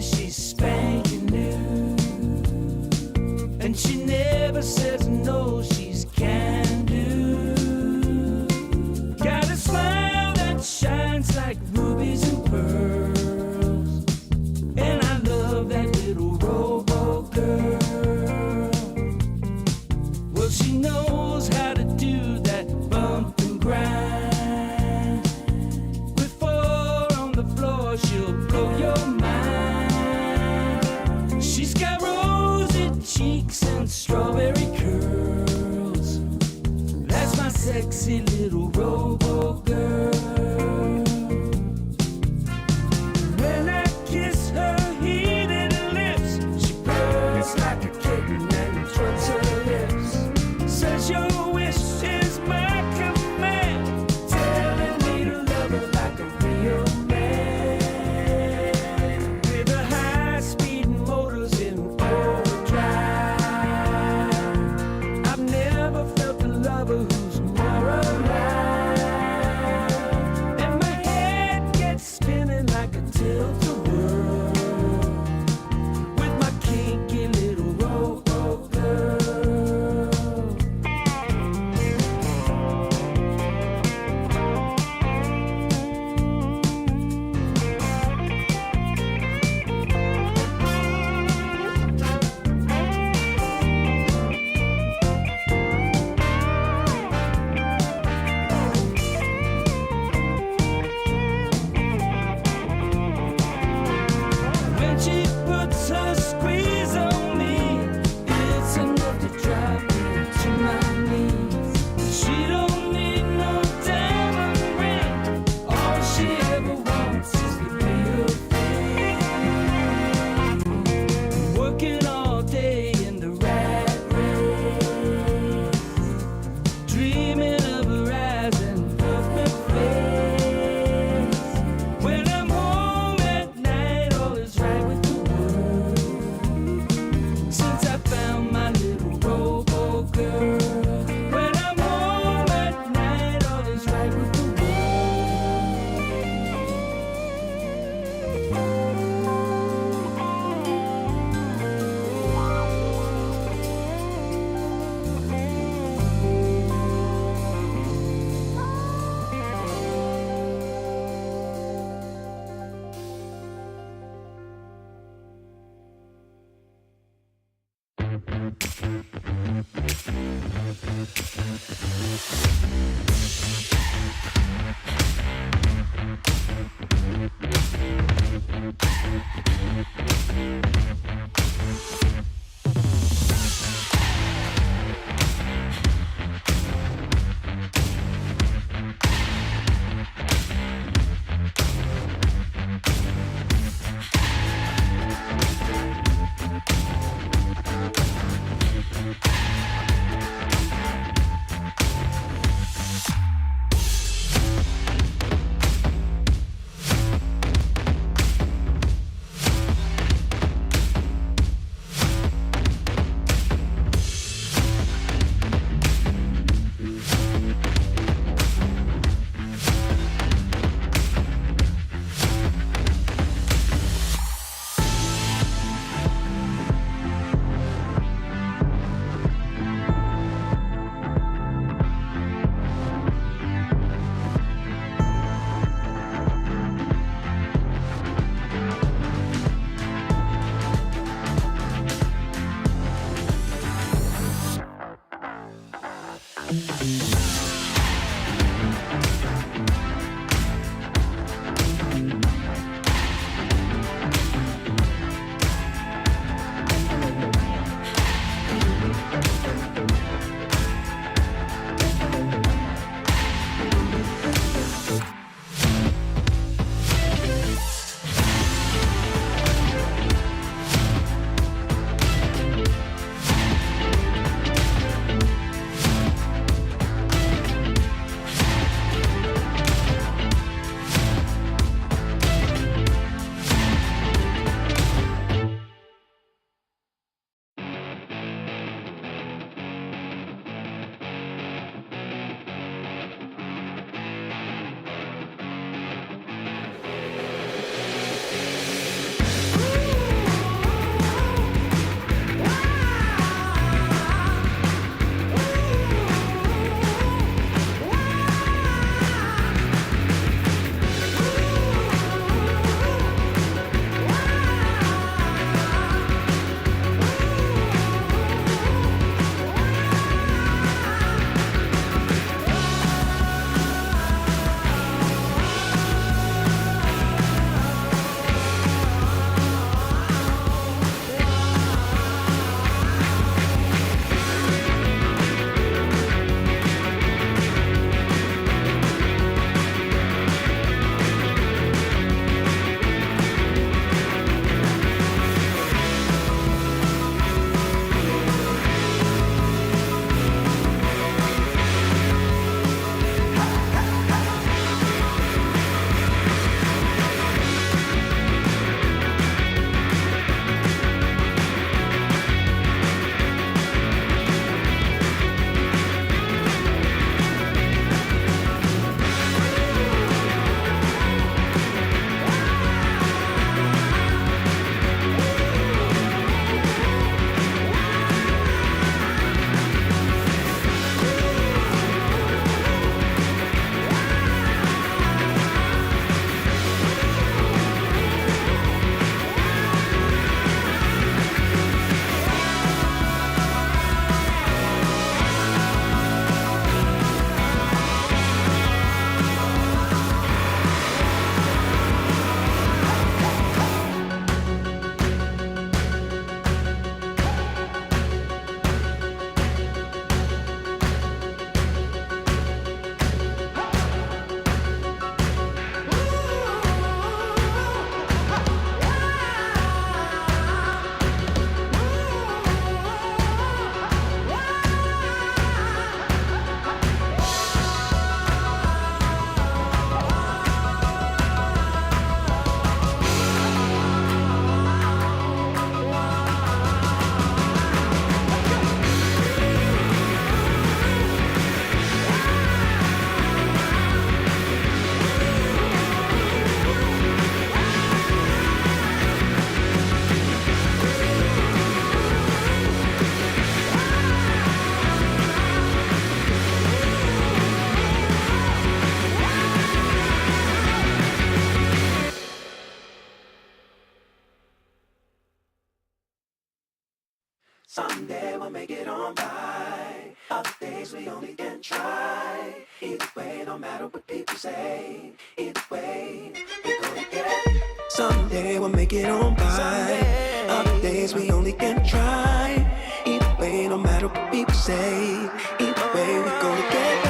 she's spanking new. And she never says no, she's can do. Got a smile that shines like rubies and pearls. And I love that little robo girl. Well, she knows how to do that bump and grind. With four on the floor, she'll blow your mind. She's got rosy cheeks and strawberry curls. That's my sexy little robo girl. When I kiss her heated lips, she purrs like a kitten and trusts her lips. Says your wish is my command, telling me to love her like a real man. With her high-speed motors in overdrive, I've never felt a lover who's more alive. And my head gets spinning like a tilt-a-whirl with my kinky little robo girl. When she puts her squeeze on me, it's enough to drive me to my knees. She don't need no diamond ring. All she ever wants is to be a thing. Working all day in the rat race, dreaming of her eyes and perfect face. When I'm home at night, all is right with the world. Since I found my little robo girl. When I'm home at night, all is right with the world. Someday we'll make it on by. Other days we only can try. Either way, no matter what people say. Either way, we're gonna get it. Someday we'll make it on by. Other days we only can try. Either way, no matter what people say. Either way, we're gonna get it.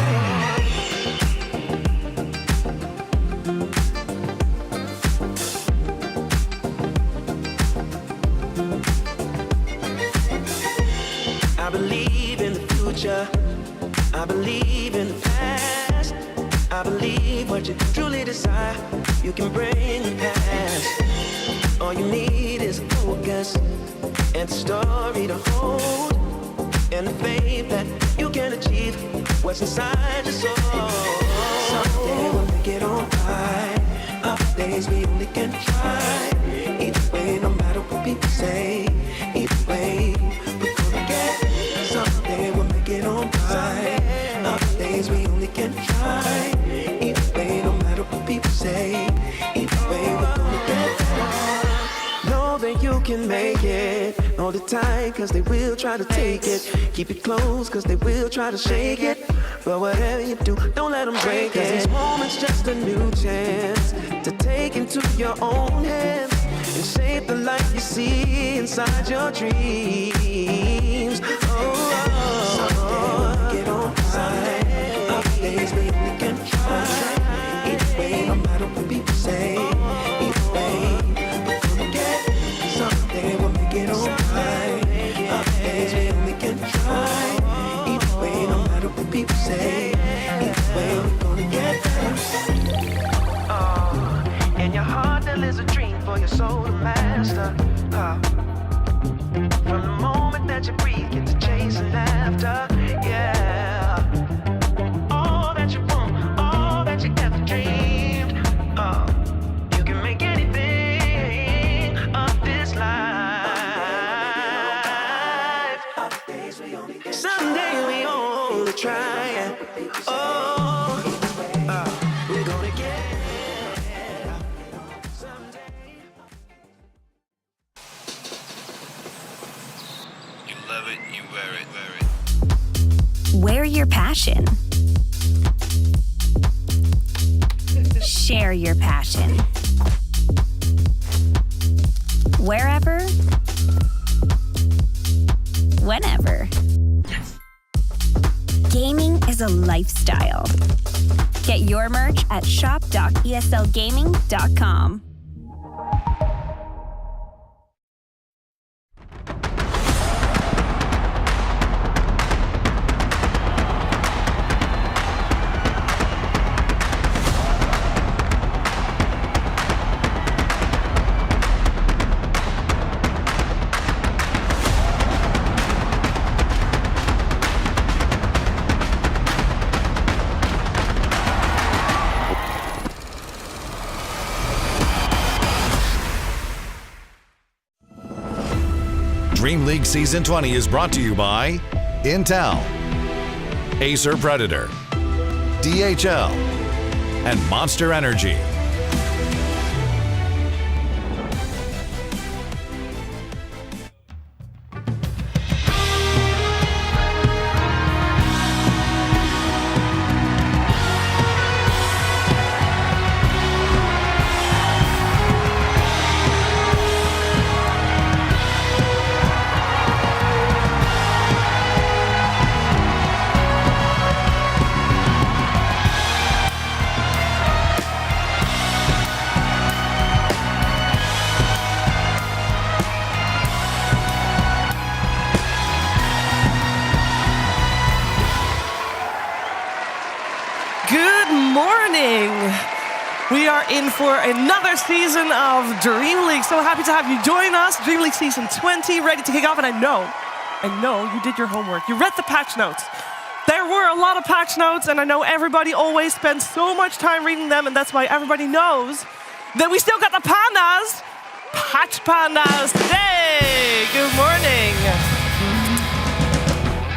I believe in the future, I believe in the past. I believe what you truly desire, you can bring the past. All you need is a focus and a story to hold, and the faith that you can achieve what's inside your soul. Someday we'll make it on right. Other days we only can try. Either way, no matter what people say. Either way, we're gonna get it. Someday we'll make it on right. Other days we only can try. Either way, no matter what people say. Either way, we're gonna get it. Know that you can make it. Hold it tight, cause they will try to take it. Keep it close, cause they will try to shake it. But whatever you do, don't let them break it. Cause these moments just a new chance to take into your own hands and shape the life you see inside your dreams. Get on side. Other days we only can try. Either way, no matter what people say. Either way, we're gonna get it. Someday we'll make it on right. Other days we only can try. Either way, no matter what people say. Either way, we're gonna get it. Oh, in your heart there lives a dream for your soul to master. From the moment that you breathe, get to chasing after, yeah. All that you want, all that you ever dreamed. You can make anything of this life. Someday we only try. Oh, we're gonna get it. Someday. You love it, you wear it, wear it. Wear your passion. Share your passion. Wherever, whenever. Gaming is a lifestyle. Get your merch at shop.eslgaming.com. DreamLeague Season 20 is brought to you by Intel, Acer Predator, DHL, and Monster Energy. We are in for another season of DreamLeague. So happy to have you join us. DreamLeague Season 20, ready to kick off. And I know you did your homework. You read the patch notes. There were a lot of patch notes, and I know everybody always spends so much time reading them, and that's why everybody knows that we still got the pandas. Patch pandas today. Good morning.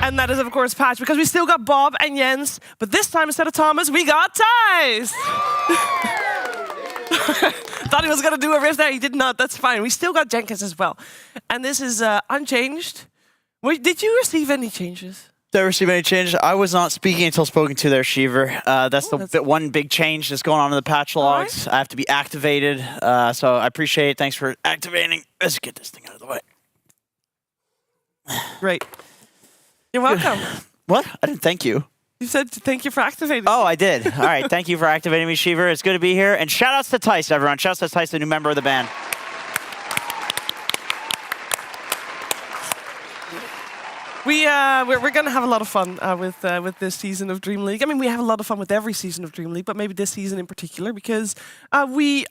And that is, of course, Patch, because we still got Bob and Jens, but this time, instead of Thomas, we got Thijs. Thought he was going to do a riff there. He did not. That's fine. We still got Jenkins as well. And this is unchanged. Wait, did you receive any changes? Did I receive any changes? I was not speaking until spoken to there, Shiver. That's the one big change that's going on in the patch logs. I have to be activated, so I appreciate it. Thanks for activating. Let's get this thing out of the way. Great. You're welcome. What? I didn't thank you. You said thank you for activating. Oh, I did. All right. Thank you for activating me, Shiver. It's good to be here. And shout outs to Tice, everyone. Shout outs to Tice, the new member of the band. We're going to have a lot of fun with this season of Dream League. I mean, we have a lot of fun with every season of Dream League, but maybe this season in particular because we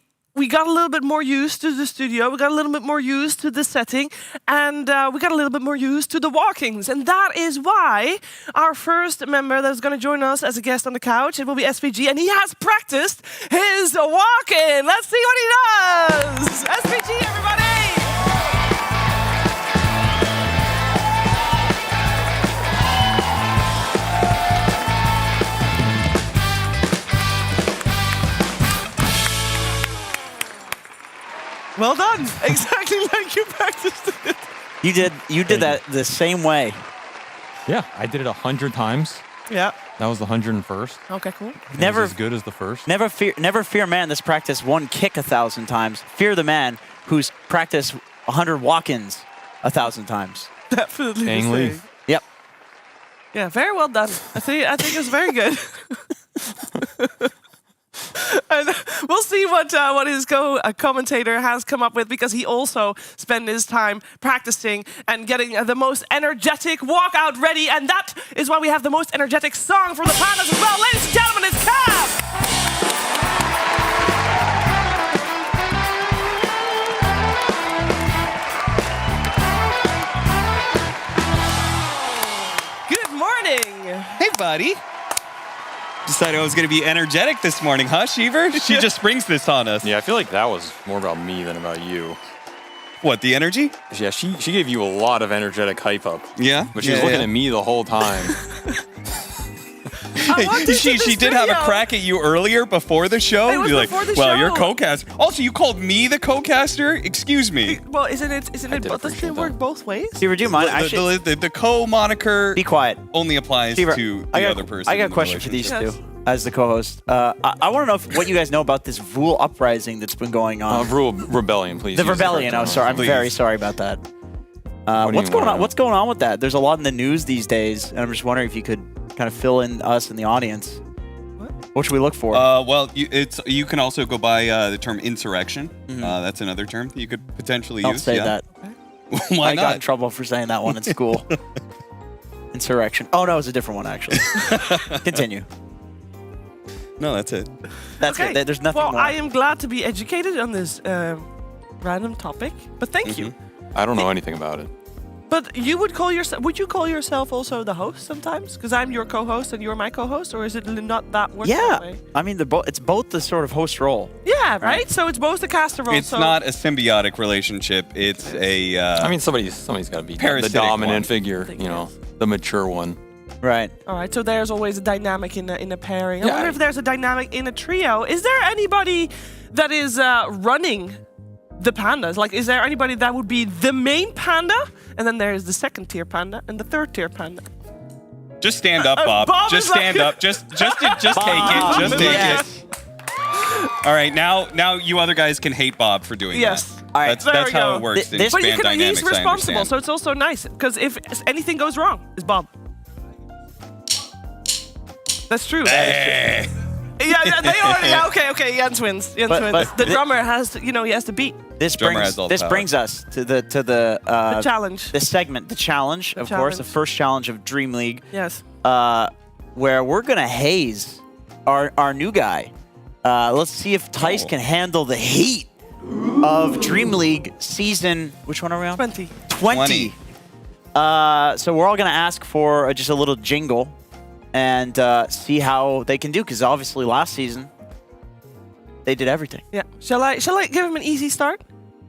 got a little bit more used to the studio, we got a little bit more used to the setting, and we got a little bit more used to the walkings. And that is why our first member that is going to join us as a guest on the couch, it will be SVG, and he has practiced his walk-in. Let's see what he does. SVG, everybody! Well done. Exactly like you practiced it. You did that the same way. Yeah, I did it 100 times. Yeah. That was the 101st. Okay, cool. Never as good as the first. Never fear man that's practiced one kick 1,000 times. Fear the man who's practiced 100 walk-ins 1,000 times. Definitely. Ang Lee. Yep. Yeah, very well done. I think it was very good. And we'll see what his commentator has come up with, because he also spent his time practicing and getting the most energetic walkout ready, and that is why we have the most energetic song from the Pandas as well. Ladies and gentlemen, it's Cap! Good morning! Hey, buddy. Decided I was going to be energetic this morning, huh, Shiver? She just springs this on us. Yeah, I feel like that was more about me than about you. What, the energy? Yeah, she gave you a lot of energetic hype up. Yeah? But she was looking at me the whole time. She did have a crack at you earlier before the show. It was You're before like, the well, show. you're co-caster. Also, you called me the co-caster? Excuse me. Well, isn't it? did Doesn't appreciate it work that. both ways? Stever, do you mind? Actually, The co-moniker be quiet. only applies Stever, to the other person. I got in a the question for these relationship. two as the co-host. I want to know what you guys know about this Vool uprising that's been going on. Rebellion, please. The use rebellion. correct Oh, sorry. I'm Please. very sorry about that. What do What's you going wanna on? know? What's going on with that? There's a lot in the news these days, and I'm just wondering if you could kind of fill in us in the audience. What should we look for? Well, you can also go by the term insurrection. That's another term that you could potentially Don't use. say yeah. that. Why I got in not? trouble for saying that one in school. Insurrection. Oh no, it's a different one actually. Continue. No, that's it. That's Okay. it. There's nothing Well, more. I am glad to be educated on this random topic, but thank you. I don't know anything about it. But you would call yourself? Would you call yourself also the host sometimes? Because I'm your co-host and you're my co-host, or is it not that work Yeah, that way? I mean, it's both the sort of host role. Yeah, right. So it's both the caster role. It's so not a symbiotic relationship. It's a. I mean, somebody's got to be the Parasitic dominant one. figure, you know, the mature one. Right. All right. So there's always a dynamic in a pairing. I Yeah, wonder if there's a dynamic in a trio. Is there anybody that is running the pandas? Like, is there anybody that would be the main panda, and then there is the second tier panda and the third tier panda? Just stand up, Bob. Bob Just is like- stand up. Just take it. Just take Yes. it. All right, now you other guys can hate Bob for doing Yes. that. All right. That's There we how go. it works in This- But band dynamics. he's responsible, I so understand. it's also nice. Because if anything goes wrong, it's Bob. That's true. Eh. Yeah, they already. Yeah, okay. Jens wins. Jens But- wins. but The thi- drummer has to, he has to beat This Drummer brings has all the this power. brings us to the the challenge. the segment, the challenge, of course, challenge. the first challenge of Dream League, Yes. where we're gonna haze our new guy. Let's see if Tice Oh. can handle the heat of Dream League season. Which one are we on? 20. 20. So we're all gonna ask for just a little jingle and see how they can do, because obviously last season they did everything. Yeah. Shall I give him an easy start?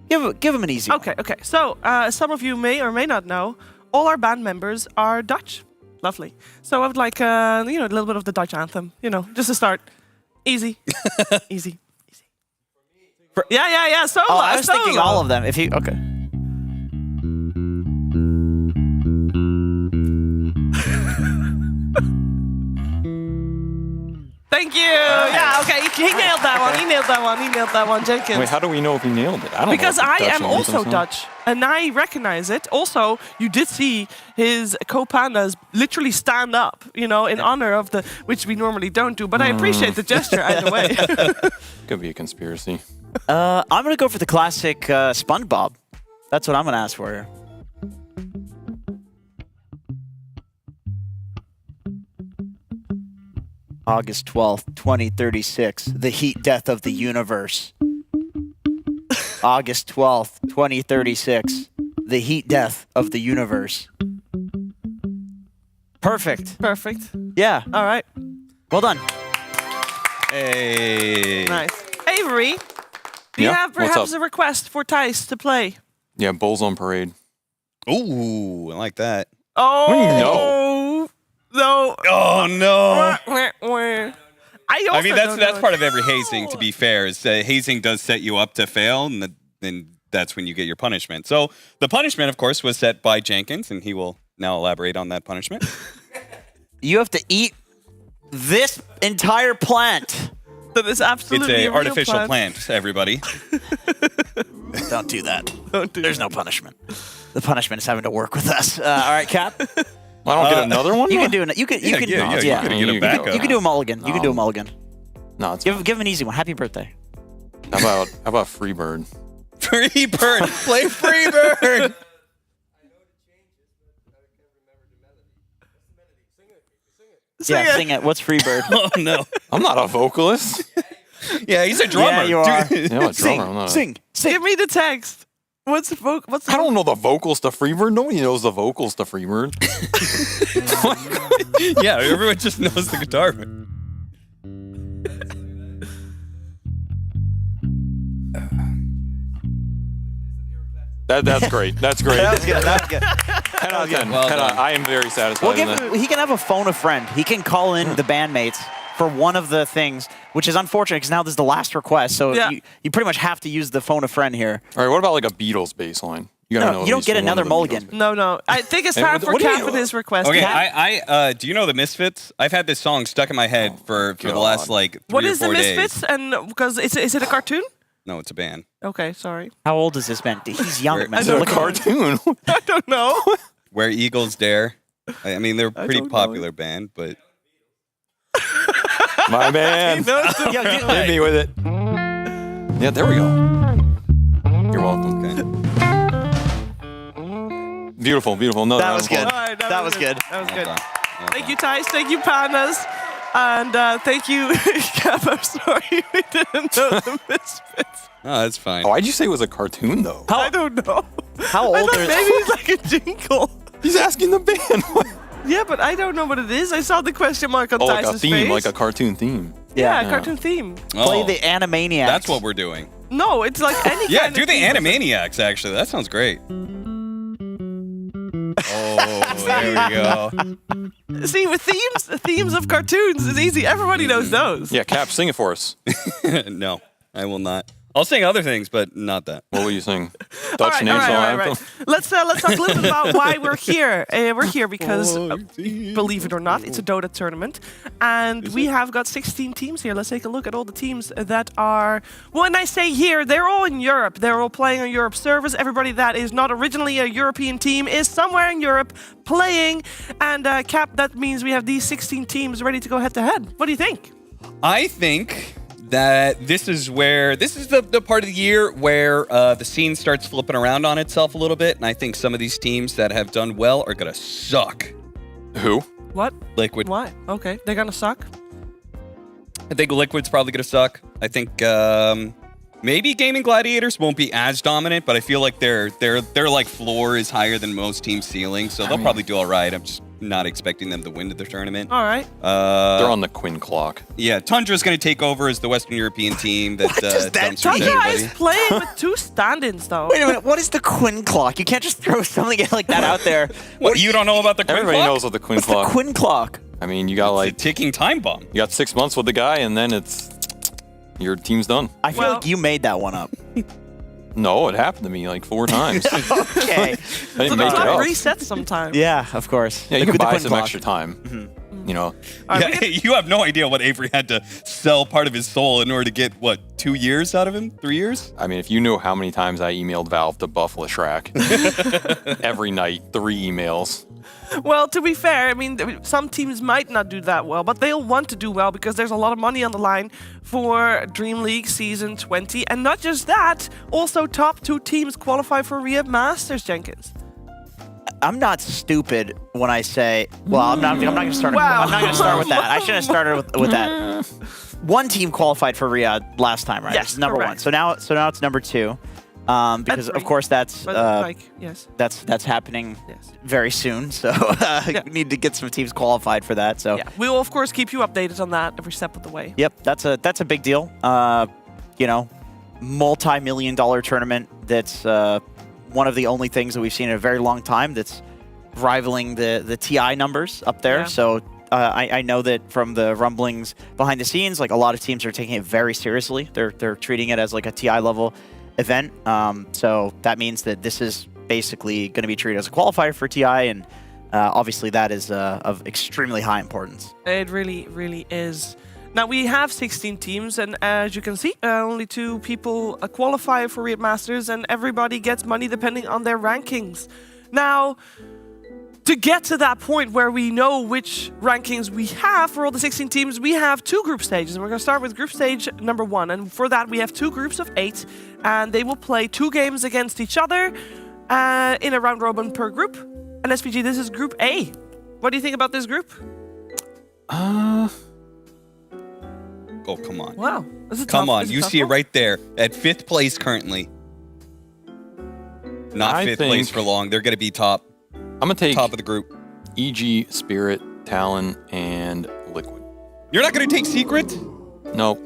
Give them an easy one. Okay. So some of you may or may not know, all our band members are Dutch. Lovely. So I would like a little bit of the Dutch anthem. Just to start. Easy. Easy. Yeah. Solo. Oh, I was thinking solo. all of them. If you okay. Thank you. Yeah, okay. He nailed that one. He nailed that one. Jenkins. Wait, how do we know if he nailed it? I don't Because know. I Dutch am names also or something. Dutch, and I recognize it. Also, you did see his co-pandas literally stand up, in honor of which we normally don't do. But I appreciate the gesture either way. Could be a conspiracy. I'm going to go for the classic SpongeBob. That's what I'm going to ask for here. August 12th, 2036, the heat death of the universe. August 12th, 2036, the heat death of the universe. Perfect. Perfect. Yeah. All right. Well done. Hey. Nice. Avery, do you Yeah? have What's perhaps up? a request for Thijs to play? Yeah, Bulls on Parade. Ooh, I like that. Oh, no. Oh no. I mean, also that's part of every hazing. To be fair, is hazing does set you up to fail, and then that's when you get your punishment. So the punishment, of course, was set by Jenkins, and he will now elaborate on that punishment. You have to eat this entire plant. That is It's absolutely a a real artificial plant, everybody. Don't do that. There's no punishment. The punishment is having to work with us. All right, Cap. Well, I don't get another one? You can do it. You can. Yeah, you yeah. could get a You backup. You can do a mulligan. You can do a mulligan. No, it's Give him an easy one. Happy birthday. How about Freebird? Free bird. Play free bird. Sing it. What's Freebird? Oh no. I'm not a vocalist. Yeah, he's a drummer. Yeah, you are. Dude. Yeah, I'm a drummer. I'm not a- Sing. Give me the text. What's the I don't know the vocals to Freebird. Nobody knows the vocals to Freebird. Yeah, everyone just knows the guitar. That's great. That's great. That was good. That was good. 10 out of 10. Well 10 done. I am very satisfied. We'll give with that. him, he can have a phone a friend. He can call in the bandmates for one of the things, which is unfortunate because now this is the last request. So Yeah. you pretty much have to use the phone a friend here. All right, what about like a Beatles bass line? You gotta No, know you don't at least get one another of the mulligan. Beatles. No. I think it's Hey, time for what do you- Cap with his request. Okay, Cap? I do you know the Misfits? I've had this song stuck in my head for the last like 3 What or is the 4 days. Misfits? And because is it a cartoon? No, it's a band. Okay, sorry. How old is this man? He's young, Where- man. Is it a Look at him. cartoon? I don't know. Where Eagles Dare. I mean, they're a pretty don't know popular band, but My man. Yo, get- Hit me with it. Yeah, there we go. You're welcome. Beautiful, beautiful. No, That was good. All right, That was good. That was Well good. done. Well Thank done. you, Thijs. Thank you, Pandas. And thank you, Cap. I'm sorry we didn't know the Misfits. Oh, that's fine. Oh, why'd you say it was a cartoon though? I don't know. How I old thought are maybe it's like a jingle. He's asking the band. Yeah, but I don't know what it is. I saw the question mark on Oh, like a Thijs' theme, face. like a cartoon theme. yeah, Yeah. cartoon theme. Play Oh, the Animaniacs. that's what we're doing. No, it's like any Yeah, kind do of the theme. Animaniacs, actually. That sounds great. Oh, there we go. See, with themes of cartoons, it's easy. Everybody knows those. Yeah, Cap, sing it for us. No, I will not. I'll sing other things, but not that. What will you sing? All Dutch right, national all right. anthem? Let's talk a little bit about why we're here. We're here because, believe it or not, it's a Dota tournament, and we have got 16 teams here. Let's take a look at all the teams that are. When I say here, they're all in Europe. They're all playing on Europe servers. Everybody that is not originally a European team is somewhere in Europe playing. And Cap, that means we have these 16 teams ready to go head to head. What do you think? I think that this is the part of the year where the scene starts flipping around on itself a little bit, and I think some of these teams that have done well are gonna suck. Who? What? Liquid. Why? Okay, they're gonna suck. I think Liquid's probably gonna suck. I think maybe Gaming Gladiators won't be as dominant, but I feel like their like floor is higher than most teams' ceiling, so they'll probably do all right. I'm just not expecting them to win the tournament. All right. They're on the Quinn clock. Yeah, Tundra's going to take over as the Western European team that does that dumps rid of Tundra everybody. is playing with two stand-ins, though. Wait a minute. What is the Quinn clock? You can't just throw something like that out there. What, you don't know about the Quinn Everybody clock? knows what the Quinn What's the clock. Quinn clock? I mean, you got It's a like ticking time bomb. you got 6 months with the guy, and then it's your team's done. I feel Well- like you made that one up. No, it happened to me like 4 times. I Okay. didn't So the make it clock up. resets sometimes. Yeah, of course. Yeah, you can The buy Quinn some clock. extra time. you know. Yeah, you have no idea what Avery had to sell part of his soul in order to get, what, 2 years out of him? 3 years? I mean, if you knew how many times I emailed Valve to buff Leshrac every night, 3 emails. Well, to be fair, I mean, some teams might not do that well, but they'll want to do well because there's a lot of money on the line for Dream League Season 20. And not just that, also top 2 teams qualify for Riyadh Masters, Jenkins. I'm not stupid when I say, well, I'm not going to start. Wow. I'm not going to start with that. I shouldn't have started with that. One team qualified for Riyadh last time, right? Yes, number correct. 1. So now it's number 2, because of course that's yes. that's happening Yes. very soon. So we need to get some teams qualified for that. So Yeah, we will of course keep you updated on that every step of the way. yep, that's a big deal. You know, multi-million-dollar tournament. That's one of the only things that we've seen in a very long time that's rivaling the TI numbers up there. Yeah. So I know that from the rumblings behind the scenes, like a lot of teams are taking it very seriously. They're treating it as like a TI level event. So that means that this is basically going to be treated as a qualifier for TI, and obviously that is of extremely high importance. It really, really is. Now, we have 16 teams, and as you can see, only 2 people qualify for Riyadh Masters, and everybody gets money depending on their rankings. Now, to get to that point where we know which rankings we have for all the 16 teams, we have 2 group stages. And we're going to start with group stage number 1. And for that, we have 2 groups of 8, and they will play 2 games against each other in a round robin per group. And SPG, this is Group A. What do you think about this group? Oh, come on. Wow. This is Come tough. on. This is You tough see it one. right there at 5th place currently. Not I 5th think- place for long. They're going to be top I'm going to take of the group. EG, Spirit, Talon, and Liquid. You're not going to take Secret? Nope.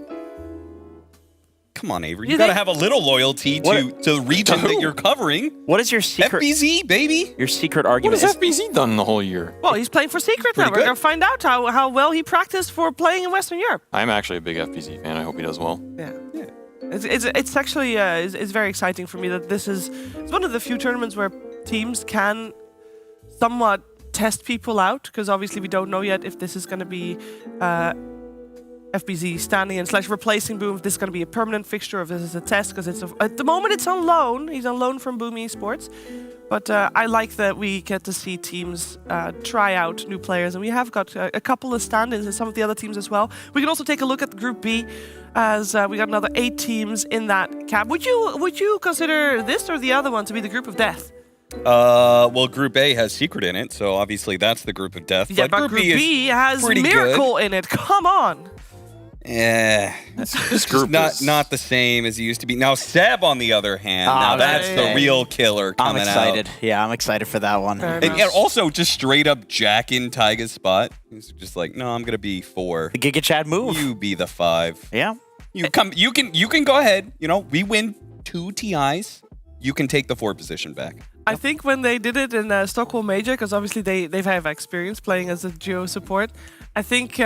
Come on, Avery. You You got to think- have a little loyalty to the region that you're covering. What is your secret? FBZ, baby. Your secret What argument has is FBZ done the whole year? Well, he's playing for Secret now. Pretty We're good. going to find out how well he practiced for playing in Western Europe. I'm actually a big FBZ fan. I hope he does well. Yeah. It's actually it's very exciting for me that it's one of the few tournaments where teams can somewhat test people out, because obviously we don't know yet if this is going to be FBZ standing in / replacing Boom, if this is going to be a permanent fixture, or if this is a test, because at the moment it's on loan. He's on loan from Boom Esports. But I like that we get to see teams try out new players, and we have got a couple of stand-ins in some of the other teams as well. We can also take a look at Group B, as we got another 8 teams in that cap. Would you consider this or the other one to be the group of death? Well, Group A has Secret in it, so obviously that's the group of death. Yeah, but Group B has pretty Miracle in it. Come on. This group is not the same as it used to be. Now Seb, on the other hand, now that's the okay. real killer I'm coming excited. out. Yeah, I'm excited for that one. Fair And, enough. and also just straight up Jack in Tyga's spot. He's just like, no, I'm gonna be 4. The Giga Chad move. You be the 5. Yeah. You can go ahead. You know, we win 2 TIs. You can take the 4 position back. I think when they did it in Stockholm Major, because obviously they have experience playing as a duo support, I think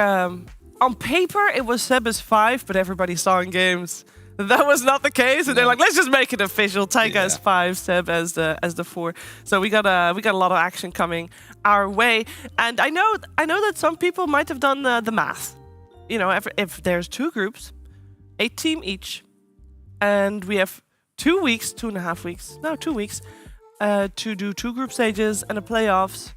on paper it was Seb as 5, but everybody saw in games that was not the case, and they're like, let's just make it official. Taiga as 5, Seb as the 4. So we got a lot of action coming our way, and I know that some people might have done the math. You know, if there's 2 groups, 8 team each, and we have 2 weeks, 2.5 weeks, no, 2 weeks. To do 2 group stages and a playoffs,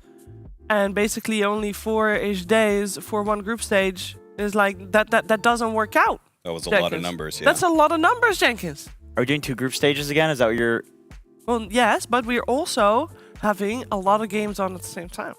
and basically only 4-ish days for 1 group stage is like that doesn't work out. That was a Jenkins. lot of numbers. Yeah. That's a lot of numbers, Jenkins. Are we doing 2 group stages again? Is that what you're... Well, yes, but we're also having a lot of games on at the same time.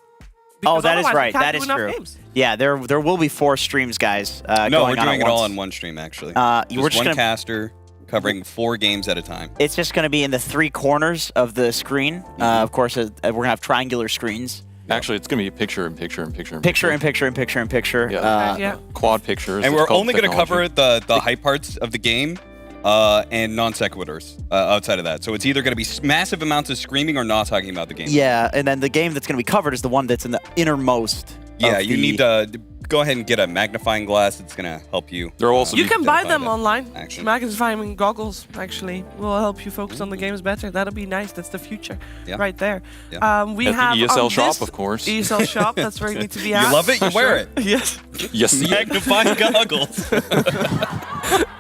Oh, Because that is otherwise we right. can't That do is enough true. games. Yeah, there will be 4 streams, guys. no, going we're on doing at it all once. in one stream actually. We're Just just one gonna- caster covering 4 games at a time. It's just going to be in the 3 corners of the screen. Of course, we're going to have triangular screens. actually it's gonna be picture and picture and picture and Picture in picture in picture in picture. Yeah. Yeah. quad pictures. And it's we're called only going to technology. cover the high parts of the game and non sequiturs outside of that. So it's either going to be massive amounts of screaming or not talking about the game. Yeah, and then the game that's going to be covered is the one that's in the innermost. Yeah, of you the- need to go ahead and get a magnifying glass. It's gonna help you. There will also You be can buy identify them the online. action. Magnifying goggles, actually, will help you focus on the games better. That'll be nice. That's the future, Yeah. right there. Yeah. We At the have ESL on shop, this of course. ESL shop. That's where you need to be at. You love it, you wear it. Yes. Yes, Magnifying goggles.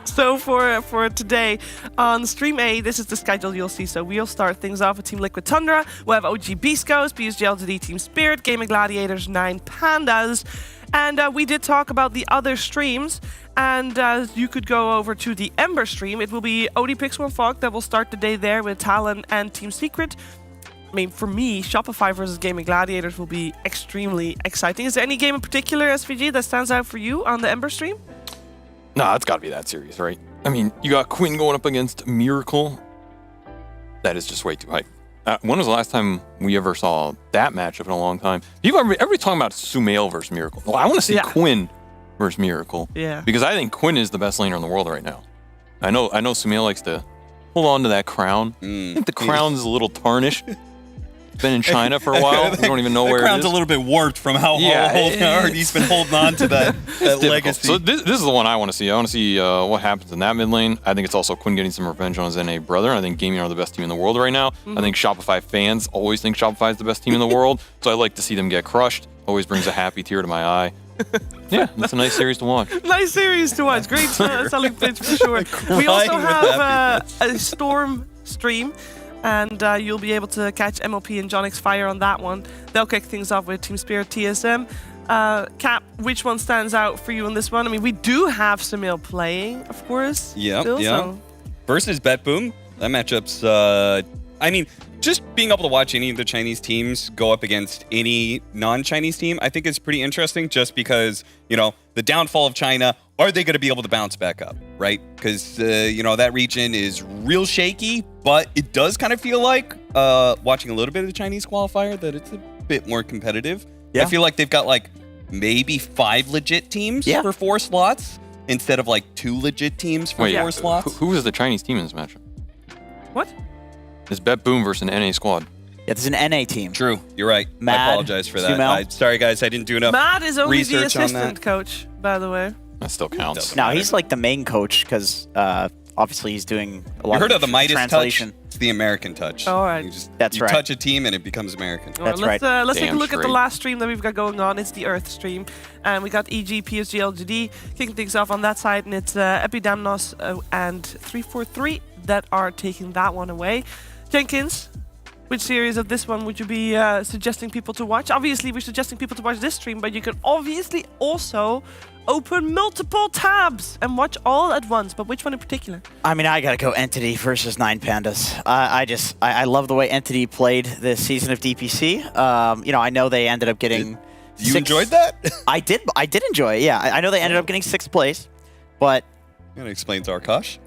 So for today on Stream A, this is the schedule you'll see. So we'll start things off with Team Liquid Tundra. We'll have OG Beastcoast, PSG LGD Team Spirit, Gaming Gladiators, 9 Pandas. And we did talk about the other streams. And you could go over to the Ember stream. It will be OD Pixel and Fog that will start the day there with Talon and Team Secret. I mean, for me, Shopify versus Gaming Gladiators will be extremely exciting. Is there any game in particular, SVG, that stands out for you on the Ember stream? Nah, it's got to be that series, right? I mean, you got Quinn going up against Miracle. That is just way too hype. When was the last time we ever saw that matchup in a long time? Everybody talking about Sumail versus Miracle. Well, I want to see Quinn versus Miracle. Yeah. Because I think Quinn is the best laner in the world right now. I know Sumail likes to hold on to that crown. I think the crown's a little tarnished. It's been in China for a while. We don't even know where it is. The crown's a little bit warped from how hard he's been holding on to that legacy. So this is the one I want to see. I want to see what happens in that mid lane. I think it's also Quinn getting some revenge on his NA brother. I think Gaming are the best team in the world right now. I think Shopify fans always think Shopify is the best team in the world. So I like to see them get crushed. Always brings a happy tear to my eye. Yeah, it's a nice series to watch. Nice series to watch. Great selling pitch for sure. We also have a Storm stream. And you'll be able to catch MOP and Jonix Fire on that one. They'll kick things off with Team Spirit TSM. Cap, which one stands out for you on this one? I mean, we do have Sumail playing, of course. Yeah, still, yeah. So. Versus Bet Boom. That matchup's, I mean, just being able to watch any of the Chinese teams go up against any non-Chinese team, I think is pretty interesting just because, you know, the downfall of China, are they going to be able to bounce back up, right? Because, you know, that region is real shaky, but it does kind of feel like, watching a little bit of the Chinese qualifier, that it's a bit more competitive. Yeah. I feel like they've got, like, maybe 5 legit teams for 4 slots instead of, like, 2 legit teams for 4 slots. Who is the Chinese team in this matchup? What? It's Bet Boom versus an NA squad. Yeah, there's an NA team. True, you're right. Mad, I apologize for that. Sorry, guys, I didn't do enough Matt is only the research on assistant that. coach, by the way. That still counts. No, he's like the main coach because obviously he's doing a lot You heard of the Midas translation. touch? It's the American touch. All right. That's you right. touch a team and it becomes American. All right, That's right. Let's take a Damn look at the straight. last stream that we've got going on. It's the Earth stream. And we got EG, PSG, LGD kicking things off on that side. And it's Epidamnos and 343 that are taking that one away. Jenkins, which series of this one would you be suggesting people to watch? Obviously, we're suggesting people to watch this stream, but you can obviously also open multiple tabs and watch all at once. But which one in particular? I mean, I gotta go Entity versus 9 Pandas. I love the way Entity played this season of DPC. You know, I know they ended up getting. You enjoyed that? I did enjoy it. Yeah, I know they ended up getting 6th place, but That explains Arkosh.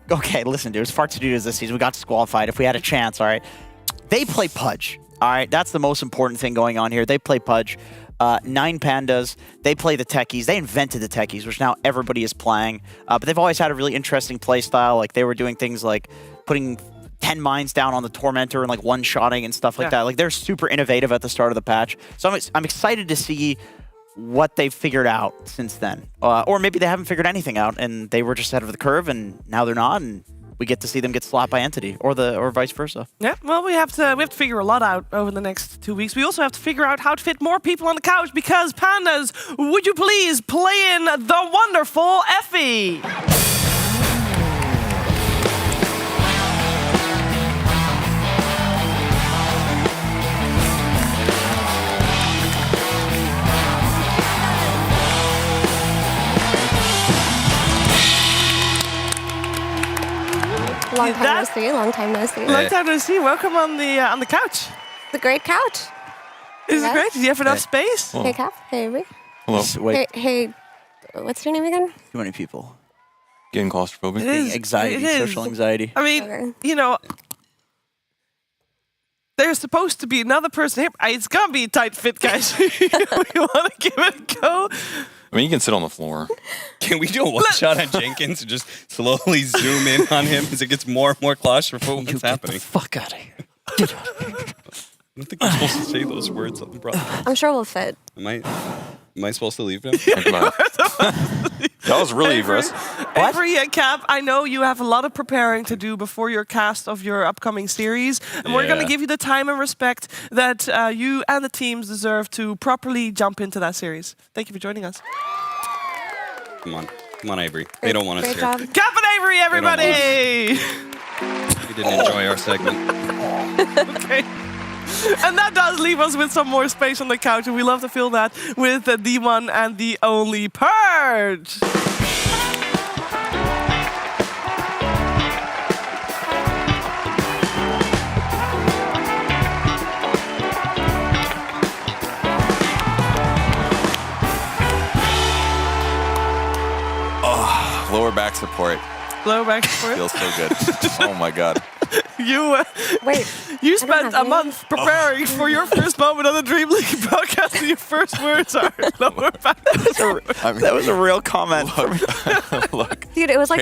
okay, listen, dude. It was far to do this season. We got disqualified. If we had a chance, all right. They play Pudge. All right, that's the most important thing going on here. They play Pudge. 9 Pandas, they play the techies. They invented the techies, which now everybody is playing. But they've always had a really interesting play style. Like they were doing things like putting 10 mines down on the Tormentor and like one-shotting and stuff like that. Like they're super innovative at the start of the patch. So I'm excited to see what they've figured out since then. Or maybe they haven't figured anything out and they were just ahead of the curve and now they're not. And we get to see them get slapped by Entity, or vice versa. Yeah, well, we have to figure a lot out over the next 2 weeks. We also have to figure out how to fit more people on the couch because Pandas, would you please play in the wonderful Effie? Long time no see. Long time no see. Long time no see. Welcome on the couch. The great couch. Is it Yes. great? Do you have enough space? Hey, Cap. Hey, everybody. Hello. Wait, Hey, what's your name again? too many people. Getting claustrophobic. It is. Anxiety, It is. social anxiety. I mean, Okay. you know, there's supposed to be another person here. It's gonna be a tight fit, guys. We want to give it a go. I mean, you can sit on the floor. Can we do a one-shot on Jenkins and just slowly zoom in on him as it gets more and more claustrophobic? What's happening? Fuck out of here. Get out of here. I don't think we're supposed to say those words on the broadcast. I'm sure we'll fit. Am I Am I supposed to leave now? That was really aggressive. Avery and Cap, I know you have a lot of preparing to do before your cast of your upcoming series. And we're going to give you the time and respect that you and the teams deserve to properly jump into that series. Thank you for joining us. Come on, Avery. They don't want us Great here. job. Cap and Avery, everybody! We didn't enjoy our segment. Okay. And that does leave us with some more space on the couch, and we love to fill that with the one and the only Purge. Lower back support. Low back support. Feels so good. Oh my god. You spent a month preparing for your first moment on the Dream League podcast, and your first words are lower back. That was a real comment. Look, Dude, it was like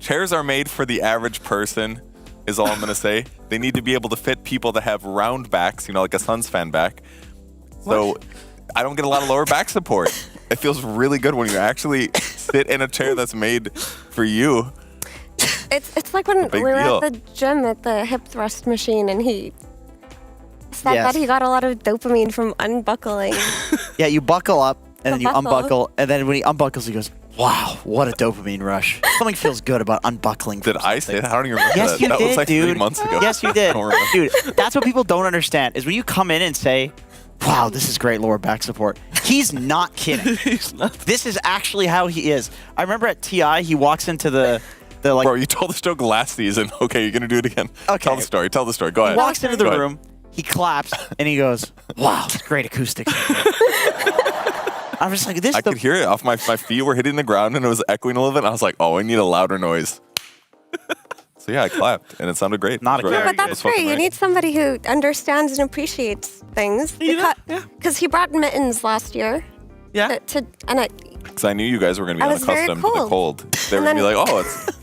chairs are made for the average person, is all I'm gonna say. They need to be able to fit people that have round backs, like a Suns fan back. So I don't get a lot of lower back support. It feels really good when you actually sit in a chair that's made for you. It's like when we were deal. at the gym at the hip thrust machine, and he said Yes. that he got a lot of dopamine from unbuckling. Yeah, you buckle up, and then you Buckle. unbuckle, and then when he unbuckles, he goes, wow, what a dopamine rush. Something feels good about unbuckling. Did I say that? I don't even remember Yes, that. you that did, was like dude. 3 months ago. Yes, you did. I don't remember. Dude, that's what people don't understand, is when you come in and say, wow, this is great lower back support. He's not kidding. He's not. This is actually how he is. I remember at TI, he walks into the like, Bro, you told this joke last season. Okay, you're gonna do it again. Okay. Tell the story. Tell the story. Go he ahead. walks into the Go ahead. room, he claps, and he goes, wow, great acoustics. I'm just like, this I could hear it off my feet were hitting the ground and it was echoing a little bit. And I was like, oh, I need a louder noise. So yeah, I clapped and it sounded great. Not It was a great. But It that's was fucking great. You need somebody who understands and appreciates things. You know, yeah. Because he brought mittens last year. Yeah. Because I knew you guys were going to be I was very unaccustomed to the cold. cold. They were going to be like, oh, it's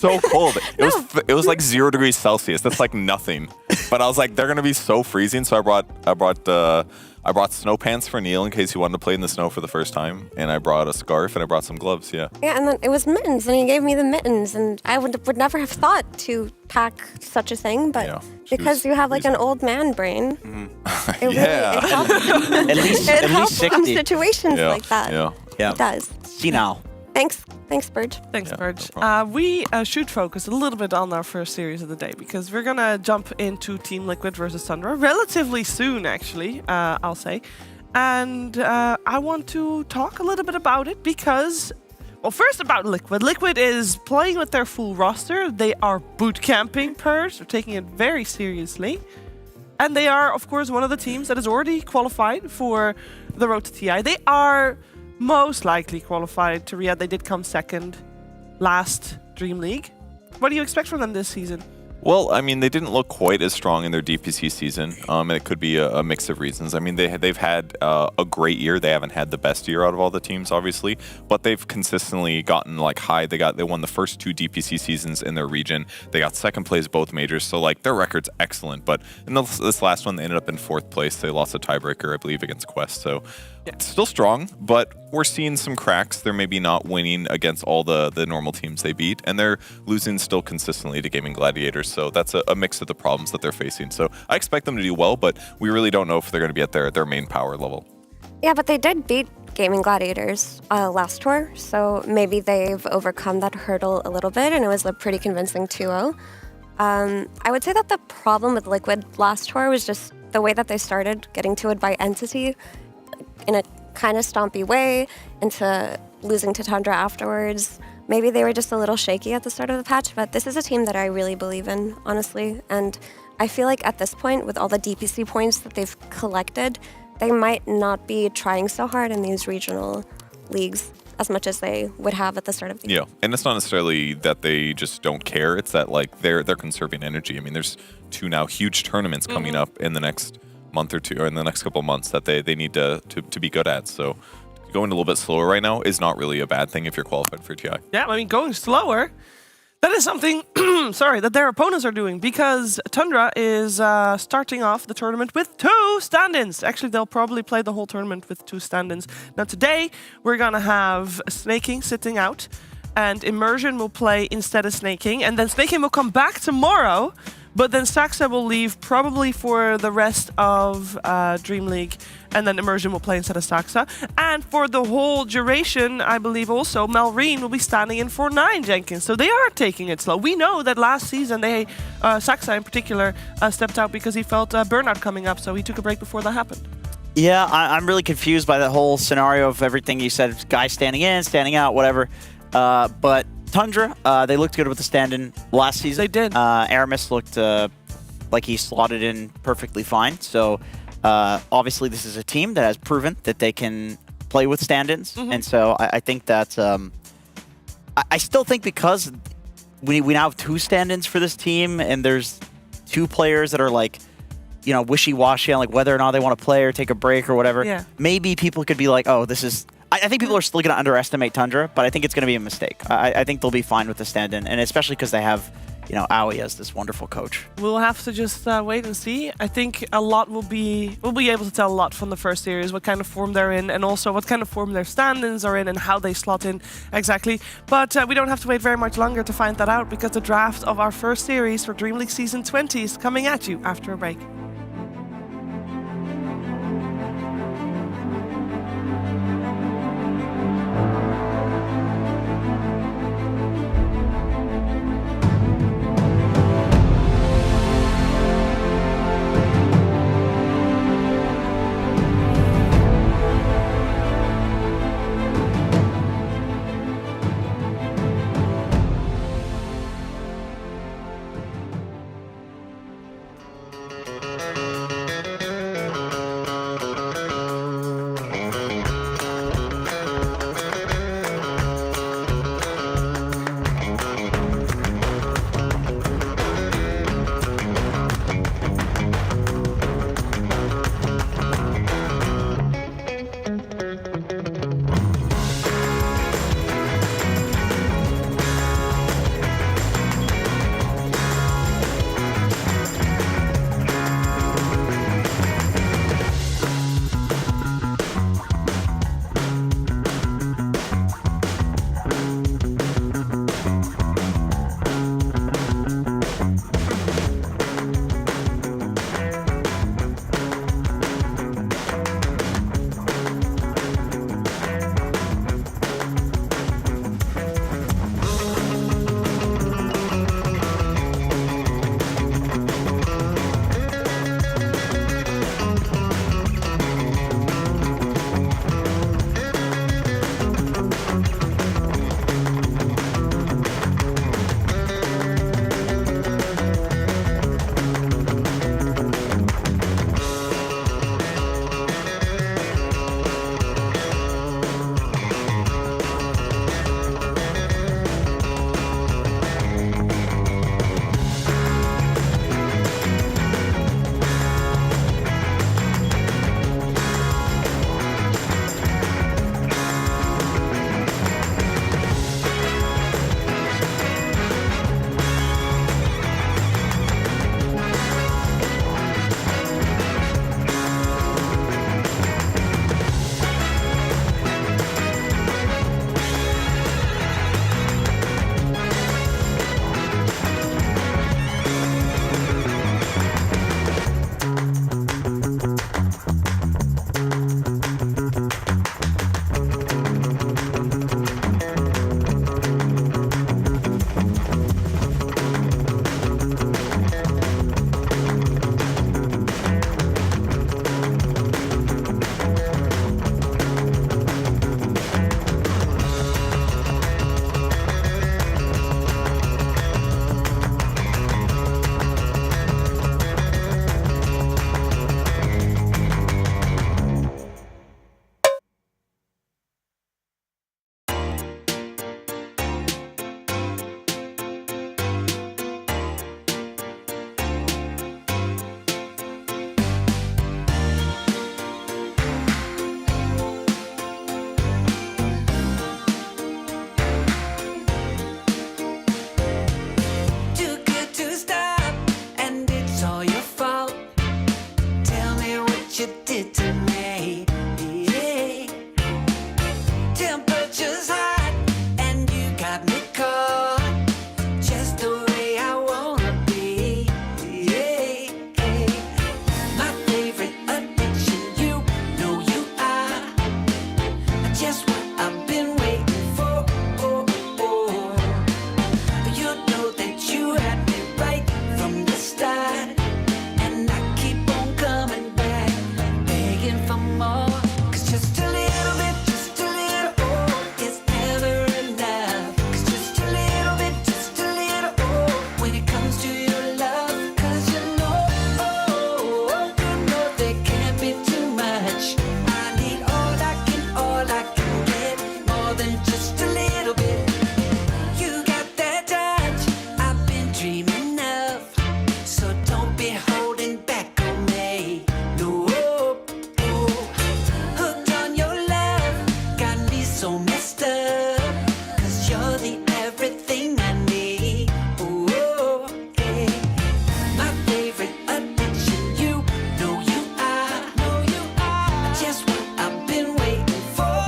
so cold. It was like 0 degrees Celsius. That's like nothing. But I was like, they're going to be so freezing. So I brought snow pants for Neil in case he wanted to play in the snow for the first time. And I brought a scarf and I brought some gloves. Yeah. Yeah, and then it was mittens, and he gave me the mittens, and I would never have thought to pack such a thing, but Yeah, she because was you have like an freezing. old man brain, it Yeah. really it helps. at least It helps in 60. situations Yeah. like that. Yeah. Yeah. It does. See now. Thanks, Burge. Thanks, Yeah, Burge. no problem. We should focus a little bit on our first series of the day, because we're going to jump into Team Liquid versus Tundra relatively soon, actually, I'll say. And I want to talk a little bit about it because, well, first about Liquid. Liquid is playing with their full roster. They are boot camping Purge. They're taking it very seriously. And they are, of course, one of the teams that is already qualified for the road to TI. They are most likely qualified to Riyadh. They did come second last Dream League. What do you expect from them this season? Well, I mean, they didn't look quite as strong in their DPC season, and it could be a mix of reasons. I mean, they've had a great year. They haven't had the best year out of all the teams, obviously, but they've consistently gotten like high. They won the first 2 DPC seasons in their region. They got second place both majors, so like their record's excellent. But in this last one, they ended up in 4th place. They lost a tiebreaker, I believe, against Quest. So it's still strong, but we're seeing some cracks. They're maybe not winning against all the normal teams they beat, and they're losing still consistently to Gaming Gladiators. So that's a mix of the problems that they're facing. So I expect them to do well, but we really don't know if they're going to be at their main power level. Yeah, but they did beat Gaming Gladiators last tour, so maybe they've overcome that hurdle a little bit, and it was a pretty convincing 2-0. I would say that the problem with Liquid last tour was just the way that they started, getting to it by entity in a kind of stompy way, into losing to Tundra afterwards. Maybe they were just a little shaky at the start of the patch, but this is a team that I really believe in, honestly. And I feel like at this point, with all the DPC points that they've collected, they might not be trying so hard in these regional leagues as much as they would have at the start of the year. Yeah, and it's not necessarily that they just don't care. It's that like they're conserving energy. I mean, there's 2 now huge tournaments coming up in the next month or 2, or in the next couple of months that they need to be good at. So going a little bit slower right now is not really a bad thing if you're qualified for TI. Yeah, I mean, going slower That is something, sorry, that their opponents are doing because Tundra is starting off the tournament with 2 stand-ins. Actually, they'll probably play the whole tournament with 2 stand-ins. Now today, we're gonna have Snaking sitting out and Immersion will play instead of Snaking, and then Snaking will come back tomorrow, but then Saxa will leave probably for the rest of DreamLeague, and then Immersion will play instead of Saxa. And for the whole duration, I believe also, Malreen will be standing in for 9 Jenkins. So they are taking it slow. We know that last season, Saxa in particular, stepped out because he felt burnout coming up, so he took a break before that happened. Yeah, I'm really confused by that whole scenario of everything you said. Guys standing in, standing out, whatever. But Tundra, they looked good with the stand-in last season. They did. Aramis looked like he slotted in perfectly fine. So obviously this is a team that has proven that they can play with stand-ins. And so I think that I still think because we now have 2 stand-ins for this team and there's 2 players that are like, you know, wishy-washy on like whether or not they want to play or take a break or whatever. Maybe people could be like, oh, this is... I think people are still going to underestimate Tundra, but I think it's going to be a mistake. I think they'll be fine with the stand-in, and especially because they have, you know, Aoi as this wonderful coach. We'll have to just wait and see. I think a lot we'll be able to tell a lot from the first series, what kind of form they're in, and also what kind of form their stand-ins are in and how they slot in exactly. But we don't have to wait very much longer to find that out because the draft of our first series for DreamLeague Season 20 is coming at you after a break. what you did to me. Yeah. Temperature's hot and you got me caught just the way I wanna be. Yeah. My favorite addiction, you know you are just what I've been waiting for. You know that you had me right from the start, and I keep on coming back, begging for more. 'Cause just a little bit, just a little, oh, is never enough. 'Cause just a little bit, just a little, oh, when it comes to your love. 'Cause you know there can't be too much. I need all I can get, more than just a little bit. You got that touch I've been dreaming of, so don't be holding back on me. No, hooked on your love, got me so messed up. 'Cause you're the everything I need. Oh, yeah. My favorite addiction, you know you are. Just what I've been waiting for.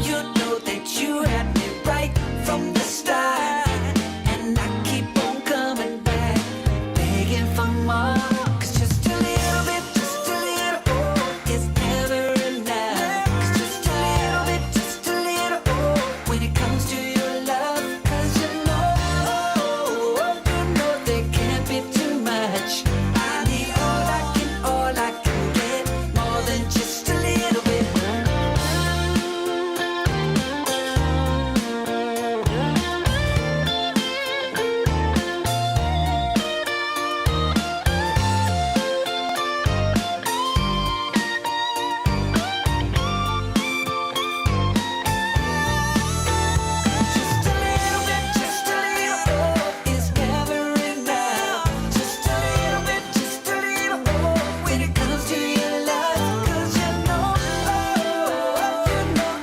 You know that you had me right from the start, and I keep on coming back, begging for more. 'Cause just a little bit, oh, is never enough. 'Cause just a little bit, oh, when it comes to your love. 'Cause you know there can't be too much. I need all I can get, more than just a little bit. Just a little, oh, is never enough. Just a little, oh, when it comes to your love. 'Cause you know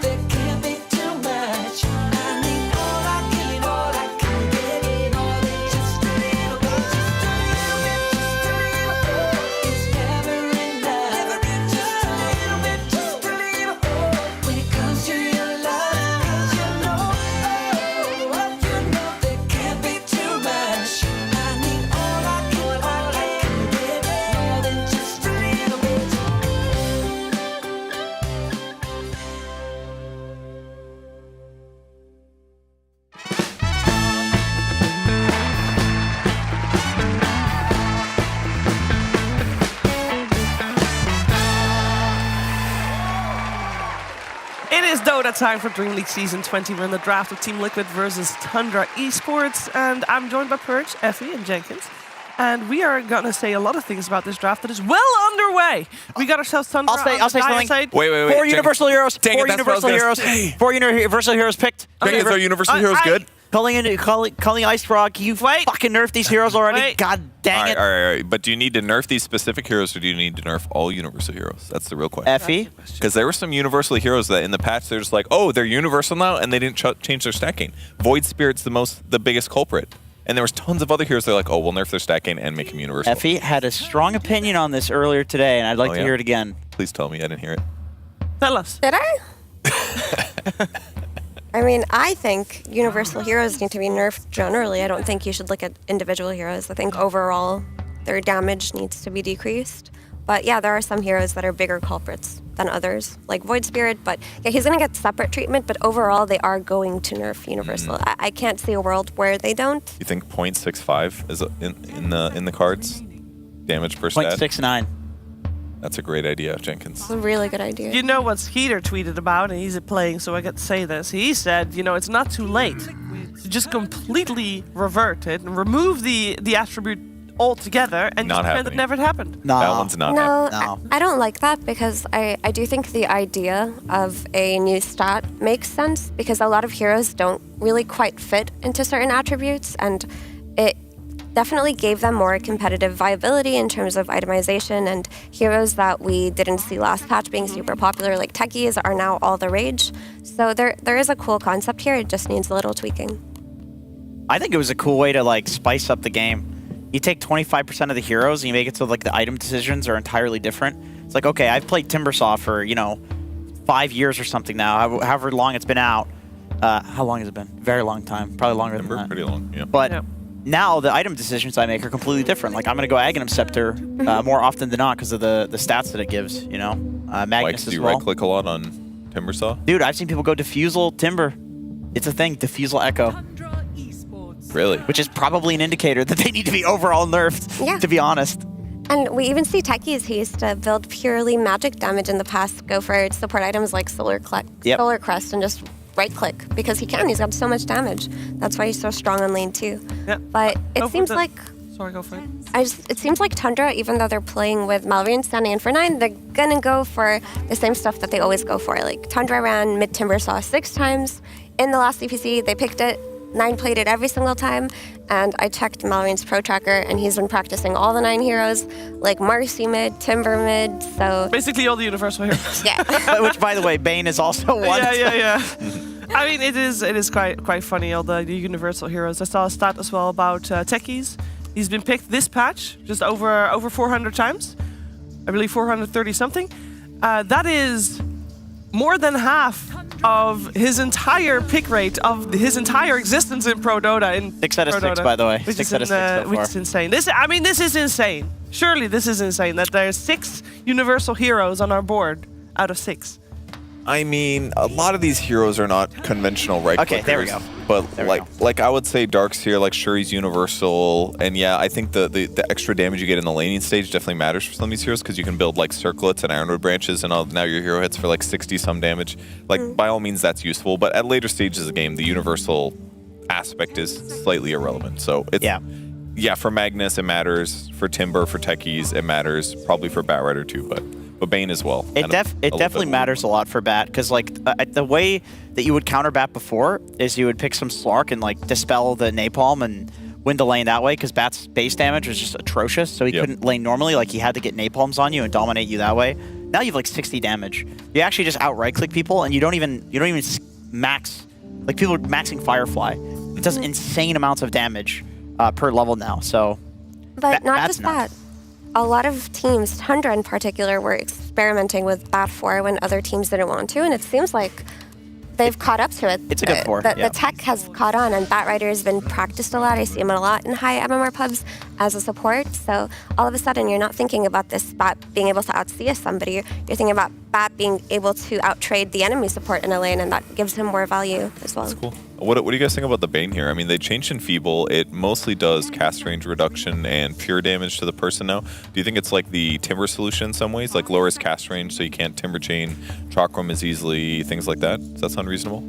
there can't be too much. I need all I can get, more than just a little bit. Just a little, oh, is never enough. Just a little, oh, when it comes to your love. 'Cause you know there can't be too much. I need all I can get, more than just a little bit. It is Dota time for Dream League Season 20. We're in the draft of Team Liquid versus Tundra Esports, and I'm joined by Purge, Effie, and Jenkins. And we are going to say a lot of things about this draft that is well underway. We got ourselves Tundra. I'll say something. Side. Wait. Four Jenkins. Universal Heroes. Dang it, Four that's what I was Universal gonna Heroes. say. Four Universal Heroes picked. Jenkins, are Universal Heroes good? Calling Ice Frog. You Wait. fucking nerfed these heroes already. Wait. God dang it. All right. But do you need to nerf these specific heroes, or do you need to nerf all Universal Heroes? That's the real question. Effie. Because there were some Universal Heroes that in the patch they're just like, oh, they're Universal now, and they didn't change their stacking. Void Spirit's the biggest culprit. And there was tons of other heroes that are like, oh, we'll nerf their stacking and make them Universal. Effie had a strong opinion on this earlier today, and I'd like Oh, to yeah? hear it again. Please tell me, I didn't hear it. Tell us. Did I? I mean, I think universal heroes need to be nerfed generally. I don't think you should look at individual heroes. I think overall their damage needs to be decreased. But yeah, there are some heroes that are bigger culprits than others, like Void Spirit. But yeah, he's going to get separate treatment, but overall they are going to nerf universal. I can't see a world where they don't. You think 0.65 is in the cards? Damage per stat? 0.69. That's a great idea, Jenkins. It's a really good idea. You know what Skiter tweeted about, and he's playing, so I get to say this. He said, you know, it's not too late to just completely revert it and remove the attribute altogether and Not just pretend it happening. never happened. No. That one's not No, happening. I don't like that because I do think the idea of a new stat makes sense because a lot of heroes don't really quite fit into certain attributes, and it definitely gave them more competitive viability in terms of itemization, and heroes that we didn't see last patch being super popular like techies are now all the rage. So there is a cool concept here, it just needs a little tweaking. I think it was a cool way to like spice up the game. you take 25% of the heroes and you make it so like the item decisions are entirely different. It's like, okay, I've played Timbersaw for, 5 years or something now, however long it's been out. How long has it been? Very long time. Probably longer than that. Pretty long, yeah. But now the item decisions I make are completely different. Like I'm going to go Aghanim Scepter more often than not because of the stats that it gives, Magnus Do as you well. right-click a lot on Timbersaw? Dude, I've seen people go Diffusal Timber. It's a thing, Diffusal Echo. Really? Which is probably an indicator that they need to be overall nerfed, to be honest. And we even see techies who used to build purely magic damage in the past go for support items like Solar Crest and just right-click because he can. He's got so much damage. That's why he's so strong on lane 2. Yep. But it seems like... Sorry, go for it. It seems like Tundra, even though they're playing with Mallory standing in for 9, they're gonna go for the same stuff that they always go for. Like Tundra ran mid Timbersaw 6 times. In the last DPC, they picked it. 9 played it every single time, and I checked Mallory's pro tracker, and he's been practicing all the 9 heroes, like Marcy mid, Timber mid, so... Basically all the universal heroes. Yeah. Which, by the way, Bane is also one. Yeah. I mean, it is quite funny, all the universal heroes. I saw a stat as well about techies. He's been picked this patch just over 400 times. I believe 430 something. That is more than half of his entire pick rate of his entire existence in Pro Dota. 6 out of 6, by the way. Which 6 is out of 6 so which far. is insane. This is insane. Surely this is insane that there's 6 universal heroes on our board out of 6. I mean, a lot of these heroes are not conventional right clickers. Okay, there we go. But like I would say Darkseer, like Shuri's universal, and yeah, I think the extra damage you get in the laning stage definitely matters for some of these heroes because you can build like circlets and Ironwood branches, and now your hero hits for like 60 some damage. Like by all means, that's useful. But at later stages of the game, the universal aspect is slightly irrelevant. So it's yeah, for Magnus it matters. For Timber, for techies, it matters. Probably for Batrider too, but Bane as well. It definitely matters a lot for Bat because like the way that you would counter Bat before is you would pick some Slark and like dispel the napalm and win the lane that way because Bat's base damage was just atrocious, so he couldn't lane normally. Like he had to get napalms on you and dominate you that way. Now you have like 60 damage. You actually just out right click people and you don't even max. Like people are maxing Firefly. It does insane amounts of damage per level now. So, but not just that. A lot of teams, Tundra in particular, were experimenting with Bat 4 when other teams didn't want to, and it seems like they've caught up to it. It's a good 4. The tech has caught on, and Batrider has been practiced a lot. I see him a lot in high MMR pubs as a support, so all of a sudden you're not thinking about this Bat being able to out-CS somebody. You're thinking about Bat being able to out-trade the enemy support in a lane, and that gives him more value as well. That's cool. What do you guys think about the Bane here? I mean, they changed Enfeeble. It mostly does cast range reduction and pure damage to the person now. Do you think it's like the Timber solution in some ways? Like lowers cast range so you can't Timber chain, Chakram as easily, things like that? Does that sound reasonable?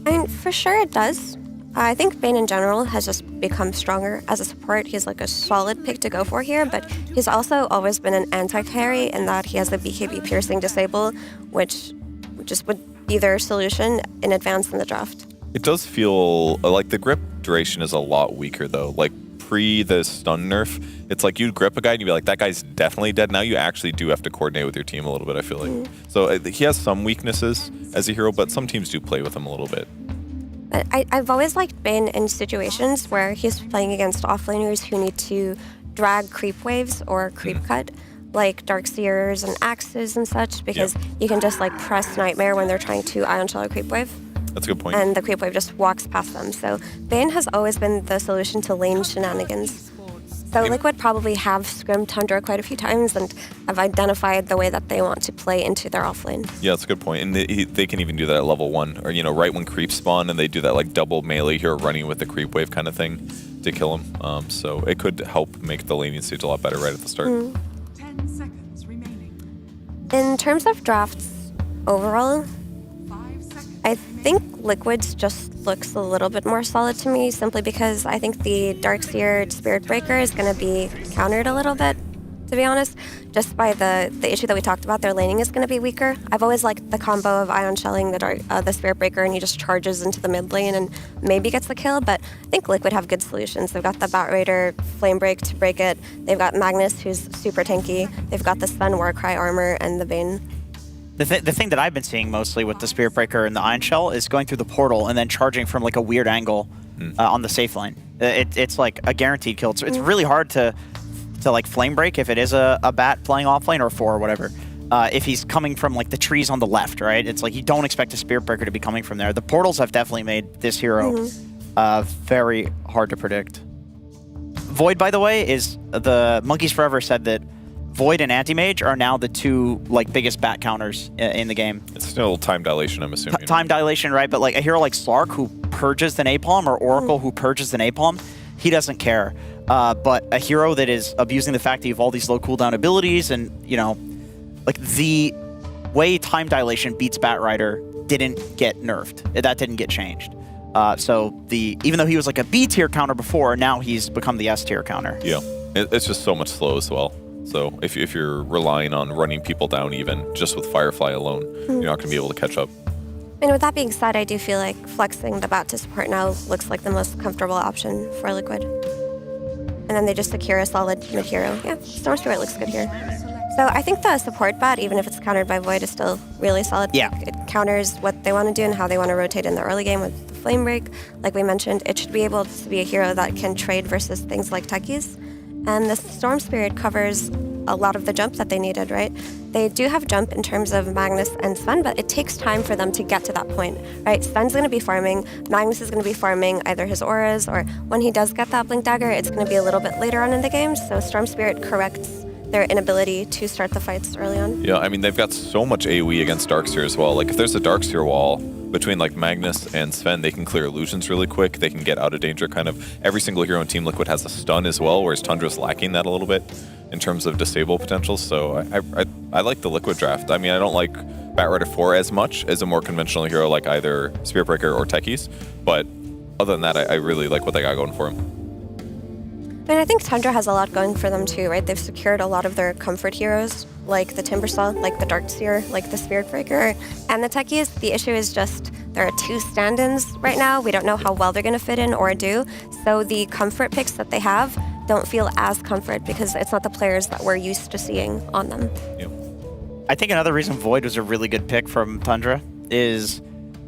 I mean, for sure it does. I think Bane in general has just become stronger as a support. He's like a solid pick to go for here, but he's also always been an anti-carry in that he has the BKB piercing disable, which just would be their solution in advance in the draft. It does feel like the grip duration is a lot weaker though. Like pre the stun nerf, it's like you'd grip a guy and you'd be like, that guy's definitely dead. Now you actually do have to coordinate with your team a little bit, I feel like. So he has some weaknesses as a hero, but some teams do play with him a little bit. But I've always liked Bane in situations where he's playing against offlaners who need to drag creep waves or creep cut, like Darkseers and Axes and such, because you can just like press Nightmare when they're trying to Ion Shell or creep wave. That's a good point. And the creep wave just walks past them. So Bane has always been the solution to lane shenanigans. So Liquid probably have scrimmed Tundra quite a few times and have identified the way that they want to play into their offlane. Yeah, that's a good point. And they can even do that at level 1, or right when creeps spawn, and they do that like double melee hero running with the creep wave kind of thing to kill him. So it could help make the laning stage a lot better right at the start. 10 seconds remaining. In terms of drafts overall, 5 seconds. I think Liquid's just looks a little bit more solid to me, simply because I think the Darkseer Spirit Breaker is going to be countered a little bit, to be honest, just by the issue that we talked about. Their laning is going to be weaker. I've always liked the combo of Ion Shelling the Spirit Breaker, and he just charges into the mid lane and maybe gets the kill, but I think Liquid have good solutions. They've got the Batrider Flame Break to break it. They've got Magnus, who's super tanky. They've got the Stun Warcry armor and the Bane. The thing that I've been seeing mostly with the Spirit Breaker and the Iron Shell is going through the portal and then charging from like a weird angle on the safe lane. It's like a guaranteed kill. It's really hard to like flame break if it is a bat playing offlane or 4 or whatever. If he's coming from like the trees on the left, right? It's like you don't expect a Spirit Breaker to be coming from there. The portals have definitely made this hero very hard to predict. Void, by the way, is the Monkeys Forever said that Void and Anti-Mage are now the 2 like biggest bat counters in the game. It's still time dilation, I'm assuming. Time dilation, right? But like a hero like Slark who purges the Napalm or Oracle who purges the Napalm, he doesn't care. But a hero that is abusing the fact that you have all these low cooldown abilities and, you know, like the way time dilation beats Bat Rider didn't get nerfed. That didn't get changed. So even though he was like a B tier counter before, now he's become the S tier counter. Yeah, it's just so much slow as well. So if you're relying on running people down even just with Firefly alone, you're not going to be able to catch up. And with that being said, I do feel like flexing the bat to support now looks like the most comfortable option for Liquid. And then they just secure a solid mid-hero. Yeah, Storm Spirit looks good here. So I think the support bat, even if it's countered by Void, is still really solid. Yeah. It counters what they want to do and how they want to rotate in the early game with the Flame Break. Like we mentioned, it should be able to be a hero that can trade versus things like Techies. And the Storm Spirit covers a lot of the jump that they needed, right? They do have jump in terms of Magnus and Sven, but it takes time for them to get to that point, right? Sven's going to be farming, Magnus is going to be farming either his auras, or when he does get that Blink Dagger, it's going to be a little bit later on in the game, so Storm Spirit corrects their inability to start the fights early on. Yeah, I mean, they've got so much AoE against Darkseer as well. Like, if there's a Darkseer wall between, like, Magnus and Sven, they can clear illusions really quick. They can get out of danger, kind of. Every single hero in Team Liquid has a stun as well, whereas Tundra's lacking that a little bit in terms of disable potential. So I like the Liquid draft. I mean, I don't like Batrider 4 as much as a more conventional hero like either Spirit Breaker or Techies, but other than that, I really like what they got going for him. And I think Tundra has a lot going for them too, right? They've secured a lot of their comfort heroes, like the Timbersaw, like the Darkseer, like the Spirit Breaker, and the Techies. The issue is just there are 2 stand-ins right now. We don't know how well they're going to fit in or do. So the comfort picks that they have don't feel as comfort because it's not the players that we're used to seeing on them. Yeah. I think another reason Void was a really good pick from Tundra is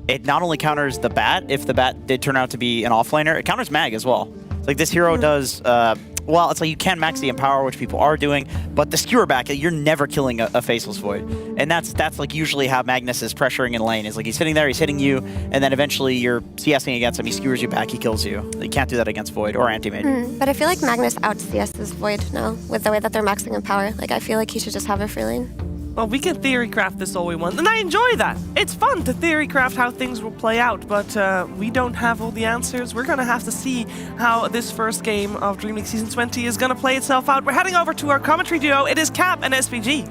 it not only counters the bat, if the bat did turn out to be an offlaner, it counters Mag as well. It's like this hero does, well, it's like you can max the Empower, which people are doing, but the Skewer back, you're never killing a Faceless Void. And that's like usually how Magnus is pressuring in lane, is like he's sitting there, he's hitting you, and then eventually you're CSing against him, he skewers you back, he kills you. You can't do that against Void or Anti-Mage. But I feel like Magnus out-CS's Void now, with the way that they're maxing Empower. Like, I feel like he should just have a free lane. Well, we can theory craft this all we want, and I enjoy that. It's fun to theory craft how things will play out, but we don't have all the answers. We're going to have to see how this first game of Dream League Season 20 is going to play itself out. We're heading over to our commentary duo. It is Cap and SPG.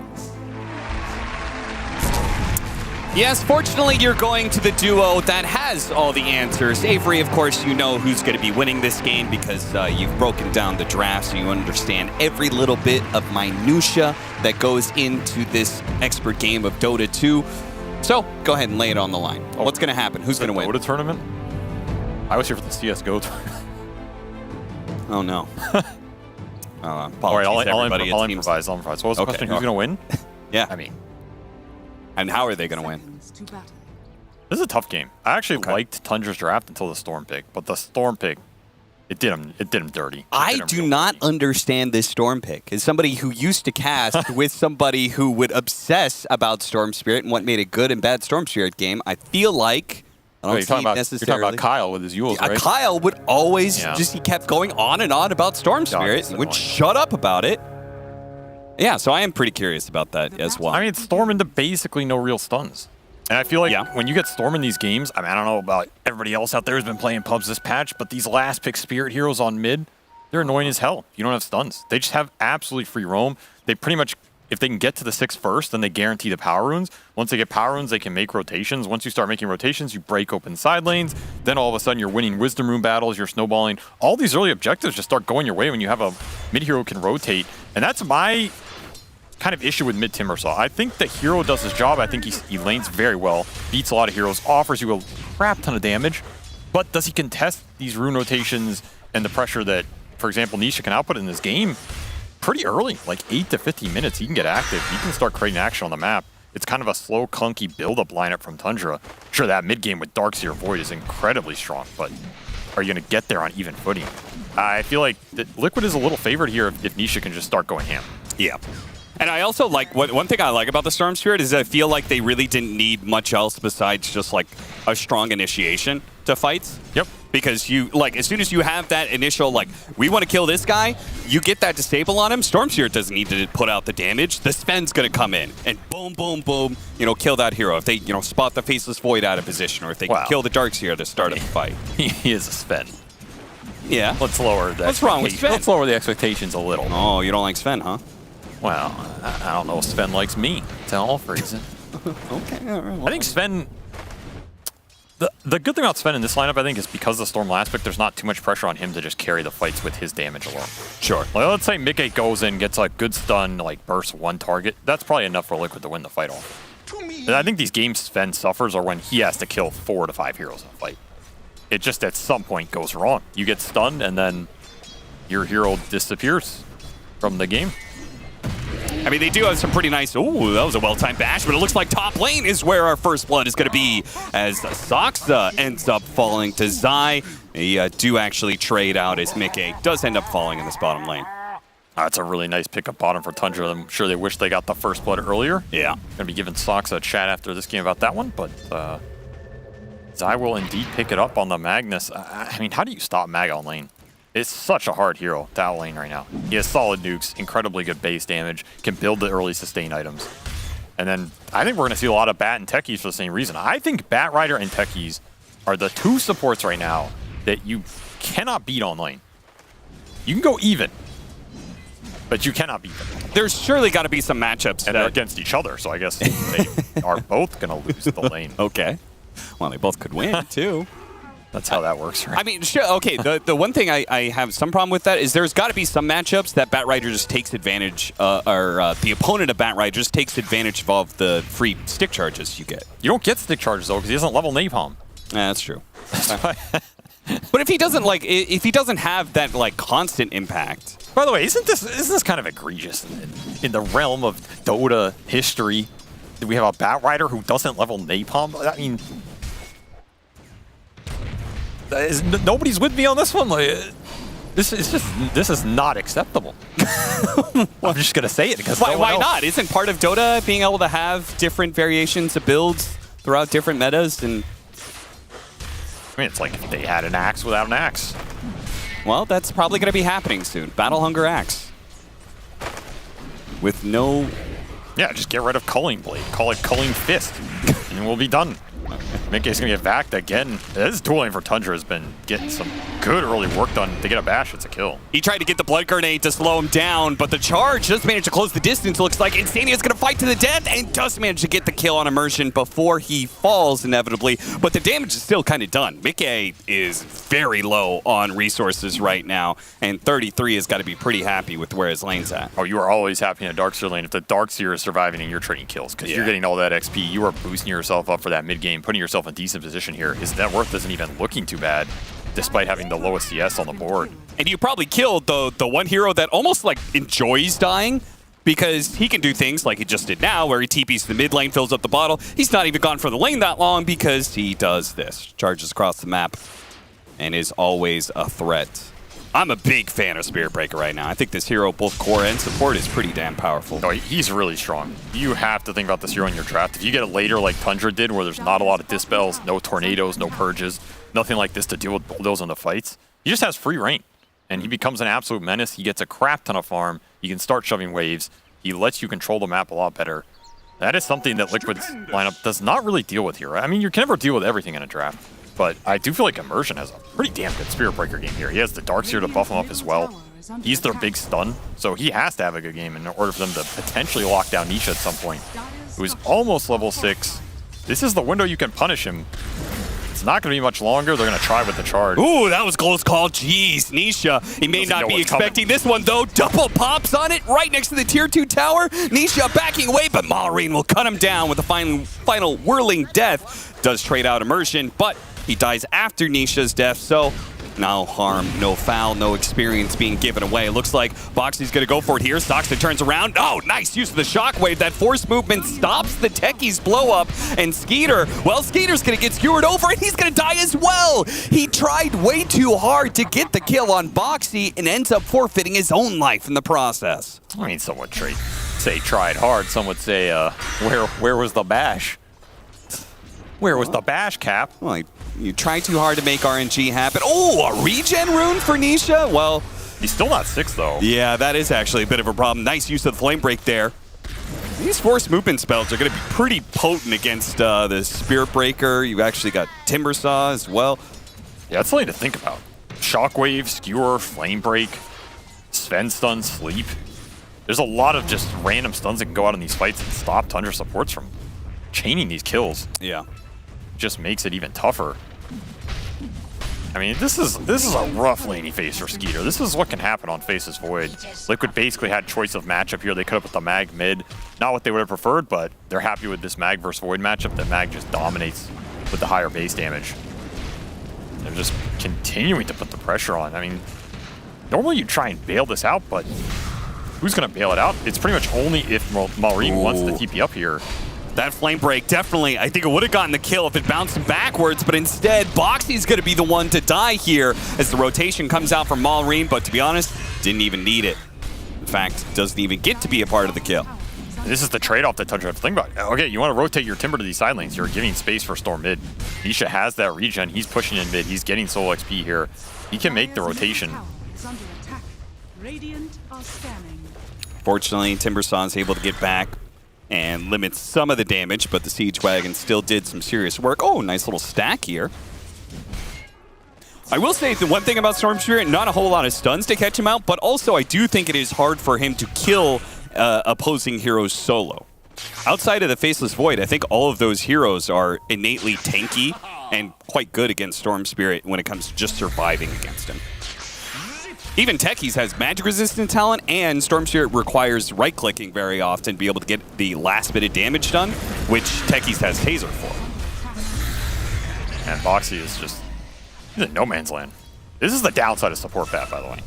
Yes, fortunately, you're going to the duo that has all the answers. Avery, of course, you know who's going to be winning this game because you've broken down the draft, so you understand every little bit of minutia that goes into this expert game of Dota 2. So, go ahead and lay it on the line. What's going to happen? Who's going to win? Dota tournament? I was here for the CSGO tournament. Oh, no. All right, I'll improvise. So what was the question? Who's going to win? Yeah. I mean... And how are they going to win? This is a tough game. I actually liked Tundra's draft until the Storm pick, but the Storm pick, it did him dirty. I do not understand this Storm pick. As somebody who used to cast with somebody who would obsess about Storm Spirit and what made a good and bad Storm Spirit game, I feel like You're talking about Kyle with his Yules, right? Kyle would always he kept going on and on about Storm Spirit and would shut up about it. Yeah, so I am pretty curious about that as well. I mean, it's Storm into basically no real stuns. And I feel like when you get Storm in these games, I mean, I don't know about everybody else out there who's been playing pubs this patch, but these last pick Spirit heroes on mid, they're annoying as hell. You don't have stuns. They just have absolutely free roam. They pretty much, if they can get to the 6 first, then they guarantee the power runes. Once they get power runes, they can make rotations. Once you start making rotations, you break open side lanes. Then all of a sudden, you're winning Wisdom Rune battles, you're snowballing. All these early objectives just start going your way when you have a mid hero who can rotate. And that's my kind of issue with mid Timbersaw. I think the hero does his job. I think he lanes very well, beats a lot of heroes, offers you a crap ton of damage. But does he contest these rune rotations and the pressure that, for example, Nisha can output in this game pretty early, like 8 to 15 minutes, he can get active. He can start creating action on the map. It's kind of a slow, clunky build-up lineup from Tundra. Sure, that mid game with Darkseer Void is incredibly strong, but are you going to get there on even footing? I feel like Liquid is a little favored here if Nisha can just start going ham. Yeah. And I also like, one thing I like about the Storm Spirit is I feel like they really didn't need much else besides just like a strong initiation to fights. Yep. Because you, like, as soon as you have that initial, like, we want to kill this guy, you get that disable on him, Storm Spirit doesn't need to put out the damage. The Sven's going to come in and boom, boom, boom, kill that hero. If they, spot the Faceless Void out of position, or if they can kill the Darkseer at the start of the fight. He is a Sven. Yeah. Let's lower the What's wrong with Sven? Let's lower the expectations a little. Oh, you don't like Sven, huh? Well, I don't know if Sven likes me. Tell all reason. Okay. All right, well, I think Sven... The good thing about Sven in this lineup, I think, is because of the Storm last pick, there's not too much pressure on him to just carry the fights with his damage alone. Sure. Like, let's say Mickey goes in, gets a good stun, like bursts one target. That's probably enough for Liquid to win the fight off. And I think these games Sven suffers are when he has to kill 4 to 5 heroes in a fight. It just at some point goes wrong. You get stunned, and then your hero disappears from the game. I mean, they do have some pretty nice... Ooh, that was a well-timed bash, but it looks like top lane is where our first blood is going to be as Soxa ends up falling to Zai. They do actually trade out as Mickey does end up falling in this bottom lane. That's a really nice pick up bottom for Tundra. I'm sure they wish they got the first blood earlier. Yeah. Going to be giving Soxa a chat after this game about that one, but Zai will indeed pick it up on the Magnus. I mean, how do you stop Mag on lane? It's such a hard hero to outlane right now. He has solid nukes, incredibly good base damage, can build the early sustain items. And then I think we're going to see a lot of Bat and Techies for the same reason. I think Bat Rider and Techies are the 2 supports right now that you cannot beat on lane. You can go even, but you cannot beat them. There's surely got to be some matchups. And they're against each other, so I guess they are both going to lose the lane. Okay. Well, they both could win, too. That's how that works, right? I mean, sure, okay, the one thing I have some problem with that is there's got to be some matchups that Bat Rider just takes advantage, or the opponent of Bat Rider just takes advantage of the free stick charges you get. You don't get stick charges, though, because he doesn't level Napalm. Yeah, that's true. But if he doesn't have that, like, constant impact. By the way, isn't this kind of egregious in the realm of Dota history? Do we have a Bat Rider who doesn't level Napalm? I mean... Nobody's with me on this one. Like, this is not acceptable. I'm just gonna say it because why not? Isn't part of Dota being able to have different variations of builds throughout different metas? And I mean, it's like if they had an axe without an axe. Well, that's probably gonna be happening soon. Battle Hunger Axe with no. Yeah, just get rid of Culling Blade. Call it Culling Fist, and we'll be done. Mickey's going to get backed again. This dueling for Tundra has been getting some good early work done. To get a bash, it's a kill. He tried to get the Blood Grenade to slow him down, but the charge does manage to close the distance. It looks like Insania's going to fight to the death and does manage to get the kill on Immersion before he falls, inevitably. But the damage is still kind of done. Mickey is very low on resources right now, and 33 has got to be pretty happy with where his lane's at. Oh, you are always happy in a Darkseer lane if the Darkseer is surviving and you're trading kills, because you're getting all that XP. You are boosting yourself up for that mid-game, putting yourself in decent position here. His net worth isn't even looking too bad, despite having the lowest CS on the board. And you probably killed the one hero that almost like enjoys dying, because he can do things like he just did now, where he TPs to the mid lane, fills up the bottle. He's not even gone for the lane that long because he does this. Charges across the map and is always a threat. I'm a big fan of Spirit Breaker right now. I think this hero, both core and support, is pretty damn powerful. Oh, he's really strong. You have to think about this hero in your draft. If you get it later like Tundra did, where there's not a lot of dispels, no tornadoes, no purges, nothing like this to deal with bulldoze in the fights, he just has free reign. And he becomes an absolute menace. He gets a crap ton of farm. He can start shoving waves. He lets you control the map a lot better. That is something that Liquid's lineup does not really deal with here. I mean, you can never deal with everything in a draft. But I do feel like Immersion has a pretty damn good Spirit Breaker game here. He has the Darkseer to buff him up as well. He's their big stun, so he has to have a good game in order for them to potentially lock down Nisha at some point, who's almost level 6. This is the window you can punish him. It's not going to be much longer. They're going to try with the charge. Ooh, that was close call. Jeez, Nisha. He may not be expecting this one, though. Double pops on it right next to the tier 2 tower. Nisha backing away, but Malrine will cut him down with a final whirling death. Does trade out Immersion, but he dies after Nisha's death, so No harm, no foul, no experience being given away. Looks like Boxy's going to go for it here. Stoxton turns around. Oh, nice use of the shockwave. That force movement stops the Techie's blow up. And Skiter, well, Skeeter's going to get skewered over, and he's going to die as well. He tried way too hard to get the kill on Boxy and ends up forfeiting his own life in the process. I mean, some would say tried hard. Some would say, where was the bash? Where was the bash, Cap? Well, you try too hard to make RNG happen. Oh, a regen rune for Nisha? Well, he's still not 6, though. Yeah, that is actually a bit of a problem. Nice use of the flame break there. These force movement spells are going to be pretty potent against the Spirit Breaker. You've actually got Timber Saw as well. Yeah, that's something to think about. Shockwave, Skewer, Flame Break, Sven Stun, Sleep. There's a lot of just random stuns that can go out in these fights and stop Tundra supports from chaining these kills. Yeah. Just makes it even tougher. I mean, this is a rough laning phase for Skiter. This is what can happen on Faceless Void. Liquid basically had choice of matchup here. They could have put the Mag mid. Not what they would have preferred, but they're happy with this Mag versus Void matchup. That Mag just dominates with the higher base damage. They're just continuing to put the pressure on. I mean, normally you try and bail this out, but who's going to bail it out? It's pretty much only if Maureen wants to TP up here. That flame break, definitely, I think it would have gotten the kill if it bounced backwards, but instead, Boxy's going to be the one to die here as the rotation comes out from Maureen, but to be honest, didn't even need it. In fact, doesn't even get to be a part of the kill. This is the trade-off that Tundra have to think about. Okay, you want to rotate your Timber to these side lanes. You're giving space for Storm mid. Nisha has that regen. He's pushing in mid. He's getting soul XP here. He can make the rotation. Fortunately, Timbersaw's able to get back and limits some of the damage, but the Siege Wagon still did some serious work. Oh, nice little stack here. I will say the one thing about Storm Spirit, not a whole lot of stuns to catch him out, but also I do think it is hard for him to kill opposing heroes solo. Outside of the Faceless Void, I think all of those heroes are innately tanky and quite good against Storm Spirit when it comes to just surviving against him. Even Techies has magic resistant talent, and Storm Spirit requires right-clicking very often to be able to get the last bit of damage done, which Techies has Taser for. And Boxy is just, he's in no man's land. This is the downside of support bat, by the way.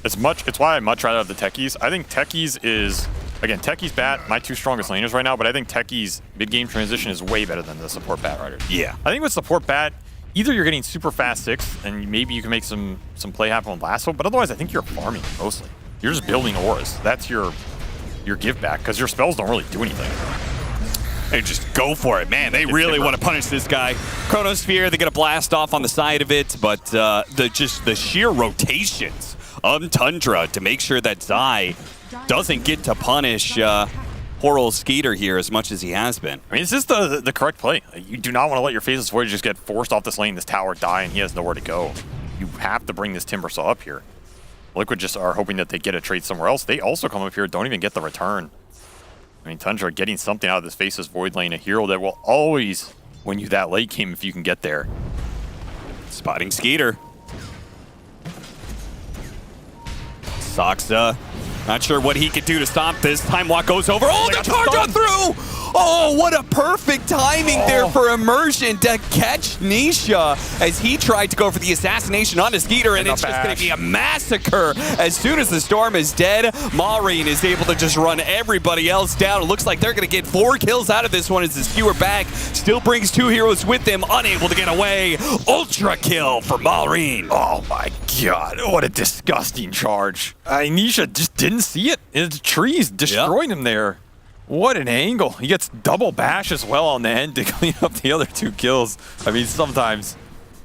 It's why I much rather have the Techies. I think Techies is, again, Techies bat, my 2 strongest laners right now, but I think Techies mid-game transition is way better than the support bat riders. Yeah. I think with support bat, either you're getting super fast 6, and maybe you can make some play happen with Lasso, but otherwise I think you're farming mostly. You're just building auras. That's your give back, because your spells don't really do anything. And just go for it, man. They really want to punish this guy. Chronosphere, they get a blast off on the side of it, but the sheer rotations of Tundra to make sure that Zai doesn't get to punish poor old Skiter here as much as he has been. I mean, is this the correct play? You do not want to let your Faceless Void just get forced off this lane, this tower die, and he has nowhere to go. You have to bring this Timber Saw up here. Liquid just are hoping that they get a trade somewhere else. They also come up here, don't even get the return. I mean, Tundra getting something out of this Faceless Void lane, a hero that will always win you that late game if you can get there. Spotting Skiter. Soxa, not sure what he could do to stop this. Time Walk goes over. Oh, the Tundra through! Oh, what a perfect timing there for Immersion to catch Nisha as he tried to go for the assassination onto Skiter, and it's just going to be a massacre. As soon as the Storm is dead, Maureen is able to just run everybody else down. It looks like they're going to get 4 kills out of this one as the Skewer back still brings 2 heroes with them, unable to get away. Ultra kill for Maureen. Oh my god, what a disgusting charge. Nisha just didn't see it. His trees destroying him there. What an angle. He gets double bash as well on the end to clean up the other 2 kills. I mean, sometimes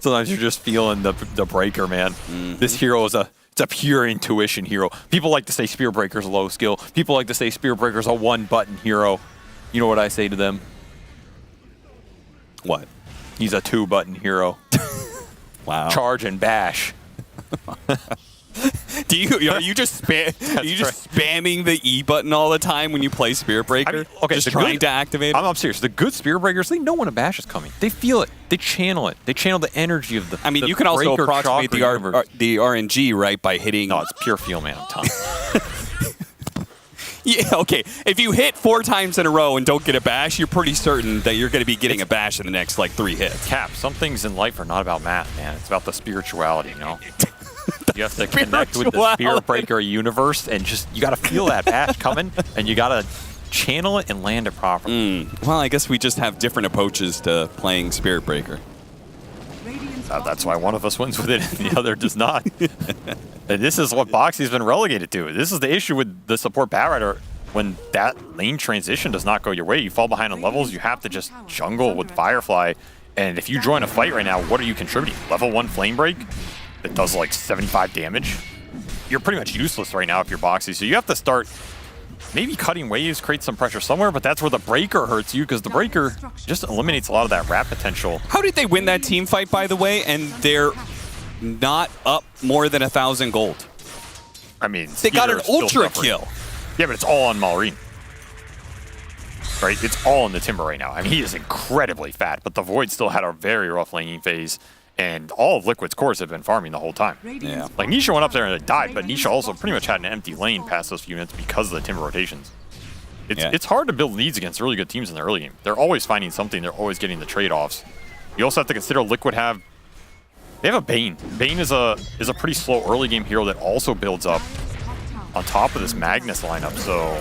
you're just feeling the breaker, man. This hero is it's a pure intuition hero. People like to say Spear Breaker's low skill. People like to say Spear Breaker's a 1-button hero. You know what I say to them? What? He's a 2-button hero. Wow. Charge and bash. Are you just spamming the E button all the time when you play Spear Breaker? I mean, okay, just trying to activate it? I'm serious. The good Spear Breakers, they know when a bash is coming. They feel it. They channel it. They channel the energy of the I mean, you can also approximate the RNG, right, by hitting... No, it's pure feel, man. I'm telling you. Yeah, okay. If you hit 4 times in a row and don't get a bash, you're pretty certain that you're going to be getting a bash in the next, like, 3 hits. Cap, some things in life are not about math, man. It's about the spirituality, you know? You have to connect with the Spirit Breaker universe and just, you got to feel that bash coming and you got to channel it and land it properly. Well, I guess we just have different approaches to playing Spirit Breaker. That's why one of us wins with it and the other does not. And this is what Boxy's been relegated to. This is the issue with the support Batrider. When that lane transition does not go your way, you fall behind on levels, you have to just jungle with Firefly. And if you join a fight right now, what are you contributing? Level 1 Flame Break that does like 75 damage? You're pretty much useless right now if you're Boxy. So you have to start maybe cutting waves, create some pressure somewhere, but that's where the Breaker hurts you because the Breaker just eliminates a lot of that wrap potential. How did they win that team fight, by the way, and they're not up more than 1,000 gold? I mean, they got an ultra kill. Yeah, but it's all on Maureen. Right? It's all in the Timber right now. I mean, he is incredibly fat, but the Void still had a very rough laning phase, and all of Liquid's cores have been farming the whole time. Yeah. Like, Nisha went up there and it died, but Nisha also pretty much had an empty lane past those few units because of the Timber rotations. It's hard to build leads against really good teams in the early game. They're always finding something. They're always getting the trade-offs. You also have to consider Liquid they have a Bane. Bane is a pretty slow early game hero that also builds up on top of this Magnus lineup. So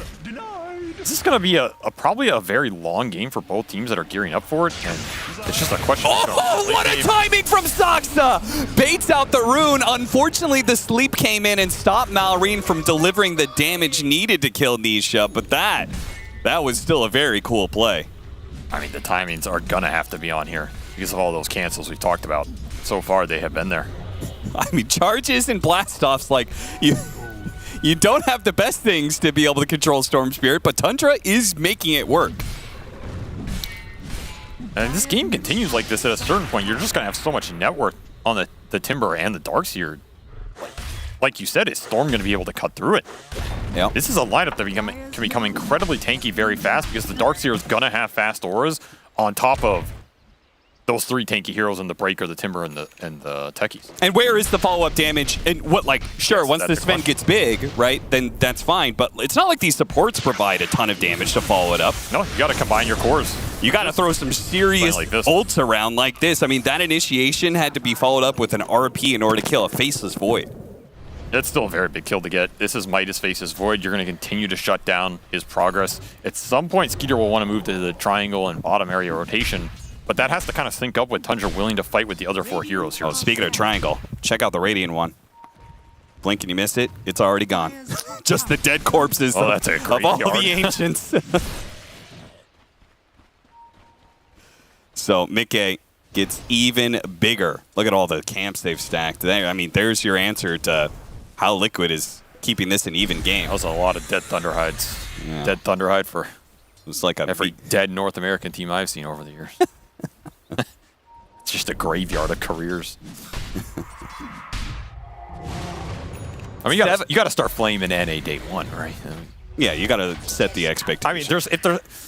this is going to be probably a very long game for both teams that are gearing up for it. And it's just a question. Oh, what a timing from Saksa! Baits out the rune. Unfortunately, the sleep came in and stopped Malrine from delivering the damage needed to kill Nisha. But that was still a very cool play. I mean, the timings are going to have to be on here because of all those cancels we talked about. So far, they have been there. I mean, charges and blast-offs, like, you don't have the best things to be able to control Storm Spirit, but Tundra is making it work. And this game continues like this at a certain point. You're just going to have so much net worth on the Timber and the Darkseer. Like you said, is Storm going to be able to cut through it? Yeah. This is a lineup that can become incredibly tanky very fast because the Darkseer is going to have fast auras on top of those 3 tanky heroes in the Breaker, the Timber, and the Techies. And where is the follow-up damage? And what, like, sure, yes, once this event gets big, right, then that's fine. But it's not like these supports provide a ton of damage to follow it up. No, you got to combine your cores. You got to throw some serious ults around like this. I mean, that initiation had to be followed up with an RP in order to kill a Faceless Void. That's still a very big kill to get. This is Midas Faceless Void. You're going to continue to shut down his progress. At some point, Skiter will want to move to the triangle and bottom area rotation. But that has to kind of sync up with Tundra willing to fight with the other 4 heroes here. Oh, speaking of triangle, check out the Radiant one. Blink and you missed it. It's already gone. Just the dead corpses of all the ancients. So Mickey gets even bigger. Look at all the camps they've stacked there. I mean, there's your answer to how Liquid is keeping this an even game. That was a lot of dead Thunderhides. Yeah. Dead Thunderhide for it's like every dead North American team I've seen over the years. It's just a graveyard of careers. I mean, you got to start flaming NA day 1, right? I mean, yeah, you got to set the expectation. I mean,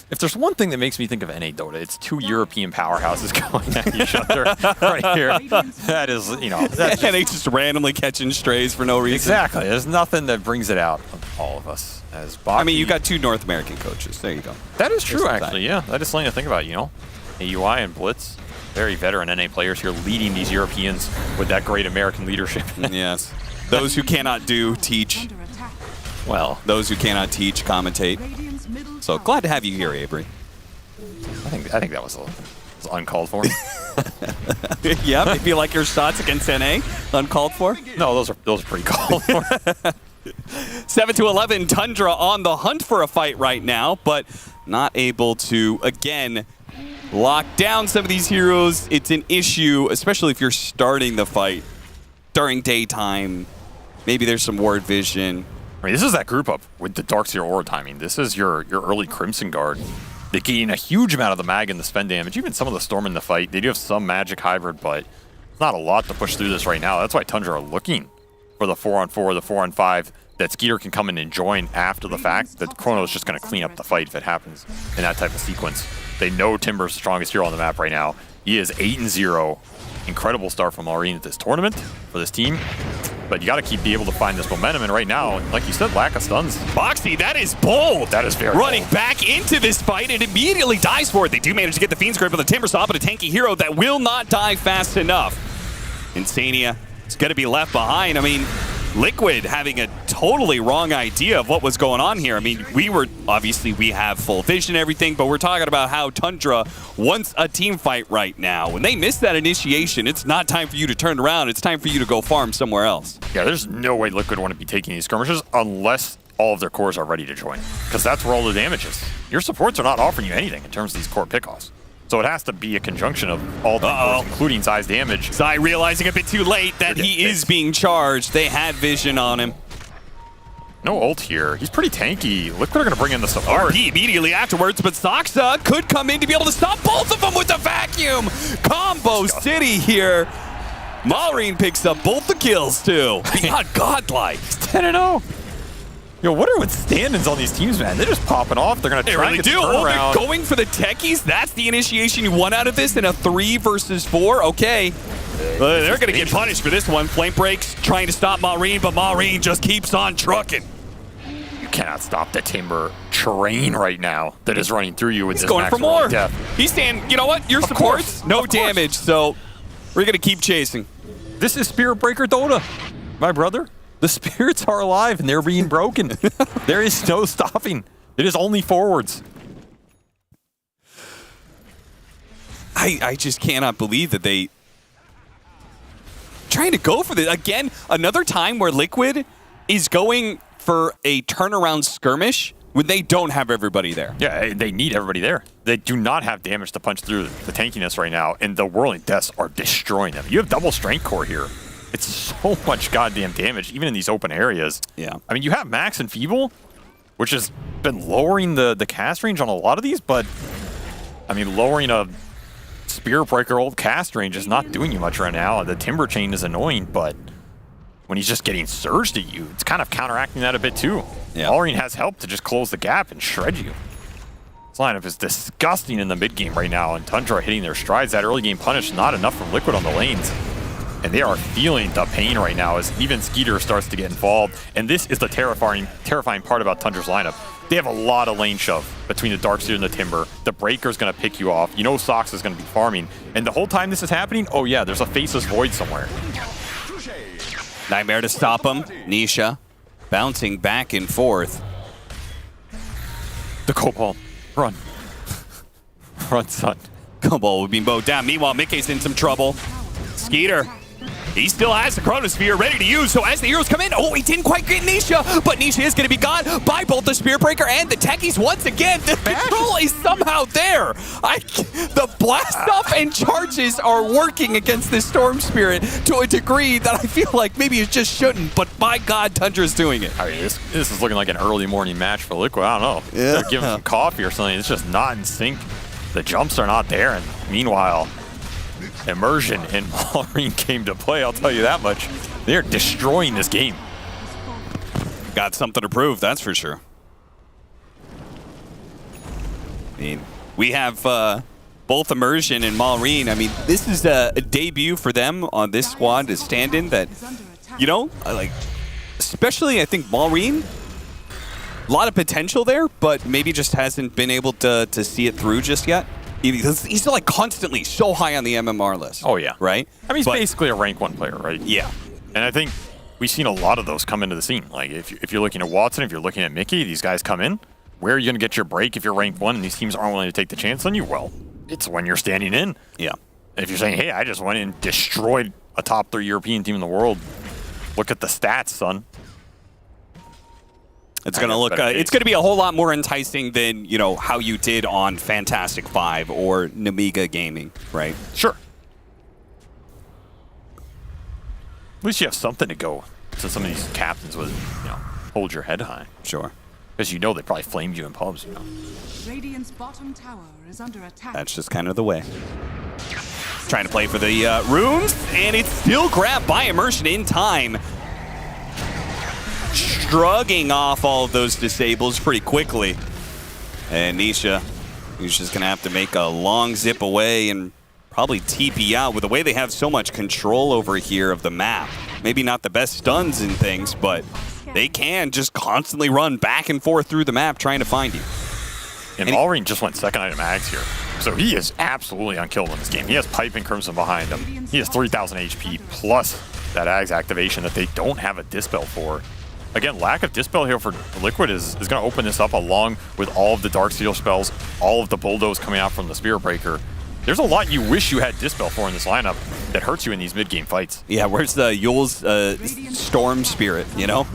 if there's one thing that makes me think of NA Dota, it's 2 European powerhouses going at each other right here. That is, you know, that's and they just randomly catching strays for no reason. Exactly. There's nothing that brings it out of all of us as Baki. I mean, you got 2 North American coaches. There you go. That is true, actually. Yeah, that is something to think about. You know, AUI and Blitz, very veteran NA players here, leading these Europeans with that great American leadership. Yes. Those who cannot do, teach. Well, those who cannot teach, commentate. So glad to have you here, Avery. I think that was uncalled for. Yeah, maybe like your shots against NA, uncalled for. No, those are pretty called for. 7-11, Tundra on the hunt for a fight right now, but not able to again lock down some of these heroes. It's an issue, especially if you're starting the fight during daytime. Maybe there's some ward vision. I mean, this is that group up with the Darkseer aura timing. This is your early Crimson Guard. They gain a huge amount of the mag and the spend damage. Even some of the Storm in the fight. They do have some magic hybrid, but it's not a lot to push through this right now. That's why Tundra are looking for the 4-on-4, the 4-on-5 that Skiter can come in and join after the fact. That Chrono is just going to clean up the fight if it happens in that type of sequence. They know Timber's the strongest hero on the map right now. He is 8-0. Incredible start from Maureen at this tournament for this team. But you got to be able to find this momentum. And right now, like you said, lack of stuns. Boxy, that is bold. That is very running bold. back into this fight and immediately dies for it. They do manage to get the Fiend's Grip on the Timber Saw, but a tanky hero that will not die fast enough. Insania is going to be left behind. I mean, Liquid having a totally wrong idea of what was going on here. I mean, we have full vision and everything, but we're talking about how Tundra wants a team fight right now. When they miss that initiation, it's not time for you to turn around. It's time for you to go farm somewhere else. Yeah, there's no way Liquid want to be taking these skirmishes unless all of their cores are ready to join, because that's where all the damage is. Your supports are not offering you anything in terms of these core pickoffs. So it has to be a conjunction of all the cores, including Zai's damage. Zai realizing a bit too late that he is being charged. They had vision on him. No ult here. He's pretty tanky. Liquid are going to bring in the support. RP immediately afterwards, but Saksa could come in to be able to stop both of them with the vacuum. Combo City here. Maureen picks up both the kills, too. Beyond godlike. 10-0. Yo, what are with stand-ins on these teams, man? They're just popping off. They're going to try and get the turnaround. They're going for the techies. That's the initiation you want out of this in a 3 versus 4. Okay. They're going to get punished for this one. Flame breaks, trying to stop Maureen, but Maureen just keeps on trucking. You cannot stop the Timber train right now that is running through you with this going for more. Death. He's saying, you know what? Your supports, no damage, so we're going to keep chasing. This is Spirit Breaker Dota, my brother. The spirits are alive and they're being broken. There is no stopping. It is only forwards. I just cannot believe that they trying to go for this. Again, another time where Liquid is going for a turnaround skirmish when they don't have everybody there. Yeah, they need everybody there. They do not have damage to punch through the tankiness right now, and the Whirling Deaths are destroying them. You have double strength core here. It's so much goddamn damage, even in these open areas. Yeah. I mean, you have Max and Feeble, which has been lowering the cast range on a lot of these, but, I mean, lowering a Spirit Breaker old cast range is not doing you much right now. The Timber Chain is annoying, but when he's just getting surged at you, it's kind of counteracting that a bit too. Yeah. Allring has help to just close the gap and shred you. This lineup is disgusting in the mid game right now, and Tundra hitting their strides. That early game punish, not enough from Liquid on the lanes. And they are feeling the pain right now as even Skiter starts to get involved. And this is the terrifying part about Tundra's lineup. They have a lot of lane shove between the Darkseer and the Timber. The Breaker's going to pick you off. You know Sox is going to be farming. And the whole time this is happening, oh yeah, there's a Faceless Void somewhere. Nightmare to stop him. Nisha bouncing back and forth. The Cobalt. Run. Run, son. Cobalt being mowed down. Meanwhile, Mickey's in some trouble. Skiter. He still has the Chronosphere ready to use, so as the heroes come in, oh, he didn't quite get Nisha, but Nisha is going to be gone by both the Spirit Breaker and the techies once again. The control is somehow there. The blast off and charges are working against this Storm Spirit to a degree that I feel like maybe it just shouldn't, but by God, Tundra's doing it. I mean, this is looking like an early morning match for Liquid. I don't know. Yeah. They're giving some coffee or something. It's just not in sync. The jumps are not there, and meanwhile, Immersion and Maureen came to play, I'll tell you that much. They're destroying this game. Got something to prove, that's for sure. I mean, we have both Immersion and Maureen. I mean, this is a debut for them on this squad to stand in that, you know, like, especially I think Maureen, a lot of potential there, but maybe just hasn't been able to see it through just yet. He's still like constantly so high on the MMR list. Oh, yeah. Right? I mean, he's basically a rank 1 player, right? Yeah. And I think we've seen a lot of those come into the scene. Like, if you're looking at Watson, if you're looking at Mickey, these guys come in. Where are you going to get your break if you're rank 1 and these teams aren't willing to take the chance on you? Well, it's when you're standing in. Yeah. And if you're saying, hey, I just went and destroyed a top 3 European team in the world, look at the stats, son. It's going to look. It's going to be a whole lot more enticing than, you know, how you did on Fantastic 5 or Namiga Gaming, right? Sure. At least you have something to go to some of these captains with, you know, hold your head high. Sure. Because you know they probably flamed you in pubs, you know. Radiant's bottom tower is under attack. That's just kind of the way. Trying to play for the runes, and it's still grabbed by Immersion in time. Shrugging off all of those disables pretty quickly. And Nisha's just going to have to make a long zip away and probably TP out with the way they have so much control over here of the map. Maybe not the best stuns and things, but they can just constantly run back and forth through the map trying to find you. And Malrine just went second item Ags here. So he is absolutely unkillable in this game. He has Pipe and Crimson behind him. He has 3,000 HP plus that Ags activation that they don't have a Dispel for. Again, lack of Dispel here for Liquid is going to open this up along with all of the Darksteel spells, all of the Bulldoze coming out from the Spirit Breaker. There's a lot you wish you had Dispel for in this lineup that hurts you in these mid-game fights. Yeah, where's the Yule's Storm Spirit, you know?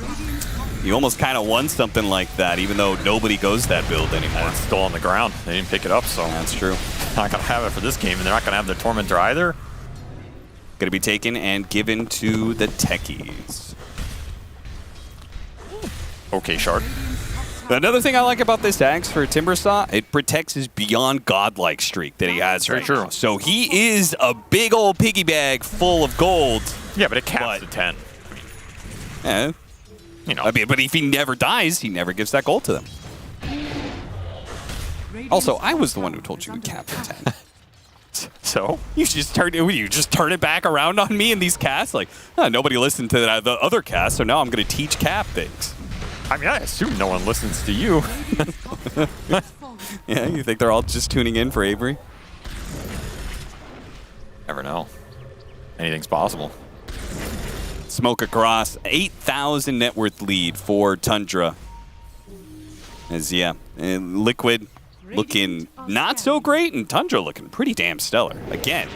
You almost kind of won something like that, even though nobody goes that build anymore. And it's still on the ground. They didn't pick it up, so that's true. Not going to have it for this game, and they're not going to have the Tormentor either. Going to be taken and given to the Techies. Okay, Shard. Another thing I like about this Axe for Timbersaw, it protects his beyond godlike streak that he has right now. So he is a big old piggy bag full of gold. Yeah, but it caps to 10. Yeah. You know. I mean, but if he never dies, he never gives that gold to them. Also, I was the one who told you to cap to 10. So? You just turn it back around on me in these casts? Like, nobody listened to the other cast, so now I'm going to teach Cap things. I mean, I assume no one listens to you. Yeah, you think they're all just tuning in for Avery? Never know. Anything's possible. Smoke across, 8,000 net worth lead for Tundra. Liquid looking not so great, and Tundra looking pretty damn stellar. Again,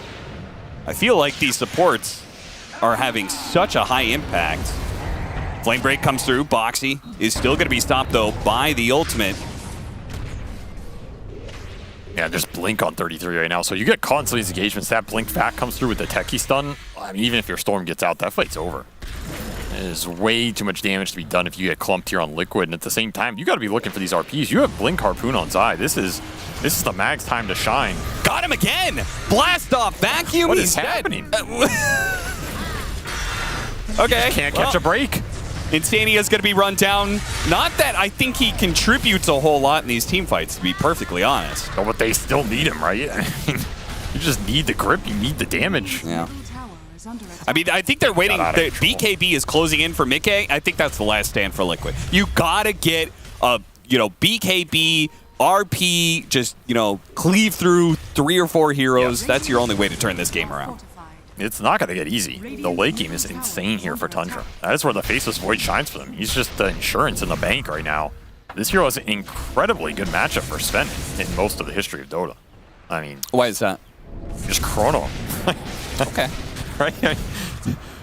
I feel like these supports are having such a high impact. Flame Break comes through. Boxy is still going to be stopped, though, by the ultimate. Yeah, there's Blink on 33 right now, so you get caught in some of these engagements. That Blink back comes through with the Techie stun. I mean, even if your Storm gets out, that fight's over. There's way too much damage to be done if you get clumped here on Liquid, and at the same time, you got to be looking for these RPs. You have Blink Harpoon on Zai. This is the Mag's time to shine. Got him again! Blast off! Vacuum! What is happening? Okay. Can't catch a break. Insania's going to be run down. Not that I think he contributes a whole lot in these team fights, to be perfectly honest. No, but they still need him, right? I mean, you just need the grip. You need the damage. Yeah. I mean, I think they're waiting. The BKB is closing in for Mickey. I think that's the last stand for Liquid. You got to get a, BKB, RP, just, cleave through 3 or 4 heroes. Yeah. That's your only way to turn this game around. It's not going to get easy. The late game is insane here for Tundra. That's where the Faceless Void shines for them. He's just the insurance in the bank right now. This hero is an incredibly good matchup for Sven in most of the history of Dota. I mean... Why is that? Just chrono. Okay. Right?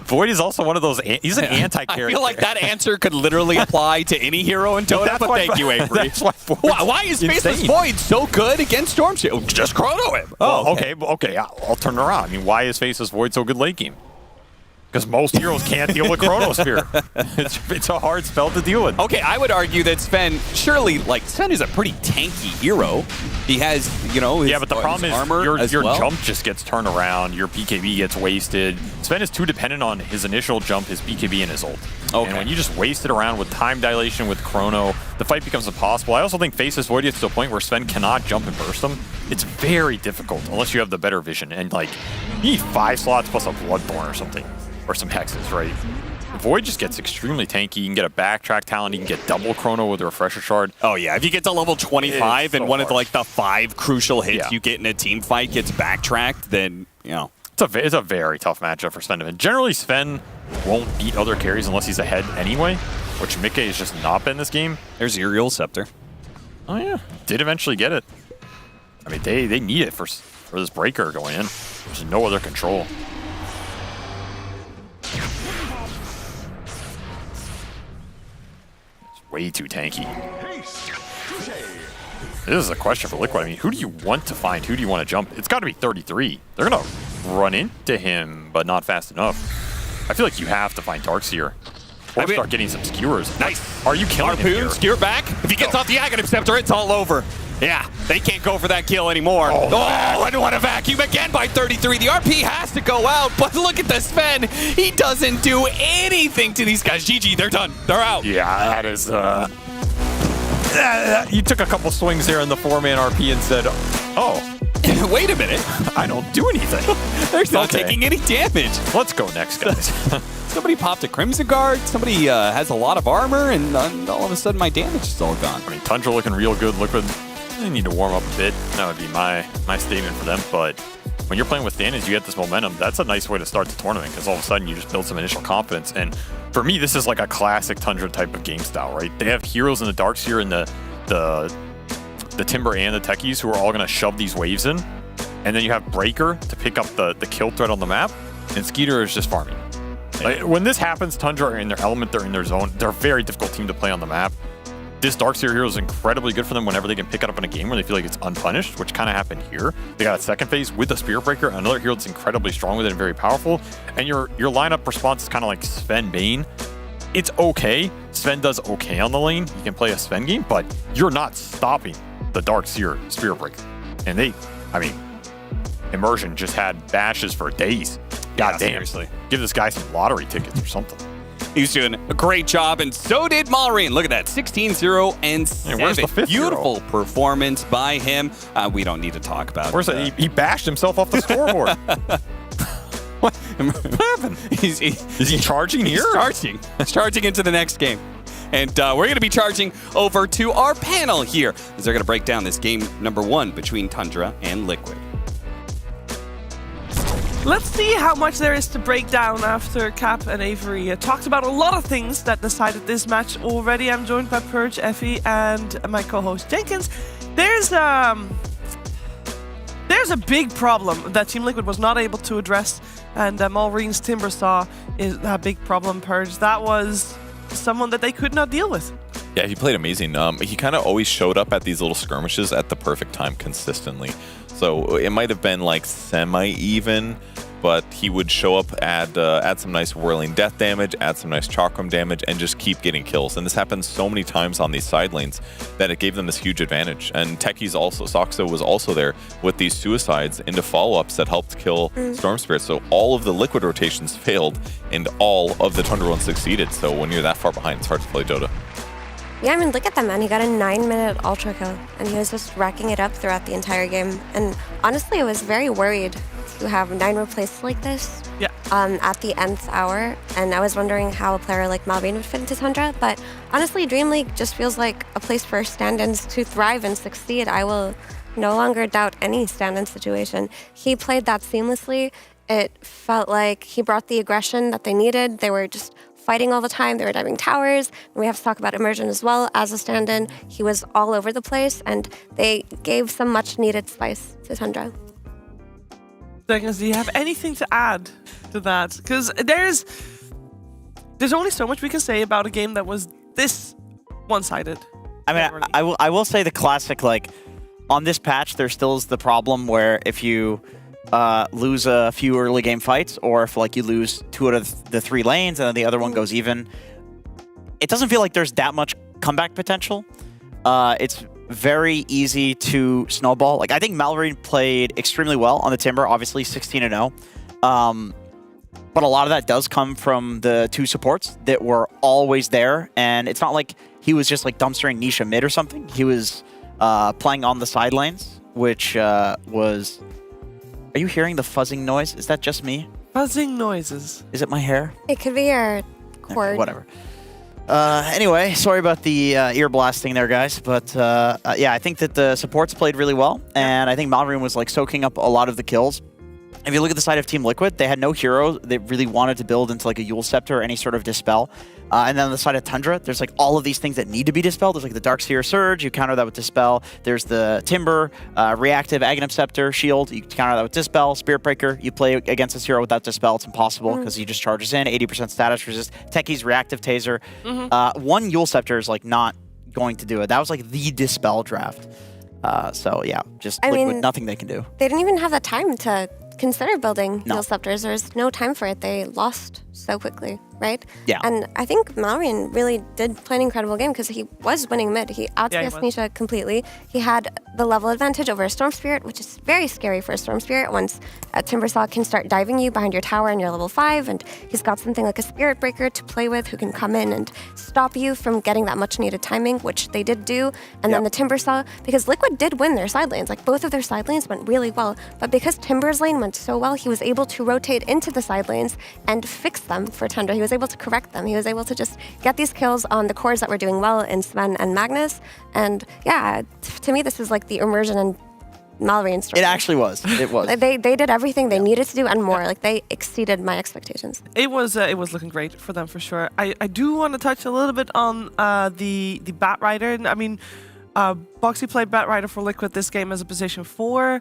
Void is also one of those... He's an anti-character. I feel like that answer could literally apply to any hero in Dota, but thank you, Avery. Why is Faceless Void so good against Stormshield? Just chrono him. Oh, okay. I'll turn it around. I mean, why is Faceless Void so good late game? Because most heroes can't deal with Chrono Spear. It's a hard spell to deal with. Okay, I would argue that Sven, Sven is a pretty tanky hero. He has, his, but the problem is your jump just gets turned around, your BKB gets wasted. Sven is too dependent on his initial jump, his BKB, and his ult. Okay. And when you just waste it around with time dilation, with Chrono, the fight becomes impossible. I also think Faceless Void gets to a point where Sven cannot jump and burst him. It's very difficult unless you have the better vision. And, you need 5 slots plus a Bloodborne or something. Or some hexes, right? Void just gets extremely tanky. You can get a backtrack talent. You can get double chrono with a refresher shard. Oh, yeah. If you get to level 25 and one of the 5 crucial hits you get in a team fight gets backtracked, then, It's a very tough matchup for Sven. And generally, Sven won't beat other carries unless he's ahead anyway, which Mickey has just not been this game. There's Uriel Scepter. Oh, yeah. Did eventually get it. I mean, they need it for this breaker going in. There's no other control. Way too tanky. This is a question for Liquid. I mean, who do you want to find? Who do you want to jump? It's got to be 33. They're going to run into him, but not fast enough. I feel like you have to find Darkseer. Or start getting some skewers. Nice. Are you killing him here? Skewer back. If he gets off the Aghanim Scepter, it's all over. Yeah, they can't go for that kill anymore. I don't want to vacuum again by 33. The RP has to go out, but look at the Sven. He doesn't do anything to these guys. GG, they're done. They're out. Yeah, that is... you took a couple swings there in the 4-man RP and said, oh, Wait a minute. I don't do anything. They're not taking any damage. Let's go next, guys. Somebody popped a Crimson Guard. Somebody has a lot of armor, and all of a sudden my damage is all gone. I mean, Tundra looking real good. Liquid, they need to warm up a bit. That would be my statement for them. But when you're playing with Thanos, you get this momentum. That's a nice way to start the tournament because all of a sudden you just build some initial confidence. And for me, this is like a classic Tundra type of game style, right? They have heroes in the Darkseer and the Timber and the Techies who are all going to shove these waves in. And then you have Breaker to pick up the kill threat on the map. And Skiter is just farming. Like, when this happens, Tundra are in their element, they're in their zone. They're a very difficult team to play on the map. This Darkseer hero is incredibly good for them whenever they can pick it up in a game where they feel like it's unpunished, which kind of happened here. They got a second phase with the Spirit Breaker, another hero that's incredibly strong with it and very powerful. And your lineup response is kind of like Sven Bane. It's okay. Sven does okay on the lane. You can play a Sven game, but you're not stopping the Darkseer Spirit Breaker. And Immersion just had bashes for days. God damn. Seriously. Give this guy some lottery tickets or something. He's doing a great job, and so did Malrine. Look at that, 16-0 and 7. Hey, where's the fifth Beautiful hero? Performance by him. We don't need to talk about Where's that? He bashed himself off the scoreboard. What happened? Is he charging here? He's charging. He's charging into the next game. And we're going to be charging over to our panel here, as they're going to break down this game number 1 between Tundra and Liquid. Let's see how much there is to break down after Cap and Avery talked about a lot of things that decided this match already. I'm joined by Purge, Effie, and my co-host Jenkins. There's a big problem that Team Liquid was not able to address, and Malrine's Timber Saw is a big problem, Purge. That was someone that they could not deal with. Yeah, he played amazing. He kind of always showed up at these little skirmishes at the perfect time consistently. So it might have been like semi-even, but he would show up, add some nice whirling death damage, add some nice chakram damage, and just keep getting kills. And this happened so many times on these side lanes that it gave them this huge advantage. And Techies also, Soxo was also there with these suicides into follow-ups that helped kill Storm Spirit. So all of the Liquid rotations failed, and all of the Tundra ones succeeded. So when you're that far behind, it's hard to play Dota. Yeah, I mean, look at that, man. He got a 9-minute ultra kill, and he was just racking it up throughout the entire game. And honestly, I was very worried to have 9 replaces like this at the nth hour. And I was wondering how a player like Malvin would fit into Tundra. But honestly, DreamLeague just feels like a place for stand-ins to thrive and succeed. I will no longer doubt any stand-in situation. He played that seamlessly. It felt like he brought the aggression that they needed. They were just fighting all the time. They were diving towers. And we have to talk about Immersion as well as a stand-in. He was all over the place, and they gave some much-needed spice to Tundra. Jenkins, do you have anything to add to that? Because there's only so much we can say about a game that was this one-sided. I mean, I will say the classic, like, on this patch, there still is the problem where if you lose a few early game fights, or if like you lose 2 out of the 3 lanes and then the other one goes even, it doesn't feel like there's that much comeback potential. It's very easy to snowball. Like, I think Mallory played extremely well on the Timber, obviously 16-0. But a lot of that does come from the 2 supports that were always there, and it's not like he was just like dumpstering Nisha mid or something. He was playing on the side lanes, which was... Are you hearing the fuzzing noise? Is that just me? Fuzzing noises. Is it my hair? It could be your cord. Okay, whatever. Anyway, sorry about the ear blasting there, guys. But yeah, I think that the supports played really well, and I think Malrine was like soaking up a lot of the kills. If you look at the side of Team Liquid, they had no hero they really wanted to build into like a Yule Scepter or any sort of Dispel. And then on the side of Tundra, there's like all of these things that need to be dispelled. There's like the Darkseer Surge, you counter that with Dispel. There's the Timber, Reactive, Aghanim Scepter, Shield, you counter that with Dispel. Spirit Breaker, you play against this hero without Dispel, it's impossible because he just charges in, 80% status resist. Techie's Reactive Taser. One Yule Scepter is like not going to do it. That was like the Dispel draft. So yeah, just Liquid, nothing they can do. They didn't even have the time to consider building Yule Scepters. There's no time for it. They lost so quickly, right? Yeah. And I think Malorian really did play an incredible game because he was winning mid. He out-CS'd Nisha completely. He had the level advantage over a Storm Spirit, which is very scary for a Storm Spirit once a Timbersaw can start diving you behind your tower and you're level 5, and he's got something like a Spirit Breaker to play with who can come in and stop you from getting that much needed timing, which they did do. And then the Timbersaw, because Liquid did win their side lanes, like both of their side lanes went really well, but because Timber's lane went so well, he was able to rotate into the side lanes and fix them for Tundra. He was able to correct them. He was able to just get these kills on the cores that were doing well in Sven and Magnus. And yeah, to me, this is like the immersion and Malorian story. It actually was. It was. They did everything they needed to do and more. Like they exceeded my expectations. It was looking great for them for sure. I do want to touch a little bit on the Bat Rider. I mean, Boxy played Bat Rider for Liquid this game as a position 4.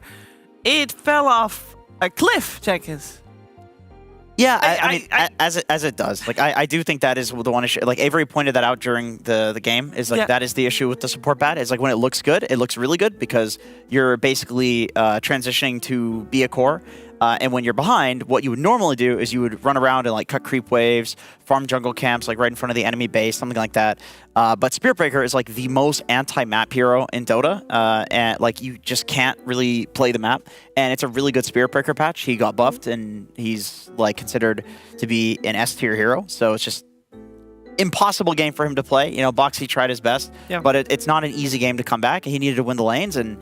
It fell off a cliff, Jenkins. Yeah, I mean, as it does. Like, I do think that is the one issue. Like, Avery pointed that out during the game. Is like that is the issue with the support bat. Is like when it looks good, it looks really good because you're basically transitioning to be a core. And when you're behind, what you would normally do is you would run around and like cut creep waves, farm jungle camps like right in front of the enemy base, something like that. But Spirit Breaker is like the most anti-map hero in Dota, and like you just can't really play the map. And it's a really good Spirit Breaker patch. He got buffed, and he's like considered to be an S tier hero. So it's just impossible game for him to play. You know, Boxy tried his best, but it's not an easy game to come back. He needed to win the lanes, and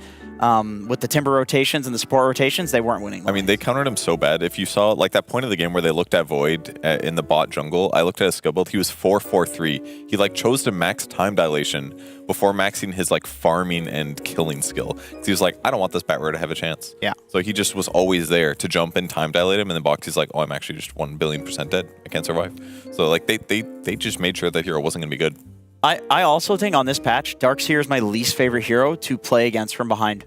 with the Timber rotations and the support rotations, they weren't winning. I mean, they countered him so bad. If you saw like that point of the game where they looked at Void in the bot jungle, I looked at his skill build. He was 4-4-3. He like chose to max time dilation before maxing his like farming and killing skill. He was like, I don't want this Bat Rider to have a chance. Yeah. So he just was always there to jump and time dilate him, and then Boxy's like, oh, I'm actually just 1 billion% dead. I can't survive. So like they just made sure that hero wasn't gonna be good. I also think on this patch, Darkseer is my least favorite hero to play against from behind.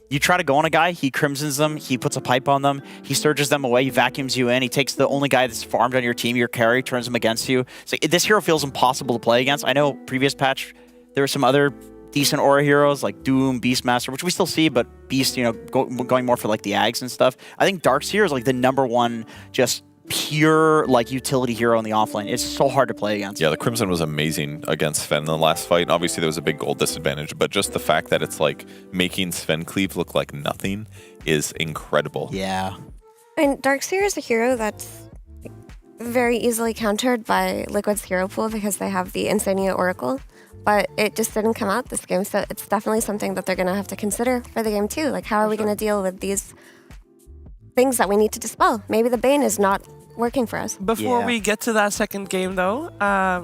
You try to go on a guy, he crimsons them, he puts a pipe on them, he surges them away, he vacuums you in, he takes the only guy that's farmed on your team, your carry, turns him against you. So this hero feels impossible to play against. I know previous patch, there were some other decent aura heroes like Doom, Beastmaster, which we still see, but Beast, you know, going more for like the Ags and stuff. I think Darkseer is like the #1 just pure like utility hero in the offlane. It's so hard to play against. Yeah, the Crimson was amazing against Sven in the last fight. Obviously, there was a big gold disadvantage, but just the fact that it's like making Sven Cleave look like nothing is incredible. Yeah. And Darkseer is a hero that's very easily countered by Liquid's hero pool because they have the Insania Oracle, but it just didn't come out this game, so it's definitely something that they're going to have to consider for the game too. Like, how are we going to deal with these things that we need to dispel? Maybe the Bane is not working for us. Before we get to that second game, though,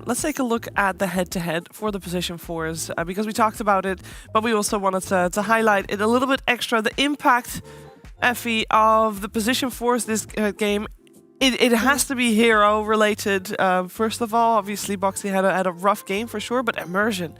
let's take a look at the head-to-head for the position 4s, because we talked about it, but we also wanted to highlight it a little bit extra. The impact, Effie, of the position 4s this game, it has to be hero-related. First of all, obviously, Boxy had a rough game for sure, but immersion.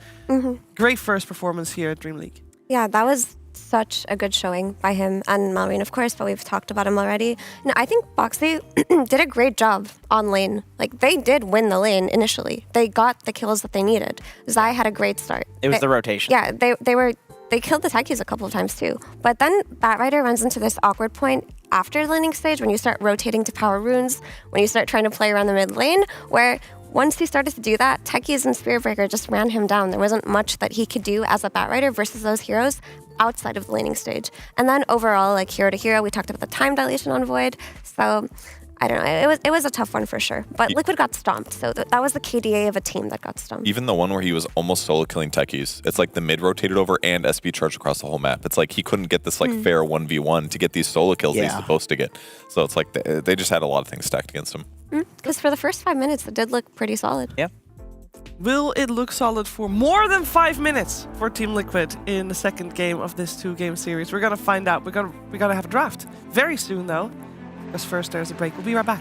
Great first performance here at DreamLeague. Yeah, that was such a good showing by him and Malorian, of course, but we've talked about him already. And I think Boxy did a great job on lane. Like, they did win the lane initially. They got the kills that they needed. Zai had a great start. It was the rotation. Yeah, they killed the techies a couple of times too. But then Bat Rider runs into this awkward point after the laning stage when you start rotating to power runes, when you start trying to play around the mid lane, where once he started to do that, Techies and Spirit Breaker just ran him down. There wasn't much that he could do as a Bat Rider versus those heroes outside of the laning stage. And then overall, like hero to hero, we talked about the time dilation on Void. So I don't know, it was a tough one for sure. But Liquid got stomped, so that was the KDA of a team that got stomped. Even the one where he was almost solo killing techies, it's like the mid rotated over and SB charged across the whole map. It's like he couldn't get this like fair 1v1 to get these solo kills that he's supposed to get. So it's like they just had a lot of things stacked against him. Because for the first 5 minutes, it did look pretty solid. Yeah. Will it look solid for more than 5 minutes for Team Liquid in the second game of this 2-game series? We're gonna find out. We're gonna have a draft very soon though. Because first there's a break. We'll be right back.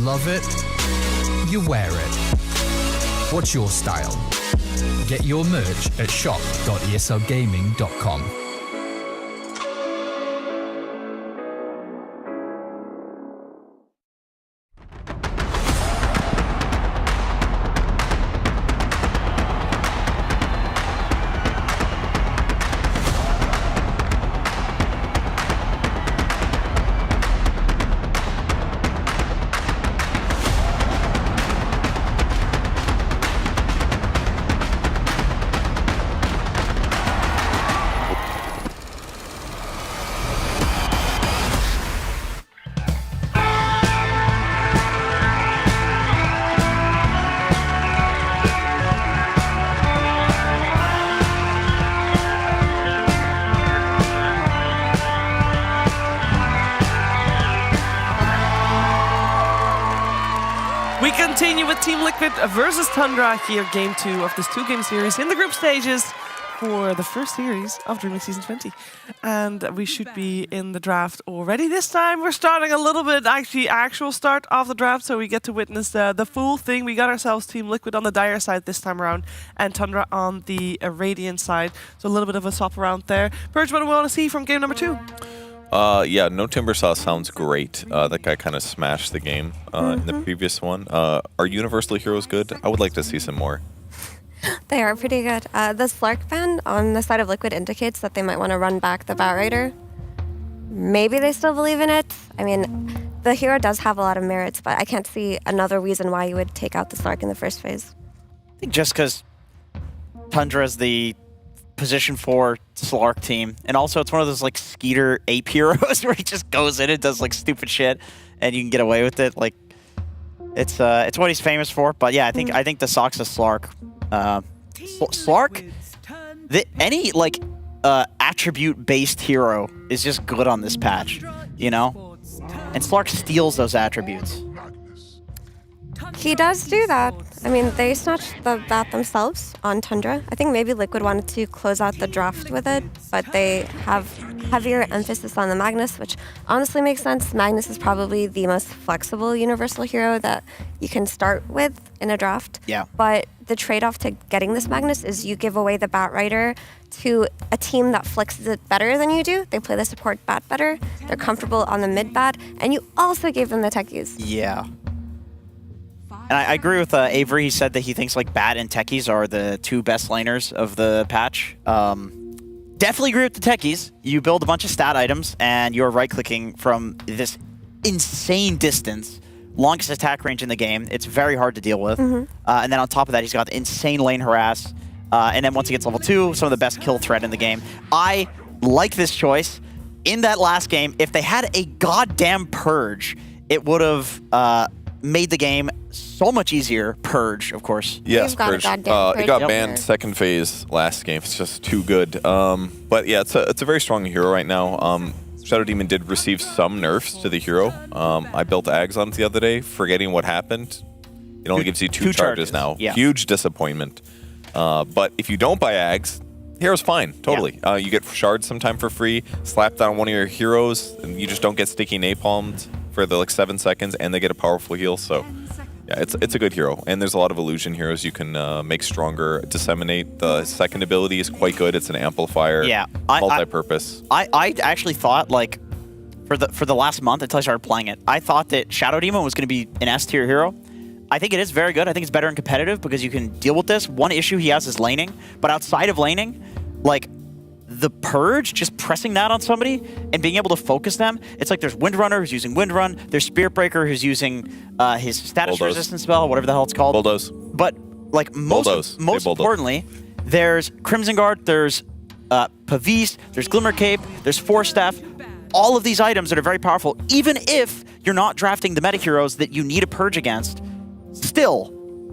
love it, you wear it. What's your style? Get your merch at shop.eslgaming.com. We continue with Team Liquid versus Tundra here, game 2 of this 2-game series in the group stages for the first series of DreamLeague Season 20. And we should be in the draft already. This time we're starting a little bit, actual start of the draft, so we get to witness the full thing. We got ourselves Team Liquid on the Dire side this time around, and Tundra on the Radiant side. So a little bit of a swap around there. Purge, what do we want to see from game number 2? Yeah, no Timber Saw sounds great. That guy kind of smashed the game in the previous one. Are Universal Heroes good? I would like to see some more. They are pretty good. The Slark ban on the side of Liquid indicates that they might want to run back the Batrider. Maybe they still believe in it. I mean, the hero does have a lot of merits, but I can't see another reason why you would take out the Slark in the first phase. I think just because Tundra is the position 4 Slark team, and also it's one of those like Skiter ape heroes where he just goes in and does like stupid shit, and you can get away with it. Like it's what he's famous for. But yeah, I think the Sox is Slark. Slark, any like attribute-based hero is just good on this patch, you know. And Slark steals those attributes. He does do that. I mean, they snatched that themselves on Tundra. I think maybe Liquid wanted to close out the draft with it, but they have heavier emphasis on the Magnus, which honestly makes sense. Magnus is probably the most flexible universal hero that you can start with in a draft. Yeah. But the trade-off to getting this Magnus is you give away the Batrider to a team that flexes it better than you do. They play the support bat better. They're comfortable on the mid bat, and you also gave them the techies. Yeah. And I agree with Avery. He said that he thinks like Bat and Techies are the 2 best laners of the patch. Definitely agree with the Techies. You build a bunch of stat items, and you're right-clicking from this insane distance. Longest attack range in the game. It's very hard to deal with. And then on top of that, he's got the insane lane harass. And then once he gets level 2, some of the best kill threat in the game. I like this choice. In that last game, if they had a goddamn Purge, it would have made the game so much easier. Purge, of course. Yes, Purge. It got banned second phase last game. It's just too good. But yeah, it's a very strong hero right now. Shadow Demon did receive some nerfs to the hero. I built Ags on it the other day, forgetting what happened. It only gives you 2 charges now. Yeah. Huge disappointment. But if you don't buy Ags, hero's fine, totally. Yeah. You get shards sometime for free, slap that on one of your heroes, and you just don't get sticky napalmed for the like 7 seconds, and they get a powerful heal. So yeah, it's a good hero, and there's a lot of illusion heroes you can make stronger. Disseminate, the second ability is quite good. It's an amplifier. Yeah, multi-purpose. I actually thought like for the last month until I started playing it, I thought that Shadow Demon was going to be an S tier hero. I think it is very good. I think it's better in competitive because you can deal with this. One issue he has is laning, but outside of laning, like the Purge, just pressing that on somebody and being able to focus them. It's like there's Windrunner who's using Windrun, there's Spirit Breaker who's using his status resistance spell, whatever the hell it's called. Bulldoze. But like most importantly, there's Crimson Guard, there's Pavis, there's Glimmer Cape, there's Force Staff. All of these items that are very powerful, even if you're not drafting the meta heroes that you need a Purge against, still,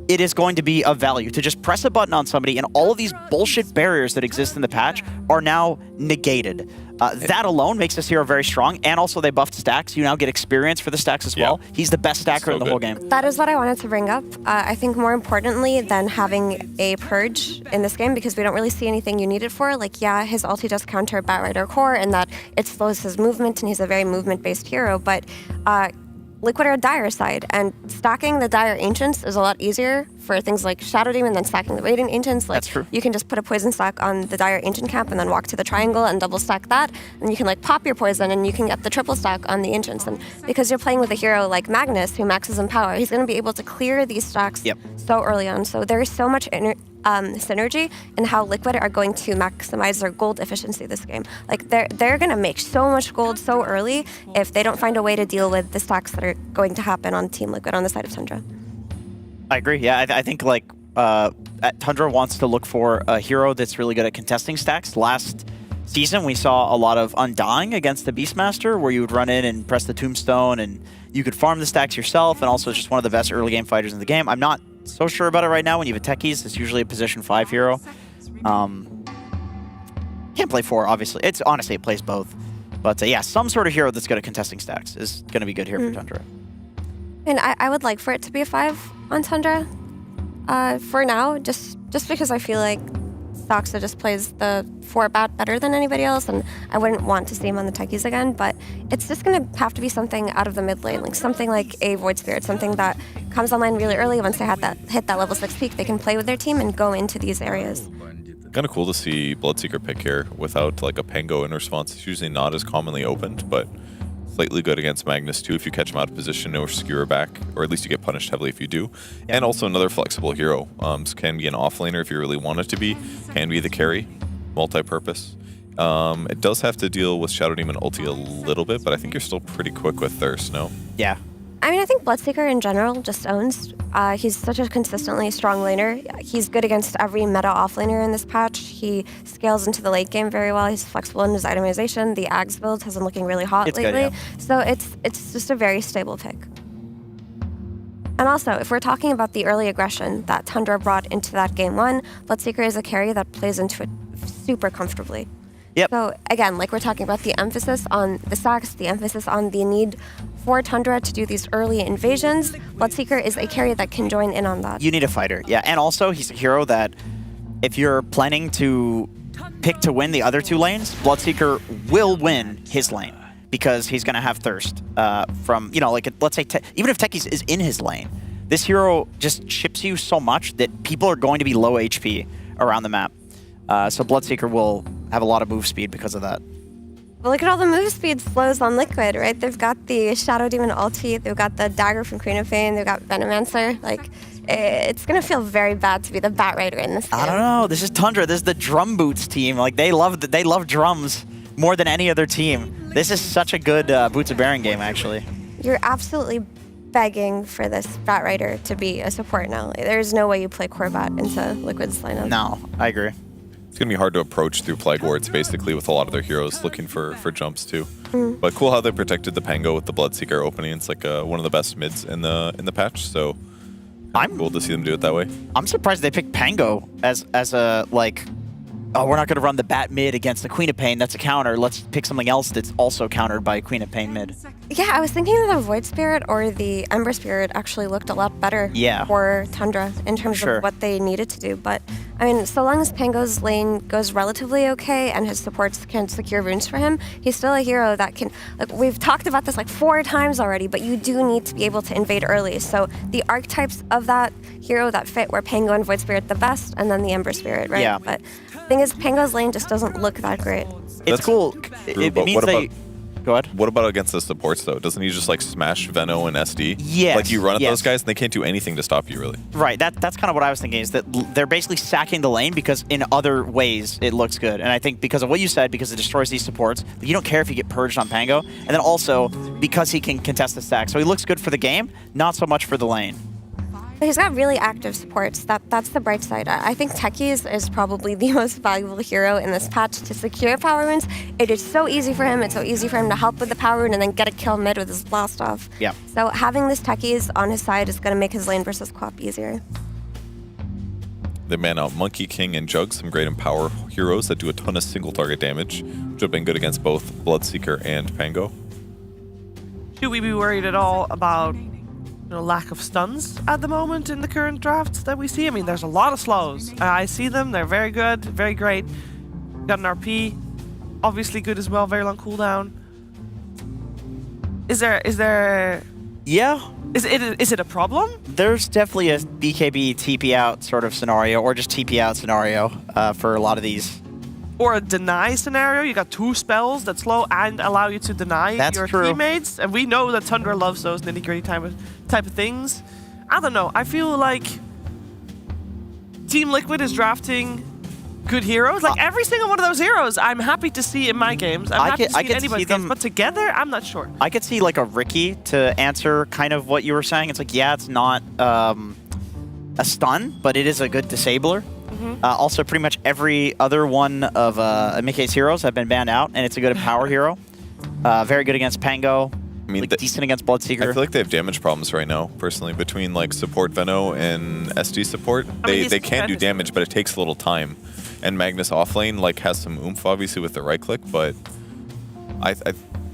it is going to be of value to just press a button on somebody, and all of these bullshit barriers that exist in the patch are now negated. That alone makes this hero very strong, and also they buffed stacks. You now get experience for the stacks as well. He's the best stacker in the whole game. That is what I wanted to bring up. I think more importantly than having a Purge in this game, because we don't really see anything you need it for. Like, yeah, his ulti does counter Batrider core, and that it slows his movement, and he's a very movement-based hero, but Liquid are Dire side, and stacking the Dire Ancients is a lot easier for things like Shadow Demon than stacking the Radiant Ancients. Like, That's true. You can just put a poison stack on the Dire Ancient camp and then walk to the triangle and double stack that, and you can like pop your poison and you can get the triple stack on the Ancients. And because you're playing with a hero like Magnus, who maxes in power, he's going to be able to clear these stacks so early on. So there is so much synergy in how Liquid are going to maximize their gold efficiency this game. Like they're going to make so much gold so early if they don't find a way to deal with the stacks that are going to happen on Team Liquid on the side of Tundra. I agree. Yeah, I think like Tundra wants to look for a hero that's really good at contesting stacks. Last season, we saw a lot of Undying against the Beastmaster, where you would run in and press the Tombstone, and you could farm the stacks yourself, and also just one of the best early game fighters in the game. I'm not so sure about it right now. When you have a Techies, it's usually a position 5 hero. Can't play 4, obviously. Honestly, it plays both. But yeah, some sort of hero that's good at contesting stacks is going to be good here for Tundra. And I would like for it to be a 5 on Tundra for now, just because I feel like Doxa just plays the 4 bat better than anybody else, and I wouldn't want to see him on the Techies again, but it's just going to have to be something out of the mid lane, like something like a Void Spirit, something that comes online really early. Once they hit that level 6 peak, they can play with their team and go into these areas. Kind of cool to see Bloodseeker pick here without like a Pango in response. It's usually not as commonly opened, but slightly good against Magnus too if you catch him out of position or skewer back, or at least you get punished heavily if you do. And also another flexible hero. Can be an offlaner if you really want it to be. Can be the carry, multi-purpose. It does have to deal with Shadow Demon ulti a little bit, but I think you're still pretty quick with Thirst, no? Yeah. I mean, I think Bloodseeker in general just owns. He's such a consistently strong laner. He's good against every meta offlaner in this patch. He scales into the late game very well. He's flexible in his itemization. The Ags build has been looking really hot lately. Good, yeah. So it's just a very stable pick. And also, if we're talking about the early aggression that Tundra brought into that game 1, Bloodseeker is a carry that plays into it super comfortably. Yep. So again, like we're talking about the emphasis on the stacks, the emphasis on the need for Tundra to do these early invasions, Bloodseeker is a carry that can join in on that. You need a fighter, yeah. And also, he's a hero that if you're planning to pick to win the other 2 lanes, Bloodseeker will win his lane because he's going to have Thirst from, you know, like, let's say, even if Techies is in his lane, this hero just chips you so much that people are going to be low HP around the map. So Bloodseeker will have a lot of move speed because of that. Well, look at all the move speed slows on Liquid, right? They've got the Shadow Demon ulti, they've got the dagger from Queen of Pain, they've got Venomancer. Like, it's going to feel very bad to be the Bat Rider in this game. I don't know. This is Tundra. This is the Drum Boots team. Like, they love drums more than any other team. This is such a good Boots of Baron game, actually. You're absolutely begging for this Bat Rider to be a support now. Like, there's no way you play Corbat into Liquid's lineup. No, I agree. It's going to be hard to approach through Plague Wards, basically, with a lot of their heroes looking for jumps, too. But cool how they protected the Pango with the Bloodseeker opening. It's like one of the best mids in the patch, so I'm cool to see them do it that way. I'm surprised they picked Pango as a, like, oh, we're not going to run the Bat mid against the Queen of Pain. That's a counter. Let's pick something else that's also countered by Queen of Pain mid. Yeah, I was thinking that the Void Spirit or the Ember Spirit actually looked a lot better for Tundra in terms of what they needed to do. But, I mean, so long as Pango's lane goes relatively okay and his supports can secure runes for him, he's still a hero that can, like, we've talked about this like 4 times already, but you do need to be able to invade early. So the archetypes of that hero that fit were Pango and Void Spirit the best, and then the Ember Spirit, right? Yeah. But the thing is, Pango's lane just doesn't look that great. It's cool. It means they... Go ahead. What about against the supports, though? Doesn't he just, like, smash Veno and SD? Yes. Like, you run at those guys, and they can't do anything to stop you, really. Right. That's kind of what I was thinking, is that they're basically sacking the lane because in other ways it looks good. And I think because of what you said, because it destroys these supports, you don't care if you get purged on Pango. And then also, because he can contest the stack. So he looks good for the game, not so much for the lane. But he's got really active supports. That's the bright side. I think Techies is probably the most valuable hero in this patch to secure power runes. It is so easy for him. It's so easy for him to help with the power rune and then get a kill mid with his blast off. Yeah. So having this Techies on his side is going to make his lane versus co-op easier. They man out Monkey King and Jug, some great Empower heroes that do a ton of single target damage, which have been good against both Bloodseeker and Pango. Should we be worried at all about lack of stuns at the moment in the current drafts that we see? I mean, there's a lot of slows. I see them. They're very good, very great. Got an RP, obviously good as well, very long cooldown. Is there Yeah. Is it a problem? There's definitely a BKB TP out sort of scenario, or just TP out scenario for a lot of these. Or a deny scenario. You got 2 spells that slow and allow you to deny your teammates. And we know that Tundra loves those nitty-gritty type of things. I don't know. I feel like Team Liquid is drafting good heroes. Like every single one of those heroes, I'm happy to see in my games. I'm happy to see in anybody's games. But together, I'm not sure. I could see like a Ricky to answer kind of what you were saying. It's like, yeah, it's not a stun, but it is a good disabler. Also, pretty much every other one of Mickey's heroes have been banned out, and it's a good power hero. Very good against Pango. I mean, like decent against Bloodseeker. I feel like they have damage problems right now, personally, between like support Veno and SD support. They can do damage, but it takes a little time. And Magnus offlane like has some oomph, obviously, with the right click, but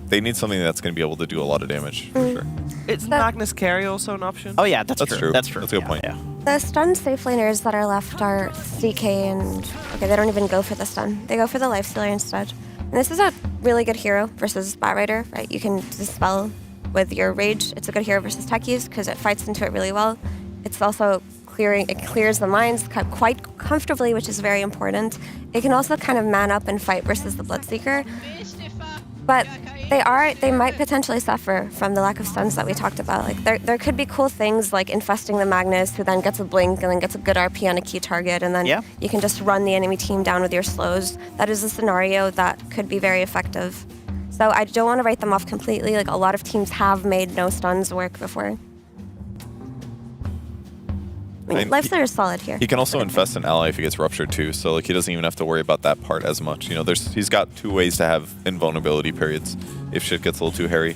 they need something that's going to be able to do a lot of damage for sure. Is Magnus carry also an option? Oh yeah, that's true. That's true. That's a good point. Yeah. The stun safe laners that are left are CK and... Okay, they don't even go for the stun. They go for the Lifestealer instead. And this is a really good hero versus Batrider, right? You can dispel with your Rage. It's a good hero versus techies because it fights into it really well. It's also it clears the mines quite comfortably, which is very important. It can also kind of man up and fight versus the Bloodseeker. But they might potentially suffer from the lack of stuns that we talked about. Like there could be cool things like infesting the Magnus, who then gets a blink and then gets a good RP on a key target, and then you can just run the enemy team down with your slows. That is a scenario that could be very effective. So I don't want to write them off completely. Like a lot of teams have made no stuns work before. I mean, Lifestealer is solid here. He can also infest an ally if he gets ruptured too, so like he doesn't even have to worry about that part as much. You know, he's got 2 ways to have invulnerability periods if shit gets a little too hairy.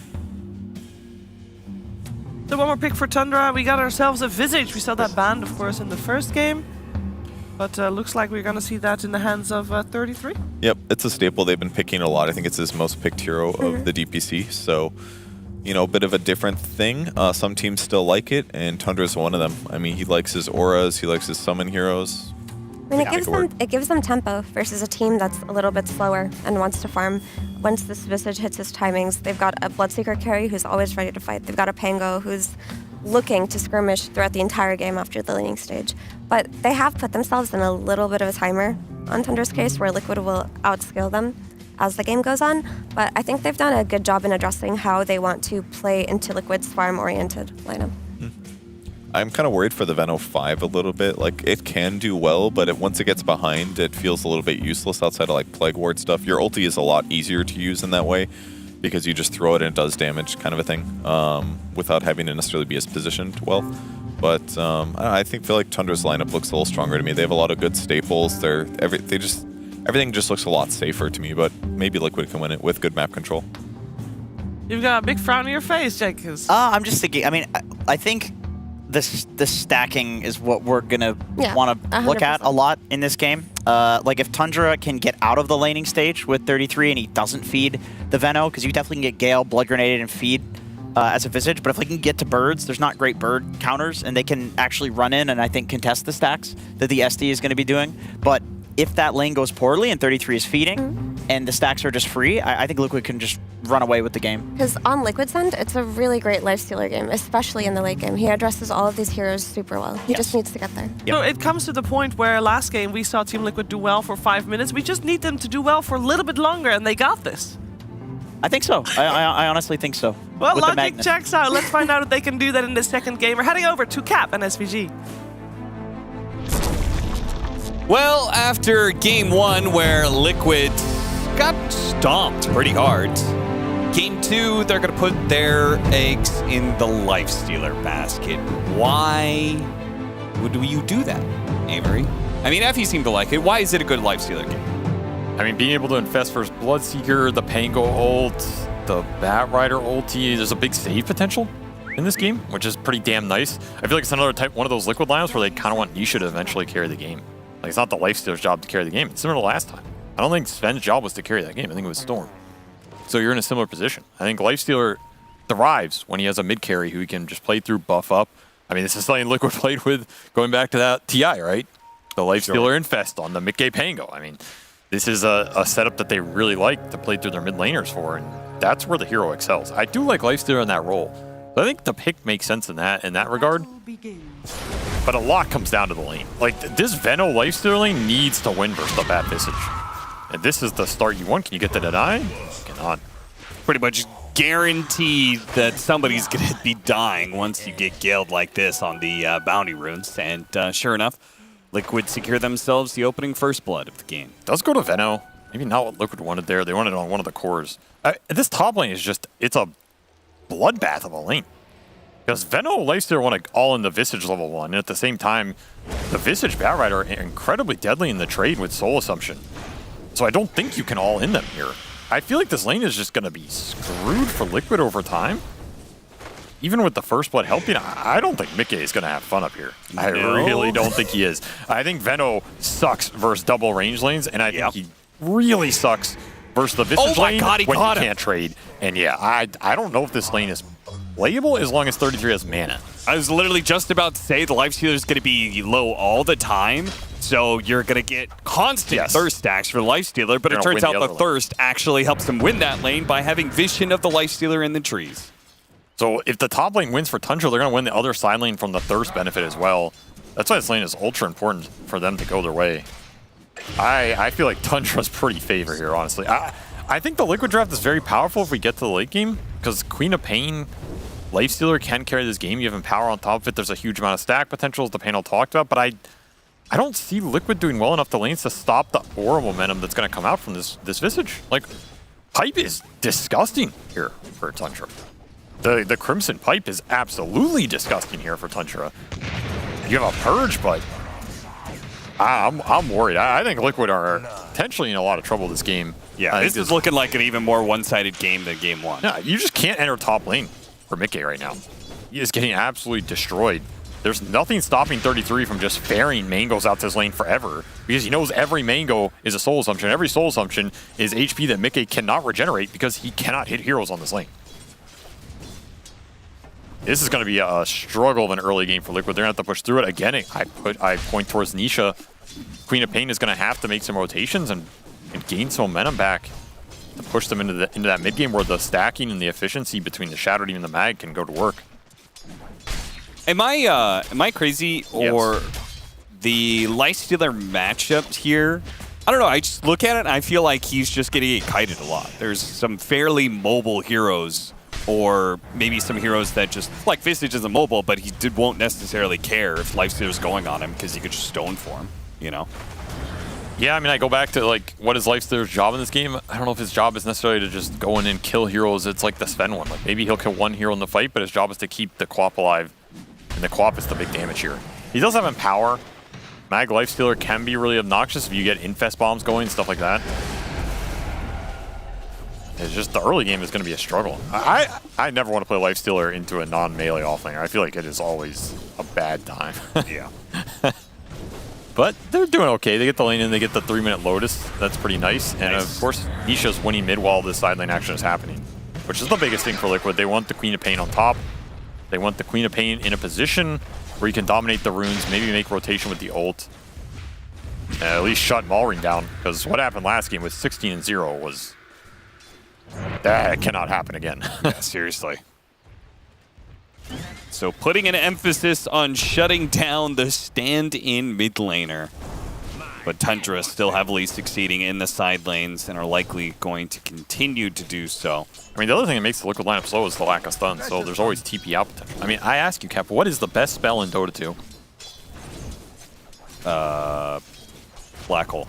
So one more pick for Tundra. We got ourselves a Visage. We saw that banned, of course, in the first game. But looks like we're going to see that in the hands of 33. Yep, it's a staple they've been picking a lot. I think it's his most picked hero of the DPC, so... You know, a bit of a different thing. Some teams still like it, and Tundra's one of them. I mean, he likes his auras, he likes his summon heroes. I mean, it gives them tempo versus a team that's a little bit slower and wants to farm. Once this Visage hits his timings, they've got a Bloodseeker carry who's always ready to fight. They've got a Pango who's looking to skirmish throughout the entire game after the laning stage. But they have put themselves in a little bit of a timer on Tundra's case where Liquid will outscale them as the game goes on, but I think they've done a good job in addressing how they want to play into Liquid's farm-oriented lineup. I'm kind of worried for the Veno 5 a little bit. Like, it can do well, but once it gets behind, it feels a little bit useless outside of like Plague Ward stuff. Your ulti is a lot easier to use in that way because you just throw it and it does damage kind of a thing without having to necessarily be as positioned well. But I feel like Tundra's lineup looks a little stronger to me. They have a lot of good staples. Everything just looks a lot safer to me, but maybe Liquid can win it with good map control. You've got a big frown on your face, Jake. I'm just thinking, I mean, I think the stacking is what we're going to want to look at a lot in this game. Like if Tundra can get out of the laning stage with 33 and he doesn't feed the Veno, because you definitely can get Gale, Blood Grenaded, and feed as a Visage, but if they can get to birds, there's not great bird counters, and they can actually run in and I think contest the stacks that the SD is going to be doing. But if that lane goes poorly and 33 is feeding and the stacks are just free, I think Liquid can just run away with the game. Because on Liquid's end, it's a really great Lifestealer game, especially in the late game. He addresses all of these heroes super well. He just needs to get there. So it comes to the point where last game we saw Team Liquid do well for 5 minutes. We just need them to do well for a little bit longer, and they got this. I think so. I honestly think so. Well, logic checks out. Let's find out if they can do that in the second game. We're heading over to Cap and SVG. Well, after game 1 where Liquid got stomped pretty hard, game 2, they're going to put their eggs in the Lifestealer basket. Why would you do that, Avery? I mean, Effie seemed to like it. Why is it a good Lifestealer game? I mean, being able to infest versus Bloodseeker, the Pango ult, the Batrider ulti, there's a big save potential in this game, which is pretty damn nice. I feel like it's another one of those Liquid lineups where they kind of want Nisha to eventually carry the game. Like, it's not the Lifestealer's job to carry the game. It's similar to last time. I don't think Sven's job was to carry that game. I think it was Storm. So you're in a similar position. I think Lifestealer thrives when he has a mid carry who he can just play through, buff up. I mean, this is something Liquid played with going back to that TI, right? The Lifestealer infest on the Mickey Pango. I mean, this is a setup that they really like to play through their mid laners for, and that's where the hero excels. I do like Lifestealer in that role. So I think the pick makes sense in that regard. But a lot comes down to the lane. Like, this Veno Lifestealer lane needs to win versus the Bat Visage. And this is the start you want. Can you get the deny? Cannot. Pretty much guaranteed that somebody's going to be dying once you get Gale'd like this on the bounty runes. And sure enough, Liquid secure themselves the opening first blood of the game. Does go to Veno. Maybe not what Liquid wanted there. They wanted it on one of the cores. This top lane is just, it's a bloodbath of a lane. Because Veno Lifestealer want to all in the Visage level 1, and at the same time, the Visage Batrider are incredibly deadly in the trade with Soul Assumption. So I don't think you can all in them here. I feel like this lane is just going to be screwed for Liquid over time. Even with the first blood helping, I don't think Mickey is going to have fun up here. I really don't think he is. I think Veno sucks versus double range lanes, and I think he really sucks versus the Visage lane God, he when caught you him. can't trade. And yeah, I don't know if this lane is playable as long as 33 has mana. I was literally just about to say the Lifestealer is going to be low all the time, so you're going to get constant thirst stacks for Lifestealer, but it turns out the thirst actually helps them win that lane by having vision of the Lifestealer in the trees. So if the top lane wins for Tundra, they're going to win the other side lane from the thirst benefit as well. That's why this lane is ultra important for them to go their way. I feel like Tundra's pretty favor here, honestly. I think the Liquid draft is very powerful if we get to the late game, because Queen of Pain, Lifestealer can carry this game. You have Empower on top of it. There's a huge amount of stack potential, as the panel talked about, but I don't see Liquid doing well enough to lanes to stop the aura momentum that's going to come out from this Visage. Like, Pipe is disgusting here for Tundra. The Crimson Pipe is absolutely disgusting here for Tundra. You have a Purge, but I'm worried. I think Liquid are potentially in a lot of trouble this game. Yeah, this is looking like an even more one-sided game than game one. Yeah, you just can't enter top lane for Mickey right now. He is getting absolutely destroyed. There's nothing stopping 33 from just ferrying Mangos out to his lane forever, because he knows every Mango is a Soul Assumption. Every Soul Assumption is HP that Mickey cannot regenerate because he cannot hit heroes on this lane. This is going to be a struggle of an early game for Liquid. They're going to have to push through it. Again, I point towards Nisha. Queen of Pain is going to have to make some rotations and gain some momentum back to push them into that mid game where the stacking and the efficiency between the Shadow Team and the Mag can go to work. Am I crazy, or the Lifestealer matchup here? I don't know. I just look at it and I feel like he's just getting kited a lot. There's some fairly mobile heroes, or maybe some heroes that just, like Visage isn't mobile, but he won't necessarily care if Lifestealer's going on him because he could just stone for him, you know? Yeah, I mean, I go back to, like, what is Lifestealer's job in this game? I don't know if his job is necessarily to just go in and kill heroes. It's like the Sven one. Like, maybe he'll kill one hero in the fight, but his job is to keep the Quap alive. And the Quap is the big damage here. He does have Empower. Mag Lifestealer can be really obnoxious if you get Infest Bombs going, stuff like that. It's just the early game is going to be a struggle. I never want to play Lifestealer into a non-melee offlaner. I feel like it is always a bad time. Yeah. But they're doing okay. They get the lane in, they get the 3-minute Lotus. That's pretty nice. And of course, Nisha's winning mid while this side lane action is happening, which is the biggest thing for Liquid. They want the Queen of Pain on top. They want the Queen of Pain in a position where you can dominate the runes, maybe make rotation with the ult. And at least shut Malring down, because what happened last game with 16-0 was... That cannot happen again. Yeah, seriously. So putting an emphasis on shutting down the stand-in mid laner. But Tundra still heavily succeeding in the side lanes and are likely going to continue to do so. I mean, the other thing that makes the Liquid lineup slow is the lack of stun, so there's always TP out potential. I mean, I ask you, Cap, what is the best spell in Dota 2? Black Hole.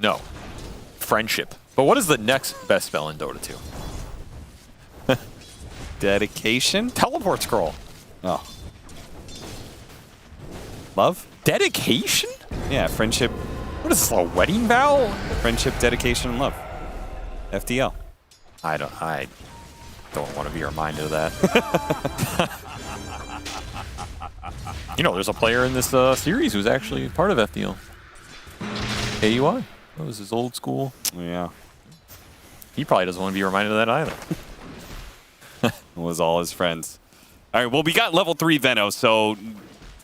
No. Friendship. But what is the next best spell in Dota 2? Dedication? Teleport Scroll. Oh. Love? Dedication? Yeah, friendship. What is this, a wedding vow? Friendship, dedication, and love. FDL. I don't want to be reminded of that. You know, there's a player in this series who's actually part of FDL. AUI. That was his old school. Yeah. He probably doesn't want to be reminded of that either. It was all his friends. All right, well, we got level 3 Veno, so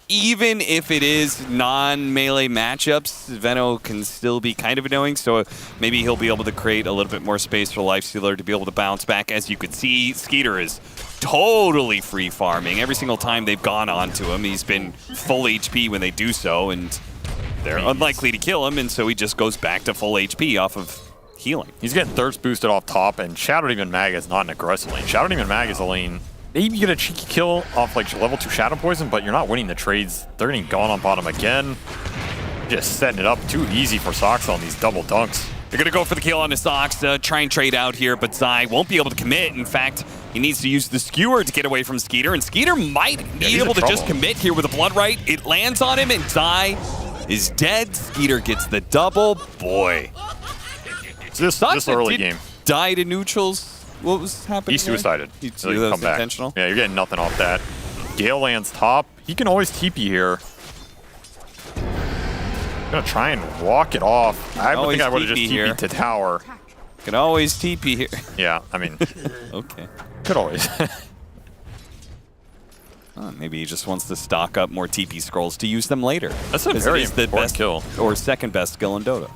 even if it is non-melee matchups, Veno can still be kind of annoying, so maybe he'll be able to create a little bit more space for Lifestealer to be able to bounce back. As you can see, Skiter is totally free farming. Every single time they've gone onto him, he's been full HP when they do so, and they're unlikely to kill him, and so he just goes back to full HP off of healing. He's getting thirst boosted off top, and Shadow Demon Mag is not an aggressive lane. Shadow Demon Mag is a lane. Maybe you get a cheeky kill off like level 2 Shadow Poison, but you're not winning the trades. They're getting gone on bottom again. Just setting it up too easy for Sox on these double dunks. They're going to go for the kill on the Sox, try and trade out here, but Zai won't be able to commit. In fact, he needs to use the skewer to get away from Skiter, and Skiter might be able to just commit here with a Blood Right. It lands on him, and Zai is dead. Skiter gets the double. Boy. This early game. Die to neutrals. What was happening? He suicided. So that was intentional? Yeah, you're getting nothing off that. Gale lands top. He can always TP here. Gonna try and walk it off. I would think I would have just TP'd to tower. Can always TP here. Yeah, I mean. Okay. Could always. Maybe he just wants to stock up more TP scrolls to use them later. That's a very important kill. Or second best skill in Dota.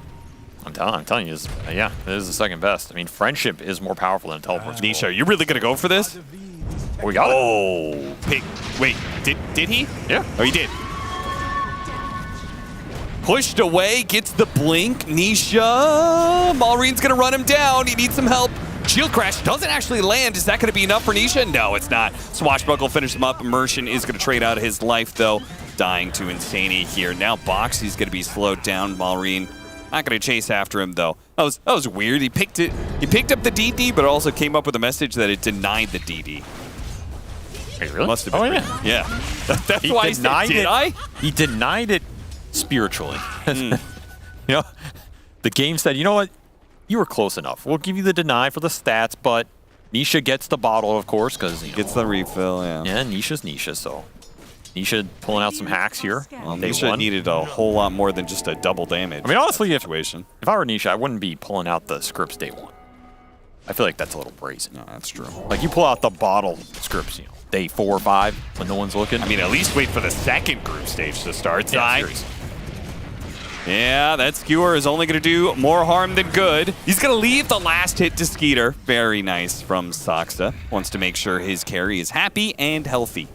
I'm telling you, yeah, it is the second best. I mean, friendship is more powerful than teleport. Nisha, are you really gonna go for this? We got it. Wait, did he? Yeah. Oh, he did. Pushed away, gets the blink. Nisha, Malreen's gonna run him down. He needs some help. Shield crash doesn't actually land. Is that gonna be enough for Nisha? No, it's not. Swashbuckle finishes him up. Immersion is gonna trade out of his life though. Dying to Insanity here. Now Boxy's gonna be slowed down. Malreen not gonna chase after him though. That was weird. He picked up the DD, but also came up with a message that it denied the DD. Wait, really? Must have been. Oh, yeah. That's why he said, did I? He denied it spiritually. You know, the game said, you know what? You were close enough. We'll give you the deny for the stats, but Nisha gets the bottle, of course, because he gets the refill, yeah. Yeah, Nisha's Nisha, so Nisha pulling out some hacks here. Well, Nisha needed a whole lot more than just a double damage. I mean, honestly, if I were Nisha, I wouldn't be pulling out the scripts day one. I feel like that's a little brazen. No, that's true. Like, you pull out the bottle scripts, you know, day 4 or 5 when no one's looking. I mean, at least wait for the second group stage to start. Yeah, yeah, that skewer is only going to do more harm than good. He's going to leave the last hit to Skiter. Very nice from Soxa. Wants to make sure his carry is happy and healthy.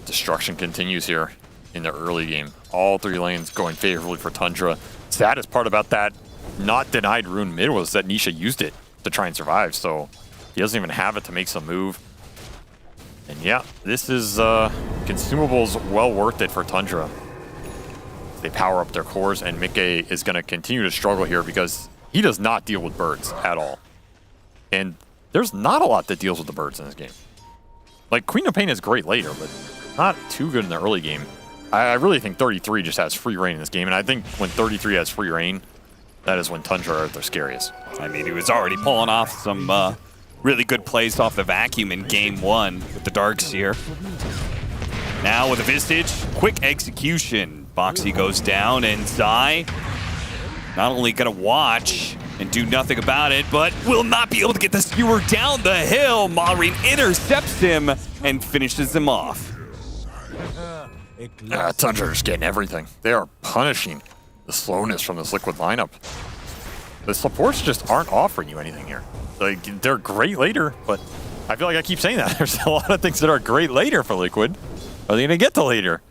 Destruction continues here in the early game. All 3 lanes going favorably for Tundra. Saddest part about that not denied rune mid was that Nisha used it to try and survive, so he doesn't even have it to make some move. And yeah, this is consumables well worth it for Tundra. They power up their cores, and Mickey is going to continue to struggle here because he does not deal with birds at all. And there's not a lot that deals with the birds in this game. Like, Queen of Pain is great later, but not too good in the early game. I really think 33 just has free reign in this game, and I think when 33 has free reign, that is when Tundra are at their scariest. I mean, he was already pulling off some really good plays off the vacuum in game 1 with the Darkseer. Now with a Vistage, quick execution. Boxy goes down, and Zai not only gonna watch and do nothing about it, but will not be able to get the skewer down the hill. Malreen intercepts him and finishes him off. Tundra is getting everything. They are punishing the slowness from this Liquid lineup. The supports just aren't offering you anything here. Like, they're great later, but I feel like I keep saying that. There's a lot of things that are great later for Liquid. Are they gonna get to later?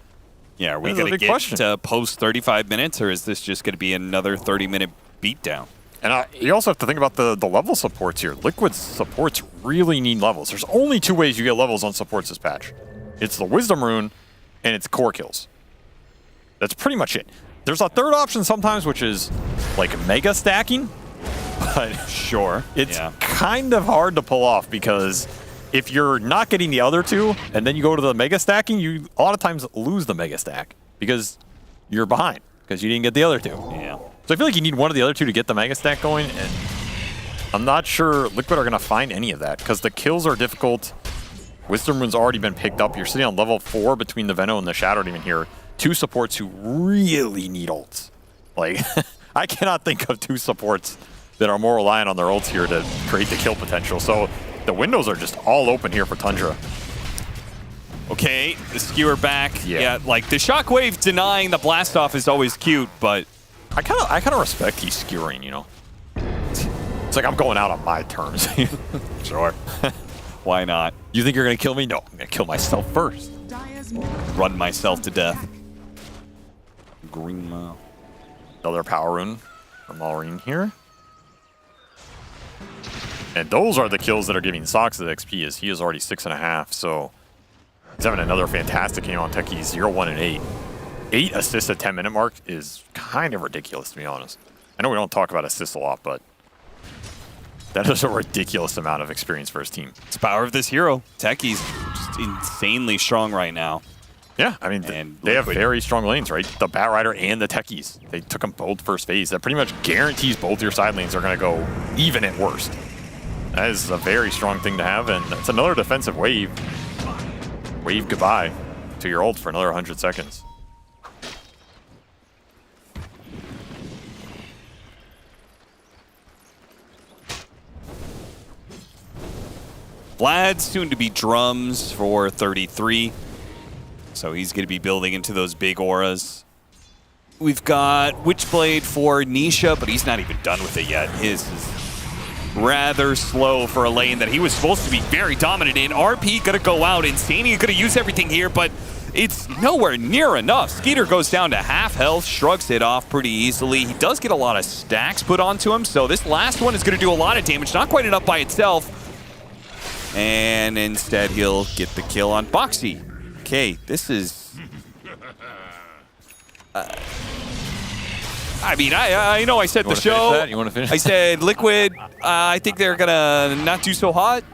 Yeah, are we going to get to post 35 minutes, or is this just going to be another 30-minute beatdown? And you also have to think about the level supports here. Liquid's supports really need levels. There's only 2 ways you get levels on supports this patch. It's the Wisdom Rune, and it's core kills. That's pretty much it. There's a third option sometimes, which is like mega stacking, but sure, it's kind of hard to pull off because if you're not getting the other 2 and then you go to the mega stacking, you a lot of times lose the mega stack because you're behind because you didn't get the other 2. Yeah. So I feel like you need one of the other 2 to get the mega stack going, and I'm not sure Liquid are going to find any of that because the kills are difficult. Wisdom Rune's already been picked up. You're sitting on level 4 between the Veno and the Shadow Demon here. 2 supports who really need ults. Like, I cannot think of 2 supports that are more reliant on their ults here to create the kill potential. So the windows are just all open here for Tundra. Okay, the skewer back. Yeah, like the shockwave denying the blast off is always cute, but I kind of respect he's skewering, you know. It's like I'm going out on my terms. Sure. Why not? You think you're going to kill me? No, I'm going to kill myself first. Run myself to death. Green Mile. Another power rune from Maureen here. And those are the kills that are giving Sox the XP, as he is already 6.5, so he's having another fantastic game on Techie, 0-1 and 8. 8 assists at 10-minute mark is kind of ridiculous, to be honest. I know we don't talk about assists a lot, but that is a ridiculous amount of experience for his team. It's the power of this hero. Techie's just insanely strong right now. Yeah, I mean, they have very strong lanes, right? The Bat Rider and the Techies. They took them both first phase. That pretty much guarantees both your side lanes are going to go even at worst. That is a very strong thing to have, and it's another defensive wave. Wave goodbye to your ult for another 100 seconds. Vlad's soon to be drums for 33. So he's going to be building into those big auras. We've got Witchblade for Nisha, but he's not even done with it yet. His is rather slow for a lane that he was supposed to be very dominant in. RP going to go out. Insania going to use everything here, but it's nowhere near enough. Skiter goes down to half health, shrugs it off pretty easily. He does get a lot of stacks put onto him, so this last one is going to do a lot of damage. Not quite enough by itself. And instead, he'll get the kill on Boxy. Okay, this is... I mean, I know I said the show. You want to finish? I said Liquid. I think they're gonna not do so hot.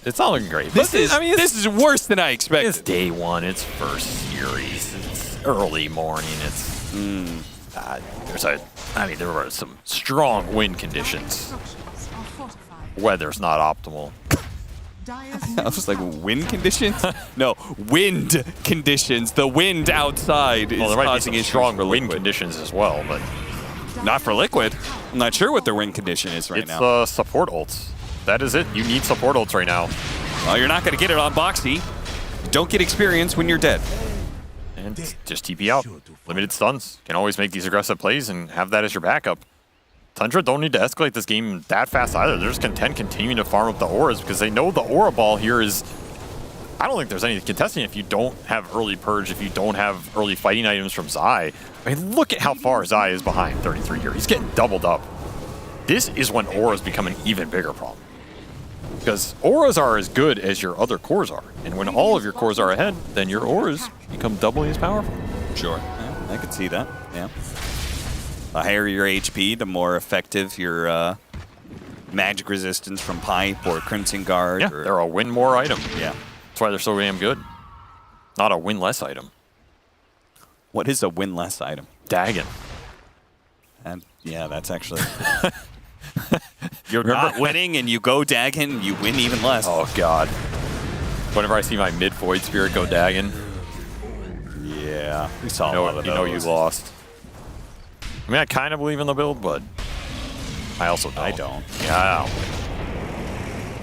It's not looking great. This is worse than I expected. It's day one. It's first series. It's early morning. It's there were some strong wind conditions. Weather's not optimal. I was like, wind conditions? No, wind conditions. The wind outside is there might causing be some issues strong for wind Liquid. conditions as well, but not for Liquid. I'm not sure what their wind condition is right now. It's support ults. That is it. You need support ults right now. Well, you're not going to get it on Boxy. You don't get experience when you're dead. And just TP out. Limited stuns. Can always make these aggressive plays and have that as your backup. Tundra don't need to escalate this game that fast either. They're just content continuing to farm up the auras because they know the aura ball here is... I don't think there's any contesting if you don't have early purge, if you don't have early fighting items from Zai. I mean, look at how far Zai is behind 33 here. He's getting doubled up. This is when auras become an even bigger problem. Because auras are as good as your other cores are. And when all of your cores are ahead, then your auras become doubly as powerful. Sure. Yeah, I could see that. Yeah. The higher your HP, the more effective your magic resistance from Pipe or Crimson Guard. Yeah, they're a win more item. Yeah. That's why they're so damn good. Not a win less item. What is a win less item? Dagon. And yeah, that's actually... You're not winning and you go Dagon, you win even less. Oh, God. Whenever I see my mid-void spirit go Dagon. Yeah. We saw a lot of those. You know you lost. I mean, I kind of believe in the build, but I also don't. I don't. Yeah.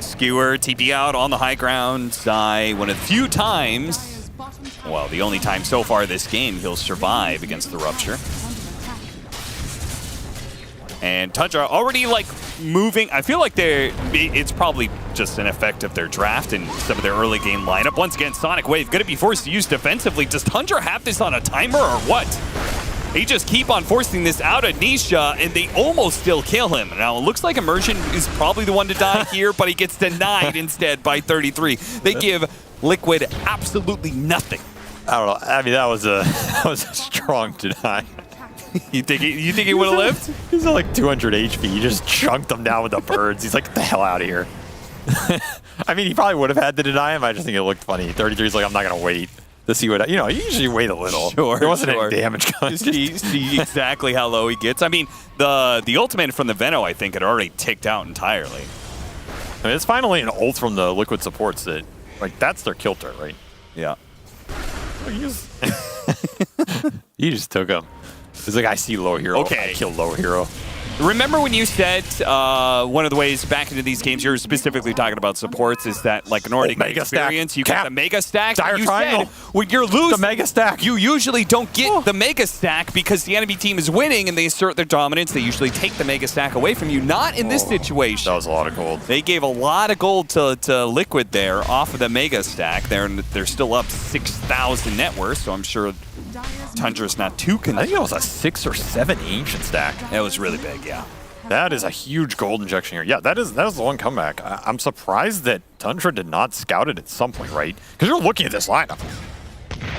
Skewer, TP out on the high ground. Zai, one of the few times, well, the only time so far this game, he'll survive against the Rupture. And Tundra already, like, moving. I feel like it's probably just an effect of their draft and some of their early game lineup. Once again, Sonic Wave going to be forced to use defensively. Does Tundra have this on a timer or what? They just keep on forcing this out of Nisha, and they almost still kill him. Now, it looks like Immersion is probably the one to die here, but he gets denied instead by 33. They give Liquid absolutely nothing. I don't know. I mean, that was a strong deny. You think he would have lived? He's at like 200 HP. He just chunked him down with the birds. He's like, get the hell out of here. I mean, he probably would have had to deny him. I just think it looked funny. 33's like, I'm not going to wait to see what, you usually wait a little. Sure, there wasn't any damage coming. See exactly how low he gets. I mean, the ultimate from the Veno, I think, had already ticked out entirely. I mean, it's finally an ult from the Liquid supports that, like, that's their kill turret, right? Yeah. He just took him. He's like, I see low hero. Okay. I killed low hero. Remember when you said one of the ways back into these games, you're specifically talking about supports, is that like in order to get Mega experience, stack. you get the Mega Stack. Dire You triangle. said when you're losing, The Mega Stack. you usually don't get the Mega Stack because the enemy team is winning and they assert their dominance. They usually take the Mega Stack away from you. Not in this situation. That was a lot of gold. They gave a lot of gold to Liquid there off of the Mega Stack. They're still up 6,000 net worth, so I'm sure Tundra's not too concerned. I think that was a 6 or 7 ancient stack. That was really big, yeah. That is a huge gold injection here. Yeah, that is the one comeback. I'm surprised that Tundra did not scout it at some point, right? Because you're looking at this lineup.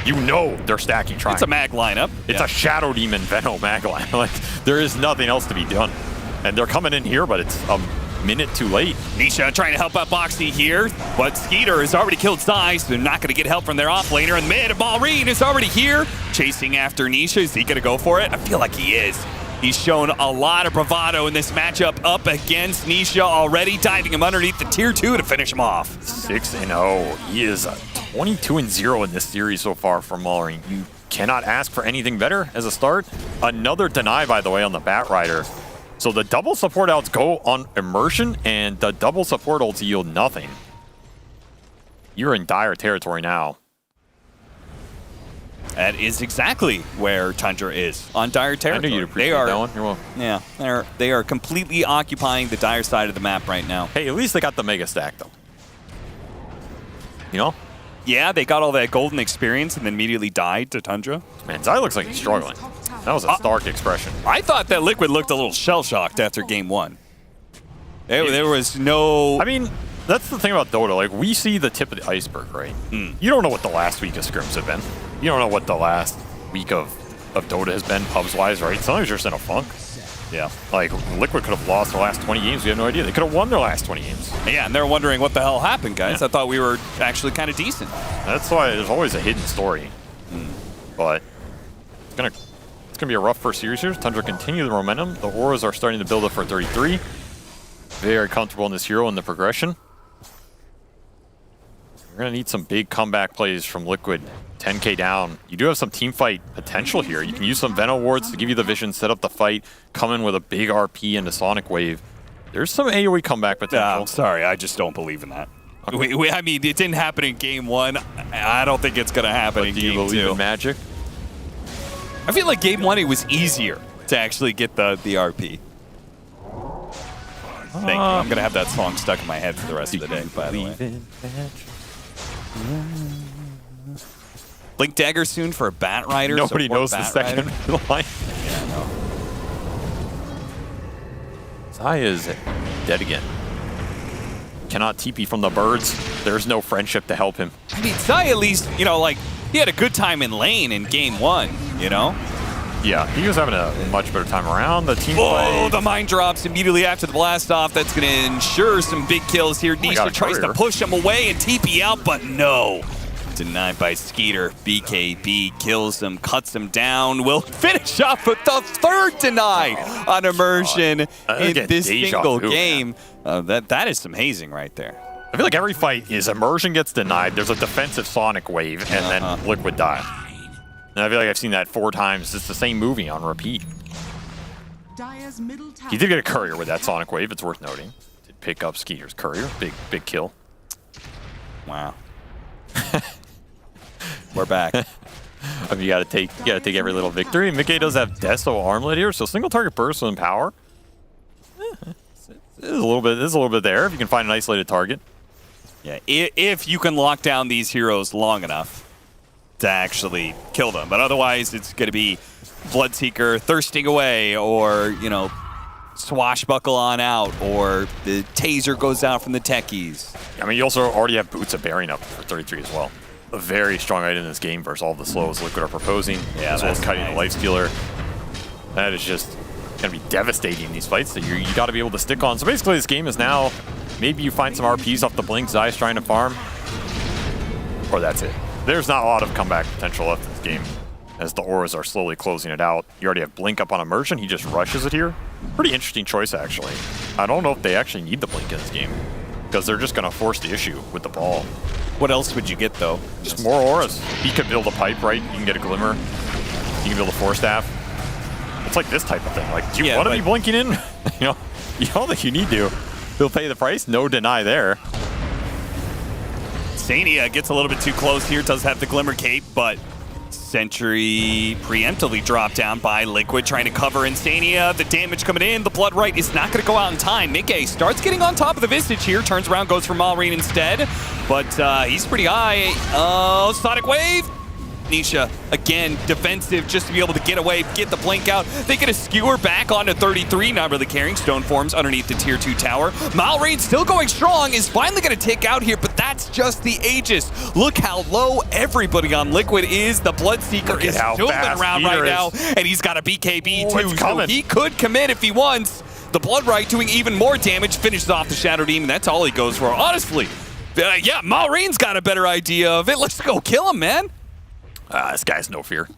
You know they're stacking triangles. It's a mag lineup. It's a Shadow Demon Venom mag lineup. Like, there is nothing else to be done. And they're coming in here, but it's a minute too late. Nisha trying to help out Boxy here, but Skiter has already killed Zai, so they're not going to get help from their offlaner. And mid, Balreen is already here, chasing after Nisha. Is he going to go for it? I feel like he is. He's shown a lot of bravado in this matchup up against Nisha already, diving him underneath the tier 2 to finish him off. 6-0. He is 22-0 in this series so far from Balreen. You cannot ask for anything better as a start. Another deny, by the way, on the Bat Rider. So the double support outs go on Immersion, and the double support ults yield nothing. You're in dire territory now. That is exactly where Tundra is, on dire territory. I knew you'd appreciate that one. You're welcome. Yeah, they are completely occupying the dire side of the map right now. Hey, at least they got the Mega Stack, though. You know? Yeah, they got all that golden experience and then immediately died to Tundra. Man, Zai looks like he's struggling. That was a stark expression. I thought that Liquid looked a little shell-shocked after game 1. There was no... I mean, that's the thing about Dota. Like, we see the tip of the iceberg, right? You don't know what the last week of scrims have been. You don't know what the last week of Dota has been, pubs-wise, right? Sometimes you're just in a funk. Yeah. Like, Liquid could have lost their last 20 games. We have no idea. They could have won their last 20 games. Yeah, and they're wondering what the hell happened, guys. Yeah. I thought we were actually kind of decent. That's why there's always a hidden story. But it's gonna be a rough first series here. Tundra continue the momentum. The auras are starting to build up for 33. Very comfortable in this hero in the progression. We're going to need some big comeback plays from Liquid. 10k down. You do have some team fight potential here. You can use some Venom wards to give you the vision, set up the fight, come in with a big RP into Sonic Wave. There's some AoE comeback potential. Sorry, I just don't believe in that. Okay. I mean, it didn't happen in game 1. I don't think it's going to happen in game 2. Do you believe in magic? I feel like game 1 it was easier to actually get the RP. Thank you. I'm going to have that song stuck in my head for the rest of the day, by the way. Blink Dagger soon for a Bat Rider. Nobody knows the second line. Yeah, no. Zai is dead again. Cannot TP from the birds. There's no friendship to help him. I mean, Zai at least, you know, like, he had a good time in lane in game 1, you know? Yeah, he was having a much better time around. The team play. The mine drops immediately after the blast off. That's going to ensure some big kills here. Nisha tries to push him away and TP out, but no. Denied by Skiter. BKB kills him, cuts him down. Will finish off with the third deny on Immersion in this single game. That is some hazing right there. I feel like every fight is Immersion gets denied. There's a defensive Sonic Wave, and then Liquid die. And I feel like I've seen that 4 times. It's the same movie on repeat. He did get a courier with that Sonic Wave. It's worth noting. Did pick up Skeeter's courier. Big kill. Wow. We're back. I mean, you gotta take every little victory. Mickey does have Deso armlet here, so single target burst with power. It's a little bit there if you can find an isolated target. Yeah, if you can lock down these heroes long enough to actually kill them. But otherwise, it's going to be Bloodseeker thirsting away, or, you know, swashbuckle on out, or the taser goes out from the techies. I mean, you also already have Boots of Bearing up for 33 as well. A very strong item in this game versus all the slows Liquid are proposing, as well as cutting the Lifestealer. That is just going to be devastating in these fights that you got to be able to stick on. So basically, this game is now, maybe you find some RPs off the Blink, Zai's trying to farm, or that's it. There's not a lot of comeback potential left in this game, as the auras are slowly closing it out. You already have Blink up on Immersion. He just rushes it here. Pretty interesting choice, actually. I don't know if they actually need the Blink in this game, because they're just going to force the issue with the ball. What else would you get, though? Just more auras. He could build a pipe, right? You can get a Glimmer. You can build a Force Staff. It's like this type of thing. Like, do you Yeah, want to but- be blinking in? You don't think you need to. He'll pay the price. No deny there. Sania gets a little bit too close here. Does have the Glimmer Cape, but Sentry preemptively dropped down by Liquid, trying to cover Insania. The damage coming in. The Blood Right is not going to go out in time. Mickey starts getting on top of the Visage here. Turns around, goes for Malrine instead. But he's pretty high. Oh, Sonic Wave. Nisha, again, defensive just to be able to get away, get the blink out. They get a skewer back onto 33, not really caring. Stone forms underneath the tier 2 tower. Malrine still going strong, is finally going to take out here, but that's just the Aegis. Look how low everybody on Liquid is. The Bloodseeker is zooming around right now, and he's got a BKB too, so he could commit if he wants. The Blood Right doing even more damage, finishes off the Shadow Demon. That's all he goes for. Honestly, yeah, Malrine's got a better idea of it. Let's go kill him, man. This guy's no fear.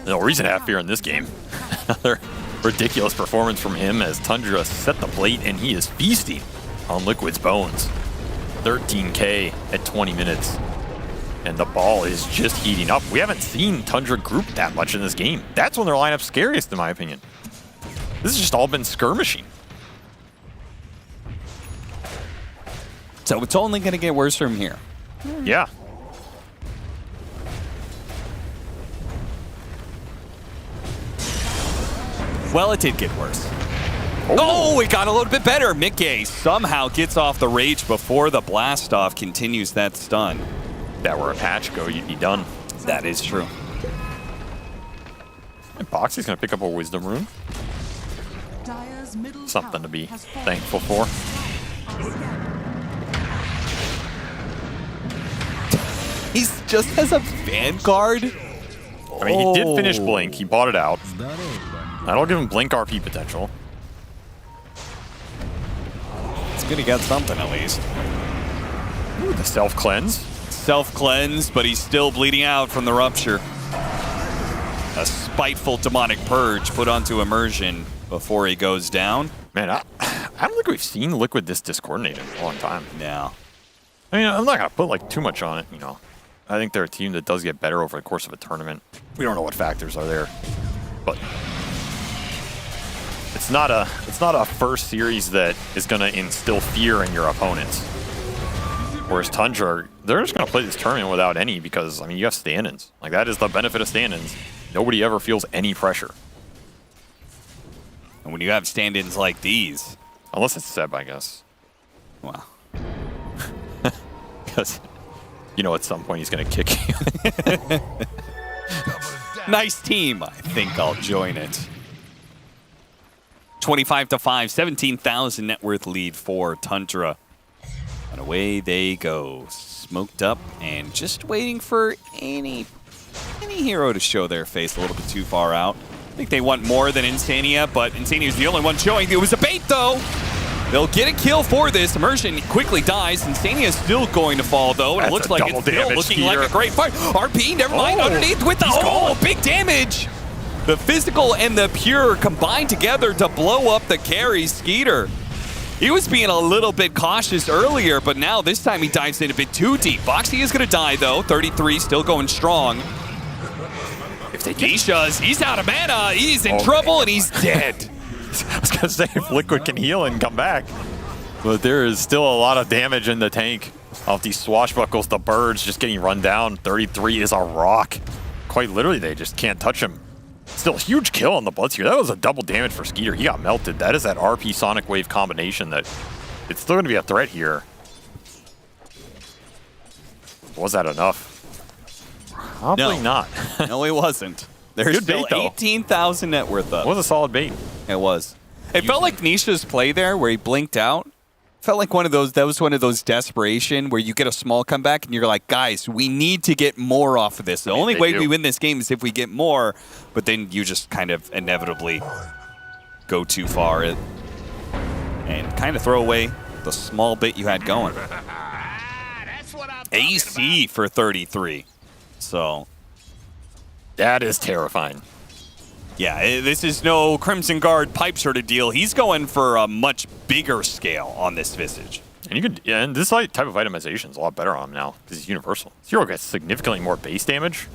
No reason to have fear in this game. Another ridiculous performance from him as Tundra set the plate and he is feasting on Liquid's bones. 13K at 20 minutes. And the ball is just heating up. We haven't seen Tundra group that much in this game. That's when their lineup's scariest, in my opinion. This has just all been skirmishing. So it's only going to get worse from here. Yeah. Well, it did get worse. Oh, it got a little bit better. Mickey somehow gets off the rage before the blast off continues that stun. If that were a patch go, you'd be done. That is true. And Boxy's going to pick up a Wisdom Rune. Something to be thankful for. He just has a Vanguard. I mean, he did finish Blink. He bought it out. That'll give him Blink RP potential. It's good he got something at least. Ooh, the self-cleanse. Self-cleanse, but he's still bleeding out from the rupture. A spiteful demonic purge put onto Immersion before he goes down. Man, I don't think we've seen Liquid this discoordinated in a long time. Yeah. I mean, I'm not going to put like too much on it, I think they're a team that does get better over the course of a tournament. We don't know what factors are there, but it's not a first series that is going to instill fear in your opponents. Whereas Tundra, they're just going to play this tournament without any because, I mean, you have stand-ins. Like, that is the benefit of stand-ins. Nobody ever feels any pressure. And when you have stand-ins like these... Unless it's Seb, I guess. Wow. Because, at some point he's going to kick you. Nice team. I think I'll join it. 25-5, 17,000 net worth lead for Tundra. And away they go. Smoked up and just waiting for any hero to show their face a little bit too far out. I think they want more than Insania, but Insania's the only one showing. It was a bait, though. They'll get a kill for this. Immersion quickly dies. Insania's still going to fall, though. And it looks like it's still looking like a great fight. RP, never mind, underneath with the big damage. The physical and the pure combined together to blow up the carry. Skiter. He was being a little bit cautious earlier, but now this time he dives in a bit too deep. Boxy is going to die, though. 33 still going strong. If they he's out of mana. He's in trouble, and he's dead. I was going to say, if Liquid can heal and come back. But there is still a lot of damage in the tank. Off these swashbuckles, the birds just getting run down. 33 is a rock. Quite literally, they just can't touch him. Still a huge kill on the Bloodseeker. That was a double damage for Skiter. He got melted. That is that RP Sonic Wave combination that it's still going to be a threat here. Was that enough? Probably not. No, it wasn't. There's Good still bait, though. 18,000 net worth up. It was a solid bait. It was. It felt like Nisha's play there where he blinked out. Felt like that was one of those desperation where you get a small comeback and you're like, guys, we need to get more off of this. The only way we win this game is if we get more, but then you just kind of inevitably go too far and kind of throw away the small bit you had going. AC for 33. So that is terrifying. Yeah, this is no Crimson Guard pipe sort of deal. He's going for a much bigger scale on this Visage. And this type of itemization is a lot better on him now because he's universal. Zero gets significantly more base damage.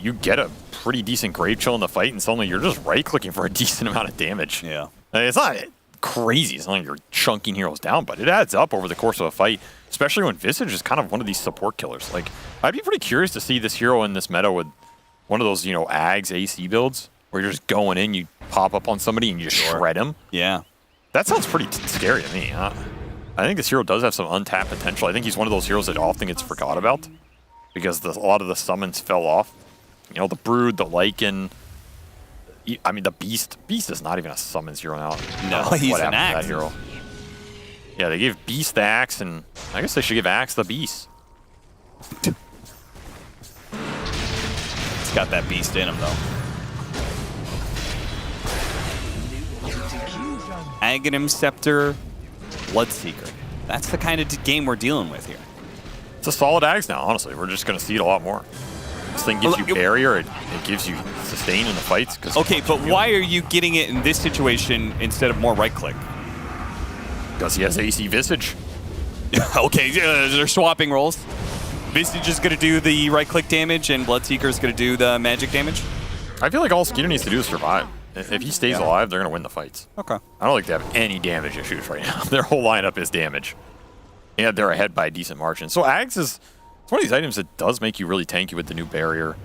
you get a pretty decent grave chill in the fight, and suddenly you're just right-clicking for a decent amount of damage. Yeah. It's not crazy. It's not like you're chunking heroes down, but it adds up over the course of a fight, especially when Visage is kind of one of these support killers. Like, I'd be pretty curious to see this hero in this meta with one of those, you know, Ags AC builds where you're just going in, you pop up on somebody and you just shred him. Yeah. That sounds pretty scary to me, huh? I think this hero does have some untapped potential. I think he's one of those heroes that often gets forgot about because a lot of the summons fell off. You know, the Brood, the Lycan. I mean, the Beast. Beast is not even a summons hero now. No, he's an axe. That hero. Yeah, they gave Beast the axe, and I guess they should give Axe the Beast. He's got that beast in him, though. Aghanim Scepter, Bloodseeker. That's the kind of game we're dealing with here. It's a solid Axe now, honestly. We're just going to see it a lot more. This thing gives you barrier, it gives you sustain in the fights. Okay, but why are you getting it in this situation instead of more right-click? Because he has AC Visage. Okay, they're swapping roles. Visage is going to do the right-click damage, and Bloodseeker is going to do the magic damage? I feel like all Skiter needs to do is survive. If he stays alive, they're going to win the fights. Okay. I don't think they have any damage issues right now. Their whole lineup is damage. And they're ahead by a decent margin. So Ags is... It's one of these items that does make you really tanky with the new barrier.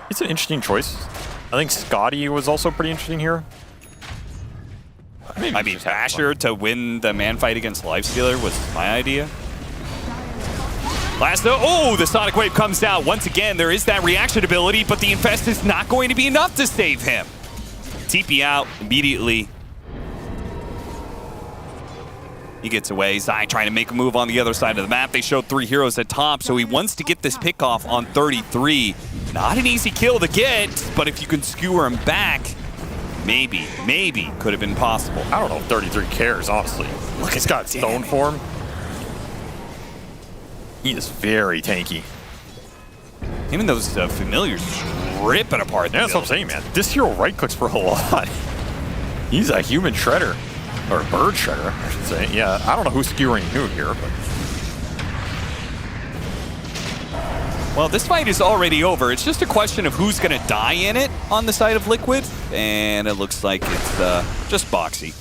It's an interesting choice. I think Scotty was also pretty interesting here. I mean, Basher to win the man fight against Lifestealer was my idea. The Sonic Wave comes down. Once again, there is that reaction ability, but the Infest is not going to be enough to save him. TP out immediately. He gets away. Zai trying to make a move on the other side of the map. They showed 3 heroes at top, so he wants to get this pick off on 33. Not an easy kill to get, but if you can skewer him back, maybe could have been possible. I don't know if 33 cares, honestly. Look, he's got stone form. He is very tanky. Him and those familiars ripping apart. Yeah, that's what I'm saying, man. This hero right-clicks for a lot. He's a human shredder. Or bird shredder, I should say. Yeah, I don't know who's skewering who here, but... Well, this fight is already over. It's just a question of who's going to die in it on the side of Liquid. And it looks like it's just Boxy.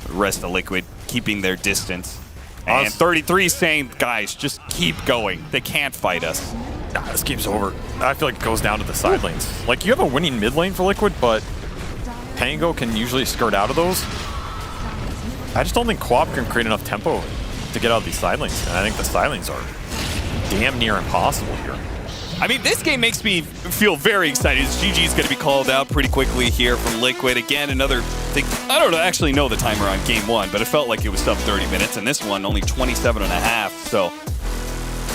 The rest of Liquid keeping their distance. And 33 saying, guys, just keep going. They can't fight us. Nah, this game's over. I feel like it goes down to the side lanes. Like, you have a winning mid lane for Liquid, but Pango can usually skirt out of those. I just don't think Quap can create enough tempo to get out of these side lanes. And I think the side lanes are damn near impossible here. I mean, this game makes me feel very excited. GG is going to be called out pretty quickly here from Liquid. Again, another thing. I don't actually know the timer on game 1, but it felt like it was sub 30 minutes. And this one, only 27 and a half. So,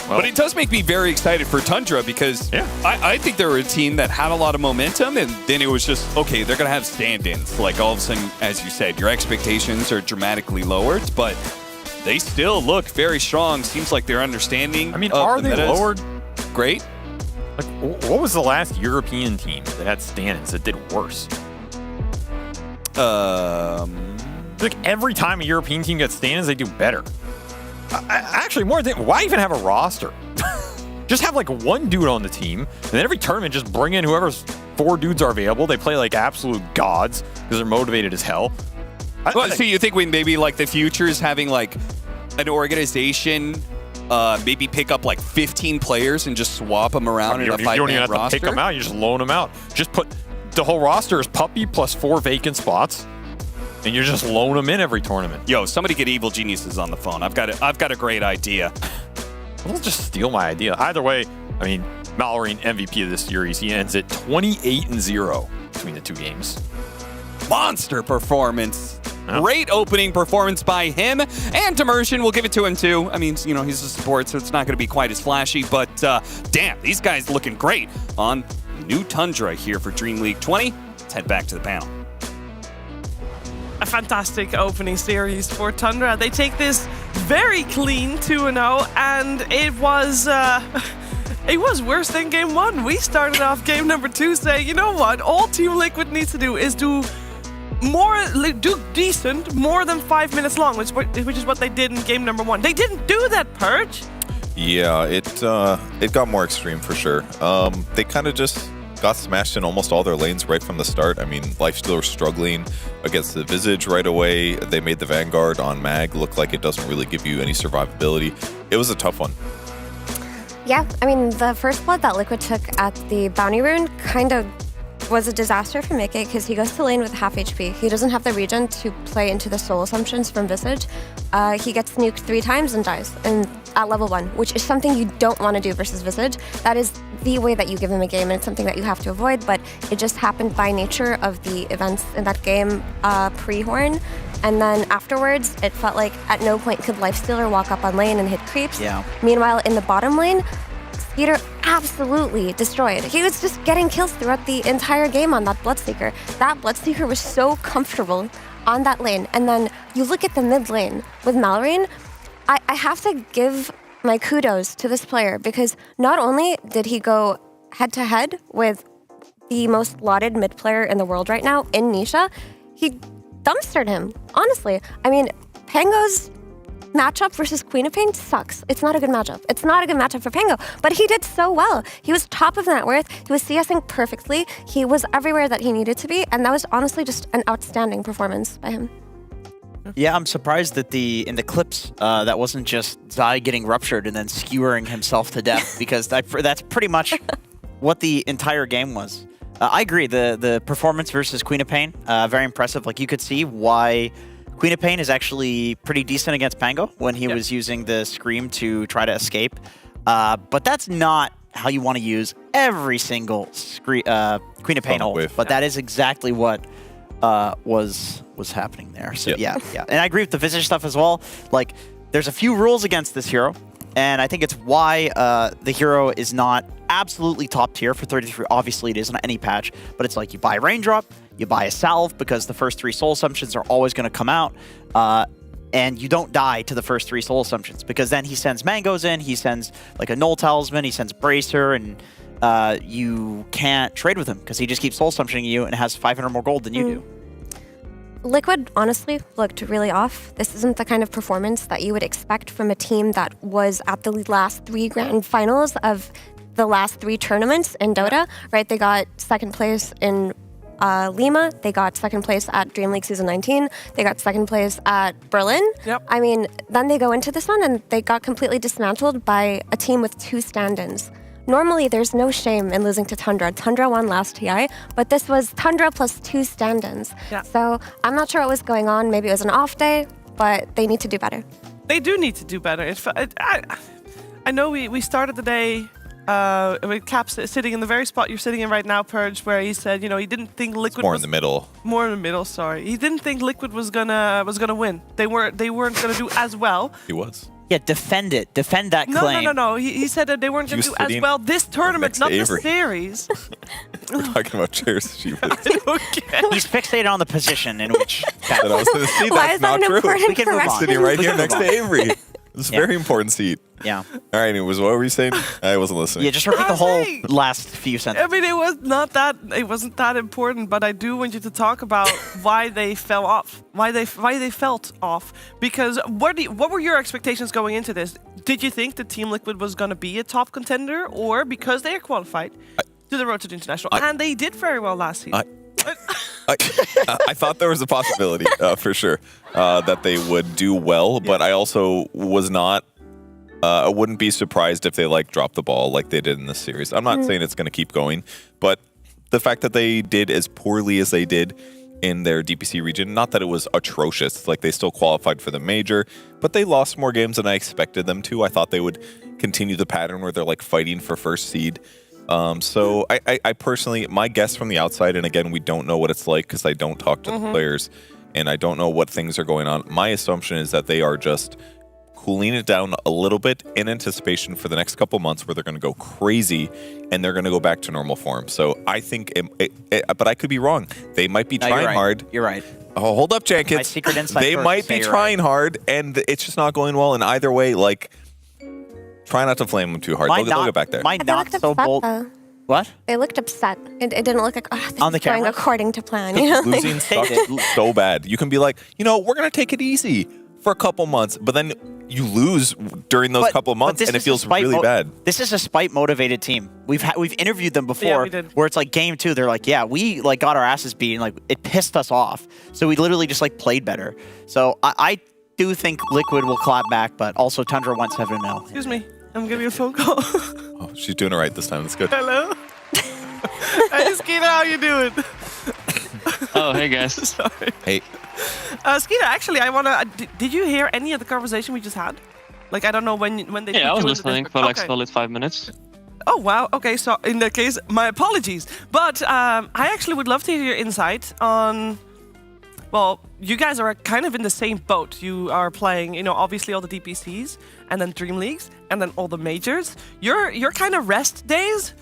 well, but it does make me very excited for Tundra because I think they were a team that had a lot of momentum. And then it was just, okay, they're going to have stand-ins. Like all of a sudden, as you said, your expectations are dramatically lowered. But they still look very strong. Seems like they're understanding. I mean, are they lowered? Great. Like, what was the last European team that had stand-ins that did worse? Like every time a European team gets stand-ins, they do better. Actually, more than why even have a roster? Just have like one dude on the team, and then every tournament just bring in whoever's 4 dudes are available. They play like absolute gods because they're motivated as hell. So you think we maybe like the future is having like an organization maybe pick up like 15 players and just swap them around in a 5-man roster? You don't even have to pick them out. You just loan them out. Just put the whole roster is Puppy plus 4 vacant spots, and you just loan them in every tournament. Yo, somebody get Evil Geniuses on the phone. I've got a great idea. Don't just steal my idea. Either way, I mean, Mallory, MVP of this series, he ends at 28-0 between the 2 games. Monster performance. Great opening performance by him. And Immersion, we'll give it to him too. I mean, you know, he's a support, so it's not going to be quite as flashy. But damn, these guys looking great on new Tundra here for Dream League 20. Let's head back to the panel. A fantastic opening series for Tundra. They take this very clean 2-0, and it was worse than game 1. We started off game number 2 saying, you know what, all Team Liquid needs to do is do decent, more than 5 minutes long, which is what they did in game number 1. They didn't do that, Purge. Yeah, it got more extreme for sure. They kind of just got smashed in almost all their lanes right from the start. I mean, Lifesteal were struggling against the Visage right away. They made the Vanguard on Mag look like it doesn't really give you any survivability. It was a tough one. Yeah, I mean, the first blood that Liquid took at the Bounty Rune kind of was a disaster for Mickey because he goes to lane with half HP. He doesn't have the regen to play into the soul assumptions from Visage. He gets nuked 3 times and dies at level 1, which is something you don't want to do versus Visage. That is the way that you give him a game, and it's something that you have to avoid, but it just happened by nature of the events in that game pre-Horn. And then afterwards, it felt like at no point could Lifestealer walk up on lane and hit creeps. Yeah. Meanwhile, in the bottom lane, Skiter absolutely destroyed. He was just getting kills throughout the entire game on that Bloodseeker. That Bloodseeker was so comfortable on that lane. And then you look at the mid lane with Malrine, I have to give my kudos to this player because not only did he go head-to-head with the most lauded mid player in the world right now in Nisha, he dumpstered him, honestly. I mean, Pango's matchup versus Queen of Pain sucks. It's not a good matchup. It's not a good matchup for Pango, but he did so well. He was top of net worth. He was CSing perfectly. He was everywhere that he needed to be, and that was honestly just an outstanding performance by him. Yeah, I'm surprised that in the clips that wasn't just Zai getting ruptured and then skewering himself to death because that's pretty much what the entire game was. I agree. The performance versus Queen of Pain, very impressive. Like you could see why Queen of Pain is actually pretty decent against Pango when he was using the Scream to try to escape. But that's not how you want to use every single Queen of Pain ult. But that is exactly what was happening there. So yeah. And I agree with the Visage stuff as well. Like, there's a few rules against this hero, and I think it's why the hero is not absolutely top tier for 33. Obviously, it isn't any patch, but it's like you buy Raindrop, you buy a Salve because the first 3 soul assumptions are always going to come out, and you don't die to the first 3 soul assumptions because then he sends Mangoes in, he sends like a Null Talisman, he sends Bracer, and you can't trade with him because he just keeps soul assumptioning you and has 500 more gold than you do. Liquid honestly looked really off. This isn't the kind of performance that you would expect from a team that was at the last 3 grand finals of the last 3 tournaments in Dota, right? They got second place in Lima, they got second place at DreamLeague Season 19, they got second place at Berlin. Yep. I mean, then they go into this one and they got completely dismantled by a team with 2 stand-ins. Normally, there's no shame in losing to Tundra. Tundra won last TI, but this was Tundra plus 2 stand-ins. Yeah. So I'm not sure what was going on. Maybe it was an off day, but they need to do better. They do need to do better. I know we started the day with Cap sitting in the very spot you're sitting in right now, Purge, where he said, you know, he didn't think Liquid More in the middle. More in the middle, sorry. He didn't think Liquid was gonna win. They weren't gonna do as well. He was. Yeah, defend it. Defend that claim. No. He said that they weren't going to do as well this tournament, not the series. We're talking about chairs. He's fixated on the position in which... See, Why is that an important We can move on. Sitting right here next to Avery. It's a very important seat. Yeah. All right, anyways, what were you saying? I wasn't listening. Yeah, just repeat the whole last few sentences. I mean, it wasn't that important, but I do want you to talk about why they fell off, why they felt off. Because what were your expectations going into this? Did you think that Team Liquid was going to be a top contender, or because they are qualified to the road to the international, and they did very well last season? I thought there was a possibility for sure that they would do well, but I also was not. I wouldn't be surprised if they dropped the ball like they did in this series. I'm not saying it's going to keep going, but the fact that they did as poorly as they did in their DPC region, not that it was atrocious, like they still qualified for the major, but they lost more games than I expected them to. I thought they would continue the pattern where they're fighting for first seed. So I personally, my guess from the outside, and again, we don't know what it's like because I don't talk to the players and I don't know what things are going on. My assumption is that they are just cooling it down a little bit in anticipation for the next couple months where they're going to go crazy and they're going to go back to normal form. So I think, but I could be wrong. They might be trying hard. You're right. Oh, hold up, Jenkins. My secret insight. They might be trying hard, and it's just not going well. And either way, try not to flame them too hard. They'll get back there. My not so bold. What? They looked upset. It didn't look like on the going camera according to plan. You know? Losing sucks so bad. You can be like, we're going to take it easy. for a couple months, but then you lose during those couple of months, and it feels really bad. This is a spite-motivated team. We've interviewed them before, Yeah, we did. where it's like game 2, they're like, yeah, we like got our asses beaten, like it pissed us off, so we literally just like played better. So I do think Liquid will clap back, but also Tundra went 7-0. Excuse me, I'm giving you a phone call. Oh, she's doing it right this time. That's good. Hello. Hey, Skiter, how you doing? Oh, hey guys. Sorry. Hey. Skiter, actually, I wanna. Did you hear any of the conversation we just had? Like, I don't know when they. Yeah, I put was you in the listening Discord. for like Okay. solid 5 minutes. Oh wow. Okay, so in that case, my apologies. But I actually would love to hear your insight on. Well, you guys are kind of in the same boat. You are playing, obviously all the DPCs, and then Dream Leagues, and then all the majors. Your kind of rest days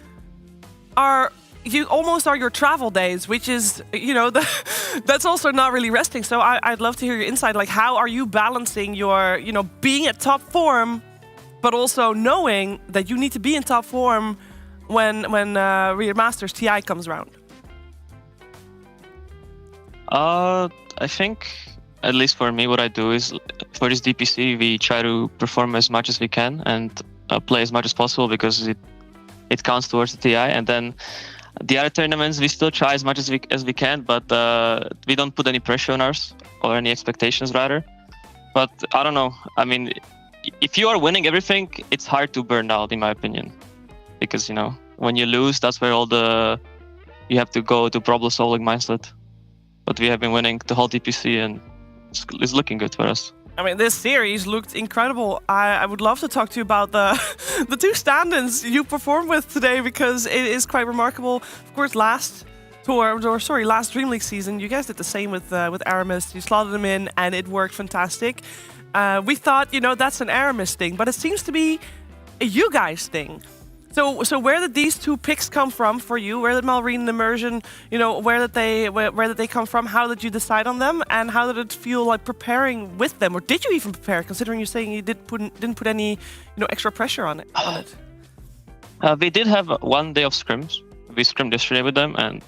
are. You almost are your travel days, which is, that's also not really resting. So I'd love to hear your insight. Like, how are you balancing your, being at top form, but also knowing that you need to be in top form when Remasters TI comes around? I think, at least for me, what I do is, for this DPC, we try to perform as much as we can and play as much as possible because it counts towards the TI. And then the other tournaments, we still try as much as we can, but we don't put any pressure on us or any expectations, rather. But I don't know. I mean, if you are winning everything, it's hard to burn out, in my opinion, because when you lose, that's where you have to go to problem-solving mindset. But we have been winning the whole DPC, and it's looking good for us. I mean, this series looked incredible. I would love to talk to you about the 2 stand-ins you performed with today, because it is quite remarkable. Of course, last Dream League season, you guys did the same with Aramis. You slotted them in, and it worked fantastic. We thought, that's an Aramis thing, but it seems to be a you guys thing. So where did these 2 picks come from for you? Where did Malrine and Immersion, where did they come from? How did you decide on them? And how did it feel like preparing with them? Or did you even prepare, considering you're saying you didn't put any, extra pressure on it? We did have 1 day of scrims. We scrimmed yesterday with them, and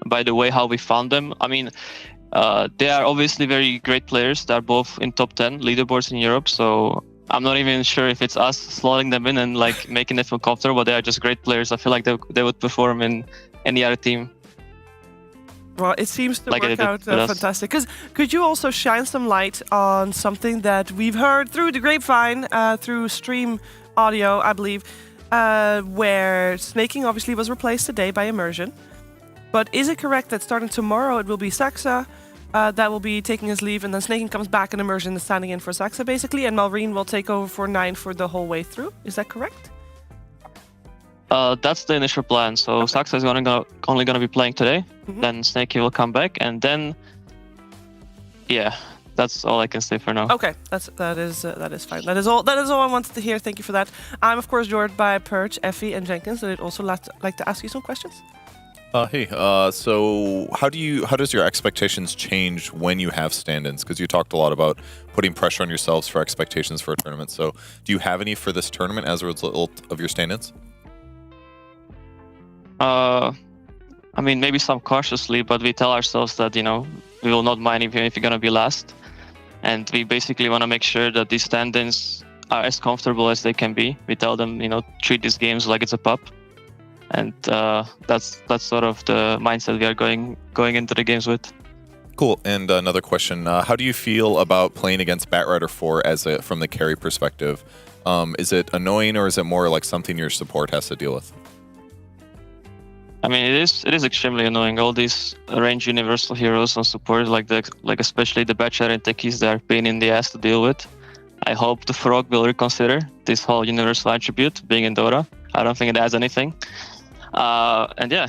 by the way, how we found them, I mean, they are obviously very great players. They're both in top 10 leaderboards in Europe, so I'm not even sure if it's us slotting them in and like making them feel comfortable, but they are just great players. I feel like they would perform in any other team. Well, it seems to Like work it did out with us. fantastic. Could you also shine some light on something that we've heard through the grapevine, through stream audio, I believe, where snaking obviously was replaced today by immersion. But is it correct that starting tomorrow it will be Saxa that will be taking his leave, and then snaking comes back and immersion is standing in for Saxa basically, and Malrine will take over for 9 for the whole way through? Is that correct? That's the initial plan. So Saxa is only gonna be playing today. Then Snakey will come back, and then that's all I can say for now. Okay, that is fine. That is all I wanted to hear. Thank you for that. I'm of course joined by Perch, Effie, and Jenkins, and I'd also like to ask you some questions. Hey, so how does your expectations change when you have stand-ins? Because you talked a lot about putting pressure on yourselves for expectations for a tournament. So do you have any for this tournament as a result of your stand-ins? I mean, maybe some cautiously, but we tell ourselves that, we will not mind even if you're going to be last. And we basically want to make sure that these stand-ins are as comfortable as they can be. We tell them, treat these games like it's a pub. And that's sort of the mindset we are going into the games with. Cool. And another question: how do you feel about playing against Batrider 4 from the carry perspective? Is it annoying, or is it more like something your support has to deal with? I mean, it is extremely annoying. All these range universal heroes on support, like especially the Batrider and techies, they are pain in the ass to deal with. I hope the Frog will reconsider this whole universal attribute being in Dota. I don't think it adds anything. And yeah,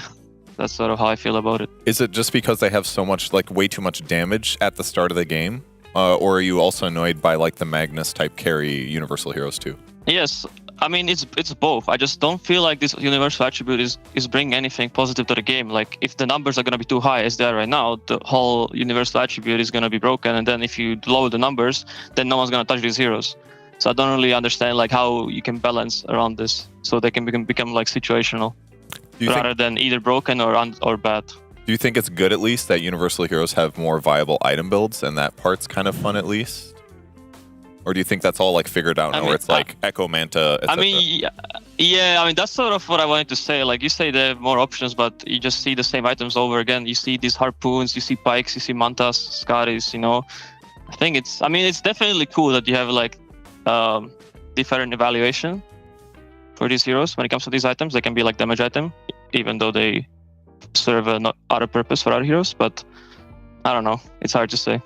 that's sort of how I feel about it. Is it just because they have so much, way too much damage at the start of the game? Or are you also annoyed by, the Magnus type carry universal heroes too? Yes, I mean, it's both. I just don't feel like this universal attribute is bringing anything positive to the game. Like, if the numbers are going to be too high as they are right now, the whole universal attribute is going to be broken. And then if you lower the numbers, then no one's going to touch these heroes. So I don't really understand, how you can balance around this so they can become situational. Rather than either broken or bad. Do you think it's good at least that universal heroes have more viable item builds, and that part's kind of fun at least? Or do you think that's all like figured out now, where it's like Echo, Manta, etc.? I mean, yeah, I mean, that's sort of what I wanted to say. Like you say, there are more options, but you just see the same items over again. You see these harpoons, you see pikes, you see mantas, scaris, you know. I think it's definitely cool that you have like different evaluation for these heroes when it comes to these items. They can be like damage item, even though they serve a other purpose for other heroes. But I don't know. It's hard to say.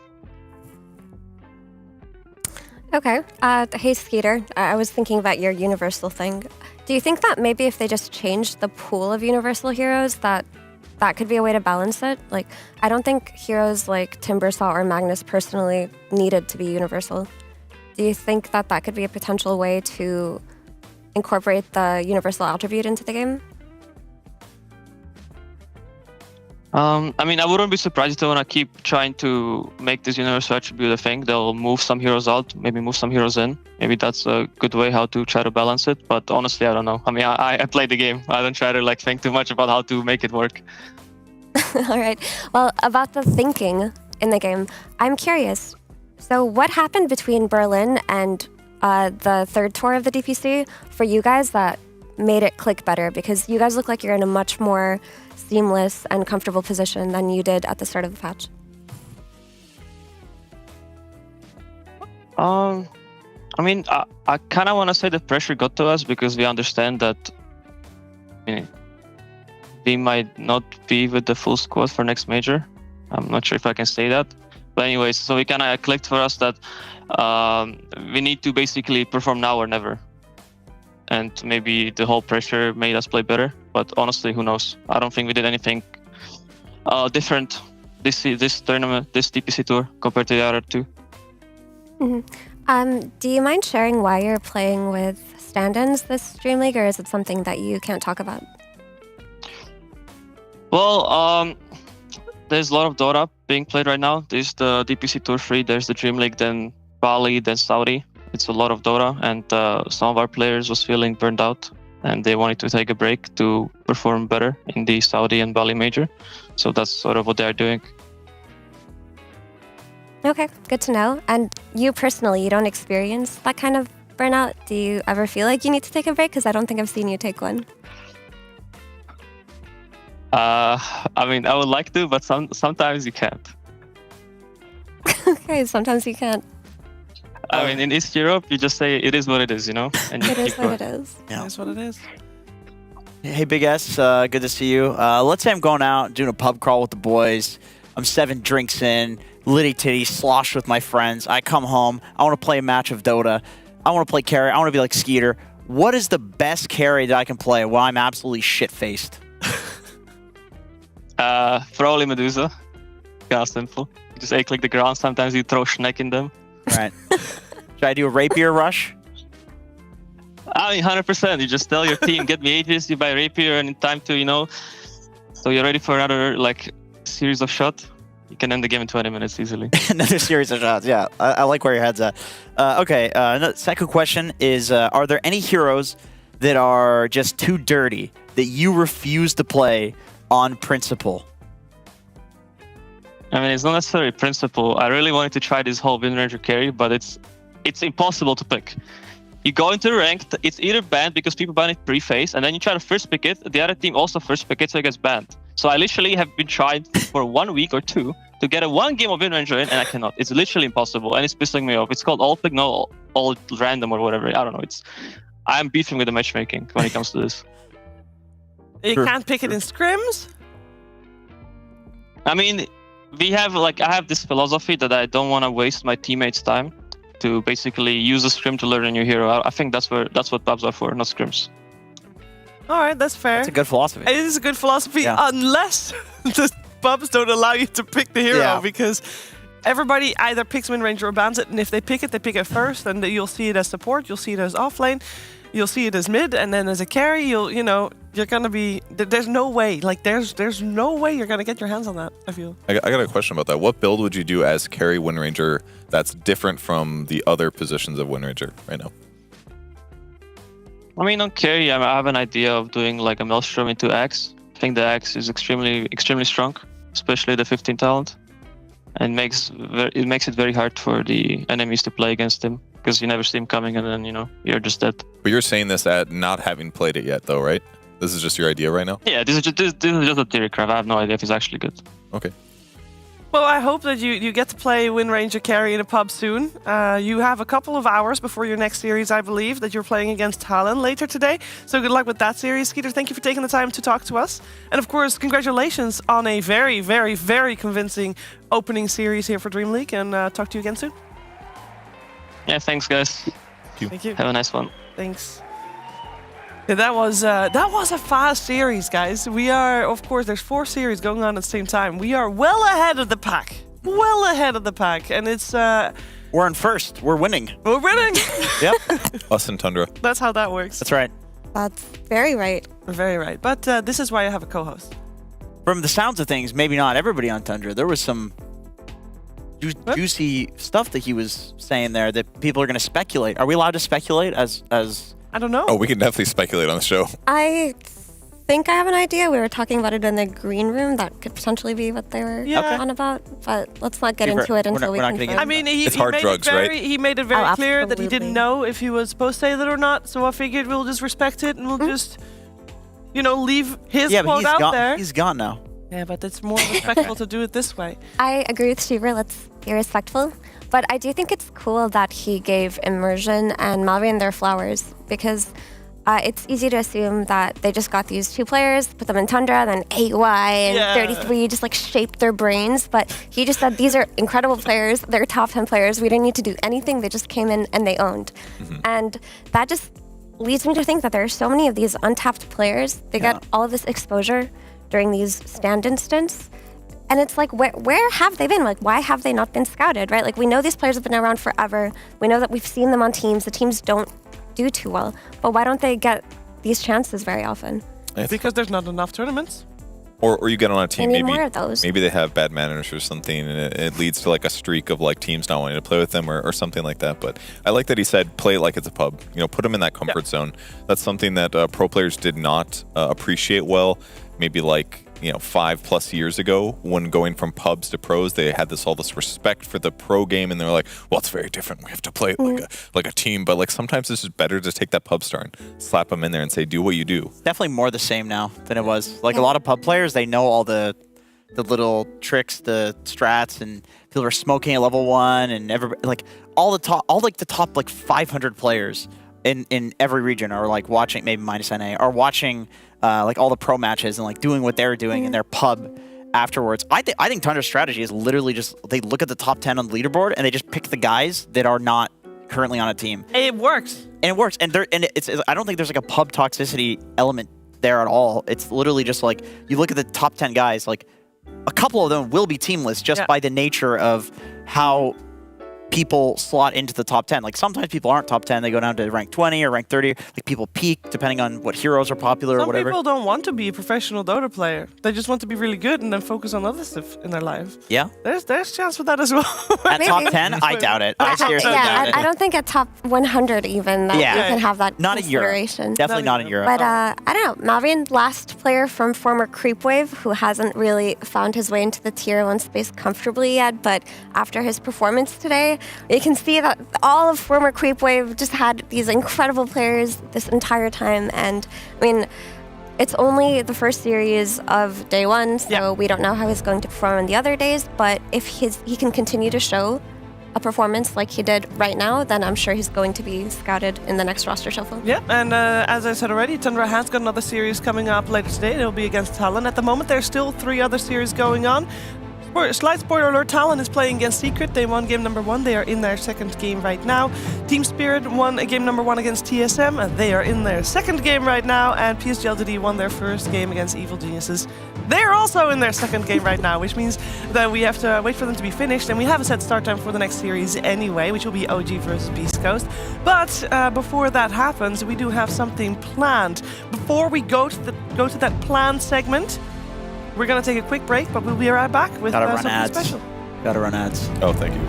Okay. Hey, Skiter. I was thinking about your universal thing. Do you think that maybe if they just changed the pool of universal heroes, that could be a way to balance it? Like, I don't think heroes like Timbersaw or Magnus personally needed to be universal. Do you think that could be a potential way to incorporate the universal attribute into the game? I mean, I wouldn't be surprised if they want to keep trying to make this universal attribute a thing. They'll move some heroes out, maybe move some heroes in. Maybe that's a good way how to try to balance it. But honestly, I don't know. I mean, I play the game. I don't try to like think too much about how to make it work. All right. Well, about the thinking in the game, I'm curious. So what happened between Berlin and the third tour of the DPC for you guys that made it click better? Because you guys look like you're in a much more seamless and comfortable position than you did at the start of the patch. I mean, I kind of want to say the pressure got to us because we understand that we might not be with the full squad for next major. I'm not sure if I can say that. But anyways, so we kind of clicked for us that we need to basically perform now or never. And maybe the whole pressure made us play better. But honestly, who knows? I don't think we did anything different this tournament, this DPC tour, compared to the other two. Mm-hmm. Do you mind sharing why you're playing with stand-ins this DreamLeague, or is it something that you can't talk about? Well, there's a lot of Dota being played right now. There's the DPC Tour 3, there's the DreamLeague, then Bali, then Saudi. It's a lot of Dota, and some of our players was feeling burned out, and they wanted to take a break to perform better in the Saudi and Bali major. So that's sort of what they're doing. Okay, good to know. And you personally, you don't experience that kind of burnout? Do you ever feel like you need to take a break? Because I don't think I've seen you take one. I mean, I would like to, but sometimes you can't. Okay, sometimes you can't. I mean, in East Europe, you just say it is what it is, you know? And it is what it is. Yeah. It is what it is. Hey, Big S, good to see you. Let's say I'm going out, doing a pub crawl with the boys. I'm 7 drinks in, litty titty, sloshed with my friends. I come home. I want to play a match of Dota. I want to play carry. I want to be like Skiter. What is the best carry that I can play while I'm absolutely shit-faced? Probably Medusa. Kind of simple. You just A-click the ground. Sometimes you throw Schneck in them. Right. Should I do a rapier rush? I mean, 100%. You just tell your team, get me Aegis, you buy rapier, and in time to, you know, so you're ready for another, like, series of shots. You can end the game in 20 minutes easily. Another series of shots, yeah. I like where your head's at. Okay, second question is, are there any heroes that are just too dirty that you refuse to play on principle? I mean, it's not necessarily principle. I really wanted to try this whole Wind Ranger carry, but it's impossible to pick. You go into the ranked, it's either banned because people ban it pre-phase, and then you try to first pick it, the other team also first pick it, so it gets banned. So I literally have been trying for 1 week or 2 to get a 1 game of Wind Ranger in, and I cannot. It's literally impossible, and it's pissing me off. It's called all pick, no, all random or whatever. I don't know. I'm beefing with the matchmaking when it comes to this. You can't pick it in scrims? I mean, I have this philosophy that I don't want to waste my teammates' time to basically use a scrim to learn a new hero. I think that's what pubs are for, not scrims. All right, that's fair. That's a good philosophy. It is a good philosophy, yeah. Unless the pubs don't allow you to pick the hero, because everybody either picks Wind Ranger or bans it, and if they pick it first, and you'll see it as support, you'll see it as offlane, you'll see it as mid, and then as a carry, you're gonna be. There's no way. Like there's no way you're gonna get your hands on that. I feel. I got a question about that. What build would you do as carry Wind Ranger that's different from the other positions of Wind Ranger right now? I mean, on carry, I have an idea of doing like a Maelstrom into Axe. I think the Axe is extremely strong, especially the 15 talent, and it makes it very hard for the enemies to play against him. because you never see him coming, and then you're just dead. But you're saying this at not having played it yet, though, right? This is just your idea right now? Yeah, this is just a theory craft. I have no idea if it's actually good. Okay. Well, I hope that you get to play Wind Ranger carry in a pub soon. You have a couple of hours before your next series, I believe, that you're playing against Talon later today. So good luck with that series. Skiter, thank you for taking the time to talk to us. And of course, congratulations on a very, very, very convincing opening series here for DreamLeague. And talk to you again soon. Yeah, thanks, guys. Thank you. Have a nice one. Thanks. Yeah, that was a fast series, guys. We are, of course, there's 4 series going on at the same time. We are well ahead of the pack. Well ahead of the pack. And it's... We're in first. We're winning. We're winning. Yep. Us and Tundra. That's how that works. That's right. That's very right. Very right. But this is why I have a co-host. From the sounds of things, maybe not everybody on Tundra. There was some juicy stuff that he was saying there that people are going to speculate. Are we allowed to speculate as... I don't know. Oh, we can definitely speculate on the show. I think I have an idea. We were talking about it in the green room. That could potentially be what they were on about. But let's not get into it until we confirm. I mean, it's hard drugs, right? He made it very clear that he absolutely. didn't know if he was supposed to say that or not. So I figured we'll just respect it and we'll just, leave his quote out there. He's gone now. Yeah, but it's more respectful to do it this way. I agree with Shiver. Let's be respectful. But I do think it's cool that he gave Immersion and Malvian their flowers, because it's easy to assume that they just got these 2 players, put them in Tundra, then AY and 33 just shaped their brains. But he just said, these are incredible players. They're top 10 players. We didn't need to do anything. They just came in and they owned. And that just leads me to think that there are so many of these untapped players. They get all of this exposure during these stand-in stints. And it's where have they been? Why have they not been scouted, right? We know these players have been around forever. We know that we've seen them on teams. The teams don't do too well. But why don't they get these chances very often? Because there's not enough tournaments. Or you get on a team, They need more of those. maybe they have bad managers or something, and it leads to a streak of teams not wanting to play with them or something like that. But I like that he said, play it like it's a pub. Put them in that comfort zone. That's something that pro players did not appreciate well. Maybe 5+ years ago, when going from pubs to pros, they had all this respect for the pro game, and they're like, well, it's very different. We have to play it like a team. But sometimes it's just better to take that pub star and slap them in there and say, do what you do. Definitely more the same now than it was. A lot of pub players, they know all the little tricks, the strats, and people are smoking at level 1, and everybody, all the top 500 players in every region are watching, maybe minus NA, are watching all the pro matches and doing what they're doing in their pub afterwards. I think Tundra's strategy is literally just they look at the top 10 on the leaderboard and they just pick the guys that are not currently on a team. It works. And it works. And it's I don't think there's a pub toxicity element there at all. It's literally just you look at the top 10 guys, a couple of them will be teamless just by the nature of how people slot into the top 10. Sometimes people aren't top 10, they go down to rank 20 or rank 30. People peak depending on what heroes are popular or whatever. Some people don't want to be a professional Dota player. They just want to be really good and then focus on other stuff in their life. Yeah. There's chance for that as well. At top 10, I doubt it. I seriously doubt it. I don't think at top 100 even that you can have that not consideration. In Europe. Definitely not in Europe. But I don't know. Malvian, last player from former Creepwave, who hasn't really found his way into the tier 1 space comfortably yet, but after his performance today, you can see that all of former Creepwave just had these incredible players this entire time. And I mean, it's only the first series of day 1, so we don't know how he's going to perform on the other days. But if he can continue to show a performance like he did right now, then I'm sure he's going to be scouted in the next roster shuffle. Yeah, and as I said already, Tundra has got another series coming up later today. It'll be against Talon. At the moment, there's still 3 other series going on. Slight spoiler alert, Talon is playing against Secret. They won game number 1. They are in their second game right now. Team Spirit won game number 1 against TSM. They are in their second game right now. And PSG LTD won their first game against Evil Geniuses. They are also in their second game right now, which means that we have to wait for them to be finished. And we have a set start time for the next series anyway, which will be OG versus Beastcoast. But before that happens, we do have something planned. Before we go to that planned segment, we're going to take a quick break, but we'll be right back with something special. Gotta run ads. Oh, thank you.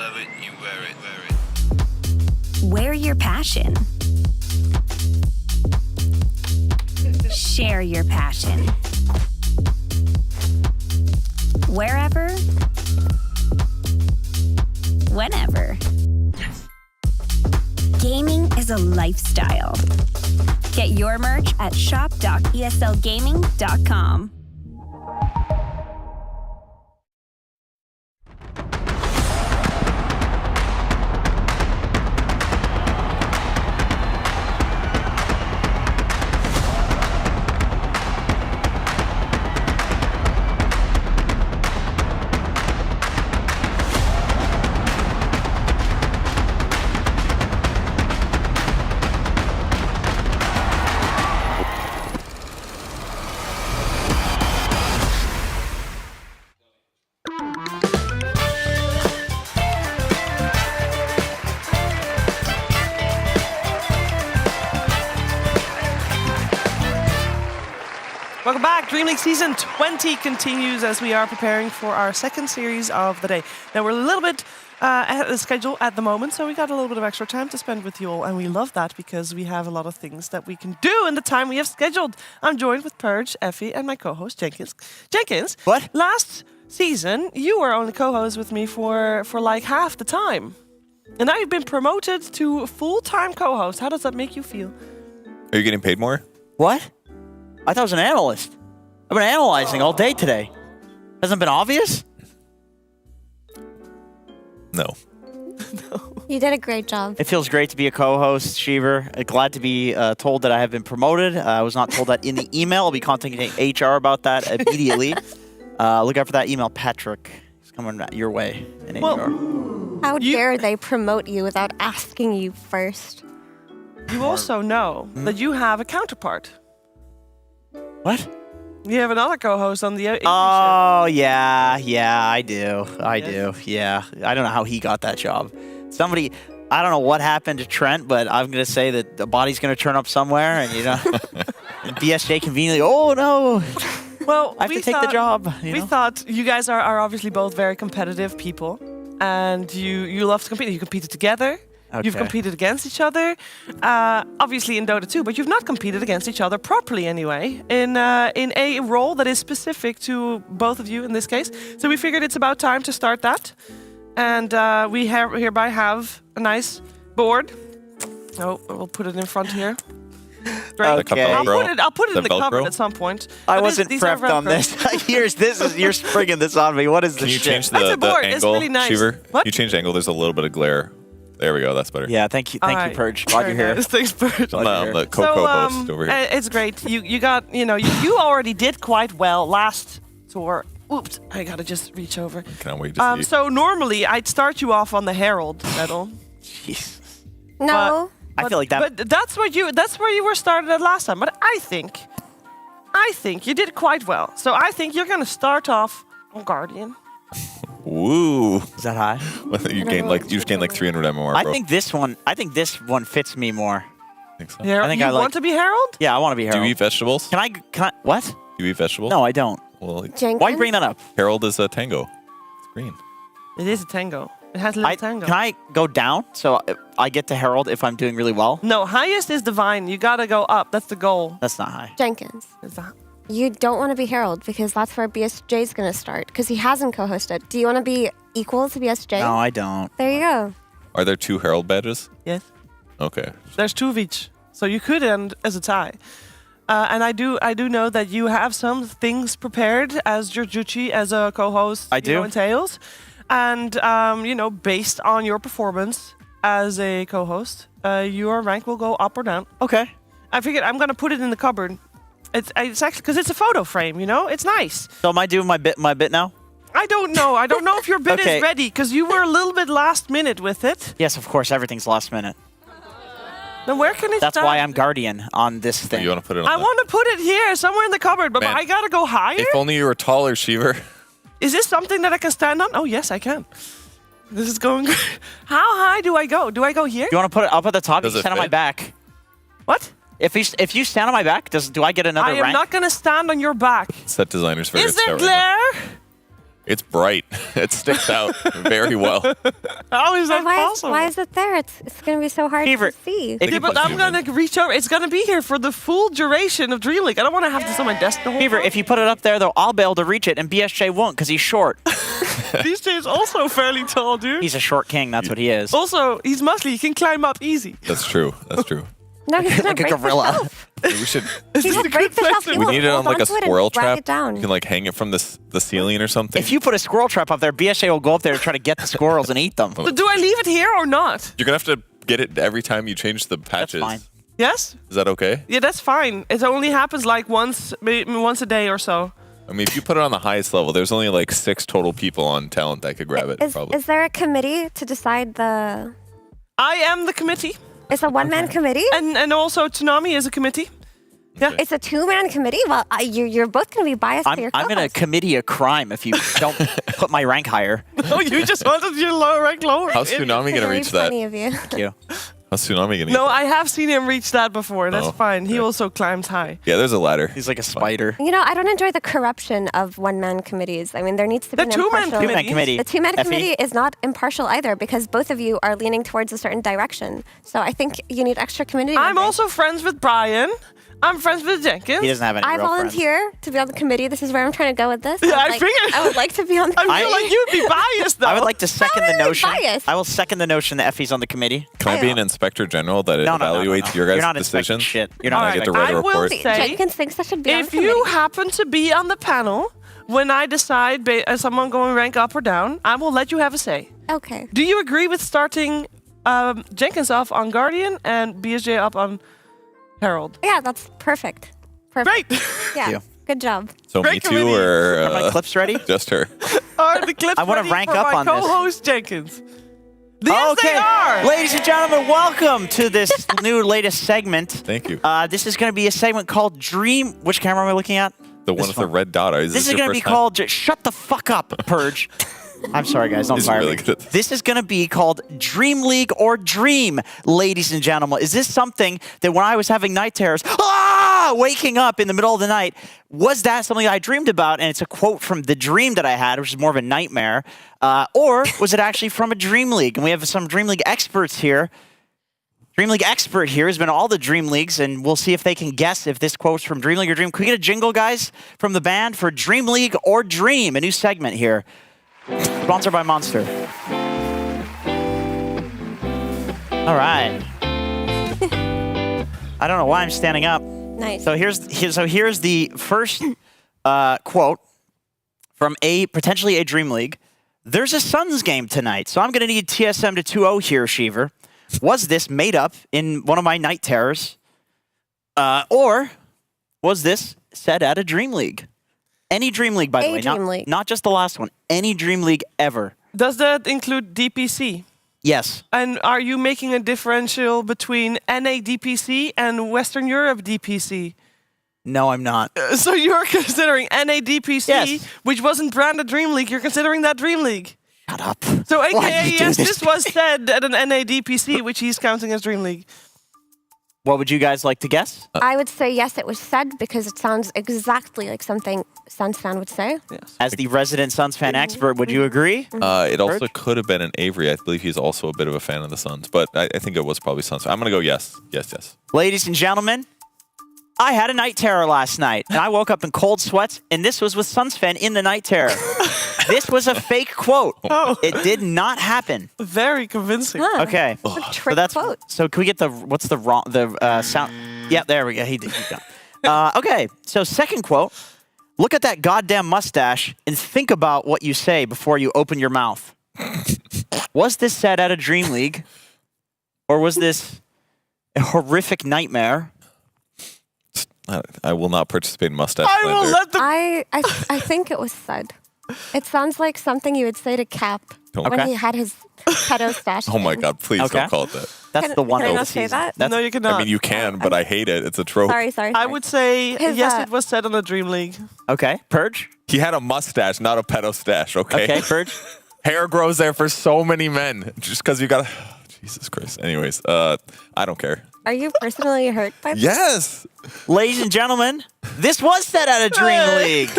love it, you wear it, wear it. Wear your passion. Share your passion. Wherever, whenever. Gaming is a lifestyle. Get your merch at shop.eslgaming.com. Welcome back. DreamLeague Season 20 continues as we are preparing for our second series of the day. Now, we're a little bit ahead of the schedule at the moment, so we got a little bit of extra time to spend with you all, and we love that because we have a lot of things that we can do in the time we have scheduled. I'm joined with Purge, Effie, and my co-host, Jenkins. Jenkins, what? Last season, you were only co-host with me for like half the time. And now you've been promoted to full-time co-host. How does that make you feel? Are you getting paid more? What? I thought I was an analyst. I've been analyzing all day today. Hasn't been obvious? No. You did a great job. It feels great to be a co-host, Shiver. Glad to be told that I have been promoted. I was not told that in the email. I'll be contacting HR about that immediately. Look out for that email, Patrick. It's coming your way in HR. How dare they promote you without asking you first? You also know that you have a counterpart. What? You have another co-host on the Oh, yeah, I do. I do, yeah. I don't know how he got that job. Somebody, I don't know what happened to Trent, but I'm going to say that the body's going to turn up somewhere, and, you know, and BSJ conveniently, oh, no. Well, I have to take the job. We thought you guys are obviously both very competitive people, and you love to compete. You competed together. Okay. You've competed against each other, obviously in Dota 2, but you've not competed against each other properly anyway, in a role that is specific to both of you in this case. So we figured it's about time to start that. And we hereby have a nice board. Oh, we'll put it in front here. Great. Okay. I'll put it in the Velcro? cupboard at some point. I But wasn't these are prepped on Velcro. this. You're springing this on me. What is Can this you shit? change That's the a board. It's angle, really nice. Shiver? What? You change the angle, there's a little bit of glare. There we go, that's better. Yeah, thank you, Alright. Purge. Glad you're here. Nice. Thanks, Purge. I'm the co-host over here. It's great. You got, you already did quite well last tour. Oops, I gotta just reach over. Can't wait to see. So normally I'd start you off on the Herald medal. Jeez. No. I feel like that. But that's where you were started at last time. But I think you did quite well. So I think you're gonna start off on Guardian. Woo. Is that high? You gained like 300 MMR, I bro. think this one fits me more. I think so. I think you want to be Herald? Yeah, I want to be Do Herald. you eat vegetables? Can I what? Do you eat vegetables? No, I don't. Well, Why you bring that up? Harold is a tango. It's green. It is a tango. It has a little tango. Can I go down so I get to Herald if I'm doing really well? No, highest is divine. You gotta go up. That's the goal. That's not high. Jenkins. It's not. You don't want to be Herald because that's where BSJ's going to start because he hasn't co-hosted. Do you want to be equal to BSJ? No, I don't. There you go. Are there 2 Herald badges? Yes. Okay. There's 2 of each, so you could end as a tie. And I do know that you have some things prepared as Jurjuchi, as a co-host. I do. Entails, and based on your performance as a co-host, your rank will go up or down. Okay. I figured I'm gonna put it in the cupboard. It's actually because it's a photo frame. It's nice. So am I doing my bit now? I don't know. I don't know if your bid Okay. is ready because you were a little bit last minute with it. Yes, of course. Everything's last minute. Then where can it That's stand? why I'm Guardian on this thing. You want to put it on I want to put it here, somewhere in the cupboard, but Man. I gotta go higher. If only you were taller, Shiver. Is this something that I can stand on? Oh yes, I can. This is going good. How high do I go? Do I go here? You want to put it up at the top? Does You it stand on my fit? back. What? If you stand on my back, do I get another I am rank? not gonna stand on your back. Set designers for Is there glare? It's bright. It sticks out very well. How is that Why possible? is it there? It's going to be so hard to see. Yeah, but I'm going to reach over. It's going to be here for the full duration of DreamLeague. I don't want to have this on my desk the whole Fever, time. if you put it up there, though, I'll be able to reach it, and BSJ won't because he's short. BSJ is also fairly tall, dude. He's a short king. That's what he is. Also, he's muscly. He can climb up easy. That's true. That's true. No, he's like a gorilla. We should. He's a great fish. We need it on like a squirrel trap. It down. You can like hang it from the ceiling or something. If you put a squirrel trap up there, BSJ will go up there to try to get the squirrels and eat them. So do I leave it here or not? You're gonna have to get it every time you change the patches. That's fine. Yes? Is that okay? Yeah, that's fine. It only happens like once a day or so. I mean, if you put it on the highest level, there's only like 6 total people on talent that could grab it. Probably. Is there a committee to decide the... I am the committee. It's a one-man committee? And also Tsunami is a committee. Yeah. It's a two-man committee? Well, you're both going to be biased to your I'm going to committee a crime if you don't put my rank higher. Oh, you just wanted your low rank lower. How's Tsunami going to reach that? Funny of you. Thank you. How's Tsunami going to No, I have seen him reach that before. That's Oh, fine. He okay. also climbs high. Yeah, there's a ladder. He's like a spider. You know, I don't enjoy the corruption of one-man committees. I mean, there needs to be The an two-man impartial... committee. The two-man Effie? committee is not impartial either because both of you are leaning towards a certain direction. So I think you need extra committee I'm members. also friends with Brian. I'm friends with Jenkins. He doesn't have any I real friends. volunteer to be on the committee. This is where I'm trying to go with this. Yeah, I like, figured. I would like to be on the I committee. feel like you'd be biased, though. I would like to second the really notion. biased. I will second the notion that Effie's on the committee. Can I be an inspector general that No. evaluates your You're guys' not inspecting decisions? shit. You're And not I get to inspecting. write a I will report. say, Jenkins thinks I should be on if the you committee. happen to be on the panel when I decide as someone going rank up or down, I will let you have a say. Okay. Do you agree with starting Jenkins off on Guardian and BSJ up on Herald? Yeah, that's perfect. Perfect. Great. Yeah. you. Good job. So Great me too, committee. or Are my clips ready? just her? Are the clips I wanna ready rank for up my on this. co-host Jenkins? Yes, they are. Ladies and gentlemen, welcome to this new latest segment. Thank you. This is going to be a segment called Dream. Which camera am I looking at? The one with the red dot. This is your going to be first time? called Shut the Fuck Up, Purge. I'm sorry, guys. Don't He's fire really me. good at this. This is going to be called Dream League or Dream, ladies and gentlemen. Is this something that when I was having night terrors, waking up in the middle of the night, was that something I dreamed about? And it's a quote from the dream that I had, which is more of a nightmare. Or was it actually from a Dream League? And we have some Dream League experts here. Dream League expert here has been all the Dream Leagues, and we'll see if they can guess if this quote's from Dream League or Dream. Can we get a jingle, guys, from the band for Dream League or Dream? A new segment here. Sponsored by Monster. All right. I don't know why I'm standing up. Nice. So here's the first quote from potentially a Dream League. There's a Suns game tonight, so I'm going to need TSM to 2-0 here, Sheever. Was this made up in one of my night terrors? Or was this said at a Dream League? Any Dream League, by the way. Dream League. Not just the last one. Any Dream League ever. Does that include DPC? Yes. And are you making a differential between NA DPC and Western Europe DPC? No, I'm not. So you're considering NA DPC, Yes. which wasn't branded Dream League. You're considering that Dream League. Shut up. So Why AKA, do you do yes, this this to was said at an NA DPC, which he's counting as Dream League. What would you guys like to guess? I would say yes, it was said because it sounds exactly like something Suns fan would say. Yes. As the resident Suns fan expert, would you agree? It also could have been an Avery. I believe he's also a bit of a fan of the Suns, but I think it was probably Suns. I'm going to go yes. Yes. Ladies and gentlemen, I had a night terror last night, and I woke up in cold sweats, and this was with Suns fan in the night terror. This was a fake quote. Oh. It did not happen. Very convincing. Huh. Okay. It's a trick quote. So can we get what's the sound? Yeah, there we go. He got. Okay. So second quote. Look at that goddamn mustache and think about what you say before you open your mouth. Was this said at a Dream League, or was this a horrific nightmare? I will not participate in mustache I will slander. let the I think it was said. It sounds like something you would say to Cap when Okay. he had his pedo stash. Oh my God! Please Okay. don't call it that. That's the one Can I of the not say season. that? That's, no, you cannot. I mean, you can, but I hate it. It's a trope. Sorry. I would say His, yes, it was said on the Dream League. okay. Purge. He had a mustache, not a pedo stash. Okay. Okay. Purge. Hair grows there for so many men. Just because you got. Jesus Christ. Anyways, I don't care. Are you personally hurt by this? Yes. Ladies and gentlemen, this was said at a Dream League.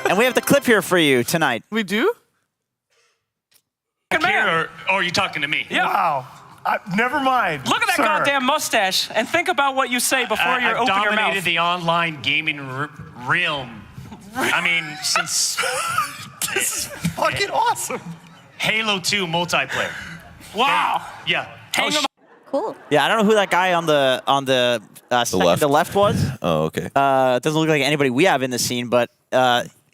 And we have the clip here for you tonight. We do? Or are you talking to me? Yeah. Wow. Never mind. Look at that goddamn mustache and think about what you say before you open your mouth. I've dominated the online gaming realm. I mean, since... This is fucking awesome. Halo 2 multiplayer. Wow. Yeah. Cool. Yeah, I don't know who that guy on the left was. Oh, okay. It doesn't look like anybody we have in the scene, but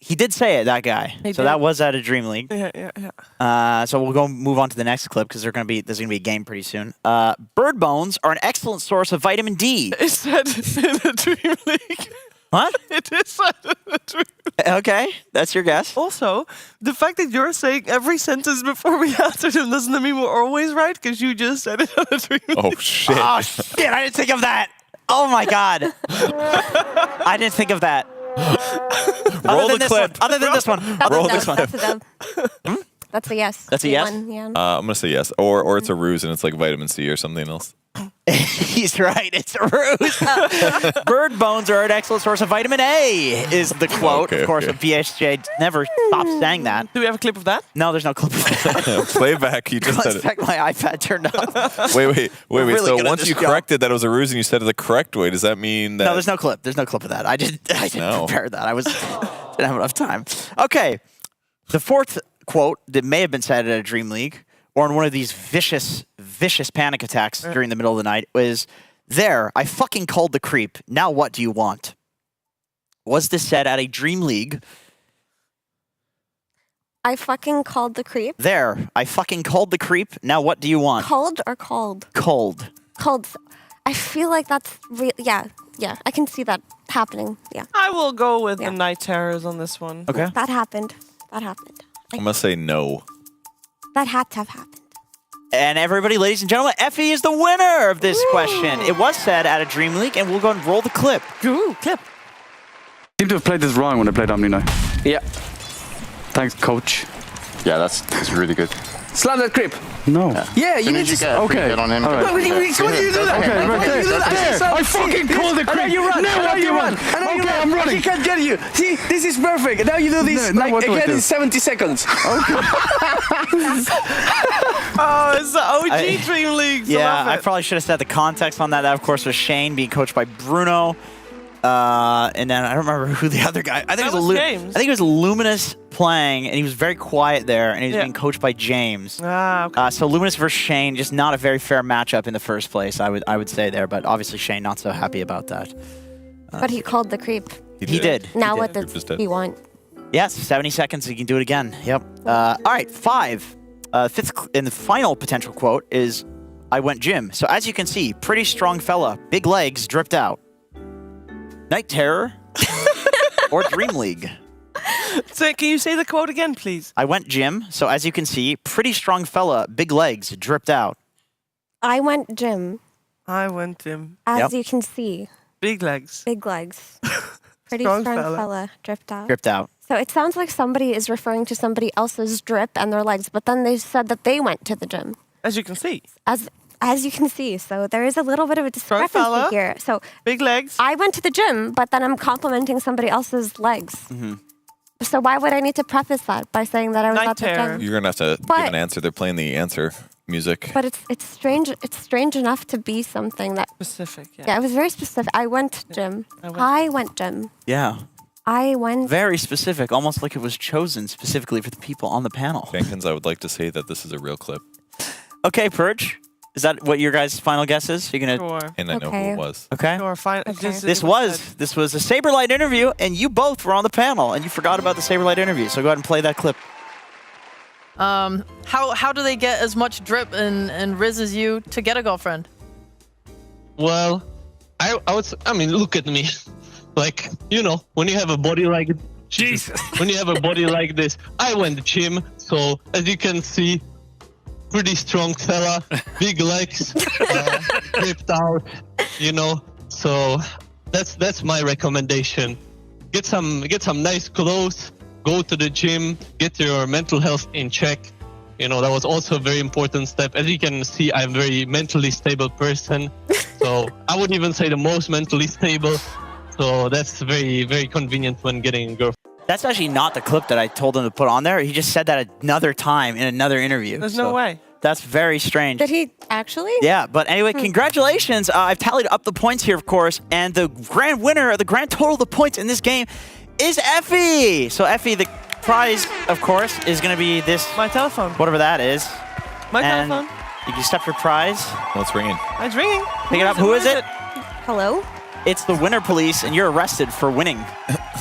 he did say it, that guy. He so did. that was at a Dream League. Yeah. So we'll go move on to the next clip because there's gonna be a game pretty soon. Bird bones are an excellent source of vitamin D. Is that in a Dream League? What? It is said in a Dream League. Okay, that's your guess. Also, the fact that you're saying every sentence before we answered him doesn't mean we're always right because you just said it on a Dream League. Oh, shit. Oh, shit, I didn't think of that. Oh, my God. I didn't think of that. Roll the clip. Other than this one. Roll this one. That's a dub. That's a yes. That's a yes? One, yeah. I'm gonna say yes, or it's a ruse and it's like vitamin C or something else. He's right. It's a ruse. Bird bones are an excellent source of vitamin A, is the quote. Okay, of course, okay. but BSJ never stops saying that. Do we have a clip of that? No, there's no clip of that. Playback. You just said Let's it. check my iPad turned off. Wait. really So good at once this you job. corrected that it was a ruse and you said it the correct way, does that mean that? No, there's no clip. There's no clip of that. I didn't prepare that. I didn't have enough time. Okay. The fourth quote that may have been said at a Dream League or in one of these vicious panic attacks during the middle of the night was, "There, I fucking called the creep. Now what do you want?" Was this said at a Dream League? I fucking called the creep. There, I fucking called the creep. Now what do you want? Called or called? Cold. Called. I feel like that's yeah. I can see that happening. Yeah. I will go with the Night Terrors on this one. Okay. That happened. I'm gonna say no. That had to have happened. And everybody, ladies and gentlemen, Effie is the winner of this question. It was said at a Dream League, and we'll go and roll the clip. Ooh, clip. Seem to have played this wrong when I played Omni now. Yeah. Thanks, coach. Yeah, that's really good. Slam that creep. No. Yeah, you need to get a free hit on him. All right. What do you do that? Okay, right there. There. I fucking called the creep. I know you run. Now what do you want? Okay, I'm running. He can't get you. See, this is perfect. Now you do this again in 70 seconds. Okay. Oh, it's the OG Dream League. Yeah, I probably should have said the context on that. That, of course, was Shane being coached by Bruno. And then I don't remember who the other guy. I think it was Luminous playing, and he was very quiet there, and he was being coached by James. Okay. So Luminous versus Shane, just not a very fair matchup in the first place. I would say there, but obviously Shane not so happy about that. But he called the creep. He did. Now He what did. does he want? Yes, 70 seconds. He can do it again. Yep. All right, 5. Fifth and the final potential quote is, "I went gym. So as you can see, pretty strong fella, big legs, dripped out." Night Terror or Dream League? So can you say the quote again, please? "I went gym. So as you can see, pretty strong fella, big legs, dripped out." I went gym. I went gym. As you can see. Big legs. Big legs. Pretty Strong strong fella. fella, dripped out. Dripped out. So it sounds like somebody is referring to somebody else's drip and their legs, but then they said that they went to the gym. As you can see. As you can see, so there is a little bit of a discrepancy fella. here. So big legs. I went to the gym, but then I'm complimenting somebody else's legs. Mm-hmm. So why would I need to preface that by saying that I was at the gym? You're gonna have to give an answer. They're playing the answer music. But it's strange. It's strange enough to be something that specific. Yeah, it was very specific. I went to gym. I went gym. Yeah. I went. Very specific, almost like it was chosen specifically for the people on the panel. Jenkins, I would like to say that this is a real clip. Okay, Purge. Is that what your guys' final guess is? You're gonna. Sure. And I know who it was. Okay. Sure, fine. This was a Saberlight interview, and you both were on the panel, and you forgot about the Saberlight interview. So go ahead and play that clip. How do they get as much drip and Riz as you to get a girlfriend? Well, I mean, look at me. Like, you know, when you have a body like Jesus, when you have a body like this, I went to gym. So as you can see, pretty strong fella, big legs, ripped out, you know. So that's my recommendation. Get some nice clothes, go to the gym, get your mental health in check. You know, that was also a very important step. As you can see, I'm a very mentally stable person. So So I would even say the most mentally stable. So that's very, very convenient when getting a girlfriend. That's actually not the clip that I told him to put on there. He just said that another time in another interview. There's no way. That's very strange. Did he actually? Yeah, but anyway, congratulations. I've tallied up the points here, of course, and the grand winner, the grand total of the points in this game is Effie. So Effie, the prize, of course, is going to be this. My telephone. Whatever that is. My and telephone. You can step your prize. What's ringing? It's ringing. Pick it up. Who is it? Hello? It's the Winner Police, and you're arrested for winning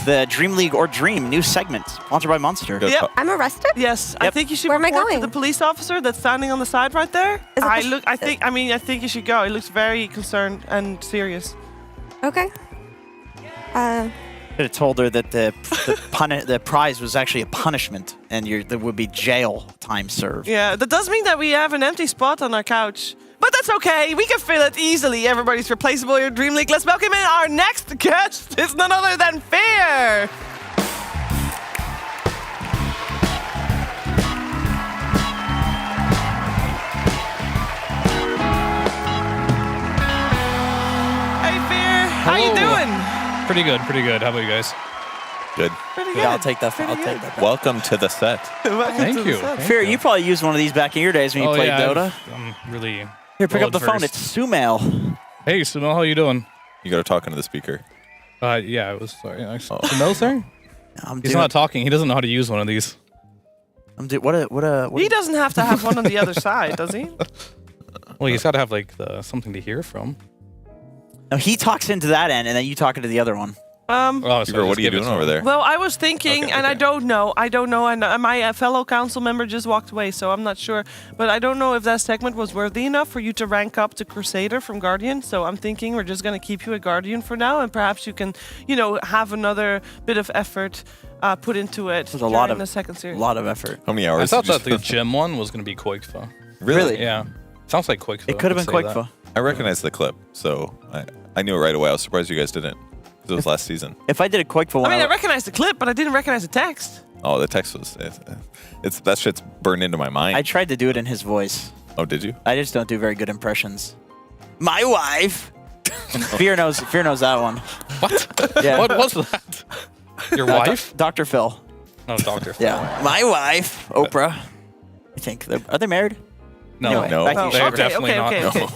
the Dream League or Dream new segment, sponsored by Monster. Yep. I'm arrested? Yes. I think you should Where am I report going? to the police officer that's standing on the side right there. I think you should go. It looks very concerned and serious. Okay. Could have told her that the prize was actually a punishment, and there would be jail time served. Yeah, that does mean that we have an empty spot on our couch. But that's okay. We can fill it easily. Everybody's replaceable here at Dream League. Let's welcome in our next guest. It's none other than Fear. Hey, Fear. How you doing? Pretty good, pretty good. How about you guys? Good. Pretty Yeah, I'll take that. I'll take that. Welcome to the set. Thank you. Fear, you probably used one of these back in your days when you played Dota. I'm really. Here, pick up the phone. well-versed. It's Sumail. Hey, Sumail, how you doing? You got to talk into the speaker. Yeah, it was. Sumail, sir? I'm He's not talking. He doesn't know how to use one of these. He doesn't have to have one on the other side, does he? Well, he's got to have like something to hear from. No, he talks into that end, and then you talk into the other one. What are you doing over there? Well, I was thinking, and I don't know, and my fellow council member just walked away, so I'm not sure. But I don't know if that segment was worthy enough for you to rank up to Crusader from Guardian. So I'm thinking we're just going to keep you a Guardian for now, and perhaps you can, have another bit of effort put into it There's a lot of the second series. A lot of effort. How many hours? I thought that the gym one was going to be Quakefo. Really? Yeah. Sounds like Quakefo. It could have been Quakefo. I recognized the clip, so I knew it right away. I was surprised you guys didn't. It was last season. If I did a Quakefo one, I recognized the clip, but I didn't recognize the text. Oh, the text was. That shit's burned into my mind. I tried to do it in his voice. Oh, did you? I just don't do very good impressions. My wife. Fear knows that one. What? Yeah. What was that? Your wife? Dr. Phil. No, Dr. Phil. Yeah. My wife, Oprah. I think. Are they married? No, Anyway, no, back to you. they're definitely not. Okay.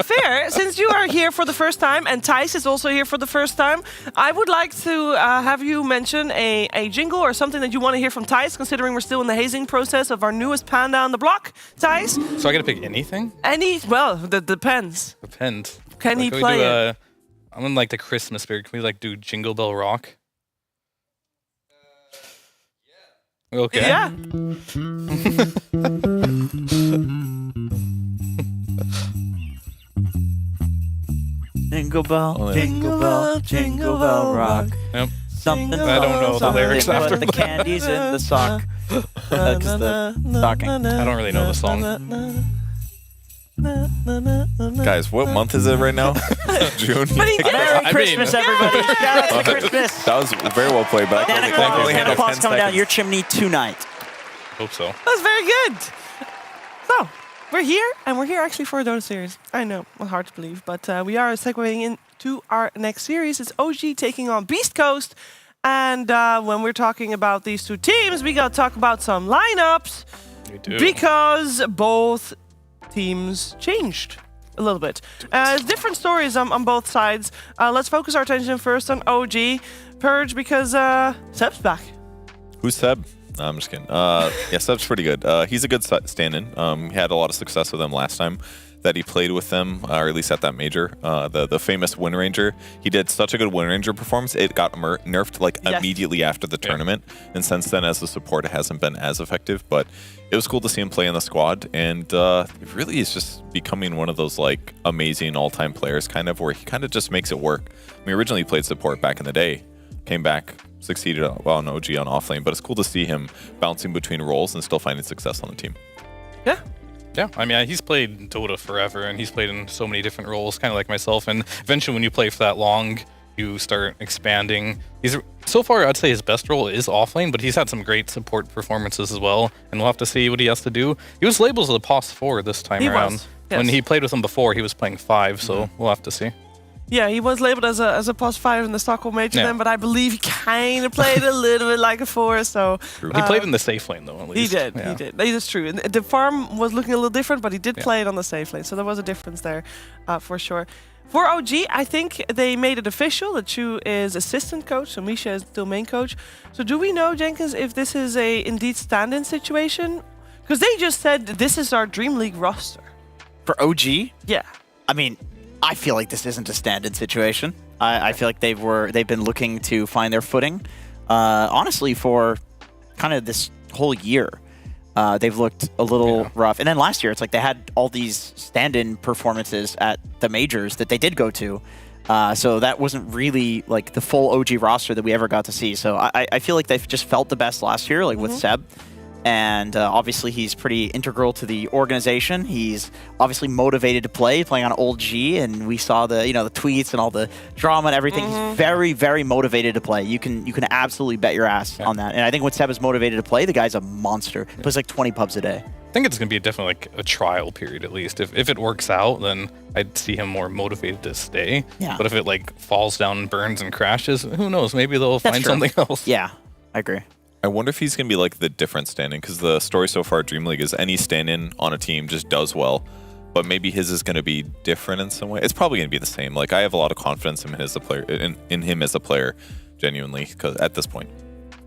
Fair, since you are here for the first time and Thijs is also here for the first time, I would like to have you mention a jingle or something that you want to hear from Thijs, considering we're still in the hazing process of our newest panda on the block. Thijs? So I got to pick anything? Well, that depends. Depends. Can he play it? I'm in like the Christmas spirit. Can we like do Jingle Bell Rock? Okay. Yeah. Jingle bell, jingle bell, jingle bell rock. Yep. Something. I don't know the lyrics put after the that. candies in the sock. That's the stocking. I don't really know the song. Guys, what month is it right now? June. But he did it. Merry Christmas, everybody! Shout out to Christmas. That was very well played, but I Santa thought we Claus, had Santa Claus 10 coming down seconds. your chimney tonight. Hope so. That's very good. So, we're here, and we're here actually for a Dota series. I know, well, hard to believe, but we are segueing into our next series. It's OG taking on Beastcoast. And when we're talking about these two teams, we got to talk about some lineups. We do. Because both teams changed a little bit. Different stories on both sides. Let's focus our attention first on OG. Purge, because Seb's back. Who's Seb? No, I'm just kidding. Yeah, Seb's pretty good. He's a good stand-in. He had a lot of success with them last time that he played with them, or at least at that major. The famous Wind Ranger. He did such a good Wind Ranger performance, it got nerfed like immediately after the tournament. And since then, as a support, it hasn't been as effective. But it was cool to see him play in the squad. And it really is just becoming one of those like amazing all-time players, kind of, where he kind of just makes it work. I mean, originally he played support back in the day, came back, succeeded well on OG on offlane, but it's cool to see him bouncing between roles and still finding success on the team. Yeah. Yeah, I mean, he's played Dota forever, and he's played in so many different roles, kind of like myself. And eventually, when you play for that long, you start expanding. He's So far, I'd say his best role is offlane, but he's had some great support performances as well, and we'll have to see what he has to do. He was labeled as a POS 4 this time around. Yes. When he played with him before, he was playing 5, so we'll have to see. Yeah, he was labeled as a POS 5 in the Stockholm Major then, but I believe he kind of played a little bit like a 4, so... He played in the safe lane, though, at least. He did, he did. That is true. And the farm was looking a little different, but he did play it on the safe lane, so there was a difference there, for sure. For OG, I think they made it official that Chu is assistant coach, so Misha is still main coach. So do we know, Jenkins, if this is a indeed stand-in situation? Because they just said this is our Dream League roster. For OG? Yeah. I mean, I feel like this isn't a stand-in situation. I feel like they've been looking to find their footing. Honestly, for kind of this whole year. They've looked a little rough. And then last year, it's like they had all these stand-in performances at the majors that they did go to. So that wasn't really like the full OG roster that we ever got to see. So I feel like they've just felt the best last year, like with Seb. And obviously, he's pretty integral to the organization. He's obviously motivated to play, playing on old G, and we saw the the tweets and all the drama and everything. He's very, very motivated to play. You can absolutely bet your ass on that. And I think when Seb is motivated to play, the guy's a monster. He plays like 20 pubs a day. I think it's going to be definitely like a trial period at least. If it works out, then I'd see him more motivated to stay. Yeah. But if it like falls down, burns, and crashes, who knows? Maybe they'll find something else. Yeah, I agree. I wonder if he's going to be like the different stand-in, because the story so far at Dream League is any stand-in on a team just does well, but maybe his is going to be different in some way. It's probably going to be the same. Like, I have a lot of confidence in him as a player, in him as a player, genuinely, because at this point.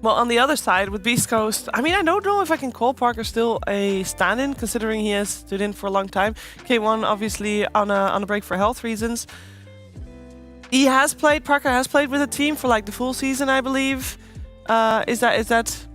Well, on the other side, with Beastcoast, I mean, I don't know if I can call Parker still a stand-in, considering he has stood in for a long time. K1, obviously, on a break for health reasons. Parker has played with a team for like the full season, I believe. Is that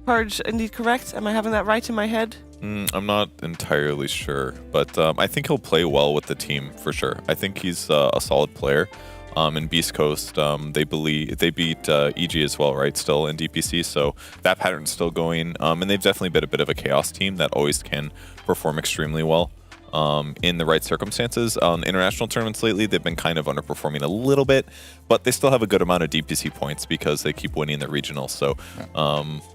Purge indeed correct? Am I having that right in my head? I'm not entirely sure, but I think he'll play well with the team for sure. I think he's a solid player. In Beastcoast, they beat EG as well, right? Still in DPC, so that pattern's still going. And they've definitely been a bit of a chaos team that always can perform extremely well. In the right circumstances. On international tournaments lately, they've been kind of underperforming a little bit, but they still have a good amount of DPC points because they keep winning the regionals. So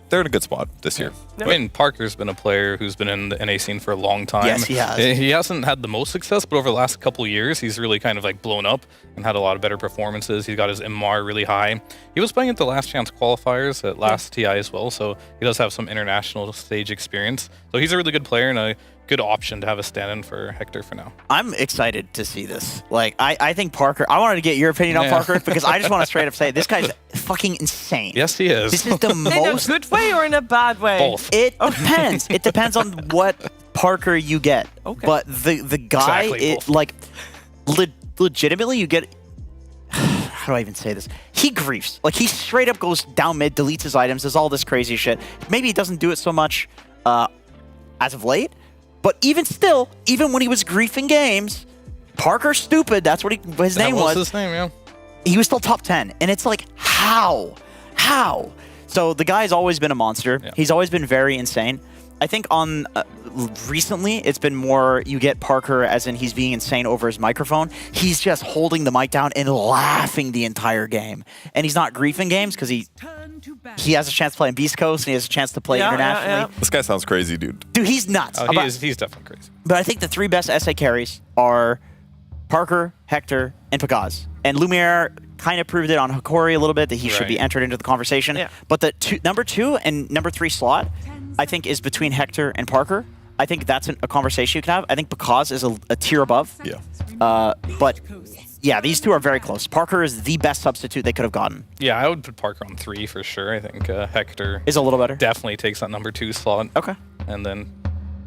they're in a good spot this year. I mean, Parker's been a player who's been in the NA scene for a long time. Yes, he has. He hasn't had the most success, but over the last couple of years, he's really kind of like blown up and had a lot of better performances. He's got his MR really high. He was playing at the Last Chance qualifiers at last TI as well, so he does have some international stage experience. So he's a really good player and a good option to have a stand-in for Hector for now. I'm excited to see this. Like, I think Parker, I wanted to get your opinion on Parker because I just want to straight up say this guy's fucking insane. Yes, he is. This is the most... In a good way or in a bad way? Both. It depends. It depends on what Parker you get. Okay. But the guy, Exactly, legitimately, you get... How do I even say this? He griefs. Like, he straight up goes down mid, deletes his items, does all this crazy shit. Maybe he doesn't do it so much as of late, but even still, even when he was griefing games, Parker Stupid, that's what his name was. His name, yeah. He was still top 10. And it's like, how? How? So the guy's always been a monster. Yeah. He's always been very insane. I think on recently, it's been more you get Parker as in he's being insane over his microphone. He's just holding the mic down and laughing the entire game. And he's not griefing games because he has a chance to play in Beastcoast and he has a chance to play internationally. This guy sounds crazy, dude. Dude, he's nuts. Oh, he's definitely crazy. But I think the three best SA carries are Parker, Hector, and Pagaz. And Lumiere kind of proved it on Hikori a little bit that he should be entered into the conversation. Yeah. But the number 2 and number 3 slot, I think, is between Hector and Parker. I think that's a conversation you can have. I think Pagaz is a tier above. Yeah. But yeah, these two are very close. Parker is the best substitute they could have gotten. Yeah, I would put Parker on 3 for sure. I think Hector is a little better. Definitely takes that number 2 slot. Okay. And then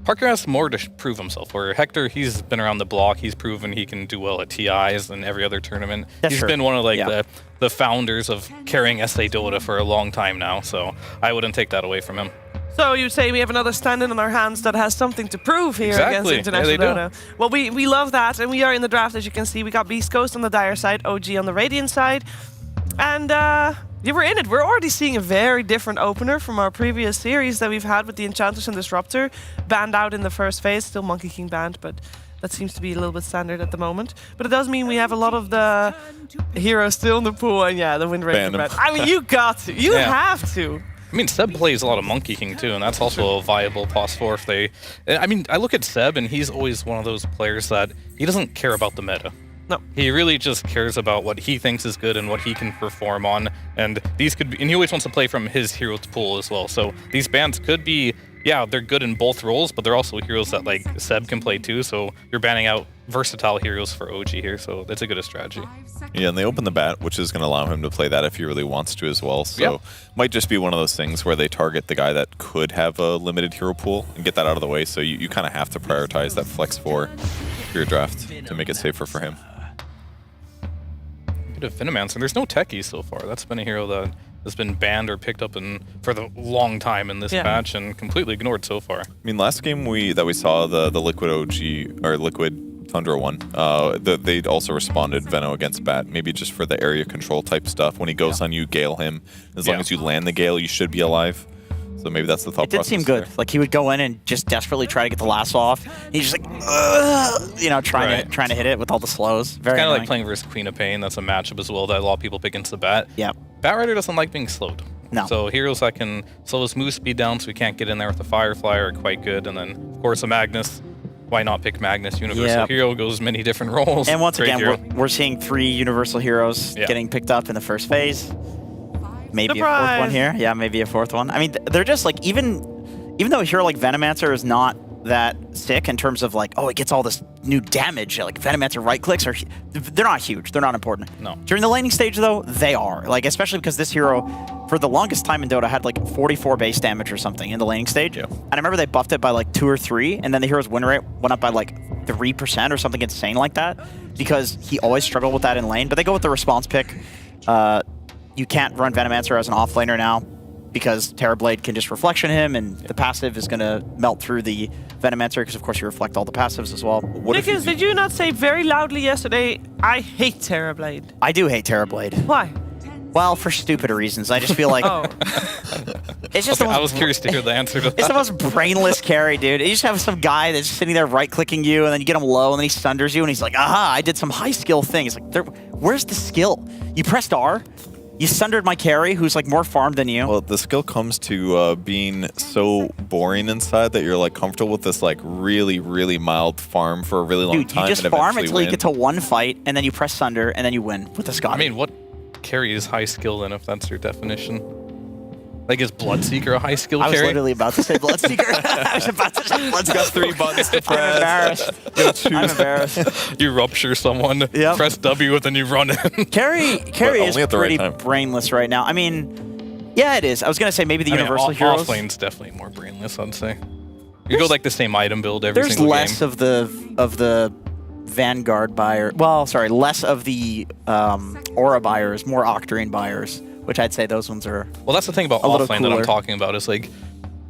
Parker has more to prove himself, where Hector, he's been around the block. He's proven he can do well at TIs and every other tournament. He's been one of the founders of carrying SA Dota for a long time now, so I wouldn't take that away from him. So you say we have another stand-in on our hands that has something to prove here against International Dota. Well, we love that, and we are in the draft, as you can see. We got Beastcoast on the Dire side, OG on the Radiant side. And you were in it. We're already seeing a very different opener from our previous series that we've had with the Enchantress and Disruptor. Banned out in the first phase, still Monkey King banned, but that seems to be a little bit standard at the moment. But it does mean we have a lot of the heroes still in the pool, and yeah, the win rate is bad. I mean, you got to. You have to. I mean, Seb plays a lot of Monkey King too, and that's also a viable pos for if they... I mean, I look at Seb, and he's always one of those players that he doesn't care about the meta. No. He really just cares about what he thinks is good and what he can perform on, and these could be... And he always wants to play from his hero's pool as well, so these bans could be... Yeah, they're good in both roles, but they're also heroes that, like, Seb can play too, so you're banning out versatile heroes for OG here, so that's a good strategy. Yeah, and they open the bat, which is going to allow him to play that if he really wants to as well. So might just be one of those things where they target the guy that could have a limited hero pool and get that out of the way, so you kind of have to prioritize that flex for your draft to make it safer for him. Bit of Venomancer. There's no techies so far. That's been a hero that has been banned or picked up for the long time in this patch and completely ignored so far. I mean, last game we saw the Liquid OG or Liquid Tundra one, they also responded Veno against Bat, maybe just for the area control type stuff. When he goes on you, Gale him. As long as you land the Gale, you should be alive. So maybe that's the thought process. It did seem good. There. Like he would go in and just desperately try to get the lasso off. He's just like, you know, trying to hit it with all the slows. Very kind of like playing versus Queen of Pain. That's a matchup as well that a lot of people pick against the Bat. Yeah. Bat Rider doesn't like being slowed. No. So heroes that can slow his move speed down so he can't get in there with the Firefly are quite good. And then, of course, a Magnus. Why not pick Magnus? Universal Hero goes many different roles. And once again, we're seeing 3 Universal Heroes getting picked up in the first phase. Maybe a 4th one here. Yeah, maybe a 4th one. I mean, they're just like, even though a hero like Venomancer is not that sick in terms of like, oh, it gets all this new damage, like Venomancer right clicks, they're not huge. They're not important. No. During the laning stage, though, they are. Like, especially because this hero, for the longest time in Dota, had like 44 base damage or something in the laning stage. Yeah. And I remember they buffed it by like 2 or 3, and then the hero's win rate went up by like 3% or something insane like that, because he always struggled with that in lane. But they go with the response pick. You can't run Venomancer as an offlaner now because Terrorblade can just reflection him, and the passive is going to melt through the Venomancer because, of course, you reflect all the passives as well. Nicholas, did you not say very loudly yesterday, I hate Terrorblade? I do hate Terrorblade. Why? Well, for stupid reasons. I just feel like... It's just I was curious to hear the answer to that. It's the most brainless carry, dude. You just have some guy that's sitting there right-clicking you, and then you get him low, and then he sunders you, and he's like, aha, I did some high-skill thing. It's like, where's the skill? You pressed R, you sundered my carry, who's like more farmed than you. Well, the skill comes to being so boring inside that you're like comfortable with this like really, really mild farm for a really long time. You just farm until you get to one fight, and then you press sunder, and then you win with the Scott. I mean, what carry is high skill then, if that's your definition? Like, is Bloodseeker a high skill carry? I was literally about to say Bloodseeker. I was about to say Bloodseeker. Got 3 buttons to press. I'm embarrassed. You rupture someone, press W, and then you run in. Carry is pretty brainless right now. I mean, yeah, it is. I was going to say maybe the Universal Heroes. Offlane's definitely more brainless, I'd say. You go like the same item build every single game. There's less of the Vanguard buyer. Well, sorry, less of the Aura buyers, more Octarine buyers, which I'd say those ones are. Well, that's the thing about offlane that I'm talking about is like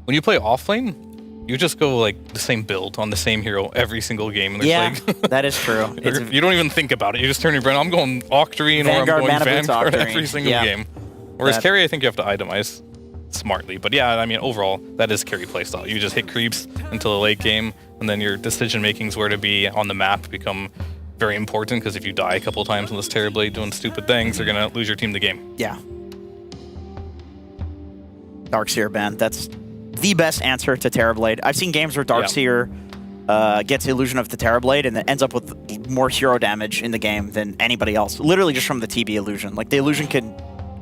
when you play offlane, you just go like the same build on the same hero every single game. And like, that is true. You don't even think about it. You just turn your brain. I'm going Octarine or I'm going Vanguard every single game. Whereas carry, I think you have to itemize smartly. But yeah, I mean, overall, that is carry playstyle. You just hit creeps until the late game, and then your decision makings where to be on the map become very important, because if you die a couple times on this Terrorblade doing stupid things, you're going to lose your team the game. Yeah. Darkseer ban. That's the best answer to Terrorblade. I've seen games where Darkseer gets Illusion of the Terrorblade and then ends up with more hero damage in the game than anybody else. Literally just from the TB Illusion. Like, the Illusion can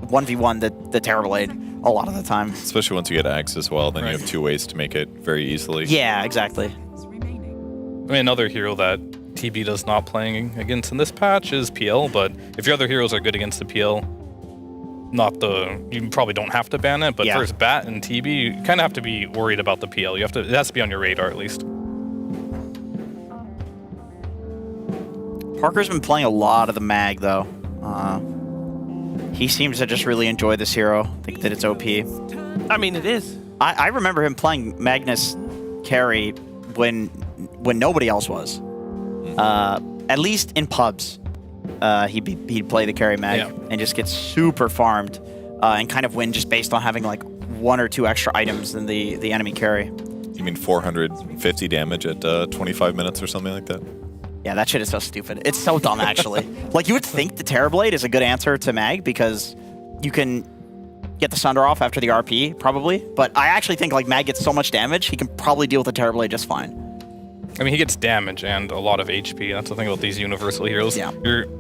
1v1 the Terrorblade a lot of the time. Especially once you get Axe as well, then you have 2 ways to make it very easily. Yeah, exactly. I mean, another hero that TB does not playing against in this patch is PL, but if your other heroes are good against the PL, you probably don't have to ban it, but first Bat and TB, you kind of have to be worried about the PL. It has to be on your radar at least. Parker's been playing a lot of the Mag, though. He seems to just really enjoy this hero. Think that it's OP. I mean, it is. I remember him playing Magnus carry when nobody else was. At least in pubs. he'd play the carry mag and just get super farmed and kind of win just based on having like 1 or 2 extra items than the enemy carry. You mean 450 damage at 25 minutes or something like that? Yeah, that shit is so stupid. It's so dumb, actually. Like, you would think the Terrorblade is a good answer to mag because you can get the Sunder off after the RP, probably. But I actually think, like, mag gets so much damage, he can probably deal with the Terrorblade just fine. I mean, he gets damage and a lot of HP. That's the thing about these universal heroes. Yeah.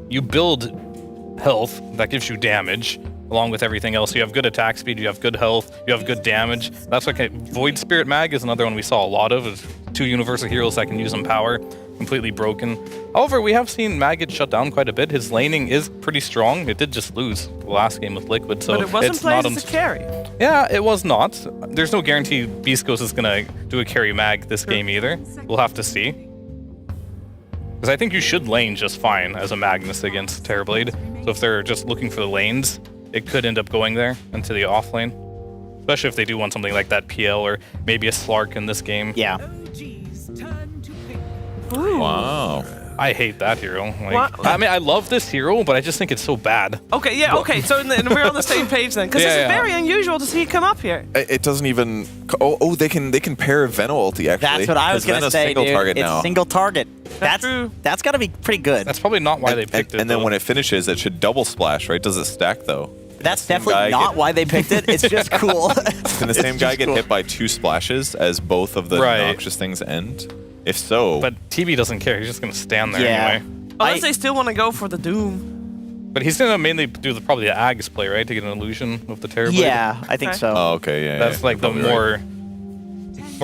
You build health that gives you damage, along with everything else. You have good attack speed, you have good health, you have good damage. That's like Void Spirit Mag is another one we saw a lot of. Is 2 universal heroes that can use some power. Completely broken. However, we have seen Mag get shut down quite a bit. His laning is pretty strong. It did just lose the last game with Liquid, so but it wasn't it's played not as a carry. Yeah, it was not. There's no guarantee Beastcoast is gonna do a carry Mag this game either. We'll have to see. Because I think you should lane just fine as a Magnus against Terrorblade. So if they're just looking for the lanes, it could end up going there into the off lane. Especially if they do want something like that PL or maybe a Slark in this game. Yeah. Ooh. Wow. I hate that hero. Like, I mean, I love this hero, but I just think it's so bad. Okay, yeah, okay. So we're on the same page then, because it's very unusual to see it come up here. It doesn't even. Oh, they can pair Venom ulti actually. That's what I was gonna say, single dude. target It's now. single target. That's got to be pretty good. That's probably not why they picked it. And then when it finishes, it should double splash, right? Does it stack though? That's definitely not why they picked it. It's just cool. Can the same guy get hit by 2 splashes as both of the noxious things end? If so, but TB doesn't care. He's just gonna stand there anyway. Unless they still want to go for the Doom. But he's gonna mainly do probably the Ags play, right, to get an illusion with the Terrorblade. Yeah, I think so. Oh, okay, yeah. That's like the more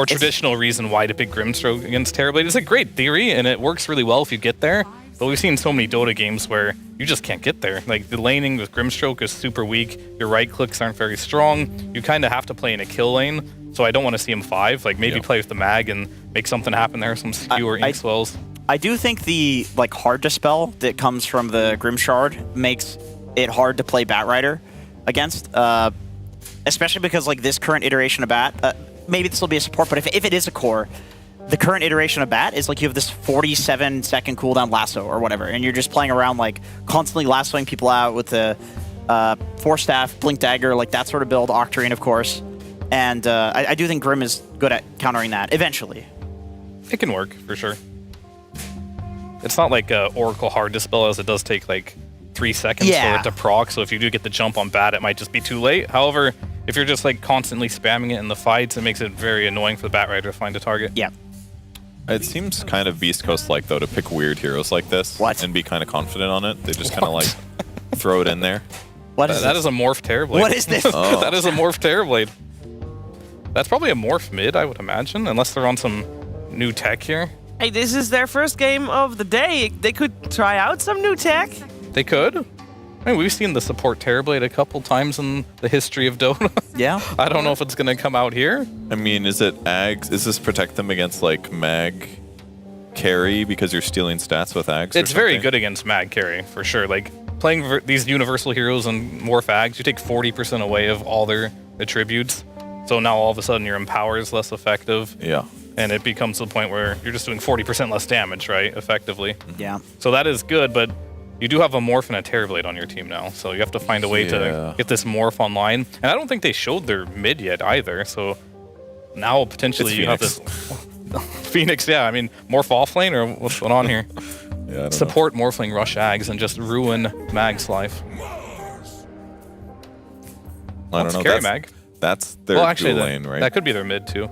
traditional reason why to pick Grimstroke against Terrorblade. It's a great theory, and it works really well if you get there. But we've seen so many Dota games where you just can't get there. Like, the laning with Grimstroke is super weak. Your right clicks aren't very strong. You kind of have to play in a kill lane. So I don't want to see him 5. Like, maybe play with the mag and make something happen there, some skew or ink swells. I do think the hard dispel that comes from the Grimshard makes it hard to play Batrider against, especially because like this current iteration of Bat, maybe this will be a support, but if it is a core, the current iteration of Bat is like you have this 47-second cooldown lasso or whatever, and you're just playing around like constantly lassoing people out with the Force Staff, Blink Dagger, like that sort of build, Octarine of course, and I do think Grim is good at countering that eventually. It can work for sure. It's not like Oracle hard dispel, as it does take like 3 seconds for it to proc, so if you do get the jump on Bat, it might just be too late. However, if you're just like constantly spamming it in the fights, it makes it very annoying for the Batrider to find a target. Yeah. It seems kind of Beast Coast-like, though, to pick weird heroes like this and be kind of confident on it. They just kind of like throw it in there. What is that? Is a Morph Terrorblade. What is this? Oh. That is a Morph Terrorblade. That's probably a Morph mid, I would imagine, unless they're on some new tech here. Hey, this is their first game of the day. They could try out some new tech. They could. I mean, we've seen the support Terrorblade a couple times in the history of Dota. Yeah. I don't know if it's going to come out here. I mean, is it Ags? Is this protect them against like Mag carry because you're stealing stats with Ags? It's very good against Mag carry, for sure. Like, playing these universal heroes and Morph Ags, you take 40% away of all their attributes. So now all of a sudden your Empower is less effective. Yeah. And it becomes to the point where you're just doing 40% less damage, right? Effectively. Yeah. So that is good, but you do have a Morph and a Terrorblade on your team now. So you have to find a way to get this Morph online. And I don't think they showed their mid yet either. So now potentially you have this Phoenix, yeah. I mean, Morph offlane or what's going on here? Yeah, I don't Support Morphling Rush Ags and just ruin Mag's life. I don't know. Carry Mag. That's their dual lane, right? That could be their mid too.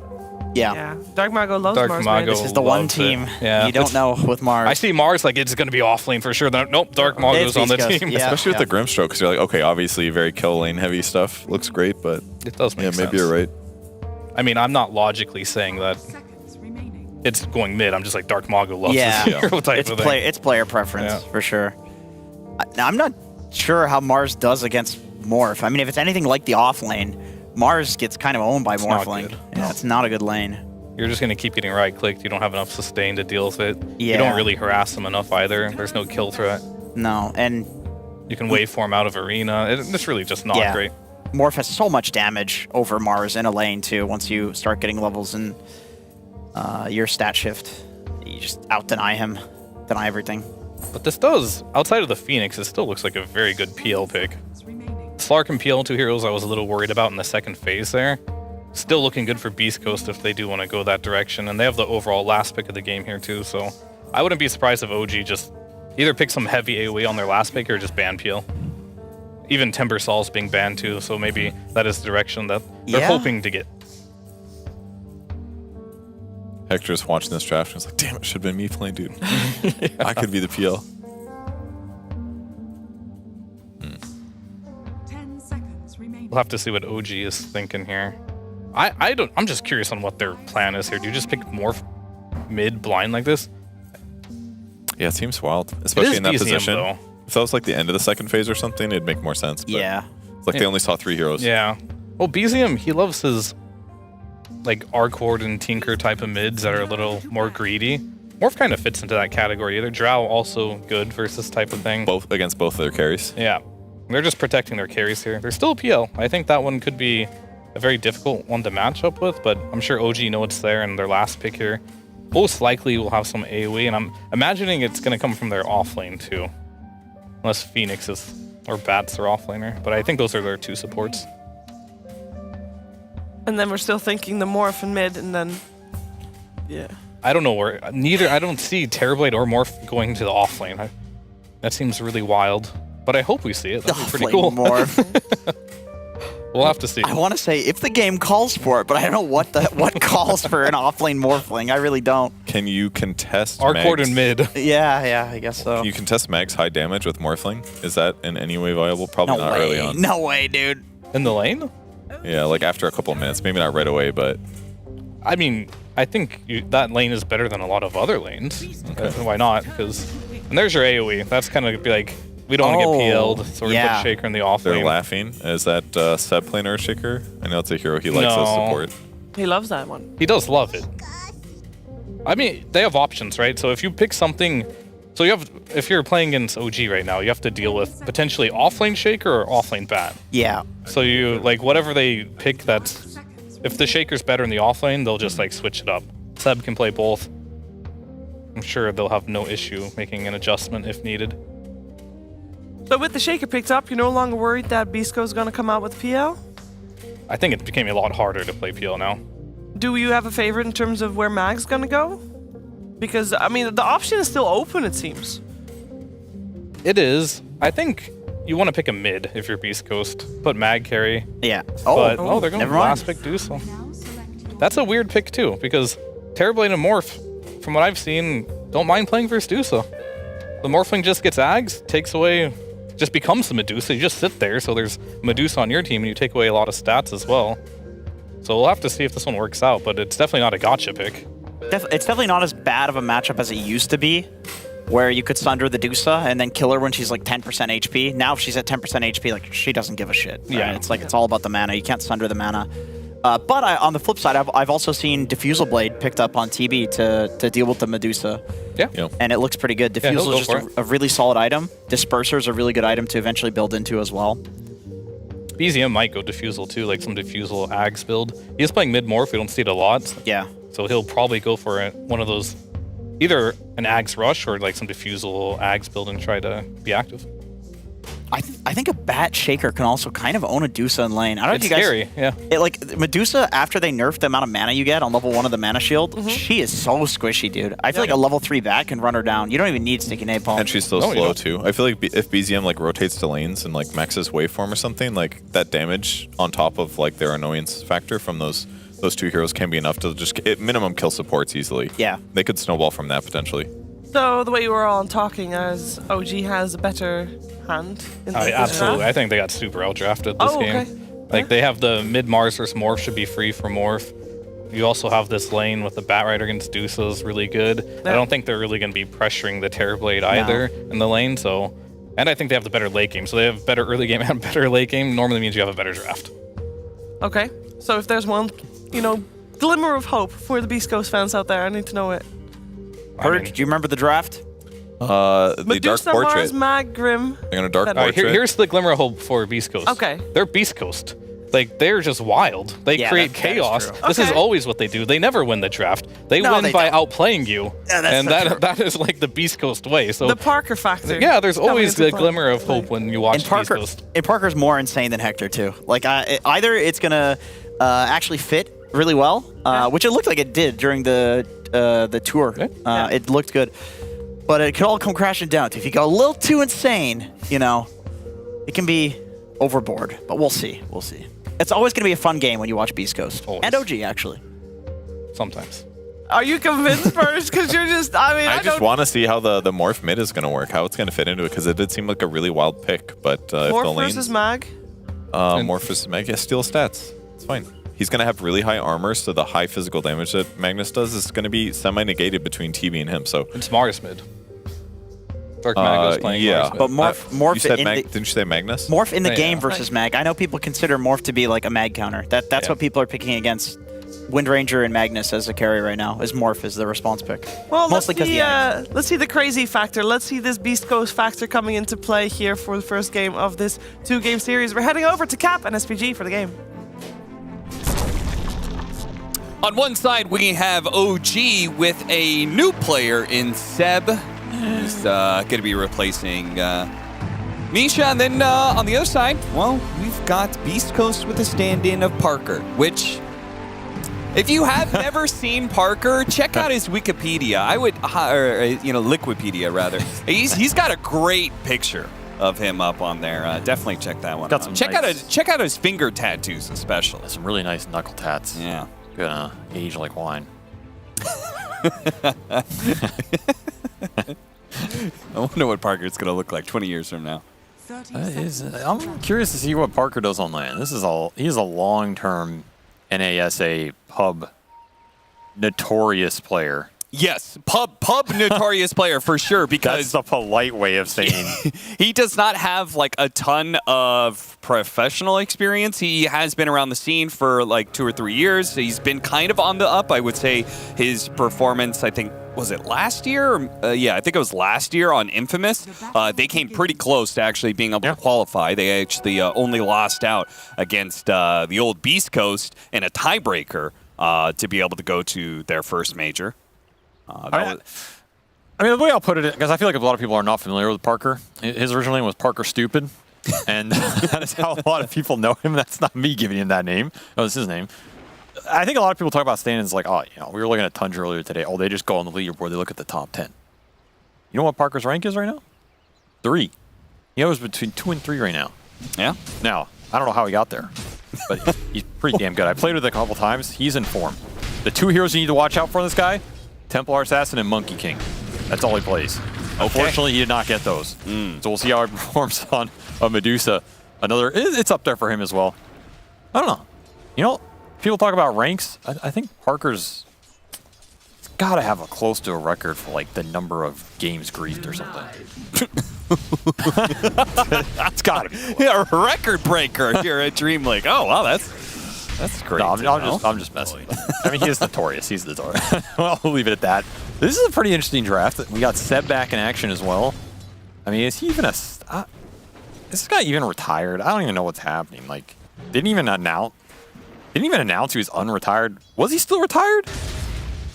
Yeah. Dark Mago loves Dark Mars. Mago This is the one loves team Yeah. you don't know with Mars. I see Mars like it's going to be off lane for sure. Nope, Dark Mago's on the team. Especially with the Grimstroke, because you're like, okay, obviously very kill lane heavy stuff. Looks great, but it does make sense. maybe you're right. I mean, I'm not logically saying that it's going mid. I'm just like Dark Mago loves this hero type it's of thing. It's player preference for sure. Now, I'm not sure how Mars does against Morph. I mean, if it's anything like the off lane, Mars gets kind of owned by Morphling. Yeah, it's not a good lane. You're just going to keep getting right-clicked. You don't have enough sustain to deal with it. Yeah. You don't really harass them enough either. There's no kill threat. No, and you can waveform out of arena. It's really just not great. Morph has so much damage over Mars in a lane too. Once you start getting levels in your stat shift, you just out-deny him, deny everything. But this does, outside of the Phoenix, it still looks like a very good PL pick. Slark and PL, 2 heroes I was a little worried about in the second phase there. Still looking good for Beastcoast if they do want to go that direction. And they have the overall last pick of the game here too, so I wouldn't be surprised if OG just either pick some heavy AoE on their last pick or just ban PL. Even Timber Saw's being banned too, so maybe that is the direction that they're hoping to get. Hector's watching this draft and was like, damn, it should have been me playing, dude. I could be the PL. 10 seconds remaining. We'll have to see what OG is thinking here. I'm just curious on what their plan is here. Do you just pick Morph mid blind like this? Yeah, it seems wild, especially in that BZM, position. though. If that was like the end of the second phase or something, it'd make more sense. But it's like they only saw 3 heroes. Yeah. Well, BZM, he loves his like Arcord and Tinker type of mids that are a little more greedy. Morph kind of fits into that category. Either Drow also good versus this type of thing. Both against both of their carries. Yeah. They're just protecting their carries here. They're still PL. I think that one could be a very difficult one to match up with, but I'm sure OG know it's there in their last pick here. Most likely will have some AoE, and I'm imagining it's going to come from their offlane too. Unless Phoenix is, or Bats their offlaner. But I think those are their 2 supports. And then we're still thinking the Morph in mid, and then... Yeah. I don't know where... I don't see Terrorblade or Morph going to the offlane. That seems really wild. But I hope we see it. That'd be pretty cool. Morph. We'll have to see. I want to say if the game calls for it, but I don't know what calls for an offlane Morphling. I really don't. Can you contest Arcord Mag's, in mid. Yeah, I guess so. Can you contest Mag's high damage with Morphling? Is that in any way viable? Probably not early on. No way, dude. In the lane? Yeah, like after a couple of minutes. Maybe not right away, but... I mean, I think that lane is better than a lot of other lanes. Why not? And there's your AoE. That's kind of be like... We don't want to get PL'd, so we're going to put Shaker in the off lane. They're laughing. Is that Seb playing Earthshaker? I know it's a hero he likes as support. He loves that one. He does love it. I mean, they have options, right? So if you pick something... So if you're playing against OG right now, you have to deal with potentially offlane Shaker or offlane Bat. Yeah. So you, like, whatever they pick that's... If the Shaker's better in the offlane, they'll just, like, switch it up. Seb can play both. I'm sure they'll have no issue making an adjustment if needed. So with the Shaker picked up, you're no longer worried that Beastcoast is going to come out with PL? I think it became a lot harder to play PL now. Do you have a favorite in terms of where Mag's going to go? Because, I mean, the option is still open, it seems. It is. I think you want to pick a mid if you're Beastcoast. Put Mag carry. Yeah. They're going never last pick Deucel. That's a weird pick too, because Terrorblade and Morph, from what I've seen, don't mind playing versus Deucel. The Morphling just gets Ags, takes away... just becomes the Medusa. You just sit there, so there's Medusa on your team, and you take away a lot of stats as well. So we'll have to see if this one works out, but it's definitely not a gotcha pick. It's definitely not as bad of a matchup as it used to be, where you could sunder the Dusa and then kill her when she's like 10% HP. Now if she's at 10% HP, like, she doesn't give a shit. Right? Yeah. It's like, it's all about the mana. You can't sunder the mana. But on the flip side, I've also seen Diffusal Blade picked up on TB to deal with the Medusa. Yeah. And it looks pretty good. Diffusal is just a really solid item. Disperser is a really good item to eventually build into as well. BZM might go Diffusal too, like some Diffusal Ags build. He's playing mid-morph, we don't see it a lot. Yeah. So he'll probably go for one of those, either an Ags Rush or like some Diffusal Ags build and try to be active. I think a Bat Shaker can also kind of own a Dusa in lane. I don't know if It's you guys... scary, yeah. Like, Medusa, after they nerfed the amount of mana you get on level 1 of the mana shield, she is so squishy, dude. I feel like a level 3 Bat can run her down. You don't even need Sticky Napalm. And she's still slow too. I feel like if BZM like rotates to lanes and like maxes waveform or something, like that damage on top of like their annoyance factor from those 2 heroes can be enough to just minimum kill supports easily. Yeah. They could snowball from that potentially. So the way you were all talking, as OG has a better hand in this Absolutely. draft? I think they got super outdrafted this game. Like, they have the mid-Mars versus Morph should be free for Morph. You also have this lane with the Batrider against Dusa is really good. I don't think they're really going to be pressuring the Terrorblade either in the lane, so... And I think they have the better late game. So they have better early game and better late game. Normally means you have a better draft. Okay. So if there's one, glimmer of hope for the Beastcoast fans out there, I need to know it. Purge, do you remember the draft? The Medusa, Dark Portrait. Mars, Mag, Grim. They're going to Dark All right, Portrait. here's the glimmer of hope for Beastcoast. Okay. They're Beastcoast. like they're just wild. They Yeah, create that is chaos. true. This is Okay. always what they do. They never win the draft. They No, win they by don't. outplaying you, Yeah, that's and so true. that is like the Beastcoast way. So The Parker factor. yeah, there's coming always into the play. glimmer of hope when you watch And Parker, Beastcoast. and Parker's more insane than Hector too. Like either it's gonna actually fit really well, which it looked like it did during the tour. It looked good, but it could all come crashing down to if you go a little too insane, you know, it can be overboard. But we'll see. We'll see. It's always gonna be a fun game when you watch Beastcoast and OG actually. Sometimes. Are you convinced first? Because you're just, I mean, I I just don't. want to see how the morph mid is going to work, how it's going to fit into it, because it did seem like a really wild pick. But if the Morph lanes, versus Mag? Morph versus Mag, yeah, steal stats. It's fine. He's going to have really high armor, so the high physical damage that Magnus does is going to be semi-negated between TB and him. So It's Mars mid. Dark Mag is playing yeah, Mars mid. But Morph you said in the, didn't you say Magnus? Morph in the Yeah. game versus Mag. I know people consider Morph to be like a Mag counter. That's what people are picking against Wind Ranger and Magnus as a carry right now. Is Morph is the response pick. Well, mostly because let's see the crazy factor. Let's see this Beast Coast factor coming into play here for the first game of this 2-game series. We're heading over to Cap and SPG for the game. On one side, we have OG with a new player in Seb, who's going to be replacing Misha. And then on the other side, well, we've got Beast Coast with a stand-in of Parker, which, if you have never seen Parker, check out his Wikipedia. I would, Liquipedia rather. He's got a great picture of him up on there. Definitely check that one out. Check out his finger tattoos, especially. Some really nice knuckle tats. Yeah. Gonna age like wine. I wonder what Parker's going to look like 20 years from now. I'm curious to see what Parker does on land. He's a long-term NASA pub notorious player. Yes, pub notorious player for sure, because that's a polite way of saying he does not have like a ton of professional experience. He has been around the scene for like 2 or 3 years. He's been kind of on the up. I would say his performance, I think, was it last year? Yeah, I think it was last year on Infamous. They came pretty close to actually being able to qualify. They actually only lost out against the old Beast Coast in a tiebreaker to be able to go to their first major. I mean, the way I'll put it, because I feel like a lot of people are not familiar with Parker. His original name was Parker Stupid, and that is how a lot of people know him. That's not me giving him that name. That was his name. I think a lot of people talk about stand-ins like, oh, we were looking at Tundra earlier today. Oh, they just go on the leaderboard. They look at the top 10. You know what Parker's rank is right now? 3. He was between 2 and 3 right now. Yeah. Now, I don't know how he got there, but he's pretty damn good. I played with him a couple times. He's in form. The 2 heroes you need to watch out for in this guy, Templar Assassin and Monkey King. That's all he plays. Unfortunately, he did not get those. So we'll see how he performs on a Medusa. It's up there for him as well. I don't know. You know, people talk about ranks. I think Parker's got to have close to a record for like the number of games griefed or something. That's got to be a record breaker here at DreamLeague. Oh wow, that's great. No, I'm just messing. I mean, he is notorious. He's notorious. Well, we'll leave it at that. This is a pretty interesting draft. We got Seb back in action as well. I mean, is he even is this guy even retired? I don't even know what's happening. Like, didn't even announce he was unretired. Was he still retired?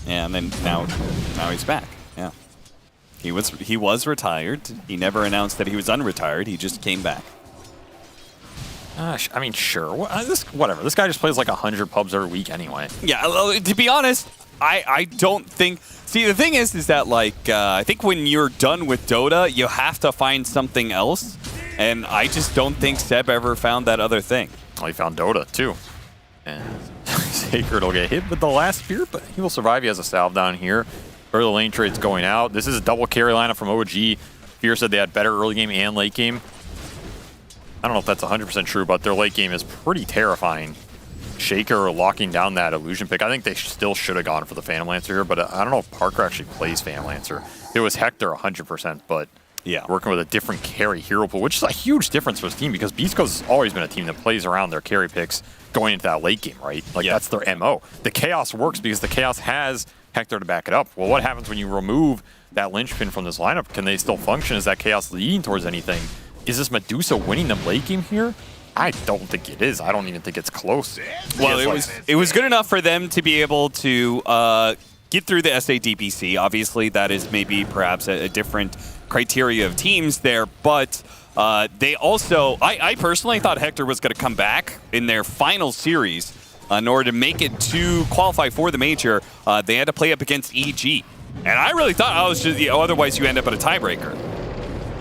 Yeah, and then now he's back. Yeah, he was retired. He never announced that he was unretired. He just came back. Gosh, I mean, sure. Whatever. This guy just plays like 100 pubs every week anyway. Yeah, to be honest, I don't think... See, the thing is that, like, I think when you're done with Dota, you have to find something else. And I just don't think Seb ever found that other thing. Well, he found Dota, too. And Sacred will get hit with the last spear, but he will survive. He has a salve down here. Early lane trade's going out. This is a double carry lineup from OG. Fear said they had better early game and late game. I don't know if that's 100% true, but their late game is pretty terrifying. Shaker locking down that illusion pick. I think they still should have gone for the Phantom Lancer here, but I don't know if Parker actually plays Phantom Lancer. It was Hector 100%, but yeah, working with a different carry hero pool, which is a huge difference for his team because Beastcoast has always been a team that plays around their carry picks going into that late game, right? Like that's their MO. The Chaos works because the Chaos has Hector to back it up. Well, what happens when you remove that linchpin from this lineup? Can they still function? Is that Chaos leading towards anything? Is this Medusa winning them late game here? I don't think it is. I don't even think it's close. Well, it was good enough for them to be able to get through the SA DPC. Obviously, that is maybe perhaps a different criteria of teams there, but they also, I personally thought Hector was going to come back in their final series in order to make it to qualify for the major. They had to play up against EG, and I really thought otherwise you end up at a tiebreaker.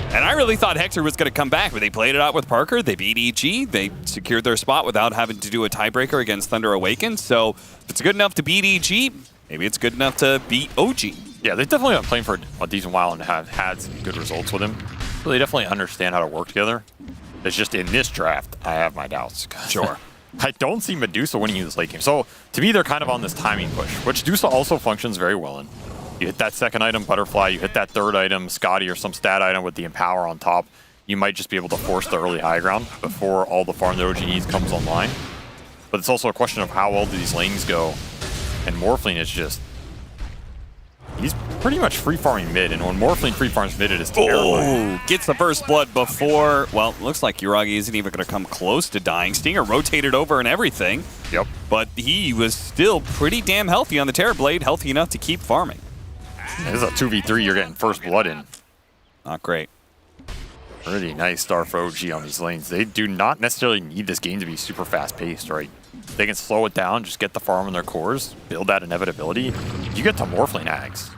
And I really thought Hector was going to come back, but they played it out with Parker. They beat EG. They secured their spot without having to do a tiebreaker against Thunder Awakened. So if it's good enough to beat EG, maybe it's good enough to beat OG. Yeah, they've definitely been playing for a decent while and have had some good results with him. So they definitely understand how to work together. It's just in this draft, I have my doubts. Sure. I don't see Medusa winning this late game. So to me, they're kind of on this timing push, which Medusa also functions very well in. You hit that second item, Butterfly, you hit that third item, Scotty, or some stat item with the Empower on top, you might just be able to force the early high ground before all the farm that OG needs comes online. But it's also a question of how well do these lanes go. And Morphling is just... he's pretty much free farming mid, and when Morphling free farms mid, it is terrifying. Gets the first blood before, well, looks like Yuragi isn't even going to come close to dying. Stinger rotated over and everything. Yep. But he was still pretty damn healthy on the Terrorblade, healthy enough to keep farming. This is a 2v3, you're getting first blood in. Not great. Pretty nice start for OG on these lanes. They do not necessarily need this game to be super fast-paced, right? They can slow it down, just get the farm in their cores, build that inevitability. You get to Morphling Ags.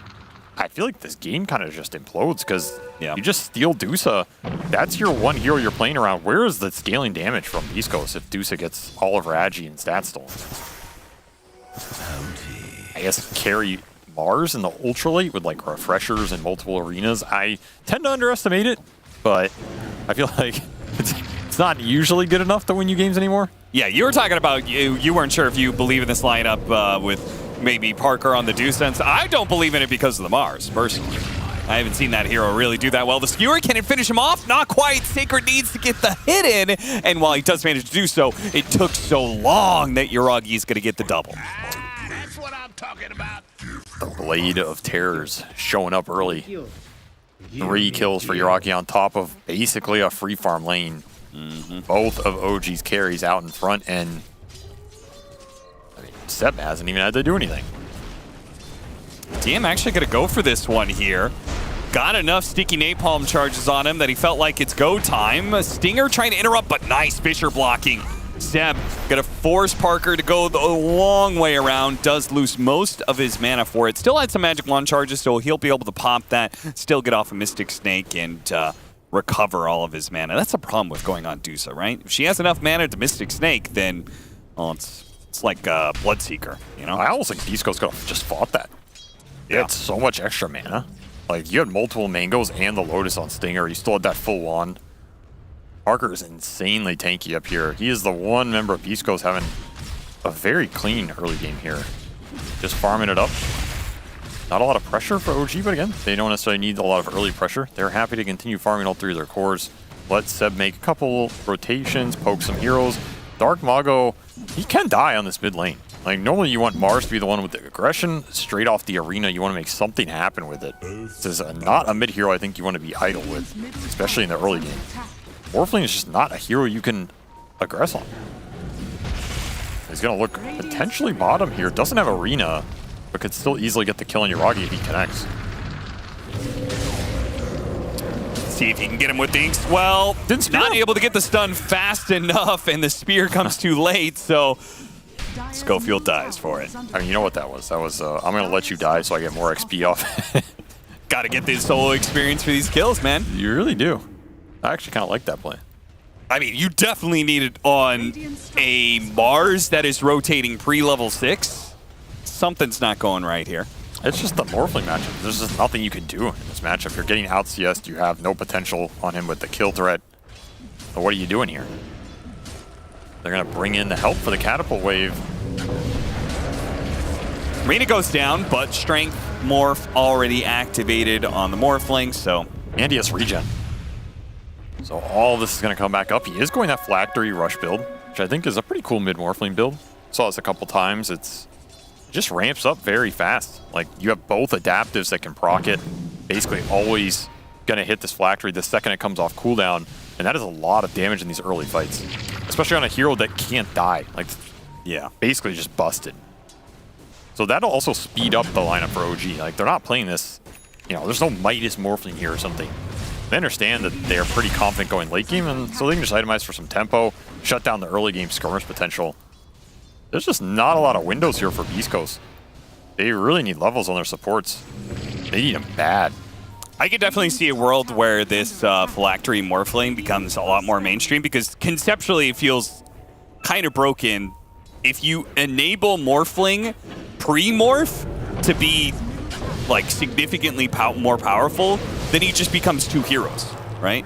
I feel like this game kind of just implodes because you just steal Dusa. That's your one hero you're playing around. Where is the scaling damage from Beastcoast if Dusa gets all of Agi and stat stolen? I guess carry Mars in the ultralight with like refreshers in multiple arenas. I tend to underestimate it, but I feel like it's not usually good enough to win you games anymore. Yeah, you were talking about you weren't sure if you believe in this lineup with maybe Parker on the do sense. I don't believe in it because of the Mars, personally. I haven't seen that hero really do that well. The Skewer, can it finish him off? Not quite. Sacred needs to get the hit in, and while he does manage to do so, it took so long that Yuragi is going to get the double. That's what I'm talking about. The Blade of Terrors showing up early. 3 kills for Yuragi on top of basically a free farm lane. Both of OG's carries out in front, and I mean, Seb hasn't even had to do anything. TM actually going to go for this one here. Got enough sticky napalm charges on him that he felt like it's go time. Stinger trying to interrupt, but nice Fisher blocking. Seb going to force Parker to go the long way around. Does lose most of his mana for it. Still had some magic wand charges, so he'll be able to pop that. Still get off a Mystic Snake and recover all of his mana. That's the problem with going on Dusa, right? If she has enough mana to Mystic Snake, then, well, it's like Bloodseeker, you know? I almost think Beastcoast could have just fought that. He had so much extra mana. Like, you had multiple mangoes and the Lotus on Stinger. You still had that full wand. Parker is insanely tanky up here. He is the one member of Beastcoast having a very clean early game here. Just farming it up. Not a lot of pressure for OG, but again, they don't necessarily need a lot of early pressure. They're happy to continue farming all 3 of their cores. Let Seb make a couple rotations, poke some heroes. Dark Mago, he can die on this mid lane. Like, normally you want Mars to be the one with the aggression. Straight off the arena, you want to make something happen with it. This is not a mid hero I think you want to be idle with, especially in the early game. Morphling is just not a hero you can aggress on. He's going to look potentially bottom here. Doesn't have arena, but could still easily get the kill on Yuragi if he connects. See if he can get him with the inks. Well, not able to get the stun fast enough, and the spear comes too late, so Schofield dies for it. I mean, you know what that was? That was, I'm going to let you die so I get more XP off. Got to get this solo experience for these kills, man. You really do. I actually kind of like that play. I mean, you definitely need it on a Mars that is rotating pre-level 6. Something's not going right here. It's just the Morphling matchup. There's just nothing you can do in this matchup. You're getting out CS'd. You have no potential on him with the kill threat. So what are you doing here? They're going to bring in the help for the catapult wave. Arena goes down, but Strength Morph already activated on the Morphling, so... And he has regen. So all this is going to come back up. He is going that Phylactery Rush build, which I think is a pretty cool mid-Morphling build. Saw this a couple times. It just ramps up very fast. Like, you have both adaptives that can proc it. Basically always going to hit this Phylactery the second it comes off cooldown. And that is a lot of damage in these early fights. especially on a hero that can't die. Like, yeah, basically just busted. So that'll also speed up the lineup for OG. Like, they're not playing this, you know, there's no Midas Morphling here or something. They understand that they're pretty confident going late game, and so they can just itemize for some tempo, shut down the early game skirmish potential. There's just not a lot of windows here for Beastcoast. They really need levels on their supports. They need them bad. I could definitely see a world where this Phylactery Morphling becomes a lot more mainstream, because conceptually it feels kind of broken. If you enable Morphling pre-morph to be like significantly more powerful, then he just becomes 2 heroes, right?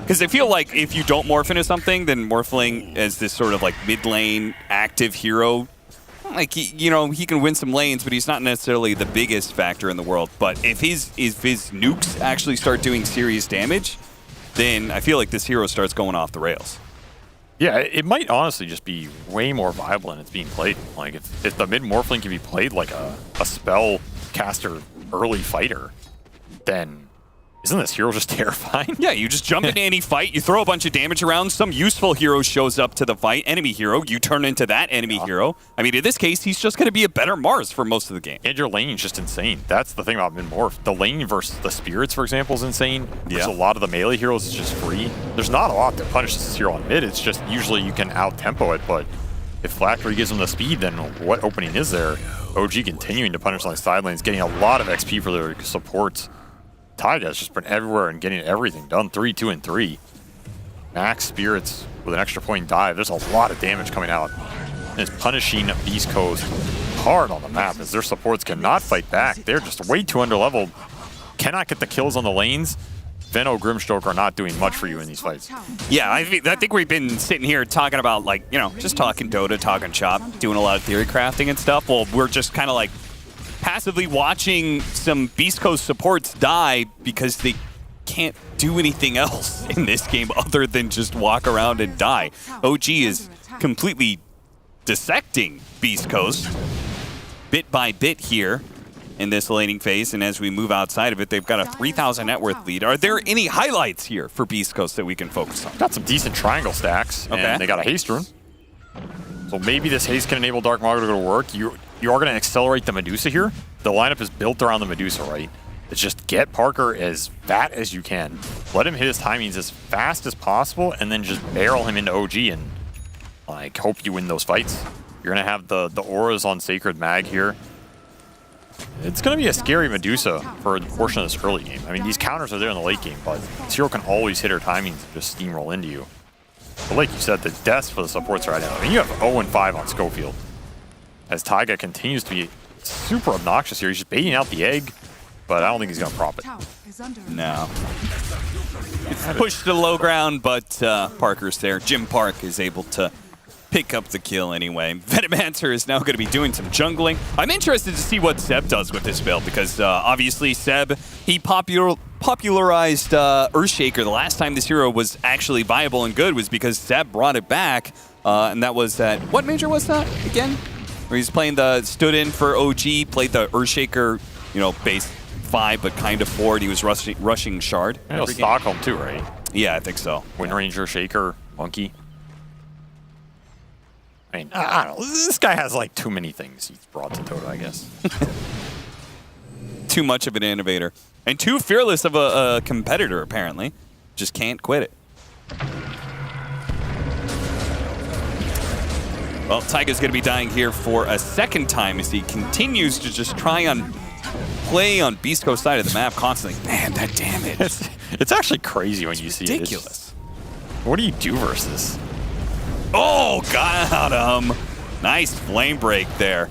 Because I feel like if you don't morph into something, then Morphling as this sort of like mid-lane active hero, like he can win some lanes, but he's not necessarily the biggest factor in the world. But if his nukes actually start doing serious damage, then I feel like this hero starts going off the rails. Yeah, it might honestly just be way more viable than it's being played. Like, if the mid-Morphling can be played like a spell caster early fighter, then isn't this hero just terrifying? Yeah, you just jump into any fight, you throw a bunch of damage around, some useful hero shows up to the fight, enemy hero, you turn into that enemy hero. I mean, in this case, he's just going to be a better Mars for most of the game. And your lane's just insane. That's the thing about mid-morph. The lane versus the spirits, for example, is insane. There's a lot of the melee heroes is just free. There's not a lot that punishes this hero on mid. It's just usually you can out-tempo it, but if Phylactery gives him the speed, then what opening is there? OG continuing to punish on the side lanes, getting a lot of XP for their supports. Taiga's just been everywhere and getting everything done. 3, 2, and 3. Max Spirits with an extra point dive. There's a lot of damage coming out. And it's punishing Beastcoast hard on the map as their supports cannot fight back. They're just way too underleveled. Cannot get the kills on the lanes. Venno, Grimstroke are not doing much for you in these fights. Yeah, I think we've been sitting here talking about, like, you know, just talking Dota, talking Chop, doing a lot of theory crafting and stuff. Well, we're just kind of like passively watching some Beast Coast supports die because they can't do anything else in this game other than just walk around and die. OG is completely dissecting Beast Coast bit by bit here in this laning phase, and as we move outside of it, they've got a 3,000 net worth lead. Are there any highlights here for Beast Coast that we can focus on? Got some decent triangle stacks, and they got a haste rune. So maybe this haste can enable Dark Mago to go to work. You are going to accelerate the Medusa here. The lineup is built around the Medusa, right? It's just get Parker as fat as you can. Let him hit his timings as fast as possible, and then just barrel him into OG and like hope you win those fights. You're going to have the auras on Sacred Mag here. It's going to be a scary Medusa for a portion of this early game. I mean, these counters are there in the late game, but this hero can always hit her timings and just steamroll into you. But like you said, the deaths for the supports right now. I mean, you have 0-5 on Schofield. As Taiga continues to be super obnoxious here. He's just baiting out the egg, but I don't think he's going to prop it. No. Pushed to the low ground, but Parker's there. Jim Park is able to pick up the kill anyway. Venomancer is now going to be doing some jungling. I'm interested to see what Seb does with this build, because obviously Seb, he popularized Earthshaker. The last time this hero was actually viable and good was because Seb brought it back, and that was at, what major was that again? Where he's playing the, stood in for OG, played the Earthshaker, you know, base 5, but kind of forward. He was rushing Shard. And it was Stockholm too, right? Yeah, I think so. Wind Ranger, Shaker, Monkey. I mean, I don't know. This guy has like too many things he's brought to Dota, I guess. Too much of an innovator. And too fearless of a competitor, apparently. Just can't quit it. Well, Taiga's going to be dying here for a second time as he continues to just try on play on Beast Coast side of the map constantly. Man, that damage. It's actually crazy when you see it. Ridiculous. What do you do versus? Oh, got him. Nice flame break there.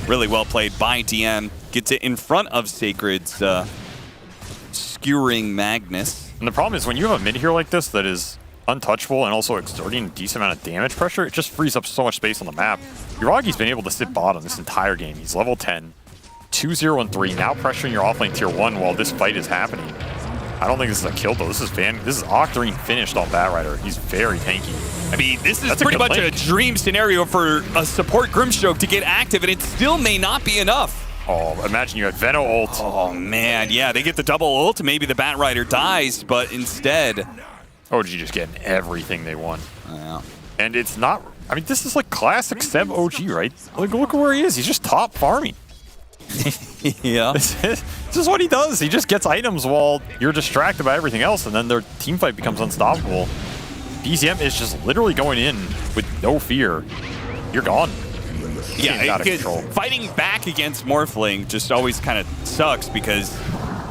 Really well played by DM. Gets it in front of Sacred's skewering Magnus. And the problem is when you have a mid hero like this that is untouchable and also exerting a decent amount of damage pressure, it just frees up so much space on the map. Yuragi's been able to sit bottom this entire game. He's level 10, 2-0 and 3, now pressuring your offlane tier 1 while this fight is happening. I don't think this is a kill though. This is Octarine finished on Batrider. He's very tanky. I mean, this is pretty much a dream scenario for a support Grimstroke to get active, and it still may not be enough. Oh, imagine you had Venno ult. Oh man, yeah, they get the double ult, maybe the Batrider dies, but instead OG just getting everything they want. Yeah. And it's not, I mean, this is like classic Seb OG, right? Like, look at where he is. He's just top farming. Yeah. This is what he does. He just gets items while you're distracted by everything else, and then their team fight becomes unstoppable. BZM is just literally going in with no fear. You're gone. Yeah, out of control. Fighting back against Morphling just always kind of sucks because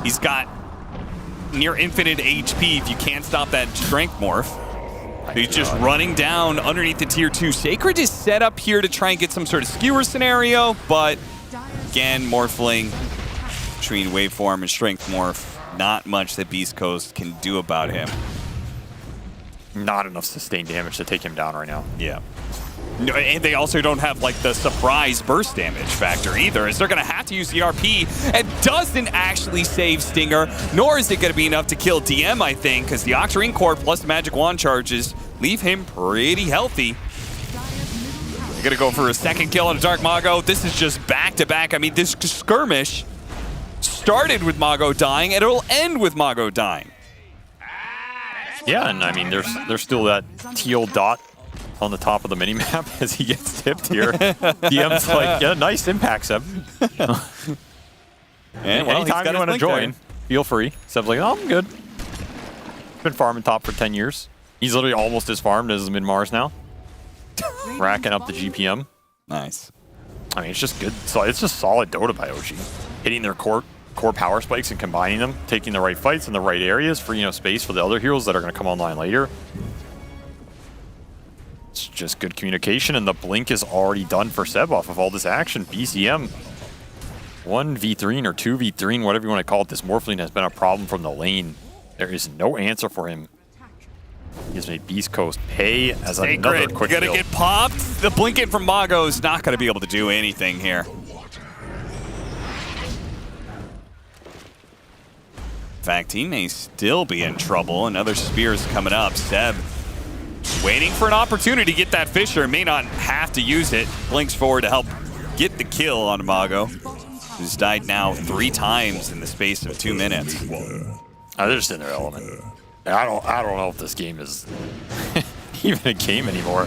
he's got near infinite HP if you can't stop that strength morph. He's just running down underneath the tier 2. Sacred is set up here to try and get some sort of skewer scenario, but again, Morphling between waveform and strength morph, not much that Beastcoast can do about him. Not enough sustained damage to take him down right now. Yeah. No, and they also don't have like the surprise burst damage factor either, as they're going to have to use the RP, and doesn't actually save Stinger, nor is it going to be enough to kill DM, I think, because the Octarine Core plus the Magic Wand charges leave him pretty healthy. They're going to go for a second kill on a Dark Mago. This is just back-to-back. I mean, this skirmish started with Mago dying, and it'll end with Mago dying. Yeah, and I mean, there's still that teal dot on the top of the minimap as he gets tipped here. DM's like, yeah, nice impact, Seb. And well, anytime you want to join, feel free. Seb's like, oh, I'm good. Been farming top for 10 years. He's literally almost as farmed as Mid-Mars now. Racking up the GPM. Nice. I mean, it's just good. So it's just solid Dota by OG. Hitting their core power spikes and combining them, taking the right fights in the right areas, freeing up space for the other heroes that are going to come online later. It's just good communication, and the blink is already done for Seb off of all this action. BCM 1v3 or 2v3, whatever you want to call it. This Morphling has been a problem from the lane. There is no answer for him. He's made Beastcoast pay as another quick Gonna kill. get popped. The blink in from Mago is not gonna be able to do anything here. In fact, he may still be in trouble. Another spear's coming up. Seb waiting for an opportunity to get that Fisher. May not have to use it. Blinks forward to help get the kill on Mago, who's died now 3 times in the space of 2 minutes. They're just in their element. I don't know if this game is even a game anymore.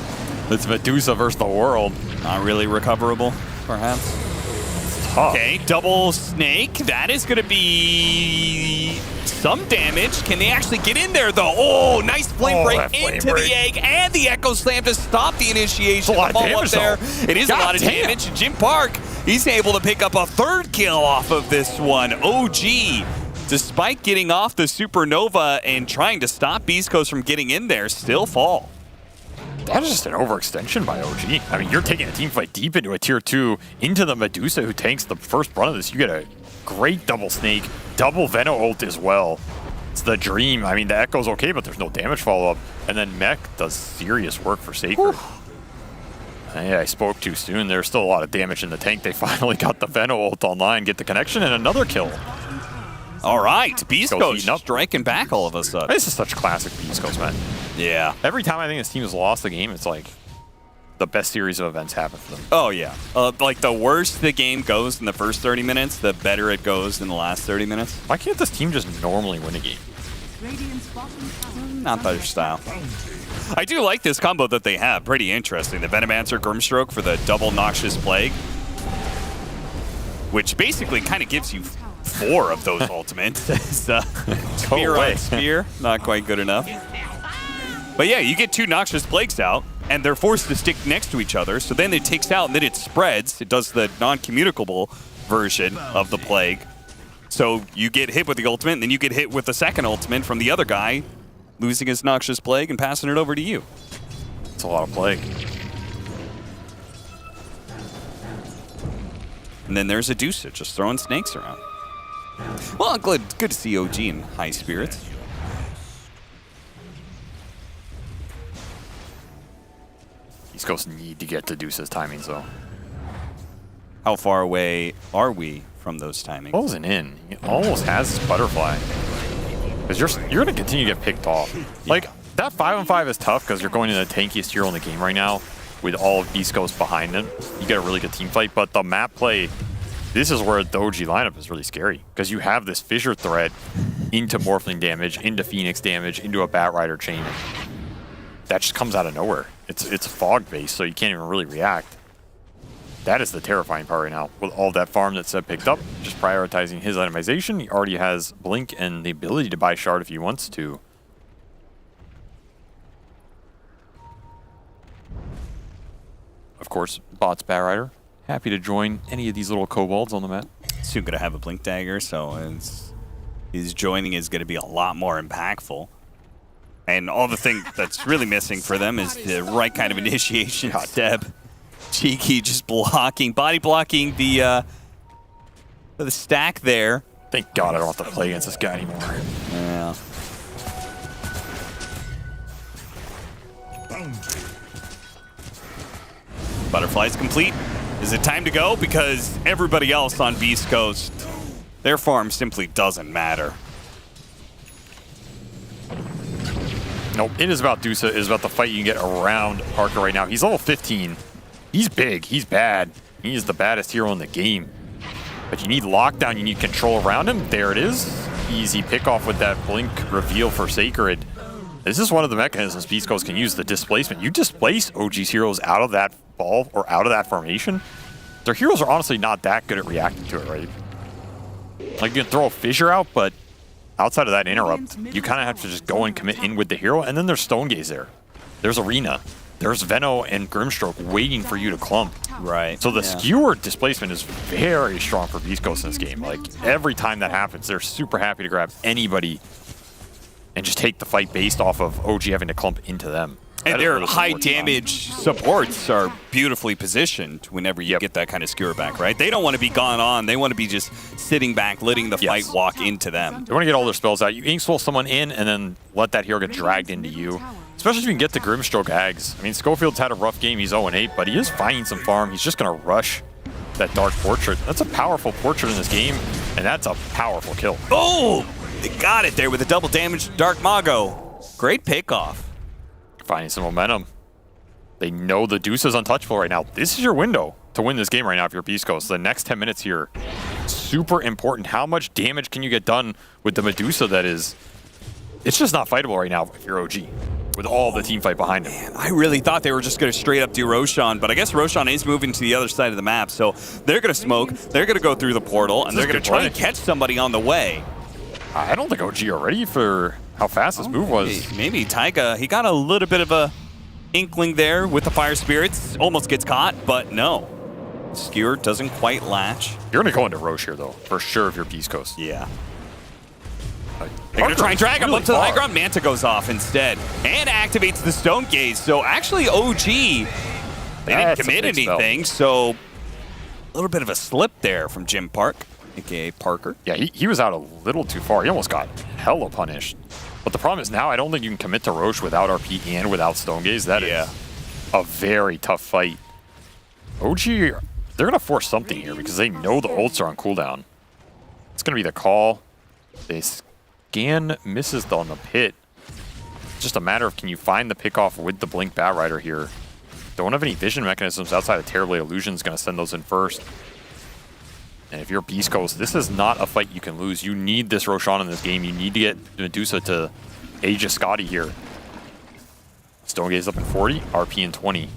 It's Medusa versus the world. Not really recoverable, perhaps. Tough. Okay, double snake. That is going to be some damage. Can they actually get in there, though? Oh, nice flame break into the egg and the Echo Slam to stop the initiation. It's a lot of damage, there. though. It is a lot of damage. And Jim Park, he's able to pick up a 3rd kill off of this one. OG, despite getting off the Supernova and trying to stop Beastcoast from getting in there, still fall. That is just an overextension by OG. I mean, you're taking a team fight deep into a tier 2, into the Medusa who tanks the first run of this. You get a great double snake, double Veno ult as well. It's the dream. I mean, the Echo's okay, but there's no damage follow-up. And then Mech does serious work for Sacred. Yeah, I spoke too soon. There's still a lot of damage in the tank. They finally got the Veno ult online, get the connection, and another kill. All right, Beastcoast striking back all of a sudden. This is such classic Beastcoast, man. Yeah. Every time I think this team has lost the game, it's like the best series of events happen for them. Oh, yeah. Like, the worse the game goes in the first 30 minutes, the better it goes in the last 30 minutes. Why can't this team just normally win a game? Not their style. I do like this combo that they have. Pretty interesting. The Venomancer Grimstroke for the double Noxious Plague, which basically kind of gives you 4 of those ultimates. Spear on spear, not quite good enough. But yeah, you get 2 Noxious Plagues out, and they're forced to stick next to each other, so then it takes out, and then it spreads. It does the non-communicable version of the Plague. So you get hit with the ultimate, and then you get hit with the second ultimate from the other guy, losing his Noxious Plague and passing it over to you. It's a lot of Plague. And then there's Adusa just throwing snakes around. Well, good to see OG in high spirits. Beastcoast need to get to Deuce's timings, though. How far away are we from those timings? Closing in. He almost has his butterfly. Because you're going to continue to get picked off. Like, that 5-on-5 is tough because you're going to the tankiest hero in the game right now with all of Beastcoast behind him. You get a really good team fight, but the map play, this is where a Doji lineup is really scary because you have this Fissure threat into Morphling damage, into Phoenix damage, into a Bat Rider chain. that just comes out of nowhere. It's fog-based, so you can't even really react. That is the terrifying part right now. With all that farm that Seb picked up, just prioritizing his itemization. He already has Blink and the ability to buy Shard if he wants to. Of course, Bot's Batrider, happy to join any of these little kobolds on the map. Soon gonna have a Blink Dagger, so his joining is gonna be a lot more impactful. And all the thing that's really missing for them is the right kind of initiation step. Cheeky just body blocking the stack there. Thank God I don't have to play against this guy anymore. Yeah. Butterfly's complete. Is it time to go? Because everybody else on Beastcoast, their farm simply doesn't matter. Nope, it is about Dusa. It is about the fight you can get around Parker right now. He's level 15. He's big. He's bad. He is the baddest hero in the game. But you need lockdown. You need control around him. There it is. Easy pickoff with that Blink reveal for Sacred. This is one of the mechanisms Beastcoast can use, the displacement. You displace OG's heroes out of that ball or out of that formation. Their heroes are honestly not that good at reacting to it, right? Like, you can throw a fissure out, but outside of that interrupt, you kind of have to just go and commit in with the hero, and then there's Stone Gaze there. There's Arena. There's Veno and Grimstroke waiting for you to clump. Right. So the skewer displacement is very strong for Beastcoast in this game. Like, every time that happens, they're super happy to grab anybody and just take the fight based off of OG having to clump into them. And their high damage supports are beautifully positioned whenever you get that kind of skewer back, right? They don't want to be gone on. They want to be just sitting back, letting the fight walk into them. They want to get all their spells out. You ink swell someone in and then let that hero get dragged into you. Especially if you can get the Grimstroke Ags. I mean, Schofield's had a rough game. He's 0-8, but he is finding some farm. He's just going to rush that Dark Portrait. That's a powerful portrait in this game, and that's a powerful kill. Oh! They got it there with a double damage Dark Mago. Great pickoff. Finding some momentum. They know the Deuce is untouchable right now. This is your window to win this game right now if you're Beastcoast. The next 10 minutes here, super important. How much damage can you get done with the Medusa that is... It's just not fightable right now if you're OG, with all the team fight behind him. Man, I really thought they were just going to straight up do Roshan, but I guess Roshan is moving to the other side of the map, so they're going to smoke, they're going to go through the portal, and they're going to try and catch somebody on the way. I don't think OG are ready for how fast this move was. Maybe Taiga, he got a little bit of a inkling there with the Fire Spirits. Almost gets caught, but no. Skewer doesn't quite latch. You're going to go into Roche here, though, for sure if you're Beastcoast. Yeah. They're going to try and drag him up to the high ground. Manta goes off instead and activates the Stone Gaze. So actually OG, they didn't commit anything, so a little bit of a slip there from Jim Park, aka Parker. Yeah, he was out a little too far. He almost got hella punished. But the problem is now I don't think you can commit to Roche without RP and without Stone Gaze. That is a very tough fight. OG, they're going to force something here because they know the ults are on cooldown. It's going to be the call. They scan, misses on the pit. It's just a matter of can you find the pickoff with the Blink Batrider here. Don't have any vision mechanisms outside of Terrorblade Illusion's going to send those in first. And if you're Beastcoast, this is not a fight you can lose. You need this Roshan in this game. You need to get Medusa to Aegis Scotty here. Stone Gaze up in 40, RP in 20.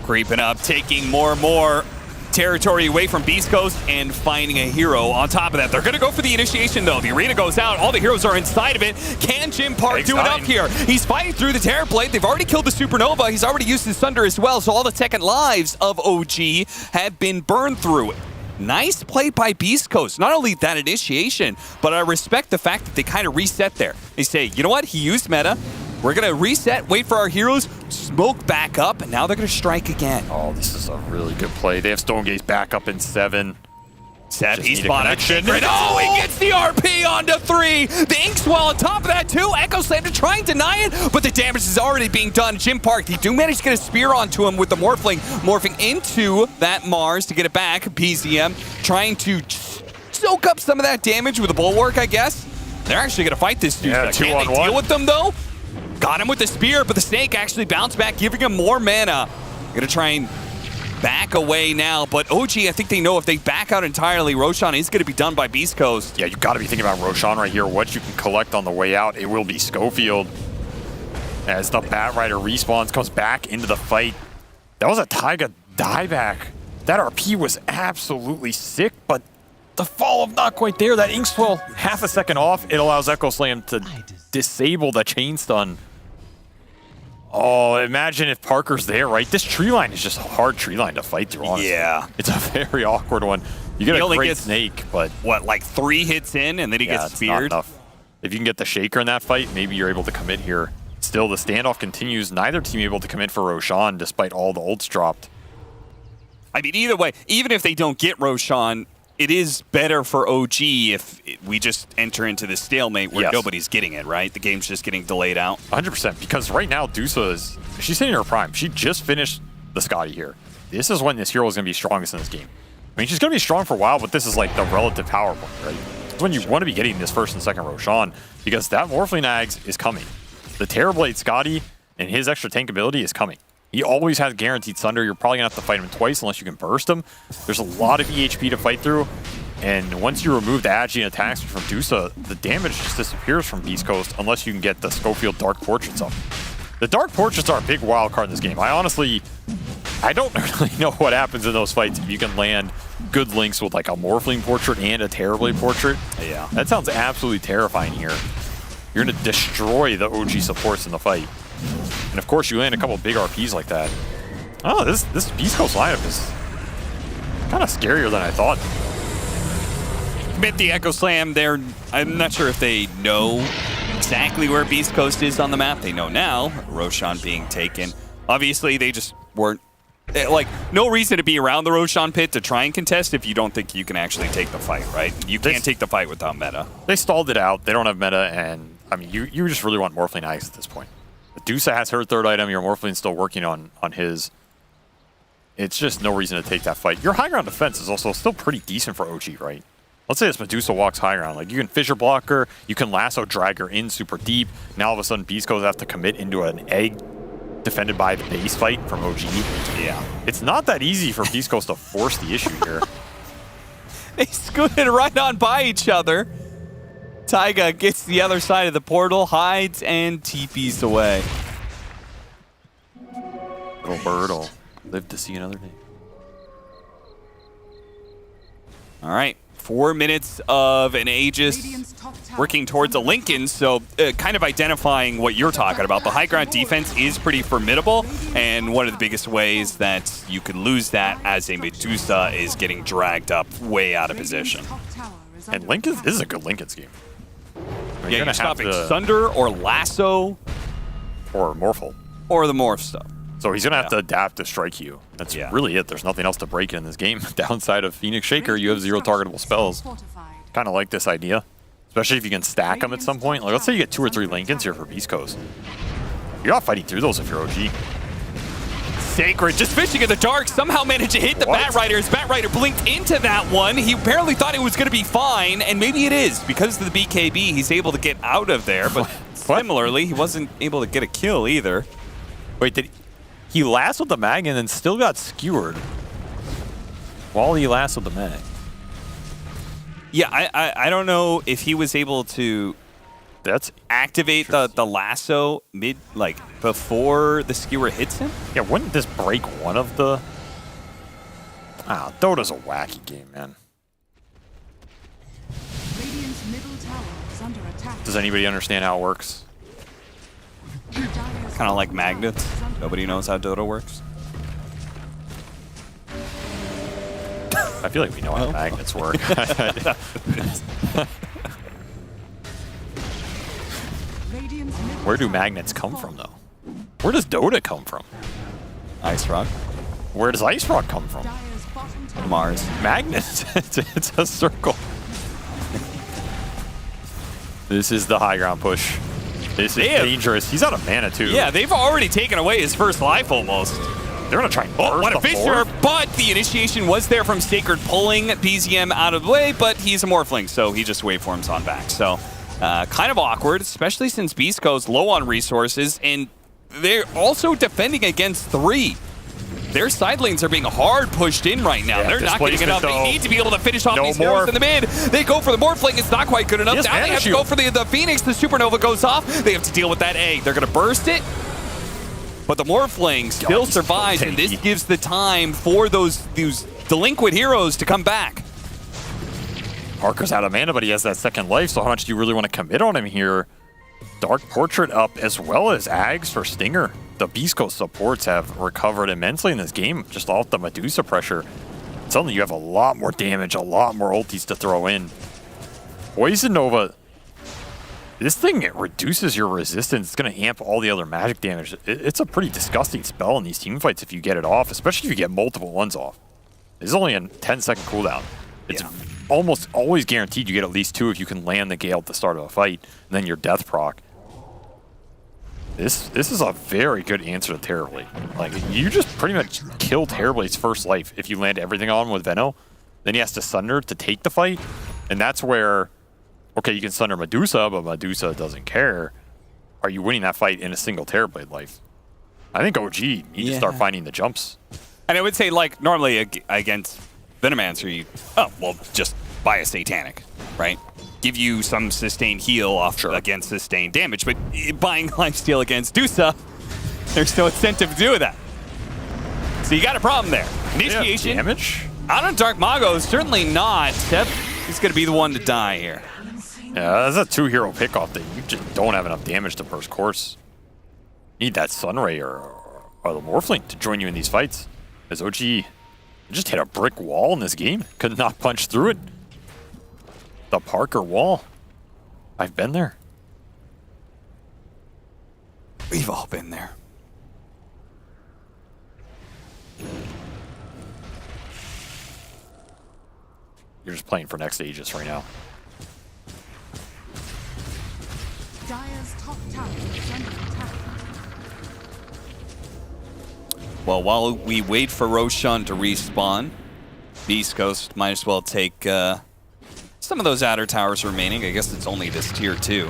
Creeping up, taking more and more territory away from Beastcoast and finding a hero on top of that. They're going to go for the initiation, though. The arena goes out. All the heroes are inside of it. Can Jim Park do enough here? He's fighting through the Terrorblade. They've already killed the Supernova. He's already used his Thunder as well, so all the second lives of OG have been burned through. Nice play by Beastcoast. Not only that initiation, but I respect the fact that they kind of reset there. They say, you know what? He used meta. We're going to reset, wait for our heroes, smoke back up, and now they're going to strike again. Oh, this is a really good play. They have Stone Gaze back up in 7. Seb, he spotted Sacred. Oh, he gets the RP onto 3. The Inkswell on top of that, too. Echo Slam to try and deny it, but the damage is already being done. Jim Park, they do manage to get a spear onto him with the Morphling, morphing into that Mars to get it back. PZM trying to soak up some of that damage with a Bulwark, I guess. They're actually going to fight this dude. Yeah, Can they deal with them, though? Got him with the spear, but the Snake actually bounced back, giving him more mana. Going to try and back away now, but OG, I think they know if they back out entirely, Roshan is going to be done by Beastcoast. Yeah, you got to be thinking about Roshan right here. What you can collect on the way out, it will be Schofield. as the Bat Rider respawns, comes back into the fight. That was a Taiga dieback. That RP was absolutely sick, but the follow-up not quite there. That Ink Swell half a second off. It allows Echo Slam to disable the chain stun. Oh, imagine if Parker's there, right? This tree line is just a hard tree line to fight through, honestly. Yeah. It's a very awkward one. You get a great snake, but... What, like 3 hits in, and then he gets speared? Not enough. If you can get the Shaker in that fight, maybe you're able to commit here. Still, the standoff continues. Neither team able to commit for Roshan, despite all the ults dropped. I mean, either way, even if they don't get Roshan, it is better for OG if we just enter into this stalemate where nobody's getting it, right? The game's just getting delayed out. 100%, because right now, Dusa she's hitting her prime. She just finished the Scotty here. This is when this hero is going to be strongest in this game. I mean, she's going to be strong for a while, but this is like the relative power point, right? It's when you want to be getting this first and second Roshan, because that Morphling Ags is coming. The Terrorblade Scotty and his extra tank ability is coming. He always has guaranteed Thunder. You're probably going to have to fight him twice unless you can burst him. There's a lot of EHP to fight through. And once you remove the Agi and attacks from Dusa, the damage just disappears from Beastcoast unless you can get the Schofield Dark Portraits up. The Dark Portraits are a big wild card in this game. I don't really know what happens in those fights if you can land good links with like a Morphling Portrait and a Terrorblade Portrait. Yeah. That sounds absolutely terrifying here. You're going to destroy the OG supports in the fight. And of course, you land a couple of big RPs like that. Oh, this Beastcoast lineup is kind of scarier than I thought. Commit the Echo Slam there. I'm not sure if they know exactly where Beastcoast is on the map. They know now, Roshan being taken. Obviously, they just weren't, like, no reason to be around the Roshan pit to try and contest if you don't think you can actually take the fight, right? You can't take the fight without meta. They stalled it out. They don't have meta, and I mean, you just really want Morphling Ags at this point. Dusa has her third item. Your Morphling's still working on his. It's just no reason to take that fight. Your high ground defense is also still pretty decent for OG, right? Let's say this Medusa walks high ground. Like, you can fissure block her, you can lasso drag her in super deep. Now all of a sudden Beastcoast have to commit into an egg defended by the base fight from OG. Yeah. It's not that easy for Beastcoast to force the issue here. They scooted right on by each other. Taiga gets the other side of the portal, hides, and TPs away. Little bird will live to see another day. All right, 4 minutes of an Aegis working towards a Lincoln, so kind of identifying what you're talking about. The high ground defense is pretty formidable, and one of the biggest ways that you could lose that as a Medusa is getting dragged up way out of position. And Lincoln, this is a good Lincoln scheme. I mean, Yeah, you're stopping Thunder or Lasso. Or Morphle. Or the Morph stuff. So he's going to have to adapt to Strike You. That's really it. There's nothing else to break in this game. Downside of Phoenix Shaker, you have 0 targetable spells. Kind of like this idea. Especially if you can stack them at some point. Like, let's say you get 2 or 3 Lincolns here for Beastcoast. You're not fighting through those if you're OG. Sacred just fishing in the dark, somehow managed to hit the Bat Rider. His Bat Rider blinked into that one. He apparently thought it was going to be fine, and maybe it is. Because of the BKB, he's able to get out of there, but similarly, he wasn't able to get a kill either. Wait, he lassoed the mag and then still got skewered while he lassoed the mag? Yeah, I don't know if he was able to activate the lasso before the skewer hits him. Yeah, wouldn't this break one of the... Dota's a wacky game, man. Radiant's middle tower is under attack. Does anybody understand how it works? Kind of like magnets. Nobody knows how Dota works. I feel like we know how magnets work. Where do magnets come from, though? Where does Dota come from? Ice Rock. Where does Ice Rock come from? Mars. Magnets. It's a circle. This is the high ground push. This is dangerous. He's out of mana, too. Yeah, they've already taken away his first life almost. They're going to try and what a Fisher, but the initiation was there from Sacred pulling BZM out of the way, but he's a Morphling, so he just waveforms on back. So kind of awkward, especially since Beastcoast low on resources, and they're also defending against 3. their side lanes are being hard pushed in right now. Yeah, They're not getting enough. They need to be able to finish off these heroes in the mid. They go for the Morphling. It's not quite good enough. Yes, Now they have to go for the Phoenix. The Supernova goes off. They have to deal with that egg. They're going to burst it. But the Morphling still survives, and this gives the time for those delinquent heroes to come back. Parker's out of mana, but he has that second life, so how much do you really want to commit on him here? Dark Portrait up, as well as Ags for Stinger. The Beastcoast supports have recovered immensely in this game, just off the Medusa pressure. Suddenly you have a lot more damage, a lot more ultis to throw in. Poison Nova, this thing, it reduces your resistance. It's going to amp all the other magic damage. It's a pretty disgusting spell in these team fights if you get it off, especially if you get multiple ones off. It's only a 10-second cooldown. It's almost always guaranteed you get at least 2 if you can land the Gale at the start of a fight, and then your death proc. This is a very good answer to Terrorblade. Like, you just pretty much kill Terrorblade's first life if you land everything on him with Veno. Then he has to Sunder to take the fight, and that's where, okay, you can Sunder Medusa, but Medusa doesn't care. Are you winning that fight in a single Terrorblade life? I think OG need to start finding the jumps. And I would say, like, normally against Venomancer, you, just buy a Satanic, right? Give you some sustained heal off against sustained damage, but buying lifesteal against Dusa, there's no incentive to do that. So you got a problem there. Initiation. Damage? Out on Dark Mago, certainly not. Seb is going to be the one to die here. Yeah, that's a 2-hero pickoff that you just don't have enough damage to first course. You need that Sunray or the Morphling to join you in these fights. As OG just hit a brick wall in this game. Could not punch through it. The Parker wall. I've been there. We've all been there. You're just playing for next Aegis right now. Dire's top tower is under attack. Well, while we wait for Roshan to respawn, Beastcoast might as well take some of those outer towers remaining. I guess it's only this tier 2.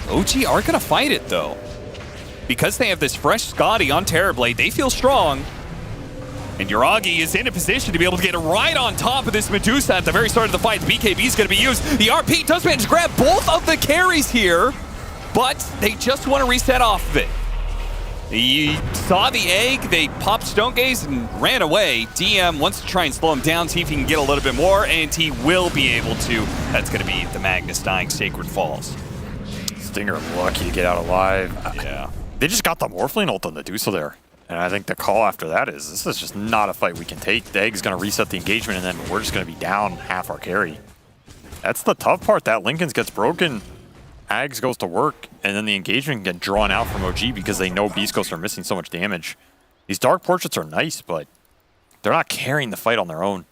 OG are going to fight it, though. Because they have this fresh Scotty on Terrorblade, they feel strong. And Yuragi is in a position to be able to get right on top of this Medusa at the very start of the fight. The BKB is going to be used. The RP does manage to grab both of the carries here, but they just want to reset off of it. He saw the egg, they popped Stone Gaze and ran away. DM wants to try and slow him down, see if he can get a little bit more, and he will be able to. That's going to be the Magnus dying Sacred Falls. Stinger lucky to get out alive. Yeah. They just got the Morphling ult on the Medusa there. And I think the call after that is, this is just not a fight we can take. The egg's going to reset the engagement, and then we're just going to be down half our carry. That's the tough part. That Lincoln's gets broken. Ags goes to work, and then the engagement can get drawn out from OG because they know Beastcoast are missing so much damage. These Dark Portraits are nice, but they're not carrying the fight on their own.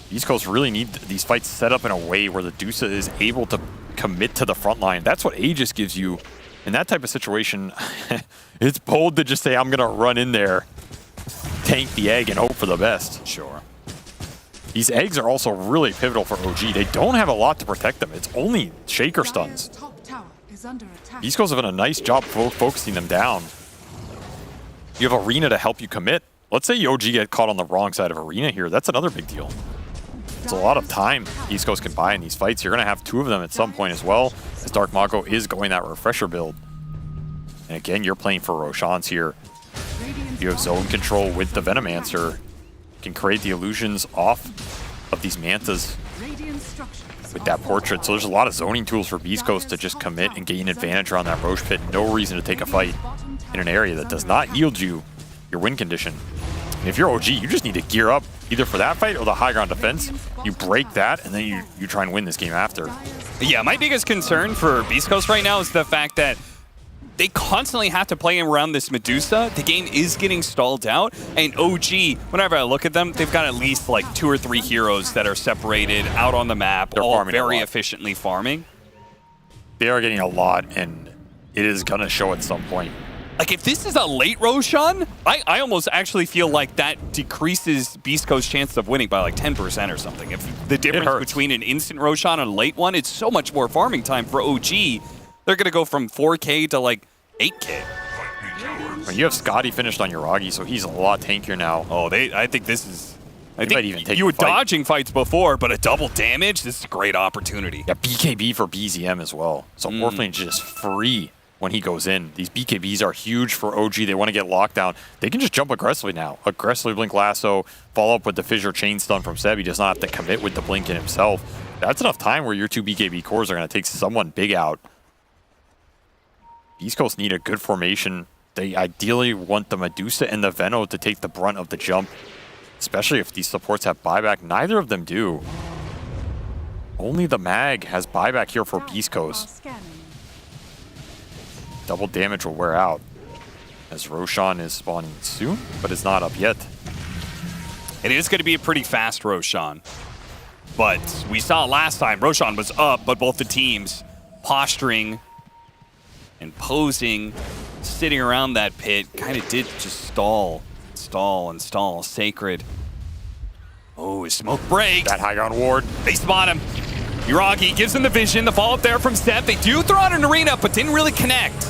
Beastcoast really need these fights set up in a way where the Dusa is able to commit to the front line. That's what Aegis gives you. In that type of situation, it's bold to just say, I'm going to run in there, tank the egg, and hope for the best. Sure. These eggs are also really pivotal for OG. They don't have a lot to protect them. It's only Shaker stuns. Beastcoast have done a nice job focusing them down. You have Arena to help you commit. Let's say OG get caught on the wrong side of Arena here. That's another big deal. It's a lot of time Beastcoast can buy in these fights. You're going to have 2 of them at some point as well, as Dark Mago is going that refresher build. And again, you're playing for Roshan's here. You have zone control with the Venomancer. Can create the illusions off of these Mantas with that Portrait. So there's a lot of zoning tools for Beastcoast to just commit and gain advantage around that Roche Pit. No reason to take a fight in an area that does not yield you your win condition. And if you're OG, you just need to gear up either for that fight or the high ground defense. You break that, and then you try and win this game after. Yeah, my biggest concern for Beastcoast right now is the fact that they constantly have to play around this Medusa. The game is getting stalled out, and OG, whenever I look at them, they've got at least like 2 or 3 heroes that are separated out on the map, They're all very efficiently farming. They are getting a lot, and it is going to show at some point. Like, if this is a late Roshan, I almost actually feel like that decreases Beastcoast's chance of winning by like 10% or something. If the difference between an instant Roshan and a late one, it's so much more farming time for OG. They're going to go from 4K to like 8K. mean, you have Scotty finished on Yuragi, so he's a lot tankier now. Oh, I think this is... I might think even take you were the fight. dodging fights before, but a double damage, this is a great opportunity. Yeah, BKB for BZM as well. So Morphling just free when he goes in. These BKBs are huge for OG. They want to get locked down. They can just jump aggressively now. Aggressively blink lasso, follow up with the fissure chain stun from Seb. He does not have to commit with the blink in himself. That's enough time where your 2 BKB cores are going to take someone big out. Beastcoast need a good formation. They ideally want the Medusa and the Veno to take the brunt of the jump, especially if these supports have buyback. Neither of them do. Only the Mag has buyback here for Beastcoast. Double damage will wear out as Roshan is spawning soon, but is not up yet. It is going to be a pretty fast Roshan. But we saw last time, Roshan was up, but both the teams posturing and posing, sitting around that pit, kind of did just stall. Sacred. Oh, his smoke breaks. That high ground ward. They spot him. Yuragi gives him the vision. The follow-up there from Seth. They do throw out an arena, but didn't really connect.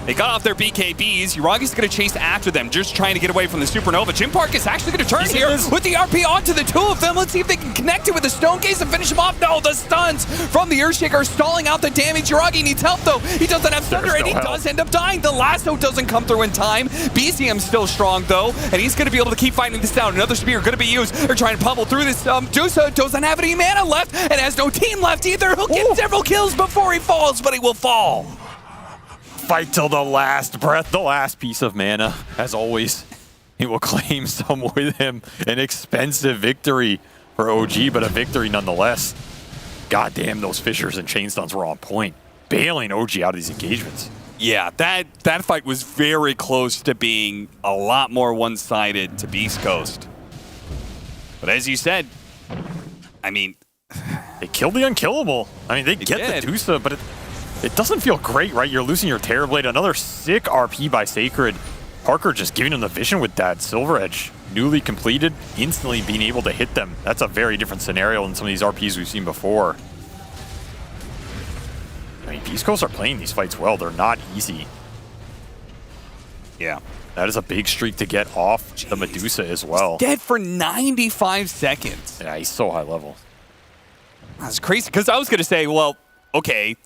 They got off their BKBs. Yuragi's going to chase after them, just trying to get away from the Supernova. Jim Park is actually going to turn here with the RP onto the 2 of them. Let's see if they can connect it with the Stone Gaze and finish him off. No, the stuns from the Earthshaker are stalling out the damage. Yuragi needs help, though. He doesn't have Thunder, and he does end up dying. The lasso doesn't come through in time. BCM's still strong, though, and he's going to be able to keep fighting this down. Another spear going to be used. They're trying to pummel through this. Dusa doesn't have any mana left and has no team left either. He'll get several kills before he falls, but he will fall. Fight till the last breath, the last piece of mana. As always, he will claim some with him. An expensive victory for OG, but a victory nonetheless. God damn, those fissures and chain stuns were on point. Bailing OG out of these engagements. Yeah, that fight was very close to being a lot more one-sided to Beastcoast. But as you said, I mean... They killed the unkillable. I mean, they get the Dusa, but it doesn't feel great, right? You're losing your Terrorblade. Another sick RP by Sacred. Parker just giving him the vision with that Silver Edge. Newly completed, instantly being able to hit them. That's a very different scenario than some of these RPs we've seen before. I mean, Beastcoast are playing these fights well. They're not easy. Yeah. That is a big streak to get off the Medusa as well. Dead for 95 seconds. Yeah, he's so high level. That's crazy, because I was going to say, well, okay,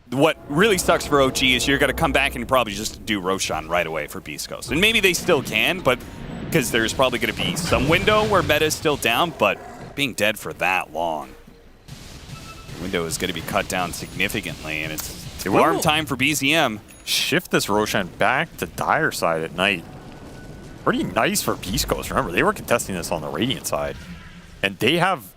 what really sucks for OG is you're going to come back and probably just do Roshan right away for Beastcoast. And maybe they still can, but because there's probably going to be some window where meta is still down, but being dead for that long, the window is going to be cut down significantly, and it's alarm time for BZM. Shift this Roshan back to Dire side at night. Pretty nice for Beastcoast. Remember, they were contesting this on the Radiant side. And they have,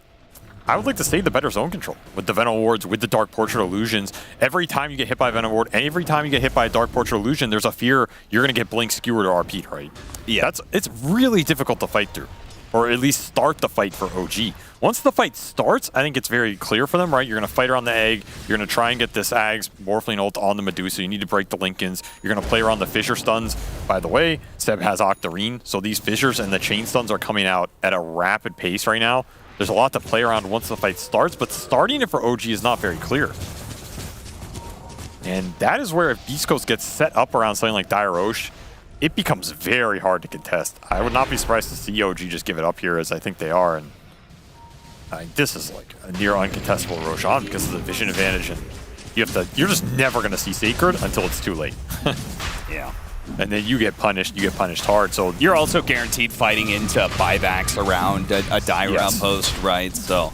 I would like to say, the better zone control with the Venom wards, with the Dark Portrait illusions. Every time you get hit by a Venom ward, every time you get hit by a Dark Portrait illusion, there's a fear you're going to get blink, skewered, or RP'd, right? Yeah. It's really difficult to fight through, or at least start the fight for OG. Once the fight starts, I think it's very clear for them, right? You're going to fight around the egg. You're going to try and get this Ags Morphling ult on the Medusa. You need to break the Lincolns. You're going to play around the Fissure stuns. By the way, Seb has Octarine, so these Fissures and the Chain stuns are coming out at a rapid pace right now. There's a lot to play around once the fight starts, but starting it for OG is not very clear. And that is where if Beastcoast gets set up around something like Dire Osh, it becomes very hard to contest. I would not be surprised to see OG just give it up here, as I think they are. And this is like a near uncontestable Roshan because of the vision advantage, and you're just never going to see Sacred until it's too late. Yeah. And then you get punished hard. So you're also guaranteed fighting into buybacks around a Dire outpost, right? So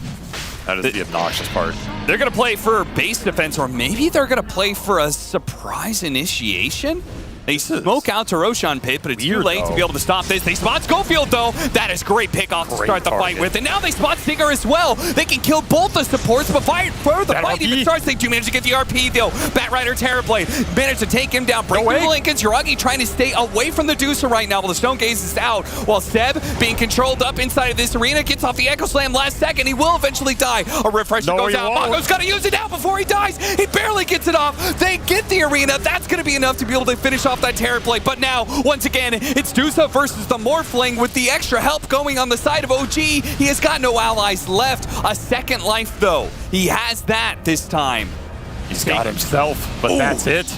that is the obnoxious part. They're going to play for base defense, or maybe they're going to play for a surprise initiation. They smoke out to Roshan Pit, but it's too late to be able to stop this. They spot Schofield, though. That is great pickoff to start the fight with. And now they spot Stinger as well. They can kill both the supports before the fight even starts. They do manage to get the RP, though. Batrider Terrorblade managed to take him down. Break the Lincolns. Yuragi trying to stay away from the Deucer right now while the Stone Gaze is out. While Seb, being controlled up inside of this arena, gets off the Echo Slam last second. He will eventually die. A refresher goes out. Mongo's got to use it now before he dies. He barely gets it off. They get the arena. That's going to be enough to be able to finish off that Terrorblade. But now, once again, it's Dusa versus the Morphling with the extra help going on the side of OG. He has got no allies left. A second life, though. He has that this time. He's got himself, but that's it.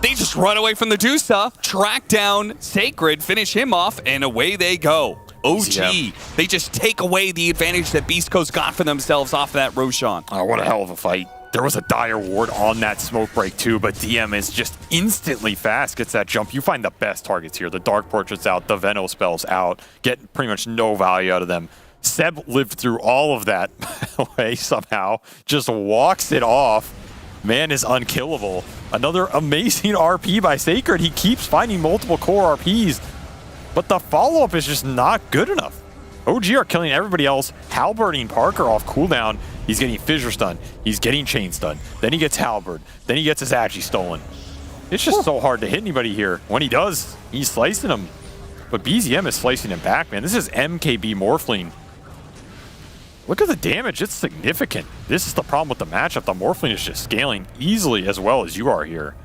They just run away from the Dusa, track down Sacred, finish him off, and away they go. OG, they just take away the advantage that Beastcoast got for themselves off of that Roshan. Oh, what a hell of a fight. There was a dire ward on that smoke break too, but DM is just instantly fast, gets that jump. You find the best targets here. The Dark Portrait's out, the Veno spell's out, get pretty much no value out of them. Seb lived through all of that way somehow, just walks it off. Man is unkillable. Another amazing RP by Sacred. He keeps finding multiple core RPs, but the follow-up is just not good enough. OG are killing everybody else, halberding Parker off cooldown. He's getting fissure stun, he's getting chain stun, then he gets halberd, then he gets his Agi stolen. It's just so hard to hit anybody here. When he does, he's slicing him. But BZM is slicing him back, man. This is MKB Morphling. Look at the damage, it's significant. This is the problem with the matchup. The Morphling is just scaling easily as well as you are here.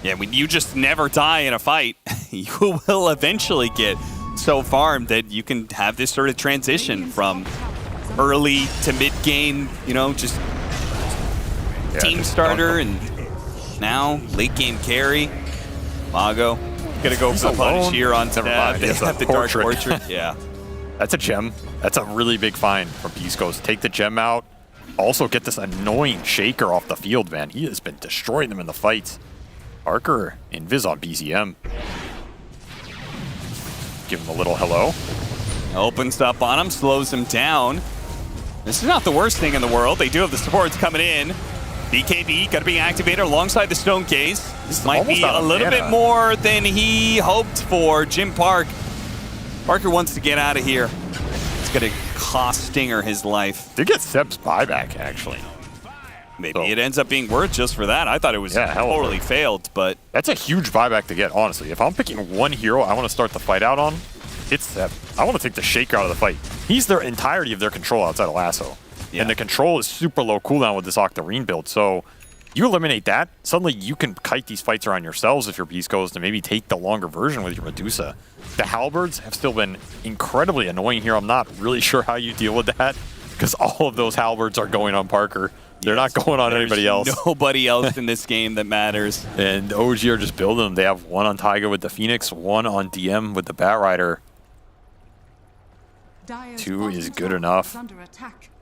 Yeah, when you just never die in a fight, you will eventually get so farmed that you can have this sort of transition from early to mid game, you know, just team starter, and now late game carry. Mago gonna go for the punish here on Stab. They have the Dark Portrait. Yeah. That's a gem. That's a really big find from Beastcoast. Take the gem out. Also get this annoying Shaker off the field, man. He has been destroying them in the fights. Parker, invis on BZM. Give him a little hello. Opens up on him, slows him down. This is not the worst thing in the world. They do have the supports coming in. BKB got to be activated alongside the Stone Case. This might be a little bit more than he hoped for. Jim Park. Parker wants to get out of here. It's going to cost Stinger his life. Did get Seb's buyback, actually. Maybe it ends up being worth just for that. I thought it was totally failed, but... That's a huge buyback to get, honestly. If I'm picking one hero I want to start the fight out on, it's Seb. I want to take the Shaker out of the fight. He's their entirety of their control outside of Lasso. Yeah. And the control is super low cooldown with this Octarine build, so you eliminate that, suddenly you can kite these fights around yourselves if you're Beastcoast and maybe take the longer version with your Medusa. The Halberds have still been incredibly annoying here. I'm not really sure how you deal with that, because all of those Halberds are going on Parker. They're not going on anybody else. Nobody else in this game that matters. And OG are just building them. They have one on Taiga with the Phoenix, one on DM with the Batrider. 2 is good enough.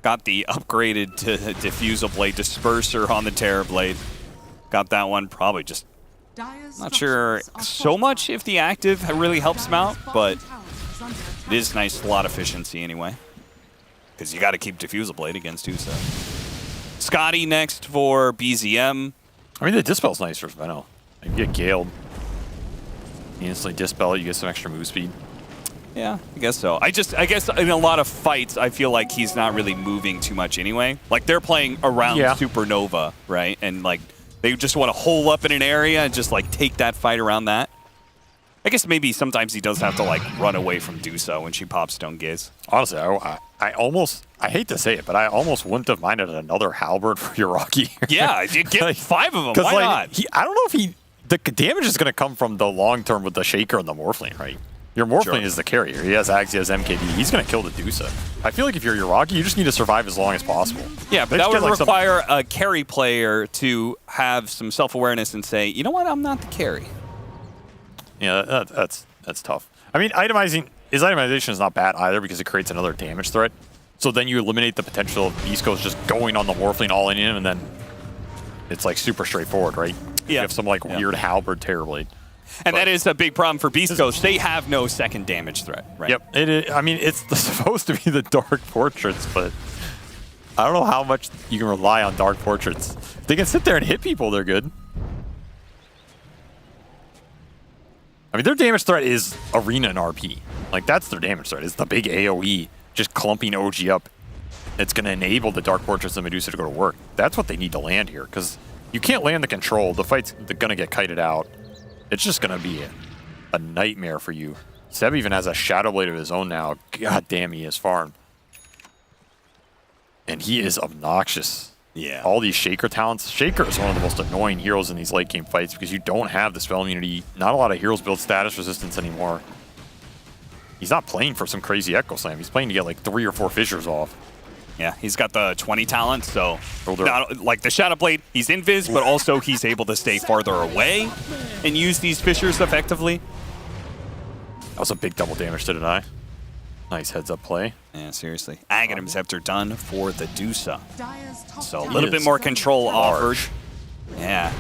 Got the upgraded to Diffusal Blade Disperser on the Terror Blade. Got that one probably just... Not sure so much if the active really helps him out, but it is nice slot efficiency anyway. Because you got to keep Diffusal Blade against Usa. Scotty next for BZM. I mean, the Dispel's nice for Veno. You get Galed. You instantly Dispel, you get some extra move speed. Yeah, I guess so. I guess in a lot of fights, I feel like he's not really moving too much anyway. Like, they're playing around Supernova, right? And, like, they just want to hole up in an area and just, like, take that fight around that. I guess maybe sometimes he does have to, like, run away from Dusa when she pops Stone Gaze. Honestly, I hate to say it, but I almost wouldn't have minded another Halberd for Yuraki. Yeah, you get like, 5 of them. Why not? I don't know if the damage is going to come from the long term with the Shaker and the Morphling, right? Your Morphling is the carrier. He has Ags, he has MKB. He's going to kill the Dusa. I feel like if you're Yuraki, you just need to survive as long as possible. Yeah, but that would require a carry player to have some self-awareness and say, you know what, I'm not the carry. Yeah, that's tough. I mean, itemization is not bad either because it creates another damage threat. So then you eliminate the potential of Beastcoast just going on the Morphling all in him, and then it's like super straightforward, right? Yeah. You have some like weird Halberd Terrorblade. And that is a big problem for Beastcoast. They have no second damage threat, right? Yep. I mean, it's supposed to be the Dark Portraits, but I don't know how much you can rely on Dark Portraits. If they can sit there and hit people, they're good. I mean, their damage threat is Arena and RP. Like, that's their damage threat. It's the big AoE, just clumping OG up. It's going to enable the Dark Portraits and Medusa to go to work. That's what they need to land here, because you can't land the control. The fight's going to get kited out. It's just going to be a nightmare for you. Seb even has a Shadow Blade of his own now. God damn, he is farmed. And he is obnoxious. Yeah. All these Shaker talents. Shaker is one of the most annoying heroes in these late game fights because you don't have the spell immunity. Not a lot of heroes build status resistance anymore. He's not playing for some crazy Echo Slam. He's playing to get like 3 or 4 fissures off. Yeah, he's got the 20 talent, so not, like the Shadow Blade, he's invis, but also he's able to stay farther away and use these fissures effectively. That was a big double damage to deny. Nice heads-up play. Yeah, seriously. Aghanim Scepter done for the Dusa. So a little bit more control offered. Yeah.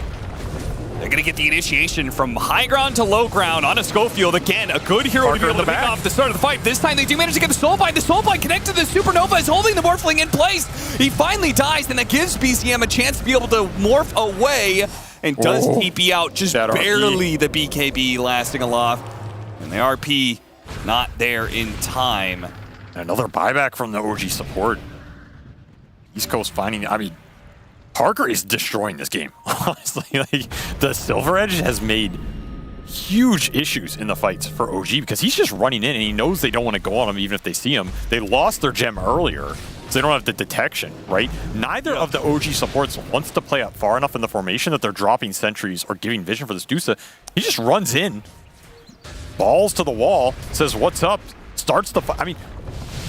They're going to get the initiation from high ground to low ground on a Schofield. Again, a good hero to be able to pick off the start of the fight. This time they do manage to get the Soulbind. The Soulbind connected to the Supernova is holding the Morphling in place. He finally dies, and that gives BCM a chance to be able to morph away and does TP out just barely the BKB lasting aloft. And the RP not there in time. Another buyback from the OG support. East Coast finding, I mean, Parker is destroying this game. Honestly, like the Silver Edge has made huge issues in the fights for OG because he's just running in and he knows they don't want to go on him even if they see him. They lost their gem earlier, so they don't have the detection, right? Neither of the OG supports wants to play up far enough in the formation that they're dropping sentries or giving vision for this Dusa. He just runs in, balls to the wall, says, "What's up?" Starts the fight. I mean,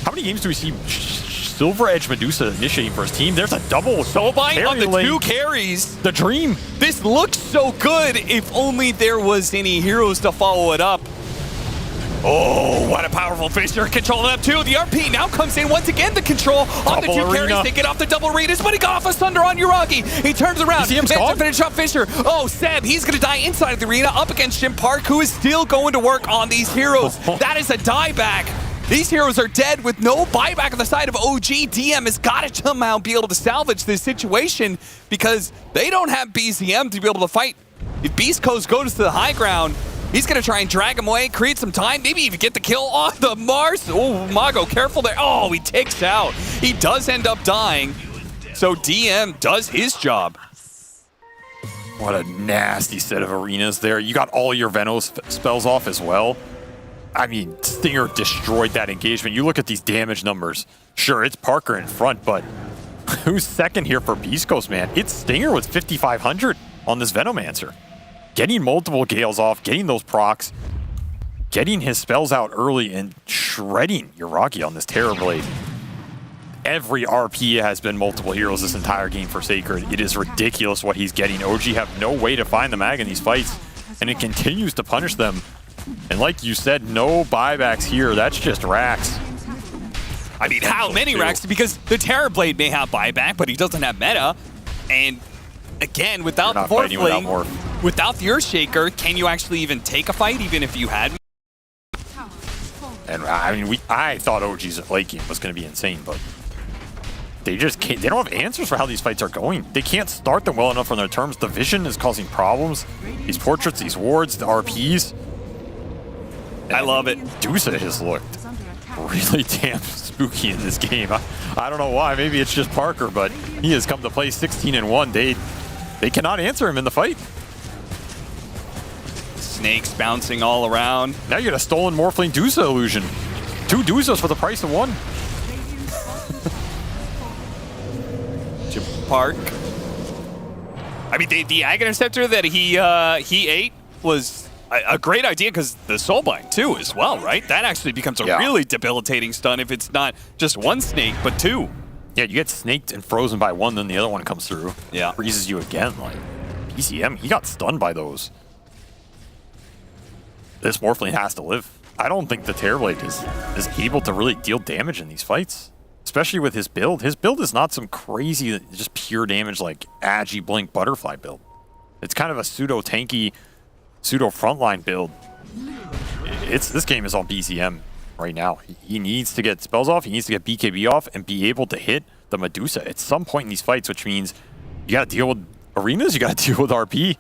how many games do we see Silver Edge Medusa initiating for his team? There's a double Soulbind on the lane. 2 carries. The dream. This looks so good if only there was any heroes to follow it up. Oh, what a powerful fissure. Controlling up too. The RP now comes in once again. The control on the 2 carries. They get off the double arenas, but he got off a Thunder on Uragi. He turns around. To finish up Fissure. Oh, Seb, he's going to die inside of the arena up against Jim Park, who is still going to work on these heroes. That is a dieback. These heroes are dead with no buyback on the side of OG. DM has got to somehow be able to salvage this situation because they don't have BCM to be able to fight. If Beastcoast goes to the high ground, he's going to try and drag him away, create some time, maybe even get the kill on the Mars. Oh, Mago, careful there. Oh, he takes out. He does end up dying. So DM does his job. What a nasty set of arenas there. You got all your Venos spells off as well. I mean, Stinger destroyed that engagement. You look at these damage numbers. Sure, it's Parker in front, but who's second here for Beastcoast, man? It's Stinger with 5,500 on this Venomancer. Getting multiple Gales off, getting those procs, getting his spells out early, and shredding Uragi on this Terror Blade. Every RP has been multiple heroes this entire game for Sacred. It is ridiculous what he's getting. OG have no way to find the mag in these fights, and it continues to punish them. And like you said, no buybacks here. That's just racks. I mean, how many racks? Because the Terror Blade may have buyback, but he doesn't have meta. And again, without the Morphling, without the Earthshaker, can you actually even take a fight, even if you had? And I mean, I thought OG's late game was going to be insane, but they just can't. They don't have answers for how these fights are going. They can't start them well enough on their terms. The vision is causing problems. These portraits, these wards, the RPs. I love it. Dusa has looked really damn spooky in this game. I don't know why. Maybe it's just Parker, but he has come to play 16-1. They cannot answer him in the fight. Snakes bouncing all around. Now you get a stolen Morphling Dusa illusion. 2 Dusas for the price of 1. Jim Park. I mean, the Aghanim Scepter that he ate was a great idea because the Soulbind too as well, right? That actually becomes a really debilitating stun if it's not just 1 snake, but 2. Yeah, you get snaked and frozen by 1, then the other one comes through. Yeah. Freezes you again. Like, PCM, he got stunned by those. This Morphling has to live. I don't think the Terrorblade is able to really deal damage in these fights, especially with his build. His build is not some crazy, just pure damage like Agi Blink Butterfly build. It's kind of a pseudo-tanky, pseudo-frontline build. This game is on BCM right now. He needs to get spells off, he needs to get BKB off, and be able to hit the Medusa at some point in these fights, which means you got to deal with arenas, you got to deal with RP.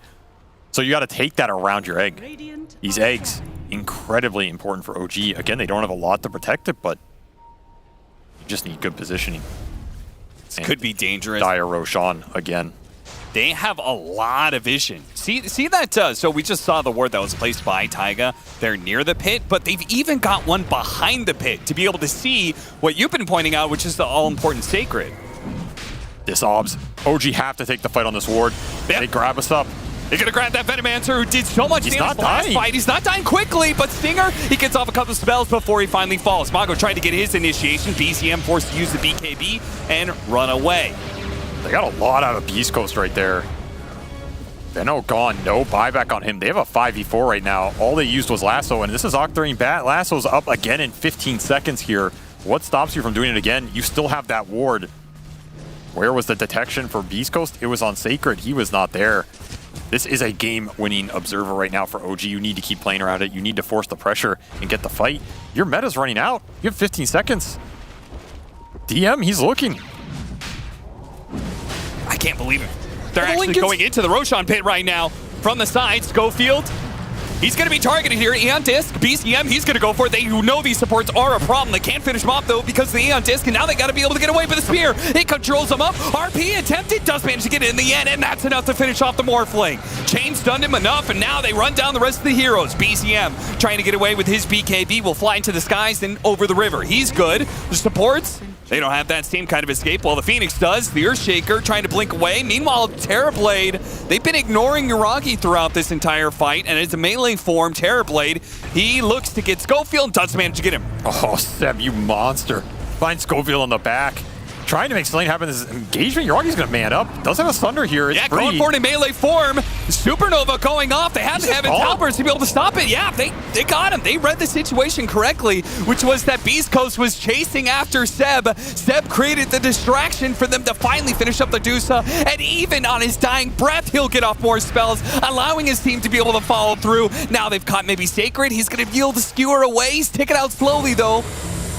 So you got to take that around your egg. These eggs, incredibly important for OG. Again, they don't have a lot to protect it, but you just need good positioning. This could be dangerous. Dire Roshan again. They have a lot of vision. See that? So we just saw the ward that was placed by Taiga. They're near the pit, but they've even got one behind the pit to be able to see what you've been pointing out, which is the all-important Sacred. This OBS. OG have to take the fight on this ward. They grab us up. They're going to grab that Venomancer who did so much damage the last fight. He's not dying quickly, but Stinger, he gets off a couple of spells before he finally falls. Mago tried to get his initiation. BCM forced to use the BKB and run away. They got a lot out of Beastcoast right there. Veno gone, no buyback on him. They have a 5v4 right now. All they used was Lasso, and this is Octarine Bat. Lasso's up again in 15 seconds here. What stops you from doing it again? You still have that ward. Where was the detection for Beastcoast? It was on Sacred. He was not there. This is a game-winning observer right now for OG. You need to keep playing around it. You need to force the pressure and get the fight. Your meta's running out. You have 15 seconds. DM, he's looking. I can't believe it. They're actually going into the Roshan pit right now. From the side, Schofield, he's going to be targeted here. Aeon Disc, BCM, he's going to go for it. They know these supports are a problem. They can't finish him off, though, because of the Aeon Disc, and now they got to be able to get away with the spear. It controls them up. RP attempted, does manage to get it in the end, and that's enough to finish off the Morphling. Chain stunned him enough, and now they run down the rest of the heroes. BCM trying to get away with his BKB will fly into the skies and over the river. He's good. The supports, they don't have that same kind of escape. Well, the Phoenix does. The Earthshaker trying to blink away. Meanwhile, Terrorblade, they've been ignoring Yuragi throughout this entire fight, and it's a melee form, Terrorblade. He looks to get Schofield, does manage to get him. Oh, Seb, you monster. Find Schofield on the back. Trying to make something happen in this engagement. Yuragi's going to man up. Does have a Thunder here. It's free. Going for it in melee form. Supernova going off. They had to have Talbers to be able to stop it. Yeah, they got him. They read the situation correctly, which was that Beastcoast was chasing after Seb. Seb created the distraction for them to finally finish up the Dusa, and even on his dying breath, he'll get off more spells, allowing his team to be able to follow through. Now they've caught maybe Sacred. He's going to yield the skewer away. He's ticking out slowly, though.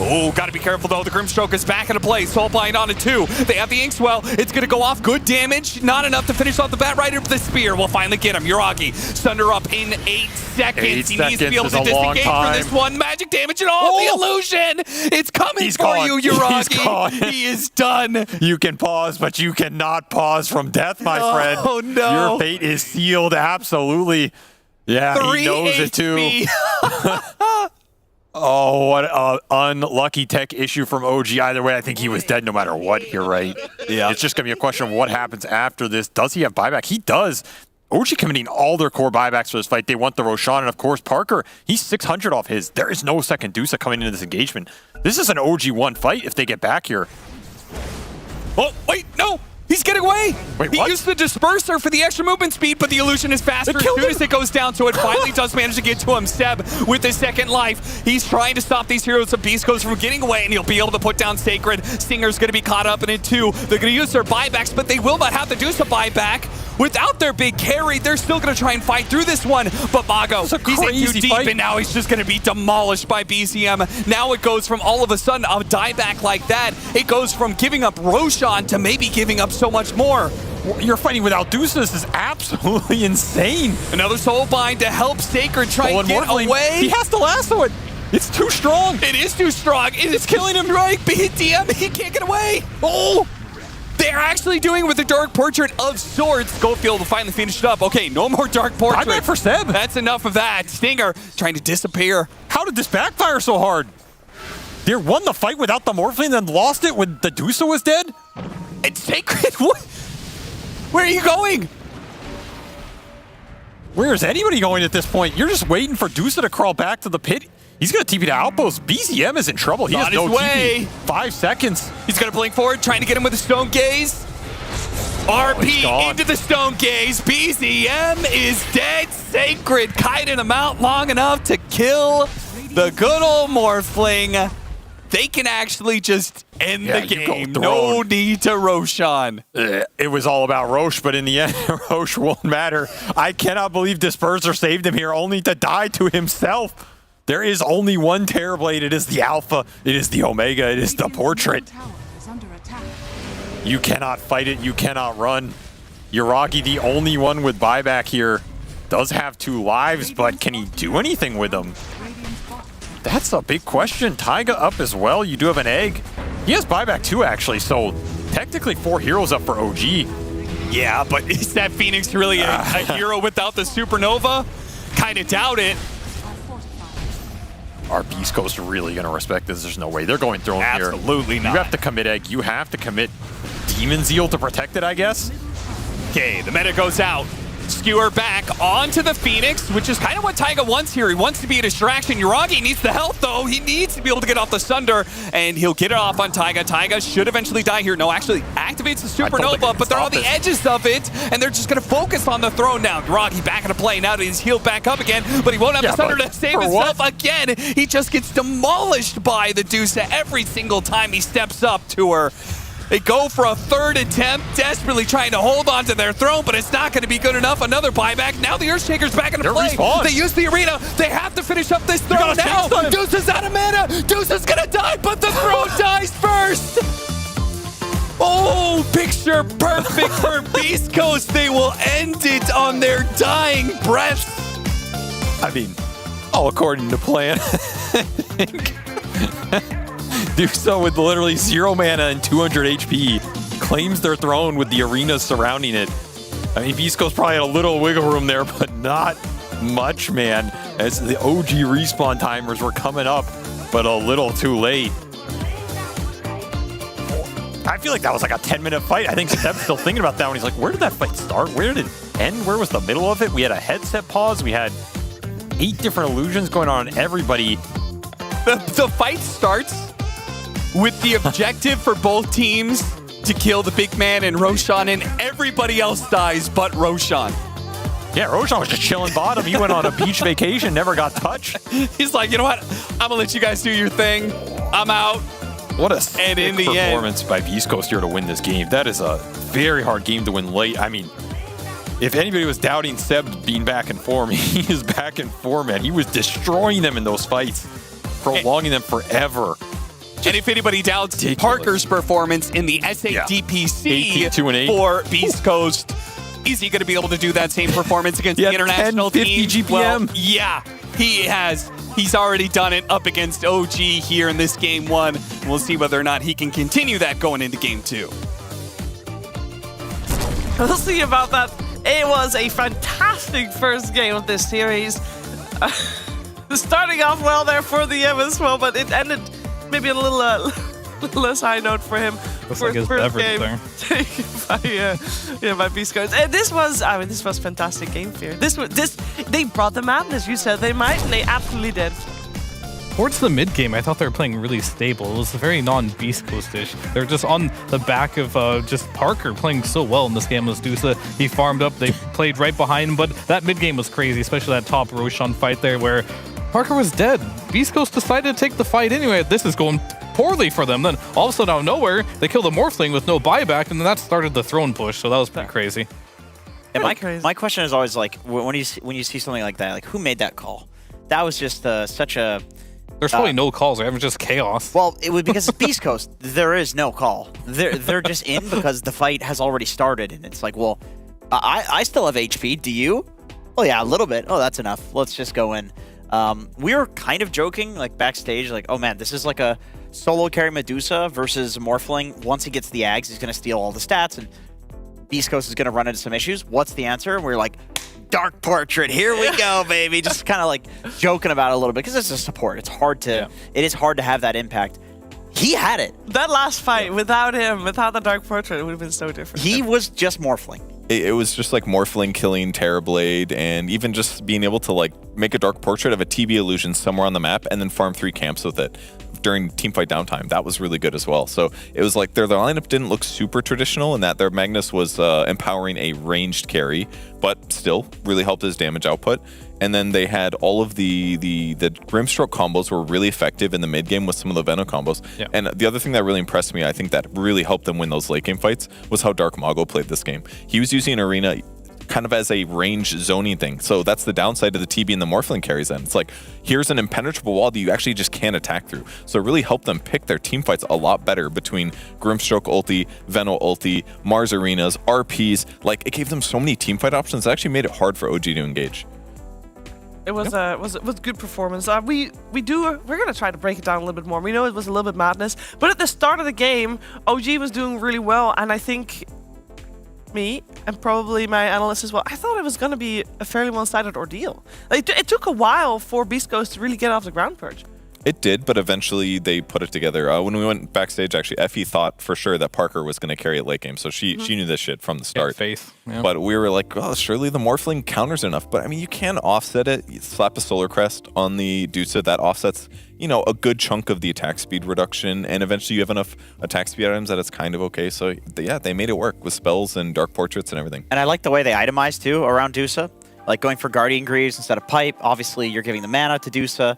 Oh, gotta be careful though. The Grimstroke is back into play. Soulblind on it too. They have the Inkswell. It's gonna go off. Good damage. Not enough to finish off the bat right up the spear. We'll finally get him. Yuragi, Thunder up in 8 seconds. He needs to be able to disengage from this one. Magic damage and all. The illusion. It's coming for you, Yuragi. He is done. You can pause, but you cannot pause from death, my friend. Oh no. Your fate is sealed. Absolutely. Yeah, he knows it too. Oh, what an unlucky tech issue from OG. Either way, I think he was dead no matter what here, right? Yeah. It's just going to be a question of what happens after this. Does he have buyback? He does. OG committing all their core buybacks for this fight. They want the Roshan, and of course, Parker, he's 600 off his. There is no second Dusa coming into this engagement. This is an OG1 fight if they get back here. Oh, wait, no! He's getting away! Wait, he what? used the disperser for the extra movement speed, but the illusion is faster as soon as it goes down, so it finally does manage to get to him. Seb with his second life. He's trying to stop these heroes of Beastcoast from getting away, and he'll be able to put down Sacred. Stinger's going to be caught up in it too. They're going to use their buybacks, but they will not have to do some buyback. Without their big carry, they're still going to try and fight through this one. But Mago, he's in too deep, and now he's just going to be demolished by BCM. Now it goes from all of a sudden a dieback like that. It goes from giving up Roshan to maybe giving up so much more. You're fighting without Dusa. This is absolutely insane. Another Soulbind to help Sacred try and get away. He has to lasso it. It's too strong. It is too strong. It is killing him, right? But DM, he can't get away. Oh! They're actually doing it with the Dark Portrait of sorts. Schofield will finally finish it up. Okay, no more Dark Portrait. Buyback for Seb. That's enough of that. Stinger trying to disappear. How did this backfire so hard? They won the fight without the Morphling, then lost it when the Dusa was dead? It's Sacred. What? Where are you going? Where is anybody going at this point? You're just waiting for Dusa to crawl back to the pit. He's going to TP to Outpost. BCM is in trouble. He has no TP. 5 seconds. He's going to blink forward, trying to get him with a Stone Gaze. RP into the Stone Gaze. BCM is dead. Sacred kiting him out long enough to kill the good old Morphling. They can actually just end the game. No need to Roshan. It was all about Roche, but in the end, Roche won't matter. I cannot believe Disperser saved him here, only to die to himself. There is only one Terrorblade. It is the Alpha. It is the Omega. It is the Portrait. You cannot fight it. You cannot run. Yuragi, the only one with buyback here, does have 2 lives, but can he do anything with them? That's a big question. Taiga up as well. You do have an egg. He has buyback too, actually, so technically 4 heroes up for OG. Yeah, but is that Phoenix really a hero without the Supernova? Kind of doubt it. Are Beastcoast really going to respect this? There's no way. They're going through him here. Absolutely not. You have to commit egg. You have to commit Demon Zeal to protect it, I guess. Okay, the meta goes out. Skewer back onto the Phoenix, which is kind of what Taiga wants here. He wants to be a distraction. Yuragi needs the health, though. He needs to be able to get off the Sunder, and he'll get it off on Taiga. Taiga should eventually die here. No, actually activates the Supernova, but they're on the edges of it, and they're just going to focus on the throne now. Yuragi back into play. Now that he's healed back up again, but he won't have the Sunder to save himself again. He just gets demolished by the Dusa every single time he steps up to her. They go for a third attempt, desperately trying to hold on to their throne, but it's not going to be good enough. Another buyback. Now the Earthshaker's back into play. They use the arena. They have to finish up this throne now. Deuce is out of mana. Deuce is going to die, but the throne dies first. Oh, picture perfect for Beastcoast. They will end it on their dying breaths. I mean, all according to plan. Do so with literally 0 mana and 200 HP. Claims their throne with the arena surrounding it. I mean, Beastcoast probably had a little wiggle room there, but not much, man. As the OG respawn timers were coming up, but a little too late. I feel like that was like a 10-minute fight. I think Seb's still thinking about that when he's like, where did that fight start? Where did it end? Where was the middle of it? We had a headset pause. We had 8 different illusions going on. Everybody. The fight starts with the objective for both teams to kill the big man and Roshan, and everybody else dies but Roshan. Yeah, Roshan was just chilling bottom. He went on a beach vacation, never got touched. He's like, you know what? I'm gonna let you guys do your thing. I'm out. What a sick performance by Beastcoast here to win this game. That is a very hard game to win late. I mean, if anybody was doubting Seb being back in form, he is back in form, man. He was destroying them in those fights, prolonging them forever. And if anybody doubts Parker's performance in the SADPC for Beastcoast, is he going to be able to do that same performance against the international 50 team? GPM. Well, yeah, he has. He's already done it up against OG here in this game 1. We'll see whether or not he can continue that going into game 2. We'll see about that. It was a fantastic first game of this series. Starting off well there for the M as well, but it ended maybe a little less high note for him. Looks for like his first beverage game there. by Beastcoast. And this was fantastic game fear. They brought the madness. You said they might, and they absolutely did. Towards the mid game, I thought they were playing really stable. It was very non-Beast Coast-ish. They're just on the back of just Parker playing so well in this game as Dusa. He farmed up, they played right behind him, but that mid game was crazy, especially that top Roshan fight there where Parker was dead. Beast Coast decided to take the fight anyway. This is going poorly for them. Then all of a sudden out of nowhere, they killed the Morphling with no buyback, and then that started the throne push, so that was pretty crazy. And my question is always like, when you see something like that, like who made that call? That was just such a... There's probably no calls, right? It was just chaos. Well, it was because it's Beast Coast. There is no call. They're just in because the fight has already started, and it's like, well, I still have HP. Do you? Oh yeah, a little bit. Oh, that's enough. Let's just go in. We were kind of joking, like backstage, like, oh man, this is like a solo carry Medusa versus Morphling. Once he gets the Ags, he's gonna steal all the stats, and Beast Coast is gonna run into some issues. What's the answer? And we're like, Dark Portrait, here we go, baby. Just kind of like joking about it a little bit because it's a support. It's hard to, it is hard to have that impact. He had it. That last fight, without him, without the Dark Portrait, it would have been so different. He was just Morphling. It was just like Morphling killing Terrorblade, and even just being able to like make a Dark Portrait of a TB illusion somewhere on the map and then farm 3 camps with it during teamfight downtime. That was really good as well. So it was like their lineup didn't look super traditional in that their Magnus was empowering a ranged carry, but still really helped his damage output. And then they had all of the Grimstroke combos were really effective in the mid game with some of the Venom combos. Yeah. And the other thing that really impressed me, I think that really helped them win those late game fights, was how Dark Mago played this game. He was using Arena kind of as a range zoning thing. So that's the downside of the TB and the Morphling carries then. It's like, here's an impenetrable wall that you actually just can't attack through. So it really helped them pick their team fights a lot better between Grimstroke ulti, Veno ulti, Mars Arenas, RPs. Like, it gave them so many team fight options. It actually made it hard for OG to engage. It was good performance. We're gonna try to break it down a little bit more. We know it was a little bit madness, but at the start of the game, OG was doing really well, and I think me and probably my analysts as well, I thought it was gonna be a fairly one-sided ordeal. Like, it took a while for Beastcoast to really get off the ground purge. It did, but eventually they put it together. When we went backstage, actually, Effie thought for sure that Parker was going to carry it late game, so she knew this shit from the start. Faith. Yeah. But we were like, oh, surely the Morphling counters enough. But I mean, you can offset it. You slap a Solar Crest on the Dusa, that offsets, a good chunk of the attack speed reduction, and eventually you have enough attack speed items that it's kind of okay. So yeah, they made it work with spells and Dark Portraits and everything. And I like the way they itemized too around Dusa, like going for Guardian Greaves instead of Pipe. Obviously, you're giving the mana to Dusa.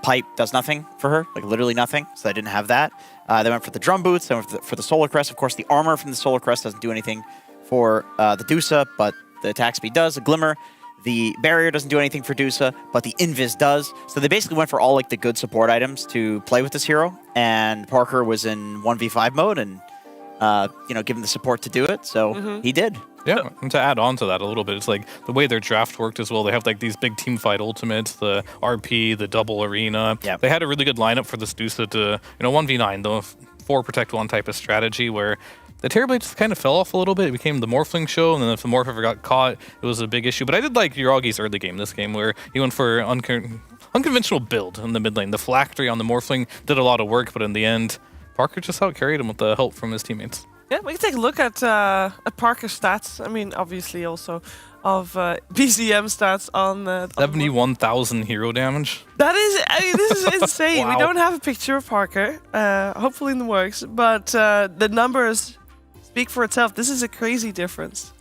Pipe does nothing for her, like literally nothing, so they didn't have that. They went for the Drum Boots, they went for the Solar Crest. Of course, the armor from the Solar Crest doesn't do anything for the Dusa, but the attack speed does. The Glimmer, the Barrier doesn't do anything for Dusa, but the Invis does. So they basically went for all like the good support items to play with this hero, and Parker was in 1v5 mode and, given the support to do it, so he did. Yeah, and to add on to that a little bit, it's like the way their draft worked as well. They have like these big team fight ultimates, the RP, the double arena. Yeah. They had a really good lineup for this Dusa to, 1v9, the 4 protect 1 type of strategy where the Terrorblade just kind of fell off a little bit. It became the Morphling show, and then if the Morph ever got caught, it was a big issue. But I did like Yuragi's early game this game where he went for unconventional build in the mid lane. The Phylactery on the Morphling did a lot of work, but in the end, Parker just out-carried him with the help from his teammates. Yeah, we can take a look at Parker's stats. I mean, obviously also of BCM stats on 71,000 hero damage. That is, this is insane. Wow. We don't have a picture of Parker, hopefully in the works, but the numbers speak for itself. This is a crazy difference.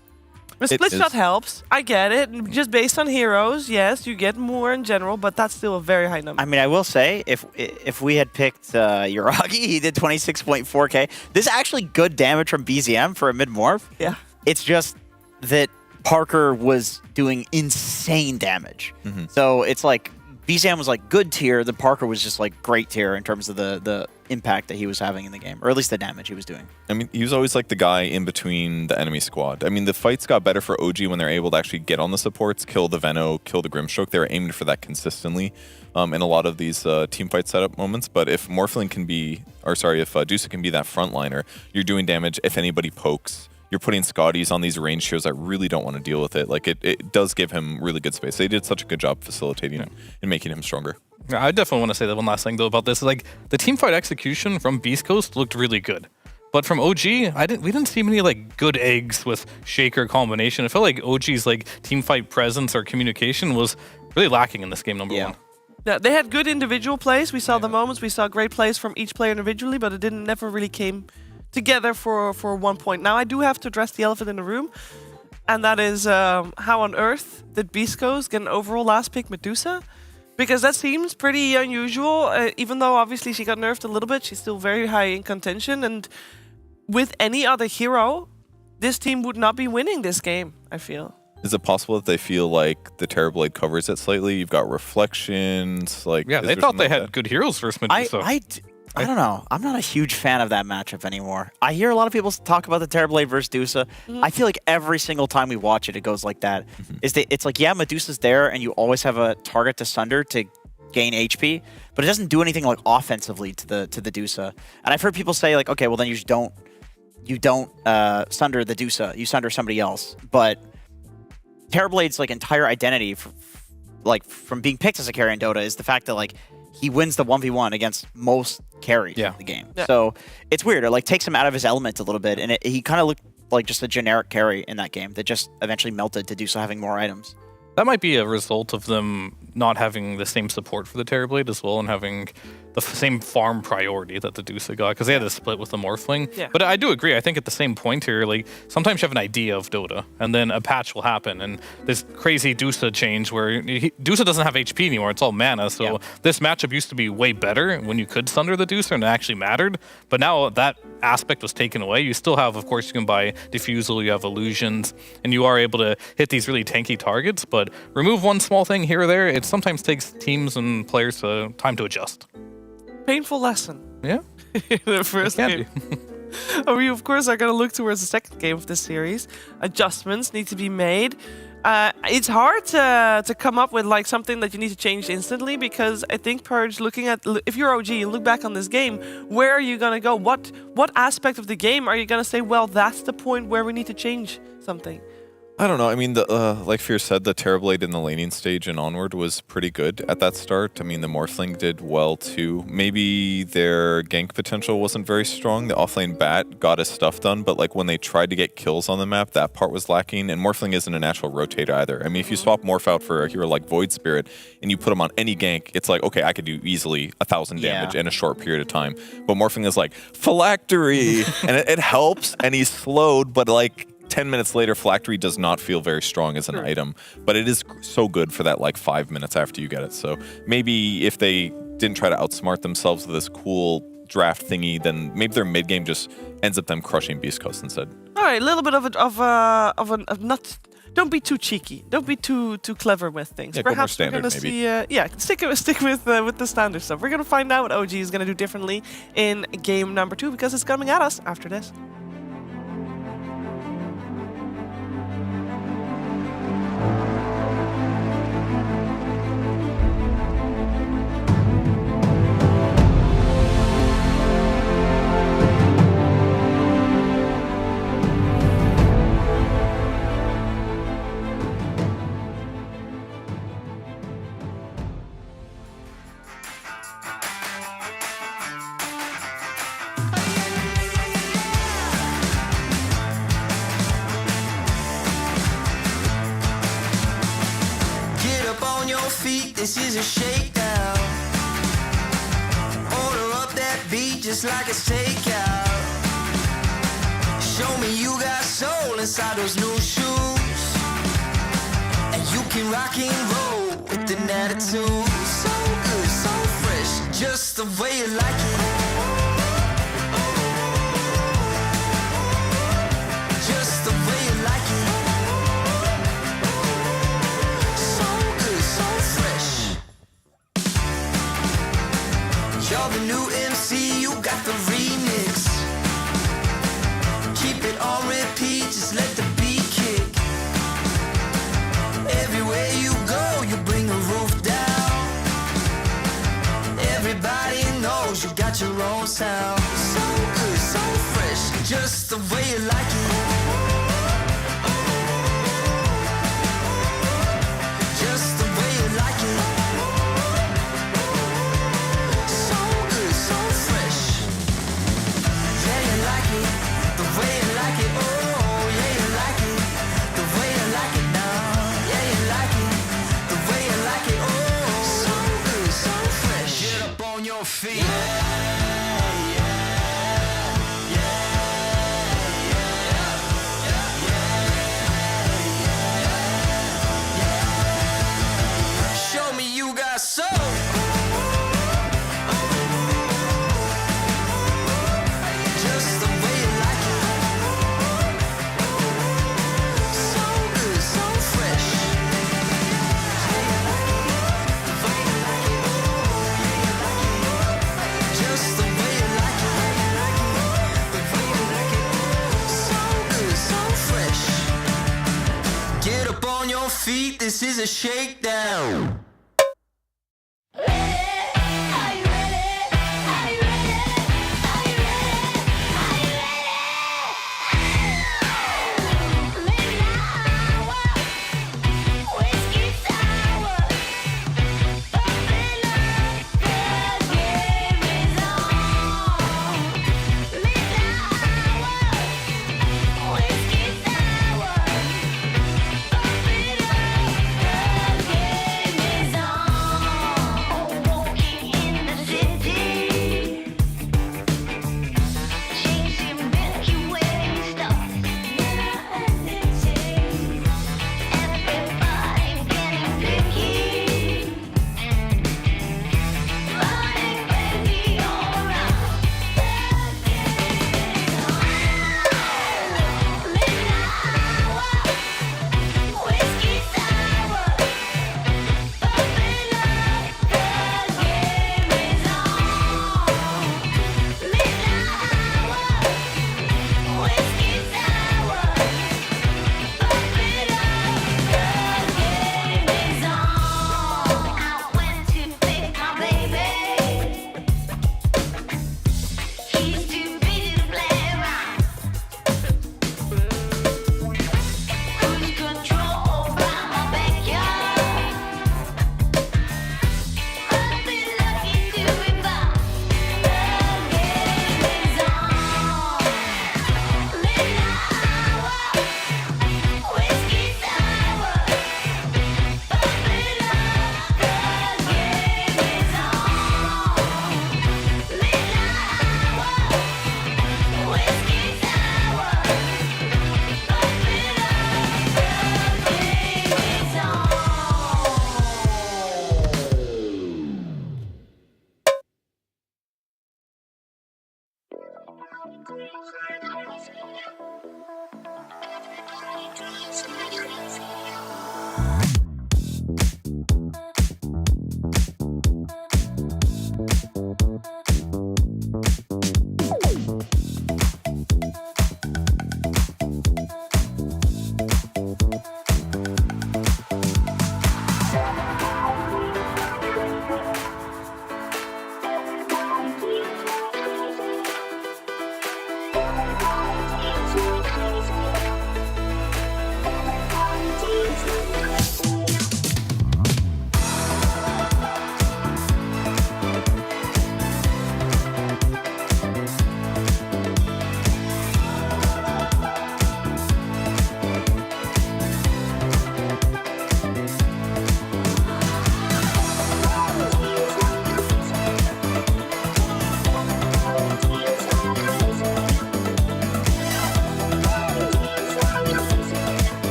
The split shot helps. I get it. Just based on heroes, yes, you get more in general, but that's still a very high number. I mean, I will say, if we had picked Yuragi, he did 26.4k. This is actually good damage from BZM for a mid-morph. Yeah. It's just that Parker was doing insane damage. So it's like, BZM was like good tier, then Parker was just like great tier in terms of the impact that he was having in the game, or at least the damage he was doing. I mean, he was always like the guy in between the enemy squad. I mean, the fights got better for OG when they're able to actually get on the supports, kill the Veno, kill the Grimstroke. They were aiming for that consistently in a lot of these team fight setup moments. But if Morphling can be, if Dusa can be that frontliner, you're doing damage if anybody pokes. You're putting Scotties on these range shows that really don't want to deal with it. Like, it does give him really good space. They did such a good job facilitating it and making him stronger. I definitely want to say that one last thing, though, about this. Like, the teamfight execution from Beastcoast looked really good. But from OG, we didn't see many, like, good eggs with Shaker combination. I felt like OG's, like, teamfight presence or communication was really lacking in this game, number one. Yeah, they had good individual plays. We saw the moments. We saw great plays from each player individually, but it never really came together for 1 point. Now, I do have to address the elephant in the room, and that is how on earth did Beastcoast get an overall last pick Medusa? Because that seems pretty unusual, even though obviously she got nerfed a little bit, she's still very high in contention, and with any other hero, this team would not be winning this game, I feel. Is it possible that they feel like the Terrorblade covers it slightly? You've got reflections, like... Yeah, they thought they had good heroes versus Medusa. I don't know. I'm not a huge fan of that matchup anymore. I hear a lot of people talk about the Terrorblade versus Dusa. I feel like every single time we watch it, it goes like that. It's like, yeah, Medusa's there, and you always have a target to sunder to gain HP, but it doesn't do anything like offensively to the Dusa. And I've heard people say like, okay, well then you don't sunder the Dusa. You sunder somebody else. But Terrorblade's like entire identity, from being picked as a carry in Dota, is the fact that like he wins the 1v1 against most carries in the game. Yeah. So it's weird. It like takes him out of his element a little bit, and he kind of looked like just a generic carry in that game that just eventually melted to Dusa having more items. That might be a result of them not having the same support for the Terrorblade as well, and having the same farm priority that the Dusa got, because they had to split with the Morphling. Yeah. But I do agree. I think at the same point here, like sometimes you have an idea of Dota, and then a patch will happen, and this crazy Dusa change where Dusa doesn't have HP anymore; it's all mana. So this matchup used to be way better when you could sunder the Dusa and it actually mattered. But now that aspect was taken away. You still have, of course, you can buy Diffusal, you have Illusions, and you are able to hit these really tanky targets. But remove one small thing here or there, it sometimes takes teams and players time to adjust. Painful lesson. Yeah. The first game. We, of course, are going to look towards the second game of this series. Adjustments need to be made. It's hard to come up with like something that you need to change instantly, because I think Purge, looking at, if you're OG and look back on this game, where are you going to go? What aspect of the game are you going to say, well, that's the point where we need to change something? I don't know. I mean, like Fear said, the Terrorblade in the laning stage and onward was pretty good at that start. I mean, the Morphling did well too. Maybe their gank potential wasn't very strong. The offlane bat got his stuff done, but like when they tried to get kills on the map, that part was lacking. And Morphling isn't a natural rotator either. I mean, if you swap Morph out for a hero like Void Spirit and you put him on any gank, it's like, okay, I could do easily 1,000 damage in a short period of time. But Morphling is like, Phylactery! And it helps, and he's slowed, but like, 10 minutes later, Phylactery does not feel very strong as an item, but it is so good for that like 5 minutes after you get it. So maybe if they didn't try to outsmart themselves with this cool draft thingy, then maybe their mid game just ends up them crushing Beastcoast instead. All right, a little bit of not. Don't be too cheeky. Don't be too clever with things. Yeah, go more Perhaps standard, we're gonna maybe. see. Stick with the standard stuff. We're gonna find out what OG is gonna do differently in game number 2 because it's coming at us after this. This is a shakedown. Order up that beat just like it's takeout. Show me you got soul inside those new shoes, and you can rock and roll with an attitude. So good, so fresh, just the way you like it. Just the way you like it. You're the new MC, you got the remix. Keep it on repeat, just let the beat kick. Everywhere you go, you bring the roof down. Everybody knows you got your own sound. So good, so fresh, just the way you like it. Just the way you like it. Feet, this is a shakedown.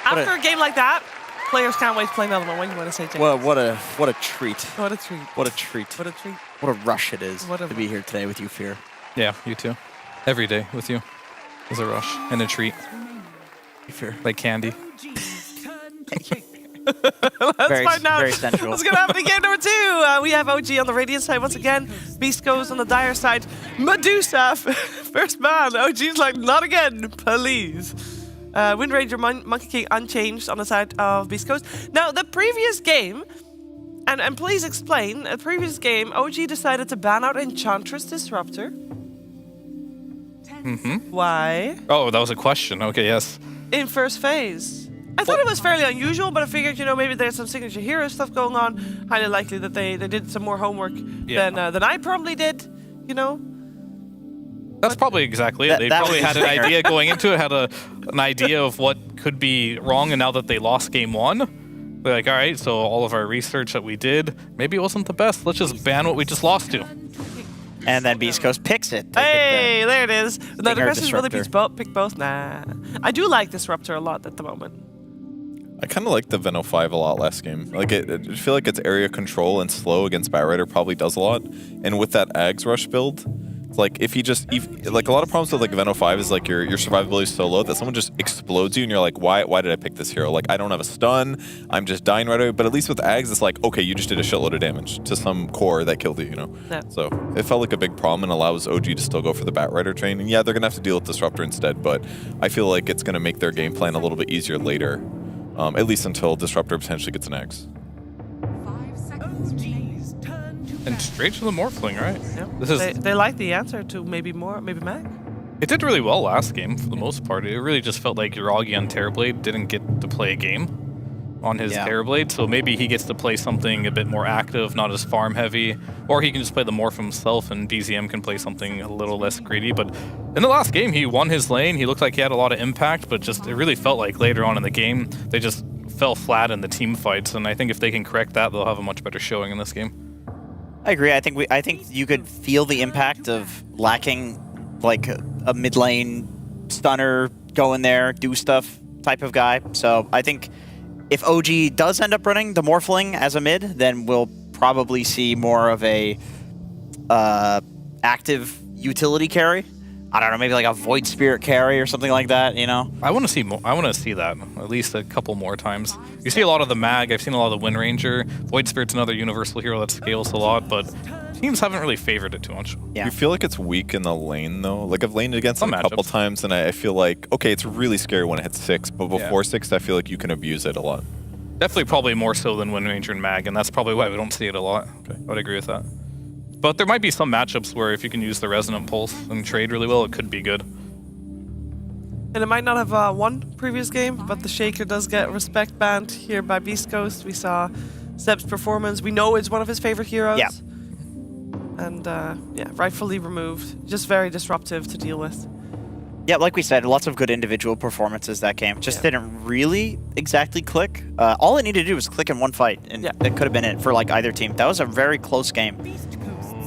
After a game like that, players can't wait to play another one. What do you want to say, James? What a treat. What a treat. What a treat. What a treat. What a rush it is What a to be here today with you, Fear. Yeah, you too. Every day with you is a rush and a treat. Fear. Like candy. Let's find out very sensual. what's going to happen in game number 2. We have OG on the Radiant side once again. Beastcoast on the Dire side. Medusa, first man. OG's like, not again, please. Wind Ranger, Monkey King unchanged on the side of Beastcoast. Now, the previous game, and please explain, the previous game, OG decided to ban out Enchantress Disruptor. Why? Oh, that was a question. Okay, yes. In first phase. I thought it was fairly unusual, but I figured, maybe there's some signature hero stuff going on. Highly likely that they did some more homework than I probably did, That's probably exactly it. They probably had an idea going into it, had an idea of what could be wrong, and now that they lost game 1, they're like, all right, so all of our research that we did, maybe it wasn't the best. Let's just ban what we just lost to. And then Beastcoast picks it. Hey, there it is. Now the Stinger question is, will they Disruptor. pick both? Nah. I do like Disruptor a lot at the moment. I kind of like the Veno 5 a lot last game. Like I feel like its area control and slow against Batrider probably does a lot. And with that Ags Rush build, it's like if like a lot of problems with like Veno 5 is like your survivability is so low that someone just explodes you and you're like, why did I pick this hero? Like I don't have a stun, I'm just dying right away. But at least with Ags, it's like, okay, you just did a shitload of damage to some core that killed you, Yeah. So it felt like a big problem and allows OG to still go for the Batrider train. And yeah, they're gonna have to deal with Disruptor instead, but I feel like it's gonna make their game plan a little bit easier later. At least until Disruptor potentially gets an X. And straight to the Morphling, right? Yeah. This is. They like the answer to maybe Mag. It did really well last game for the most part. It really just felt like Yuragi on Terrorblade didn't get to play a game on his Terrorblade, so maybe he gets to play something a bit more active, not as farm heavy, or he can just play the Morph himself and BZM can play something a little less greedy. But in the last game, he won his lane. He looked like he had a lot of impact, but just it really felt like later on in the game, they just fell flat in the team fights, and I think if they can correct that, they'll have a much better showing in this game. I agree. I think you could feel the impact of lacking like a mid lane stunner, go in there, do stuff type of guy. So I think if OG does end up running the Morphling as a mid, then we'll probably see more of a active utility carry. I don't know, maybe like a Void Spirit carry or something like that, I want to see more. I want to see that at least a couple more times. You see a lot of the Mag. I've seen a lot of the Wind Ranger. Void Spirit's another universal hero that scales a lot, but teams haven't really favored it too much. Yeah. You feel like it's weak in the lane though. Like I've laned against it a couple times, and I feel like okay, it's really scary when it hits 6, but before 6, I feel like you can abuse it a lot. Definitely, probably more so than Wind Ranger and Mag, and that's probably why we don't see it a lot. Okay. I would agree with that. But there might be some matchups where if you can use the Resonant Pulse and trade really well, it could be good. And it might not have won previous game, but the Shaker does get respect banned here by Beastcoast. We saw Seb's performance. We know it's one of his favorite heroes. Yeah. And rightfully removed. Just very disruptive to deal with. Yeah, like we said, lots of good individual performances that game. Just didn't really exactly click. All it needed to do was click in one fight, and that could have been it for like either team. That was a very close game.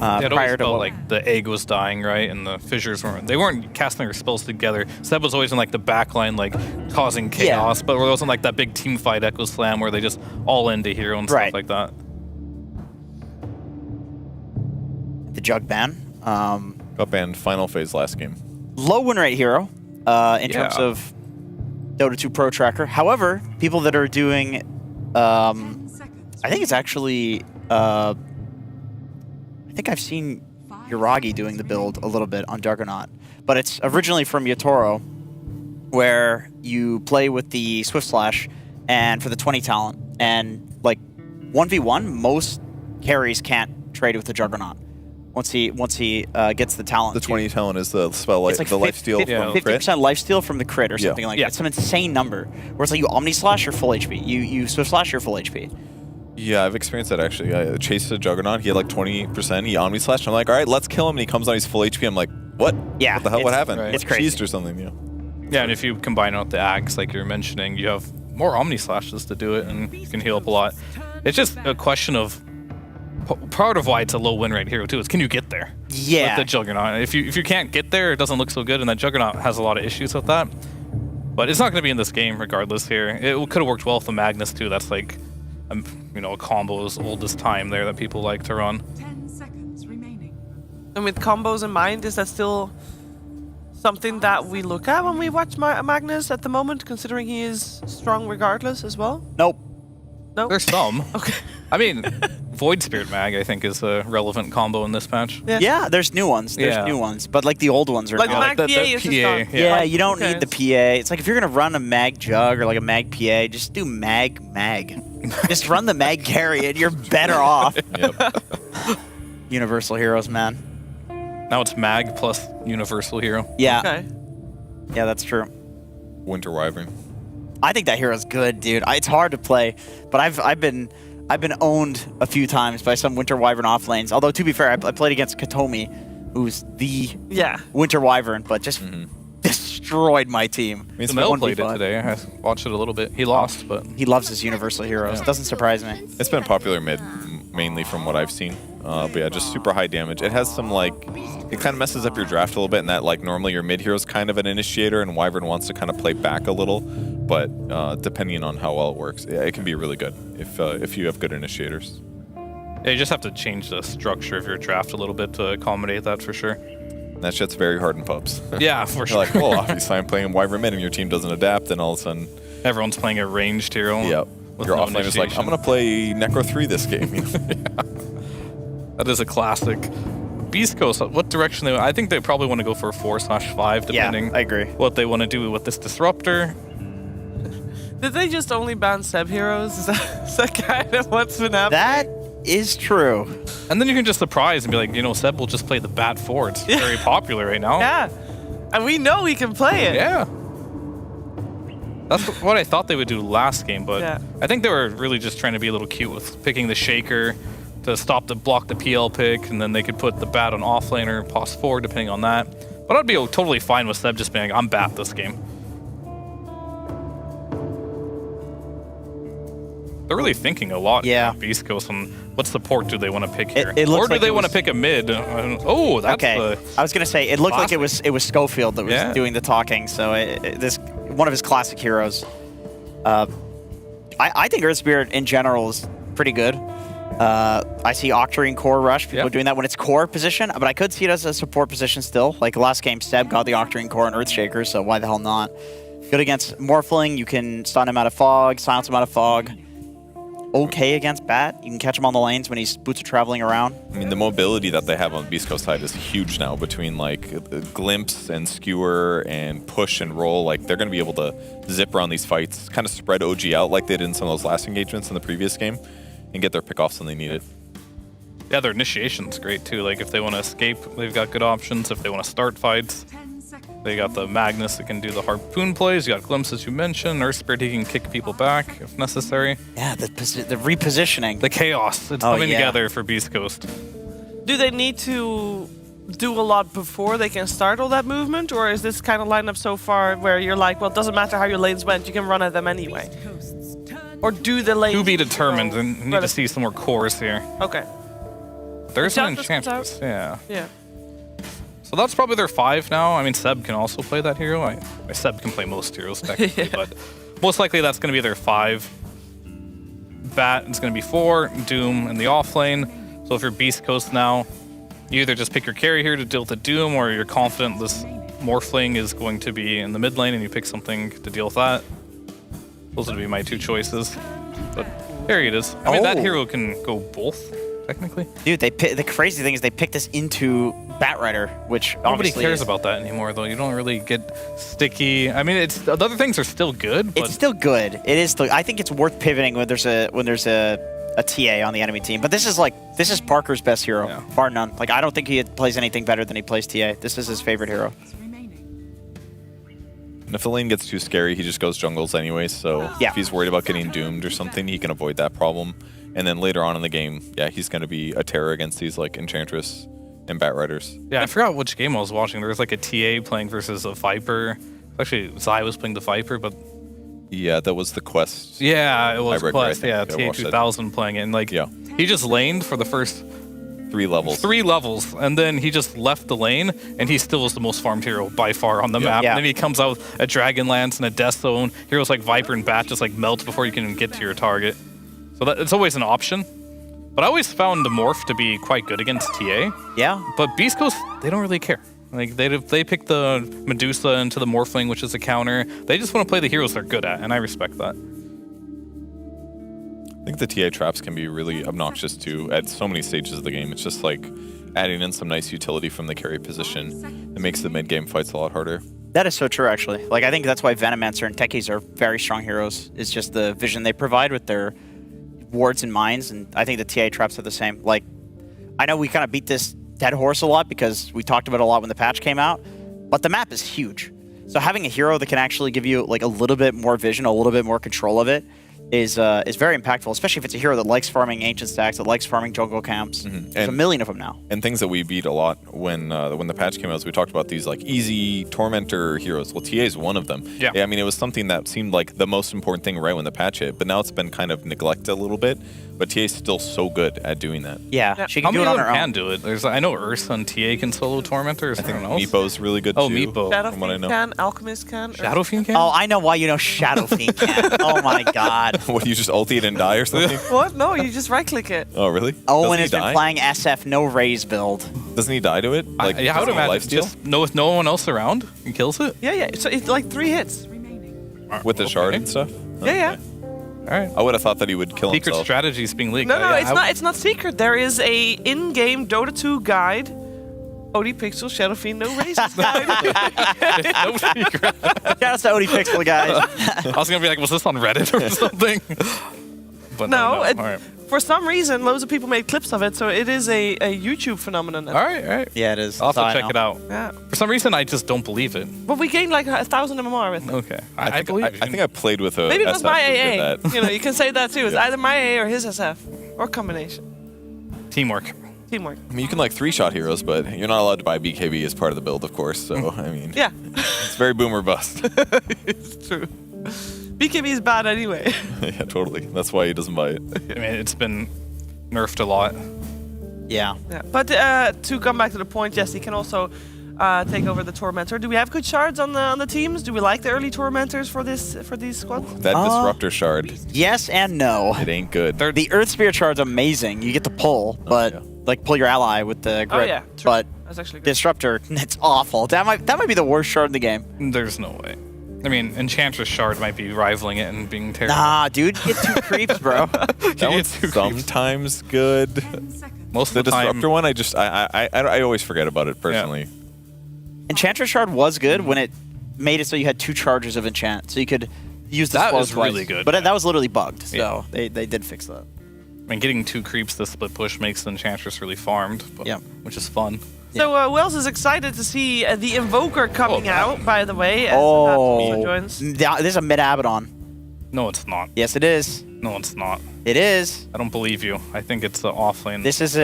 It always felt like the egg was dying, right? And the fissures weren't casting their spells together. Seb was always in like the back line, like causing chaos, but it wasn't like that big team fight Echo Slam where they just all into hero and stuff like that. The Jug ban. Got banned final phase last game. Low win rate hero in terms of Dota 2 Pro Tracker. However, people that are doing, I think it's actually, I think I've seen Yuragi doing the build a little bit on Juggernaut, but it's originally from Yatoro, where you play with the Swift Slash and for the 20 talent, and like 1v1, most carries can't trade with the Juggernaut. Once he gets the talent. The 20 talent is the spell, like the lifesteal from 50% crit. lifesteal from the crit or something like that. It's some insane number. Where it's like you Omni Slash, you're full HP. You Swift Slash, you're full HP. Yeah, I've experienced that actually. I chased a Juggernaut. He had like 20%. He Omni Slashed. I'm like, all right, let's kill him. And he comes on, he's full HP. I'm like, what? Yeah. What the hell? What happened? It's crazy. Cheesed or something, Yeah, and if you combine out the axe, like you're mentioning, you have more Omni Slashes to do it, and you can heal up a lot. It's just a question of part of why it's a low win rate hero too is can you get there? Yeah. With the Juggernaut. If you can't get there, it doesn't look so good, and that Juggernaut has a lot of issues with that. But it's not going to be in this game regardless here. It could have worked well with the Magnus too. That's like, a combo as old as time there that people like to run. 10 seconds remaining. And with combos in mind, is that still something that we look at when we watch Magnus at the moment, considering he is strong regardless as well? Nope. Nope. There's some. Okay. I mean, Void Spirit Mag, I think, is a relevant combo in this patch. Yeah, there's new ones. There's new ones, but like the old ones are like not. the Mag PA is just gone. Yeah, you don't need the PA. It's like if you're gonna run a Mag Jug or like a Mag PA, just do Mag. Just run the Mag carry and you're better off. Universal heroes, man. Now it's Mag plus Universal Hero. Yeah. Okay. Yeah, that's true. Winter Wyvern. I think that hero's good, dude. It's hard to play, but I've been owned a few times by some Winter Wyvern off lanes. Although to be fair, I played against Katomi, who's the Winter Wyvern, but just destroyed my team. I mean, Mel played it today. I watched it a little bit. He lost, but he loves his Universal heroes. Doesn't surprise me. It's been popular mid, mainly from what I've seen. But yeah, just super high damage. It has some like, it kind of messes up your draft a little bit in that like normally your mid hero is kind of an initiator and Wyvern wants to kind of play back a little. But depending on how well it works, yeah, it can be really good if you have good initiators. Yeah, you just have to change the structure of your draft a little bit to accommodate that for sure. That shit's very hard in pubs. Yeah, for sure. Like, well, obviously I'm playing Wyvern mid and your team doesn't adapt, and all of a sudden everyone's playing a ranged hero. Yep. Your offlane is like, I'm gonna play Necro 3 this game. That is a classic. Beastcoast, what direction they? I think they probably want to go for a 4/5, depending. Yeah, I agree. What they want to do with this disruptor. Did they just only ban Seb heroes? Is that kind of what's been happening? That is true. And then you can just surprise and be like, Seb will just play the Bat 4. It's very popular right now. Yeah. And we know he can play it. Yeah. That's what I thought they would do last game, but I think they were really just trying to be a little cute with picking the Shaker to block the PL pick, and then they could put the Bat on offlaner, pos 4, depending on that. But I'd be totally fine with Seb just being like, I'm Bat this game. They're really thinking a lot. Yeah. Beastcoast on what support do they want to pick here, It looks or do like they want to pick a mid? That's okay. I was gonna say it looked like it was Schofield that was doing the talking. So this one of his classic heroes. I think Earth Spirit in general is pretty good. I see Octarine Core Rush, people doing that when it's core position, but I could see it as a support position still. Like last game, Seb got the Octarine Core and Earthshaker, so why the hell not? Good against Morphling, you can stun him out of Fog, silence him out of Fog. Okay against Bat, you can catch him on the lanes when he's boots are traveling around. I mean, the mobility that they have on the Beast Coast side is huge now between like Glimpse and Skewer and Push and Roll. Like they're going to be able to zip around these fights, kind of spread OG out like they did in some of those last engagements in the previous game, and get their pickoffs when they need it. Yeah, their initiation's great too. Like if they want to escape, they've got good options. If they want to start fights, they got the Magnus that can do the harpoon plays. You got Glimpse, as you mentioned. Earth Spirit, he can kick people back if necessary. Yeah, the repositioning. The chaos. It's coming together for Beast Coast. Do they need to do a lot before they can start all that movement, or is this kind of lineup so far where you're like, well, it doesn't matter how your lanes went, you can run at them anyway? Or do the lanes... To be determined, and need to see some more cores here. Okay. There's some Enchantress, yeah. So that's probably their 5 now. I mean, Seb can also play that hero. Seb can play most heroes technically, but most likely that's going to be their 5. Bat is going to be 4, Doom in the off lane. So if you're Beastcoast now, you either just pick your carry here to deal with the Doom, or you're confident this Morphling is going to be in the mid lane and you pick something to deal with that. Those would be my 2 choices. But there it is. I mean, that hero can go both, technically. Dude, the crazy thing is they picked this into Batrider, which nobody cares about that anymore, though. You don't really get sticky. I mean, the other things are still good. But it's still good. It is still. I think it's worth pivoting when there's a TA on the enemy team. But this is Parker's best hero, bar none. Like, I don't think he plays anything better than he plays TA. This is his favorite hero. And if the lane gets too scary, he just goes jungles anyway. So if he's worried about getting doomed or something, he can avoid that problem. And then later on in the game, he's going to be a terror against these like Enchantress and Batriders. Yeah, I forgot which game I was watching. There was like a TA playing versus a Viper. Actually, Zai was playing the Viper, but... Yeah, that was the Quest. Yeah, it was Hybrid, Quest. right? Yeah, TA 2000 playing it. And like, he just laned for the first... 3 levels. 3 levels, and then he just left the lane, and he still was the most farmed hero by far on the map. And then he comes out with a Dragon Lance and a Death Zone. Heroes like Viper and Bat just like melt before you can even get to your target. So it's always an option. But I always found the Morph to be quite good against TA. Yeah. But Beastcoast, they don't really care. Like they pick the Medusa into the Morphling, which is a counter. They just want to play the heroes they're good at, and I respect that. I think the TA traps can be really obnoxious too at so many stages of the game. It's just like adding in some nice utility from the carry position. It makes the mid-game fights a lot harder. That is so true, actually. Like, I think that's why Venomancer and Techies are very strong heroes. It's just the vision they provide with their wards and mines, and I think the TA traps are the same. Like, I know we kind of beat this dead horse a lot because we talked about it a lot when the patch came out, but the map is huge. So having a hero that can actually give you like a little bit more vision, a little bit more control of it, is very impactful, especially if it's a hero that likes farming ancient stacks, that likes farming jungle camps. There's a million of them now. And things that we beat a lot when the patch came out, so we talked about these like easy Tormentor heroes. Well, TA is one of them. Yeah, I mean, it was something that seemed like the most important thing right when the patch hit, but now it's been kind of neglected a little bit. But TA is still so good at doing that. Yeah, she can do it on her own. Can do it. I know Ursa and TA can solo Tormentors. I think Meepo's really good too. Meepo. From what I know. Can, Alchemist can. Shadow Fiend can? Oh, I know why you know Shadow Fiend can. Oh my god. What, you just ulti it and die or something? What? No, you just right-click it. Oh, really? Owen has been playing SF no raise build. Doesn't he die to it? Like, I would imagine just with no one else around, he kills it. Yeah. So it's like 3 hits. With the shard and stuff? Yeah. All right. I would have thought that he would kill Secret himself. strategies being leaked. No, it's not secret. There is a in-game Dota 2 guide. OD Pixel Shadow Fiend no raises guide. No secret. Shout out to OD Pixel, guys. I was gonna be like, was this on Reddit or something? But no. All right. For some reason, loads of people made clips of it, so it is a YouTube phenomenon. All right. Yeah, it is. I'll have to check it out. Yeah. For some reason, I just don't believe it. But we gained like 1,000 MMR with it. Okay. I think I played with a Maybe it was SF my who did AA. that. You know, you can say that too. It's either my AA or his SF. Or combination. Teamwork. I mean, you can like 3-shot heroes, but you're not allowed to buy BKB as part of the build, of course. So, I mean, yeah, it's very boomer bust. It's true. BKB is bad anyway. Yeah, totally. That's why he doesn't buy it. I mean, it's been nerfed a lot. Yeah. But to come back to the point, yes, he can also take over the Tormentor. Do we have good shards on the teams? Do we like the early Tormentors for these squads? That Disruptor shard. Yes and no. It ain't good. The Earth Spear shard's amazing. You get to pull, but like pull your ally with the grip. Oh yeah, true. But that's actually good. Disruptor, it's awful. That might be the worst shard in the game. There's no way. I mean, Enchantress Shard might be rivaling it and being terrible. Nah, dude, you get 2 creeps, bro. That one's sometimes good. Most the of the time, Disruptor one, I always forget about it personally. Enchantress Shard was good when it made it so you had 2 charges of enchant, so you could use the That spell was twice. really good. But that was literally bugged, so they did fix that. I mean, getting 2 creeps to split push makes the Enchantress really farmed, but, which is fun. So who else is excited to see the Invoker coming out, by the way, as Oh, also joins? there's a mid Abaddon. No, it's not. Yes, it is. No, it's not. It is. I don't believe you. I think it's the offlane. This is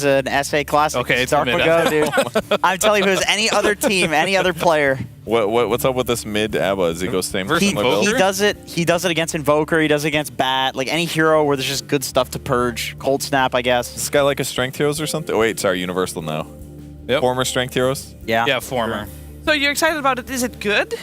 an SA classic. Okay, it's Dark mid. Mago, dude. I'm telling you, if it was any other team, any other player. What's up with this mid ABBA? Does it go same He build? does it. He does it against Invoker. He does it against Bat. Like any hero where there's just good stuff to purge. Cold Snap, I guess. This guy like a Strength Heroes or something? Wait, sorry, Universal now. Yep. Former Strength Heroes? Yeah. Yeah, former. So you're excited about it? Is it good?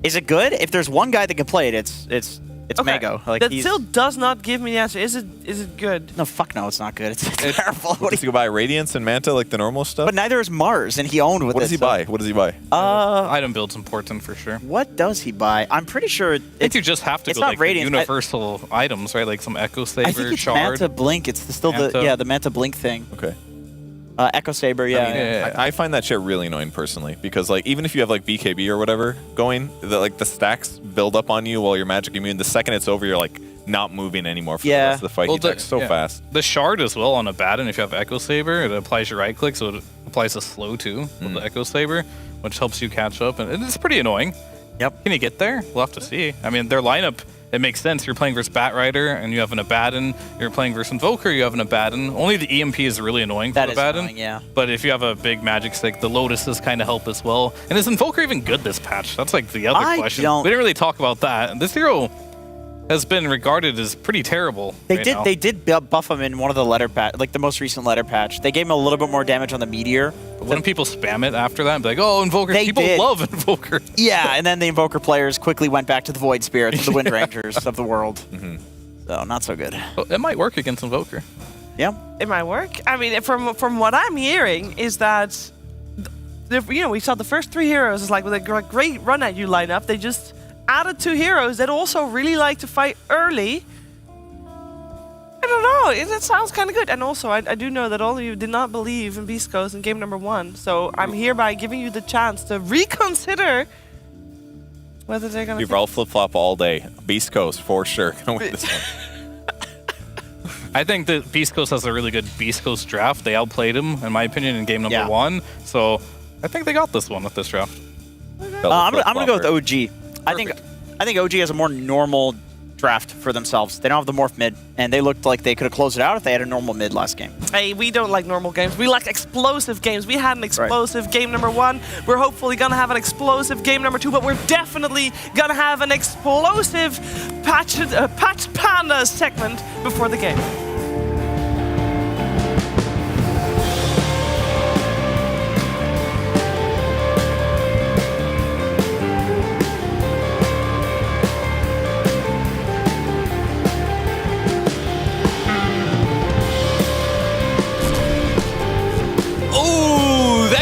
Is it good? If there's one guy that can play it, it's Mago. Like that he's, still does not give me the answer. Is it good? No, fuck no, it's not good. It's terrible. Does he go buy Radiance and Manta like the normal stuff? But neither is Mars, and he owned with it. What does he buy? What does he buy? Item build's important for sure. What does he buy? I'm pretty sure I think you just have to it's go not like the Radiance. universal items, right? Like some Echo Saber, I think it's Shard. Manta Blink. It's still the Manta Blink thing. Okay. Echo Saber, yeah. I mean, I find that shit really annoying personally because like even if you have like BKB or whatever going, the stacks build up on you while you're magic immune. The second it's over, you're like not moving anymore for the rest of the fight. You deck so fast. The Shard as well on a Baton, if you have Echo Saber, it applies your right click, so it applies a slow too with the Echo Saber, which helps you catch up, and it's pretty annoying. Yep. Can you get there? We'll have to see. I mean, their lineup, it makes sense. You're playing versus Bat Rider, and you have an Abaddon. You're playing versus Invoker, you have an Abaddon. Only the EMP is really annoying for Abaddon. Annoying, yeah. But if you have a big magic stick, the Lotuses kind of help as well. And is Invoker even good this patch? That's like the other question. We didn't really talk about that. This hero has been regarded as pretty terrible. They did buff him in one of the letter patch, like the most recent letter patch. They gave him a little bit more damage on the Meteor. But wouldn't people spam it after that and be like, oh, Invoker? People love Invoker. Yeah, and then the Invoker players quickly went back to the Void Spirits and the Wind Rangers of the world. So not so good. Well, it might work against Invoker. Yeah. It might work. I mean, from what I'm hearing is that, we saw the first 3 heroes is like with a great run at you lineup. They just added 2 heroes that also really like to fight early. I don't know. It sounds kind of good. And also, I do know that all of you did not believe in Beastcoast in game number 1. So I'm hereby giving you the chance to reconsider whether they're going to... We've all flip-flop all day. Beastcoast, for sure. Gonna win this one. I think that Beastcoast has a really good Beastcoast draft. They outplayed him, in my opinion, in game number 1. So I think they got this one with this draft. I'm gonna go with OG. I think OG has a more normal draft for themselves. They don't have the morph mid, and they looked like they could have closed it out if they had a normal mid last game. Hey, we don't like normal games. We like explosive games. We had an explosive game number 1. We're hopefully gonna have an explosive game number 2, but we're definitely gonna have an explosive Patch Panda segment before the game.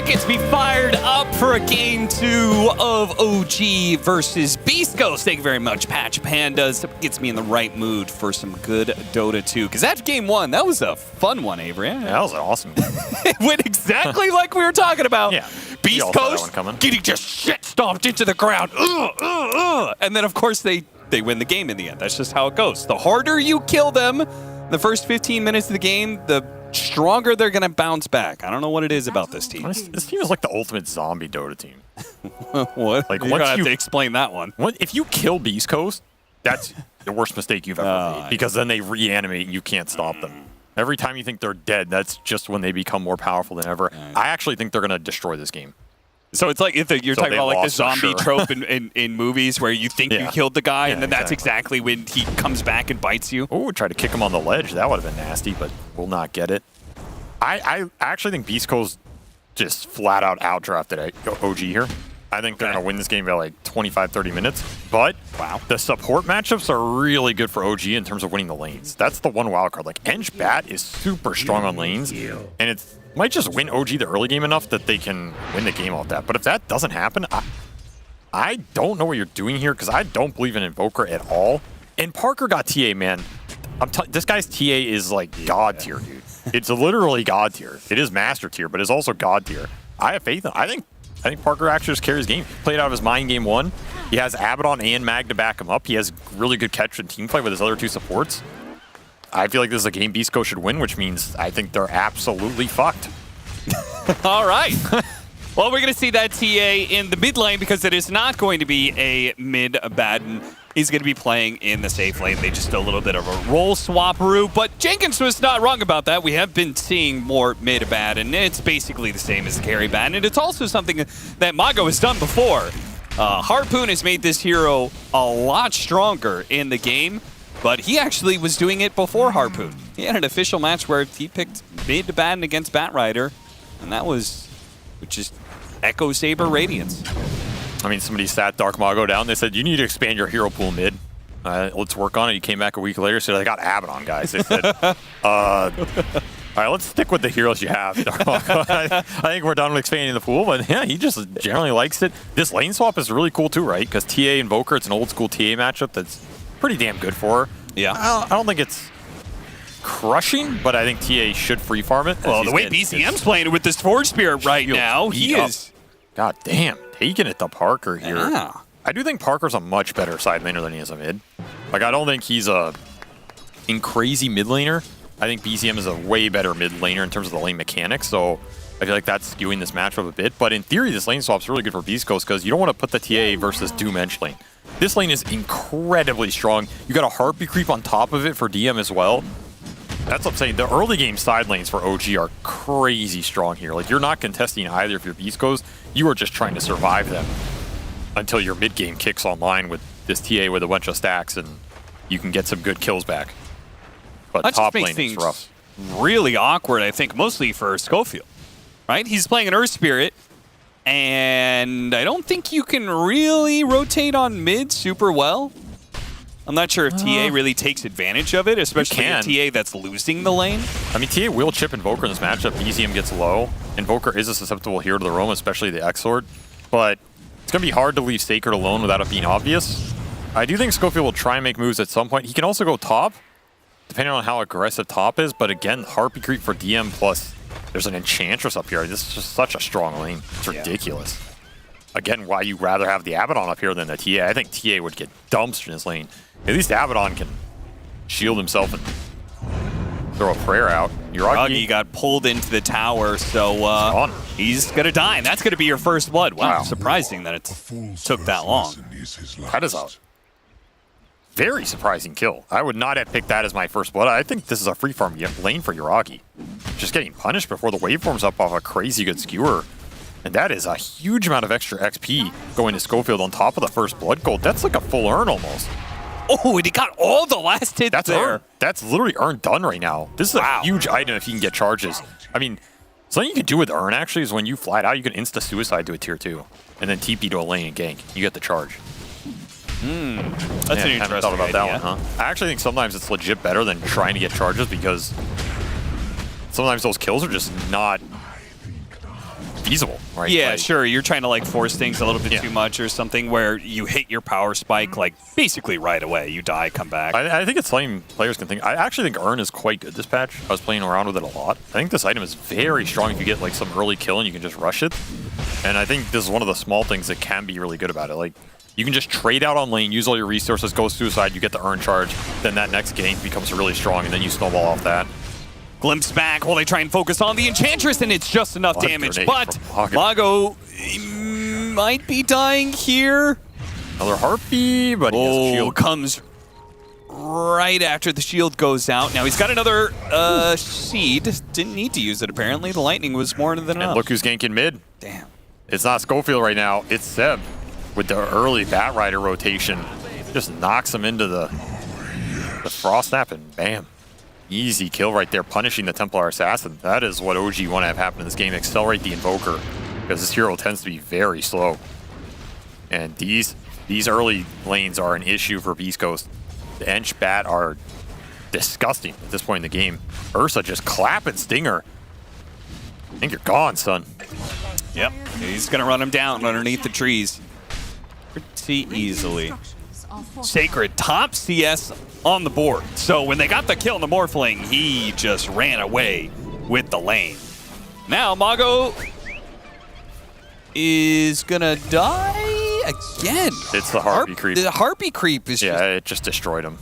Gets me fired up for a game 2 of OG versus Beastcoast. Thank you very much, Patch Pandas. That gets me in the right mood for some good Dota 2. Because that's game 1. That was a fun one, Avery. Yeah, that was an awesome game. It went exactly like we were talking about. Yeah. Beastcoast getting just shit stomped into the ground. And then, of course, they win the game in the end. That's just how it goes. The harder you kill them the first 15 minutes of the game, the stronger they're going to bounce back. I don't know what it is about this team. This team is like the ultimate zombie Dota team. What? Like, You're going to have to explain that one. If you kill Beastcoast, that's the worst mistake you've ever made. Because then they reanimate and you can't stop them. Every time you think they're dead, that's just when they become more powerful than ever. I actually think they're going to destroy this game. So it's like you're talking about like the zombie trope in movies where you think you killed the guy and then that's exactly when he comes back and bites you. Oh, try to kick him on the ledge. That would have been nasty, but we'll not get it. I actually think Beastcoast just flat out outdrafted OG here. I think they're going to win this game by like 25, 30 minutes. But the support matchups are really good for OG in terms of winning the lanes. That's the one wild card. Like Eng Bat is super strong on lanes, and it might just win OG the early game enough that they can win the game off that. But if that doesn't happen, I don't know what you're doing here because I don't believe in Invoker at all. And Parker got TA, man. This guy's TA is like God tier, dude. It's literally God tier. It is Master tier, but it's also God tier. I have faith in him. I think Parker actually just carries game. He played out of his mind game 1. He has Abaddon and Mag to back him up. He has really good catch and team fight with his other 2 supports. I feel like this is a game Beastcoast should win, which means I think they're absolutely fucked. All right. Well, we're going to see that TA in the mid lane because it is not going to be a mid Abaddon he's going to be playing in the safe lane. They just do a little bit of a role swap-aroo, but Jenkins was not wrong about that. We have been seeing more mid bat, and it's basically the same as the carry bat, and it's also something that Mago has done before. Harpoon has made this hero a lot stronger in the game, but he actually was doing it before Harpoon. He had an official match where he picked mid to Batten against Batrider, and that was just Echo Saber Radiance. I mean, somebody sat Dark Mago down. They said, you need to expand your hero pool mid. Let's work on it. He came back a week later, said, I got Abaddon, guys. They said, all right, let's stick with the heroes you have, Dark Mago. I think we're done with expanding the pool, but yeah, he just generally likes it. This lane swap is really cool too, right? Because TA Invoker, it's an old school TA matchup that's pretty damn good for her. Yeah. I don't think it's crushing, but I think TA should free farm it. Well, the way BCM's playing with this Forge Spirit right now, he is... God damn, taking it to Parker here. Yeah. I do think Parker's a much better side laner than he is a mid. Like, I don't think he's a crazy mid laner. I think BCM is a way better mid laner in terms of the lane mechanics, so I feel like that's skewing this matchup a bit. But in theory, this lane swap's really good for Beastcoast because you don't want to put the TA versus Doom Edge lane. This lane is incredibly strong. You got a Heartbeat creep on top of it for DM as well. That's what I'm saying. The early game side lanes for OG are crazy strong here. Like, you're not contesting either if you're Beastcoast. You are just trying to survive them until your mid game kicks online with this TA with a bunch of stacks and you can get some good kills back. But that top just makes lane is rough. Really awkward, I think, mostly for Schofield. Right? He's playing an Earth Spirit, and I don't think you can really rotate on mid super well. I'm not sure if TA really takes advantage of it, especially a TA that's losing the lane. I mean, TA will chip Invoker in this matchup. BZM gets low. Invoker is a susceptible hero to the roam, especially the X-Sword. But it's going to be hard to leave Sacred alone without it being obvious. I do think Schofield will try and make moves at some point. He can also go top, depending on how aggressive top is. But again, Harpy Creep for DM plus there's an Enchantress up here. This is just such a strong lane. It's ridiculous. Again, why you rather have the Abaddon up here than the TA. I think TA would get dumpstered in this lane. At least Abaddon can shield himself and throw a prayer out. Uragi got pulled into the tower, so he's going to die. And that's going to be your first blood. Wow, surprising that it took that long. That is a very surprising kill. I would not have picked that as my first blood. I think this is a free farm lane for Uragi. Just getting punished before the waveform's up off a crazy good skewer. And that is a huge amount of extra XP going to Schofield on top of the first blood gold. That's like a full earn almost. Oh, and he got all the last hits there. Earn. That's literally earn done right now. This is a huge item if you can get charges. I mean, something you can do with earn actually is when you fly it out, you can insta-suicide to a tier 2. And then TP to a lane and gank. You get the charge. That's an interesting haven't thought about idea. that one, huh? I actually think sometimes it's legit better than trying to get charges because sometimes those kills are just not feasible, right? Yeah, like, sure. You're trying to like force things a little bit too much or something where you hit your power spike like basically right away. You die, come back. I think it's something players can think. I actually think Earn is quite good this patch. I was playing around with it a lot. I think this item is very strong if you get like some early kill and you can just rush it. And I think this is one of the small things that can be really good about it. Like, you can just trade out on lane, use all your resources, go suicide, you get the Earn charge, then that next gank becomes really strong, and then you snowball off that. Glimpse back while they try and focus on the Enchantress, and it's just enough damage. But Mago might be dying here. Another Harpy, but he has a shield. Comes right after the shield goes out. Now he's got another seed. Didn't need to use it, apparently. The lightning was more than enough. And look who's ganking mid. Damn. It's not Schofield right now. It's Seb with the early Batrider rotation. Just knocks him into the Frost Snap, and bam. Easy kill right there, punishing the Templar Assassin. That is what OG want to have happen in this game. Accelerate the Invoker, because this hero tends to be very slow. And these early lanes are an issue for Beastcoast. The Ench Bat are disgusting at this point in the game. Ursa just clapping Stinger. I think you're gone, son. Yep, he's going to run him down underneath the trees pretty easily. Sacred top CS on the board. So when they got the kill in the Morphling, he just ran away with the lane. Now Mago is gonna die again. It's the Harpy creep. The Harpy creep is it just destroyed him.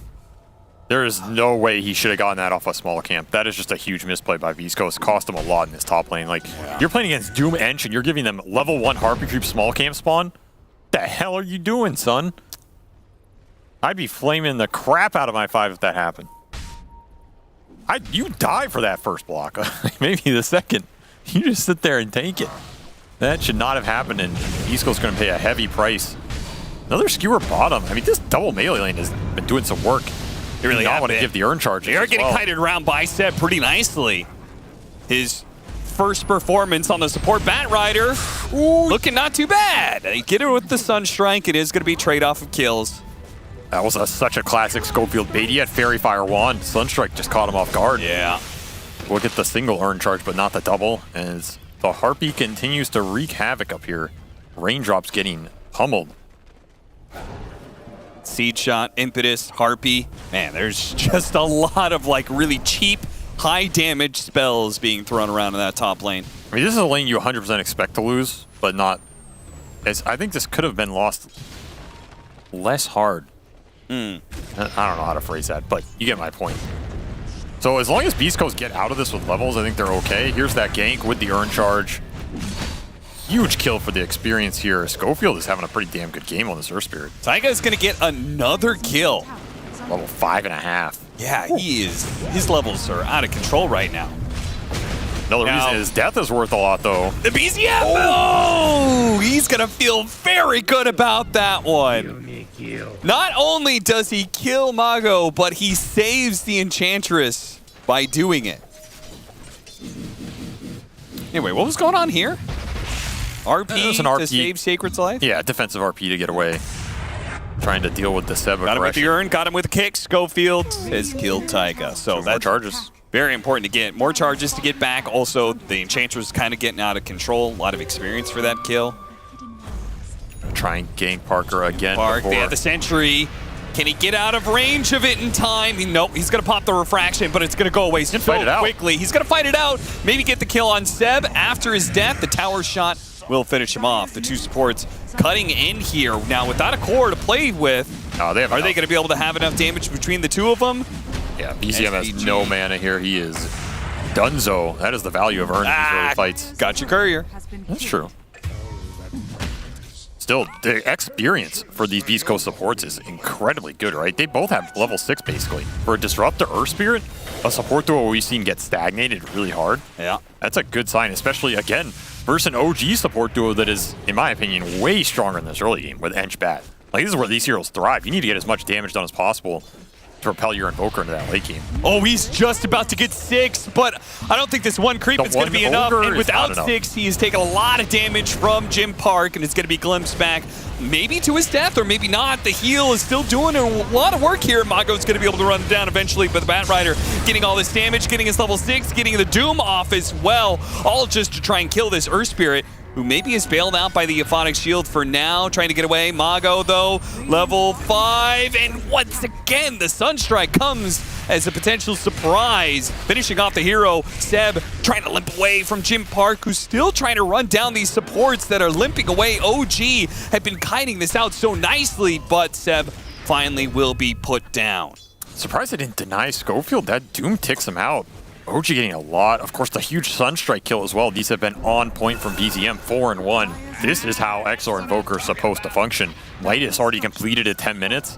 There is no way he should have gotten that off a small camp. That is just a huge misplay by Beastcoast. Cost him a lot in this top lane. Like, you're playing against Doom Ench and you're giving them level 1 Harpy creep small camp spawn? What the hell are you doing, son? I'd be flaming the crap out of my 5 if that happened. You die for that first block. Maybe the second. You just sit there and take it. That should not have happened, and Beastcoast's going to pay a heavy price. Another skewer bottom. I mean, this double melee lane has been doing some work. They really not want to been. give the urn charges. They are as getting well. kited around by Seb pretty nicely. His first performance on the support Bat Rider, looking not too bad. They get it with the Sunstrike. It is going to be trade-off of kills. That was such a classic Schofield bait. He had Fairy Fire Wand. Sunstrike just caught him off guard. Yeah. We'll get the single urn charge, but not the double, as the Harpy continues to wreak havoc up here. Raindrops getting pummeled. Seed Shot, Impetus, Harpy. Man, there's just a lot of like really cheap, high damage spells being thrown around in that top lane. I mean, this is a lane you 100% expect to lose, but not. I think this could have been lost less hard. I don't know how to phrase that, but you get my point. So as long as Beastcoast get out of this with levels, I think they're okay. Here's that gank with the urn charge. Huge kill for the experience here. Schofield is having a pretty damn good game on this Earth Spirit. Taiga is going to get another kill. Level 5.5. Yeah, he is. His levels are out of control right now. Another reason his death is worth a lot, though. The BZM! Oh, he's going to feel very good about that one. Not only does he kill Mago, but he saves the Enchantress by doing it. Anyway, what was going on here? RP, an RP to save Sacred's life? Yeah, defensive RP to get away. Trying to deal with the Seb Got him with aggression. the urn, got him with a kick. Schofield has killed Taiga. So more charges. Very important to get. More charges to get back. Also, the Enchantress kind of getting out of control. A lot of experience for that kill. Try and gank Parker again. Park, before. they have the sentry. Can he get out of range of it in time? Nope, he's going to pop the refraction, but it's going to go away so quickly. He's going to fight it out. Maybe get the kill on Seb. After his death, the tower shot will finish him off. The two supports cutting in here. Now, without a core to play with, are they going to be able to have enough damage between the two of them? Yeah, BZM has no mana here. He is dunzo. That is the value of earning these early fights. Got your courier. That's true. Still, the experience for these Beast Coast supports is incredibly good, right? They both have level 6, basically. For a Disruptor Earth Spirit, a support duo we've seen get stagnated really hard. Yeah. That's a good sign, especially, again, versus an OG support duo that is, in my opinion, way stronger in this early game with Ench Bat. Like, this is where these heroes thrive. You need to get as much damage done as possible to propel your Invoker into that late game. Oh, he's just about to get 6, but I don't think this one creep is going to be enough. And without 6, he has taken a lot of damage from Jim Park, and it's going to be glimpsed back maybe to his death or maybe not. The heal is still doing a lot of work here. Mago's going to be able to run him down eventually, but the Bat Rider getting all this damage, getting his level 6, getting the Doom off as well, all just to try and kill this Earth Spirit, who maybe is bailed out by the Euphonic Shield for now, trying to get away. Mago, though, level 5, and once again, the Sunstrike comes as a potential surprise. Finishing off the hero, Seb trying to limp away from Jim Park, who's still trying to run down these supports that are limping away. OG had been kiting this out so nicely, but Seb finally will be put down. Surprised they didn't deny Schofield. That Doom ticks him out. OG getting a lot. Of course, the huge Sunstrike kill as well. These have been on point from BZM, 4-1. This is how XR Invoker is supposed to function. Midas already completed at 10 minutes.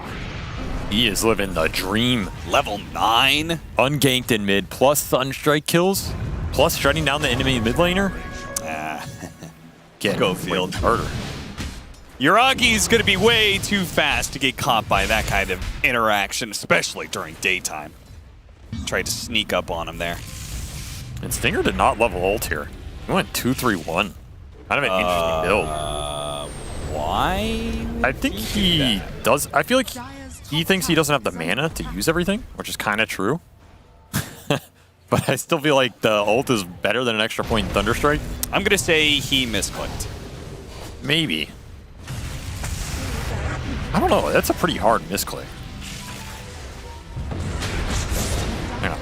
He is living the dream. Level 9. Unganked in mid, plus Sunstrike kills, plus shutting down the enemy mid laner. Get Schofield. Murder. Yuragi's going to be way too fast to get caught by that kind of interaction, especially during daytime. Tried to sneak up on him there. And Stinger did not level ult here. He went 2-3-1. Kind of an interesting build. Why? I think he does. I feel like he thinks he doesn't have the mana to use everything, which is kind of true. But I still feel like the ult is better than an extra point in Thunderstrike. I'm going to say he misclicked. Maybe. I don't know. That's a pretty hard misclick.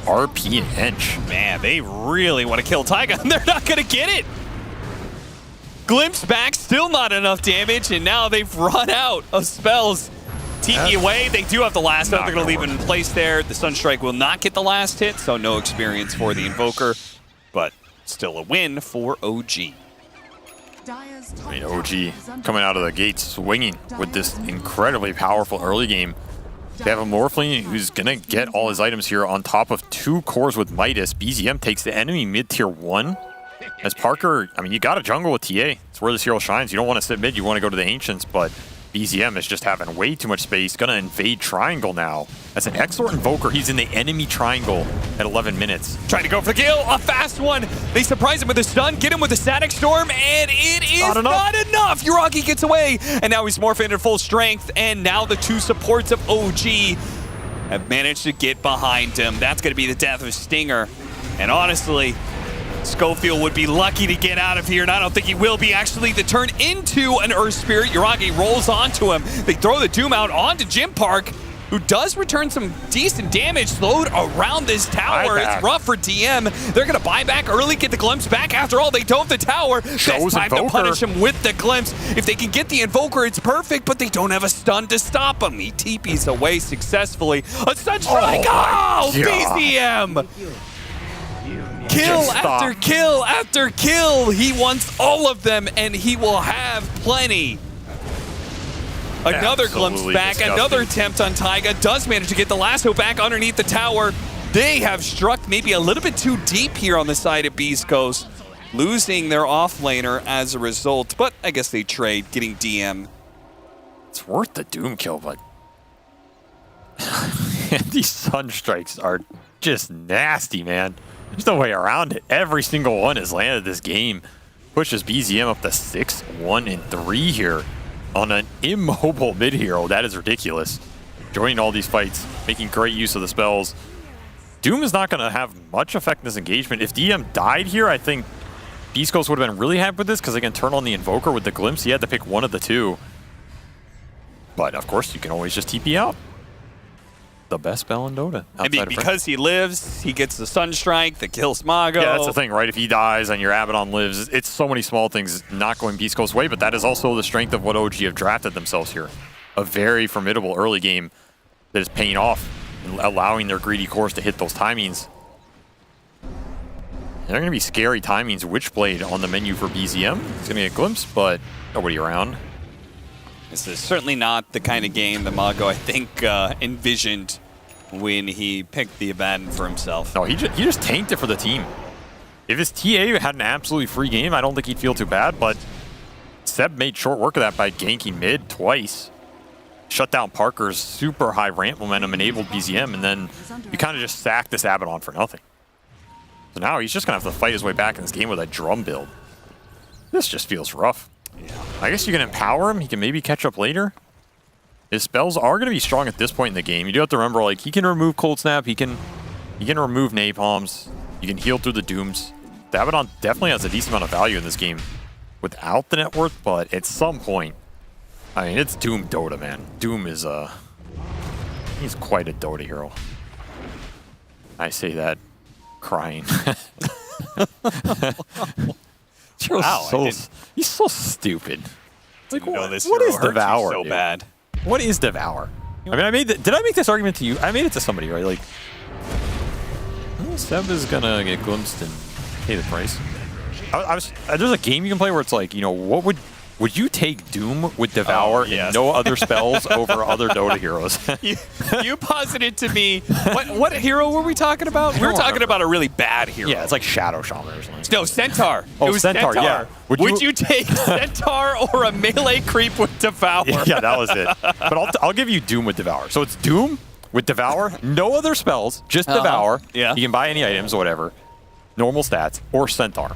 RP and Ench. Man, they really want to kill Taiga, and they're not going to get it. Glimpse back, still not enough damage, and now they've run out of spells. TP away, they do have the last hit. They're going to leave it in place there. The Sunstrike will not get the last hit, so no experience for the Invoker, but still a win for OG. I mean, OG coming out of the gate swinging with this incredibly powerful early game. They have a Morphling who's going to get all his items here on top of 2 cores with Midas. BZM takes the enemy mid-tier 1. As Parker, I mean, you got a jungle with TA. It's where this hero shines. You don't want to sit mid, you want to go to the Ancients, but BZM is just having way too much space. Going to invade Triangle now. As an Exort Invoker, he's in the enemy Triangle at 11 minutes. Trying to go for the kill, a fast one. They surprise him with a stun, get him with a Static Storm, and it is not enough. Uragi gets away, and now he's morphing into full strength, and now the 2 supports of OG have managed to get behind him. That's going to be the death of Stinger. And honestly, Schofield would be lucky to get out of here, and I don't think he will be. Actually, the turn into an Earth Spirit. Uragi rolls onto him. They throw the Doom out onto Jim Park, who does return some decent damage slowed around this tower. It's rough for DM. They're going to buy back early, get the glimpse back. After all, they dove the tower. Best time to punish him with the glimpse. If they can get the Invoker, it's perfect, but they don't have a stun to stop him. He TPs away successfully. A stun strike! Oh, BZM! Kill after kill after kill. He wants all of them, and he will have plenty. Another glimpse back, disgusting. Another attempt on Taiga. Does manage to get the lasso back underneath the tower. They have struck maybe a little bit too deep here on the side of Beastcoast, losing their offlaner as a result. But I guess they trade, getting DM. It's worth the Doom kill, but these Sun Strikes are just nasty, man. There's no way around it. Every single one has landed this game. Pushes BZM up to 6-1-3 here on an immobile mid-hero. That is ridiculous. Joining all these fights, making great use of the spells. Doom is not going to have much effect in this engagement. If DM died here, I think Beastcoast would have been really happy with this because they can turn on the Invoker with the Glimpse. He had to pick one of the 2. But, of course, you can always just TP out. The best spell in Dota. I mean, because he lives, he gets the Sunstrike that kills Mago. Yeah, that's the thing, right? If he dies and your Abaddon lives, it's so many small things not going Beastcoast's way, but that is also the strength of what OG have drafted themselves here. A very formidable early game that is paying off and allowing their greedy cores to hit those timings. They're going to be scary timings. Witchblade on the menu for BZM. It's going to be a glimpse, but nobody around. This is certainly not the kind of game that Mago, I think, envisioned when he picked the Abaddon for himself. No, he just tanked it for the team. If his TA had an absolutely free game, I don't think he'd feel too bad, but Seb made short work of that by ganking mid twice. Shut down Parker's super high ramp momentum, enabled BZM, and then you kind of just sacked this Abaddon for nothing. So now he's just going to have to fight his way back in this game with a drum build. This just feels rough. Yeah. I guess you can empower him. He can maybe catch up later. His spells are going to be strong at this point in the game. You do have to remember, like, he can remove Cold Snap. He can remove Napalms. You can heal through the Dooms. The Abaddon definitely has a decent amount of value in this game without the net worth, but at some point, I mean, it's Doom Dota, man. Doom is, he's quite a Dota hero. I say that crying. Wow, he's so stupid. Like, what is Devour? So bad. What is Devour? I mean, did I make this argument to you? I made it to somebody, right? Like, well, Seb is gonna get glimpsed and pay the price. There's a game you can play where it's like, you know, what would you take Doom with Devour and no other spells over other Dota heroes? you posited to me. What hero were we talking about? We were talking about a really bad hero. Yeah, it's like Shadow Shaman or something. No, Centaur. Oh, it was Centaur, yeah. Would you take Centaur or a melee creep with Devour? Yeah, that was it. But I'll give you Doom with Devour. So it's Doom with Devour, no other spells, just Devour. Yeah. You can buy any items or whatever. Normal stats, or Centaur.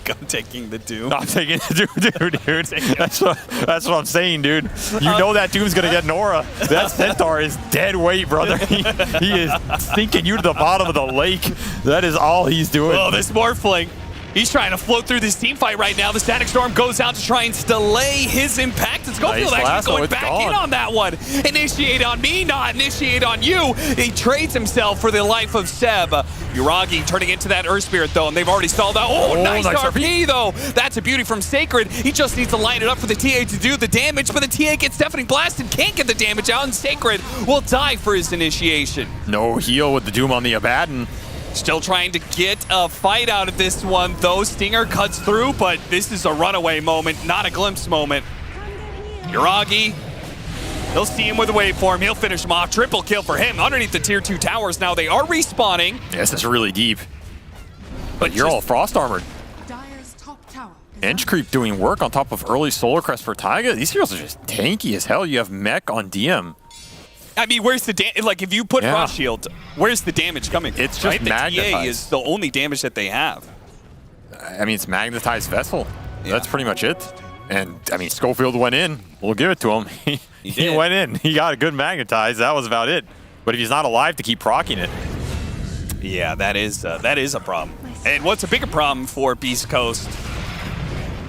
I'm taking the Doom. No, I'm taking the Doom, dude. That's what I'm saying, dude. You know that Doom's gonna get Nora. That Centaur is dead weight, brother. He is sinking you to the bottom of the lake. That is all he's doing. Oh, this Morphling. He's trying to float through this team fight right now. The Static Storm goes out to try and delay his impact. And Schofield actually going back in on that one. Initiate on me, not initiate on you. He trades himself for the life of Seb. Uragi turning into that Earth Spirit, though, and they've already stalled out. Oh, nice RP, though. That's a beauty from Sacred. He just needs to line it up for the TA to do the damage, but the TA gets deafening blasted, can't get the damage out, and Sacred will die for his initiation. No heal with the Doom on the Abaddon. Still trying to get a fight out of this one, though. Stinger cuts through, but this is a runaway moment, not a glimpse moment. Uragi They'll see him with a waveform. He'll finish him off. Triple kill for him underneath the tier 2 towers. Now they are respawning. Yes, it's really deep. But you're all frost armored. Edge creep doing work on top of early Solar Crest for Taiga. These heroes are just tanky as hell. You have mech on DM. I mean, where's the damage? Like, if you put Frost Shield, where's the damage coming from? It's just right? The TA magnetized. is the only damage that they have. I mean, it's magnetized vessel. That's pretty much it. And, I mean, Schofield went in. We'll give it to him. He went in. He got a good magnetized. That was about it. But if he's not alive to keep proccing it. Yeah, that is a problem. And what's a bigger problem for Beastcoast?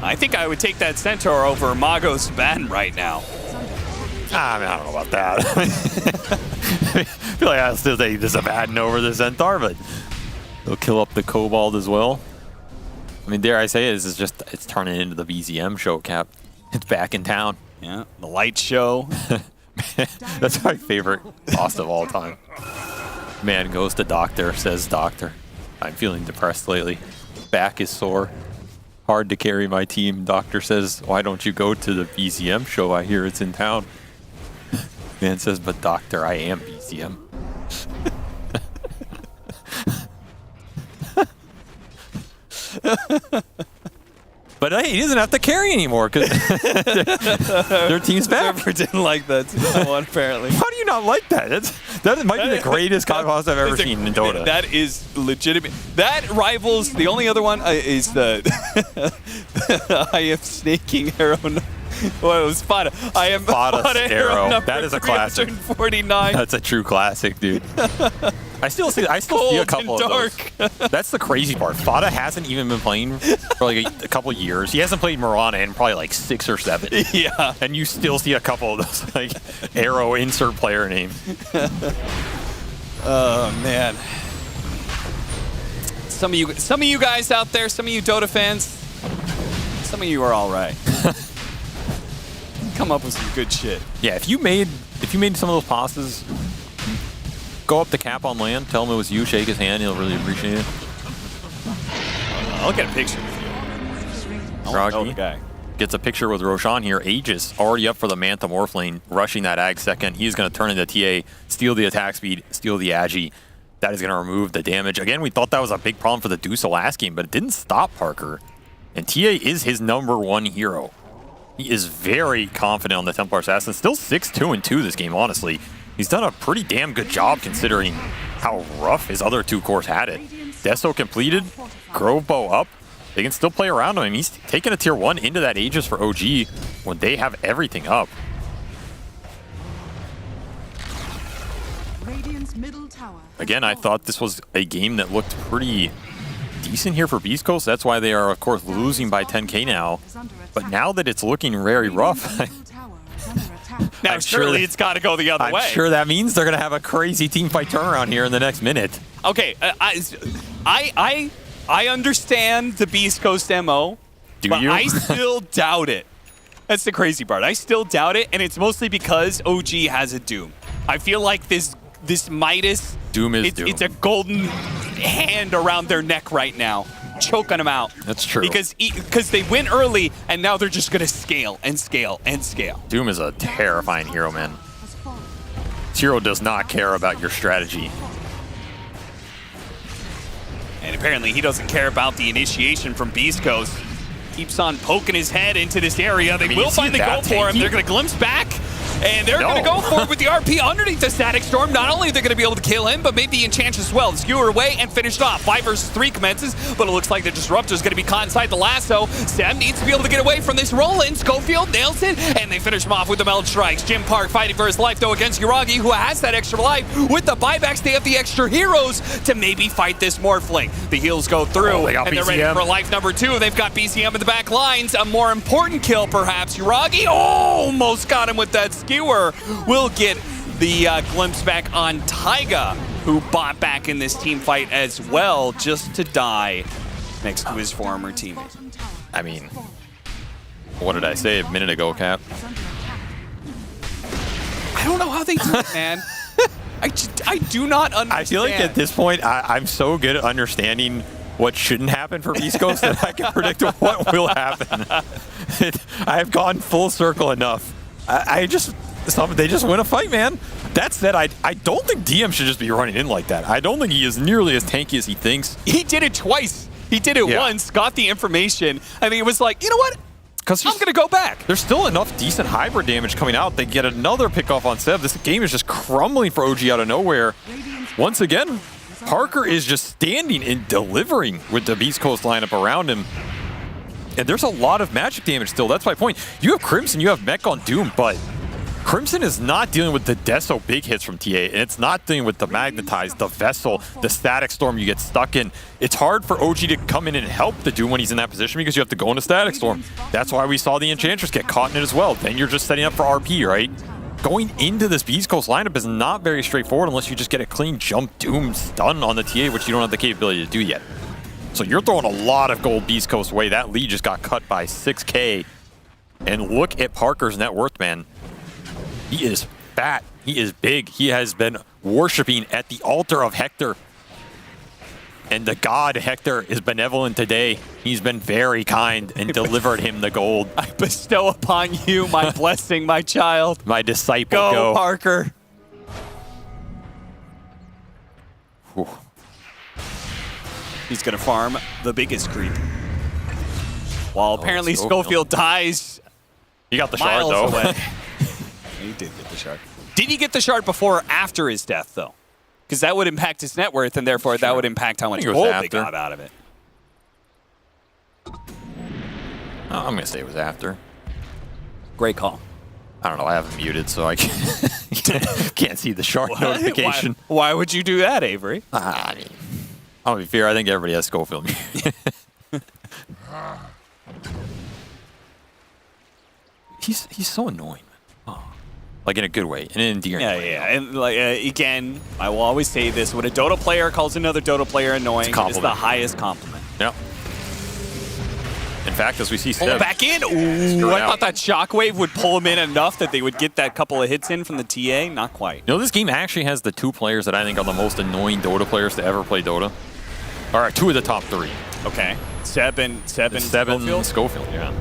I think I would take that Centaur over Mago's Ban right now. I mean, I don't know about that. I feel like I still say there's a Baden over the Centaur, but they'll kill up the Cobalt as well. I mean, dare I say it, it's turning into the BZM show, Cap. It's back in town. Yeah, the light show. That's my favorite boss of all time. Man goes to doctor, says doctor. I'm feeling depressed lately. Back is sore. Hard to carry my team. Doctor says, why don't you go to the BZM show? I hear it's in town. Man says, but doctor, I am BZM. But hey, he doesn't have to carry anymore because their team's back. Server didn't like that one, apparently. How do you not like that? That might be the greatest COD boss I've ever seen in Dota. That is legitimate. That rivals the only other one is the I am snaking arrow. Well, it was Spada. I am Spada's arrow. number That is a classic. 349. That's a true classic, dude. I still see a couple of those. That's the crazy part. Spada hasn't even been playing for like a couple of years. He hasn't played Mirana in probably like 6 or 7. Yeah. And you still see a couple of those like arrow insert player name. Oh man. Some of you guys out there, some of you Dota fans, some of you are all right. Come up with some good shit. Yeah, if you made some of those passes, go up to Cap on land, tell him it was you, shake his hand, he'll really appreciate it. I'll get a picture with you. I'll know the guy. Gets a picture with Roshan here. Aegis already up for the Manta Morph lane, rushing that Ag second. He's going to turn into TA, steal the attack speed, steal the Agi. That is going to remove the damage. Again, we thought that was a big problem for the Deuce last game, but it didn't stop Parker. And TA is his #1 hero. He is very confident on the Templar Assassin. Still 6-2-2 this game, honestly. He's done a pretty damn good job considering how rough his other 2 cores had it. Deso completed, Grove Bow up. They can still play around him. He's taking a tier 1 into that Aegis for OG when they have everything up. Again, I thought this was a game that looked pretty decent here for Beastcoast. That's why they are, of course, losing by 10k now. But now that it's looking very rough, now surely it's got to go the other way. I'm sure that means they're going to have a crazy team fight turnaround here in the next minute. Okay, I understand the Beastcoast MO, but I still doubt it. That's the crazy part. I still doubt it, and it's mostly because OG has a Doom. I feel like this Midas, Doom is Doom. It's a golden hand around their neck right now, choking them out. That's true. Because they win early, and now they're just going to scale and scale and scale. Doom is a terrifying hero, man. This hero does not care about your strategy. And apparently he doesn't care about the initiation from Beastcoast. Keeps on poking his head into this area. They will finally go for him. They're going to glimpse back. And they're going to go for it with the RP underneath the Static Storm. Not only are they going to be able to kill him, but maybe enchant as well. Skewer away and finished off. 5 versus 3 commences, but it looks like the Disruptor is going to be caught inside the lasso. Sam needs to be able to get away from this roll-in. Schofield nails it, and they finish him off with the Meld Strikes. Jim Park fighting for his life, though, against Yuragi, who has that extra life. With the buybacks, they have the extra heroes to maybe fight this Morphling. The heals go through, and they're ready for life #2. They've got BCM in the back lines. A more important kill, perhaps. Yuragi almost got him with that Skewer. Will get the glimpse back on Taiga, who bought back in this team fight as well, just to die next to his former teammate. I mean, what did I say a minute ago, Cap? I don't know how they do it, man. I do not understand. I feel like at this point, I'm so good at understanding what shouldn't happen for Beastcoast that I can predict what will happen. I have gone full circle enough. I just They just win a fight, man. That said, I don't think DM should just be running in like that. I don't think he is nearly as tanky as he thinks. He did it twice. He did it once, got the information, and he was like, you know what? I'm going to go back. There's still enough decent hybrid damage coming out. They get another pickoff on Seb. This game is just crumbling for OG out of nowhere. Once again, Parker is just standing and delivering with the Beastcoast lineup around him. And there's a lot of magic damage still. That's my point. You have Crimson, you have Mech on Doom, but Crimson is not dealing with the Deso big hits from TA, and it's not dealing with the Magnetize, the Vessel, the Static Storm you get stuck in. It's hard for OG to come in and help the Doom when he's in that position because you have to go into Static Storm. That's why we saw the Enchantress get caught in it as well. Then you're just setting up for RP, right? Going into this Beastcoast lineup is not very straightforward unless you just get a clean jump Doom stun on the TA, which you don't have the capability to do yet. So you're throwing a lot of gold Beastcoast away. That lead just got cut by 6K. And look at Parker's net worth, man. He is fat. He is big. He has been worshiping at the altar of Hector. And the god Hector is benevolent today. He's been very kind and delivered him the gold. I bestow upon you my blessing, my child. My disciple, go. Parker. Whew. He's going to farm the biggest creep. While apparently Schofield dies. He got the shard, though. Away. He did get the shard. Did he get the shard before or after his death, though? Because that would impact his net worth, and therefore that would impact how much gold they got out of it. I'm going to say it was after. Great call. I don't know. I have him muted, so I can't see the shard notification. Why would you do that, Avery? I mean, I'll be fair. I think everybody has Schofield. He's so annoying. Like in a good way, in an endearing way. Yeah. And like again, I will always say this: when a Dota player calls another Dota player annoying, it's the highest compliment. Yep. In fact, as we see Pull back in. Ooh, I thought that shockwave would pull him in enough that they would get that couple of hits in from the TA. Not quite. You know, this game actually has the two players that I think are the most annoying Dota players to ever play Dota. All right, two of the top three. Okay. Seb and Schofield, yeah.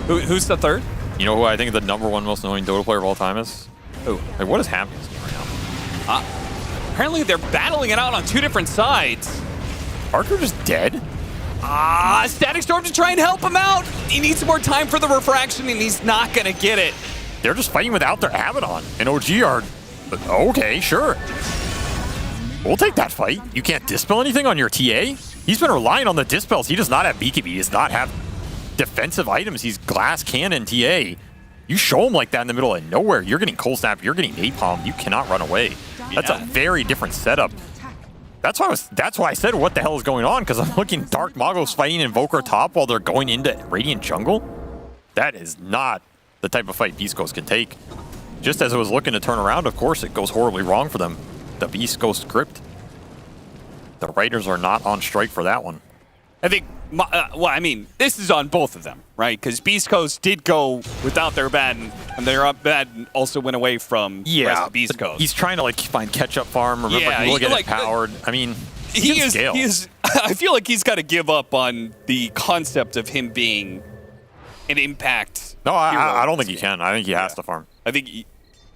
Who's the third? You know who I think the #1 most annoying Dota player of all time is? Who? Like, what is happening to this game right now? Apparently they're battling it out on two different sides. Parker just dead? Static Storm to try and help him out. He needs more time for the refraction, and he's not going to get it. They're just fighting without their Abaddon. And OG are... Okay, sure. We'll take that fight. You can't dispel anything on your TA? He's been relying on the dispels. He does not have BKB. He does not have defensive items. He's glass cannon TA. You show him like that in the middle of nowhere. You're getting cold snap. You're getting napalm. You cannot run away. That's a very different setup. That's why I said what the hell is going on, because I'm looking Dark Magos fighting Invoker top while they're going into Radiant jungle. That is not the type of fight Beastcoast can take. Just as it was looking to turn around, of course, it goes horribly wrong for them. The Beastcoast crypt. The Raiders are not on strike for that one. I think, well, I mean, this is on both of them, right? Because Beastcoast did go without their Baden, and their Baden also went away from the rest of Beastcoast. He's trying to like find catch-up farm. Remember, he'll get empowered. I mean, he is. I feel like he's got to give up on the concept of him being an impact. No, I don't think he can. I think he has to farm. I think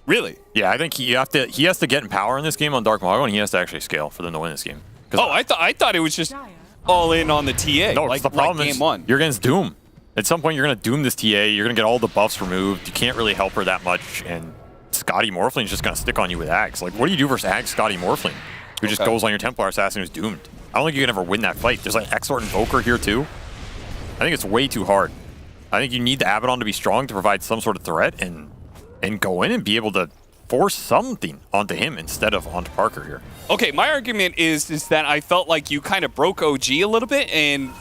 really? Yeah, I think he has to get empower in this game on Dark Mago, and he has to actually scale for them to win this game. Oh, I thought it was just all in on the TA. No, like the problem game is one. You're against Doom. At some point, you're going to Doom this TA. You're going to get all the buffs removed. You can't really help her that much. And Scotty Morphling is just going to stick on you with Ags. Like, what do you do versus Ags Scotty Morphling, who just goes on your Templar Assassin who's doomed? I don't think you can ever win that fight. There's like Exort Invoker here, too. I think it's way too hard. I think you need the Abaddon to be strong to provide some sort of threat and go in and be able to force something onto him instead of onto Parker here. Okay, my argument is that I felt like you kind of broke OG a little bit, and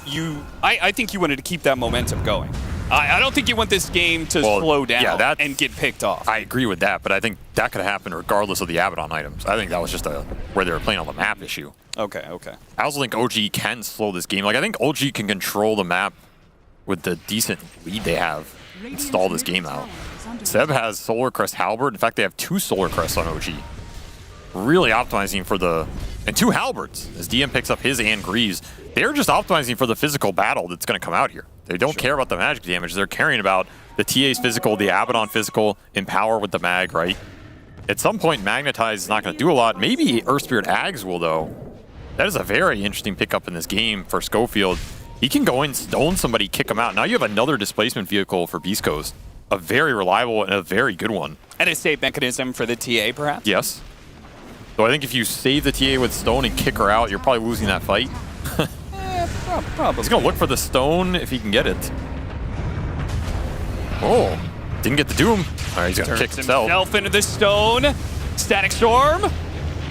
I think you wanted to keep that momentum going. I don't think you want this game to slow down and get picked off. I agree with that, but I think that could happen regardless of the Abaddon items. I think that was just where they were playing on the map issue. Okay. I also think OG can slow this game. Like, I think OG can control the map with the decent lead they have and stall this game out. Seb has Solar Crest Halberd. In fact, they have 2 Solar Crests on OG. Really optimizing for and 2 Halberds as DM picks up his and Greaves. They're just optimizing for the physical battle that's going to come out here. They don't care about the magic damage. They're caring about the TA's physical, the Abaddon physical, Empower with the mag, right? At some point, Magnetize is not going to do a lot. Maybe Earth Spirit Ags will, though. That is a very interesting pickup in this game for Schofield. He can go in, stone somebody, kick him out. Now you have another displacement vehicle for Beastcoast. A very reliable and a very good one. And a save mechanism for the TA, perhaps? Yes. So I think if you save the TA with stone and kick her out, you're probably losing that fight. Probably. He's going to look for the stone if he can get it. Oh, didn't get the Doom. All right, he's going to kick himself into the stone. Static Storm.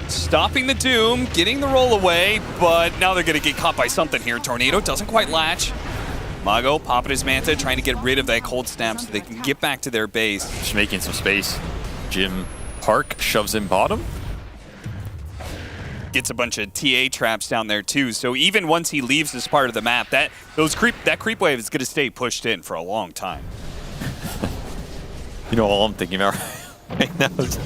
Stopping the Doom, getting the roll away, but now they're going to get caught by something here. Tornado doesn't quite latch. Mago popping his Manta, trying to get rid of that cold snap so they can get back to their base. Just making some space. Jim Park shoves in bottom. Gets a bunch of TA traps down there too, so even once he leaves this part of the map, that creep wave is going to stay pushed in for a long time. You know, all I'm thinking about right now is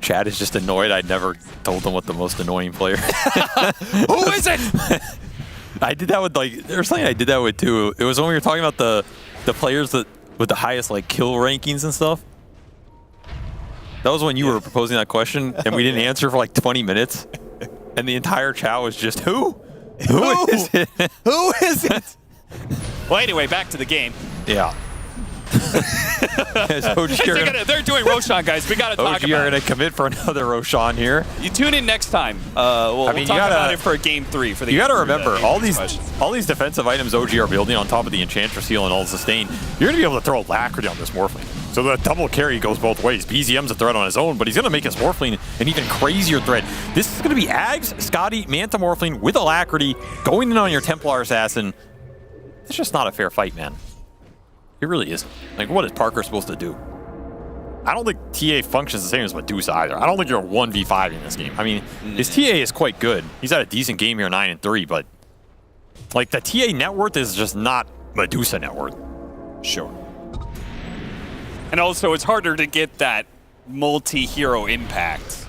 Chad is just annoyed I never told him what the most annoying player. Who is it? I did that with, like, there's something I did that with too. It was when we were talking about the players that with the highest like kill rankings and stuff. That was when you were proposing that question and we didn't answer for like 20 minutes. And the entire chat was just, who? Who is it? Who is it? Well, anyway, back to the game. Yeah. They're doing Roshan, guys. We got to talk OG about are going to commit for another Roshan here. You tune in next time. We'll talk about it for Game 3. For the you got to remember, all these defensive items OG are building on top of the Enchantress Heal and all the sustain. You're going to be able to throw Alacrity on this Morphling. So the double carry goes both ways. BZM's a threat on his own, but he's going to make his Morphling an even crazier threat. This is going to be Ags, Scotty, Manta Morphling with Alacrity going in on your Templar Assassin. It's just not a fair fight, man. It really isn't. Like, what is Parker supposed to do? I don't think TA functions the same as Medusa either. I don't think you're 1v5 in this game. I mean, his TA is quite good. He's had a decent game here, 9-3, but like the TA net worth is just not Medusa net worth. Sure. And also, it's harder to get that multi-hero impact,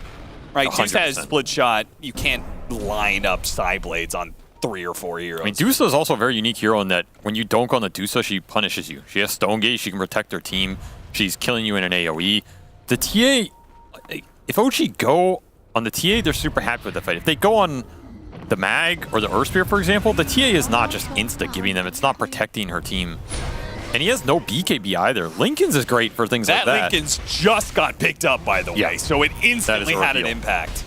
right? 100%. Just as split shot, you can't line up Psyblades on 3 or 4 heroes. I mean, Dusa is also a very unique hero in that when you don't go on the Dusa, she punishes you. She has Stone Gate, she can protect her team. She's killing you in an AoE. The TA, if OG go on the TA, they're super happy with the fight. If they go on the Mag or the Earth Spear, for example, the TA is not just insta-giving them. It's not protecting her team. And he has no BKB either. Lincoln's is great for things like that. That Lincoln's just got picked up, by the way, so it instantly had an impact.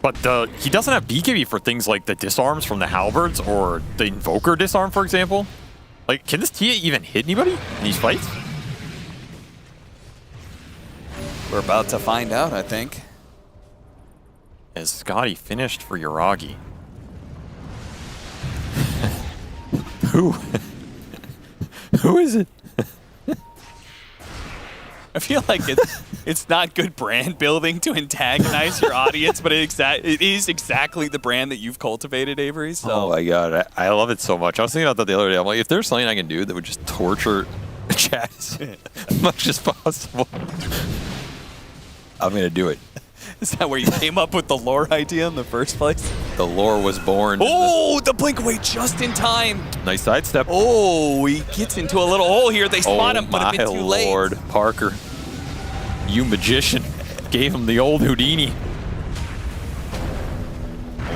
But he doesn't have BKB for things like the disarms from the halberds or the Invoker disarm, for example. Like, can this TA even hit anybody in these fights? We're about to find out, I think. As Scotty finished for Yuragi. Who? Who is it? I feel like it's not good brand building to antagonize your audience, but it is exactly the brand that you've cultivated, Avery. So. Oh my god, I love it so much. I was thinking about that the other day. I'm like, if there's something I can do that would just torture chat as much as possible, I'm going to do it. Is that where you came up with the lore idea in the first place? The lore was born. Oh, the blink away just in time. Nice sidestep. Oh, he gets into a little hole here. They spot him, but a bit too late. Oh, my lord. Parker, you magician. Gave him the old Houdini.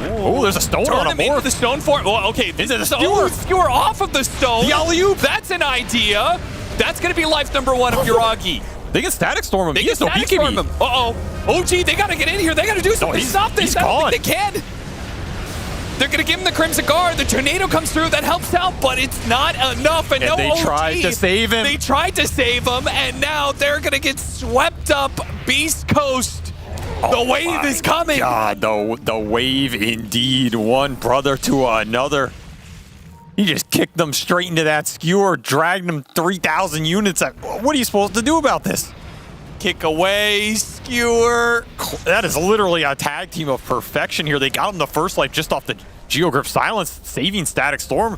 Oh, there's a stone on him. Into the stone for Oh, okay. Into the skewer. Skewer off of the stone. The alley-oop. That's an idea. That's going to be life number 1 of Yuragi. They can static storm him. They can static storm him. Uh-oh. OG, they got to get in here. They got to do something. Stop this. I don't think they can. They're going to give him the Crimson Guard. The tornado comes through. That helps out, but it's not enough. And no they OG. tried to save him. They tried to save him, and now they're going to get swept up Beastcoast. The wave is coming. God, the wave indeed. One brother to another. He just kicked them straight into that skewer, dragged them 3,000 units. What are you supposed to do about this? Kick away, skewer. That is literally a tag team of perfection here. They got him the first life just off the Geogryph Silence, saving Static Storm.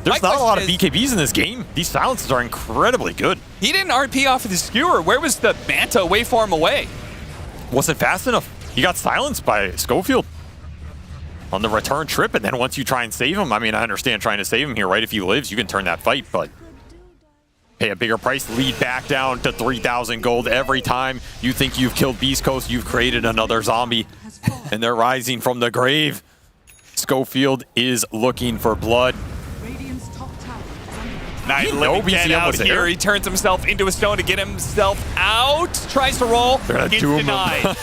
There's not a lot of BKBs in this game. These silences are incredibly good. He didn't RP off of the skewer. Where was the Manta waveform away? Wasn't fast enough. He got silenced by Schofield. on the return trip, and then once you try and save him, I mean, I understand trying to save him here, right? If he lives, you can turn that fight, but pay a bigger price, lead back down to 3,000 gold every time you think you've killed Beastcoast, you've created another zombie, and they're rising from the grave. Schofield is looking for blood. Night living get out here. There. He turns himself into a stone to get himself out. Tries to roll. Gets denied.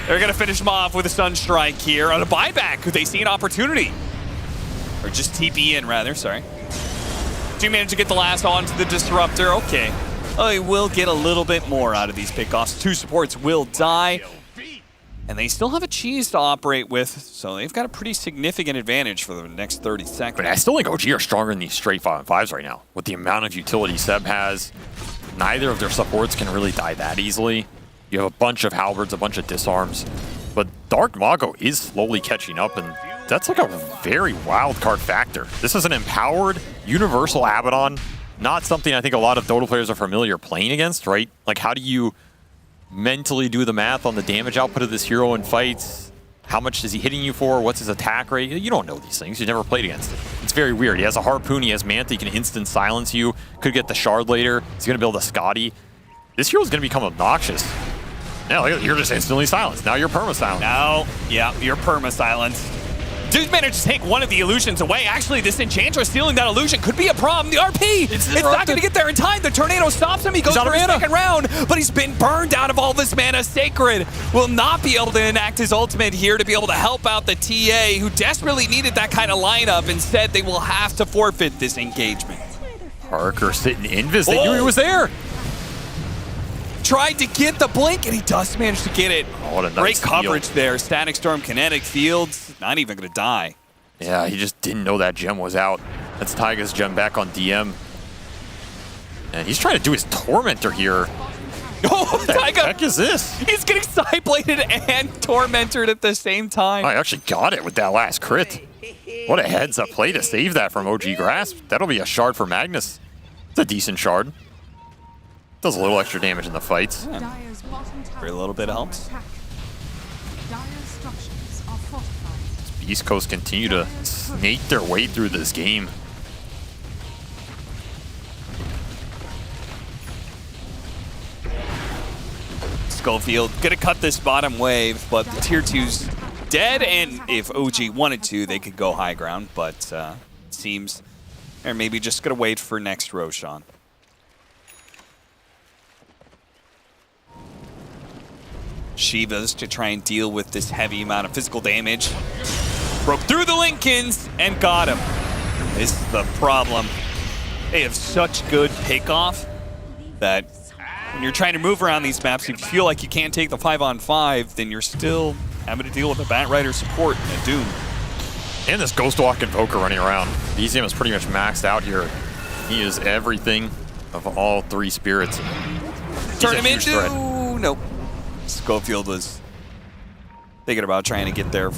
They're going to finish him off with a stun strike here on a buyback. Could they see an opportunity? Or just TP in, rather. Sorry. Do manage to get the last onto the disruptor? Okay. Oh, he will get a little bit more out of these pickoffs. 2 supports will die. And they still have a cheese to operate with, so they've got a pretty significant advantage for the next 30 seconds. But I still think OG are stronger than these straight 5-on-5s right now. With the amount of utility Seb has, neither of their supports can really die that easily. You have a bunch of halberds, a bunch of disarms, but Dark Mago is slowly catching up, and that's like a very wild card factor. This is an empowered, universal Abaddon, not something I think a lot of Dota players are familiar playing against, right? Like, how do you mentally do the math on the damage output of this hero in fights? How much is he hitting you for? What's his attack rate? You don't know these things. You've never played against it. It's very weird. He has a Harpoon, he has Manta, he can instant silence you. Could get the Shard later. He's going to build a Scotty. This hero's going to become obnoxious. Now you're just instantly silenced. Now you're perma-silenced. Now, yeah, you're perma-silenced. Dude managed to take one of the illusions away. Actually, this Enchantress stealing that illusion could be a problem. The RP, it's not going to get there in time. The Tornado stops him. He goes for his second round, but he's been burned out of all this mana. Sacred will not be able to enact his ultimate here to be able to help out the TA, who desperately needed that kind of lineup. Instead, they will have to forfeit this engagement. Parker sitting invis. They knew he was there. Tried to get the blink, and he does manage to get it. Oh, what a nice Great coverage there. Static Storm, Kinetic Fields, not even going to die. Yeah, he just didn't know that gem was out. That's Taiga's gem back on DM. And he's trying to do his Tormentor here. Oh, what the heck is this? He's getting side-bladed and Tormentored at the same time. I actually got it with that last crit. What a heads-up play to save that from OG Grasp. That'll be a shard for Magnus. It's a decent shard. Does a little extra damage in the fights. Yeah. For a little bit helps. Beastcoast continue to snake their way through this game. Schofield gonna cut this bottom wave, but the tier 2's dead, and if OG wanted to, they could go high ground, but it seems they're maybe just gonna wait for next Roshan. Shivas to try and deal with this heavy amount of physical damage. Broke through the Lincolns and got him. This is the problem. They have such good pickoff that when you're trying to move around these maps, if you feel like you can't take the 5-on-5, then you're still having to deal with a Bat Rider support and a Doom. And this Ghostwalk Invoker running around. BZM is pretty much maxed out here. He is everything of all 3 spirits. Turn him into... Nope. Schofield was thinking about trying to get there,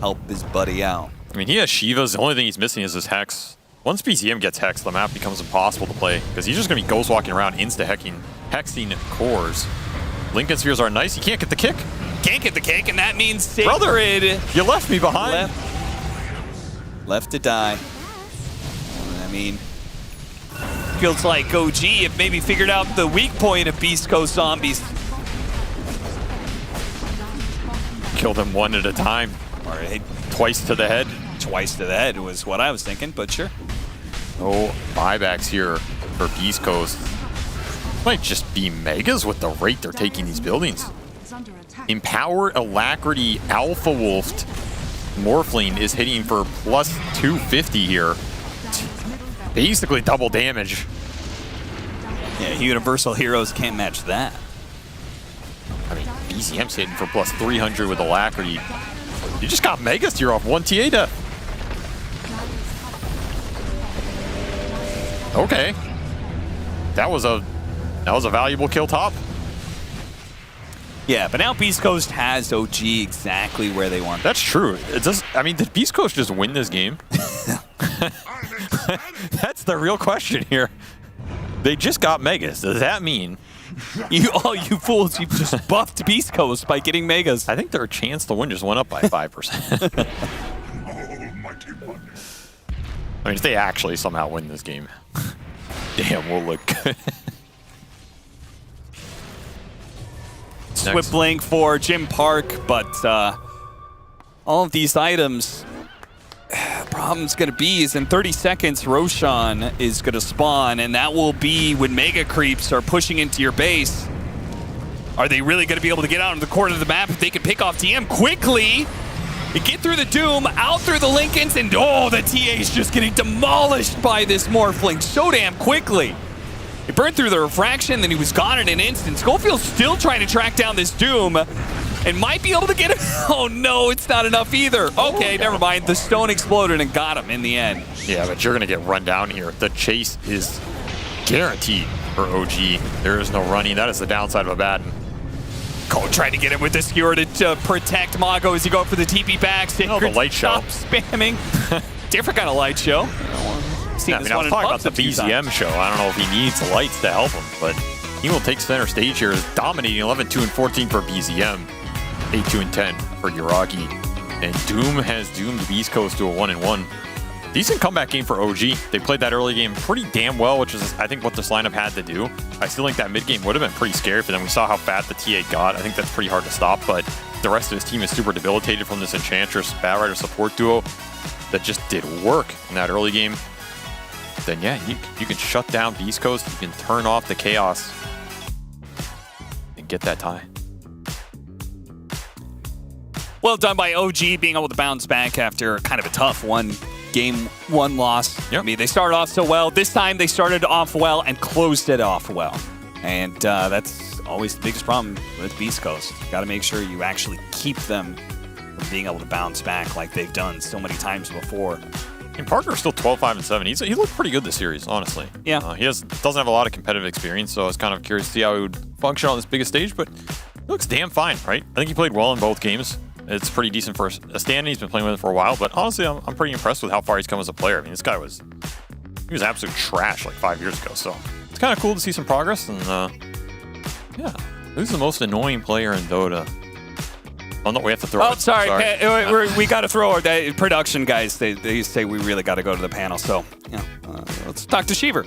help his buddy out. I mean, he has Shivas. The only thing he's missing is his Hex. Once BZM gets Hex, the map becomes impossible to play because he's just going to be ghost walking around hexing cores. Lincoln Spheres are nice. You can't get the kick. Can't get the kick, and that means Sacred. Brother, you left me behind. Left to die. I mean, feels like OG have maybe figured out the weak point of Beast Coast zombies. Kill them one at a time. Or twice to the head. Twice to the head was what I was thinking, but sure. No buybacks here for Beastcoast. Might just be Megas with the rate they're taking these buildings. Empowered Alacrity Alpha Wolfed Morphling is hitting for plus 250 here. Basically double damage. Yeah, Universal Heroes can't match that. I mean, BZM's hitting for plus 300 with Alacrity. You just got Megas here off 1 TA death. Okay. That was a valuable kill top. Yeah, but now Beast Coast has OG exactly where they want. That's true. It does. I mean, did Beast Coast just win this game? That's the real question here. They just got Megas. Does that mean All you fools, you just buffed Beastcoast by getting Megas. I think their chance to win just went up by 5%. I mean, if they actually somehow win this game, damn, we'll look good. Swipling for Jim Park, but all of these items, problem's going to be is in 30 seconds, Roshan is going to spawn, and that will be when Mega Creeps are pushing into your base. Are they really going to be able to get out into the corner of the map if they can pick off TM quickly? They get through the Doom, out through the Lincolns, and oh, the TA is just getting demolished by this Morphling so damn quickly. He burned through the refraction, then he was gone in an instant. Schofield's still trying to track down this Doom and might be able to get it. Oh no, it's not enough either. Okay, never mind. The stone exploded and got him in the end. Yeah, but you're going to get run down here. The chase is guaranteed for OG. There is no running. That is the downside of a Abaddon. Cole tried to get him with the skewer to protect Mago as he go for the TP back. Oh, the light show. Stop spamming. Different kind of light show. Yeah, I mean, I was talking about the BZM show. I don't know if he needs the lights to help him, but he will take center stage here, dominating 11-2 and 14 for BZM, 8-2 and 10 for Yuragi. And Doom has doomed Beastcoast to a 1-1. Decent comeback game for OG. They played that early game pretty damn well, which is, I think, what this lineup had to do. I still think that mid game would have been pretty scary for them. We saw how fat the TA got. I think that's pretty hard to stop, but the rest of his team is super debilitated from this Enchantress Batrider support duo that just did work in that early game. Then yeah, you can shut down Beastcoast, you can turn off the chaos and get that tie. Well done by OG being able to bounce back after kind of a tough game one loss. Yep. I mean, they started off so well. This time they started off well and closed it off well. And that's always the biggest problem with Beastcoast. You got to make sure you actually keep them from being able to bounce back like they've done so many times before. And Parker's still 12-5 and 7. He looked pretty good this series, honestly. Yeah. He doesn't have a lot of competitive experience, so I was kind of curious to see how he would function on this biggest stage, but he looks damn fine, right? I think he played well in both games. It's pretty decent for a stand. He's been playing with it for a while, but honestly, I'm pretty impressed with how far he's come as a player. I mean, this guy was absolute trash like 5 years ago, so it's kind of cool to see some progress. And yeah, who's the most annoying player in Dota? Oh no, we have to throw. Oh, sorry. We got to throw our production guys. They say we really got to go to the panel. So yeah, let's talk to Sheever.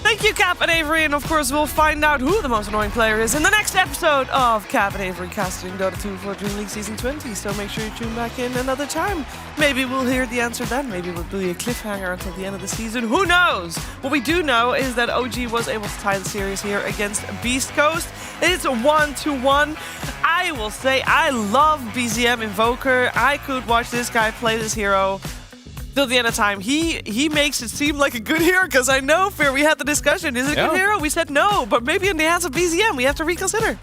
Thank you, Cap and Avery, and of course we'll find out who the most annoying player is in the next episode of Cap and Avery casting Dota 2 for DreamLeague Season 20, so make sure you tune back in another time. Maybe we'll hear the answer then, maybe we'll do a cliffhanger until the end of the season, who knows? What we do know is that OG was able to tie the series here against Beastcoast. It's a 1-1. I will say I love BZM Invoker. I could watch this guy play this hero till the end of time. He makes it seem like a good hero, because I know, Fear, we had the discussion. Is it a good hero? We said no, but maybe in the hands of BZM, we have to reconsider.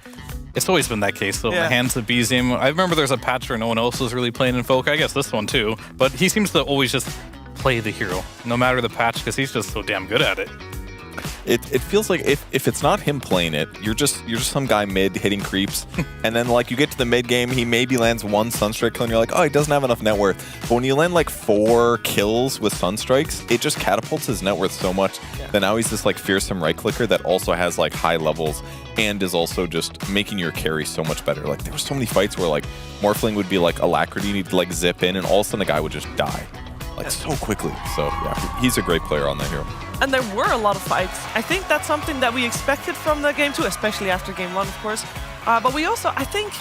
It's always been that case, though. In the hands of BZM. I remember there's a patch where no one else was really playing Invoker. I guess this one, too. But he seems to always just play the hero, no matter the patch, because he's just so damn good at it. It feels like if it's not him playing it, you're just some guy mid hitting creeps, and then like you get to the mid game, he maybe lands one Sunstrike kill, and you're like, oh, he doesn't have enough net worth. But when you land like 4 kills with Sunstrikes, it just catapults his net worth so much that now he's this like fearsome right clicker that also has like high levels and is also just making your carry so much better. Like there were so many fights where like Morphling would be like Alacrity, and he'd like zip in, and all of a sudden the guy would just die like so quickly. So yeah, he's a great player on that hero. And there were a lot of fights. I think that's something that we expected from the game too, especially after game 1, of course. But we also, I think,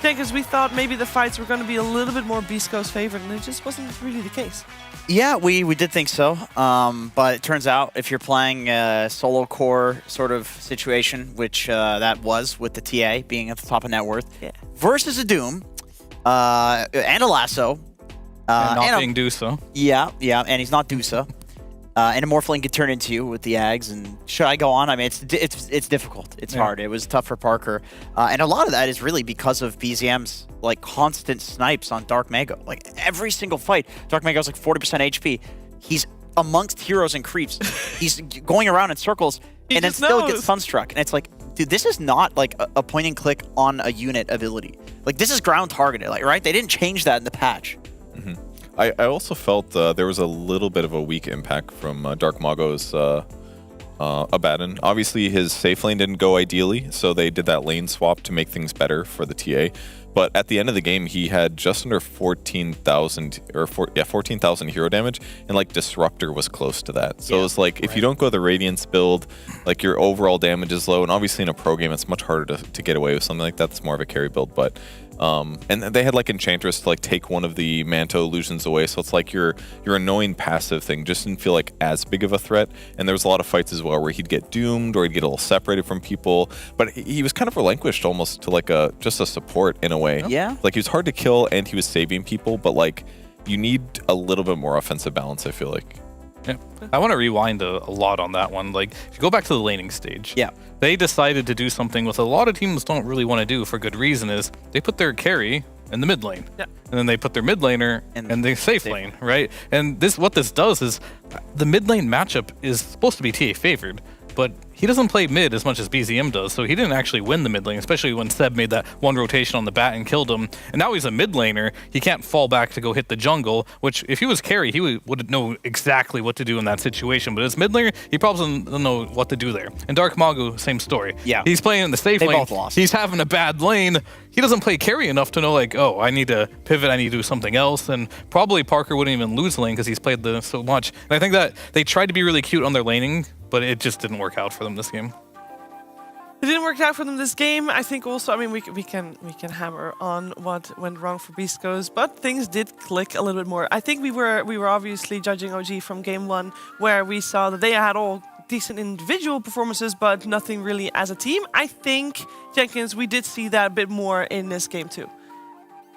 because we thought maybe the fights were going to be a little bit more Beastcoast favored, and it just wasn't really the case. Yeah, we did think so. But it turns out if you're playing a solo core sort of situation, which that was with the TA being at the top of net worth, versus a Doom and a Lasso. And not being Dusa. Yeah, and he's not Dusa. And a Morphling could turn into you with the Ags. And should I go on? I mean, it's difficult. It's hard. It was tough for Parker. And a lot of that is really because of BZM's like constant snipes on Dark Mago. Like every single fight, Dark Mago's like 40% HP. He's amongst heroes and creeps. He's going around in circles and then still gets Sunstruck. And it's like, dude, this is not like a point and click on a unit ability. Like this is ground targeted, like, right? They didn't change that in the patch. Mm-hmm. I also felt there was a little bit of a weak impact from Dark Mago's Abaddon. Obviously, his safe lane didn't go ideally, so they did that lane swap to make things better for the TA. But at the end of the game, he had just under 14,000 hero damage, and like Disruptor was close to that. So it was like if you don't go the Radiance build, like your overall damage is low, and obviously in a pro game, it's much harder to get away with something like that. It's more of a carry build, but. And they had like Enchantress to like take one of the Manto illusions away, so it's like your annoying passive thing just didn't feel like as big of a threat. And there was a lot of fights as well where he'd get doomed or he'd get a little separated from people, but he was kind of relinquished almost to like just a support in a way. Yeah. Like he was hard to kill and he was saving people, but like you need a little bit more offensive balance, I feel like. Yeah. I want to rewind a lot on that one. Like, if you go back to the laning stage, they decided to do something with a lot of teams don't really want to do for good reason is they put their carry in the mid lane. And then they put their mid laner in the safe lane, right? And what this does is the mid lane matchup is supposed to be TA favored, but he doesn't play mid as much as BZM does, so he didn't actually win the mid lane, especially when Seb made that one rotation on the bat and killed him. And now he's a mid laner. He can't fall back to go hit the jungle, which if he was carry, he would know exactly what to do in that situation. But as mid laner, he probably doesn't know what to do there. And Dark Magu, same story. Yeah. He's playing in the safe lane. Both lost. He's having a bad lane. He doesn't play carry enough to know like, oh, I need to pivot, I need to do something else. And probably Parker wouldn't even lose lane because he's played so much. And I think that they tried to be really cute on their laning, but it just didn't work out for them this game. It didn't work out for them this game. I think also, I mean, we can hammer on what went wrong for Beastcoast, but things did click a little bit more. I think we were obviously judging OG from game one, where we saw that they had all decent individual performances, but nothing really as a team. I think, Jenkins, we did see that a bit more in this game too.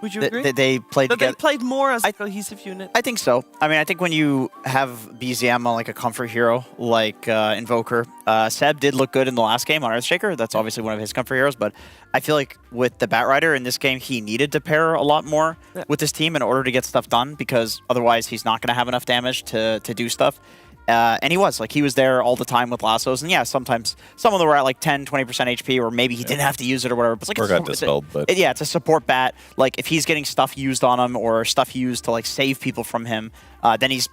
Would you agree? They played together. They played more as a cohesive unit. I think so. I mean, I think when you have BZM on like a comfort hero like Invoker, Seb did look good in the last game on Earthshaker. That's obviously one of his comfort heroes, but I feel like with the Batrider in this game, he needed to pair a lot more with his team in order to get stuff done, because otherwise he's not going to have enough damage to do stuff. And he was there all the time with lassos. And yeah, sometimes some of them were at like 10, 20% HP, or maybe he didn't have to use it or whatever. But or got dispelled, but it's a support bat. Like if he's getting stuff used on him or stuff used to like save people from him, then he's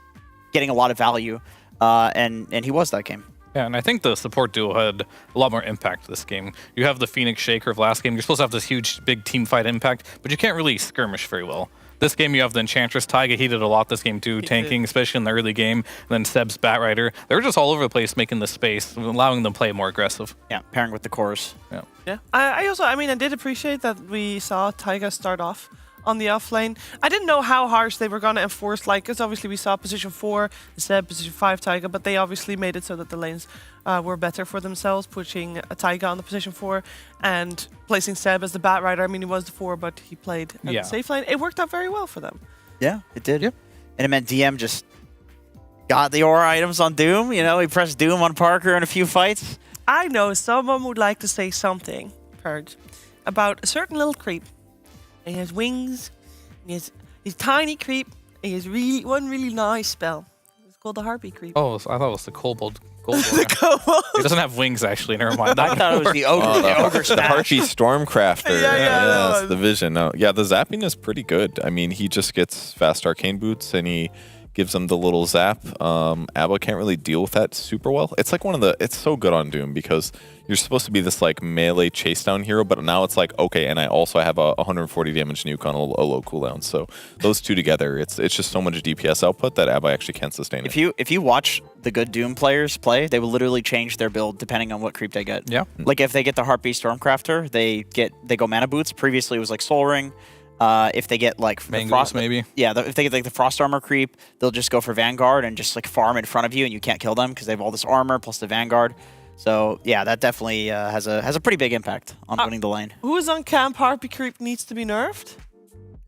getting a lot of value. And he was that game. Yeah, and I think the support duo had a lot more impact this game. You have the Phoenix Shaker of last game. You're supposed to have this huge, big team fight impact, but you can't really skirmish very well. This game, you have the Enchantress. Taiga, he did a lot this game too, tanking, especially in the early game. And then Seb's Batrider. They were just all over the place making the space, allowing them to play more aggressive. Yeah, pairing with the cores. Yeah. I did appreciate that we saw Taiga start off on the off lane. I didn't know how harsh they were going to enforce, like, because obviously we saw position 4, Seb, position 5 Taiga, but they obviously made it so that the lanes were better for themselves, pushing a Taiga on the position 4 and placing Seb as the Batrider. I mean, he was the 4, but he played at the safe lane. It worked out very well for them. Yeah, it did. And it meant DM just got the aura items on Doom. You know, he pressed Doom on Parker in a few fights. I know someone would like to say something, Purge, about a certain little creep. He has wings, he's tiny creep, he has one really nice spell. It's called the Harpy creep. Oh, I thought it was the Kobold. He doesn't have wings, actually. Never mind. I thought it was the Ogre. the Ogre the Harpy Stormcrafter. Yeah, that's the vision. No, yeah, the zapping is pretty good. I mean, he just gets fast arcane boots and he gives them the little zap. Abba can't really deal with that super well. It's like it's so good on Doom because you're supposed to be this like melee chase down hero, but now it's like, okay, and I also have a 140 damage nuke on a low cooldown. So those two together, it's just so much DPS output that Abba actually can't sustain it. If you watch the good Doom players play, they will literally change their build depending on what creep they get. Yeah. Like if they get the Harpy Stormcrafter, they go mana boots. Previously it was like Soul Ring. If they get like Mangoes, Frost, maybe. Yeah, if they get like the Frost Armor creep, they'll just go for Vanguard and just like farm in front of you, and you can't kill them because they have all this armor plus the Vanguard. So yeah, that definitely has a pretty big impact on winning the lane. Who's on camp Harpy creep needs to be nerfed?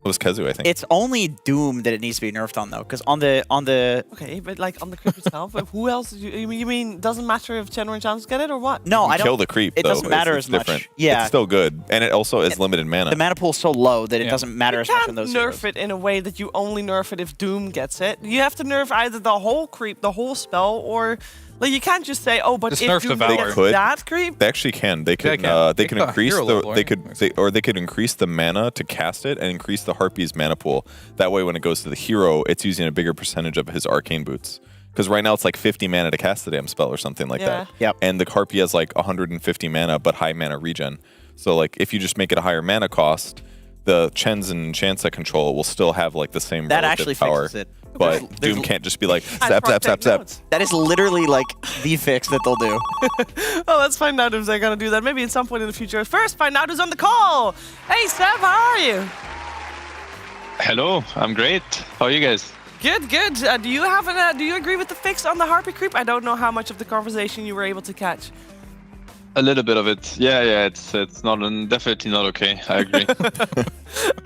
It was Kezu, I think. It's only Doom that it needs to be nerfed on though, because on the okay, but like on the creep itself, but who else? You mean doesn't matter if Chen or Chance get it or what? No, I don't. Kill the creep. It doesn't matter as much. Different. Yeah, it's still good, and it also is limited mana. The mana pool is so low that it doesn't matter as much in those. You can't nerf it in a way that you only nerf it if Doom gets it. You have to nerf either the whole creep, the whole spell, or like you can't just say, oh, but just if nerf Doom the gets that creep. They actually can. They could. They can increase they could increase the mana to cast it and increase the Harpy's mana pool. That way, when it goes to the hero, it's using a bigger percentage of his arcane boots. Because right now it's like 50 mana to cast the damn spell or something like that. Yep. And the Harpy has like 150 mana, but high mana regen. So like if you just make it a higher mana cost, the Chens and enchants that control it will still have like the same That relative actually power. fixes it. But Doom can't just be like, zap, zap, zap, zap. That is literally like the fix that they'll do. Well, let's find out if they're going to do that. Maybe at some point in the future. First, find out who's on the call. Hey, Seb, how are you? Hello, I'm great. How are you guys? Good, good. Do you agree with the fix on the Harpy creep? I don't know how much of the conversation you were able to catch. A little bit of it. Yeah. It's not definitely not okay. I agree.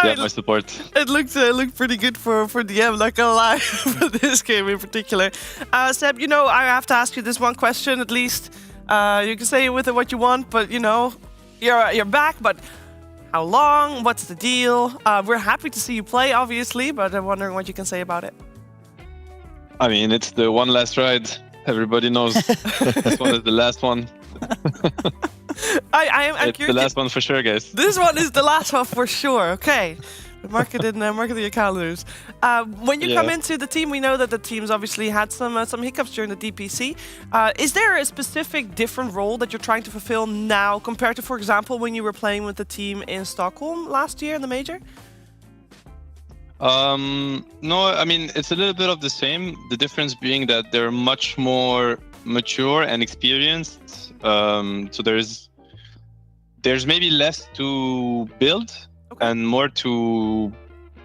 Yeah, my support. It looked pretty good for DM. Not gonna lie, for this game in particular. Seb, I have to ask you this one question at least. You can say with it what you want, but you're back. But how long? What's the deal? We're happy to see you play, obviously, but I'm wondering what you can say about it. I mean, it's the one last ride. Everybody knows this one is the last one. I'm it's curious. the last one for sure, guys. This one is the last one for sure. Okay. Mark it in your calendars. When you come into the team, we know that the team's obviously had some hiccups during the DPC. Is there a specific different role that you're trying to fulfill now compared to, for example, when you were playing with the team in Stockholm last year in the major? No, I mean, it's a little bit of the same. The difference being that they're much more mature and experienced. So there's maybe less to build and more to,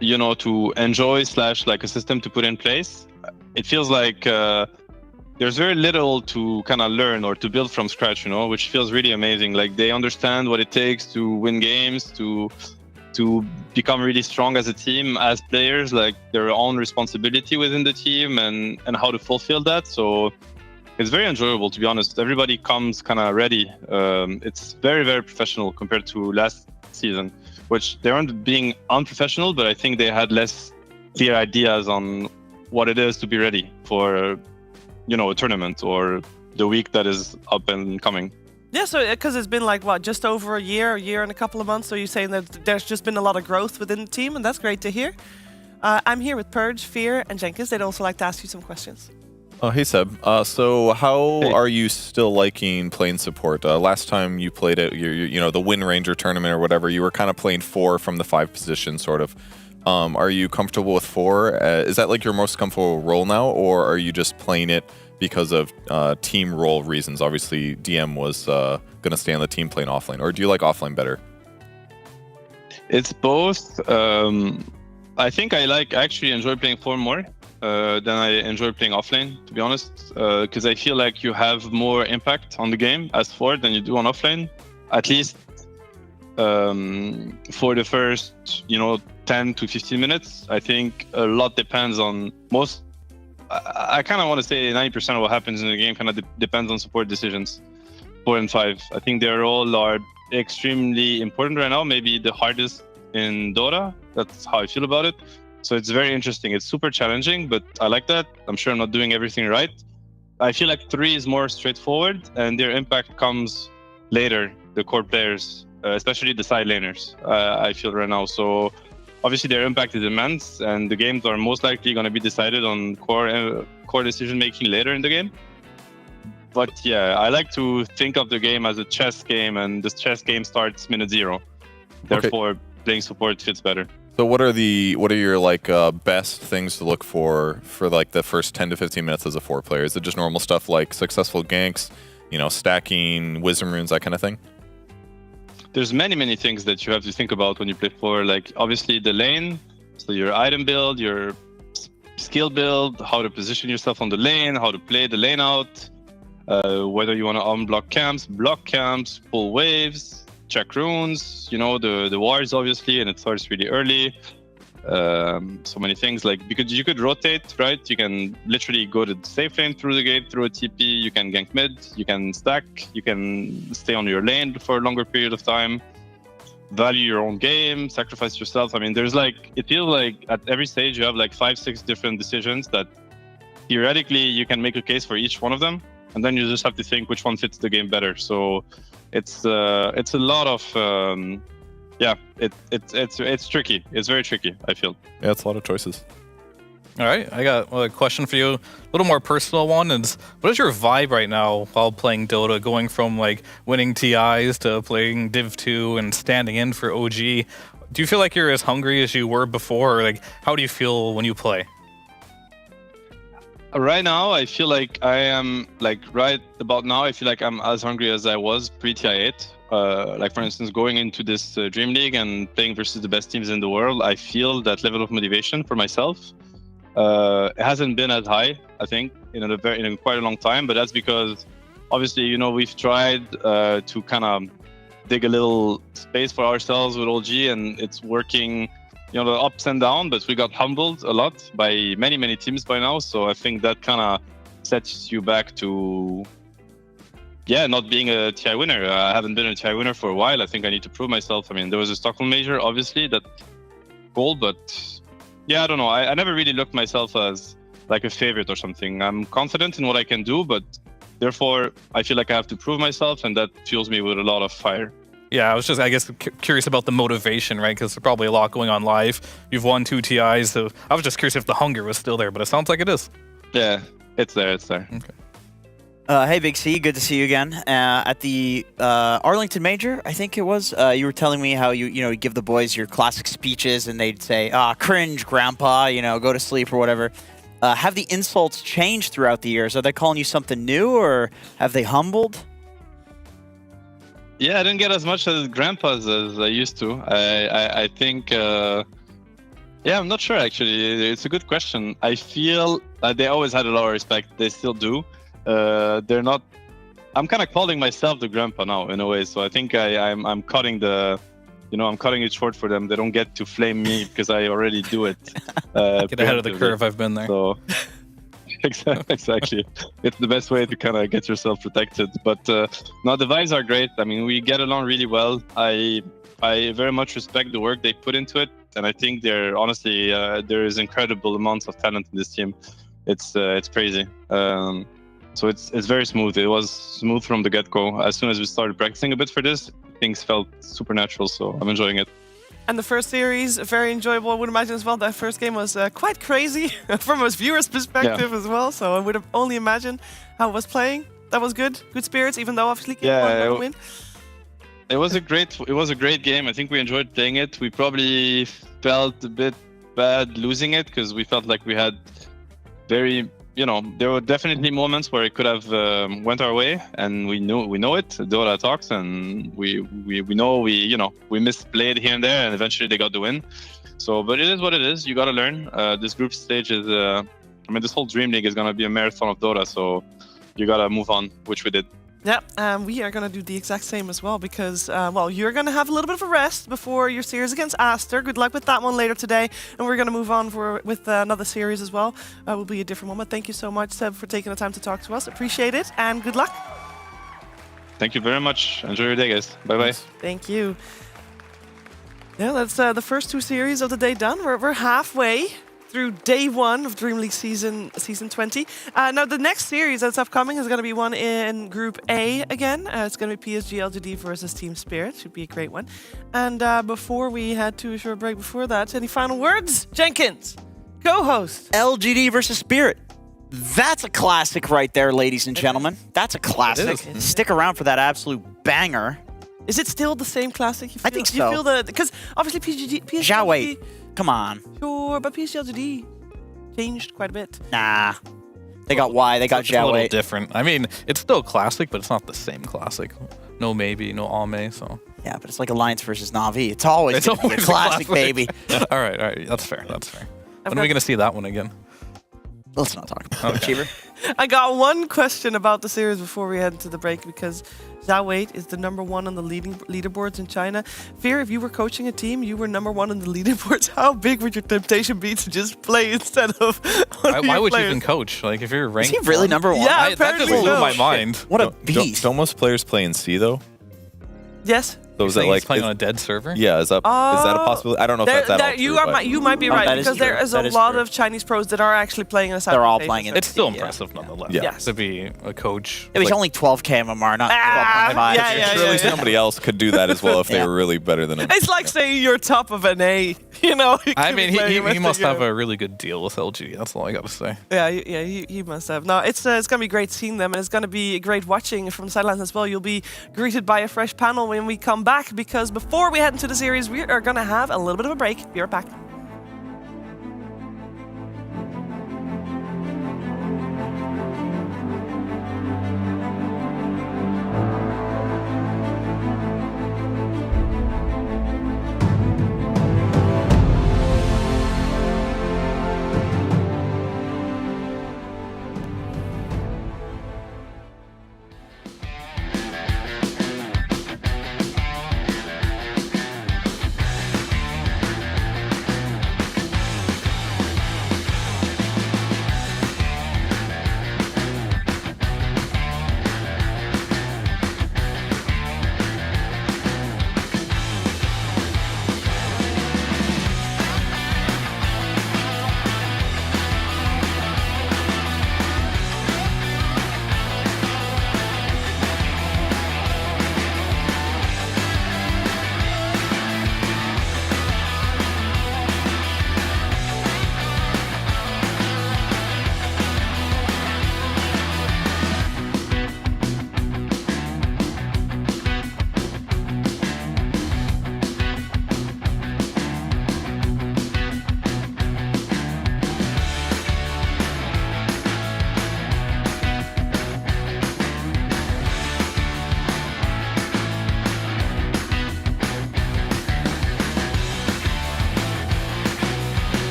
to enjoy / like a system to put in place. It feels like there's very little to kind of learn or to build from scratch, which feels really amazing. Like they understand what it takes to win games, to become really strong as a team, as players, like their own responsibility within the team and how to fulfill that. So it's very enjoyable, to be honest. Everybody comes kind of ready. It's very, very professional compared to last season, which they aren't being unprofessional, but I think they had less clear ideas on what it is to be ready for, a tournament or the week that is up and coming. Yeah, so because it's been like, just over a year and a couple of months, so you're saying that there's just been a lot of growth within the team, and that's great to hear. I'm here with Purge, Fear, and Jenkins. They'd also like to ask you some questions. Oh, hey Seb. So how are you still liking playing support? Last time you played it, the Wind Ranger tournament or whatever, you were kind of playing 4 from the 5 position, sort of. Are you comfortable with 4? Is that like your most comfortable role now, or are you just playing it because of team role reasons? Obviously, DM was going to stay on the team playing offlane, or do you like offlane better? It's both. I think I actually enjoy playing 4 more than I enjoy playing offlane, to be honest, because I feel like you have more impact on the game as 4 than you do on offlane, at least for the first 10 to 15 minutes. I think a lot depends on most. I kind of want to say 90% of what happens in the game kind of depends on support decisions. 4 and 5. I think their role are extremely important right now. Maybe the hardest in Dota. That's how I feel about it. So it's very interesting. It's super challenging, but I like that. I'm sure I'm not doing everything right. I feel like 3 is more straightforward, and their impact comes later. The core players, especially the side laners, I feel right now. So obviously their impact is immense, and the games are most likely going to be decided on core decision making later in the game. But yeah, I like to think of the game as a chess game, and this chess game starts minute 0. Therefore, playing support fits better. So what are your like best things to look for like the first 10 to 15 minutes as a 4 player? Is it just normal stuff like successful ganks, stacking, wisdom runes, that kind of thing? There's many things that you have to think about when you play 4. Like obviously the lane, so your item build, your skill build, how to position yourself on the lane, how to play the lane out, whether you want to unblock camps, block camps, pull waves, check runes, the wars obviously, and it starts really early. So many things, like because you could rotate, right? You can literally go to the safe lane through the gate, through a TP, you can gank mid, you can stack, you can stay on your lane for a longer period of time, value your own game, sacrifice yourself. I mean, it feels like at every stage you have like 5-6 different decisions that theoretically you can make a case for each one of them, and then you just have to think which one fits the game better. So it's a lot of it's tricky. It's very tricky, I feel. Yeah, it's a lot of choices. All right, I got a question for you, a little more personal one. Is what is your vibe right now while playing Dota, going from like winning TIs to playing Div 2 and standing in for OG? Do you feel like you're as hungry as you were before, or like how do you feel when you play? Right now, I feel like I am right about now. I feel like I'm as hungry as I was pre-TI8. Like for instance, going into this Dream League and playing versus the best teams in the world, I feel that level of motivation for myself. It hasn't been as high, I think, in quite a long time. But that's because, obviously, you know, we've tried to kind of dig a little space for ourselves with OG, and it's working. You know, the ups and downs, but we got humbled a lot by many teams by now. So I think that kind of sets you back to, not being a TI winner. I haven't been a TI winner for a while. I think I need to prove myself. I mean, there was a Stockholm major, obviously, that gold, but yeah, I don't know. I never really looked myself as like a favorite or something. I'm confident in what I can do, but therefore I feel like I have to prove myself, and that fuels me with a lot of fire. Yeah, I was just, I guess, curious about the motivation, right? Because there's probably a lot going on live. You've won 2 TIs, so I was just curious if the hunger was still there, but it sounds like it is. Yeah, it's there, Okay. Hey, Big C, good to see you again. At the Arlington Major, I think it was, you were telling me how you give the boys your classic speeches, and they'd say, cringe, grandpa, go to sleep or whatever. Have the insults changed throughout the years? Are they calling you something new, or have they humbled? Yeah, I didn't get as much as grandpas as I used to. I think, I'm not sure actually. It's a good question. I feel they always had a lot of respect. They still do. They're not. I'm kind of calling myself the grandpa now in a way. So I think I'm cutting I'm cutting it short for them. They don't get to flame me because I already do it. Get ahead of the curve. I've been there. So. Exactly. It's the best way to kind of get yourself protected. But no, the vibes are great. I mean, we get along really well. I very much respect the work they put into it, and I think honestly there is incredible amounts of talent in this team. It's crazy. So it's very smooth. It was smooth from the get-go. As soon as we started practicing a bit for this, things felt super natural. So I'm enjoying it. And the first series, very enjoyable. I would imagine as well. That first game was quite crazy from a viewer's perspective as well. So I would have only imagined how it was playing. That was good. Good spirits, even though obviously game win. It was a great game. I think we enjoyed playing it. We probably felt a bit bad losing it because we felt like we had there were definitely moments where it could have went our way, and we know it. Dota talks, and we know we misplayed here and there, and eventually they got the win. So, but it is what it is. You got to learn. This group stage is, this whole Dream League is gonna be a marathon of Dota. So, you gotta move on, which we did. Yeah, we are going to do the exact same as well because, you're going to have a little bit of a rest before your series against Aster. Good luck with that one later today. And we're going to move on with another series as well. Will be a different one. But thank you so much, Seb, for taking the time to talk to us. Appreciate it, and good luck. Thank you very much. Enjoy your day, guys. Bye-bye. Thank you. Yeah, that's the first 2 series of the day done. We're halfway through day 1 of Dream League season 20. Now the next series that's upcoming is going to be one in Group A again. It's going to be PSG LGD versus Team Spirit. Should be a great one. And before we head to a short break before that, any final words? Jenkins, co-host. LGD versus Spirit. That's a classic right there, ladies and gentlemen. That's a classic. Stick around for that absolute banger. Is it still the same classic? I think so. You feel because obviously PSG Zhao, come on. Sure, but PSG LGD changed quite a bit. Nah. They got Y, they got It's a little Zhao. different. I mean, it's still classic, but it's not the same classic. No maybe, no Ame, so. Yeah, but it's like Alliance versus Na'Vi. It's always a classic, baby. all right. That's fair. When are we going to see that one again? Let's not talk about it, Cheever. I got one question about the series before we head into the break because Zhao Wei is the #1 on the leaderboards in China. Fear, if you were coaching a team, you were #1 on the leaderboards. How big would your temptation be to just play instead of why would you even coach? Like, if you're ranked, is he really #1? Yeah, that just blew my mind. What a beast! Don't most players play in C though? Yes. So is that like playing on a dead server? Yeah, is that a possibility? I don't know if that's that. You might be right because there is a lot of Chinese pros that are actually playing in a They're all playing it. It's still impressive nonetheless. Yeah. To be a coach. It was only 12K MMR, not 12.5. Surely somebody else could do that as well if they were really better than him. It's like saying you're top of an A. You know, I mean, he must have a really good deal with LG. That's all I gotta say. Yeah, he must have. No, it's gonna be great seeing them, and it's gonna be great watching from the sidelines as well. You'll be greeted by a fresh panel when we come back, because before we head into the series, we are gonna have a little bit of a break. Be right back.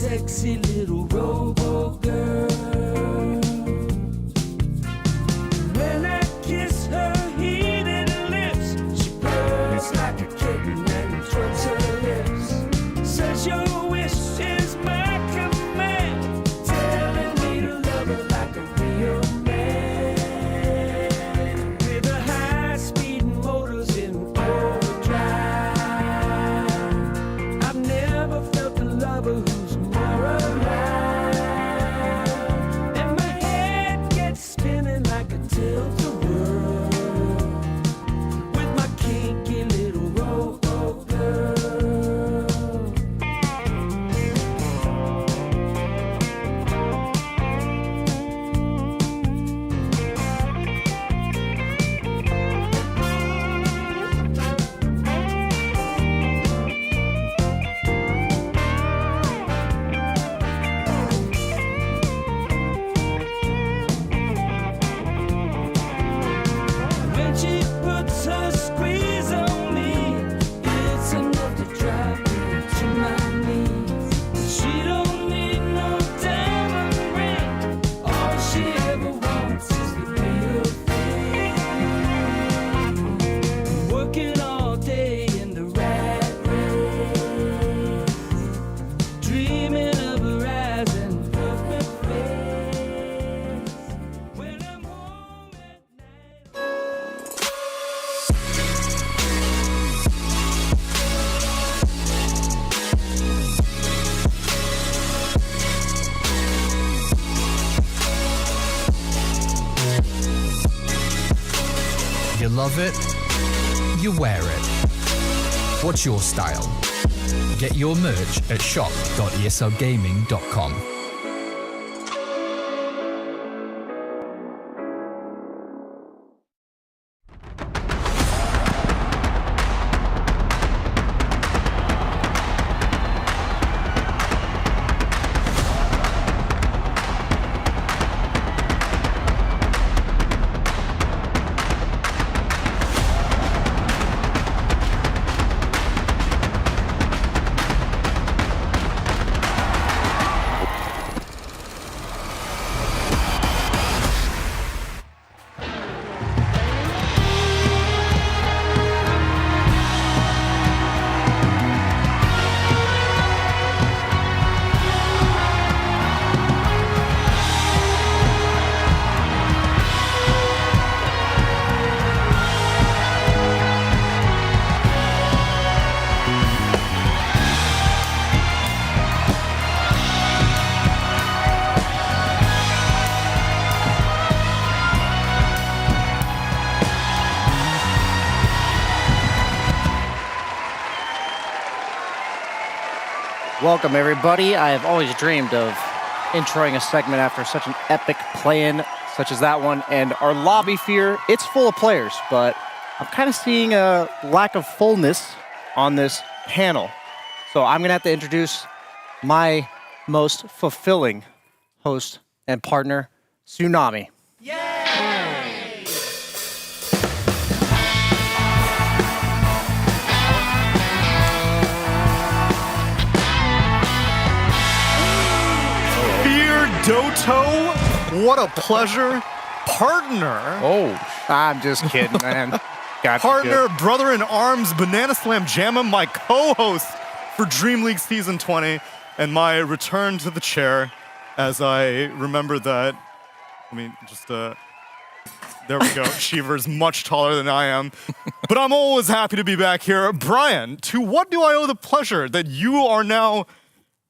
sexy little robo girl. love it, you wear it. What's your style? Get your merch at shop.eslgaming.com. Welcome, everybody. I have always dreamed of introing a segment after such an epic play-in such as that one. And our lobby fear, it's full of players, but I'm kind of seeing a lack of fullness on this panel. So I'm going to have to introduce my most fulfilling host and partner, Tsunami. Doto, what a pleasure. Partner. Oh, I'm just kidding, man. Partner, brother in arms, Banana Slam Jamma, my co-host for DreamLeague Season 20, and my return to the chair as I remember that, there we go. Shiver's much taller than I am. But I'm always happy to be back here. Brian, to what do I owe the pleasure that you are now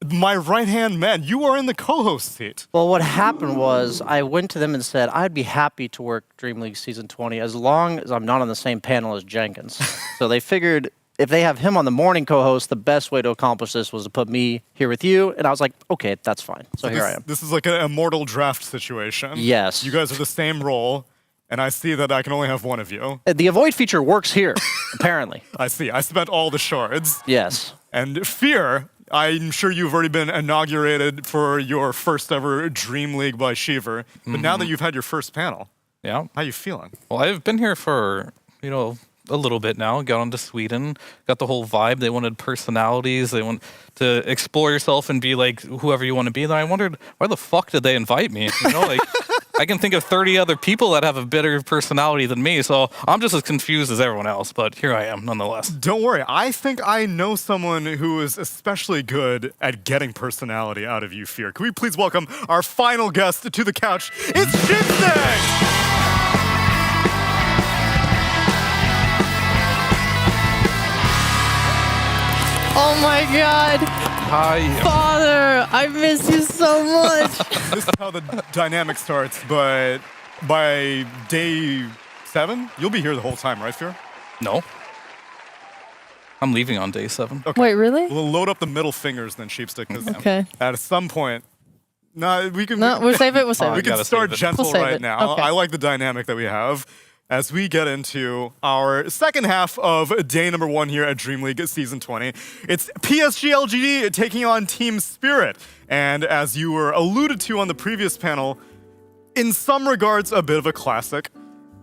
my right-hand man? You are in the co-host seat. Well, what happened was I went to them and said, I'd be happy to work DreamLeague Season 20 as long as I'm not on the same panel as Jenkins. So they figured if they have him on the morning co-host, the best way to accomplish this was to put me here with you. And I was like, okay, that's fine. So here I am. This is like an immortal draft situation. Yes. You guys are the same role, and I see that I can only have one of you. The avoid feature works here, apparently. I see. I spent all the shards. Yes. And Fear, I'm sure you've already been inaugurated for your first ever Dream League by Shiver. But now that you've had your first panel, yeah, how you feeling? Well, I've been here for, a little bit now. Got on to Sweden, got the whole vibe. They wanted personalities. They want to explore yourself and be like whoever you want to be. Then I wondered, why the fuck did they invite me? I can think of 30 other people that have a better personality than me, so I'm just as confused as everyone else, but here I am nonetheless. Don't worry, I think I know someone who is especially good at getting personality out of you, Fear. Can we please welcome our final guest to the couch? It's Ginseng! Oh my god. Hi. Father, I miss you so much. This is how the dynamic starts, but by day 7, you'll be here the whole time, right, Fear? No. I'm leaving on day 7. Okay. Wait, really? We'll load up the middle fingers then, Sheepstick, because Okay. at some point, we can... No, we'll save it, we'll save it. We can start gentle We'll save right it. now. Okay. I like the dynamic that we have as we get into our second half of day number 1 here at Dream League Season 20. It's PSG LGD taking on Team Spirit. And as you were alluded to on the previous panel, in some regards, a bit of a classic.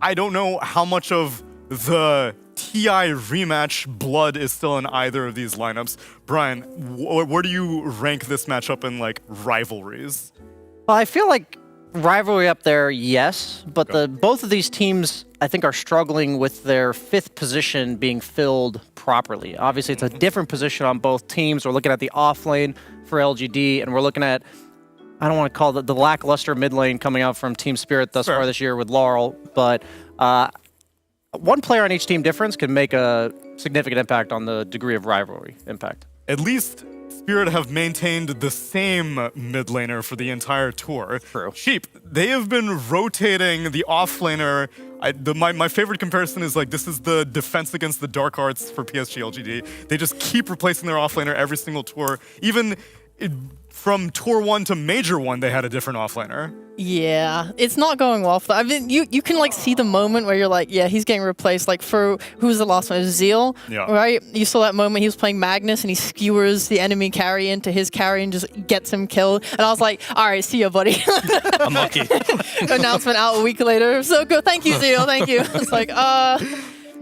I don't know how much of the TI rematch blood is still in either of these lineups. Brian, where do you rank this matchup in rivalries? Well, I feel like rivalry up there, yes, but both of these teams, I think, are struggling with their 5th position being filled properly. Obviously, it's a different position on both teams. We're looking at the off lane for LGD, and we're looking at, I don't want to call it the lackluster mid lane coming out from Team Spirit thus far this year with Laurel, but one player on each team difference can make a significant impact on the degree of rivalry impact. At least Spirit have maintained the same mid laner for the entire tour. True. Sheep, they have been rotating the off laner, My favorite comparison is like this is the defense against the dark arts for PSG LGD. They just keep replacing their offlaner every single tour. Even from tour 1 to major 1, they had a different offlaner. Yeah, it's not going well for that. I mean, you can like see the moment where you're like, yeah, he's getting replaced. Like for who was the last one? It was Zeal, yeah. Right? You saw that moment he was playing Magnus and he skewers the enemy carry into his carry and just gets him killed. And I was like, all right, see ya, buddy. Unlucky. Announcement out a week later. So good, thank you, Zeal, thank you. It's like, I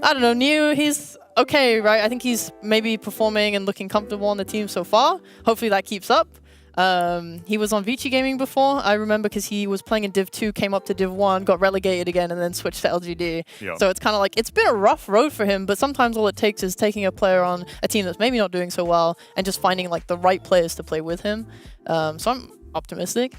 don't know, New, he's okay, right? I think he's maybe performing and looking comfortable on the team so far. Hopefully that keeps up. He was on Vici Gaming before, I remember, because he was playing in Div 2, came up to Div 1, got relegated again, and then switched to LGD. Yeah. So it's kind of like, it's been a rough road for him, but sometimes all it takes is taking a player on a team that's maybe not doing so well and just finding like the right players to play with him. So I'm optimistic.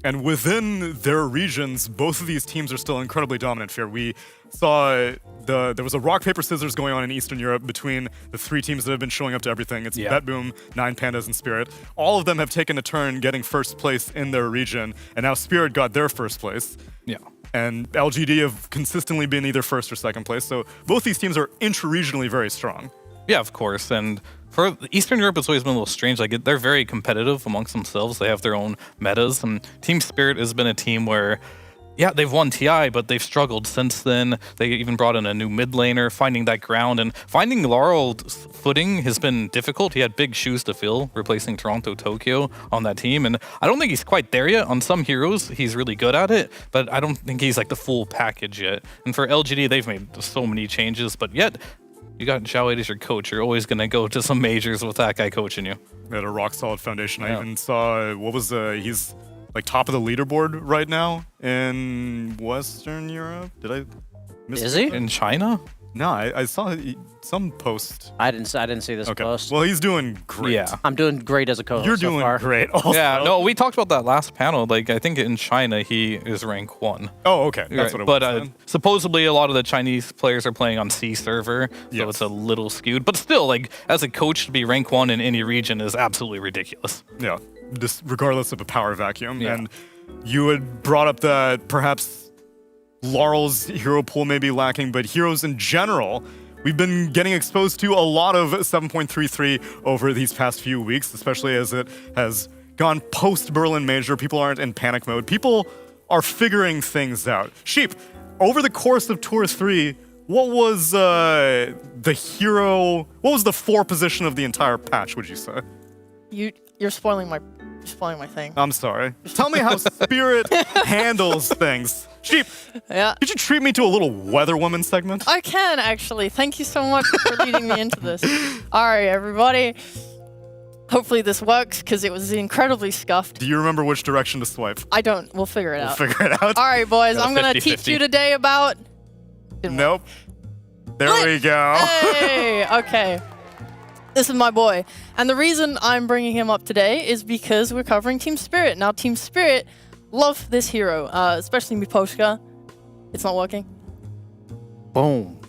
And within their regions, both of these teams are still incredibly dominant here. We saw there was a rock, paper, scissors going on in Eastern Europe between the 3 teams that have been showing up to everything. It's BetBoom, 9 Pandas, and Spirit. All of them have taken a turn getting first place in their region, and now Spirit got their first place. Yeah. And LGD have consistently been either first or second place. So both these teams are intra-regionally very strong. Yeah, of course. And for Eastern Europe, it's always been a little strange. Like, they're very competitive amongst themselves. They have their own metas. And Team Spirit has been a team where, yeah, they've won TI, but they've struggled since then. They even brought in a new mid laner, finding that ground. And finding Laurel's footing has been difficult. He had big shoes to fill, replacing Toronto Tokyo on that team. And I don't think he's quite there yet. On some heroes, he's really good at it, but I don't think he's like the full package yet. And for LGD, they've made so many changes, but yet you got Zhao 8 as your coach. You're always going to go to some majors with that guy coaching you. They had a rock-solid foundation. Yeah. I even saw, he's like top of the leaderboard right now in Western Europe. Did I miss Is he? In China? No, I saw some post. I didn't see this post. Well, he's doing great. Yeah. I'm doing great as a co-host. You're so doing far. great also. Yeah, no, we talked about that last panel. Like, I think in China, he is rank 1. Oh, okay. That's what it was. But supposedly, a lot of the Chinese players are playing on C server, so it's a little skewed. But still, like, as a coach, to be rank 1 in any region is absolutely ridiculous. Yeah, just regardless of a power vacuum. Yeah. And you had brought up that perhaps Laurel's hero pool may be lacking, but heroes in general, we've been getting exposed to a lot of 7.33 over these past few weeks, especially as it has gone post-Berlin Major. People aren't in panic mode. People are figuring things out. Sheep, over the course of Tour 3, what was the 4 position of the entire patch, would you say? You're spoiling my thing. I'm sorry. Tell me how Spirit handles things. Sheep, could you treat me to a little Weather Woman segment? I can, actually. Thank you so much for leading me into this. All right, everybody. Hopefully this works, because it was incredibly scuffed. Do you remember which direction to swipe? I don't. We'll figure it out. We'll figure it out. All right, boys. I'm going to teach you today about... Nope. There we go. Hey, okay. This is my boy. And the reason I'm bringing him up today is because we're covering Team Spirit. Now, Team Spirit love this hero, especially Miposhka. It's not working. Boom.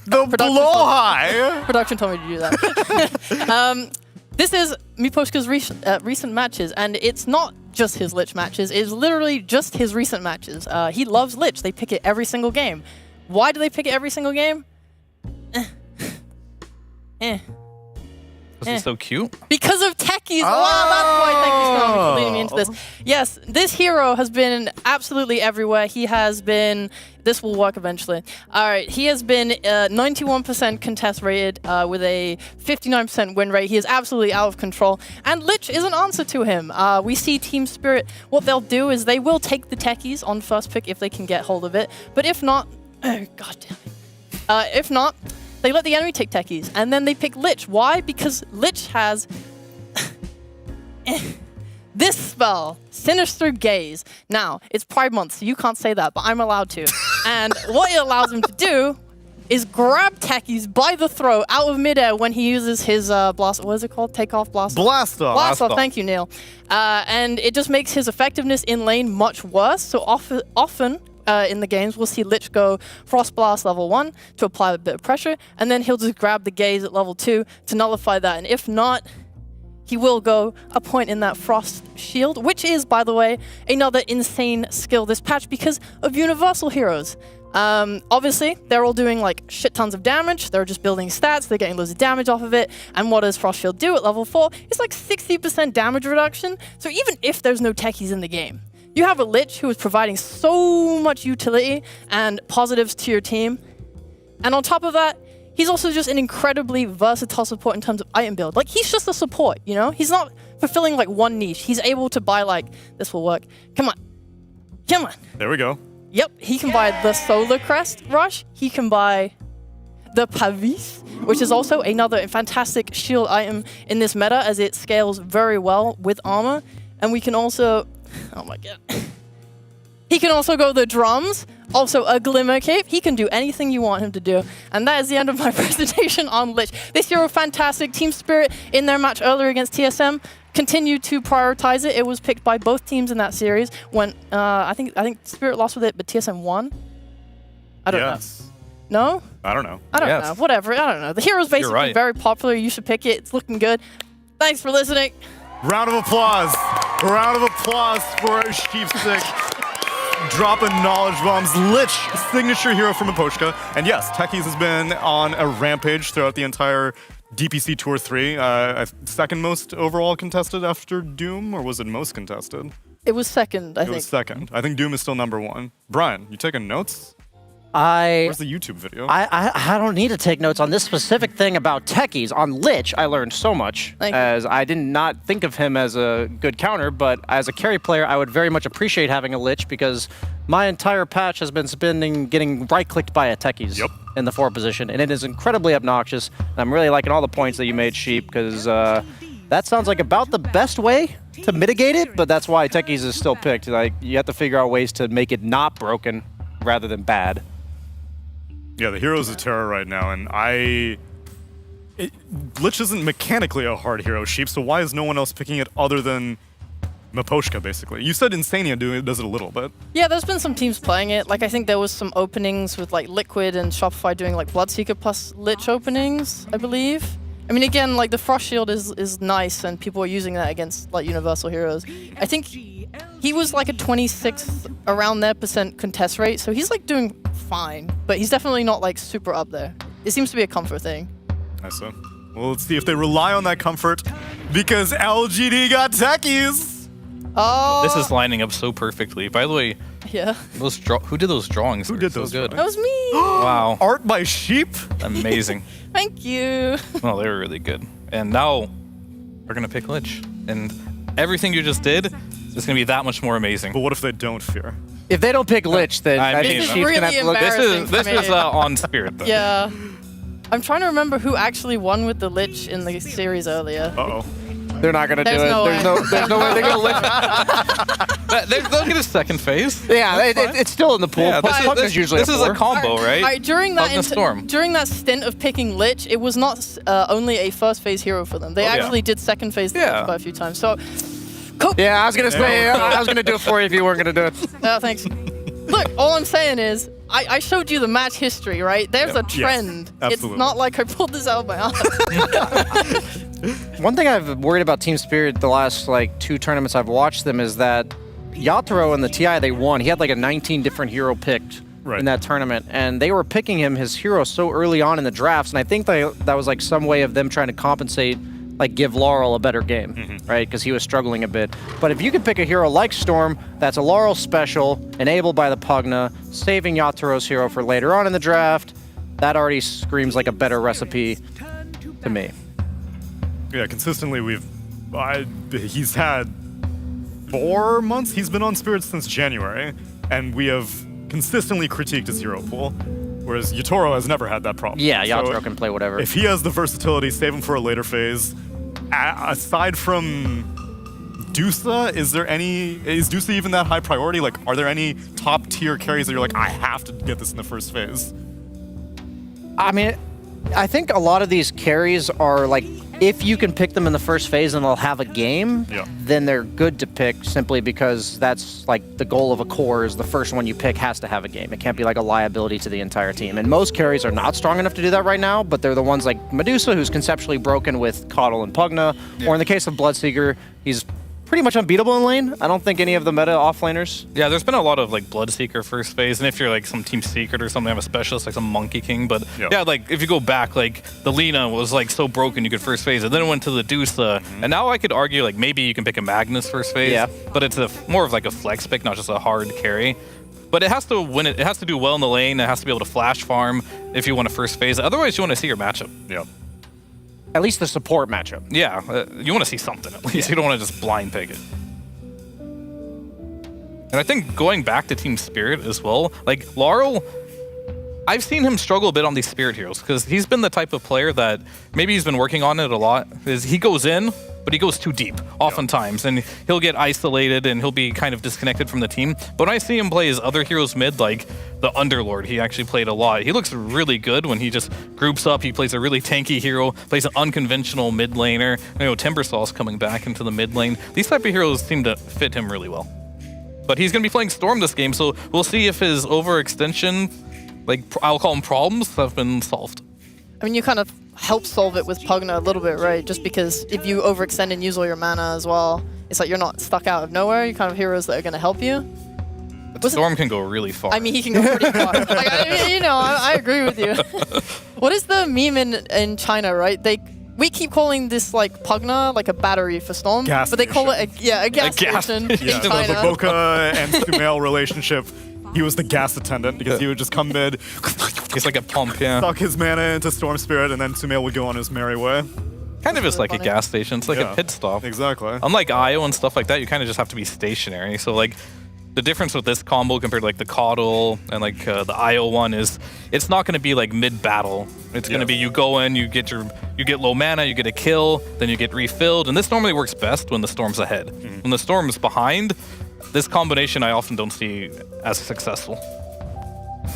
The blow high. Production told me to do that. This is Miposhka's recent matches, and it's not just his Lich matches. It's literally just his recent matches. He loves Lich. They pick it every single game. Why do they pick it every single game? Was he so cute? Because of techies. Wow, that's why. Thank you so much for leading me into this. Yes, this hero has been absolutely everywhere. He has been... This will work eventually. All right, he has been 91% contest rated with a 59% win rate. He is absolutely out of control. And Lich is an answer to him. We see Team Spirit, what they'll do is they will take the techies on first pick if they can get hold of it. But if not... Oh, God damn it. If not... They let the enemy take techies, and then they pick Lich. Why? Because Lich has this spell, Sinister Gaze. Now, it's Pride Month, so you can't say that, but I'm allowed to. And what it allows him to do is grab techies by the throat out of midair when he uses his blast. What is it called? Takeoff blast. Blast off. Blast off. Thank you, Neil. And it just makes his effectiveness in lane much worse. So often. In the games, we'll see Lich go Frost Blast level 1 to apply a bit of pressure, and then he'll just grab the Gaze at level 2 to nullify that. And if not, he will go a point in that Frost Shield, which is, by the way, another insane skill this patch because of Universal Heroes. Obviously, they're all doing like shit tons of damage. They're just building stats. They're getting loads of damage off of it. And what does Frost Shield do at level 4? It's like 60% damage reduction. So even if there's no techies in the game, you have a Lich who is providing so much utility and positives to your team. And on top of that, he's also just an incredibly versatile support in terms of item build. Like, he's just a support, you know? He's not fulfilling like one niche. He's able to buy like, this will work. Come on. Come on. There we go. Yep, he can buy the Solar Crest Rush. He can buy the Pavis, which is also another fantastic shield item in this meta as it scales very well with armor. And we can also, oh my god. He can also go the drums, also a Glimmer Cape. He can do anything you want him to do. And that is the end of my presentation on Lich. This hero, fantastic. Team Spirit in their match earlier against TSM continued to prioritize it. It was picked by both teams in that series when I think Spirit lost with it, but TSM won. I don't know. No? I don't know. I don't know. Whatever. I don't know. The hero's basically very popular. You should pick it. It's looking good. Thanks for listening. Round of applause. Round of applause for Sheepstick. Dropping knowledge bombs. Lich, signature hero from Miposhka. And yes, Techies has been on a rampage throughout the entire DPC Tour 3. Second most overall contested after Doom, or was it most contested? It was second, I think. It was second. I think Doom is still number 1. Brian, you taking notes? Where's the YouTube video? I don't need to take notes on this specific thing about techies. On Lich, I learned so much, as I did not think of him as a good counter, but as a carry player, I would very much appreciate having a Lich because my entire patch has been spending getting right-clicked by a techies in the 4 position, and it is incredibly obnoxious. And I'm really liking all the points that you made, Sheep, because that sounds like about the best way to mitigate it, but that's why techies is still picked. Like, you have to figure out ways to make it not broken rather than bad. Yeah, the hero's a terror right now, and Lich isn't mechanically a hard hero, Sheep, so why is no one else picking it other than Miposhka, basically? You said Insania does it a little bit. Yeah, there's been some teams playing it. Like, I think there was some openings with, like, Liquid and Shopify doing, like, Bloodseeker plus Lich openings, I believe. I mean, again, like, the Frost Shield is nice, and people are using that against, like, Universal Heroes. I think he was, like, a 26th around there % contest rate, so he's, like, doing fine. But he's definitely not, like, super up there. It seems to be a comfort thing. I see. Well, let's see if they rely on that comfort, because LGD got techies! Oh! This is lining up so perfectly. By the way, yeah. Who did those drawings? Who did those? Good. That was me! Wow. Art by Sheep? Amazing. Thank you. Oh, they were really good. And now we're going to pick Lich. And everything you just did is going to be that much more amazing. But what if they don't, Fear? If they don't pick Lich, then I think This is Sheep's really going to have to look. This is on Spirit, though. Yeah. I'm trying to remember who actually won with the Lich in the series earlier. Uh-oh. They're not going to do it. No There's no way they're going to Lich. They'll get a second phase. Yeah, it's still in the pool. Yeah, This is a combo, right? All right, during Of the that stint of picking Lich, it was not only a first phase hero for them. They actually did second phase quite a few times. So, yeah, I was going to say, I was going to do it for you if you weren't going to do it. Thanks. Look, all I'm saying is, I showed you the match history, right? There's a trend. It's not like I pulled this out of my ass. One thing I've worried about Team Spirit the last like 2 tournaments I've watched them is that Yatoro in the TI they won. He had like a 19 different hero picked in that tournament, and they were picking him his hero so early on in the drafts, and I think that was like some way of them trying to compensate, like give Laurel a better game, right? Because he was struggling a bit. But if you could pick a hero like Storm, that's a Laurel special, enabled by the Pugna, saving Yatoro's hero for later on in the draft, that already screams like a better recipe to me. Yeah, consistently he's had 4 months. He's been on Spirit since January, and we have consistently critiqued his hero pool, whereas Yatoro has never had that problem. Yeah, Yatoro can play whatever. If he has the versatility, save him for a later phase. Aside from Dusa, is Dusa even that high priority? Like, are there any top tier carries that you're like, I have to get this in the first phase? I mean, I think a lot of these carries are like if you can pick them in the first phase and they'll have a game, Yeah. then they're good to pick simply because that's like the goal of a core is the first one you pick has to have a game. It can't be like a liability to the entire team. And most carries are not strong enough to do that right now, but they're the ones like Medusa, who's conceptually broken with Coddle and Pugna, or in the case of Bloodseeker, he's pretty much unbeatable in lane. I don't think any of the meta offlaners. Yeah, there's been a lot of like Bloodseeker first phase, and if you're like some Team Secret or something, have a specialist like some Monkey King. But yeah, like if you go back, like the Lina was like so broken you could first phase it, then it went to the Dusa, and now I could argue like maybe you can pick a Magnus first phase. Yeah. But it's more of like a flex pick, not just a hard carry. But it has to win it. It has to do well in the lane. It has to be able to flash farm if you want to first phase it. Otherwise, you want to see your matchup. Yeah. At least the support matchup. Yeah, you want to see something at least. You don't want to just blind pick it. And I think going back to Team Spirit as well, like Laurel, I've seen him struggle a bit on these Spirit heroes because he's been the type of player that maybe he's been working on it a lot. Is he goes in, but he goes too deep oftentimes, and he'll get isolated and he'll be kind of disconnected from the team. But when I see him play his other heroes mid, like the Underlord, he actually played a lot. He looks really good when he just groups up. He plays a really tanky hero, plays an unconventional mid laner. You know, Timbersaw's coming back into the mid lane. These type of heroes seem to fit him really well. But he's going to be playing Storm this game, so we'll see if his overextension, like I'll call them problems, have been solved. I mean, you kind of help solve it with Pugna a little bit, right? Just because if you overextend and use all your mana as well, it's like you're not stuck out of nowhere. You kind of heroes that are going to help you. But Storm can go really far. I mean, he can go pretty far. Like, I agree with you. What is the meme in China, right? We keep calling this like Pugna like a battery for Storm, Gas but they call it a gas station in China. The Boca and Sumail relationship, he was the gas attendant because he would just come mid. He's like a pump, yeah. Suck his mana into Storm Spirit, and then Sumail would go on his merry way. Kind of is like a gas station. It's like a pit stop. Exactly. Unlike IO and stuff like that, you kind of just have to be stationary. So like the difference with this combo compared to like the Coddle and like the IO one is it's not going to be like mid-battle. It's going to be you go in, you get low mana, you get a kill, then you get refilled. And this normally works best when the Storm's ahead. When the Storm is behind, this combination I often don't see as successful.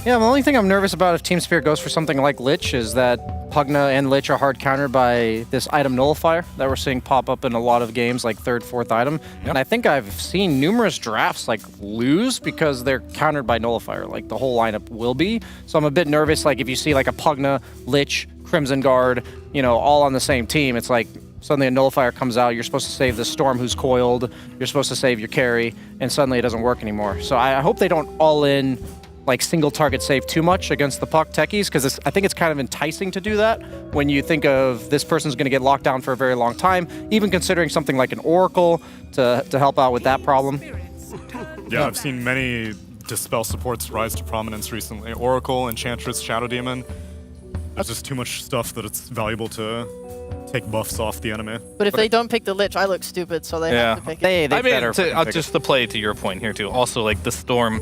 Yeah, the only thing I'm nervous about if Team Spirit goes for something like Lich is that Pugna and Lich are hard countered by this item nullifier that we're seeing pop up in a lot of games, like third, fourth item. Yep. And I think I've seen numerous drafts like lose because they're countered by nullifier, like the whole lineup will be. So I'm a bit nervous, like if you see like a Pugna, Lich, Crimson Guard, all on the same team, it's like suddenly a nullifier comes out, you're supposed to save the Storm who's coiled, you're supposed to save your carry, and suddenly it doesn't work anymore. So I hope they don't all in like single target save too much against the puck techies, because I think it's kind of enticing to do that when you think of this person's going to get locked down for a very long time, even considering something like an Oracle to help out with that problem. Yeah, I've seen many Dispel supports rise to prominence recently. Oracle, Enchantress, Shadow Demon. There's just too much stuff that it's valuable to take buffs off the enemy. But if they don't pick the Lich, I look stupid, so they have to pick it. I mean, just to play to your point here too, also like the Storm,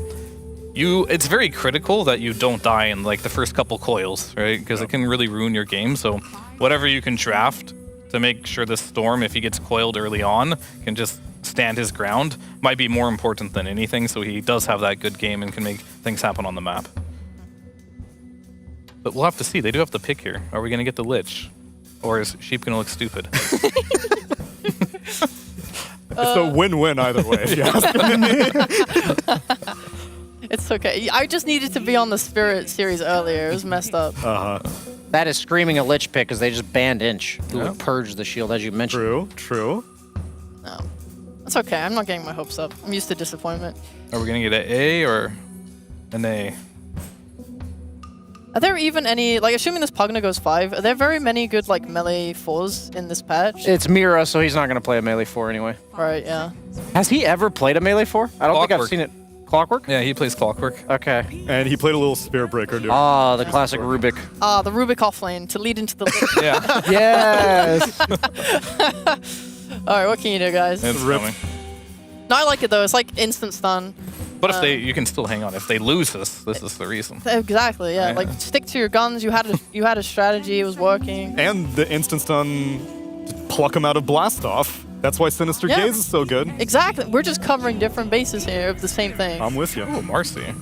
it's very critical that you don't die in like the first couple coils, right? Because it can really ruin your game. So whatever you can draft to make sure the Storm, if he gets coiled early on, can just stand his ground, might be more important than anything. So he does have that good game and can make things happen on the map. But we'll have to see. They do have to pick here. Are we going to get the Lich? Or is Sheep going to look stupid? It's a win-win either way, if you ask me. It's okay. I just needed to be on the Spirit series earlier. It was messed up. That is screaming a Lich pick because they just banned Inch, who would purge the shield, as you mentioned. True. No. That's okay. I'm not getting my hopes up. I'm used to disappointment. Are we going to get an A or an A? Are there even any, like, assuming this Pugna goes 5, are there very many good, like, melee 4s in this patch? It's Mira, so he's not going to play a melee 4 anyway. Right, yeah. Has he ever played a melee 4? I don't think I've seen it. Clockwork? Yeah, he plays Clockwork. Okay. And he played a little Spirit Breaker, dude. Ah, the classic Rubik. Ah, the Rubik offlane to lead into the Lich. Yeah. Yes! Alright, what can you do, guys? It's coming. No, I like it, though. It's like instant stun. But if you can still hang on. If they lose this is the reason. Exactly, yeah. Like, stick to your guns. You had a strategy. It was working. And the instant stun, pluck him out of Blast Off. That's why Sinister Gaze is so good. Exactly. We're just covering different bases here of the same thing. I'm with you. Oh, Marcy.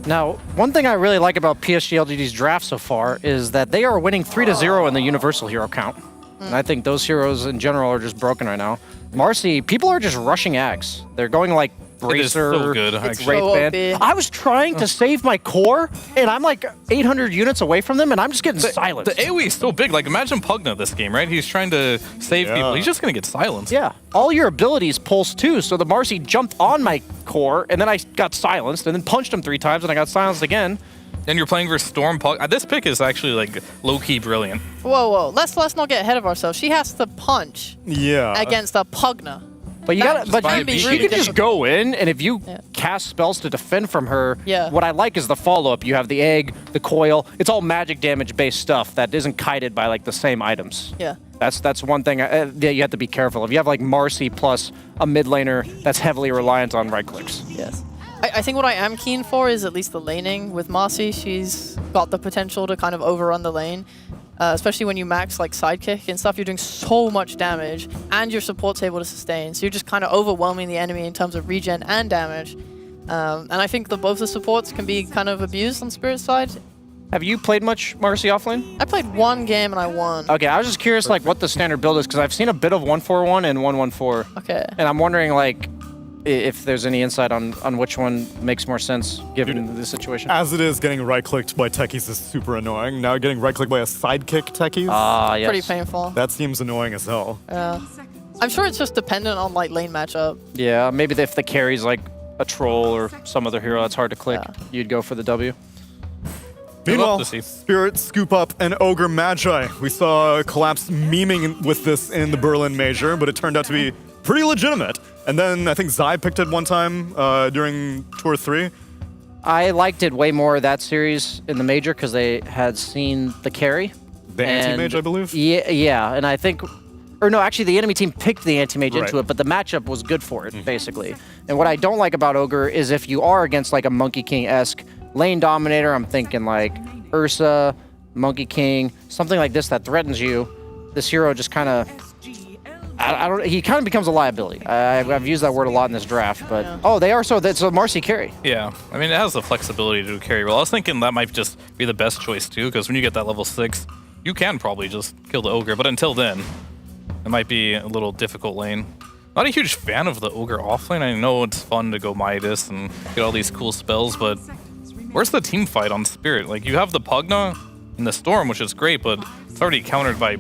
Now, one thing I really like about PSG LGD's draft so far is that they are winning 3-0 in the Universal Hero count. And I think those heroes in general are just broken right now. Marcy, people are just rushing Axe. They're going like Bracer, It is so good, actually. Wraithband. I was trying to save my core, and I'm like 800 units away from them, and I'm just getting silenced. The AoE is so big. Like, imagine Pugna this game, right? He's trying to save people. He's just going to get silenced. Yeah. All your abilities pulse too, so the Marcy jumped on my core, and then I got silenced, and then punched him 3 times, and I got silenced again. And you're playing versus Storm Pug. This pick is actually like low-key brilliant. Whoa. Let's not get ahead of ourselves. She has to punch against a Pugna. But you gotta, but can you, be she really can just difficult. go in, and if you cast spells to defend from her, what I like is the follow-up. You have the egg, the coil. It's all magic damage-based stuff that isn't kited by like the same items. Yeah. That's one thing that you have to be careful of. You have like Marcy plus a mid laner that's heavily reliant on right clicks. Yes. I think what I am keen for is at least the laning with Marcy. She's got the potential to kind of overrun the lane. Especially when you max like sidekick and stuff, you're doing so much damage and your support's able to sustain. So you're just kind of overwhelming the enemy in terms of regen and damage. And I think that both the supports can be kind of abused on Spirit's side. Have you played much Marcy offlane? I played 1 game and I won. Okay, I was just curious like what the standard build is because I've seen a bit of 141 and 114. Okay. And I'm wondering like if there's any insight on which one makes more sense given the situation. As it is, getting right-clicked by techies is super annoying. Now getting right-clicked by a sidekick techies? Yes. Pretty painful. That seems annoying as hell. Yeah. I'm sure it's just dependent on like lane matchup. Yeah, maybe if the carry's like a troll or some other hero that's hard to click, you'd go for the W. Meanwhile, Spirit scoop up an Ogre Magi. We saw Collapse memeing with this in the Berlin Major, but it turned out to be pretty legitimate. And then I think Zai picked it one time during Tour 3. I liked it way more that series in the Major because they had seen the carry. The anti-mage, I believe? Yeah, and I think... Or no, actually the enemy team picked the anti-mage Right. into it, but the matchup was good for it, basically. And what I don't like about Ogre is if you are against like a Monkey King-esque lane dominator, I'm thinking like Ursa, Monkey King, something like this that threatens you, this hero just kind of... he kind of becomes a liability. I've used that word a lot in this draft, but... Oh, they are, so that's a Marcy carry. Yeah, I mean, it has the flexibility to do carry well. I was thinking that might just be the best choice, too, because when you get that level 6, you can probably just kill the Ogre, but until then, it might be a little difficult lane. Not a huge fan of the Ogre offlane. I know it's fun to go Midas and get all these cool spells, but where's the team fight on Spirit? Like, you have the Pugna and the Storm, which is great, but it's already countered by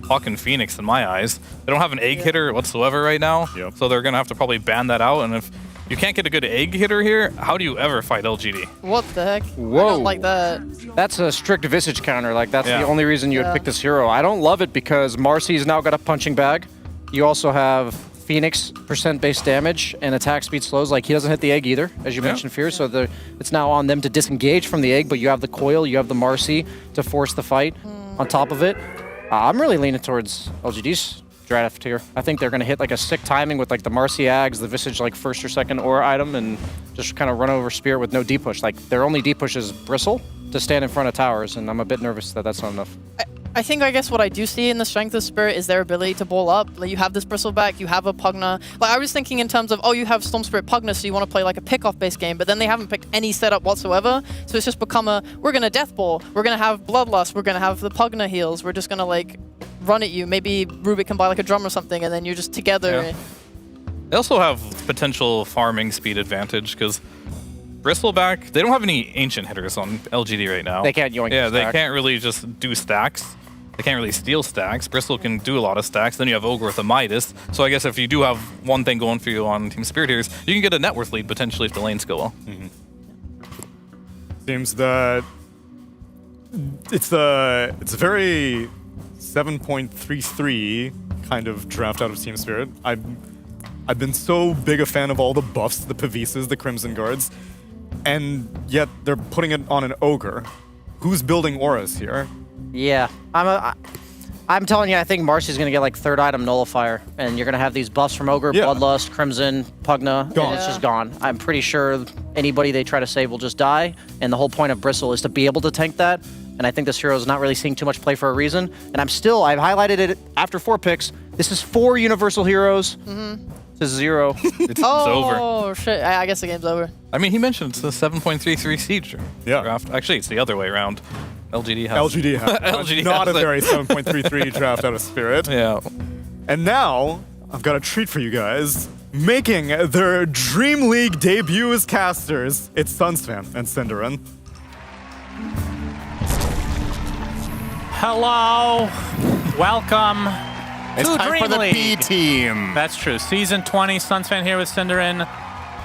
Hawk and Phoenix in my eyes. They don't have an egg hitter whatsoever right now, so they're going to have to probably ban that out, and if you can't get a good egg hitter here, how do you ever fight LGD? What the heck? Whoa. I don't like that. That's a strict Visage counter. Like, that's the only reason you would pick this hero. I don't love it because Marcy's now got a punching bag. You also have Phoenix % base damage and attack speed slows. Like, he doesn't hit the egg either, as you mentioned, Fear. So it's now on them to disengage from the egg, but you have the coil, you have the Marcy to force the fight on top of it. I'm really leaning towards LGD's draft here. I think they're going to hit like a sick timing with like the Marcy Ags, the Visage like first or second aura item, and just kind of run over Spirit with no D-push. Like, their only D-push is Bristle to stand in front of towers, and I'm a bit nervous that that's not enough. I guess what I do see in the strength of Spirit is their ability to ball up. Like, you have this Bristleback, you have a Pugna. Like, I was thinking in terms of, oh, you have Storm Spirit Pugna, so you want to play like a pick-off based game, but then they haven't picked any setup whatsoever. So it's just become we're going to Death Ball, we're going to have Bloodlust, we're going to have the Pugna heals, we're just going to like run at you. Maybe Rubik can buy like a drum or something, and then you're just together. Yeah. They also have potential farming speed advantage, because Bristleback, they don't have any ancient hitters on LGD right now. They can't yoink Yeah, they stack. can't really just do stacks. They can't really steal stacks. Bristle can do a lot of stacks. Then you have Ogre with a Midas. So I guess if you do have one thing going for you on Team Spirit here, you can get a net worth lead potentially if the lanes go well. Seems that it's a very 7.33 kind of draft out of Team Spirit. I've been so big a fan of all the buffs, the Pavises, the Crimson Guards, and yet they're putting it on an Ogre. Who's building auras here? Yeah, I'm telling you, I think Marcy's gonna get like third item Nullifier, and you're gonna have these buffs from Ogre, Bloodlust, Crimson, Pugna, Gone. and it's just gone. I'm pretty sure anybody they try to save will just die, and the whole point of Bristle is to be able to tank that, and I think this hero is not really seeing too much play for a reason, and I've highlighted it after 4 picks. This is 4 universal heroes. to 0. It's over. Oh, shit. I guess the game's over. I mean, he mentioned it's the 7.33 siege draft. Actually, it's the other way around. LGD has LGD not a very 7.33 draft out of Spirit. Yeah. And now, I've got a treat for you guys. Making their Dream League debut as casters, it's Sunsfan and Cinderin. Hello. Welcome It's to time Dream for the League. B team. That's true. Season 20, Sunsfan here with Cinderin.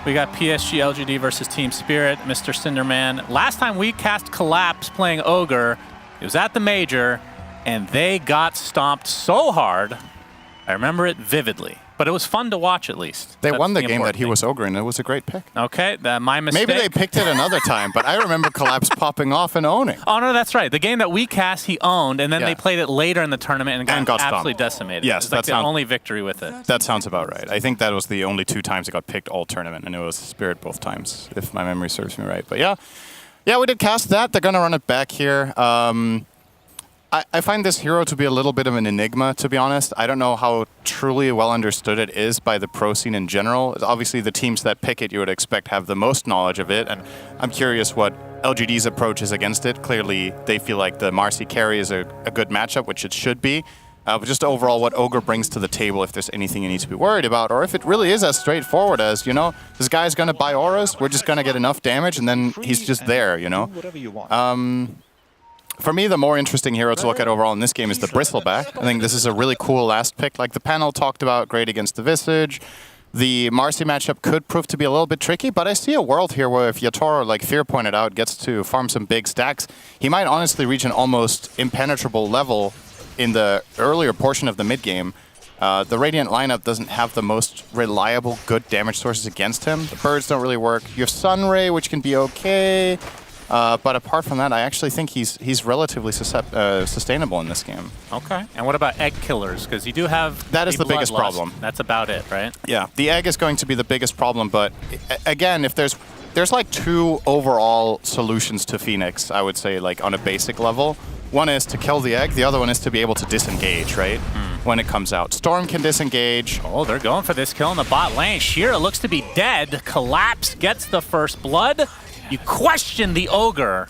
We got PSG LGD versus Team Spirit, Mr. Cinderman. Last time we cast Collapse playing Ogre, it was at the Major, and they got stomped so hard. I remember it vividly. But it was fun to watch, at least. They That's won the the game that important he was Ogre, and it was a great pick. Okay, my mistake. Maybe they picked it another time, but I remember Collapse popping off and owning. Oh, no, that's right. The game that we cast, he owned, and then Yeah. they played it later in the tournament and got absolutely stomped. decimated. Yes, it was like that's the only victory with it. That sounds about right. I think that was the only 2 times it got picked all tournament, and it was Spirit both times, if my memory serves me right. But yeah, we did cast that. They're going to run it back here. I find this hero to be a little bit of an enigma, to be honest. I don't know how truly well understood it is by the pro scene in general. Obviously, the teams that pick it, you would expect, have the most knowledge of it, and I'm curious what LGD's approach is against it. Clearly, they feel like the Marcy carry is a good matchup, which it should be. But just overall, what Ogre brings to the table, if there's anything you need to be worried about, or if it really is as straightforward as, this guy's going to buy auras, we're just going to get enough damage, and then he's just there, Whatever you want. For me, the more interesting hero to look at overall in this game is the Bristleback. I think this is a really cool last pick. Like the panel talked about, great against the Visage. The Marcy matchup could prove to be a little bit tricky, but I see a world here where if Yatoro, like Fear pointed out, gets to farm some big stacks, he might honestly reach an almost impenetrable level in the earlier portion of the mid-game. The Radiant lineup doesn't have the most reliable, good damage sources against him. The birds don't really work. You have Sunray, which can be okay. But apart from that, I actually think he's relatively sustainable in this game. Okay. And what about egg killers? Because you do have that is the biggest bloodlust. problem. That's about it, right? Yeah, the egg is going to be the biggest problem. But again, if there's like 2 overall solutions to Phoenix, I would say, like on a basic level. One is to kill the egg. The other one is to be able to disengage, right? When it comes out. Storm can disengage. Oh, they're going for this kill in the bot lane. Shira looks to be dead. Collapse gets the first blood. You question the Ogre.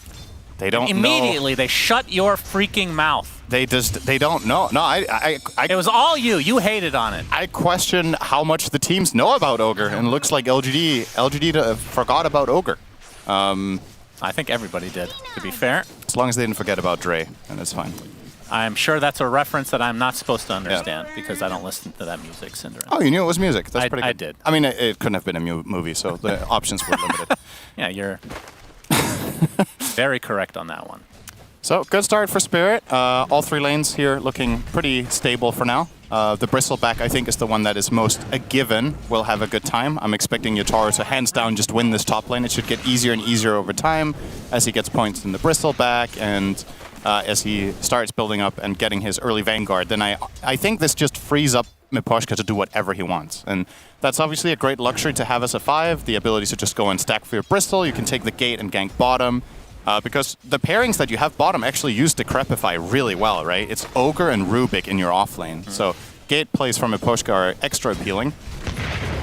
They don't Immediately, they shut your freaking mouth. They don't know. No, it was all you. You hated on it. I question how much the teams know about Ogre, and it looks like LGD forgot about Ogre. I think everybody did, to be fair. As long as they didn't forget about Dre, then it's fine. I'm sure that's a reference that I'm not supposed to understand because I don't listen to that music, Cinderin. Oh, you knew it was music. That's pretty good. I did. I mean, it couldn't have been a movie, so the options were limited. Yeah, you're very correct on that one. So, good start for Spirit. All 3 lanes here looking pretty stable for now. The Bristleback, I think, is the one that is most a given. Will have a good time. I'm expecting Yatoro to hands down just win this top lane. It should get easier and easier over time as he gets points in the Bristleback and as he starts building up and getting his early Vanguard. Then I think this just frees up Miposhka to do whatever he wants. And that's obviously a great luxury to have as a 5, the ability to just go and stack for your Bristol. You can take the gate and gank bottom. Because the pairings that you have bottom actually use Decrepify really well, right? It's Ogre and Rubik in your offlane. So gate plays from Miposhka are extra appealing.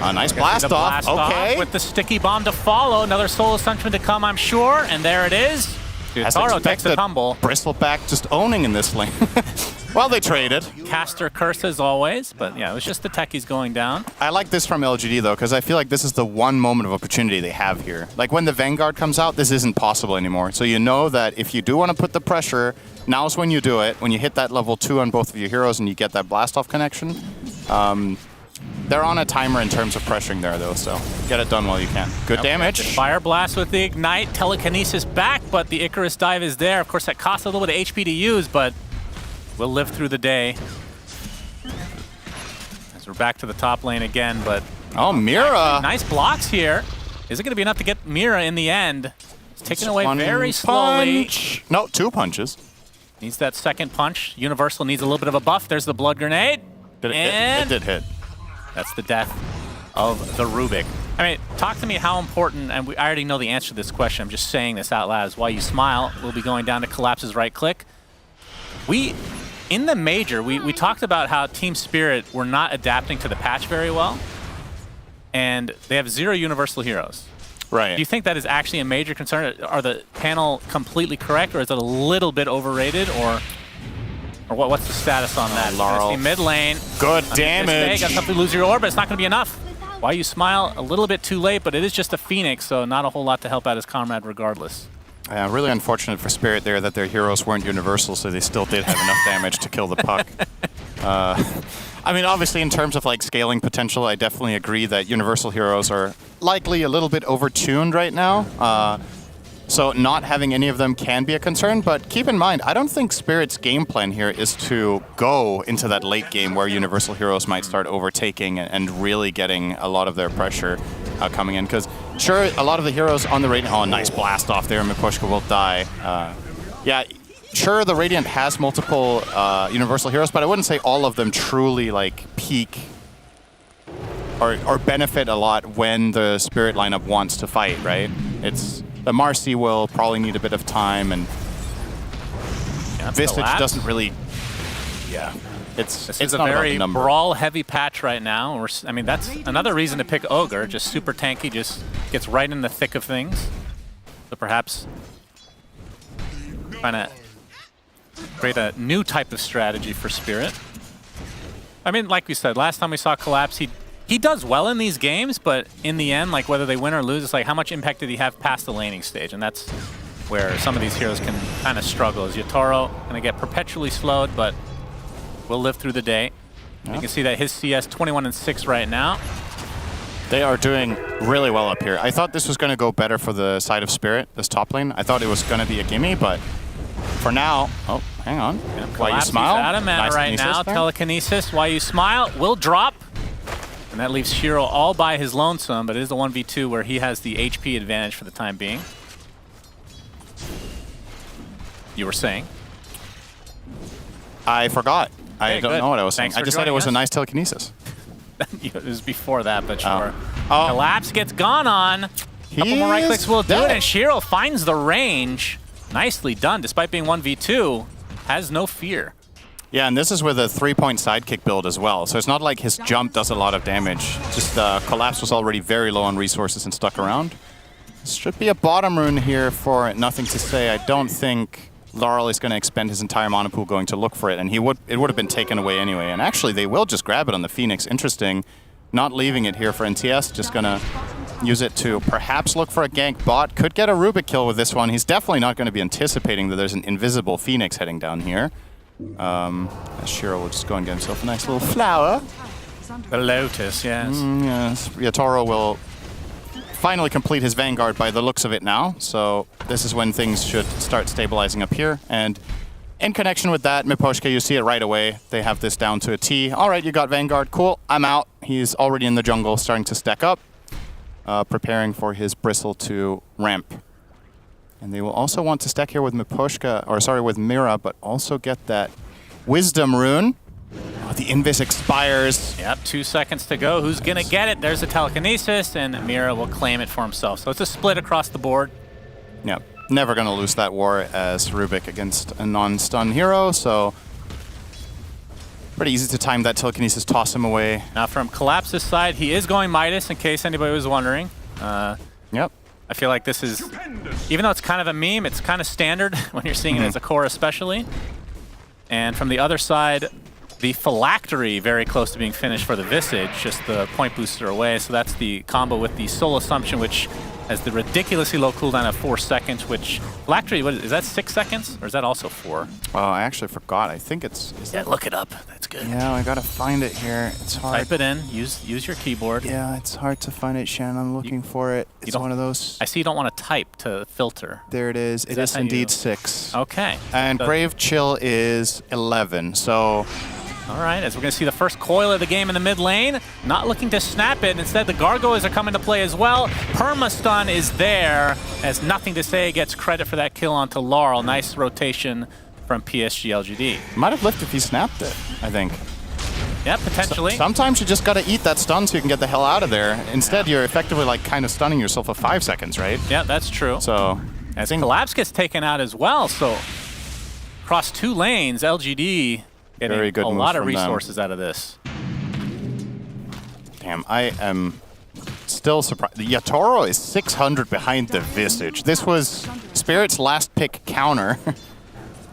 A nice blast off. Okay. With the sticky bomb to follow. Another Soul Ascension to come, I'm sure. And there it is. Yatoro takes a tumble. Bristleback just owning in this lane. Well, they traded. Caster curse as always, but yeah, it was just the techies going down. I like this from LGD though, because I feel like this is the one moment of opportunity they have here. Like when the Vanguard comes out, this isn't possible anymore. So you know that if you do want to put the pressure, now's when you do it. When you hit that level 2 on both of your heroes and you get that blast off connection. They're on a timer in terms of pressuring there though, so get it done while you can. Good damage. Fire blast with the ignite, telekinesis back, but the Icarus dive is there. Of course, that costs a little bit of HP to use, but we'll live through the day. As we're back to the top lane again, but oh, Mira! Nice blocks here. Is it going to be enough to get Mira in the end? It's taken away very slowly. Punch. No, 2 punches. Needs that second punch. Universal needs a little bit of a buff. There's the blood grenade. It did hit. That's the death of the Rubik. I mean, talk to me how important, and I already know the answer to this question, I'm just saying this out loud, is why you smile. We'll be going down to Collapse's right click. In the Major, we talked about how Team Spirit were not adapting to the patch very well. and they have 0 universal heroes. Right. Do you think that is actually a major concern? Are the panel completely correct, or is it a little bit overrated, or what's the status on that? Laurel. Mid lane. Good damage. Got something to lose your orb, but it's not going to be enough. Why You Smile, a little bit too late, but it is just a Phoenix, so not a whole lot to help out his comrade regardless. Really unfortunate for Spirit there that their heroes weren't universal, so they still did have enough damage to kill the puck. I mean, obviously, in terms of like scaling potential, I definitely agree that universal heroes are likely a little bit overtuned right now. So not having any of them can be a concern, but keep in mind, I don't think Spirit's game plan here is to go into that late game where universal heroes might start overtaking and really getting a lot of their pressure coming in. Because sure, a lot of the heroes on the Radiant, oh, nice blast off there, Miposhka will die. Yeah, sure, the Radiant has multiple universal heroes, but I wouldn't say all of them truly like peak or benefit a lot when the Spirit lineup wants to fight, right? The Marcy will probably need a bit of time, and Vistage doesn't really. Yeah, This it's is a not very about the brawl-heavy patch right now. I mean, that's another reason to pick Ogre. Just super tanky, just gets right in the thick of things. So perhaps trying to create a new type of strategy for Spirit. I mean, like we said, last time we saw Collapse, he does well in these games, but in the end, like whether they win or lose, it's like how much impact did he have past the laning stage? And that's where some of these heroes can kind of struggle. Is Yatoro gonna get perpetually slowed, but will live through the day. Yeah. You can see that his CS 21-6 right now. They are doing really well up here. I thought this was going to go better for the side of Spirit, this top lane. I thought it was going to be a gimme, but for now, oh, hang on. Yeah, Why You Smile? Out of mana nice right now. there. Telekinesis. Why You Smile will drop. And that leaves Shiro all by his lonesome, but it is the 1v2 where he has the HP advantage for the time being. You were saying? I forgot. Okay, I don't know what I was saying. Thanks I for just said it joining was a us. nice telekinesis. It was before that, but sure. Oh. Collapse gets gone on. Couple more right clicks will do it, dead. and Shiro finds the range. Nicely done, despite being 1v2. Has no fear. Yeah, and this is with a 3-point sidekick build as well. So it's not like his jump does a lot of damage. Just Collapse was already very low on resources and stuck around. This should be a bottom rune here for Nothing to Say. I don't think Laurel is going to expend his entire mana pool going to look for it, and it would have been taken away anyway. And actually, they will just grab it on the Phoenix. Interesting. Not leaving it here for NTS, just going to use it to perhaps look for a gank bot. Could get a Rubik kill with this one. He's definitely not going to be anticipating that there's an invisible Phoenix heading down here. Shiro will just go and get himself a nice little flower. The Lotus, yes. Yes. Yatoro will finally complete his Vanguard by the looks of it now. So this is when things should start stabilizing up here. And in connection with that, Miposhka, you see it right away. They have this down to a T. All right, you got Vanguard. Cool. I'm out. He's already in the jungle, starting to stack up, preparing for his Bristle to ramp. And they will also want to stack here with Miposhka, or sorry, with Mira, but also get that Wisdom rune. Oh, the Invis expires. Yep, 2 seconds to go. Who's going to get it? There's a Telekinesis, and Mira will claim it for himself. So it's a split across the board. Yep, never going to lose that war as Rubik against a non-stun hero, so pretty easy to time that Telekinesis, toss him away. Now from Collapse's side, he is going Midas, in case anybody was wondering. Yep. I feel like this is, even though it's kind of a meme, it's kind of standard when you're seeing it as a core especially. And from the other side, the Phylactery very close to being finished for the Visage, just the point booster away. So that's the combo with the Soul Assumption, which has the ridiculously low cooldown of 4 seconds, which Phylactery, what is that 6 seconds? Or is that also 4? Oh, I actually forgot. I think it's... Yeah, look it up. That's good. Yeah, I gotta find it here. It's hard. Type it in. Use your keyboard. Yeah, it's hard to find it, Shannon. I'm looking for it. It's one of those... I see you don't want to type to filter. There it is. It is indeed 6. Okay. And Grave Chill is 11, so... All right, as we're going to see the first coil of the game in the mid lane. Not looking to snap it. Instead, the Gargoyles are coming to play as well. Perma-stun is there, as Nothing to Say gets credit for that kill onto Laurel. Nice rotation from PSG LGD. Might have lived if he snapped it, I think. Yeah, potentially. Sometimes you just got to eat that stun so you can get the hell out of there. Instead, you're effectively like kind of stunning yourself for 5 seconds, right? Yeah, that's true. So, as Collapse gets taken out as well, so across 2 lanes, LGD getting very good a lot of from them. resources out of this. Damn, I am still surprised. Yatoro is 600 behind the Visage. This was Spirit's last pick counter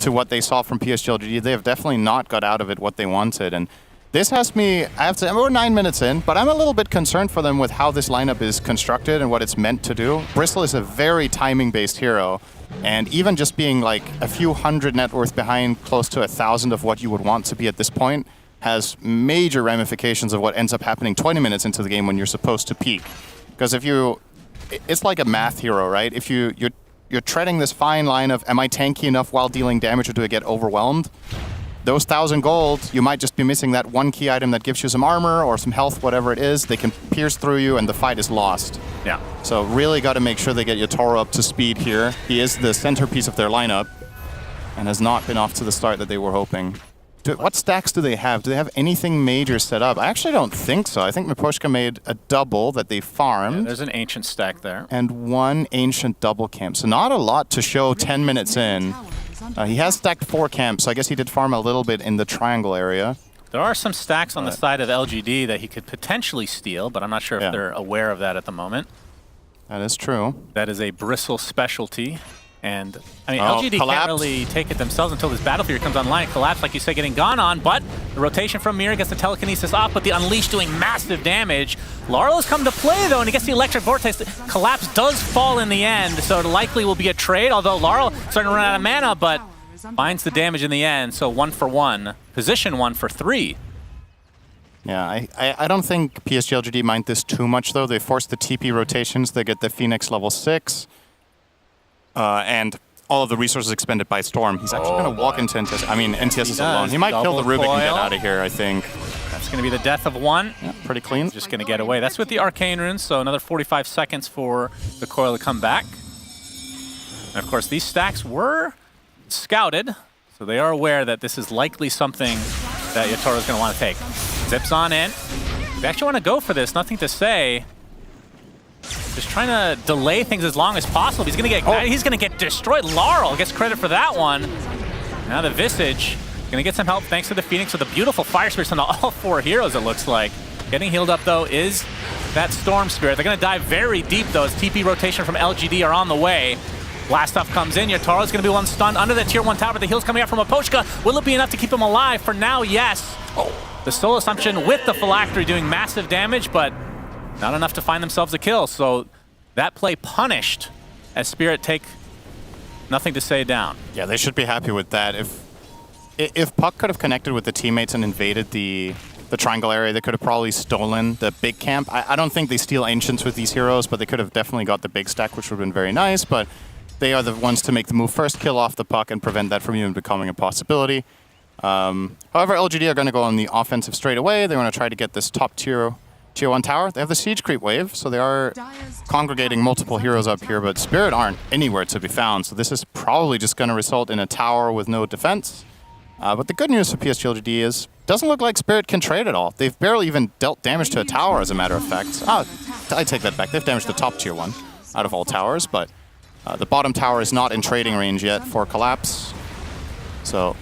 to what they saw from PSG. They have definitely not got out of it what they wanted. And this has me, I have to say, we're 9 minutes in, but I'm a little bit concerned for them with how this lineup is constructed and what it's meant to do. Bristle is a very timing-based hero. And even just being like a few hundred net worth behind, close to 1,000 of what you would want to be at this point, has major ramifications of what ends up happening 20 minutes into the game when you're supposed to peak. Because if you, it's like a math hero, right? If you're treading this fine line of, am I tanky enough while dealing damage or do I get overwhelmed? Those 1,000 gold, you might just be missing that one key item that gives you some armor or some health, whatever it is. They can pierce through you and the fight is lost. Yeah. So really got to make sure they get Yatoro up to speed here. He is the centerpiece of their lineup and has not been off to the start that they were hoping. What stacks do they have? Do they have anything major set up? I actually don't think so. I think Miposhka made a double that they farmed. Yeah, there's an ancient stack there. And one ancient double camp. So not a lot to show 10 minutes in. He has stacked 4 camps, so I guess he did farm a little bit in the triangle area. There are some stacks on the side of LGD that he could potentially steal, but I'm not sure if they're aware of that at the moment. That is true. That is a Bristle specialty. And, I mean, LGD Collapse. can't really take it themselves until this Battle Fury comes online. Collapse, like you said, getting gone on, but the rotation from Mir gets the telekinesis off, but the Unleash doing massive damage. Laurel has come to play, though, and he gets the Electric Vortex. Collapse does fall in the end, so it likely will be a trade, although Laurel starting to run out of mana, but finds the damage in the end, so 1 for 1. Position 1 for 3. Yeah, I don't think PSG LGD mind this too much, though. They force the TP rotations. They get the Phoenix level 6. And all of the resources expended by Storm. He's actually going to walk into NTS. I mean, NTS is alone. He might kill the Rubik and get out of here, I think. That's going to be the death of one. Yeah, pretty clean. Just going to get away. That's with the Arcane Runes, so another 45 seconds for the coil to come back. And of course, these stacks were scouted, so they are aware that this is likely something that Yatoro is going to want to take. Zips on in. They actually want to go for this, nothing to say. Just trying to delay things as long as possible. He's going to get he's going to get destroyed. Laurel gets credit for that one. Now the Visage going to get some help thanks to the Phoenix with a beautiful Fire Spirit on all 4 heroes, it looks like. Getting healed up, though, is that Storm Spirit. They're going to dive very deep, though, as TP rotation from LGD are on the way. Blast Off comes in. Yataro's going to be one stunned under the Tier 1 tower, but the heal's coming out from Miposhka. Will it be enough to keep him alive? For now, yes. The Soul Assumption with the Phylactery doing massive damage, but not enough to find themselves a kill. So that play punished as Spirit take nothing to say down. Yeah, they should be happy with that. If Puck could have connected with the teammates and invaded the triangle area, they could have probably stolen the big camp. I don't think they steal Ancients with these heroes, but they could have definitely got the big stack, which would have been very nice. But they are the ones to make the move first, kill off the Puck, and prevent that from even becoming a possibility. However, LGD are going to go on the offensive straight away. They want to try to get this top tier 1 tower. They have the siege creep wave, so they are congregating multiple heroes up here, but Spirit aren't anywhere to be found. So this is probably just going to result in a tower with no defense. But the good news for PSG LGD is doesn't look like Spirit can trade at all. They've barely even dealt damage to a tower, as a matter of fact. I take that back. They've damaged the top tier 1 out of all towers, but the bottom tower is not in trading range yet for Collapse. So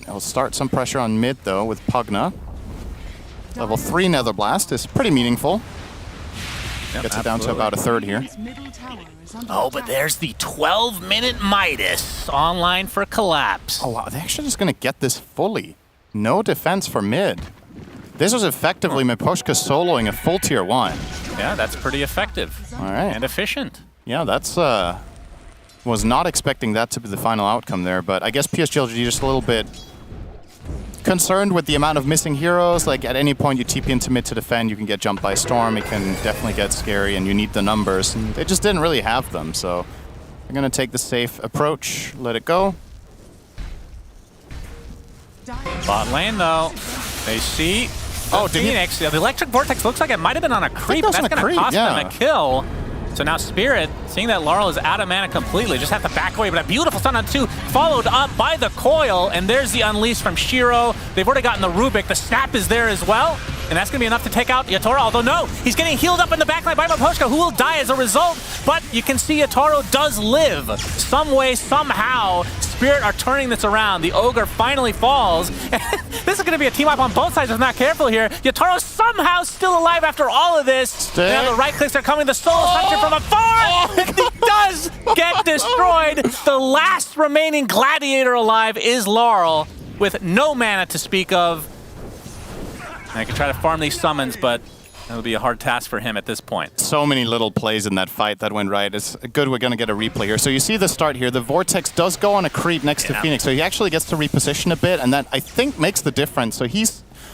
they'll start some pressure on mid, though, with Pugna. Level 3 Nether Blast is pretty meaningful. Gets it down to about a third here. Oh, but there's the 12-minute Midas online for Collapse. Oh, wow. They're actually just going to get this fully. No defense for mid. This was effectively Miposhka soloing a full tier 1. Yeah, that's pretty effective. All right. And efficient. Yeah, that's... was not expecting that to be the final outcome there, but I guess PSG LGD just a little bit concerned with the amount of missing heroes. Like, at any point you TP into mid to defend, you can get jumped by Storm. It can definitely get scary, and you need the numbers. And they just didn't really have them, so they're going to take the safe approach, let it go. Bot lane, though. They see Phoenix. The Electric Vortex looks like it might have been on a creep. That's going to cost them a kill. So now Spirit, seeing that Laurel is out of mana completely, just have to back away. But a beautiful stun on 2, followed up by the coil, and there's the Unleash from Shiro. They've already gotten the Rubik. The snap is there as well, and that's going to be enough to take out Yatoro. Although no, he's getting healed up in the backline by Miposhka, who will die as a result. But you can see Yatoro does live some way, somehow. Spirit are turning this around. The Ogre finally falls. This is going to be a team up on both sides if not careful here. Yatoro somehow still alive after all of this. Now the right clicks are coming. The Soul Scepter from afar. He does get destroyed. The last remaining Gladiator alive is Laurel with no mana to speak of. I can try to farm these summons, but it'll be a hard task for him at this point. So many little plays in that fight that went right. It's good we're going to get a replay here. So you see the start here. The Vortex does go on a creep next to Phoenix, so he actually gets to reposition a bit, and that, I think, makes the difference. So he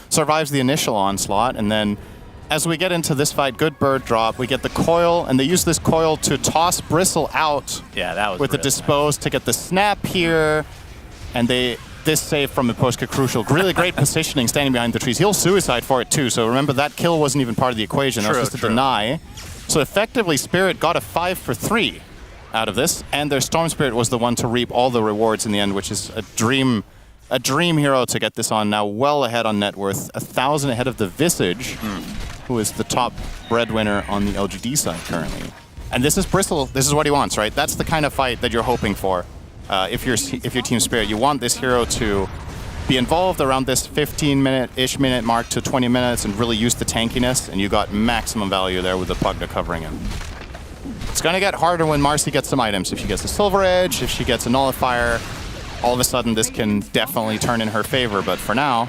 survives the initial onslaught, and then as we get into this fight, good bird drop. We get the coil, and they use this coil to toss Bristle out that was with the dispose to get the snap here, and this save from Iposhka crucial. Really great positioning standing behind the trees. He'll suicide for it too, so remember that kill wasn't even part of the equation. That was just a deny. So effectively, Spirit got a 5 for 3 out of this, and their Storm Spirit was the one to reap all the rewards in the end, which is a dream hero to get this on. Now well ahead on net worth, 1,000 ahead of the Visage, who is the top breadwinner on the LGD side currently. And this is Bristle. This is what he wants, right? That's the kind of fight that you're hoping for. If you're Team Spirit, you want this hero to be involved around this 15-minute-ish minute mark to 20 minutes and really use the tankiness, and you got maximum value there with the Pugna covering him. It's going to get harder when Marcy gets some items. If she gets a Silver Edge, if she gets a Nullifier, all of a sudden this can definitely turn in her favor, but for now...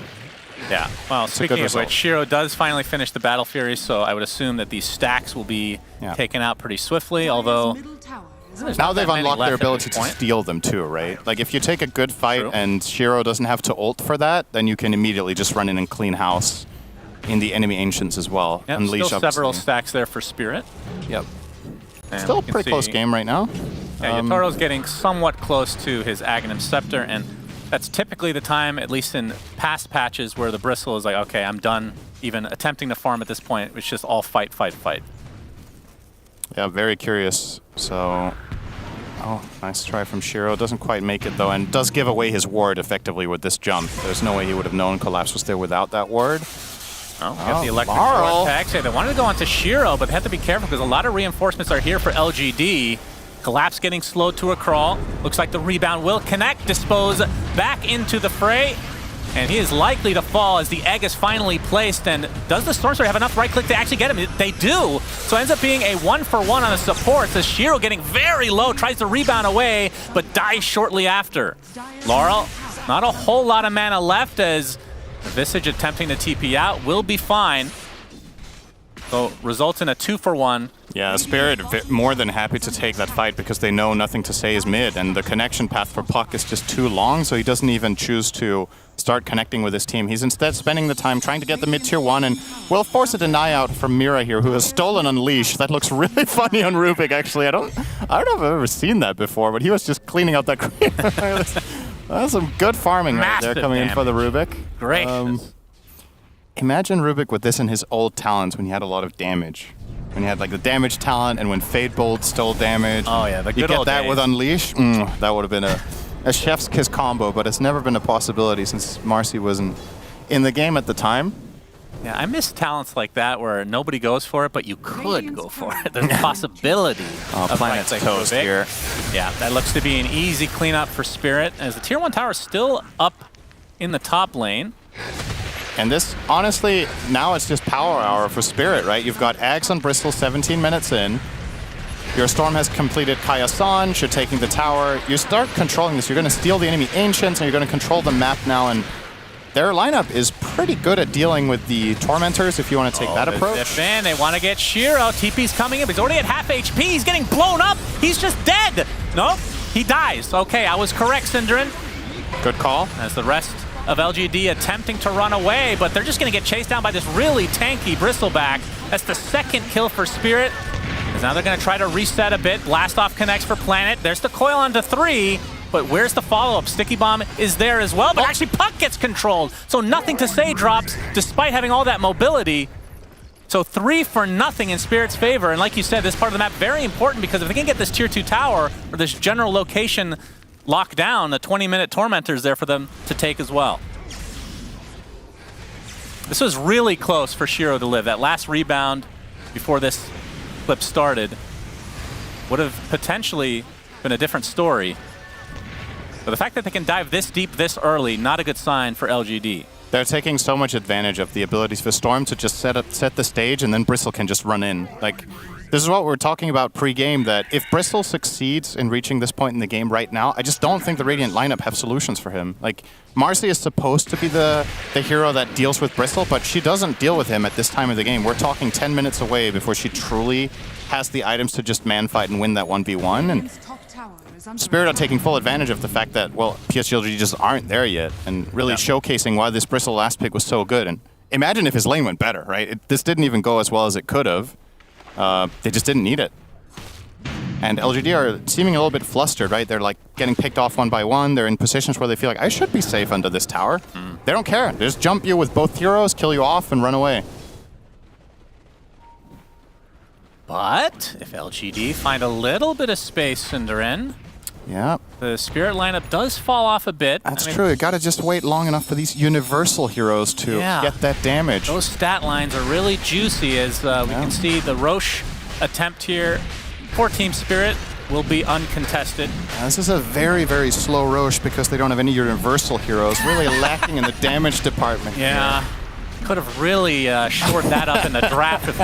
Yeah, well, speaking of which, Shiro does finally finish the Battle Fury, so I would assume that these stacks will be taken out pretty swiftly, although... Now they've unlocked their ability to steal them too, right? Like if you take a good fight and Shiro doesn't have to ult for that, then you can immediately just run in and clean house in the enemy Ancients as well. Yep, Unleash still several stacks there for Spirit. Yep. And Still a pretty close game right now. Yeah, Yatoro's getting somewhat close to his Aghanim Scepter, and that's typically the time, at least in past patches, where the Bristle is like, okay, I'm done even attempting to farm at this point. It's just all fight, fight, fight. Yeah, very curious. So, nice try from Shiro. Doesn't quite make it though, and does give away his ward effectively with this jump. There's no way he would have known Collapse was there without that ward. Oh, we got the electric vortex. They wanted to go onto Shiro, but they have to be careful because a lot of reinforcements are here for LGD. Collapse getting slowed to a crawl. Looks like the rebound will connect. Dispose back into the fray. And he is likely to fall as the egg is finally placed. And does the Storm Spirit have enough right click to actually get him? They do. So it ends up being a 1-for-1 on the supports as Shiro getting very low, tries to rebound away, but dies shortly after. Laurel, not a whole lot of mana left as Visage attempting to TP out, will be fine. So results in a 2-for-1. Yeah, Spirit more than happy to take that fight because they know nothing to say is mid, and the connection path for Puck is just too long, so he doesn't even choose to start connecting with his team. He's instead spending the time trying to get the mid-tier 1, and will force a deny out from Mira here, who has stolen Unleash. That looks really funny on Rubik, actually. I don't know if I've ever seen that before, but he was just cleaning out that creep. That's some good farming right there coming in for the Rubik. Great. Imagine Rubik with this in his old talents when he had a lot of damage. When he had like the damage talent and when Fade Bolt stole damage. Oh yeah, the good you get old that days. with Unleash? That would have been a chef's kiss combo, but it's never been a possibility since Marcy wasn't in the game at the time. Yeah, I miss talents like that where nobody goes for it, but you could go for it. There's a possibility. Oh, Planet's toast here. Yeah, that looks to be an easy cleanup for Spirit as the Tier 1 tower is still up in the top lane. And this, honestly, now it's just power hour for Spirit, right? You've got Ags on Bristol 17 minutes in. Your Storm has completed Kaya-san, you're taking the tower. You start controlling this. You're going to steal the enemy Ancients, and you're going to control the map now. And their lineup is pretty good at dealing with the Tormentors if you want to take that approach. They want to get Shiro. TP's coming in, but he's already at half HP. He's getting blown up. He's just dead. Nope, he dies. Okay, I was correct, Synderen. Good call. As the rest of LGD attempting to run away, but they're just going to get chased down by this really tanky Bristleback. That's the second kill for Spirit. Because now they're going to try to reset a bit. Blast off connects for Planet. There's the coil onto 3, but where's the follow-up? Sticky Bomb is there as well, but actually Puck gets controlled. So nothing to say drops, despite having all that mobility. So 3 for nothing in Spirit's favor. And like you said, this part of the map very important because if they can get this Tier 2 tower, or this general location locked down, the 20-minute Tormentor's there for them to take as well. This was really close for Shiro to live. That last rebound before this clip started would have potentially been a different story. But the fact that they can dive this deep this early, not a good sign for LGD. They're taking so much advantage of the abilities for Storm to just set the stage, and then Bristle can just run in. Like, this is what we're talking about pre-game, that if Bristle succeeds in reaching this point in the game right now, I just don't think the Radiant lineup have solutions for him. Like, Marcy is supposed to be the hero that deals with Bristle, but she doesn't deal with him at this time of the game. We're talking 10 minutes away before she truly has the items to just man-fight and win that 1v1. And Spirit are taking full advantage of the fact that, well, PSG just aren't there yet, and really showcasing why this Bristle last pick was so good. And imagine if his lane went better, right? This didn't even go as well as it could have. They just didn't need it. And LGD are seeming a little bit flustered, right? They're like getting picked off one by one. They're in positions where they feel like, I should be safe under this tower. They don't care. They just jump you with both heroes, kill you off, and run away. But if LGD find a little bit of space in Durin, yeah, the Spirit lineup does fall off a bit. That's true. You gotta just wait long enough for these universal heroes to get that damage. Those stat lines are really juicy, as we can see the Roche attempt here for Team Spirit will be uncontested. This is a very, very slow Roche because they don't have any universal heroes. Really lacking in the damage department. Yeah, could have really shored that up in the draft if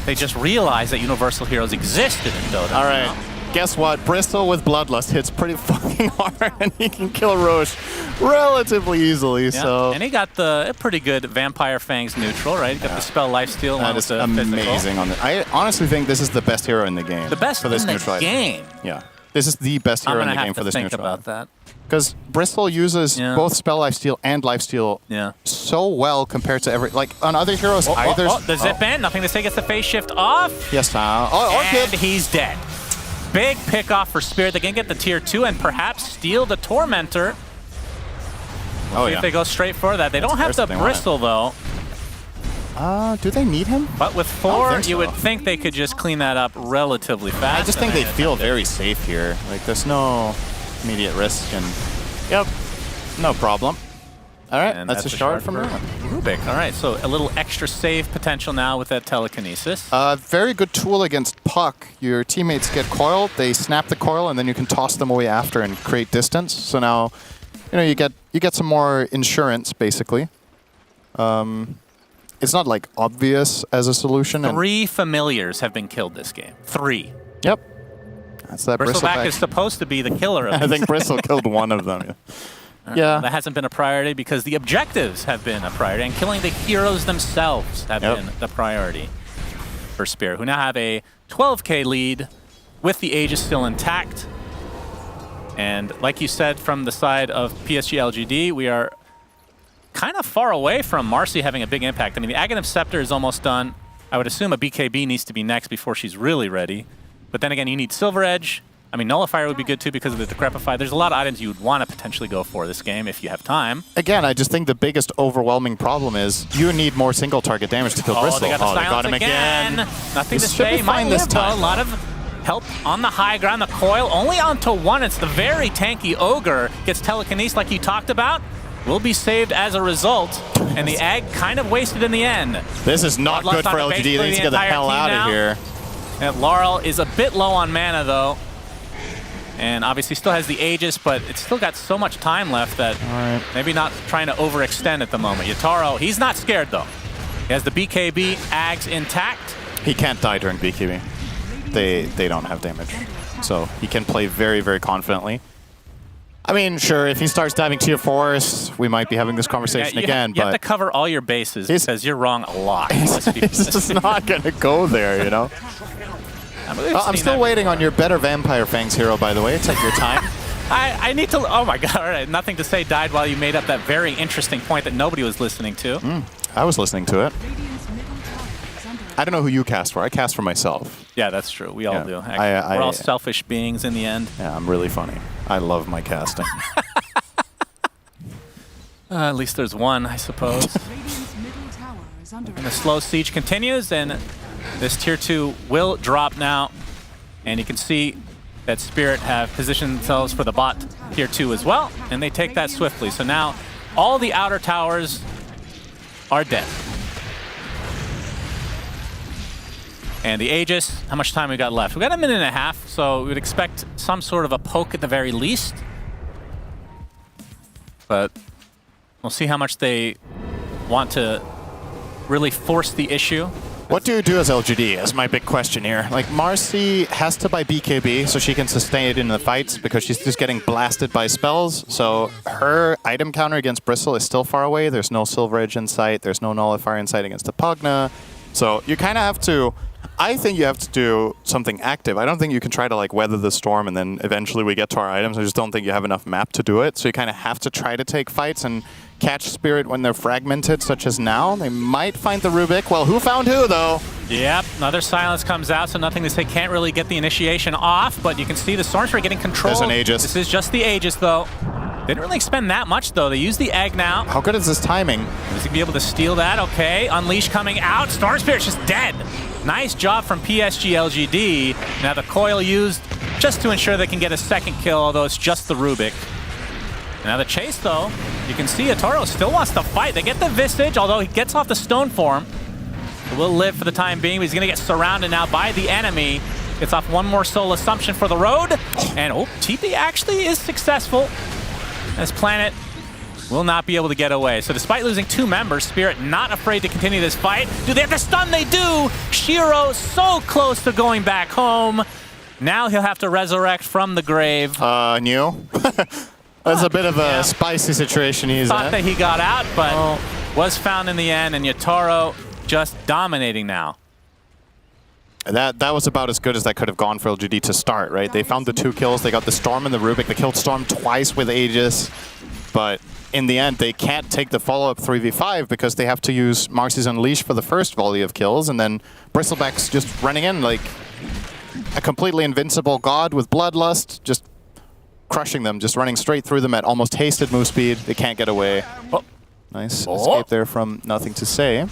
they just realized that universal heroes existed in Dota. All right. Guess what? Bristle with Bloodlust hits pretty fucking hard, and he can kill Roche relatively easily. Yeah. So, and he got the pretty good Vampire Fangs neutral, right? He got the spell lifesteal. That is amazing. I honestly think this is the best hero in the game. The best for this in the neutral game. Yeah, this is the best hero in the game for this neutral. I'm gonna have to think about that. Because Bristle uses both spell lifesteal and lifesteal so well compared to on other heroes. The zip in, nothing to say, gets the phase shift off. Yes, and he's dead. Big pick off for Spirit. They can get the tier 2 and perhaps steal the Tormentor. See if they go straight for that. They don't have the Bristle though. Do they need him? But with 4, you would think they could just clean that up relatively fast. I just think they feel very safe here. Like, there's no immediate risk, and no problem. All right, and that's a shard from Rubik. All right, so a little extra save potential now with that telekinesis. Very good tool against Puck. Your teammates get coiled, they snap the coil, and then you can toss them away after and create distance. So now, you get some more insurance, basically. It's not like obvious as a solution. 3 familiars have been killed this game. 3. Yep. That's that Bristleback is supposed to be the killer of I think Bristle killed one of them. Yeah. That hasn't been a priority because the objectives have been a priority, and killing the heroes themselves have been the priority for Spirit, who now have a 12k lead with the Aegis still intact. And like you said, from the side of PSG LGD, we are kind of far away from Marcy having a big impact. I mean, the Aghanim Scepter is almost done. I would assume a BKB needs to be next before she's really ready. But then again, you need Silver Edge. I mean, Nullifier would be good too because of the Decrepify. There's a lot of items you would want to potentially go for this game if you have time. Again, I just think the biggest overwhelming problem is you need more single target damage to kill Bristle. They got him again. Nothing to say. Might live though. A lot of help on the high ground. The coil only onto 1. It's the very tanky Ogre. Gets telekinesis like you talked about. Will be saved as a result. And the Ag kind of wasted in the end. This is not good for LGD. They need to get the hell out of here. And Laurel is a bit low on mana though. And obviously still has the Aegis, but it's still got so much time left that maybe not trying to overextend at the moment. Yataro, he's not scared though. He has the BKB, Ags intact. He can't die during BKB. They don't have damage. So he can play very, very confidently. I mean, sure, if he starts diving tier 4s, we might be having this conversation again. You have to cover all your bases because you're wrong a lot. He's just not going to go there, I'm still waiting on your better Vampire Fangs hero, by the way. Take your time. I need to... Oh my god, all right. Nothing to say died while you made up that very interesting point that nobody was listening to. I was listening to it. I don't know who you cast for. I cast for myself. Yeah, that's true. We all do. We're all selfish beings in the end. Yeah, I'm really funny. I love my casting. At least there's one, I suppose. And the slow siege continues, and this tier 2 will drop now. And you can see that Spirit have positioned themselves for the bot tier 2 as well, and they take that swiftly. So now all the outer towers are dead. And the Aegis, how much time we got left? We got a minute and a half, so we would expect some sort of a poke at the very least. but we'll see how much they want to really force the issue. What do you do as LGD is my big question here. Like, Marcy has to buy BKB so she can sustain it in the fights because she's just getting blasted by spells. So her item counter against Bristle is still far away. There's no Silver Edge in sight. There's no Nullifier in sight against the Pugna. So you kind of have to... I think you have to do something active. I don't think you can try to like weather the storm and then eventually we get to our items. I just don't think you have enough map to do it. So you kind of have to try to take fights and catch Spirit when they're fragmented, such as now. They might find the Rubik. Well, who found who, though? Yep, another silence comes out, so nothing to say. Can't really get the initiation off, but you can see the Storm Spirit getting control. There's an Aegis. This is just the Aegis, though. They didn't really expend that much, though. They use the egg now. How good is this timing? Is he be able to steal that? Okay, Unleash coming out. Storm Spirit's just dead. Nice job from PSG LGD. Now the coil used just to ensure they can get a second kill, although it's just the Rubik. Now the chase, though, you can see Atoro still wants to fight. They get the Visage, although he gets off the Stone Form. He will live for the time being, but he's going to get surrounded now by the enemy. Gets off one more Soul Assumption for the road. And, oh, TP actually is successful. As Planet will not be able to get away. So despite losing 2 members, Spirit not afraid to continue this fight. Do they have the stun? They do! Shiro so close to going back home. Now he'll have to resurrect from the grave. New. That's a bit of a spicy situation he's in. Thought that he got out, but was found in the end, and Yatoro just dominating now. That was about as good as that could have gone for LGD to start, right? They found the 2 kills. They got the Storm and the Rubik. They killed Storm twice with Aegis, but in the end, they can't take the follow-up 3v5 because they have to use Marcy's Unleash for the first volley of kills, and then Bristleback's just running in like a completely invincible god with Bloodlust, just crushing them, just running straight through them at almost hasted move speed. They can't get away. Oh. Nice escape there from Nothing to Say.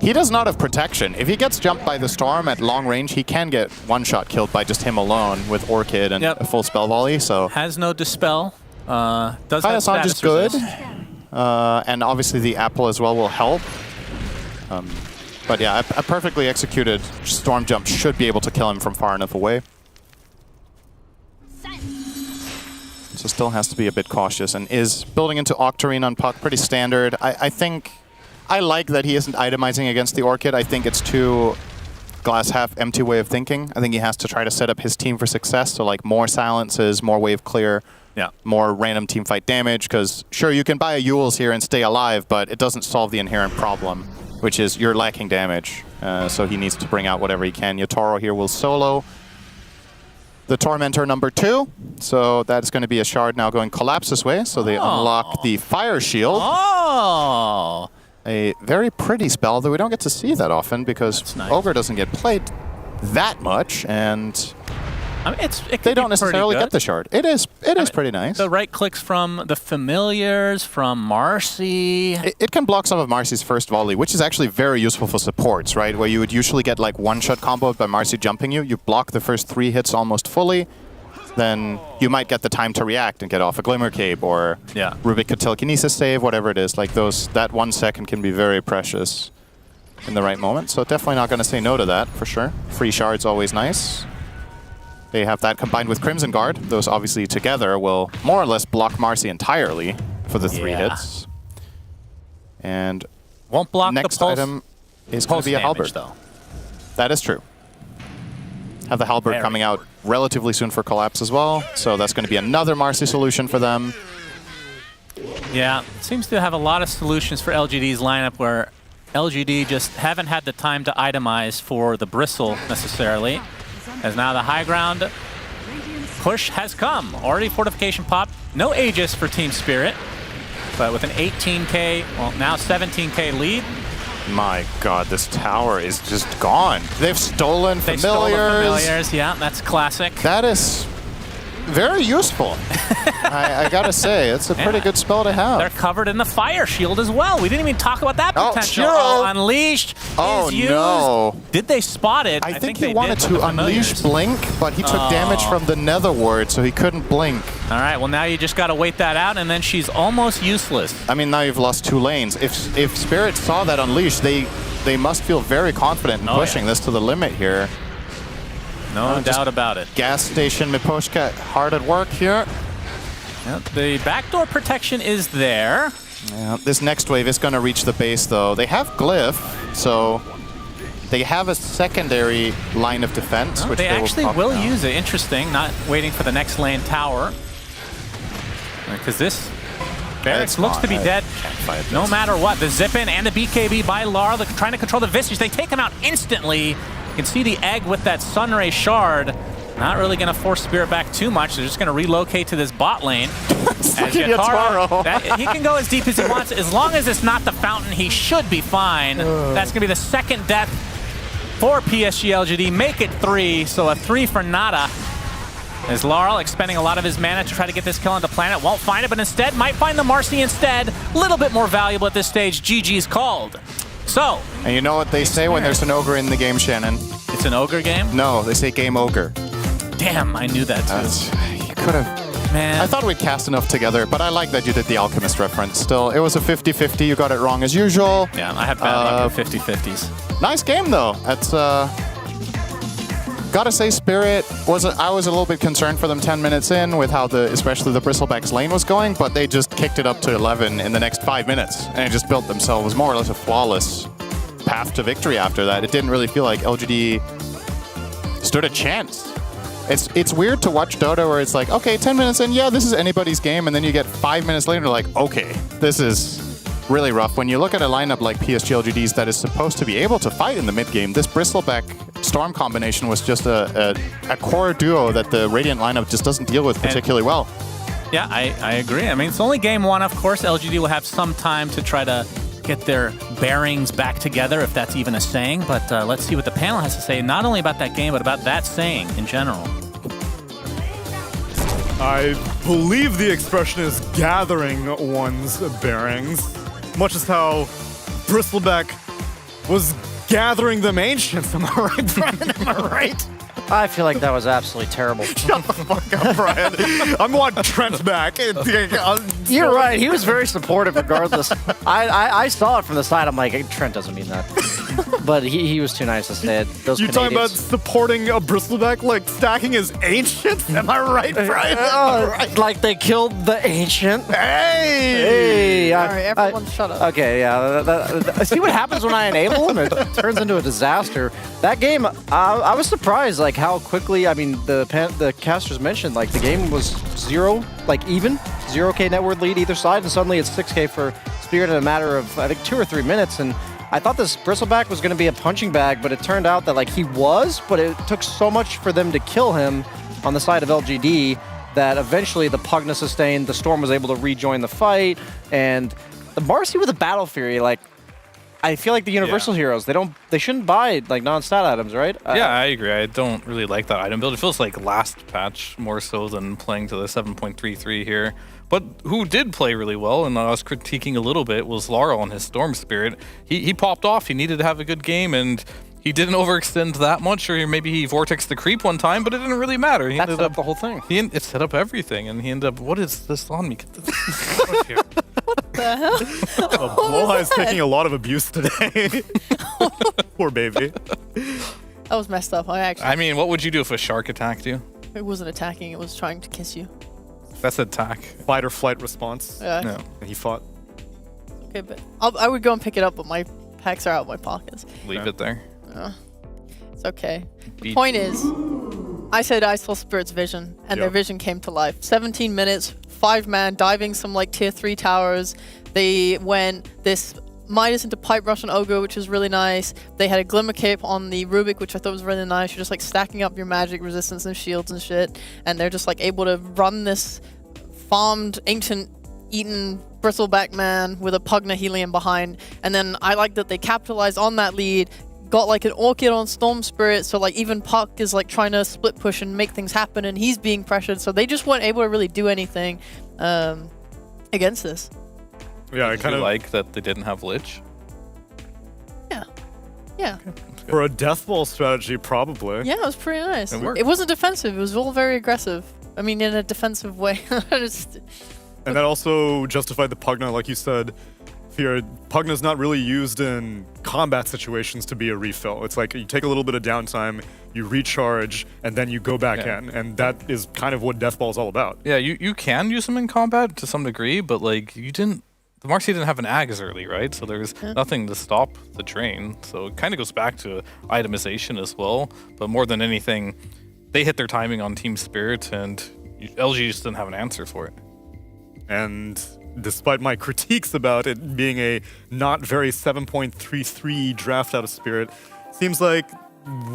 He does not have protection. If he gets jumped by the Storm at long range, he can get one-shot killed by just him alone with Orchid and a full spell volley. So has no Dispel. Does have status is good. resist. And obviously the Apple as well will help. But yeah, a perfectly executed Storm jump should be able to kill him from far enough away. So still has to be a bit cautious and is building into Octarine on Puck, pretty standard. I think I like that he isn't itemizing against the Orchid. I think it's too glass half empty way of thinking. I think he has to try to set up his team for success. So like more silences, more wave clear, more random team fight damage. Because sure, you can buy a Yules here and stay alive, but it doesn't solve the inherent problem, which is you're lacking damage. So he needs to bring out whatever he can. Yatoro here will solo the Tormentor number 2. So that's going to be a shard now going Collapse this way. So they unlock the Fire Shield. Oh! A very pretty spell that we don't get to see that often because Ogre doesn't get played that much, and I mean, they don't necessarily get the shard. It is pretty nice. The right clicks from the Familiars, from Marcy. It can block some of Marcy's first volley, which is actually very useful for supports, right? Where you would usually get like one-shot combo by Marcy jumping you. You block the first 3 hits almost fully. Then you might get the time to react and get off a Glimmer Cape or Rubik could telekinesis save, whatever it is. Like that 1 second can be very precious in the right moment. So definitely not going to say no to that, for sure. Free shard's always nice. They have that combined with Crimson Guard. Those obviously together will more or less block Marcy entirely for the 3 hits. And won't block next the pulse item is going to be a Halberd. Though. That is true. Have the Halberd coming out relatively soon for Collapse as well. So that's going to be another Marcy solution for them. Yeah, seems to have a lot of solutions for LGD's lineup where LGD just haven't had the time to itemize for the Bristle necessarily. As now the high ground push has come. Already Fortification pop. No Aegis for Team Spirit. But with an 18k, well now 17k lead. My god, this tower is just gone. They've stolen Familiars. They stole the Familiars, yeah, that's classic. That is very useful. I gotta say, it's a pretty good spell to have. They're covered in the Fire Shield as well. We didn't even talk about that potential. Shiro. Unleashed is used. No. Did they spot it? I think he wanted to unleash Blink, but he took damage from the Nether Ward, so he couldn't blink. All right, well now you just gotta wait that out, and then she's almost useless. I mean, now you've lost 2 lanes. If Spirit saw that unleash, they must feel very confident in pushing this to the limit here. No doubt about it. Gas station Miposhka hard at work here. Yep, the backdoor protection is there. Yeah, this next wave is going to reach the base, though. They have Glyph, so they have a secondary line of defense. Which they actually will now. use it. Interesting, not waiting for the next lane tower. Because this Barracks looks to be dead no matter what. The zip-in and the BKB by Lara, trying to control the Visage. They take him out instantly. You can see the egg with that Sunray shard. Not really going to force Spirit back too much. They're just going to relocate to this bot lane. As Yatoro, he can go as deep as he wants. As long as it's not the fountain, he should be fine. That's going to be the second death for PSG LGD. Make it 3, so a 3 for Nada. As Laurel expending a lot of his mana to try to get this kill on the planet. Won't find it, but instead might find the Marcy instead. A little bit more valuable at this stage. GG's called. So. And you know what they say when there's an ogre in the game, Shannon? It's an ogre game? No, they say game ogre. Damn, I knew that too. You could have. Man. I thought we'd cast enough together, but I like that you did the Alchemist reference. Still, it was a 50-50. You got it wrong as usual. Yeah, I had bad luck with 50-50s. Nice game, though. That's, gotta say, Spirit I was a little bit concerned for them 10 minutes in with how especially the Bristleback's lane was going, but they just kicked it up to 11 in the next 5 minutes, and it just built themselves more or less a flawless path to victory after that. It didn't really feel like LGD stood a chance. It's weird to watch Dota where it's like, okay, 10 minutes in, yeah, this is anybody's game, and then you get 5 minutes later, like, okay, this is really rough. When you look at a lineup like PSG LGD's that is supposed to be able to fight in the mid game, this Bristleback Storm combination was just a core duo that the Radiant lineup just doesn't deal with particularly well. Yeah, I agree. I mean, it's only game 1, of course. LGD will have some time to try to get their bearings back together, if that's even a saying. But let's see what the panel has to say, not only about that game, but about that saying in general. I believe the expression is gathering one's bearings, much as how Bristleback was gathering them ancients. Am I right, Brian? Am I right? I feel like that was absolutely terrible. Shut the fuck up, Brian. I'm wanting Trent back. You're right. He was very supportive regardless. I saw it from the side. I'm like, hey, Trent doesn't mean that. But he was too nice to say it. Those You talking about Canadians. supporting a Bristleback, like stacking his ancients? Am I right, Brian? Right. Like they killed the ancient. Hey! All right, everyone shut up. Okay, yeah. See what happens when I enable him? It turns into a disaster. That game, I was surprised, like how quickly. I mean, the casters mentioned like the game was 0, like even 0K net worth lead either side, and suddenly it's 6K for Spirit in a matter of I think 2 or 3 minutes. And I thought this Bristleback was going to be a punching bag, but it turned out that like he was, but it took so much for them to kill him on the side of LGD that eventually the Pugna sustained, the Storm was able to rejoin the fight, and the Marcy with the Battle Fury, like, I feel like the Universal heroes, they shouldn't buy like non-stat items, right? Yeah, I agree. I don't really like that item build. It feels like last patch more so than playing to the 7.33 here. But who did play really well, and I was critiquing a little bit, was Laurel and his Storm Spirit. He popped off. He needed to have a good game, and he didn't overextend that much, or maybe he vortexed the creep one time, but it didn't really matter. He That set up the whole thing. It set up everything, and he ended up, what is this on me? Get this out of here. What the hell? Bloha is taking a lot of abuse today. Poor baby. That was messed up. I mean, what would you do if a shark attacked you? It wasn't attacking. It was trying to kiss you. That's attack. Fight or flight response. Yeah. No. And he fought. Okay, but I would go and pick it up, but my packs are out of my pockets. Leave it there. It's okay. The point is, I said I saw Spirit's vision, and their vision came to life. 17 minutes, 5-man, diving some like tier 3 towers. They went this Midas into Pipe Rush on Ogre, which was really nice. They had a Glimmer Cape on the Rubik, which I thought was really nice. You're just like stacking up your magic resistance and shields and shit, and they're just like able to run this farmed, ancient, eaten Bristleback man with a Pugna Helium behind. And then I like that they capitalized on that lead, got like an Orchid on Storm Spirit, so like even Puck is like trying to split push and make things happen, and he's being pressured, so they just weren't able to really do anything against this. Yeah, I kind of like that they didn't have Lich. Yeah. For a death ball strategy, probably. Yeah, it was pretty nice. It worked. It wasn't defensive, it was all very aggressive. I mean, in a defensive way. And that also justified the Pugna, like you said, here, Pugna's not really used in combat situations to be a refill. It's like you take a little bit of downtime, you recharge, and then you go back in. And that is kind of what Deathball is all about. Yeah, you can use them in combat to some degree, but like the Marcy didn't have an Ags early, right? So there's nothing to stop the drain. So it kind of goes back to itemization as well. But more than anything, they hit their timing on Team Spirit, and LG just didn't have an answer for it. And despite my critiques about it being a not very 7.33 draft out of Spirit, seems like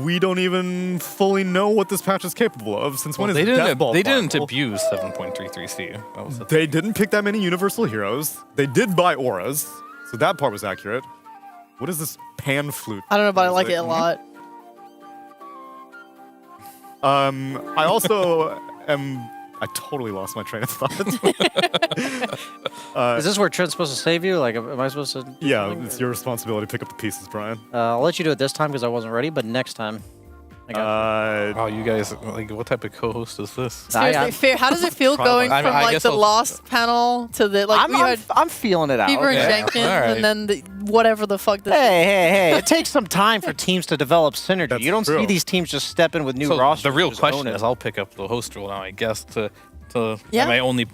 we don't even fully know what this patch is capable of. Since when is Deathball They didn't viable? abuse 7.33C. They didn't pick that many universal heroes. They did buy auras, so that part was accurate. What is this pan flute? I don't know, but I like it a lot. I also am. I totally lost my train of thought. Is this where Trent's supposed to save you? Like, am I supposed to? Yeah, it's your responsibility to pick up the pieces, Brian. I'll let you do it this time because I wasn't ready, but next time. I got Oh, you guys, like, what type of co-host is this? Seriously, Fear, how does it feel going from like the last panel to the like I'm feeling it out. Fever and Jenkins, and then whatever the fuck this Hey! It takes some time for teams to develop synergy. You don't see these teams just step in with new rosters. The real and just question own it. is, I'll pick up the host role now, I guess, to Yeah. my only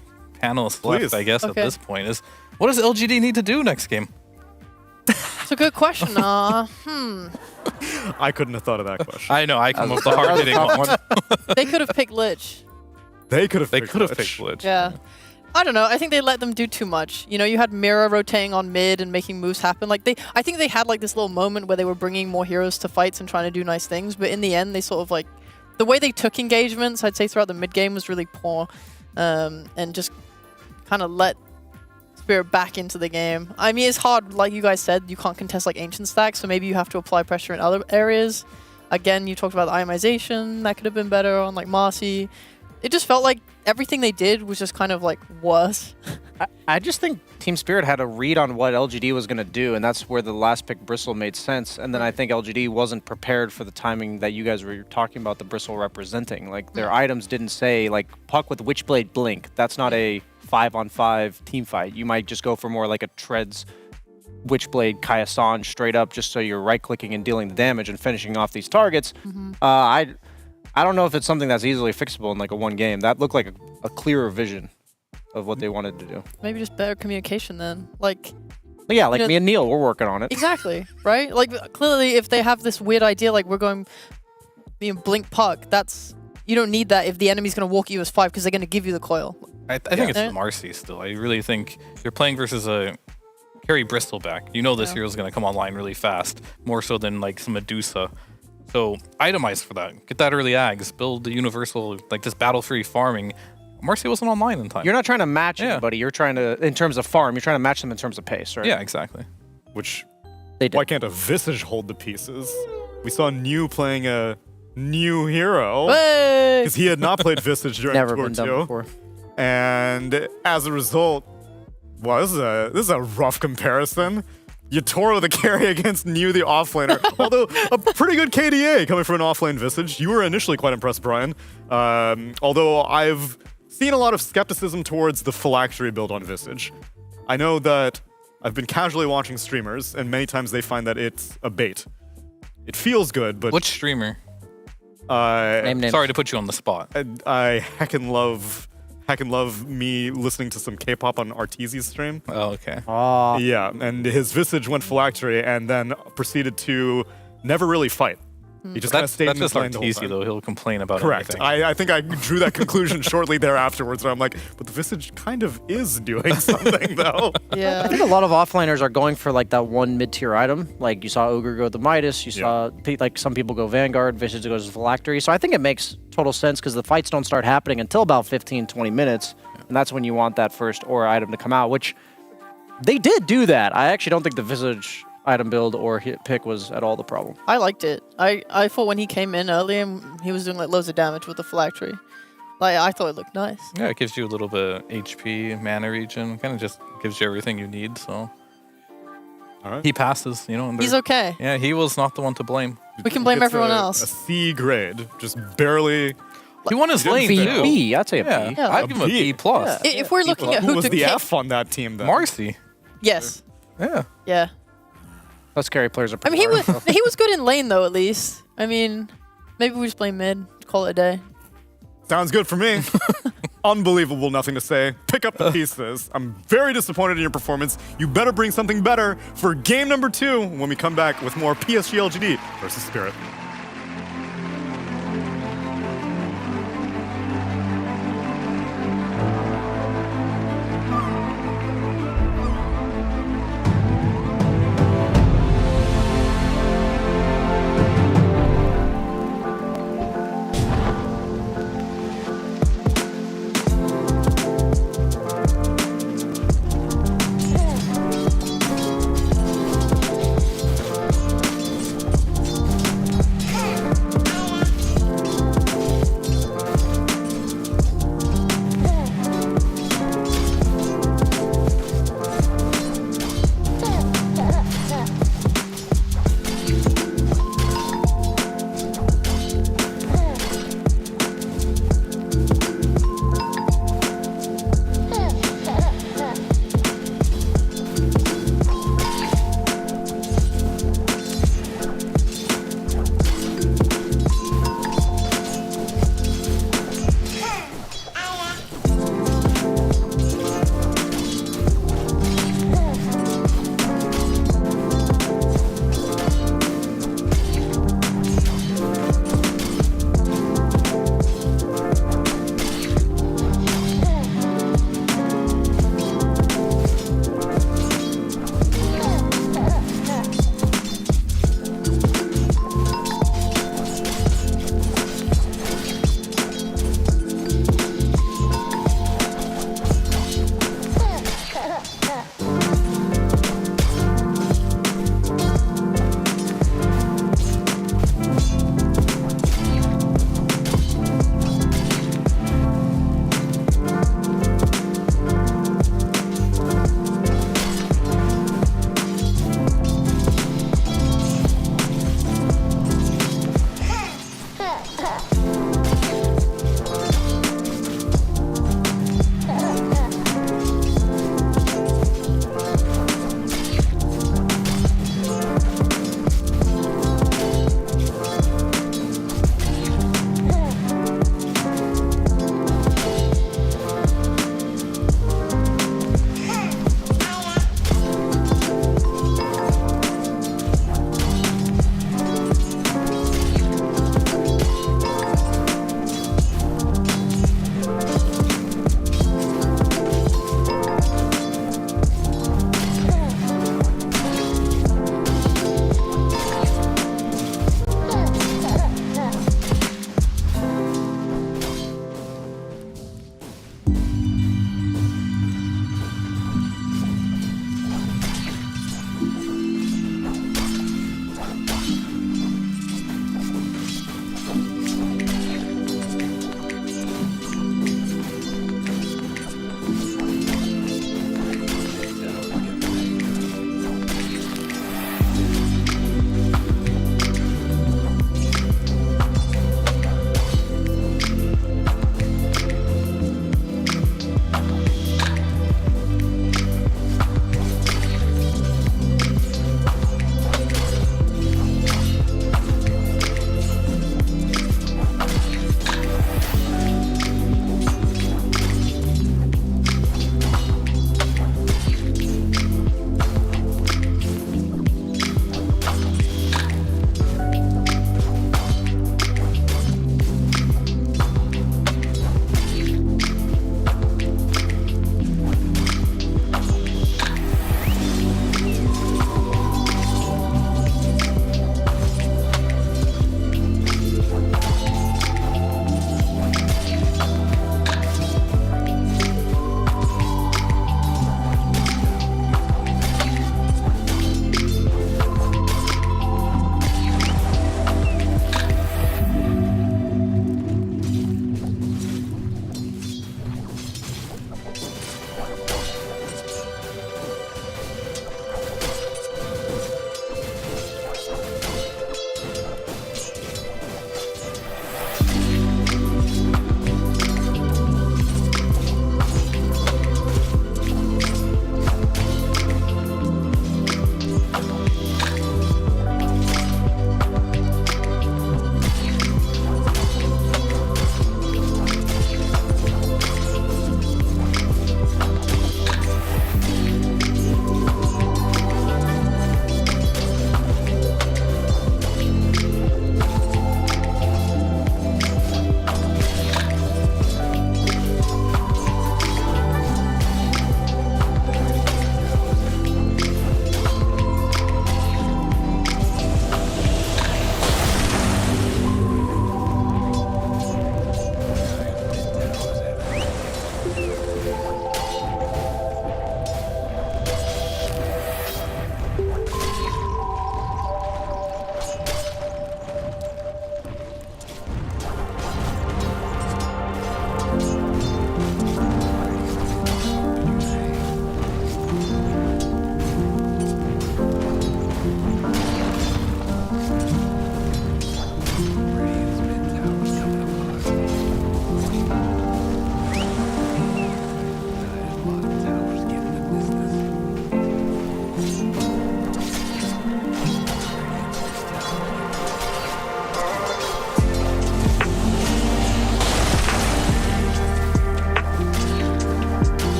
panelist Please. left, I guess, Okay. at this point is, what does LGD need to do next game? It's a good question. I couldn't have thought of that question. I know, I come up with the hard-hitting one. They could have picked Lich. They could have picked Lich. Yeah. I don't know. I think they let them do too much. You know, you had Mira rotating on mid and making moves happen. Like I think they had like this little moment where they were bringing more heroes to fights and trying to do nice things. But in the end, they sort of like the way they took engagements, I'd say throughout the mid game was really poor, and just kind of let Spirit back into the game. I mean, it's hard, like you guys said, you can't contest like ancient stacks, so maybe you have to apply pressure in other areas. Again, you talked about the itemization, that could have been better on like Marcy. It just felt like everything they did was just kind of like worse. I just think Team Spirit had a read on what LGD was going to do, and that's where the last pick Bristle made sense. And then I think LGD wasn't prepared for the timing that you guys were talking about the Bristle representing. Like their items didn't say like Puck with Witchblade Blink. That's not a 5-on-5 team fight. You might just go for more like a Treads Witchblade Kaya-san straight up, just so you're right-clicking and dealing the damage and finishing off these targets. I don't know if it's something that's easily fixable in like a one game. That looked like a clearer vision of what they wanted to do. Maybe just better communication then. Like, But yeah, like you know, me and Neil, we're working on it. exactly, right? Like clearly if they have this weird idea like we're going blink Puck, that's you don't need that if the enemy's going to walk you as 5 because they're going to give you the coil. I think it's the Marcy still. I really think you're playing versus a carry Bristol back. You know this hero's going to come online really fast, more so than like some Medusa. So itemize for that. Get that early Ags. Build the universal, like this battle-free farming. Marcy wasn't online in time. You're not trying to match anybody. You're trying to, in terms of farm, you're trying to match them in terms of pace, right? Yeah, exactly. Which, why can't a Visage hold the pieces? We saw New playing a new hero because he had not played Visage during Never Tour been done 2. before. And as a result, wow, this is a rough comparison. Yatoro the carry against New the offlaner. Although a pretty good KDA coming from an offlane Visage. You were initially quite impressed, Brian. Although I've seen a lot of skepticism towards the phylactery build on Visage. I know that I've been casually watching streamers, and many times they find that it's a bait. It feels good, but which streamer? Name. Sorry to put you on the spot. I heckin' love me listening to some K-pop on Arteezy's stream. Oh, okay. Yeah, and his Visage went phylactery and then proceeded to never really fight. He just kind of stayed in the just lane the whole Arteezy, time. though. He'll complain about Correct. everything. I think I drew that conclusion shortly thereafterwards, and I'm like, but the Visage kind of is doing something, though. Yeah. I think a lot of offliners are going for like that one mid-tier item. Like you saw Ogre go the Midas, you saw like some people go Vanguard, Visage goes Phylactery. So I think it makes total sense because the fights don't start happening until about 15, 20 minutes. And that's when you want that first aura item to come out, which they did do that. I actually don't think the Visage item build or hit pick was at all the problem. I liked it. I thought when he came in early and he was doing like loads of damage with the phylactery. Like I thought it looked nice. Yeah, it gives you a little bit of HP, mana regen. Kind of just gives you everything you need. So, all right. He passes. You know, and He's okay. Yeah, he was not the one to blame. We can blame Gets everyone a else. C grade, just barely. He won his lane too. B, I'd say a Yeah, B. Yeah. I'd give him a B plus. If we're looking at Who who was to the kick, F on that team then? Marcy. yes. Yeah. Yeah. Those carry players are I pretty mean, hard. he was good in lane though, at least. I mean, maybe we just play mid, call it a day. Sounds good for me. Unbelievable, nothing to say. Pick up the pieces. I'm very disappointed in your performance. You better bring something better for game number 2 when we come back with more PSG LGD versus Spirit.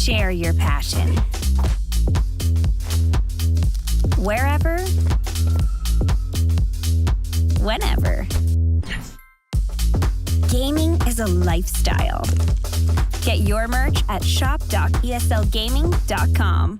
share your passion. Wherever, whenever. Gaming is a lifestyle. Get your merch at shop.eslgaming.com.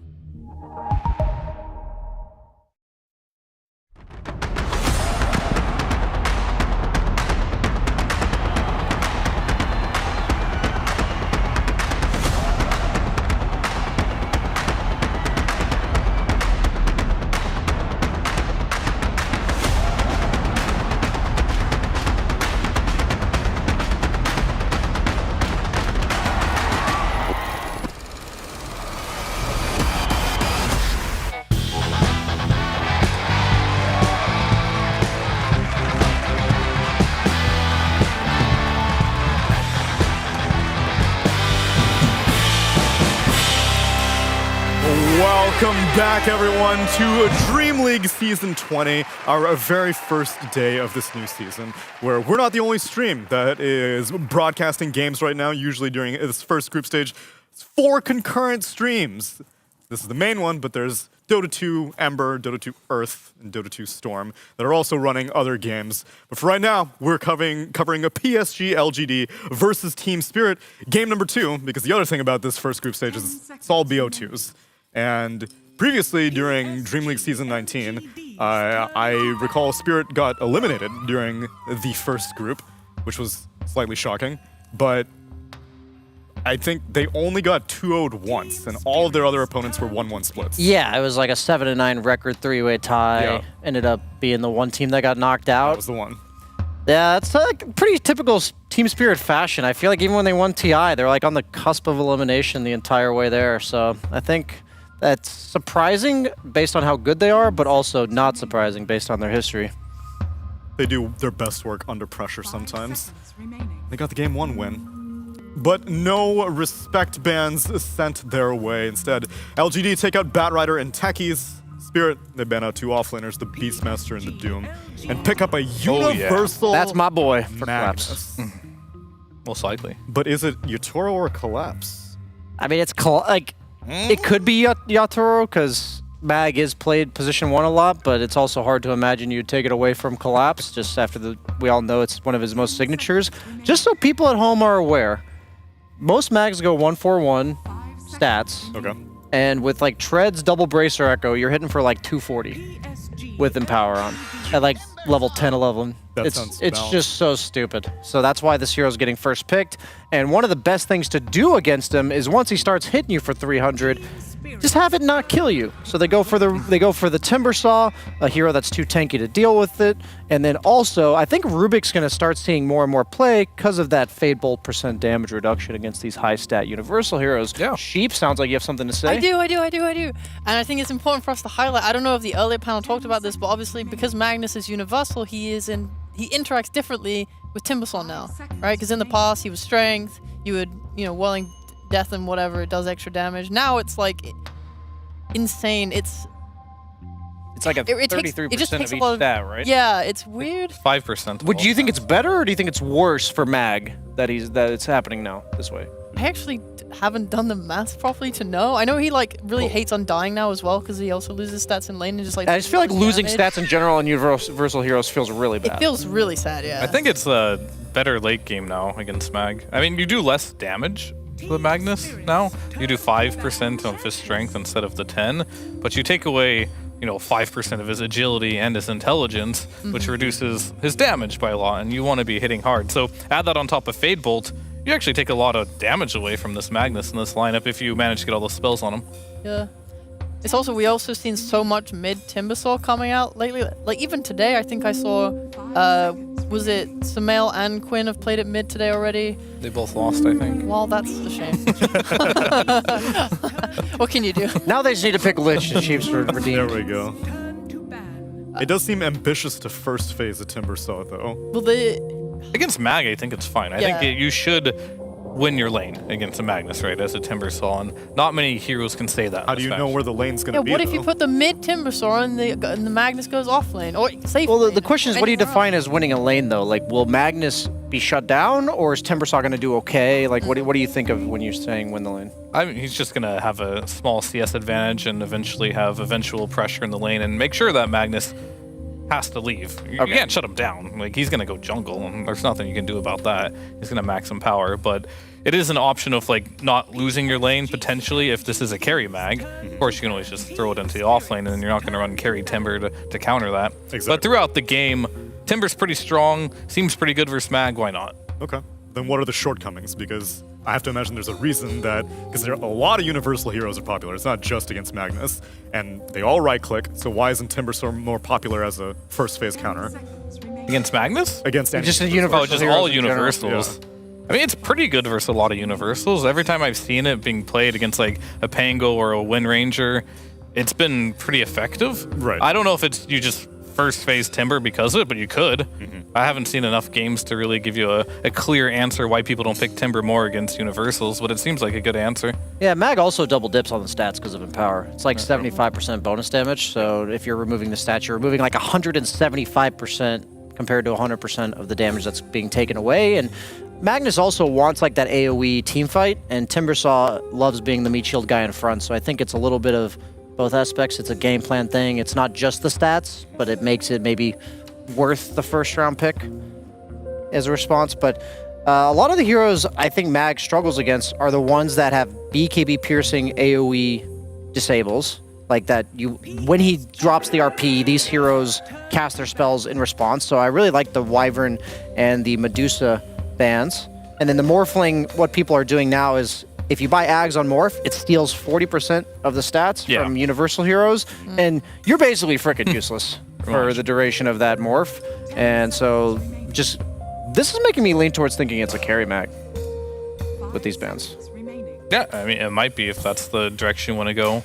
Welcome back, everyone, to Dream League Season 20, our very first day of this new season, where we're not the only stream that is broadcasting games right now. Usually during this first group stage, it's 4 concurrent streams. This is the main one, but there's Dota 2 Ember, Dota 2 Earth, and Dota 2 Storm that are also running other games. But for right now, we're covering a PSG LGD versus Team Spirit, game number 2, because the other thing about this first group stage is it's all BO2s. And previously, during Dream League Season 19, I recall Spirit got eliminated during the first group, which was slightly shocking. But I think they only got 2-0'd once, and all of their other opponents were 1-1 splits. Yeah, it was like a 7-9 record 3-way tie. Yeah. Ended up being the one team that got knocked out. That was the one. Yeah, it's like pretty typical Team Spirit fashion. I feel like even when they won TI, they're like on the cusp of elimination the entire way there. So I think that's surprising based on how good they are, but also not surprising based on their history. They do their best work under pressure sometimes. They got the game 1 win. But no respect bans sent their way. Instead, LGD take out Batrider and Techies. Spirit, they ban out 2 offlaners, the Beastmaster and the Doom, and pick up a universal That's my boy for Magnus. Collapse. Most likely. But is it Yatoro or Collapse? I mean, it's like it could be Yatoro because Mag is played position 1 a lot, but it's also hard to imagine you'd take it away from Collapse just after we all know it's one of his most signatures. Just so people at home are aware, most Mags go 141 stats. Okay. And with like Treads, Double Bracer Echo, you're hitting for like 240 with Empower on at like level 10, 11. It's just so stupid. So that's why this hero's getting first picked. And one of the best things to do against him is once he starts hitting you for 300, just have it not kill you. So they go for the Timber Saw, a hero that's too tanky to deal with it. And then also, I think Rubik's going to start seeing more and more play because of that Fade Bolt % damage reduction against these high stat universal heroes. Yeah. Sheep, sounds like you have something to say. I do. And I think it's important for us to highlight, I don't know if the earlier panel talked about this, but obviously because Magnus is universal, he interacts differently with Timbersaw now, right? Because in the past he was strength, you would, Whirling Death and whatever, it does extra damage. Now it's like insane. It's like a 33% of each stat, right? Yeah, it's weird. 5%. Would you think it's better, or do you think it's worse for Mag that it's happening now this way? I actually haven't done the math properly to know. I know he really hates Undying now as well because he also loses stats in lane and just like. I just feel like losing stats in general on universal heroes feels really bad. It feels really sad, yeah. I think it's a better late game now against Mag. I mean, you do less damage to the Magnus now. You do 5% of his strength instead of the 10, but you take away 5% of his agility and his intelligence, which reduces his damage by a lot, and you want to be hitting hard. So add that on top of Fade Bolt, you actually take a lot of damage away from this Magnus in this lineup if you manage to get all those spells on him. Yeah. It's also, we also seen so much mid Timbersaw coming out lately. Like even today, I think I saw, was it Samael and Quinn have played it mid today already? They both lost, I think. Well, that's a shame. What can you do? Now they just need to pick Lich and Chiefs for redeemed. There we go. It does seem ambitious to first phase a Timbersaw, though. Well, against Mag, I think it's fine. I think you should win your lane against a Magnus, right, as a Timbersaw, and not many heroes can say that. How do you know where the lane's going to be, what if you put the mid Timbersaw and the Magnus goes off lane? Or safe Well, lane, the question is, what do you define as winning a lane, though? Like, will Magnus be shut down, or is Timbersaw going to do okay? Like, what do you think of when you're saying win the lane? I mean, he's just going to have a small CS advantage and eventually have eventual pressure in the lane and make sure that Magnus has to leave. You can't shut him down. Like, he's going to go jungle, and there's nothing you can do about that. He's going to max some power, but it is an option of, like, not losing your lane, potentially, if this is a carry mag. Of course, you can always just throw it into the off lane, and then you're not going to run carry Timber to counter that. Exactly. But throughout the game, Timber's pretty strong, seems pretty good versus mag, why not? Okay. Then what are the shortcomings? Because I have to imagine there's a reason that, because there are a lot of universal heroes are popular. It's not just against Magnus, and they all right-click. So why isn't Timber so more popular as a first phase counter? Against Magnus? Against any just a universal. Oh, just all universals. Yeah. I mean, it's pretty good versus a lot of universals. Every time I've seen it being played against like a Pango or a Wind Ranger, it's been pretty effective. Right. I don't know if it's you just first phase Timber because of it, but you could. I haven't seen enough games to really give you a clear answer why people don't pick Timber more against universals, but it seems like a good answer. Yeah, Mag also double dips on the stats because of Empower. It's like 75% bonus damage, so if you're removing the stats, you're removing like 175% compared to 100% of the damage that's being taken away. And Magnus also wants like that AoE team fight, and Timbersaw loves being the meat shield guy in front, so I think it's a little bit of both aspects. It's a game plan thing. It's not just the stats, but it makes it maybe worth the first round pick as a response. But a lot of the heroes I think Mag struggles against are the ones that have BKB piercing AoE disables. Like that, when he drops the RP, these heroes cast their spells in response. So I really like the Wyvern and the Medusa bans. And then the Morphling, what people are doing now is if you buy Ags on Morph, it steals 40% of the stats from universal heroes, and you're basically freaking useless for the duration of that Morph. And so this is making me lean towards thinking it's a carry mag with these bans. Yeah, I mean, it might be if that's the direction you want to go.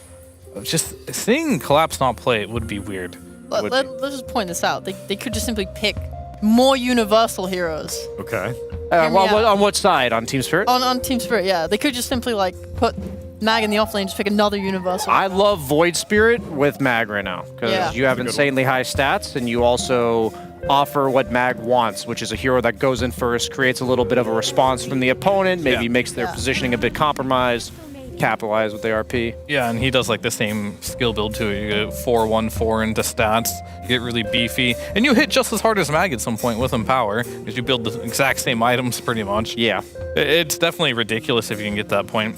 Just seeing Collapse not play it would be weird. Let's just point this out. They could just simply pick more universal heroes. Okay. On what side? On Team Spirit? On Team Spirit, yeah. They could just simply like put Mag in the offlane, just pick another universal. I love Void Spirit with Mag right now because you have insanely high stats, and you also offer what Mag wants, which is a hero that goes in first, creates a little bit of a response from the opponent, maybe makes their positioning a bit compromised, capitalize with the RP. Yeah, and he does like the same skill build too. You get 4-1-4 into stats, you get really beefy, and you hit just as hard as Mag at some point with Empower, because you build the exact same items pretty much. Yeah. It's definitely ridiculous if you can get that point.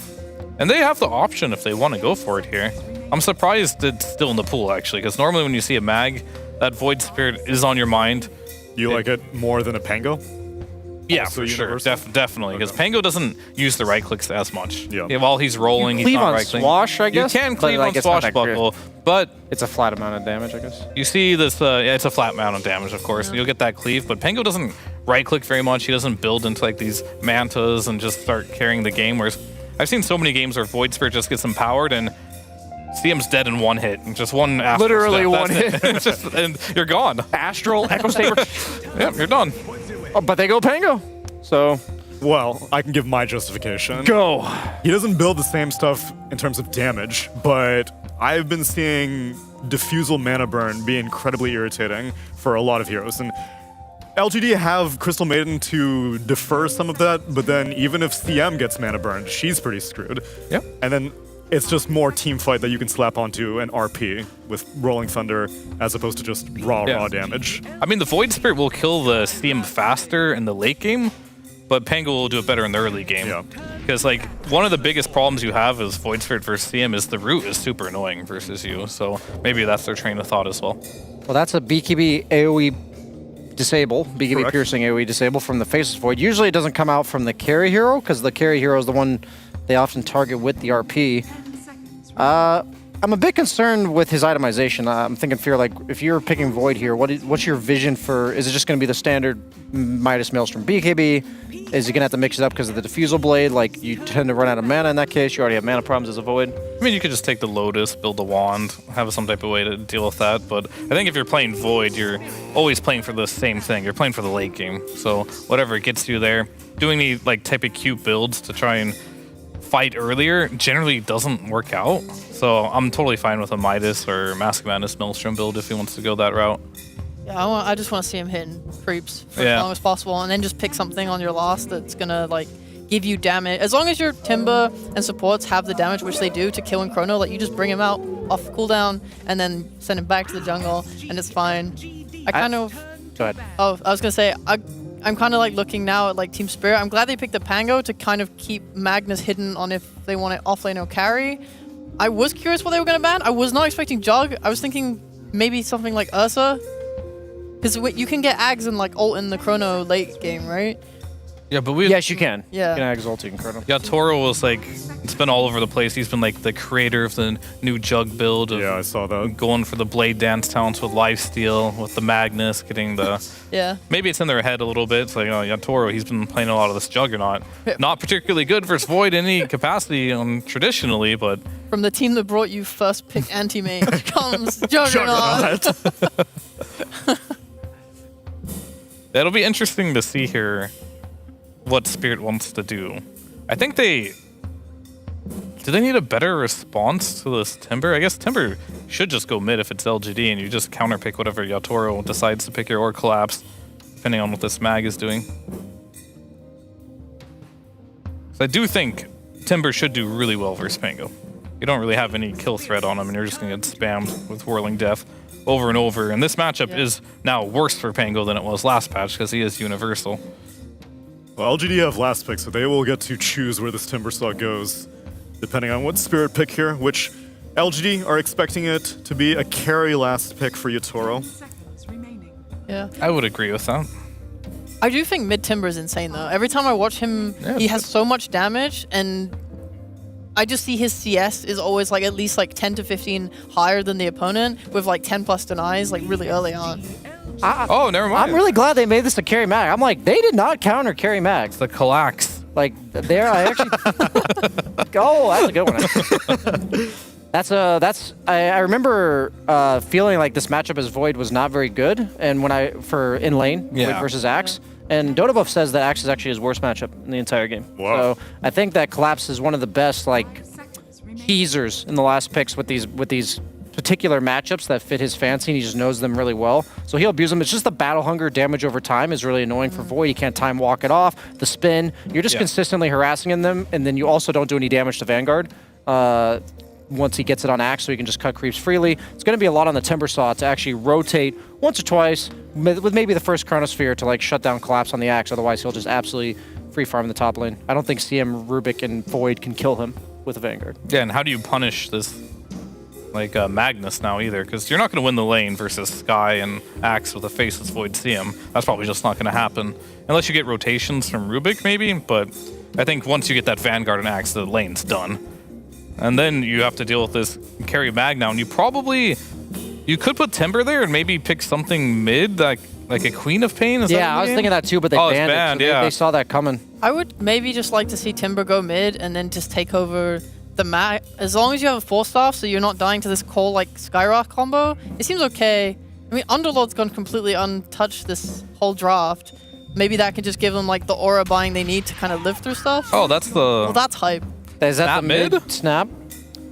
And they have the option if they want to go for it here. I'm surprised it's still in the pool actually, because normally when you see a Mag, that Void Spirit is on your mind. You like it more than a Pango? Yeah, for sure. Definitely. Because Pango doesn't use the right clicks as much. Yeah. While he's rolling, he's not right clicking. Swash, I guess? You can cleave on Swashbuckle, but it's a flat amount of damage, I guess. You see this, it's a flat amount of damage, of course. You'll get that cleave, but Pango doesn't right click very much. He doesn't build into like these mantas and just start carrying the game. Whereas I've seen so many games where Void Spirit just gets empowered and CM's dead in one hit, and just one astral literally step, one hit. and you're gone. Astral, Echo Saber. Yep, you're done. Oh, but they go Pango. So, well, I can give my justification. Go. He doesn't build the same stuff in terms of damage, but I've been seeing Diffusal Mana Burn be incredibly irritating for a lot of heroes. And LGD have Crystal Maiden to defer some of that, but then even if CM gets Mana Burn, she's pretty screwed. Yep. And then it's just more team fight that you can slap onto an RP with Rolling Thunder as opposed to just raw damage. I mean, the Void Spirit will kill the CM faster in the late game, but Pango will do it better in the early game. Yeah. Because, like, one of the biggest problems you have is Void Spirit versus CM is the root is super annoying versus you. So maybe that's their train of thought as well. Well, that's a BKB AoE disable, BKB piercing AoE disable from the Faceless Void. Usually it doesn't come out from the carry hero, because the carry hero is the one they often target with the RP. I'm a bit concerned with his itemization. I'm thinking, Fear, like, if you're picking Void here, what's your vision for... Is it just going to be the standard Midas Maelstrom BKB? Is he going to have to mix it up because of the Diffusal Blade? Like, you tend to run out of mana in that case. You already have mana problems as a Void. I mean, you could just take the Lotus, build the Wand, have some type of way to deal with that. But I think if you're playing Void, you're always playing for the same thing. You're playing for the late game. So whatever gets you there, doing the like type of cute builds to try and fight earlier generally doesn't work out. So I'm totally fine with a Midas or Mask of Madness Maelstrom build if he wants to go that route. Yeah, I just want to see him hitting creeps for Yeah. as long as possible, and then just pick something on your last that's gonna like give you damage. As long as your Timber and supports have the damage, which they do, to kill in Chrono, like you just bring him out off cooldown and then send him back to the jungle, and it's fine. I kind of. Go ahead. Oh, I was gonna say I'm kind of like looking now at like Team Spirit. I'm glad they picked the Pango to kind of keep Magnus hidden on if they want it offlane or carry. I was curious what they were gonna ban. I was not expecting Jug. I was thinking maybe something like Ursa. Because you can get Ags and like ult in the Chrono late game, right? Yeah, but we. Yes, you can. Yeah. You can exalt in Chrono. Yeah, Toro was like, it's been all over the place. He's been like the creator of the new Jug build. Of I saw that. Going for the Blade Dance talents with Lifesteal, with the Magnus, getting the. Yeah. Maybe it's in their head a little bit. It's like, oh, yeah, Toro, he's been playing a lot of this Juggernaut. Not particularly good versus Void in any capacity traditionally, but. From the team that brought you first pick anti-mage comes Juggernaut. It'll be interesting to see here what Spirit wants to do. I think do they need a better response to this Timber? I guess Timber should just go mid if it's LGD and you just counterpick whatever Yatoro decides to pick here or collapse, depending on what this mag is doing. So I do think Timber should do really well versus Pango. You don't really have any kill threat on him and you're just gonna get spammed with Whirling Death over and over. And this matchup is now worse for Pango than it was last patch because he is universal. Well, LGD have last pick, so they will get to choose where this Timbersaw goes, depending on what Spirit pick here, which LGD are expecting it to be a carry last pick for Yatoro. Yeah. I would agree with that. I do think mid Timber is insane though. Every time I watch him, he has so much damage, and I just see his CS is always like at least like 10 to 15 higher than the opponent with like 10 plus denies like really early on. Oh, never mind. I'm really glad they made this a carry mag. I'm like, they did not counter carry mag. It's the Kallax. Like, there, I actually... Oh, that's a good one. I remember feeling like this matchup as Void was not very good, and for in lane, Void versus Axe. And Dota Buff says that Axe is actually his worst matchup in the entire game. Wow. So I think that Collapse is one of the best like teasers in the last picks with these particular matchups that fit his fancy, and he just knows them really well. So he'll abuse them. It's just the battle hunger damage over time is really annoying for Void. He can't time walk it off. The spin, you're just consistently harassing in them, and then you also don't do any damage to Vanguard once he gets it on Axe, so he can just cut creeps freely. It's going to be a lot on the Timbersaw to actually rotate once or twice with maybe the first Chronosphere to like shut down Collapse on the Axe. Otherwise, he'll just absolutely free farm the top lane. I don't think CM, Rubik, and Void can kill him with a Vanguard. Yeah, and how do you punish this like Magnus now either? Because you're not going to win the lane versus Sky and Axe with a faceless Void CM. That's probably just not going to happen. Unless you get rotations from Rubik maybe, but I think once you get that Vanguard and Axe, the lane's done. And then you have to deal with this carry mag now, and you could put Timber there and maybe pick something mid, like a Queen of Pain? Is I was thinking that too, but they banned it, so they saw that coming. I would maybe just like to see Timber go mid and then just take over the map. As long as you have a 4-staff, so you're not dying to this Cole like Skyrock combo, it seems okay. I mean, Underlord's gone completely untouched this whole draft. Maybe that can just give them like the aura buying they need to kind of live through stuff. Oh, that's the... Well, that's hype. Is that the mid snap?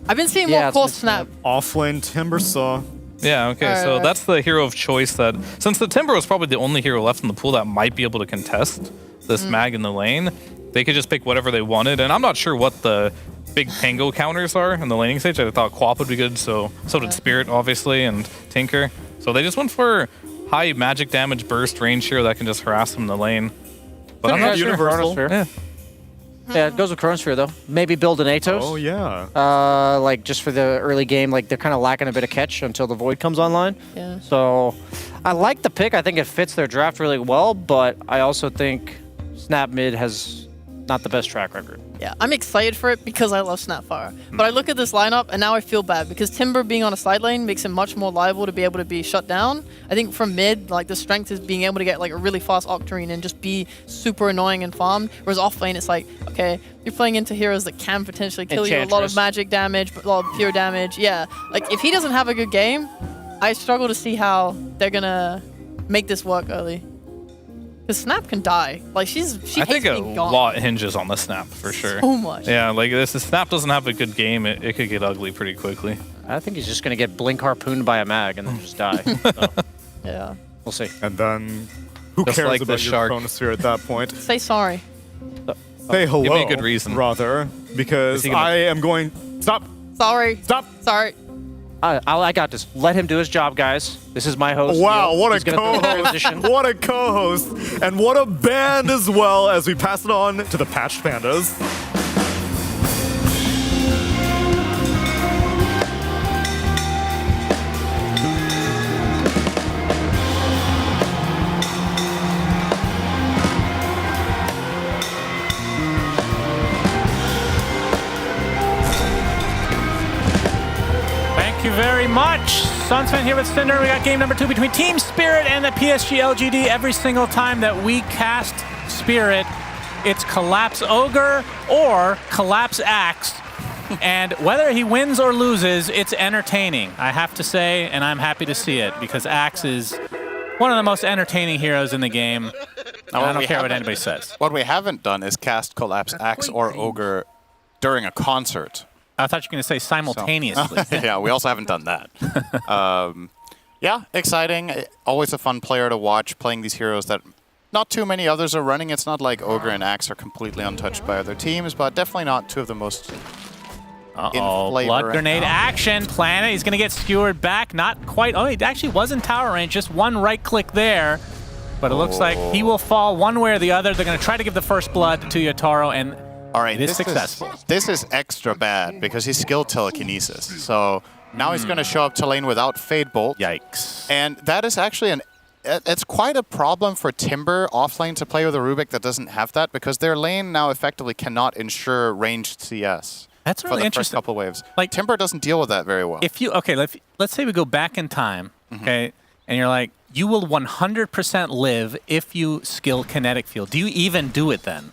I've been seeing more core snap. Offlane Timbersaw. Yeah, okay, so that's the hero of choice that... Since the Timber was probably the only hero left in the pool that might be able to contest this mag in the lane, they could just pick whatever they wanted, and I'm not sure what the big Pango counters are in the laning stage. I thought Quap would be good, so did Spirit, obviously, and Tinker. So they just went for high magic damage burst range hero that can just harass them in the lane. But I'm not sure. Universal. Yeah, it goes with Chronosphere though. Maybe build an Atos. Oh yeah. Like just for the early game, like they're kind of lacking a bit of catch until the Void comes online. Yeah. So I like the pick. I think it fits their draft really well, but I also think Snap Mid has not the best track record. Yeah, I'm excited for it because I love Snapfire. But I look at this lineup and now I feel bad because Timber being on a side lane makes him much more liable to be able to be shut down. I think from mid, like the strength is being able to get like a really fast Octarine and just be super annoying and farmed. Whereas off lane, it's like, okay, you're playing into heroes that can potentially kill you, a lot of magic damage, a lot of pure damage. Yeah, like if he doesn't have a good game, I struggle to see how they're gonna make this work early. Because Snap can die. Like I think a lot hinges on the Snap for sure. So much. Yeah, like if the Snap doesn't have a good game, it could get ugly pretty quickly. I think he's just gonna get blink harpooned by a mag and then just die. So. Yeah. We'll see. And then, who Just cares like the about your shark. Chronosphere at that point? Say sorry. Say hello. Give me a good reason. Rather, because Is he gonna- I am going. Stop. Sorry. Stop. Sorry. I got this. Let him do his job, guys. This is my host. Wow, Neil. what a He's gonna throw the co-host! transition. What a co-host, and what a band as well. As we pass it on to the Patched Pandas. Thank you very much. Sunsman here with Cinder. We got game number 2 between Team Spirit and the PSG LGD. Every single time that we cast Spirit, it's Collapse Ogre or Collapse Axe. And whether he wins or loses, it's entertaining, I have to say, and I'm happy to see it because Axe is one of the most entertaining heroes in the game. And I don't care what anybody says. What we haven't done is cast Collapse Axe or Ogre during a concert. I thought you were going to say simultaneously. Yeah, we also haven't done that. Yeah, exciting. Always a fun player to watch playing these heroes that not too many others are running. It's not like Ogre and Axe are completely untouched by other teams, but definitely not two of the most Uh-oh, blood grenade action. Planet, he's going to get skewered back. Not quite. Oh, he actually was in tower range. Just one right click there. But it looks like he will fall one way or the other. They're going to try to give the first blood to Yotaro, and all right, it is successful. This is extra bad because he's skilled telekinesis. So now he's going to show up to lane without Fade Bolt. Yikes. And that is actually it's quite a problem for Timber offlane to play with a Rubik that doesn't have that because their lane now effectively cannot ensure ranged CS. That's really for the interesting. first couple waves. Like Timber doesn't deal with that very well. If you let's say we go back in time, okay, and you're like, you will 100% live if you skill kinetic field. Do you even do it then?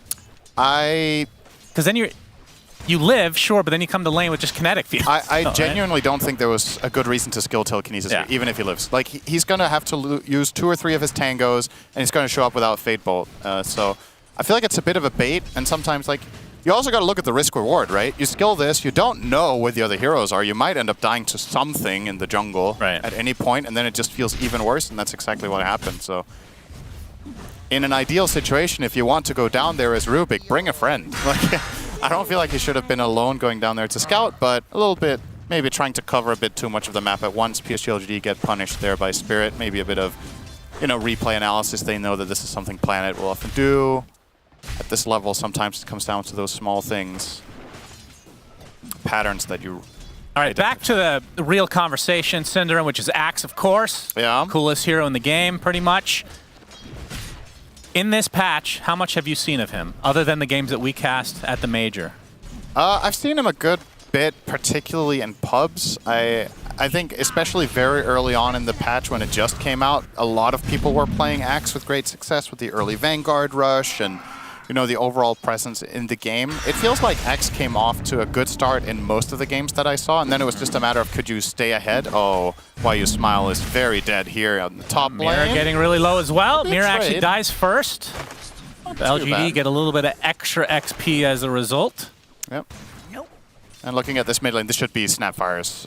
Because then you live, sure, but then you come to lane with just kinetic field. I genuinely don't think there was a good reason to skill telekinesis, here, even if he lives. Like, he's going to have to use 2 or 3 of his tangos, and he's going to show up without Fade Bolt. So I feel like it's a bit of a bait, and sometimes, like, you also got to look at the risk-reward, right? You skill this, you don't know where the other heroes are. You might end up dying to something in the jungle at any point, and then it just feels even worse, and that's exactly what happened. So in an ideal situation, if you want to go down there as Rubik, bring a friend. Like, I don't feel like he should have been alone going down there to scout, but a little bit, maybe trying to cover a bit too much of the map at once. PSG LGD get punished there by Spirit. Maybe a bit of, replay analysis. They know that this is something Planet will often do. At this level, sometimes it comes down to those small things, patterns that you... All right, back to the real conversation, Cinderin, which is Axe, of course. Yeah. Coolest hero in the game, pretty much. In this patch, how much have you seen of him, other than the games that we cast at the Major? I've seen him a good bit, particularly in pubs. I think especially very early on in the patch when it just came out, a lot of people were playing Axe with great success with the early Vanguard rush and the overall presence in the game. It feels like Axe came off to a good start in most of the games that I saw, and then it was just a matter of could you stay ahead? Oh, Why You Smile is very dead here on the top Mira lane. getting really low as well. Mira actually trade. dies first. The LGD bad. get a little bit of extra XP as a result. Yep. And looking at this mid lane, this should be Snapfire's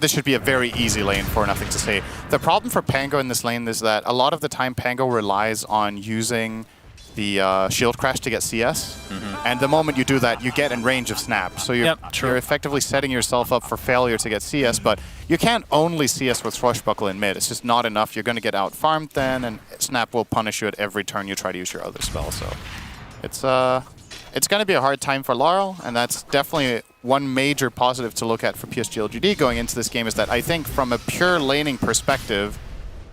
this should be a very easy lane for Nothing to Say. The problem for Pango in this lane is that a lot of the time Pango relies on using the shield crash to get CS. And the moment you do that, you get in range of Snap. So you're effectively setting yourself up for failure to get CS, but you can't only CS with Swashbuckle in mid. It's just not enough. You're going to get out-farmed then, and Snap will punish you at every turn you try to use your other spell. So it's going to be a hard time for Laurel, and that's definitely one major positive to look at for PSG LGD going into this game is that I think from a pure laning perspective,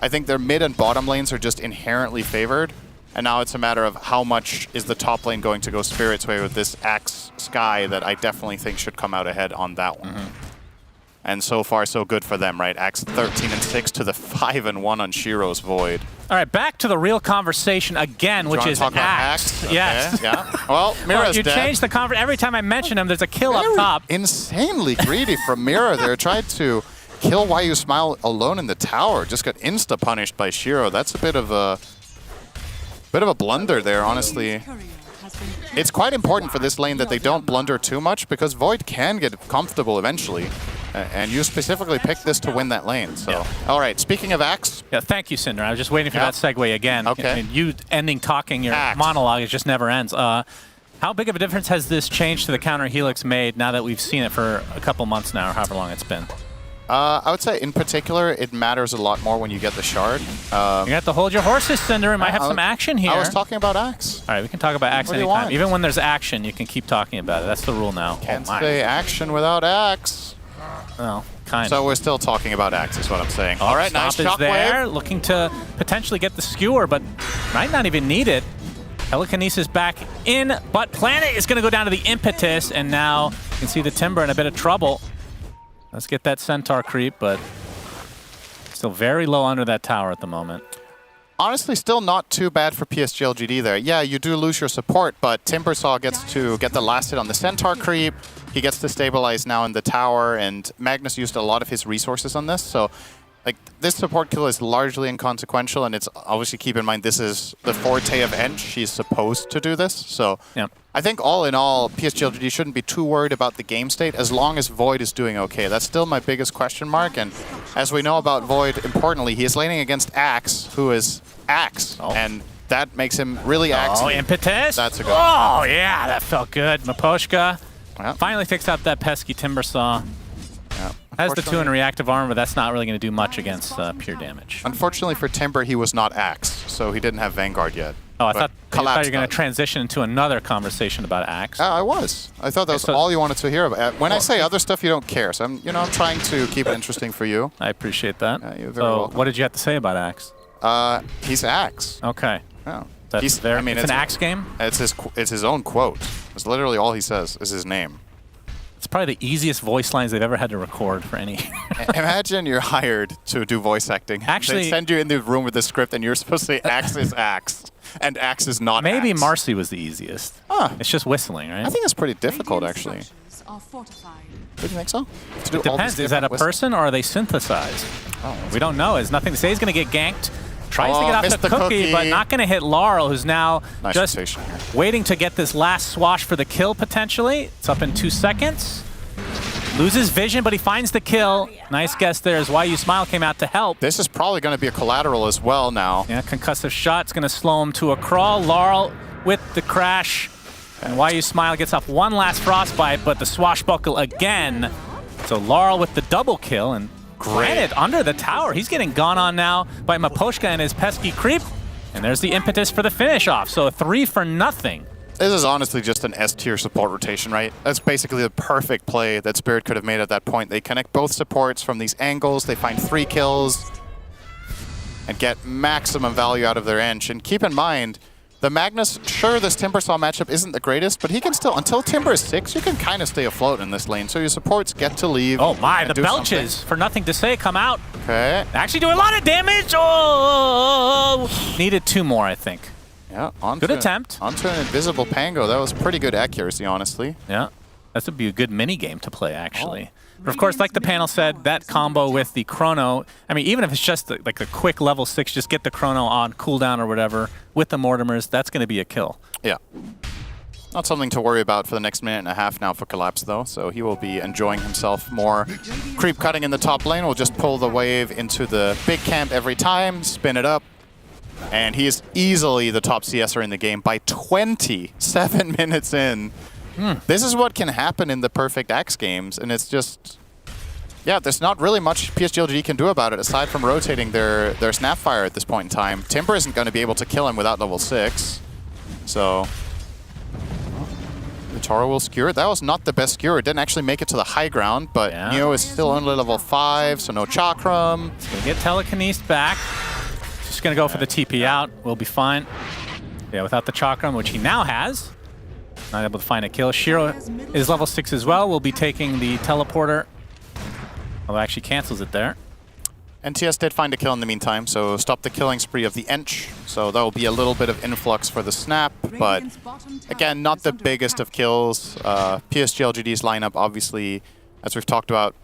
I think their mid and bottom lanes are just inherently favored. And now it's a matter of how much is the top lane going to go Spirit's way with this Axe Sky that I definitely think should come out ahead on that one. And so far, so good for them, right? Axe 13-6 to the 5-1 on Shiro's Void. All right, back to the real conversation again, which is talk about Axe. Okay, Yes. yeah. Well, Mira's you dead. change the conversation. Every time I mention him, there's a kill up top. Insanely greedy from Mira there. Tried to kill Why You Smile alone in the tower. Just got insta-punished by Shiro. That's a bit of a blunder there, honestly. It's quite important for this lane that they don't blunder too much because Void can get comfortable eventually. And you specifically picked this to win that lane. So, all right. Speaking of Axe. Yeah, thank you, Cinder. I was just waiting for that segue again. Okay. And you ending talking your monologue, it just never ends. How big of a difference has this change to the counter Helix made now that we've seen it for a couple months now, or however long it's been? I would say, in particular, it matters a lot more when you get the shard. You have to hold your horses, Cinder. It might have some action here. I was talking about Axe. All right, we can talk about Axe What do you anytime. want? Even when there's action, you can keep talking about it. That's the rule now. Can't say action without Axe. Well, kind of. So we're still talking about Axe, is what I'm saying. All right, nice Stomp is there, shockwave. looking to potentially get the skewer, but might not even need it. Telekinesis back in, but Planet is going to go down to the impetus, and now you can see the Timber in a bit of trouble. Let's get that Centaur creep, but still very low under that tower at the moment. Honestly, still not too bad for PSG-LGD there. Yeah, you do lose your support, but Timbersaw gets to get the last hit on the Centaur creep. He gets to stabilize now in the tower, and Magnus used a lot of his resources on this. So, like, this support kill is largely inconsequential, and it's obviously, keep in mind, this is the forte of Ench. She's supposed to do this. So, I think all in all, PSG-LGD shouldn't be too worried about the game state as long as Void is doing okay. That's still my biggest question mark, and as we know about Void, importantly, he is laning against Axe, who is Axe, and that makes him really Axe. Oh, impetus! That's a good Oh, yeah, that felt good. Maposhka finally takes out that pesky Timbersaw. Has the 2 in reactive armor, but that's not really going to do much against pure damage. Unfortunately for Timber, he was not Axe, so he didn't have Vanguard yet. Oh, I thought you were going to transition into another conversation about Axe. I was. I thought that was all you wanted to hear about. When I say other stuff, you don't care. So I'm trying to keep it interesting for you. I appreciate that. You're very welcome. What did you have to say about Axe? He's Axe. Okay. Yeah. It's an Axe game? It's his own quote. It's literally all he says is his name. It's probably the easiest voice lines they've ever had to record for any. Imagine you're hired to do voice acting. Actually, they send you in the room with the script, and you're supposed to say Axe is Axe, and Axe is not Maybe Axe. Marcy was the easiest. It's just whistling, right? I think it's pretty difficult, actually. Don't you think so? It depends. Is that a person or are they synthesized? We don't know. There's nothing to say. He's going to get ganked. Tries to get off missed the the cookie, but cookie. not going to hit Laurel, who's now Nice just rotation here. waiting to get this last swash for the kill, potentially. It's up in 2 seconds. Loses vision, but he finds the kill. Nice guess there as YU Smile came out to help. This is probably going to be a collateral as well now. Yeah, concussive shot's going to slow him to a crawl. Laurel with the crash. And YU Smile gets off one last frostbite, but the swashbuckle again. So Laurel with the double kill, and Granite under the tower. He's getting gone on now by Maposhka and his pesky creep. And there's the impetus for the finish off. So a 3 for nothing. This is honestly just an S-tier support rotation, right? That's basically the perfect play that Spirit could have made at that point. They connect both supports from these angles. They find 3 kills and get maximum value out of their Ench. And keep in mind, the Magnus, sure, this Timbersaw matchup isn't the greatest, but he can still, until Timber is 6, you can kind of stay afloat in this lane. So your supports get to leave. Oh my, the do belches, for nothing to say, come out. Okay. Actually do a lot of damage. Oh! Needed 2 more, I think. Yeah, Good attempt. Onto an invisible Pango. That was pretty good accuracy, honestly. Yeah, that would be a good mini game to play, actually. But of course, like the panel said, that combo with the Chrono, I mean, even if it's just like a quick level 6, just get the Chrono on cooldown or whatever with the Mortimers, that's going to be a kill. Yeah. Not something to worry about for the next minute and a half now for Collapse, though, so he will be enjoying himself more. Creep cutting in the top lane will just pull the wave into the big camp every time, spin it up, and he is easily the top CSer in the game by 27 minutes in. This is what can happen in the perfect Axe games, and it's just... Yeah, there's not really much PSG-LGD can do about it aside from rotating their Snapfire at this point in time. Timber isn't going to be able to kill him without level 6, so... The Toro will skewer it. That was not the best skewer. It didn't actually make it to the high ground, but Neo is still only level 5, so no Chakram. He's going to get Telekinesed back. Just going to go for the TP out. We'll be fine. Yeah, without the Chakram, which he now has. Not able to find a kill. Shiro is level 6 as well. We'll be taking the teleporter. Although actually cancels it there. NTS did find a kill in the meantime, so stop the killing spree of the Ench. So that will be a little bit of influx for the Snap, but again, not the biggest of kills. PSG-LGD's lineup, obviously, as we've talked about,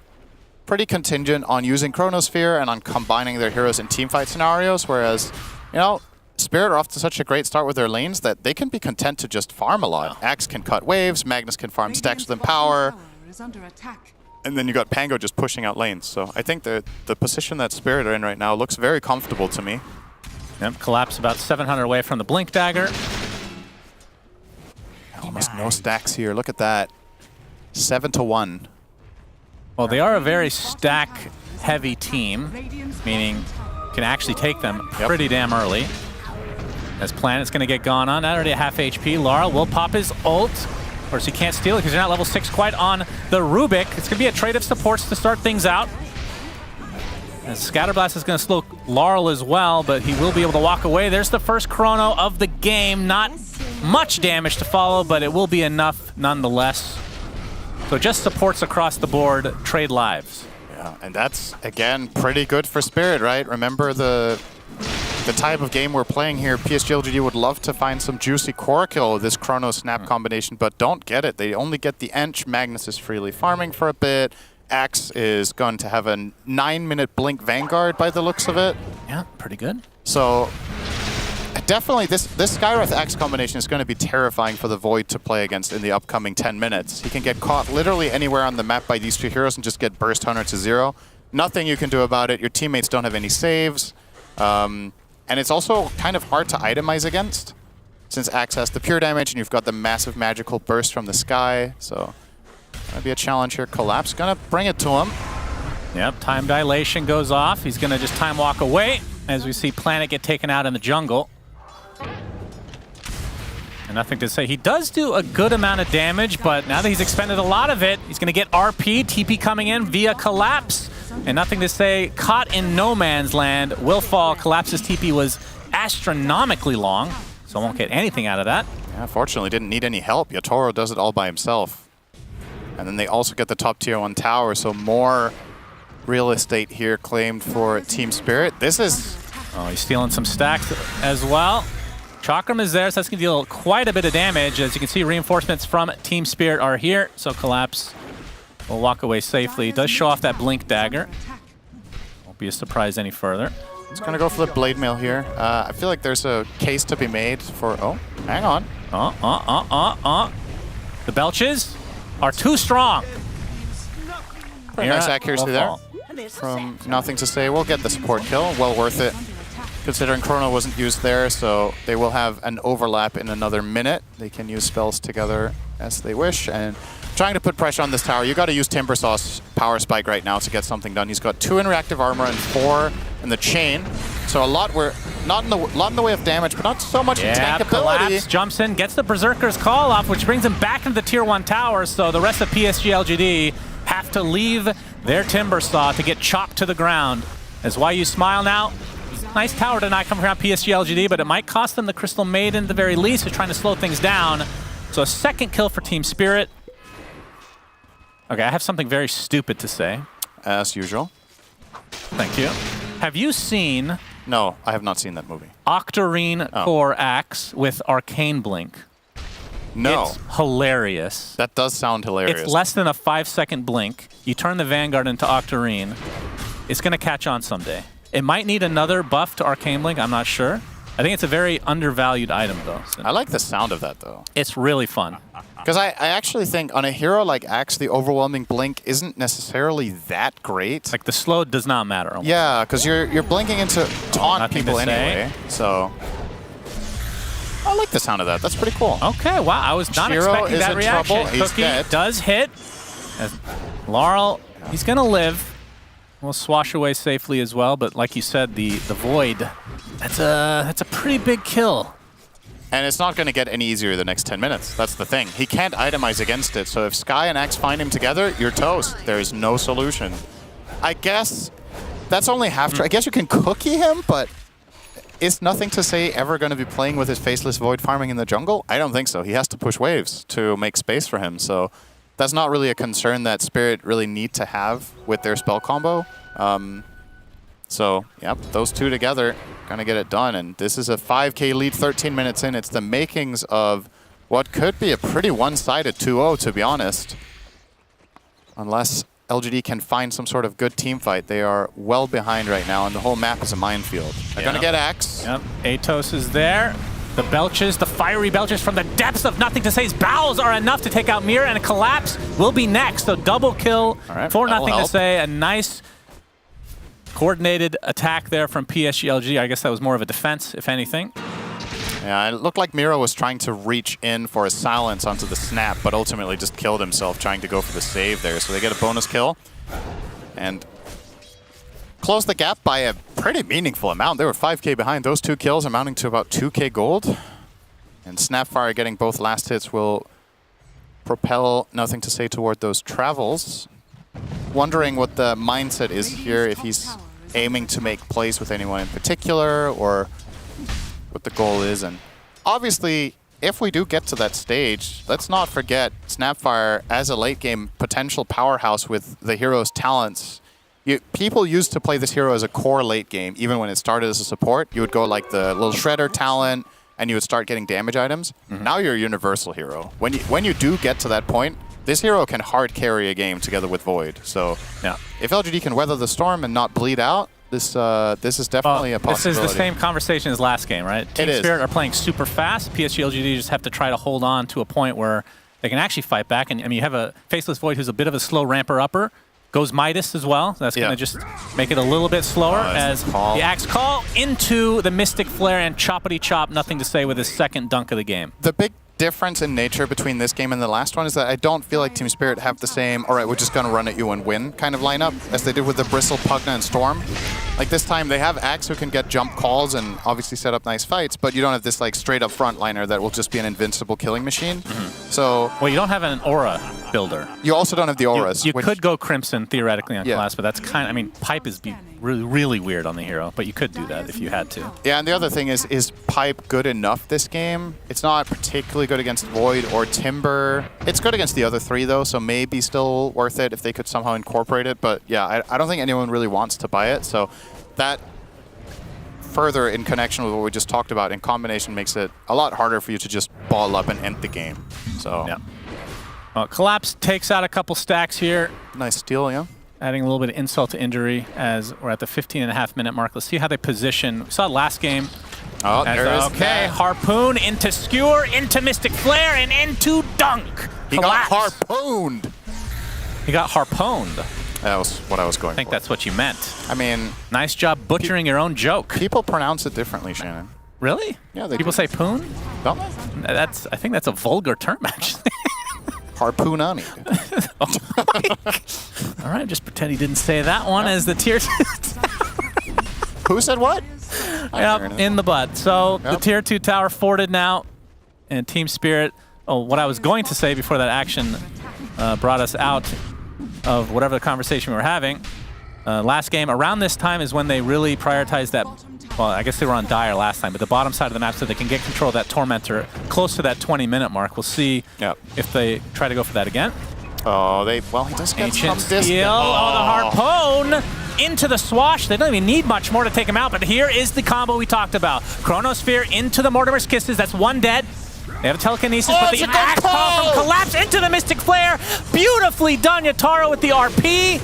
pretty contingent on using Chronosphere and on combining their heroes in teamfight scenarios, whereas, you know, Spirit are off to such a great start with their lanes that they can be content to just farm a lot. Axe can cut waves, Magnus can farm stacks with Empower. And then you got Pango just pushing out lanes. So I think the position that Spirit are in right now looks very comfortable to me. Yep, Collapse about 700 away from the Blink Dagger. Almost no stacks here. Look at that. 7-1. Well, they are a very stack-heavy team, meaning can actually take them pretty damn early. As Planet's going to get gone on, already at half HP. Laurel will pop his ult. Of course, he can't steal it because you're not level 6 quite on the Rubik. It's going to be a trade of supports to start things out. And Scatterblast is going to slow Laurel as well, but he will be able to walk away. There's the first chrono of the game. Not much damage to follow, but it will be enough nonetheless. So just supports across the board, trade lives. Yeah, and that's, again, pretty good for Spirit, right? Remember the type of game we're playing here. PSG LGD would love to find some juicy core kill with this Chrono Snap combination, but don't get it. They only get the Ench. Magnus is freely farming for a bit. Axe is going to have a 9-minute Blink Vanguard by the looks of it. Yeah, pretty good. So definitely this Skywrath Axe combination is going to be terrifying for the Void to play against in the upcoming 10 minutes. He can get caught literally anywhere on the map by these two heroes and just get burst 100 to 0. Nothing you can do about it. Your teammates don't have any saves. And it's also kind of hard to itemize against, since Axe has the pure damage and you've got the massive magical burst from the sky. So, gonna be a challenge here. Collapse gonna bring it to him. Yep, time dilation goes off. He's gonna just time walk away as we see Planet get taken out in the jungle. And nothing to say. He does do a good amount of damage, but now that he's expended a lot of it, he's gonna get RP, TP coming in via Collapse. And nothing to say, caught in no man's land, will fall. Collapse's TP was astronomically long, so won't get anything out of that. Yeah, fortunately didn't need any help. Yatoro does it all by himself. And then they also get the top tier 1 tower, so more real estate here claimed for Team Spirit. This is... Oh, he's stealing some stacks as well. Chakram is there, so that's going to deal quite a bit of damage. As you can see, reinforcements from Team Spirit are here, so Collapse will walk away safely. He does show off that Blink Dagger. Won't be a surprise any further. He's going to go for the Blade Mail here. I feel like there's a case to be made for... Oh, hang on. The Belches are too strong. Pretty nice accuracy there. From nothing to say, we'll get the support kill. Well worth it, considering Chrono wasn't used there, so they will have an overlap in another minute. They can use spells together as they wish, and trying to put pressure on this tower. You got to use Timbersaw's Power Spike right now to get something done. He's got 2 interactive armor and 4 in the chain, so a lot in the way of damage, but not so much in tankability. Collapse jumps in, gets the Berserker's call off, which brings him back into the tier 1 tower, so the rest of PSG LGD have to leave their Timbersaw to get chopped to the ground. As why you smile now. Nice tower to not come around PSG LGD, but it might cost them the Crystal Maiden at the very least. They're trying to slow things down. So a second kill for Team Spirit. Okay, I have something very stupid to say. As usual. Thank you. Have you seen... No, I have not seen that movie. Octarine Core Axe with Arcane Blink? No. It's hilarious. That does sound hilarious. It's less than a 5-second blink. You turn the Vanguard into Octarine. It's going to catch on someday. It might need another buff to Arcane Blink, I'm not sure. I think it's a very undervalued item, though. So I like the sound of that, though. It's really fun. Because I actually think on a hero like Axe, the overwhelming blink isn't necessarily that great. Like, the slow does not matter. Almost. Yeah, because you're blinking into taunt people anyway, so... I like the sound of that. That's pretty cool. Okay, wow. I was not expecting that reaction. Trouble. He's Cookie dead. does hit. As Laurel, he's going to live. We'll swash away safely as well, but like you said, the Void, that's a pretty big kill. And it's not going to get any easier the next 10 minutes. That's the thing. He can't itemize against it, so if Sky and Axe find him together, you're toast. There is no solution. I guess that's only half true. I guess you can cookie him, but is nothing to say ever going to be playing with his faceless Void farming in the jungle? I don't think so. He has to push waves to make space for him, so that's not really a concern that Spirit really need to have with their spell combo. So, yep, those two together gonna get it done, and this is a 5k lead 13 minutes in. It's the makings of what could be a pretty one-sided 2-0, to be honest. Unless LGD can find some sort of good team fight. They are well behind right now, and the whole map is a minefield. They're gonna get Axe. Yep, Atos is there. The belches, the fiery belches from the depths of Nothing to Say's bowels are enough to take out Mira, and a Collapse will be next. So double kill for Nothing to Say. A nice coordinated attack there from PSGLG. I guess that was more of a defense, if anything. Yeah, it looked like Mira was trying to reach in for a silence onto the snap, but ultimately just killed himself trying to go for the save there. So they get a bonus kill and close the gap by a pretty meaningful amount. They were 5k behind. Those 2 kills amounting to about 2k gold. And Snapfire getting both last hits will propel Nothing to Say toward those travels. Wondering what the mindset is here, if he's aiming to make plays with anyone in particular or what the goal is. And obviously, if we do get to that stage, let's not forget Snapfire as a late game potential powerhouse with the hero's talents. People used to play this hero as a core late game, even when it started as a support. You would go like the little shredder talent, and you would start getting damage items. Now you're a universal hero. When you do get to that point, this hero can hard carry a game together with Void. So if LGD can weather the storm and not bleed out, this is definitely a possibility. This is the same conversation as last game, right? Team Spirit are playing super fast. PSG-LGD just have to try to hold on to a point where they can actually fight back. And I mean, you have a Faceless Void who's a bit of a slow ramper upper. Goes Midas as well. That's going to just make it a little bit slower as the Axe Call into the Mystic Flare and choppity chop. Nothing to Say with his second dunk of the game. The big difference in nature between this game and the last one is that I don't feel like Team Spirit have the same, all right, we're just going to run at you and win kind of lineup as they did with the Bristle, Pugna, and Storm. Like this time they have Axe who can get jump calls and obviously set up nice fights, but you don't have this like straight up frontliner that will just be an invincible killing machine. So well, you don't have an aura builder. You also don't have the auras. You could go Crimson theoretically on class, but that's kind of, I mean, Pipe is really weird on the hero, but you could do that if you had to. Yeah, and the other thing is Pipe good enough this game? It's not particularly good against Void or Timber. It's good against the other 3 though, so maybe still worth it if they could somehow incorporate it. But yeah, I don't think anyone really wants to buy it. So that further in connection with what we just talked about in combination makes it a lot harder for you to just ball up and end the game. So yeah. Collapse takes out a couple stacks here. Nice steal, yeah. Adding a little bit of insult to injury as we're at the 15.5-minute mark. Let's see how they position. We saw last game. Oh, there is okay, Harpoon into Skewer, into Mystic Flare, and into Dunk. He got harpooned. He got harpooned. That was what I was going for. I think that's what you meant. I mean, nice job butchering your own joke. People pronounce it differently, Shannon. Really? Yeah, they people say poon? Don't they? I think that's a vulgar term, actually. Harpoonani. All right, just pretend he didn't say that one as the tier 2. Who said what? Yep, in the butt. So the tier 2 tower forted now, and Team Spirit. Oh, what I was going to say before that action brought us out of whatever the conversation we were having. Last game, around this time is when they really prioritized that. Well, I guess they were on Dire last time, but the bottom side of the map so they can get control of that Tormentor close to that 20-minute mark. We'll see if they try to go for that again. Oh, he does get Ancient some distance. Steel. Oh, the Harpoon into the Swash. They don't even need much more to take him out, but here is the combo we talked about. Chronosphere into the Mortimer's Kisses. That's one dead. They have a telekinesis, but the Axe Call from Collapse into the Mystic Flare. Beautifully done, Yataro with the RP.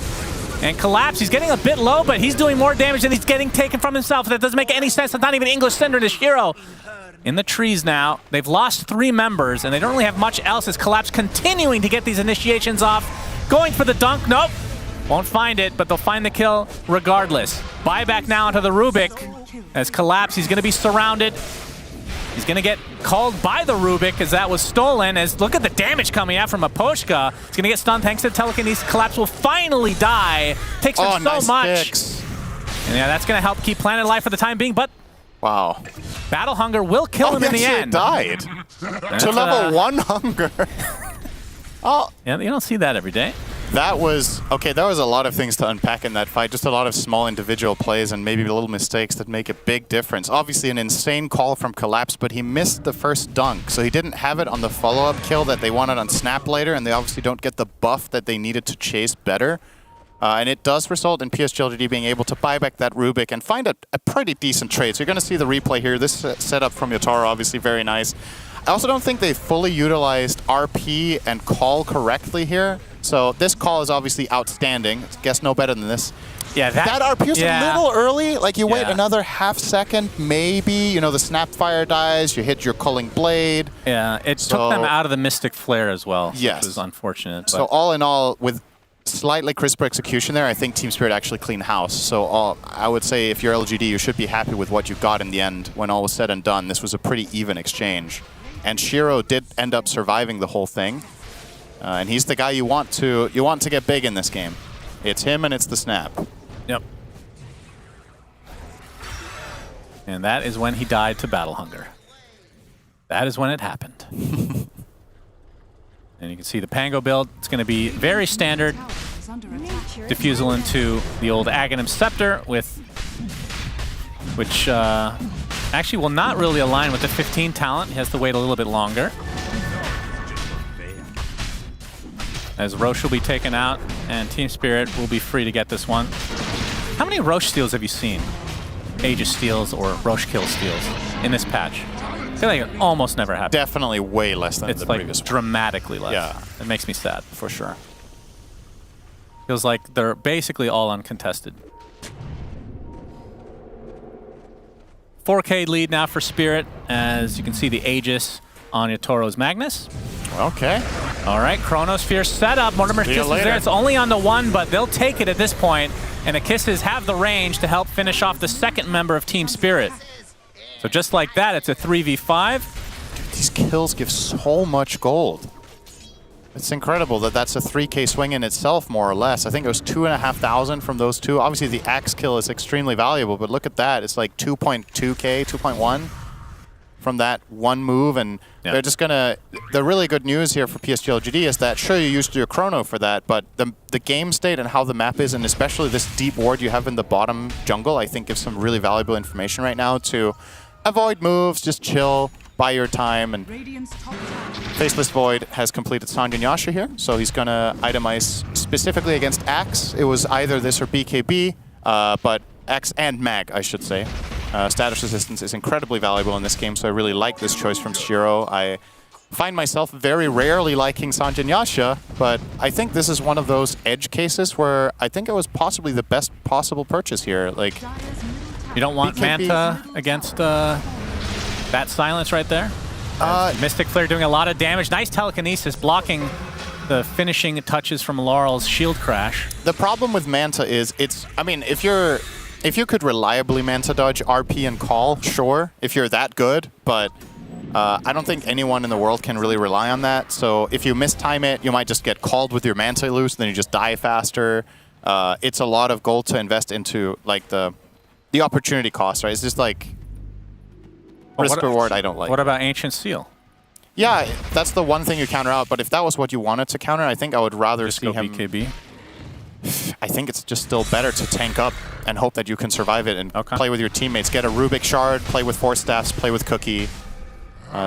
And Collapse, he's getting a bit low, but he's doing more damage than he's getting taken from himself. That doesn't make any sense. That's not even English Cinder, this hero. In the trees now. They've lost 3 members, and they don't really have much else as Collapse continuing to get these initiations off. Going for the dunk. Nope. Won't find it, but they'll find the kill regardless. Buyback now into the Rubik. As Collapse, he's going to be surrounded. He's going to get called by the Rubik as that was stolen. As look at the damage coming out from Aposhka. He's going to get stunned thanks to telekinesis. Collapse will finally die. Takes him so much. And yeah, that's going to help keep Planet alive for the time being, but wow. Battle Hunger will kill him in the end. Died. To level 1 hunger. Yeah, you don't see that every day. That was, okay, there was a lot of things to unpack in that fight. Just a lot of small individual plays and maybe little mistakes that make a big difference. Obviously an insane call from Collapse, but he missed the first dunk. So he didn't have it on the follow-up kill that they wanted on Snap later, and they obviously don't get the buff that they needed to chase better. And it does result in PSG-LGD being able to buy back that Rubik and find a pretty decent trade. So you're going to see the replay here. This setup from Yataro, obviously very nice. I also don't think they fully utilized RP and call correctly here. So this call is obviously outstanding. Guess no better than this. Yeah, that RP is a little early. Like you wait Yeah. another half second, maybe. You know, the Snapfire dies. You hit your Culling Blade. Yeah, it took them out of the Mystic Flare as well, Yes. which was unfortunate. So but- all in all, with slightly crisper execution there, I think Team Spirit actually cleaned house. So I would say if you're LGD, you should be happy with what you got in the end. When all was said and done, this was a pretty even exchange. And Shiro did end up surviving the whole thing. And he's the guy you want to get big in this game. It's him and it's the Snap. Yep. And that is when he died to battle hunger. That is when it happened. And you can see the Pango build. It's going to be very standard. Diffusal into the old Aghanim Scepter which actually will not really align with the 15 talent. He has to wait a little bit longer. As Roche will be taken out, and Team Spirit will be free to get this one. How many Roche steals have you seen? Aegis steals or Roche kill steals in this patch? I feel like it almost never happens. Definitely way less than it's the like previous one. dramatically less. Yeah. It makes me sad. For sure. Feels like they're basically all uncontested. 4K lead now for Spirit, as you can see the Aegis on Yatoro's Magnus. Okay. All right, Chronosphere set up. Mortimer's Kiss is there. It's only on the one, but they'll take it at this point. And the Kisses have the range to help finish off the second member of Team Spirit. So just like that, it's a 3v5. Dude, these kills give so much gold. It's incredible that that's a 3K swing in itself, more or less. I think it was 2,500 from those two. Obviously, the axe kill is extremely valuable, but look at that. It's like 2.2K, 2.1 from that one move. And they're just going to... The really good news here for PSG LGD is that, sure, you used your chrono for that, but the game state and how the map is, and especially this deep ward you have in the bottom jungle, I think gives some really valuable information right now to avoid moves, just chill, buy your time. And Faceless Void has completed Sanjin Yasha here, so he's going to itemize specifically against Axe. It was either this or BKB, but Axe and Mag, I should say. Status resistance is incredibly valuable in this game, so I really like this choice from Shiro. I find myself very rarely liking Sanjin Yasha, but I think this is one of those edge cases where I think it was possibly the best possible purchase here. Like, you don't want BKB. Manta against that silence right there? Mystic Flare doing a lot of damage. Nice telekinesis, blocking the finishing touches from Laurel's shield crash. The problem with Manta is I mean, if you could reliably Manta dodge RP and call, sure, if you're that good, but I don't think anyone in the world can really rely on that. So if you mistime it, you might just get called with your Manta loose, then you just die faster. It's a lot of gold to invest into, like, the opportunity cost, right? It's just like risk reward I don't like. What about Ancient Seal? Yeah, that's the one thing you counter out, but if that was what you wanted to counter, I think I would rather Just see go him... BKB? I think it's just still better to tank up and hope that you can survive it and play with your teammates. Get a Rubik Shard, play with Force Staffs, play with Cookie.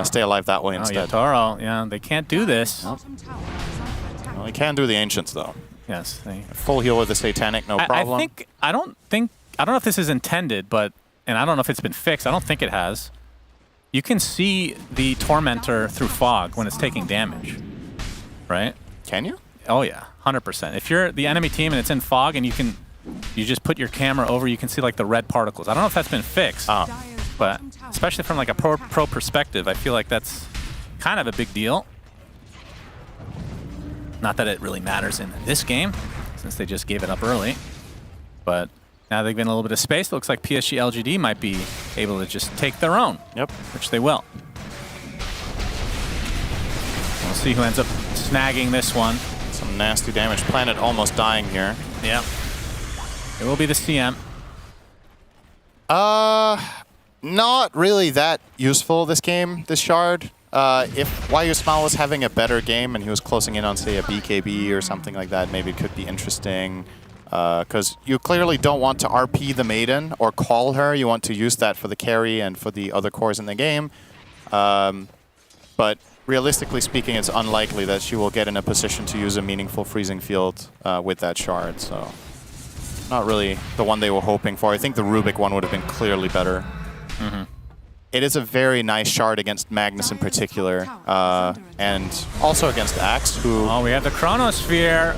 Stay alive that way instead. Yatoro, yeah, they can't do this. Well, they can do the Ancients, though. Yes. Full heal with the Satanic, no problem. I don't know if this is intended, but, and I don't know if it's been fixed. I don't think it has. You can see the Tormentor through fog when it's taking damage, right? Can you? Oh yeah, 100%. If you're the enemy team and it's in fog and you just put your camera over, you can see like the red particles. I don't know if that's been fixed, but especially from like a pro perspective, I feel like that's kind of a big deal. Not that it really matters in this game, since they just gave it up early, but now they've been a little bit of space. It looks like PSG LGD might be able to just take their own. Yep. Which they will. We'll see who ends up snagging this one. Some nasty damage. Planet almost dying here. Yep. It will be the CM. Not really that useful this game, this shard. If Why You Smile was having a better game and he was closing in on, say, a BKB or something like that, maybe it could be interesting. Because you clearly don't want to RP the Maiden or call her. You want to use that for the carry and for the other cores in the game. But realistically speaking, it's unlikely that she will get in a position to use a meaningful freezing field with that shard. So not really the one they were hoping for. I think the Rubik one would have been clearly better. Mm-hmm. it is a very nice shard against Magnus in particular, and also against Axe, who... Oh, we have the Chronosphere,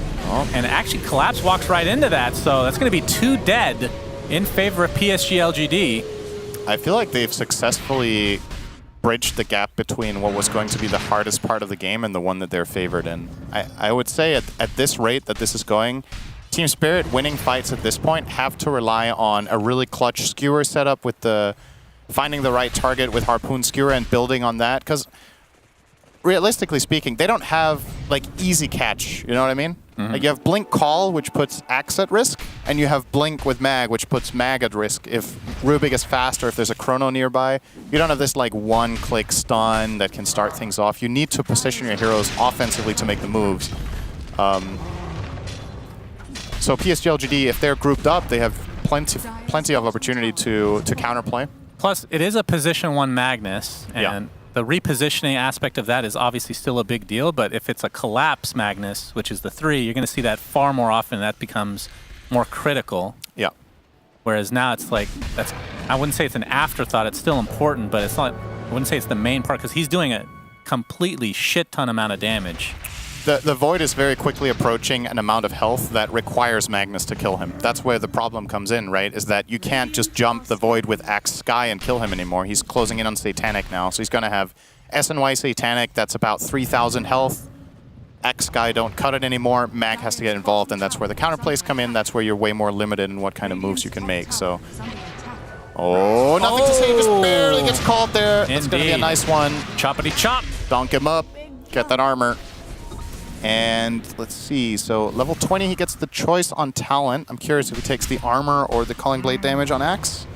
and actually Collapse walks right into that, so that's going to be 2 dead in favor of PSG LGD. I feel like they've successfully bridged the gap between what was going to be the hardest part of the game and the one that they're favored in. I would say at this rate that this is going, Team Spirit winning fights at this point have to rely on a really clutch skewer setup with the finding the right target with Harpoon Skewer and building on that, because realistically speaking, they don't have like easy catch, you know what I mean? Like you have Blink Call, which puts Axe at risk, and you have Blink with Mag, which puts Mag at risk if Rubik is fast or if there's a Chrono nearby. You don't have this like one-click stun that can start things off. You need to position your heroes offensively to make the moves. So PSG LGD, if they're grouped up, they have plenty of opportunity to counterplay. Plus, it is a position 1 Magnus, and the repositioning aspect of that is obviously still a big deal, but if it's a Collapse Magnus, which is the 3, you're going to see that far more often. That becomes more critical. Yeah. Whereas now it's like, I wouldn't say it's an afterthought, it's still important, but it's not, I wouldn't say it's the main part, because he's doing a completely shit ton amount of damage. The Void is very quickly approaching an amount of health that requires Magnus to kill him. That's where the problem comes in, right? Is that you can't just jump the Void with Axe Sky and kill him anymore. He's closing in on Satanic now, so he's going to have SNY Satanic, that's about 3,000 health. Axe Sky don't cut it anymore. Mag has to get involved, and that's where the counterplays come in. That's where you're way more limited in what kind of moves you can make, so... Oh, nothing to say, just barely gets called there. That's going to be a nice one. Choppity chop. Dunk him up. Get that armor. And let's see, so level 20, he gets the choice on talent. I'm curious if he takes the armor or the Calling Blade damage on Axe.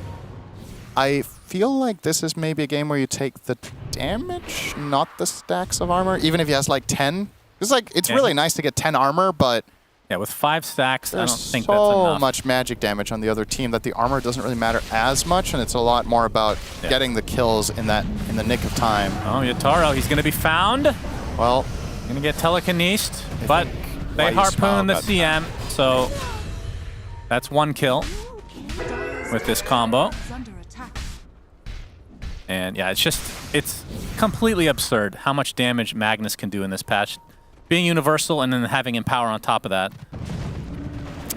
I feel like this is maybe a game where you take the damage, not the stacks of armor, even if he has like 10. It's really nice to get 10 armor, but... Yeah, with 5 stacks, I don't think so that's enough. much magic damage on the other team that the armor doesn't really matter as much, and it's a lot more about getting the kills in the nick of time. Oh, Yataro, he's going to be found. Well... Going to get telekinesed, but they harpoon the CM, so that's 1 kill with this combo. And yeah, it's completely absurd how much damage Magnus can do in this patch. Being universal and then having Empower on top of that.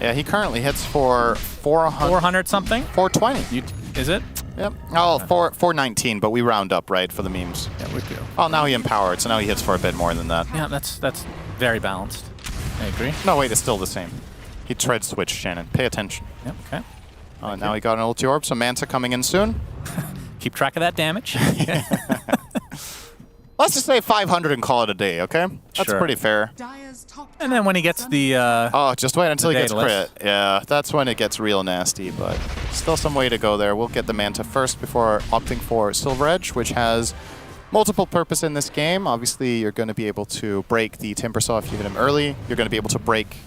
Yeah, he currently hits for 400 something? 420. Is it? Yep. Oh, 419, but we round up, right, for the memes. Yeah, we do. Oh, now he empowered, so now he hits for a bit more than that. Yeah, that's very balanced. I agree. No, wait, it's still the same. He tread switched, Shannon. Pay attention. Yep, okay. Now he got an ulti orb, so Manta coming in soon. Keep track of that damage. Let's just say 500 and call it a day, okay? That's pretty fair. And then when he gets the... oh, just wait until he gets Daedalus. crit. Yeah, that's when it gets real nasty, but still some way to go there. We'll get the Manta first before opting for Silver Edge, which has multiple purpose in this game. Obviously, you're going to be able to break the Timbersaw if you hit him early. You're going to be able to break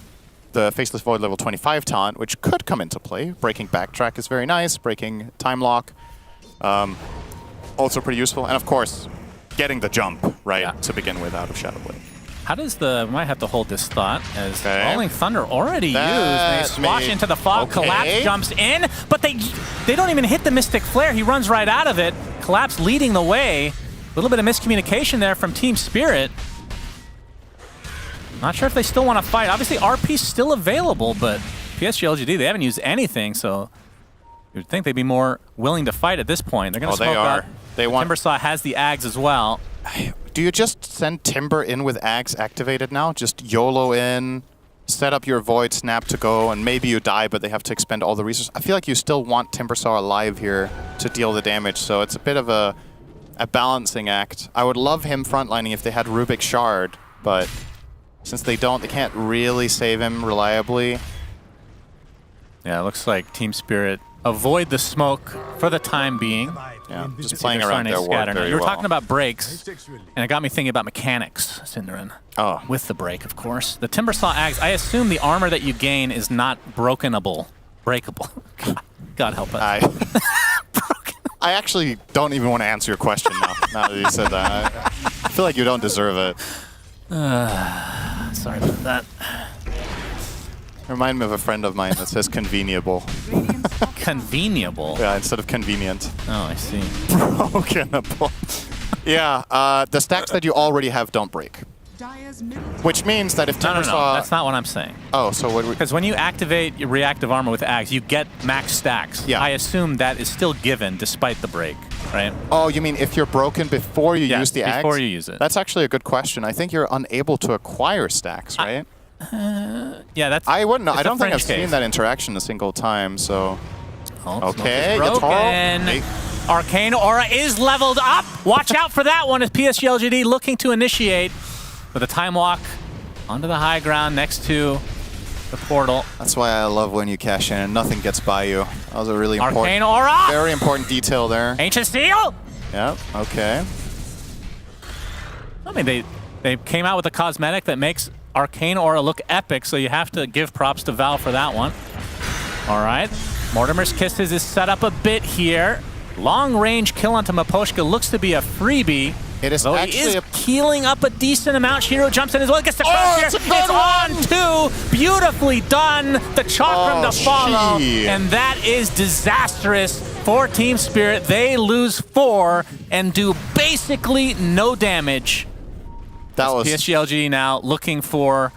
the Faceless Void level 25 taunt, which could come into play. Breaking Backtrack is very nice. Breaking Time Lock, also pretty useful. And of course, getting the jump, right, to begin with out of Shadow Blade. How does we might have to hold this thought, as Rolling Thunder already used. They swash into the fog, Collapse jumps in, but they don't even hit the Mystic Flare. He runs right out of it. Collapse leading the way. A little bit of miscommunication there from Team Spirit. Not sure if they still want to fight. Obviously, RP's still available, but PSG LGD, they haven't used anything, so you'd think they'd be more willing to fight at this point. They're going to smoke out. Timbersaw has the Ags as well. Do you just send Timber in with Ags activated now? Just YOLO in, set up your Void, snap to go, and maybe you die, but they have to expend all the resources. I feel like you still want Timbersaw alive here to deal the damage, so it's a bit of a balancing act. I would love him frontlining if they had Rubik Shard, but since they don't, they can't really save him reliably. Yeah, it looks like Team Spirit avoid the smoke for the time being. Yeah, just playing around their ward very well. You were talking about breaks, and it got me thinking about mechanics, Cinderin. Oh. With the break, of course. The Timbersaw Ags, I assume the armor that you gain is not breakable. God help us. I actually don't even want to answer your question now that you said that. I feel like you don't deserve it. Sorry about that. Remind me of a friend of mine that says conveniable. Conveniable. Yeah, instead of convenient. Oh, I see. Brokenable. Yeah, the stacks that you already have don't break. Which means that if Timber No, that's not what I'm saying. Oh, so what? Because when you activate your reactive armor with Axe, you get max stacks. Yeah. I assume that is still given despite the break, right? Oh, you mean if you're broken before you use the axe? before you use it. That's actually a good question. I think you're unable to acquire stacks, right? Yeah, that's. I wouldn't know. it's I a don't think I've French seen case. that interaction a single time. So. Oh, Okay, Smoke is broken. Yatoro. Arcane Aura is leveled up. Watch out for that one as PSG LGD looking to initiate with a time walk onto the high ground next to the portal. That's why I love when you cash in and nothing gets by you. That was a really important, Arcane Aura! very important detail there. Ancient Steel! Yep, okay. I mean, they came out with a cosmetic that makes Arcane Aura look epic, so you have to give props to Val for that one. All right. Mortimer's Kisses is set up a bit here. Long range kill onto Maposhka looks to be a freebie. It is though actually he is keeling up a decent amount. Shiro jumps in as well. Gets the crush here. it's a good It's on two. Beautifully done. The Chakram to follow. shit. And that is disastrous for Team Spirit. They lose 4 and do basically no damage. That was PSG LGD now looking for.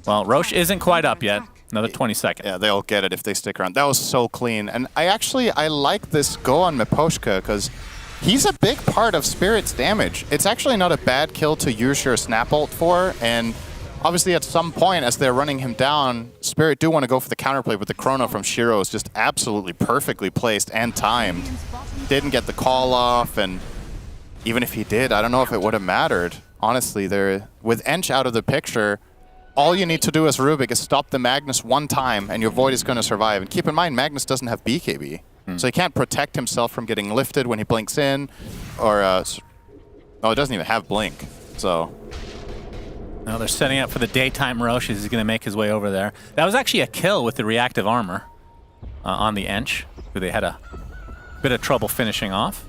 Well, Roche isn't quite up yet. Another 20 seconds. Yeah, they'll get it if they stick around. That was so clean. And I like this go on Maposhka because he's a big part of Spirit's damage. It's actually not a bad kill to use your snap ult for. And obviously at some point as they're running him down, Spirit do want to go for the counterplay, but the chrono from Shiro is just absolutely perfectly placed and timed. Didn't get the call off, and even if he did, I don't know if it would have mattered. Honestly, with Ench out of the picture, all you need to do as Rubik is stop the Magnus one time and your Void is going to survive. And keep in mind, Magnus doesn't have BKB. So he can't protect himself from getting lifted when he blinks in. Or, oh, it doesn't even have blink. So. Now they're setting up for the daytime Roche as he's going to make his way over there. That was actually a kill with the reactive armor on the Ench, who they had a bit of trouble finishing off.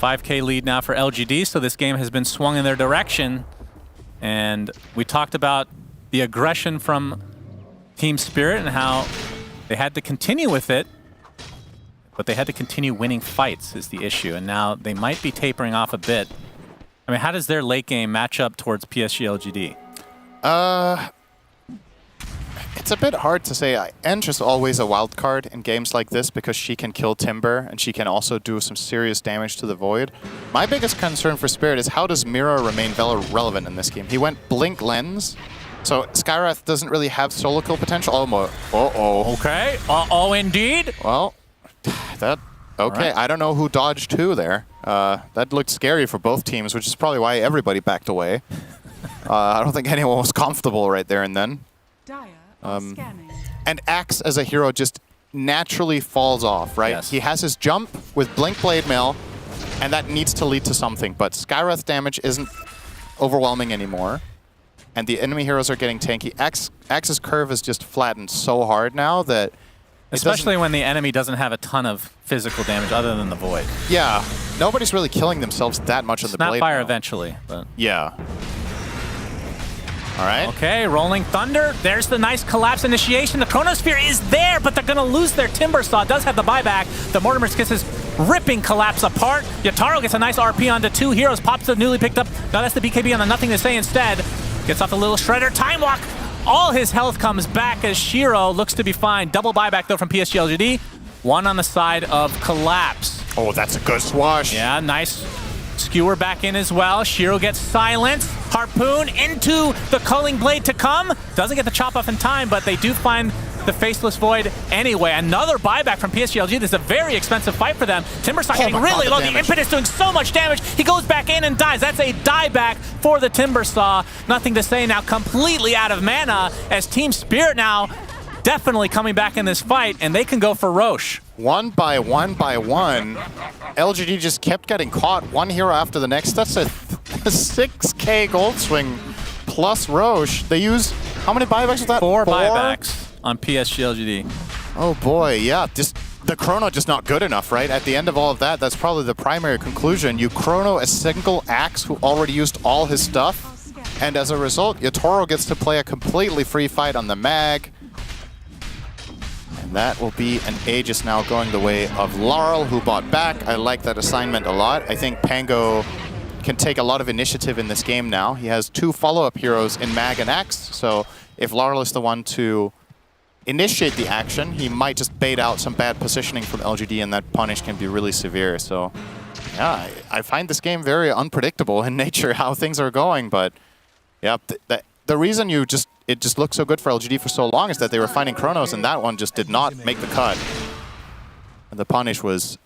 5K lead now for LGD, so this game has been swung in their direction. And we talked about the aggression from Team Spirit and how they had to continue with it, but they had to continue winning fights is the issue. And now they might be tapering off a bit. I mean, how does their late game match up towards PSG LGD? It's a bit hard to say. Ench is always a wild card in games like this because she can kill Timber and she can also do some serious damage to the Void. My biggest concern for Spirit is how does Mira remain relevant in this game? He went Blink Lens, so Skyrath doesn't really have solo kill potential. Uh-oh. Okay. Uh-oh, indeed. Well, that... Okay, right. I don't know who dodged who there. That looked scary for both teams, which is probably why everybody backed away. I don't think anyone was comfortable right there and then. And Axe as a hero just naturally falls off, right? Yes. He has his jump with Blink Blade Mail, and that needs to lead to something. But Skyrath damage isn't overwhelming anymore, and the enemy heroes are getting tanky. Axe's curve is just flattened so hard now that... Especially when the enemy doesn't have a ton of physical damage other than the Void. Yeah, nobody's really killing themselves that much in the Blade Snapfire Mail. eventually, but... Yeah. All right. Okay, Rolling Thunder. There's the nice collapse initiation. The Chronosphere is there, but they're going to lose their Timber Saw. Does have the buyback. The Mortimer's Kiss is ripping Collapse apart. Yataro gets a nice RP onto 2 heroes. Pops the newly picked up. Now that's the BKB on the Nothing to Say instead. Gets off the little Shredder. Time Walk. All his health comes back as Shiro looks to be fine. Double buyback, though, from PSG LGD. One on the side of Collapse. Oh, that's a good swash. Yeah, nice. Skewer back in as well. Shiro gets silence. Harpoon into the Culling Blade to come. Doesn't get the chop off in time, but they do find the Faceless Void anyway. Another buyback from PSG LG. This is a very expensive fight for them. Timbersaw getting really low. The Impetus doing so much damage. He goes back in and dies. That's a dieback for the Timbersaw. Nothing to say now. Completely out of mana as Team Spirit now definitely coming back in this fight, and they can go for Roche. One by one by one, LGD just kept getting caught, one hero after the next. That's a 6K gold swing plus Roche. They use, how many buybacks was that? 4 buybacks on PSG LGD. Oh boy, yeah, just the chrono just not good enough, right? At the end of all of that, that's probably the primary conclusion. You chrono a single Axe who already used all his stuff, and as a result, Yatoro gets to play a completely free fight on the mag. And that will be an Aegis now going the way of Laurel, who bought back. I like that assignment a lot. I think Pango can take a lot of initiative in this game now. He has 2 follow-up heroes in Mag and Axe, so if Laurel is the one to initiate the action, he might just bait out some bad positioning from LGD, and that punish can be really severe. So yeah, I find this game very unpredictable in nature, how things are going, but yeah, the reason it just looked so good for LGD for so long is that they were finding Chronos, and that one just did not make the cut. And the punish was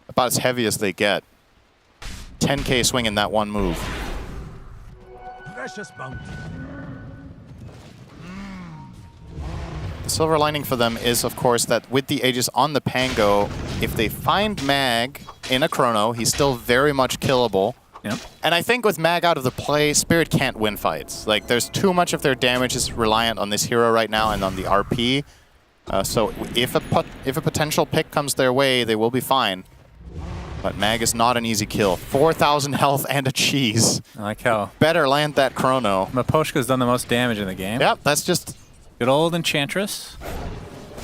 about as heavy as they get. 10k swing in that one move. Precious bounty. The silver lining for them is, of course, that with the Aegis on the Pango, if they find Mag in a Chrono, he's still very much killable. Yep. And I think with Mag out of the play, Spirit can't win fights. Like, there's too much of their damage is reliant on this hero right now and on the RP. So if a potential pick comes their way, they will be fine. But Mag is not an easy kill. 4,000 health and a cheese. I like how... Better land that Chrono. Miposhka's done the most damage in the game. Yep, that's just... Good old Enchantress.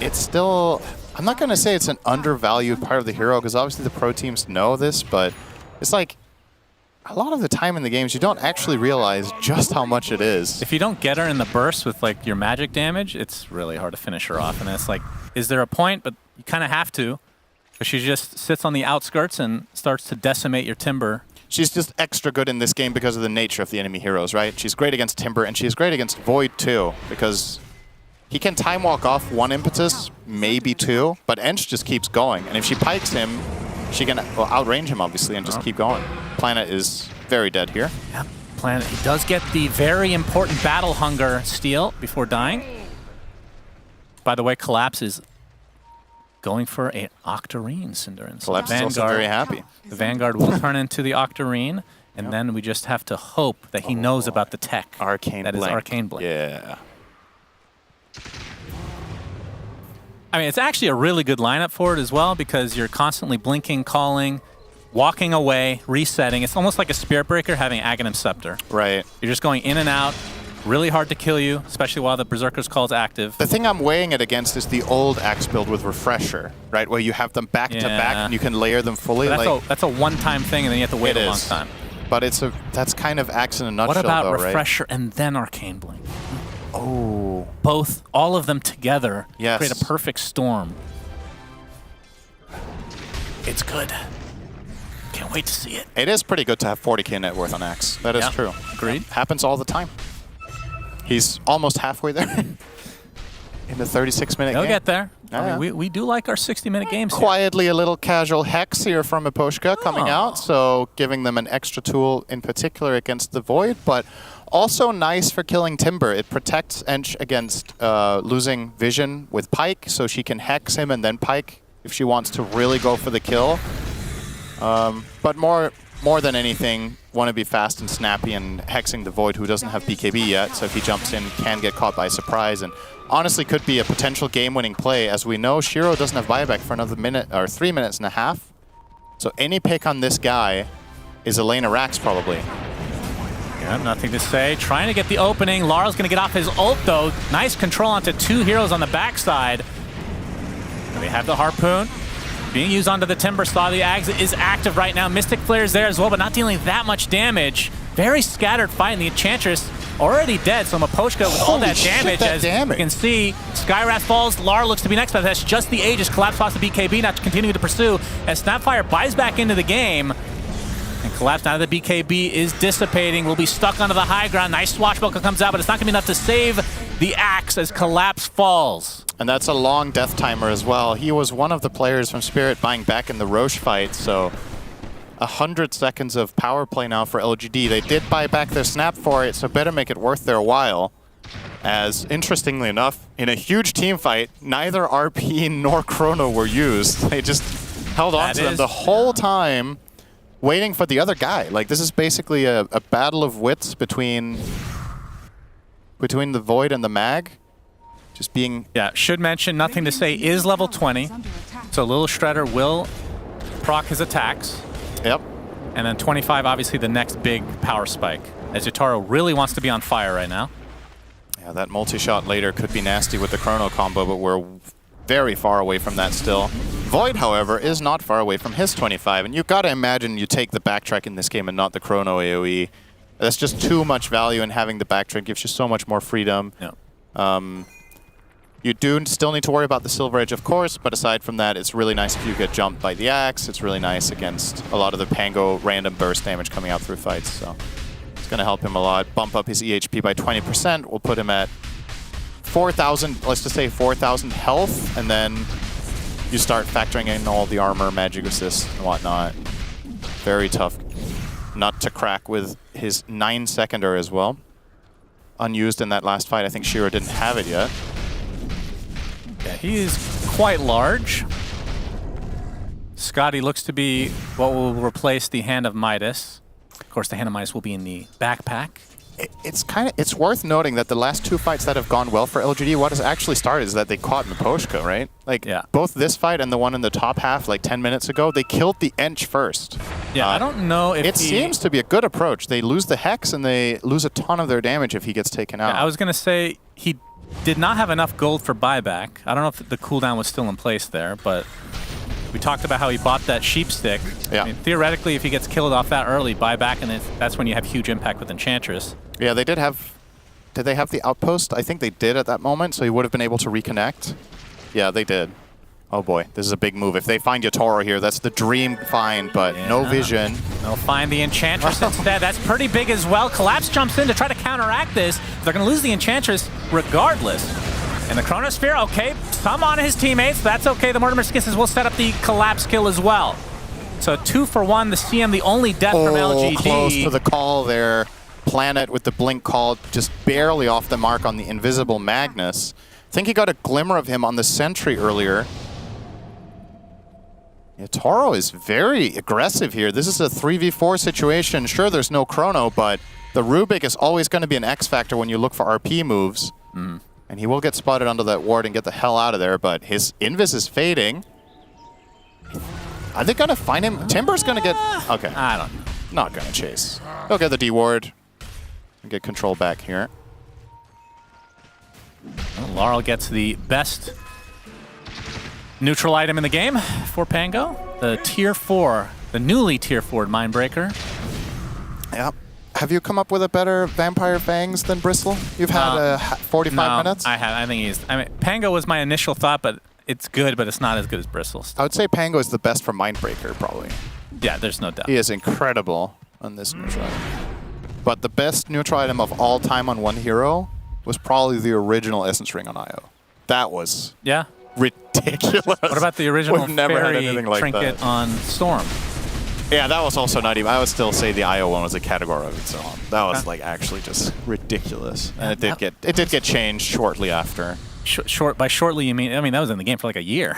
It's still... I'm not going to say it's an undervalued part of the hero, because obviously the pro teams know this, but it's like... A lot of the time in the games, you don't actually realize just how much it is. If you don't get her in the burst with like your magic damage, it's really hard to finish her off. And it's like, is there a point? But you kind of have to. But she just sits on the outskirts and starts to decimate your Timber. She's just extra good in this game because of the nature of the enemy heroes, right? She's great against Timber, and she's great against Void too, because he can time walk off 1 impetus, maybe 2, but Ench just keeps going. And if she pikes him, she can outrange him, obviously, and just keep going. Planet is very dead here. Yep. Planet, he does get the very important Battle Hunger steal before dying. By the way, Collapse is going for an Octarine, Cinderin. So Collapse is also very happy. The Vanguard will turn into the Octarine, and then we just have to hope that he knows about the tech. Arcane That Blink. is Arcane Blink. Yeah. I mean, it's actually a really good lineup for it as well, because you're constantly blinking, calling, walking away, resetting. It's almost like a Spirit Breaker having Aghanim Scepter. Right. You're just going in and out. Really hard to kill you, especially while the Berserker's Call is active. The thing I'm weighing it against is the old Axe build with Refresher, right? Where you have them back to back and you can layer them fully. But that's a one-time thing, and then you have to wait a long time. But that's kind of Axe in a nutshell, What about though, Refresher and then Arcane Blink? Oh. Both, all of them together create a perfect storm. It's good. Can't wait to see it. It is pretty good to have 40k net worth on Axe. That is true. Agreed. Happens all the time. He's almost halfway there in the 36-minute game. He'll get there. Yeah. I mean, we do like our 60-minute games. Quietly, a little casual Hex here from Miposhka coming out, so giving them an extra tool in particular against the Void, but also nice for killing Timber. It protects Ench against losing vision with Pike, so she can Hex him and then Pike if she wants to really go for the kill. But more than anything, want to be fast and snappy and hexing the Void, who doesn't have BKB yet, so if he jumps in, can get caught by surprise, and honestly could be a potential game-winning play. As we know, Shiro doesn't have buyback for another minute or 3 minutes and a half, so any pick on this guy is Elena Rax probably. Yeah, nothing to say. Trying to get the opening. Larl's going to get off his ult, though. Nice control onto 2 heroes on the backside. And we have the Harpoon being used onto the Timber Saw. The Ags is active right now. Mystic Flare is there as well, but not dealing that much damage. Very scattered fight, and the Enchantress already dead. So Miposhka with all that damage, as you can see. Skywrath falls. Lar looks to be next, but that's just the Aegis. Collapse lost the BKB, not continuing to pursue. As Snapfire buys back into the game. And Collapse, now that the BKB is dissipating, will be stuck onto the high ground. Nice swashbuckle comes out, but it's not going to be enough to save the Axe as Collapse falls. And that's a long death timer as well. He was one of the players from Spirit buying back in the Roche fight, so 100 seconds of power play now for LGD. They did buy back their snap for it, so better make it worth their while. As, interestingly enough, in a huge team fight, neither RP nor Chrono were used. They just held on to them the whole time, waiting for the other guy. Like, this is basically a battle of wits between the Void and the Mag. Just being... Yeah, should mention, nothing to say, is level 20. So Lil Shredder will proc his attacks. Yep. And then 25, obviously the next big power spike. As Yutaro really wants to be on fire right now. Yeah, that multi-shot later could be nasty with the Chrono combo, but we're very far away from that still. Void, however, is not far away from his 25, and you've got to imagine you take the backtrack in this game and not the chrono AoE. That's just too much value in having the backtrack. Gives you so much more freedom. Yeah. You do still need to worry about the Silver Edge, of course, but aside from that, it's really nice if you get jumped by the Axe. It's really nice against a lot of the Pango random burst damage coming out through fights, so it's going to help him a lot. Bump up his EHP by 20%. We'll put him at 4,000, let's just say 4,000 health, and then you start factoring in all the armor, magic resist, and whatnot. Very tough nut to crack with his 9-seconder as well. Unused in that last fight. I think Shiro didn't have it yet. Yeah, he is quite large. Scotty looks to be what will replace the Hand of Midas. Of course, the Hand of Midas will be in the backpack. It's worth noting that the last 2 fights that have gone well for LGD, what has actually started is that they caught Miposhka, right? Like, both this fight and the one in the top half, like 10 minutes ago, they killed the Ench first. Yeah, I don't know if it seems to be a good approach. They lose the Hex and they lose a ton of their damage if he gets taken out. Yeah, I was going to say he did not have enough gold for buyback. I don't know if the cooldown was still in place there, but we talked about how he bought that sheep stick. Yeah. I mean, theoretically, if he gets killed off that early, buyback, and that's when you have huge impact with Enchantress. Yeah, they did have... Did they have the outpost? I think they did at that moment, so he would have been able to reconnect. Yeah, they did. Oh boy, this is a big move. If they find Yatoro here, that's the dream find, but no vision. They'll find the Enchantress instead. That's pretty big as well. Collapse jumps in to try to counteract this. They're going to lose the Enchantress regardless. And the Chronosphere, okay, some on his teammates. That's okay. The Mortimer Skisses will set up the Collapse kill as well. So 2 for 1. The CM, the only death from LGD. Close to the call there. Planet with the blink call, just barely off the mark on the invisible Magnus. I think he got a glimmer of him on the Sentry earlier. Yeah, Toro is very aggressive here. This is a 3v4 situation. Sure, there's no chrono, but the Rubik is always going to be an X factor when you look for RP moves. And he will get spotted under that ward and get the hell out of there, but his invis is fading. Are they going to find him? Timber's going to get... Okay. I don't know. Not going to chase. He'll get the D ward and get control back here. Well, Laurel gets the best neutral item in the game for Pango. The Tier 4, the newly Tier 4 Mindbreaker. Yep. Have you come up with a better Vampire Fangs than Bristle? You've had 45 minutes? I have. I think he's... I mean, Pango was my initial thought, but it's good, but it's not as good as Bristle. I would say Pango is the best for Mindbreaker, probably. Yeah, there's no doubt. He is incredible on this neutral item. But the best neutral item of all time on one hero was probably the original Essence Ring on IO. That was ridiculous. What about the original We've never had fairy anything like trinket that. on Storm? Yeah, that was also not even... I would still say the IO one was a category of its own. That was like actually just ridiculous. And it did get changed shortly after. By shortly, you mean... I mean, that was in the game for like a year.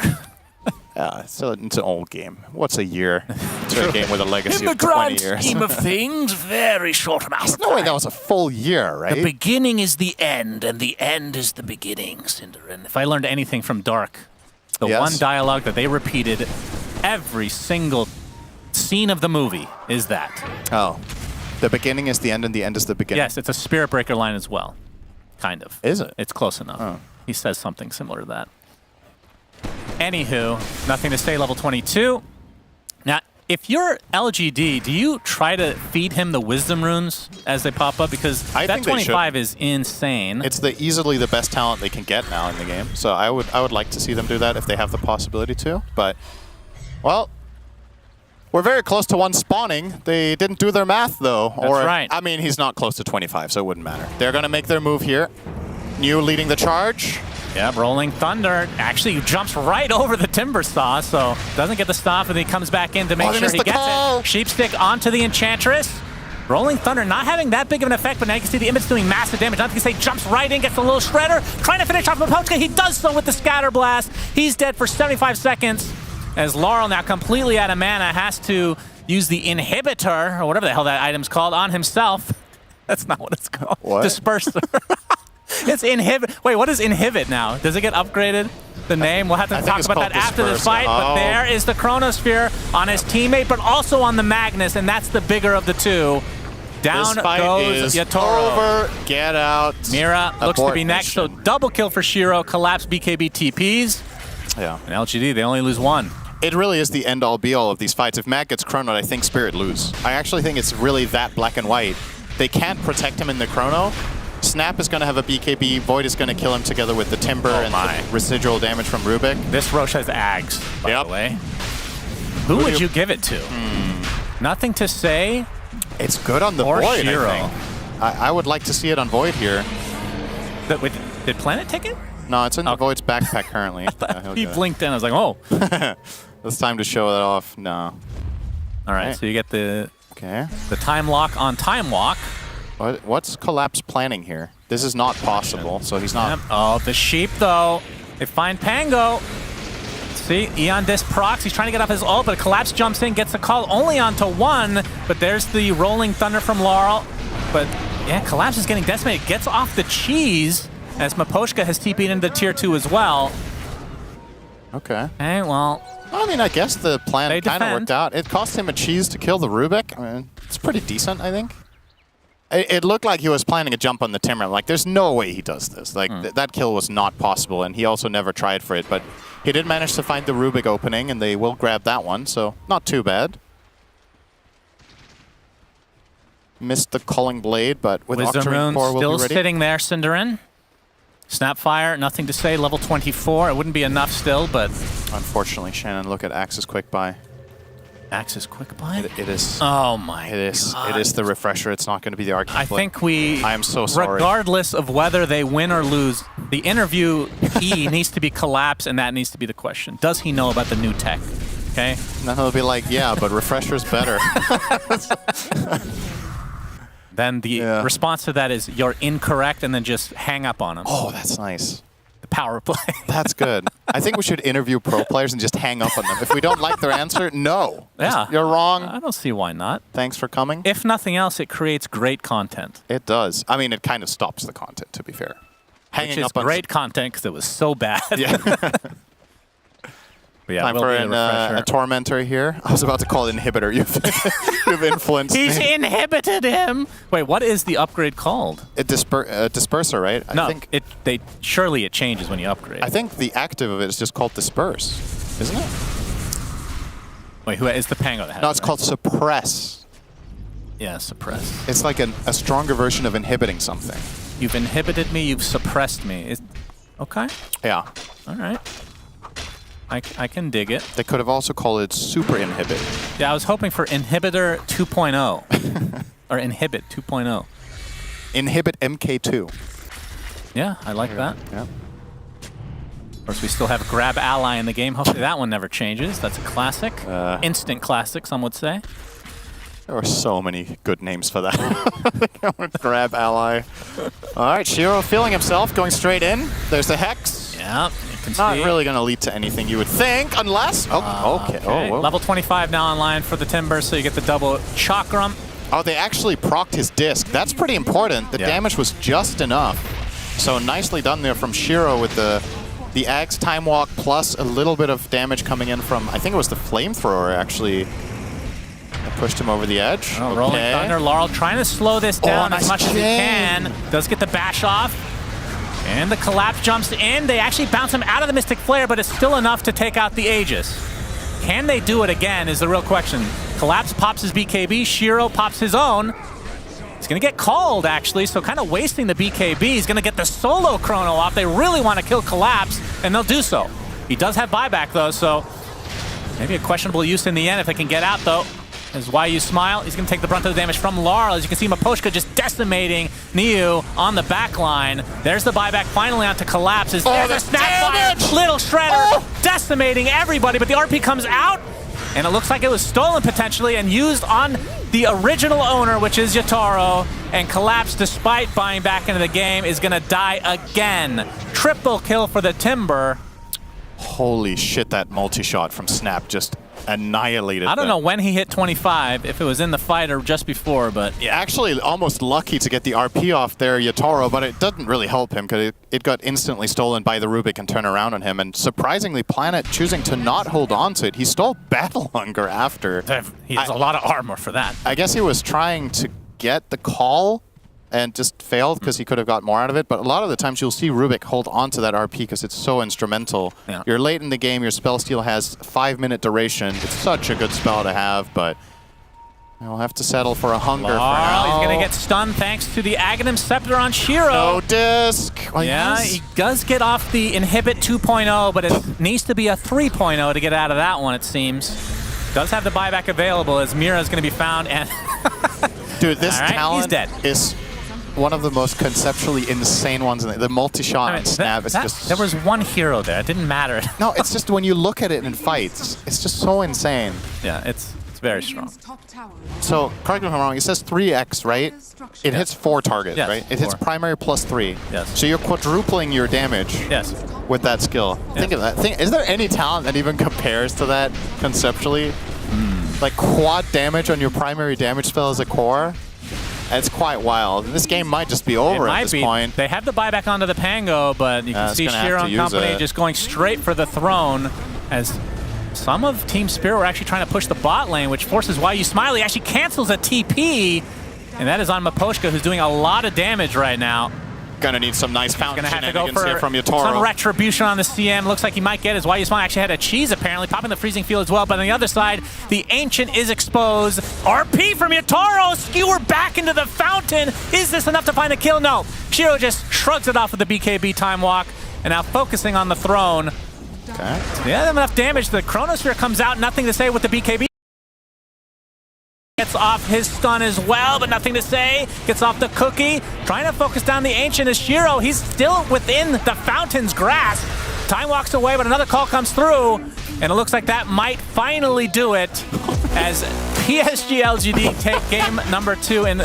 Yeah, it's an old game. What's a year to a game with a legacy in of the 20 grand years? scheme of things, very short amount There's of no time. way that was a full year, right? The beginning is the end, and the end is the beginning, Cinderin. If I learned anything from Dark, the one dialogue that they repeated every single scene of the movie is that. Oh. The beginning is the end, and the end is the beginning. Yes, it's a Spirit Breaker line as well. Kind of. Is it? It's close enough. Oh. He says something similar to that. Anywho, nothing to say, level 22. Now, if you're LGD, do you try to feed him the wisdom runes as they pop up? Because that 25 is insane. It's easily the best talent they can get now in the game. So I would like to see them do that if they have the possibility to. But, well, we're very close to one spawning. They didn't do their math, though. That's right. I mean, he's not close to 25, so it wouldn't matter. They're going to make their move here. New leading the charge. Yeah, Rolling Thunder actually jumps right over the Timber Saw, so doesn't get the stop, and he comes back in to make sure he gets it. Sheepstick onto the Enchantress. Rolling Thunder not having that big of an effect, but now you can see the image doing massive damage. Nothing to say, jumps right in, gets a little shredder, trying to finish off Miposhka. He does so with the Scatter Blast. He's dead for 75 seconds, as Laurel, now completely out of mana, has to use the Inhibitor, or whatever the hell that item's called, on himself. That's not what it's called. What? Disperser. It's Inhibit. Wait, what is Inhibit now? Does it get upgraded? The name? We'll have to talk about that after this fight. But there is the Chronosphere on his teammate, but also on the Magnus, and that's the bigger of the two. Down this fight goes is Yatoro. Over. Get out. Mira looks to be next, so mission. double kill for Shiro. Collapse BKB TPs. Yeah. And LGD, they only lose one. It really is the end-all, be-all of these fights. If Matt gets chronoed, I think Spirit lose. I actually think it's really that black and white. They can't protect him in the chrono. Snap is going to have a BKB. Void is going to kill him together with the Timber and the residual damage from Rubik. This Roche has Ags, by the way. Who would you give it to? Nothing to say. It's good on the or Void, Shiro. I think. I would like to see it on Void here. Did Planet take it? No, it's in the Void's backpack currently. He blinked in. I was like, oh. It's time to show that off. No. All right, so you get the the time lock on time walk. What's Collapse planning here? This is not possible, so he's not... Yep. Oh, the sheep, though. They find Pango. See, Eon Disc procs. He's trying to get off his ult, but Collapse jumps in, gets a call only onto one, but there's the rolling thunder from Laurel. But, yeah, Collapse is getting decimated. Gets off the cheese, as Maposhka has TP'd into tier 2 as well. Okay. Hey, well... I mean, I guess the plan kind of worked out. It cost him a cheese to kill the Rubik. I mean, it's pretty decent, I think. It looked like he was planning a jump on the Timber. Like, there's no way he does this. Like, that kill was not possible, and he also never tried for it. But he did manage to find the Rubik opening, and they will grab that one, so not too bad. Missed the Culling Blade, but with Wisdom Octarine Rune Core, we'll still be ready. sitting there, Cinderin. Snapfire, nothing to say, level 24. It wouldn't be enough still, but... Unfortunately, Shannon, look at Axe's Quick Buy. Axe's Quick Buy? It is. Oh my It is. God. It is the refresher. It's not going to be the Arcane I Blade. think we... I am so sorry. Regardless of whether they win or lose, the interview E needs to be Collapse, and that needs to be the question. Does he know about the new tech? Okay? And then he'll be like, yeah, but refresher's better. Then the response to that is, you're incorrect, and then just hang up on him. Oh, that's nice. The power play. That's good. I think we should interview pro players and just hang up on them. If we don't like their answer, no. Yeah. You're wrong. I don't see why not. Thanks for coming. If nothing else, it creates great content. It does. I mean, it kind of stops the content, to be fair. Which is great content because it was so bad. Yeah. But yeah, Time will for be a a tormentor here. I was about to call it inhibitor. You've influenced He's me. inhibited him. Wait, what is the upgrade called? A disperser, right? No, I think surely it changes when you upgrade. I think the active of it is just called disperse, isn't it? Wait, who is the Pango that has No, it's it, right? called suppress. Yeah, suppress. It's like a stronger version of inhibiting something. You've inhibited me, you've suppressed me. Okay. Yeah. All right. I can dig it. They could have also called it super inhibit. Yeah, I was hoping for Inhibitor 2.0. Or Inhibit 2.0. Inhibit MK2. Yeah, I like that. Yeah. Of course, we still have Grab Ally in the game. Hopefully that one never changes. That's a classic. Instant classic, some would say. There were so many good names for that. Grab Ally. All right, Shiro feeling himself, going straight in. There's the Hex. Yeah, you can Not see. really going to lead to anything, you would think, unless... Oh, okay. Oh, whoa. Level 25 now online for the Timber, so you get the double Chakram. Oh, they actually procced his disc. That's pretty important. The damage was just enough. So nicely done there from Shiro with the Axe Time Walk plus a little bit of damage coming in from, I think it was the Flamethrower, actually. That pushed him over the edge. Oh, Rolling Thunder. Laurel trying to slow this down as much as he can. Does get the bash off. And the Collapse jumps in. They actually bounce him out of the Mystic Flare, but it's still enough to take out the Aegis. Can they do it again is the real question. Collapse pops his BKB. Shiro pops his own. He's going to get called, actually, so kind of wasting the BKB. He's going to get the solo chrono off. They really want to kill Collapse, and they'll do so. He does have buyback, though, so maybe a questionable use in the end if they can get out, though. As why you smile, he's going to take the brunt of the damage from Laurel. As you can see, Maposhka just decimating Niu on the back line. There's the buyback finally onto Collapses. There's a snapfire, little shredder, decimating everybody, but the RP comes out, and it looks like it was stolen potentially and used on the original owner, which is Yatoro, and Collapse, despite buying back into the game, is going to die again. Triple kill for the Timber. Holy shit, that multi-shot from Snap just annihilated. I don't know when he hit 25, if it was in the fight or just before, but... Yeah, actually almost lucky to get the RP off there, Yatoro, but it doesn't really help him because it got instantly stolen by the Rubik and turn around on him, and surprisingly, Planet choosing to not hold on to it. He stole Battle Hunger after. He has a lot of armor for that. I guess he was trying to get the call and just failed because he could have got more out of it. But a lot of the times you'll see Rubik hold on to that RP because it's so instrumental. Yeah. You're late in the game, your spell steal has 5-minute duration. It's such a good spell to have, but we'll have to settle for a hunger for now. He's going to get stunned thanks to the Aghanim Scepter on Shiro. No disc. Well, yeah, he does get off the Inhibit 2.0, but it needs to be a 3.0 to get out of that one, it seems. Does have the buyback available as Mira is going to be found, and dude, this right, talent he's dead. is one of the most conceptually insane ones. The multi-shot on Snap is just... There was one hero there. It didn't matter. No, it's just when you look at it in fights, it's just so insane. Yeah, it's very strong. So, correct me if I'm wrong, it says 3x, right? It hits 4 targets, yes, right? It hits 4. primary plus 3. Yes. So you're quadrupling your damage with that skill. Think of that. Is there any talent that even compares to that conceptually? Like quad damage on your primary damage spell as a core? It's quite wild. This game might just be over at this point. They have the buyback onto the Pango, but you can see Shiro and company just going straight for the throne as some of Team Spirit were actually trying to push the bot lane, which forces YU Smiley actually cancels a TP, and that is on Maposhka, who's doing a lot of damage right now. Gonna need some nice fountain Gonna have to go for here from Yatoro. some retribution on the CM. Looks like he might get his YU Smiley actually had a cheese apparently, popping the freezing field as well. But on the other side, the Ancient is exposed. RP from Yatoro, skewer back into the fountain. Is this enough to find a kill? No. Shiro just shrugs it off with the BKB time walk, and now focusing on the throne. Okay. Yeah, enough damage. The Chronosphere comes out, nothing to say with the BKB. Gets off his stun as well, but nothing to say. Gets off the cookie. Trying to focus down the Ancient is Shiro. He's still within the fountain's grasp. Time walks away, but another call comes through, and it looks like that might finally do it as PSG LGD take game number 2 in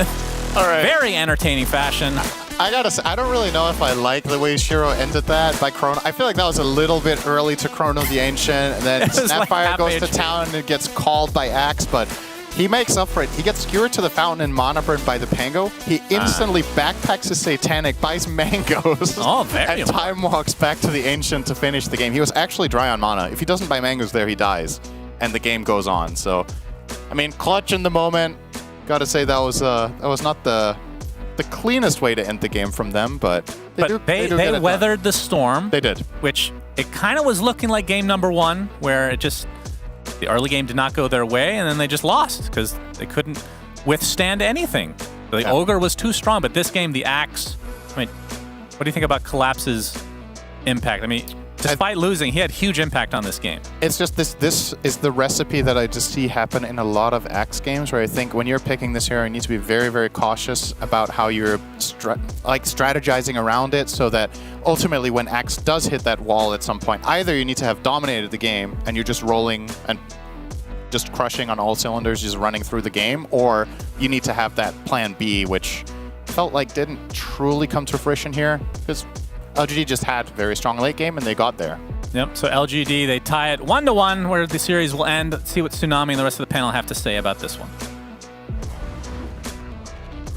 very entertaining fashion. I gotta say, I don't really know if I like the way Shiro ended that by Chrono. I feel like that was a little bit early to Chrono the Ancient, and then Snapfire goes to town and it gets called by Axe, but he makes up for it. He gets skewered to the fountain and mana burned by the Pango. He instantly backpacks his Satanic, buys mangoes, and time walks back to the Ancient to finish the game. He was actually dry on mana. If he doesn't buy mangoes there, he dies, and the game goes on. So, I mean, clutch in the moment. Gotta say that was not the cleanest way to end the game from them, but they weathered the storm. They did. Which it kind of was looking like game number 1, where it just, the early game did not go their way, and then they just lost because they couldn't withstand anything. The Ogre was too strong, but this game, the Axe, I mean, what do you think about Collapse's impact? I mean, despite losing, he had huge impact on this game. It's just this is the recipe that I just see happen in a lot of Axe games, where I think when you're picking this hero, you need to be very, very cautious about how you're strategizing around it, so that ultimately when Axe does hit that wall at some point, either you need to have dominated the game and you're just rolling and just crushing on all cylinders, just running through the game, or you need to have that plan B, which felt like didn't truly come to fruition here, because LGD just had a very strong late game, and they got there. Yep, so LGD, they tie it 1-1, where the series will end. Let's see what Tsunami and the rest of the panel have to say about this one.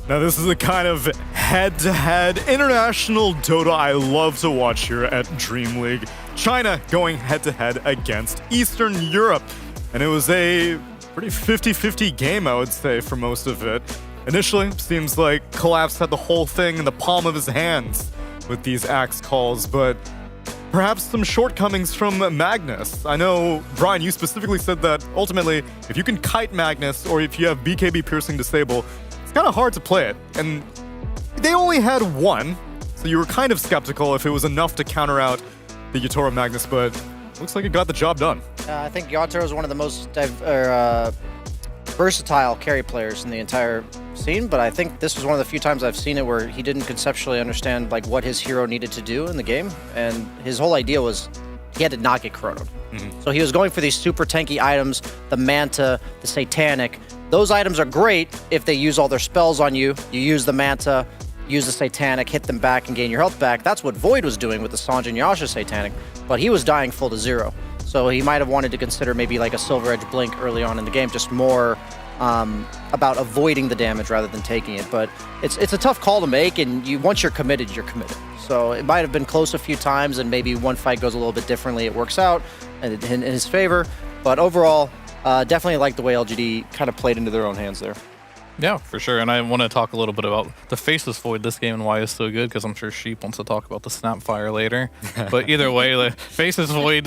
Now this is the kind of head-to-head international Dota I love to watch here at DreamLeague. China going head-to-head against Eastern Europe. And it was a pretty 50-50 game, I would say, for most of it. Initially, seems like Collapse had the whole thing in the palm of his hands with these Axe calls, but perhaps some shortcomings from Magnus. I know, Brian, you specifically said that ultimately, if you can kite Magnus or if you have BKB Piercing Disable, it's kind of hard to play it. And they only had 1, so you were kind of skeptical if it was enough to counter out the Yatoro Magnus, but looks like it got the job done. I think Yatoro is one of the most versatile carry players in the entire scene, but I think this was one of the few times I've seen it where he didn't conceptually understand like what his hero needed to do in the game, and his whole idea was he had to not get chronoed. So he was going for these super tanky items, the Manta, the Satanic. Those items are great if they use all their spells on you. You use the Manta, use the Satanic, hit them back and gain your health back. That's what Void was doing with the Sanj and Yasha Satanic, but he was dying full to 0. So he might have wanted to consider maybe like a Silver Edge Blink early on in the game, just more about avoiding the damage rather than taking it. But it's a tough call to make, and once you're committed, you're committed. So it might have been close a few times, and maybe one fight goes a little bit differently. It works out in his favor. But overall, definitely like the way LGD kind of played into their own hands there. Yeah, for sure. And I want to talk a little bit about the Faceless Void this game and why it's so good, because I'm sure Sheep wants to talk about the Snapfire later. But either way, the Faceless Void,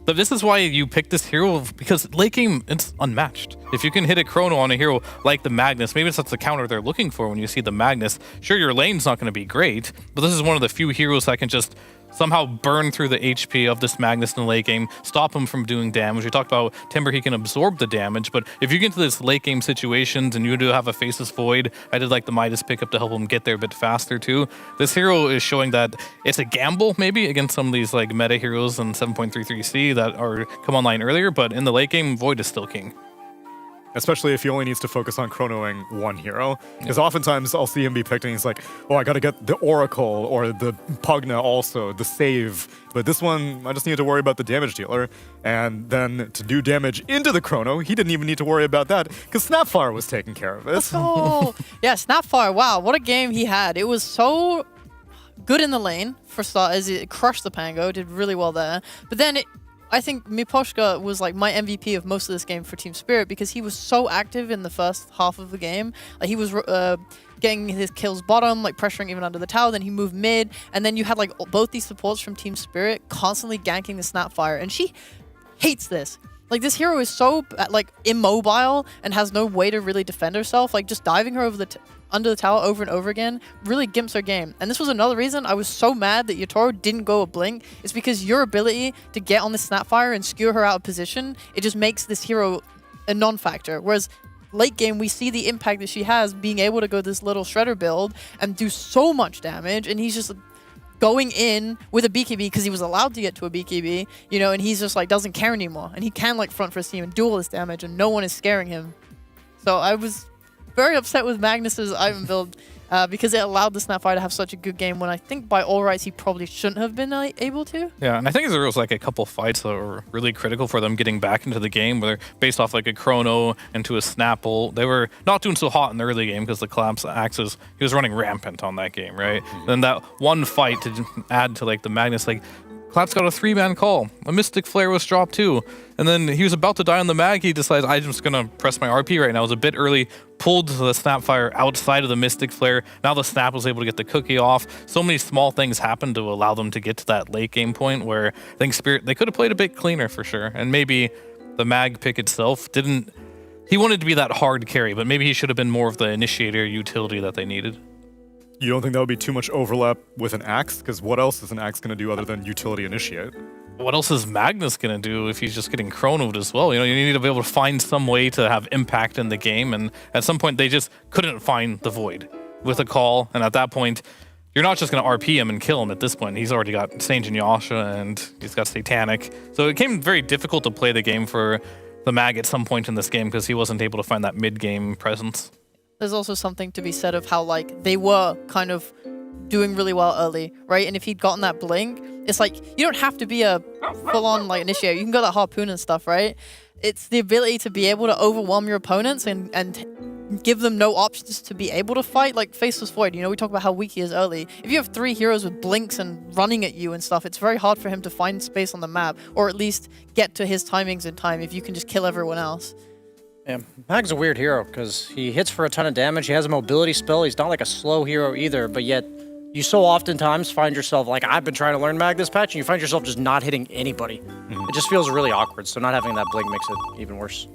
this is why you pick this hero, because late game, it's unmatched. If you can hit a Chrono on a hero like the Magnus, maybe that's the counter they're looking for when you see the Magnus. Sure, your lane's not going to be great, but this is one of the few heroes that can just somehow burn through the HP of this Magnus in the late game, stop him from doing damage. We talked about Timber, he can absorb the damage, but if you get into this late game situations and you do have a Faceless Void, I did like the Midas pickup to help him get there a bit faster too. This hero is showing that it's a gamble maybe against some of these like meta heroes in 7.33C that are come online earlier, but in the late game, Void is still king. Especially if he only needs to focus on chronoing one hero. Because oftentimes I'll see him be picked and he's like, oh, I gotta get the Oracle or the Pugna also, the save. But this one, I just need to worry about the damage dealer. And then to do damage into the chrono, he didn't even need to worry about that because Snapfire was taking care of it. Oh, yeah, Snapfire, wow, what a game he had. It was so good in the lane, for starters. It crushed the Pango, did really well there. But then I think Miposhka was like my MVP of most of this game for Team Spirit because he was so active in the first half of the game. Like he was getting his kills bottom, like pressuring even under the tower, then he moved mid, and then you had like both these supports from Team Spirit constantly ganking the Snapfire, and she hates this. Like this hero is so like immobile and has no way to really defend herself. Like just diving her over the under the tower over and over again really gimps her game. And this was another reason I was so mad that Yatoro didn't go a blink. It's because your ability to get on the Snapfire and skewer her out of position, it just makes this hero a non-factor. Whereas late game, we see the impact that she has being able to go this little Shredder build and do so much damage, and he's just going in with a BKB because he was allowed to get to a BKB, you know, and he's just like doesn't care anymore. And he can like front for his team and do all this damage, and no one is scaring him. So I was very upset with Magnus's item build because it allowed the Snapfire to have such a good game when I think by all rights he probably shouldn't have been able to. Yeah, and I think there was like a couple fights that were really critical for them getting back into the game where they're based off like a Chrono into a Snapple. They were not doing so hot in the early game because the Collapse Axis, he was running rampant on that game, right? Then that one fight to add to like the Magnus, like Collapse got a 3-man call. A Mystic Flare was dropped too. And then he was about to die on the mag. He decides, I'm just going to press my RP right now. It was a bit early. Pulled the Snapfire outside of the Mystic Flare. Now the Snap was able to get the cookie off. So many small things happened to allow them to get to that late game point where I think Spirit, they could have played a bit cleaner for sure. And maybe the mag pick itself didn't... He wanted to be that hard carry, but maybe he should have been more of the initiator utility that they needed. You don't think that would be too much overlap with an Axe? Because what else is an Axe going to do other than utility initiate? What else is Magnus going to do if he's just getting chronoed as well? You know, you need to be able to find some way to have impact in the game. And at some point, they just couldn't find the Void with a call. And at that point, you're not just going to RP him and kill him at this point. He's already got Sange and Yasha, and he's got Satanic. So it became very difficult to play the game for the Mag at some point in this game because he wasn't able to find that mid-game presence. There's also something to be said of how like they were kind of doing really well early, right? And if he'd gotten that blink, it's like you don't have to be a full-on like initiator. You can go that harpoon and stuff, right? It's the ability to be able to overwhelm your opponents and give them no options to be able to fight. Like Faceless Void, you know, we talk about how weak he is early. If you have 3 heroes with blinks and running at you and stuff, it's very hard for him to find space on the map, or at least get to his timings in time if you can just kill everyone else. Yeah, Mag's a weird hero because he hits for a ton of damage. He has a mobility spell. He's not like a slow hero either, but yet you so oftentimes find yourself, like I've been trying to learn Mag this patch, and you find yourself just not hitting anybody. It just feels really awkward, so not having that blink makes it even worse.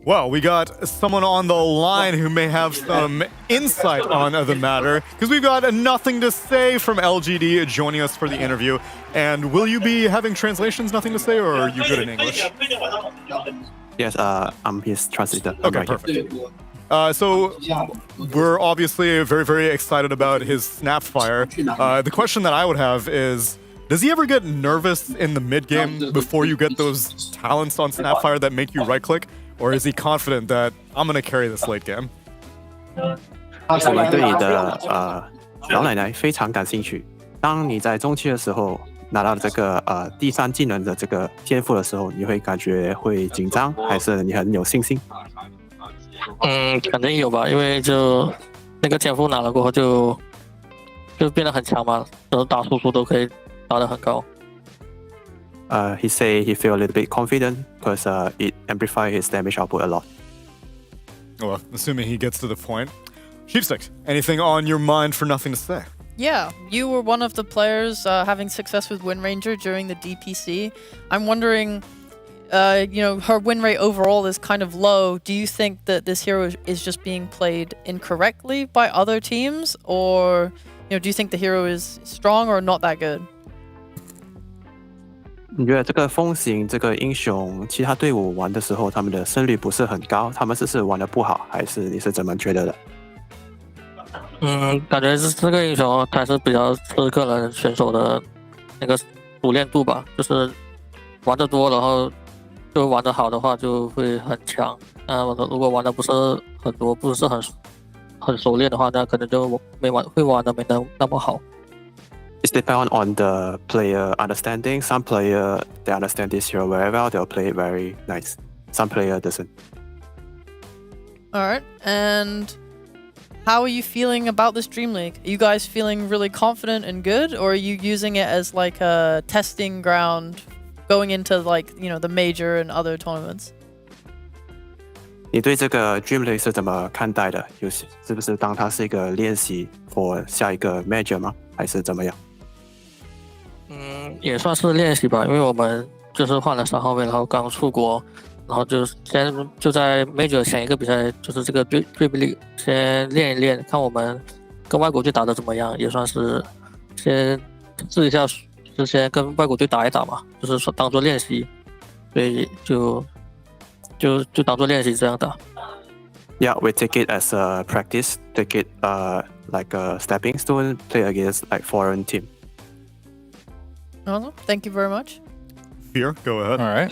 Well, we got someone on the line who may have some insight on the matter, because we've got Nothing to Say from LGD joining us for the interview. And will you be having translations, Nothing to Say, or are you good in English? Yes, I'm his translator. Okay, perfect. So we're obviously very, very excited about his Snapfire. The question that I would have is, does he ever get nervous in the mid-game before you get those talents on Snapfire that make you right-click? Or is he confident that I'm going to carry this late game? 我们对你的老奶奶非常感兴趣。当你在中期的时候拿到这个第3技能的这个天赋的时候，你会感觉会紧张，还是你很有信心？肯定有吧，因为就那个天赋拿了过后就变得很强嘛，然后打输出都可以打得很高。He say he feel a little bit confident because it amplify his damage output a lot. Well, assuming he gets to the point. Sheepstick, anything on your mind for nothing to say? Yeah, you were one of the players having success with Wind Ranger during the DPC. I'm wondering, her win rate overall is kind of low. Do you think that this hero is just being played incorrectly by other teams? Or, do you think the hero is strong or not that good? 你觉得这个风行这个英雄，其他队伍玩的时候，他们的胜率不是很高，他们是玩的不好，还是你是怎么觉得的？感觉这个英雄还是比较是个人选手的那个熟练度吧，就是玩得多，然后就玩得好的话就会很强。如果玩的不是很多，不是很熟练的话，那可能就会玩的没那么好。It depends on the player understanding. Some player they understand this hero very well. They'll play it very nice. Some player doesn't. All right, and how are you feeling about this Dream League? Are you guys feeling really confident and good, or are you using it as like a testing ground going into like, the major and other tournaments? 你对这个 Dream League 是怎么看待的？是不是当它是一个练习 for 下一个 major 吗？还是怎么样？也算是练习吧，因为我们就是换了3号位，然后刚出国，然后就在 major 前一个比赛，就是这个 Dream League 先练一练，看我们跟外国队打的怎么样，也算是先试一下，就先跟外国队打一打嘛，就是说当做练习，所以就当做练习这样打。Yeah, we take it as a practice. Take it like a stepping stone. Play against like foreign team. Awesome. Thank you very much. Fear, go ahead. All right.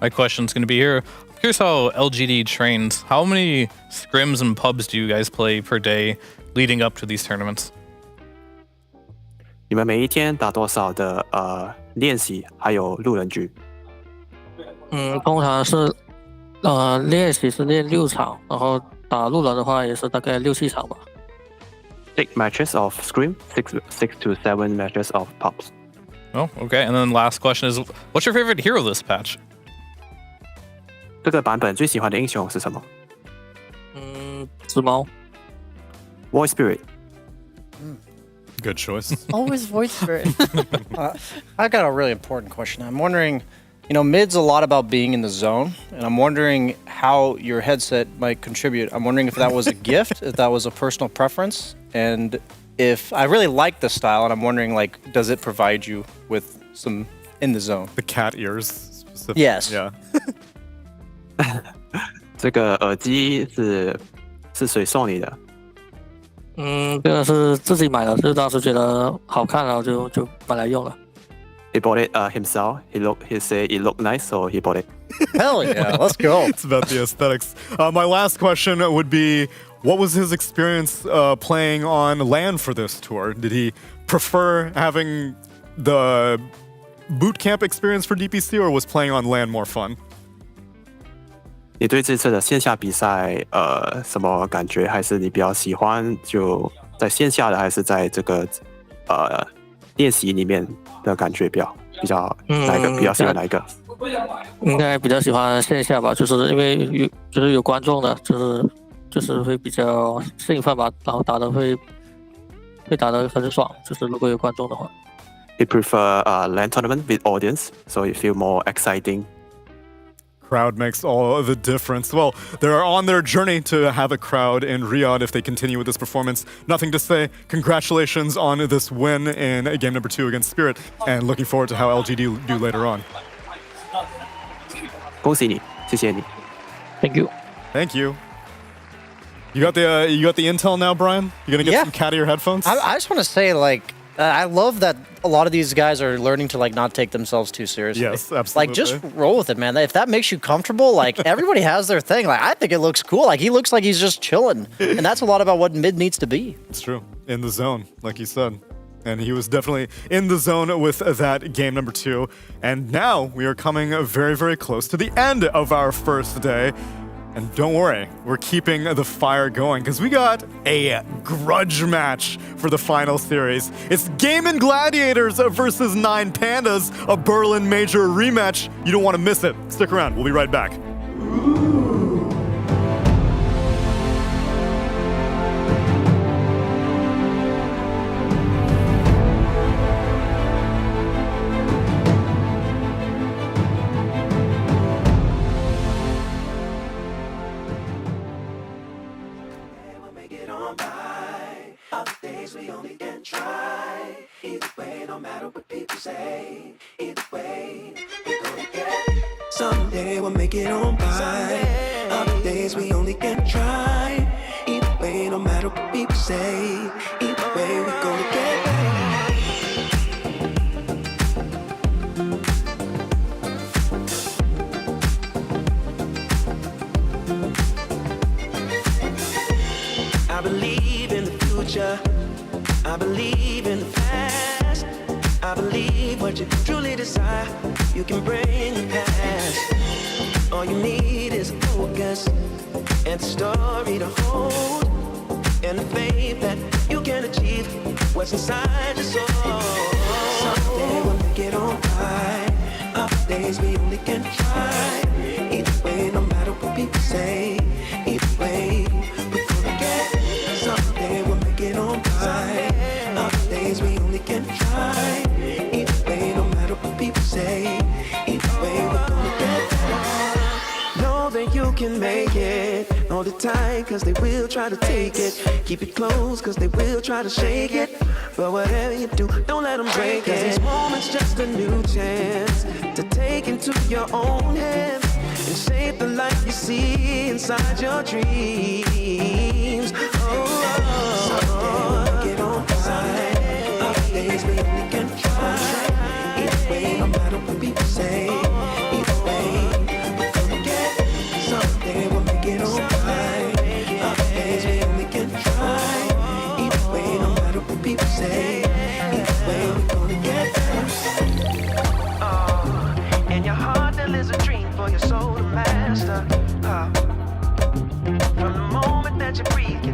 My question's going to be here. Here's how LGD trains. How many scrims and pubs do you guys play per day leading up to these tournaments? 你们每一天打多少的练习，还有路人局？通常是练习是练6场，然后打路人的话也是大概6、7场吧。6 matches of scrim, 6 to 7 matches of pubs. Oh, okay. And then last question is, what's your favorite hero this patch? 这个版本最喜欢的英雄是什么？紫猫。Void Spirit. Good choice. Always Void Spirit. I got a really important question. I'm wondering, mid's a lot about being in the zone, and I'm wondering how your headset might contribute. I'm wondering if that was a gift, if that was a personal preference, and if I really like the style, and I'm wondering, does it provide you with some in the zone? The cat ears specifically. Yes. Yeah. 这个耳机是谁送你的？这个是自己买的，就当时觉得好看，然后就买来用了。He bought it himself. He said it looked nice, so he bought it. Hell yeah, let's go. It's about the aesthetics. My last question would be, what was his experience playing on LAN for this tour? Did he prefer having the boot camp experience for DPC, or was playing on LAN more fun? 你对这次的线下比赛什么感觉？还是你比较喜欢就在线下的，还是在这个练习里面的感觉比较哪一个比较喜欢哪一个？应该比较喜欢线下吧，就是因为有观众的，就是会比较兴奋吧，然后打的会打得很爽，就是如果有观众的话。He prefer LAN tournament with audience, so it feel more exciting. Crowd makes all the difference. Well, they're on their journey to have a crowd in Riyadh if they continue with this performance. Nothing to say. Congratulations on this win in game number 2 against Spirit, and looking forward to how LGD do later on. 恭喜你，谢谢你。Thank you. Thank you. You got the intel now, Brian? You gonna get some cat ear headphones? I just want to say, I love that a lot of these guys are learning to not take themselves too seriously. Yes, absolutely. Just roll with it, man. If that makes you comfortable, everybody has their thing. I think it looks cool. He looks like he's just chilling, and that's a lot about what mid needs to be. It's true. In the zone, like you said. And he was definitely in the zone with that game number 2. And now we are coming very, very close to the end of our first day. And don't worry, we're keeping the fire going because we got a grudge match for the final series. It's Gaming Gladiators versus 9 Pandas, a Berlin Major rematch. You don't want to miss it. Stick around. We'll be right back. matter what people say. Either way, we're gonna get it. Someday we'll make it on by. Other days we only can try. Either way, no matter what people say. Either way, we're gonna get it. I believe in the future. I believe in the past. I believe what you truly desire, you can bring the past. All you need is a focus and a story to hold, and the faith that you can achieve what's inside your soul. Someday we'll make it on by. Other days we only can try. Either way, no matter what people say. Either way, we're gonna get it. Someday we'll make it on by. Other days we only can try. Either way, no matter what people say. Either way, we're gonna get better. Know that you can make it. Hold it tight, cause they will try to take it. Keep it close, cause they will try to shake it. But whatever you do, don't let them break it. Cause these moments just a new chance to take into your own hands and shape the life you see inside your dreams. Someday we'll get on by. Other days we only can try. Either way, no matter what people say. Either way, we're gonna get it. Someday we'll make it on by. Other days we only can try. Either way, no matter what people say. Either way, we're gonna get better. In your heart there lives a dream for your soul to master. From the moment that you breathe,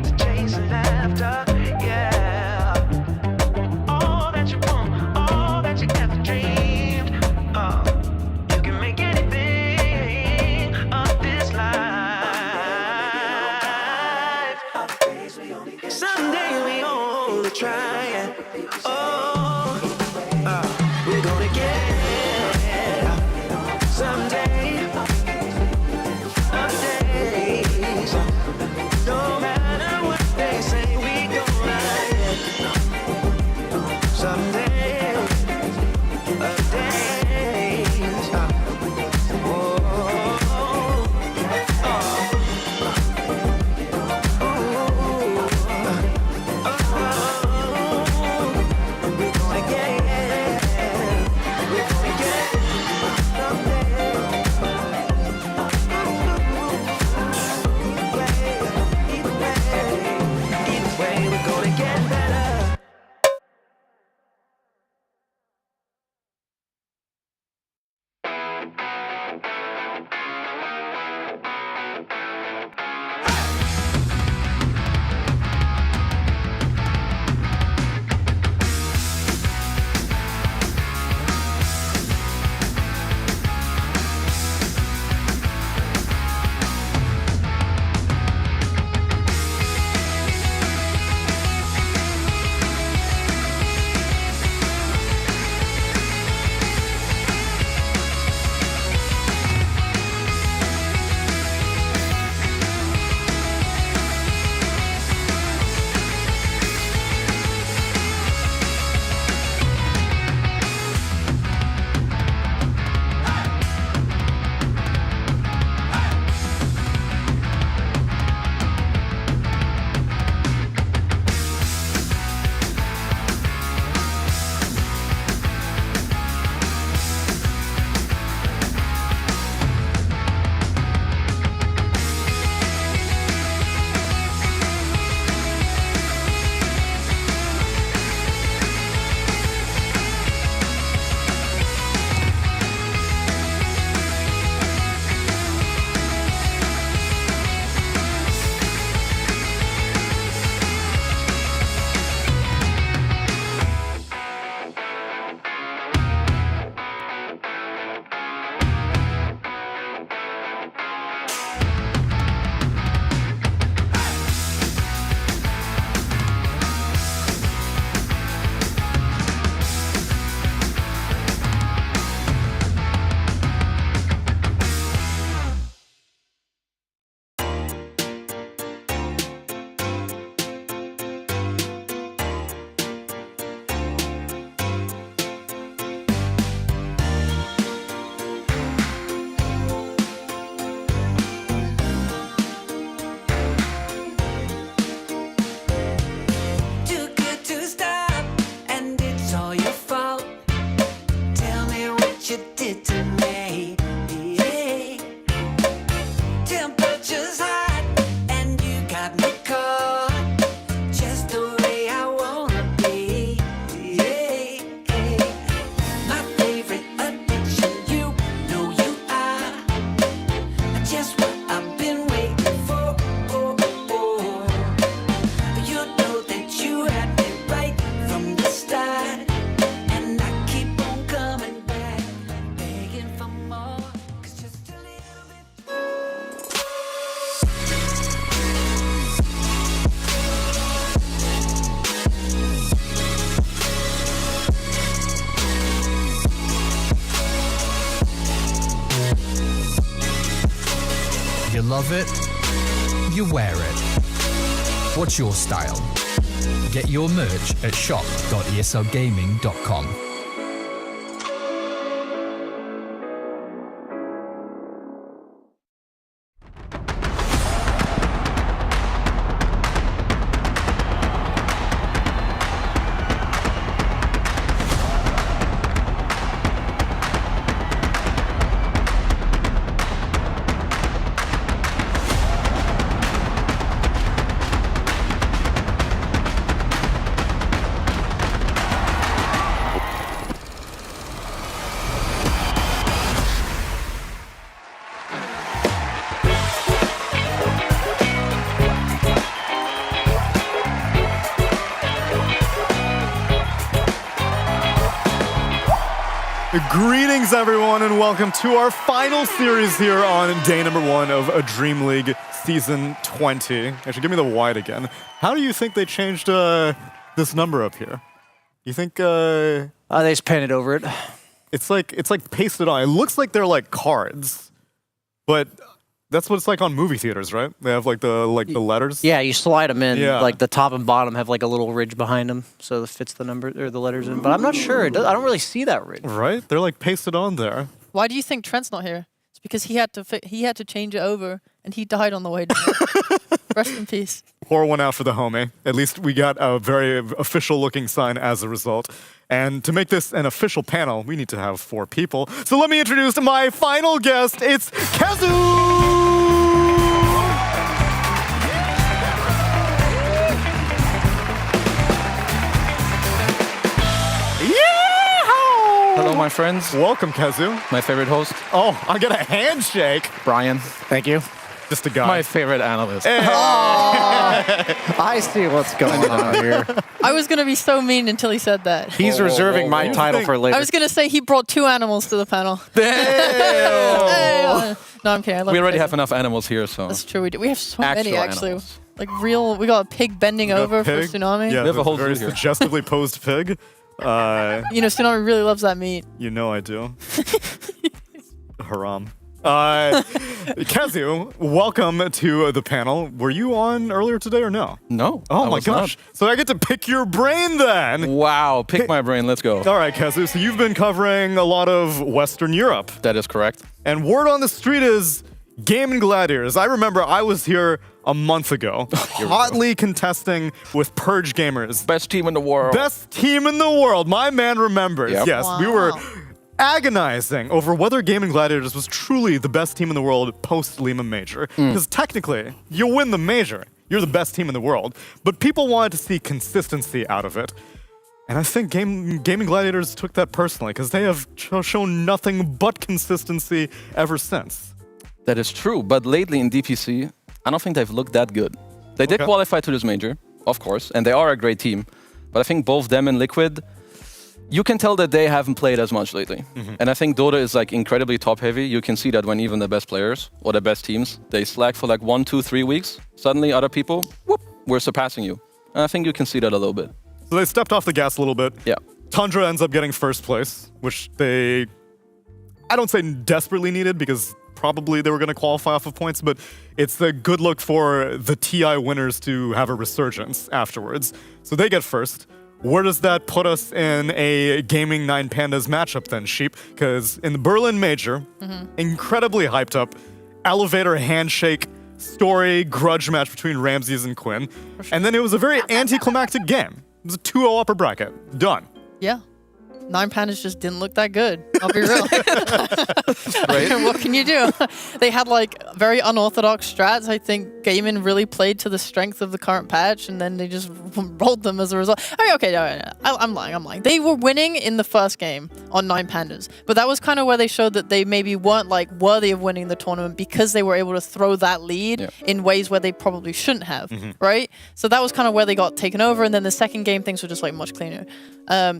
what you did to me. Temperature's hot and you got me caught just the way I wanna be. My favorite addiction, you know you are just what I've been waiting for. You know that you had me right from the start, and I keep on coming back, begging for more. 'Cause just a little bit. You love it, you wear it. What's your style? Get your merch at shop.eslgaming.com. Greetings, everyone, and welcome to our final series here on day number 1 of a Dream League Season 20. Actually, give me the wide again. How do you think they changed this number up here? You think they just painted over it. It's like pasted on. It looks like they're like cards, but that's what it's like on movie theaters, right? They have like the letters. Yeah, you slide them in. Yeah. Like the top and bottom have like a little ridge behind them, so it fits the number or the letters in. But I'm not sure. I don't really see that ridge. Right? They're like pasted on there. Why do you think Trent's not here? It's because he had to change it over, and he died on the way down. Rest in peace. Pour one out for the homie. At least we got a very official-looking sign as a result. And to make this an official panel, we need to have 4 people. So let me introduce my final guest. It's Kazu! Hello, my friends. Welcome, Kazu. My favorite host. Oh, I got a handshake. Brian. Thank you. Just a guy. My favorite analyst. Hey. I see what's going on here. I was going to be so mean until he said that. He's reserving my title for later. I was going to say he brought 2 animals to the panel. Damn. No, I'm kidding. We already have enough animals here, so. That's true. We do. We have so many, Actual actually. animals. Like real, we got a pig bending over Pig? for Tsunami. Yeah, We have a whole very zoo here. suggestively posed pig. You know, Tsunami really loves that meat. You know I do. Haram. Kazu, welcome to the panel. Were you on earlier today or no? No. Oh I my was gosh. not. So I get to pick your brain then. Wow, pick my brain. Let's go. All right, Kazu. So you've been covering a lot of Western Europe. That is correct. And word on the street is Gaming Gladiators. I remember I was here a month ago, hotly contesting with Purge Gamers. Best team in the world. Best team in the world. My man remembers. Yep. Yes, we were agonizing over whether Gaming Gladiators was truly the best team in the world post Lima Major. Because technically, you win the Major. You're the best team in the world. But people wanted to see consistency out of it. And I think Gaming Gladiators took that personally because they have shown nothing but consistency ever since. That is true, but lately in DPC, I don't think they've looked that good. They did qualify to this Major, of course, and they are a great team. But I think both them and Liquid, you can tell that they haven't played as much lately. And I think Dota is like incredibly top heavy. You can see that when even the best players or the best teams, they slack for like 1, 2, 3 weeks. Suddenly other people, whoop, we're surpassing you. And I think you can see that a little bit. So they stepped off the gas a little bit. Yeah. Tundra ends up getting first place, which they, I don't say desperately needed because probably they were going to qualify off of points, but it's a good look for the TI winners to have a resurgence afterwards. So they get first. Where does that put us in a Gaming 9 Pandas matchup then, Sheep? Because in the Berlin Major, incredibly hyped up, elevator handshake, story, grudge match between Ramses and Quinn. And then it was a very anticlimactic game. It was a 2-0 upper bracket. Done. Yeah. Nine Pandas just didn't look that good. I'll be real. What can you do? They had like very unorthodox strats. I think Gaming really played to the strength of the current patch, and then they just rolled them as a result. I mean, okay, no, I'm lying. They were winning in the first game on Nine Pandas, but that was kind of where they showed that they maybe weren't like worthy of winning the tournament because they were able to throw that lead in ways where they probably shouldn't have, right? So that was kind of where they got taken over, and then the second game things were just like much cleaner.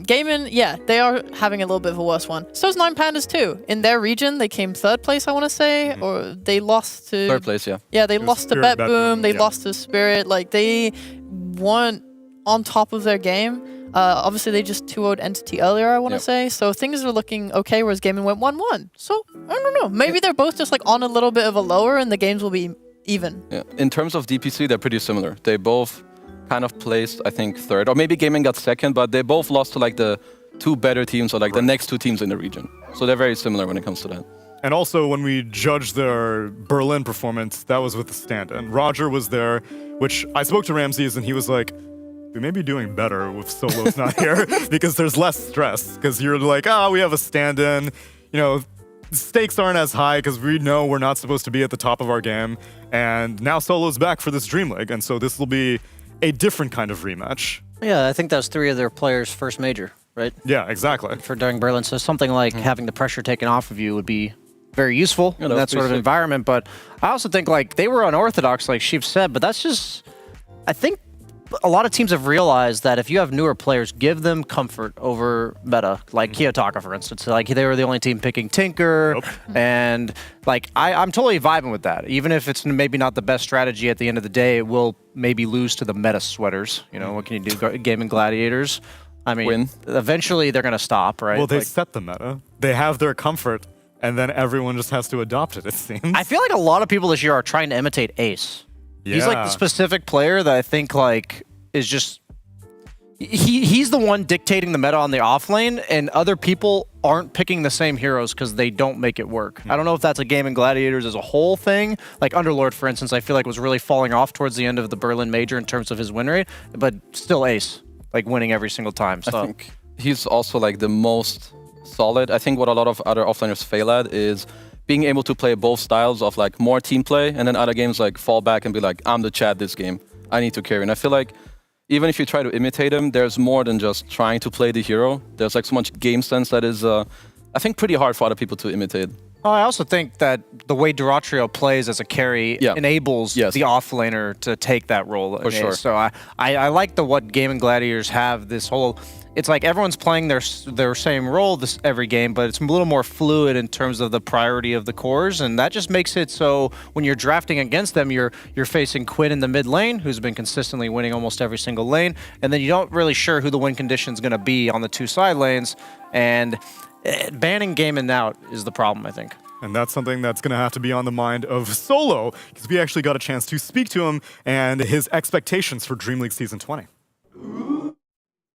Gaming, yeah, they are having a little bit of a worse one. So is Nine Pandas too. In their region, they came third place, I want to say, or they lost to... Third place, yeah. Yeah, they lost to Bet Boom, they lost to Spirit. Like, they weren't on top of their game. Obviously, they just 2-0'd Entity earlier, I want to say. So things are looking okay, whereas Gaming went 1-1. So, I don't know. Maybe they're both just like on a little bit of a lower and the games will be even. Yeah. In terms of DPC, they're pretty similar. They both kind of placed, I think, third. Or maybe Gaming got second, but they both lost to like the two better teams or like the next two teams in the region. So they're very similar when it comes to that. And also, when we judged their Berlin performance, that was with the stand-in. Roger was there, which I spoke to Ramses, and he was like, we may be doing better with solos not here because there's less stress. Because you're like, we have a stand-in. You know, stakes aren't as high because we know we're not supposed to be at the top of our game. And now solo's back for this DreamLeague, and so this will be a different kind of rematch. Yeah, I think that was 3 of their players' first major, right? Yeah, exactly. For during Berlin. So something like having the pressure taken off of you would be very useful in that sort of environment. But I also think like they were unorthodox, like Sheev said, but that's just, I think a lot of teams have realized that if you have newer players, give them comfort over meta. Like Kiyotaka, for instance. Like they were the only team picking Tinker, and like I'm totally vibing with that. Even if it's maybe not the best strategy at the end of the day, it will maybe lose to the meta sweaters. You know, what can you do? Gaming Gladiators. I mean, eventually they're going to stop, right? Well, they set the meta. They have their comfort, and then everyone just has to adopt it, it seems. I feel like a lot of people this year are trying to imitate Ace. Yeah. He's like the specific player that I think like is just he's the one dictating the meta on the off lane, and other people aren't picking the same heroes because they don't make it work. I don't know if that's a Gaming Gladiators as a whole thing. Like Underlord, for instance, I feel like was really falling off towards the end of the Berlin Major in terms of his win rate, but still Ace, like winning every single time. So I think he's also like the most solid. I think what a lot of other offliners fail at is being able to play both styles of like more team play, and then other games like fall back and be like, I'm the Chad this game. I need to carry. And I feel like even if you try to imitate him, there's more than just trying to play the hero. There's like so much game sense that is, I think, pretty hard for other people to imitate. I also think that the way Duratrio plays as a carry enables the offlaner to take that role. For sure. So I like what Gaming Gladiators have this whole... It's like everyone's playing their same role every game, but it's a little more fluid in terms of the priority of the cores, and that just makes it so when you're drafting against them, you're facing Quinn in the mid lane, who's been consistently winning almost every single lane, and then you don't really sure who the win condition is going to be on the two side lanes, and banning Gaming out is the problem, I think. And that's something that's going to have to be on the mind of Solo, because we actually got a chance to speak to him and his expectations for DreamLeague Season 20.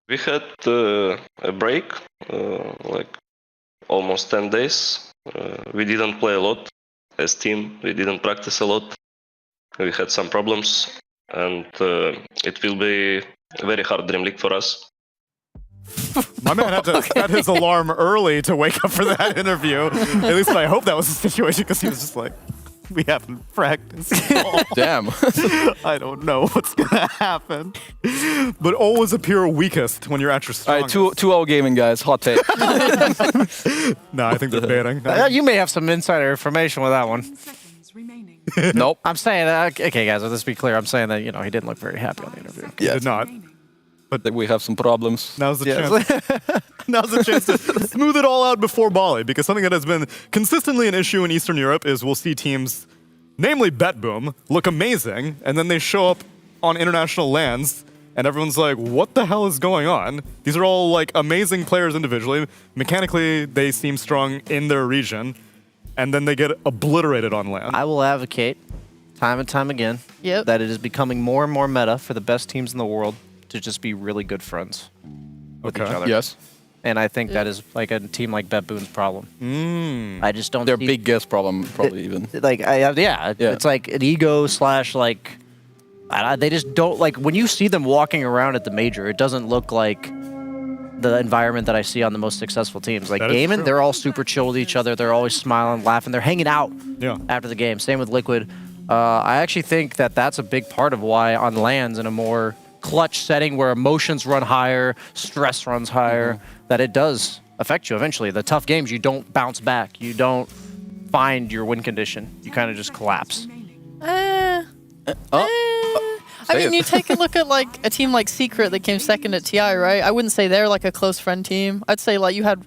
We had a break, like almost 10 days. We didn't play a lot as team. We didn't practice a lot. We had some problems, and it will be a very hard DreamLeague for us. My man had to set his alarm early to wake up for that interview. At least I hope that was the situation, because he was just like, we haven't practiced. Damn. I don't know what's going to happen. But always appear weakest when you're at your strongest. All right, 2-0 Gaming, guys. Hot take. No, I think they're baiting. You may have some insider information with that one. Nope. I'm saying, okay, guys, let's be clear. I'm saying that, he didn't look very happy on the interview. He did not. But we have some problems. Now's the chance. Now's the chance to smooth it all out before Bali, because something that has been consistently an issue in Eastern Europe is we'll see teams, namely Bet Boom, look amazing, and then they show up on international lands, and everyone's like, what the hell is going on? These are all like amazing players individually. Mechanically, they seem strong in their region, and then they get obliterated on land. I will advocate time and time again that it is becoming more and more meta for the best teams in the world to just be really good friends with each other. Yes. And I think that is like a team like Bet Boom's problem. I just don't. Their biggest problem, probably even. Like, it's like an ego / like, they just don't like when you see them walking around at the major. It doesn't look like the environment that I see on the most successful teams. Like That is Gaming, true. they're all super chill with each other. They're always smiling, laughing. They're hanging out after the game. Same with Liquid. I actually think that that's a big part of why on LANs in a more clutch setting where emotions run higher, stress runs higher, that it does affect you eventually. The tough games, you don't bounce back. You don't find your win condition. You kind of just collapse. I mean, you take a look at like a team like Secret that came second at TI, right? I wouldn't say they're like a close friend team. I'd say like you had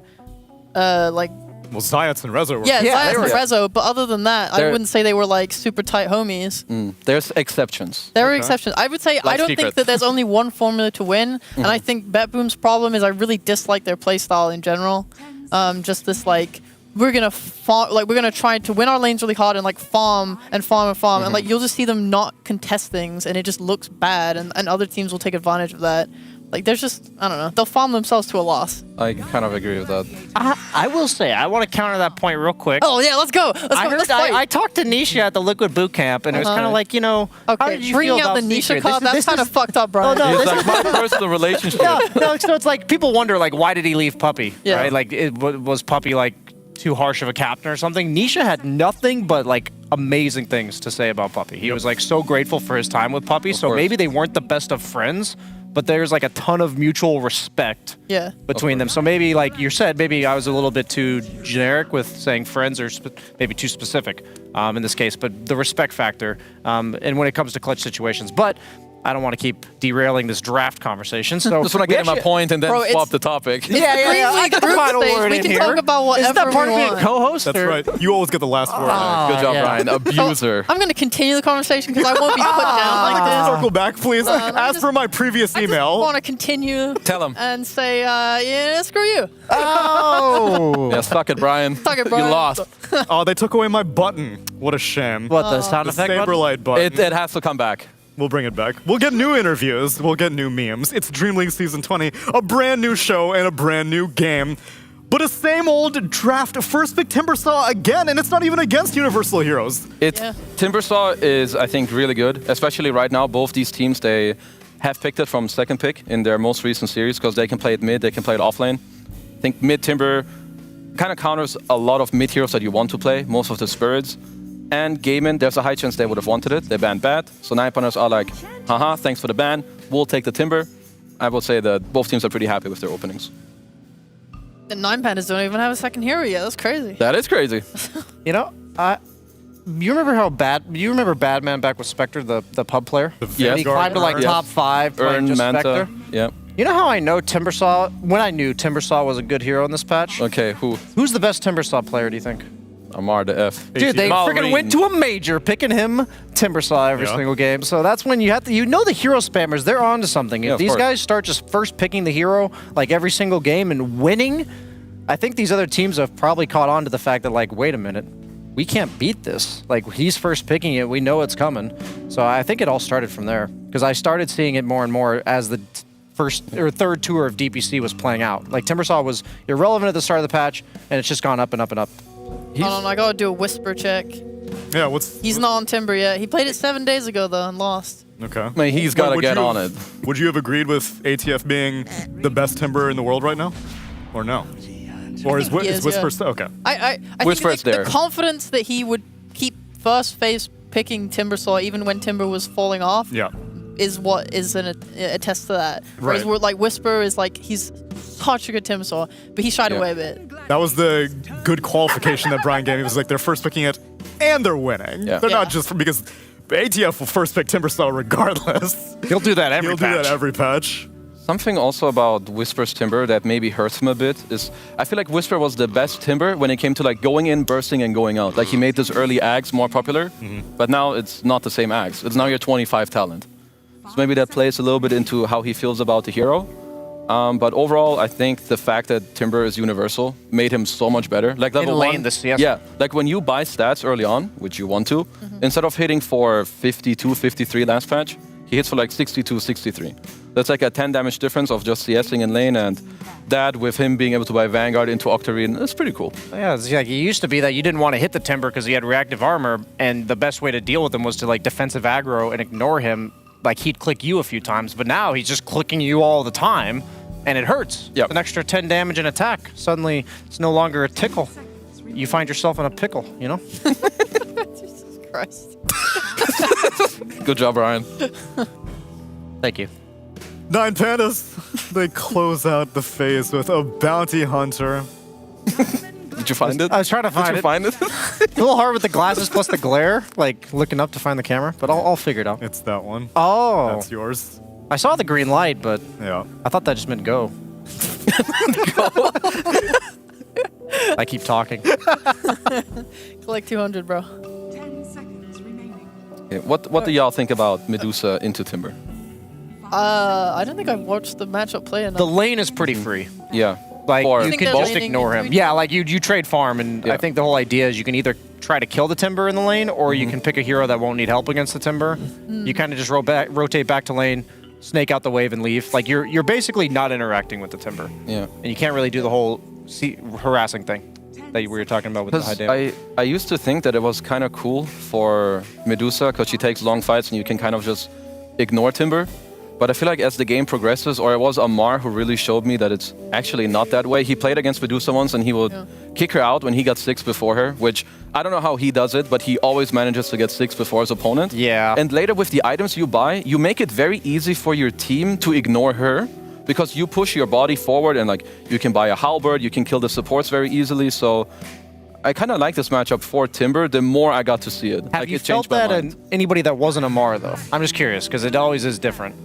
like Well, Zayats and Rezo were. Zayas and Rezo, but other than that, I They're- wouldn't say they were like super tight homies. There's exceptions. There are exceptions. I would say I don't think that there's only one formula to win, and I think BetBoom's problem is I really dislike their playstyle in general. Just this like we're gonna we're gonna try to win our lanes really hard and like farm and farm and farm, and like you'll just see them not contest things, and it just looks bad, and other teams will take advantage of that. Like there's just I don't know, they'll farm themselves to a loss. I kind of agree with that. I will say, I want to counter that point real quick. Oh yeah, let's go. I talked to Nisha at the Liquid Boot Camp, and it was kind of like, how did you bringing feel out about the Nisha Secret? card, that's kind of fucked up, Brian. Oh, no, It's like my personal relationship. no, so it's like people wonder, like, why did he leave Puppy? Yeah. Right? Like, was Puppy like too harsh of a captain or something? Nisha had nothing but like amazing things to say about Puppy. He was like so grateful for his time with Puppy. So maybe they weren't the best of friends, but there's like a ton of mutual respect between them. So maybe, like you said, maybe I was a little bit too generic with saying friends, or maybe too specific in this case. But the respect factor, and when it comes to clutch situations, but I don't want to keep derailing this draft conversation. So Just want to get my point and then Bro, swap the topic. Yeah. I got the final word we in can here. talk about whatever Is that part we of being want. co-host? That's or? right. You always get the last word. Good job, Brian. Abuser. I'm going to continue the conversation because I won't be put down like this. Circle back, please. As for my previous I email. want to continue. Tell him. And say, yeah, screw you. Oh. Yeah, suck it, Brian. Suck it, Brian. You lost. Oh, they took away my button. What a shame. What, the sound The effect button? Saberlight button. It has to come back. We'll bring it back. We'll get new interviews. We'll get new memes. It's Dream League Season 20, a brand new show and a brand new game. But a same old draft first pick Timbersaw again, and it's not even against Universal Heroes. Timbersaw is, I think, really good, especially right now. Both these teams, they have picked it from second pick in their most recent series because they can play it mid, they can play it off lane. I think mid Timber kind of counters a lot of mid heroes that you want to play, most of the Spirits. And Gaming, there's a high chance they would have wanted it. They banned Bat. So Nine Punters are like, haha, thanks for the ban. We'll take the Timber. I would say that both teams are pretty happy with their openings. The 9 Pandas don't even have a second hero yet. That's crazy. That is crazy. You know, you remember Badman back with Spectre, the pub player? Yes. And he climbed to like top 5 playing Earn just Manta. Spectre. Yeah. You know how I know Timbersaw? When I knew Timbersaw was a good hero in this patch? Okay, who? Who's the best Timbersaw player, do you think? Amar the F. Dude, they freaking went to a major picking him Timbersaw every single game. So that's when you have to, the hero spammers, they're on to something. Yeah, If of these course. guys start just first picking the hero like every single game and winning, I think these other teams have probably caught on to the fact that, like, wait a minute, we can't beat this. Like, he's first picking it, we know it's coming. So I think it all started from there because I started seeing it more and more as the first or third tour of DPC was playing out. Like, Timbersaw was irrelevant at the start of the patch, and it's just gone up and up and up. Hold on, I gotta do a whisper check. Yeah, He's not on Timber yet. He played it 7 days ago though and lost. Okay. I mean, he's gotta get on it. Would you have agreed with ATF being the best Timber in the world right now? Or no? Or is Whisper yeah. still? Okay. I Whisper's think there. the confidence that he would keep first phase picking Timbersaw even when Timber was falling off Yeah. is what is a test to that. Whereas Right. like Whisper is like he's such a good Timbersaw, but he shied away a bit. That was the good qualification that Brian gave me. It was like they're first picking it and they're winning. Yeah. They're not just because ATF will first pick Timbersaw regardless. He'll do that every He'll patch. do that every patch. Something also about Whisper's Timber that maybe hurts him a bit is I feel like Whisper was the best Timber when it came to like going in, bursting, and going out. Like he made this early Ags more popular, but now it's not the same Ags. It's now your 25 talent. So maybe that plays a little bit into how he feels about the hero. But overall, I think the fact that Timber is universal made him so much better. Like level lane, 1, the CS. yeah, like when you buy stats early on, which you want to, instead of hitting for 52, 53 last patch, he hits for like 62, 63. That's like a 10 damage difference of just CSing in lane, and that with him being able to buy Vanguard into Octarine, that's pretty cool. Yeah, it's like it used to be that you didn't want to hit the Timber because he had reactive armor, and the best way to deal with him was to like defensive aggro and ignore him. Like he'd click you a few times, but now he's just clicking you all the time. and it hurts. Yep. It's an extra 10 damage and attack. Suddenly, it's no longer a tickle. You find yourself in a pickle, you know? Jesus Christ. Good job, Ryan. Thank you. 9 Pandas. They close out the phase with a bounty hunter. Did you find it? I was trying to find Did you it. find it? It's a little hard with the glasses plus the glare, like looking up to find the camera, but I'll figure it out. It's that one. Oh. That's yours. I saw the green light, but yeah, I thought that just meant go. I keep talking. Collect 200, bro. Okay, what do y'all think about Medusa into Timber? I don't think I've watched the matchup play enough. The lane is pretty free. Yeah. Like, Or- you think can they're just laning ignore him. into Yeah, like you trade farm, and I think the whole idea is you can either try to kill the Timber in the lane, or you can pick a hero that won't need help against the Timber. You kind of just rotate back to lane, snake out the wave, and leave. Like, you're basically not interacting with the Timber. Yeah. And you can't really do the whole harassing thing that we were talking about with the high damage. I used to think that it was kind of cool for Medusa because she takes long fights and you can kind of just ignore Timber. But I feel like as the game progresses, or it was Amar who really showed me that it's actually not that way. He played against Medusa once and he would kick her out when he got 6 before her, which I don't know how he does it, but he always manages to get 6 before his opponent. Yeah. And later with the items you buy, you make it very easy for your team to ignore her because you push your body forward and like you can buy a halberd, you can kill the supports very easily. So I kind of like this matchup for Timber the more I got to see it. Have like, you it felt changed my that mind. in anybody that wasn't Amar, though? I'm just curious, because it always is different.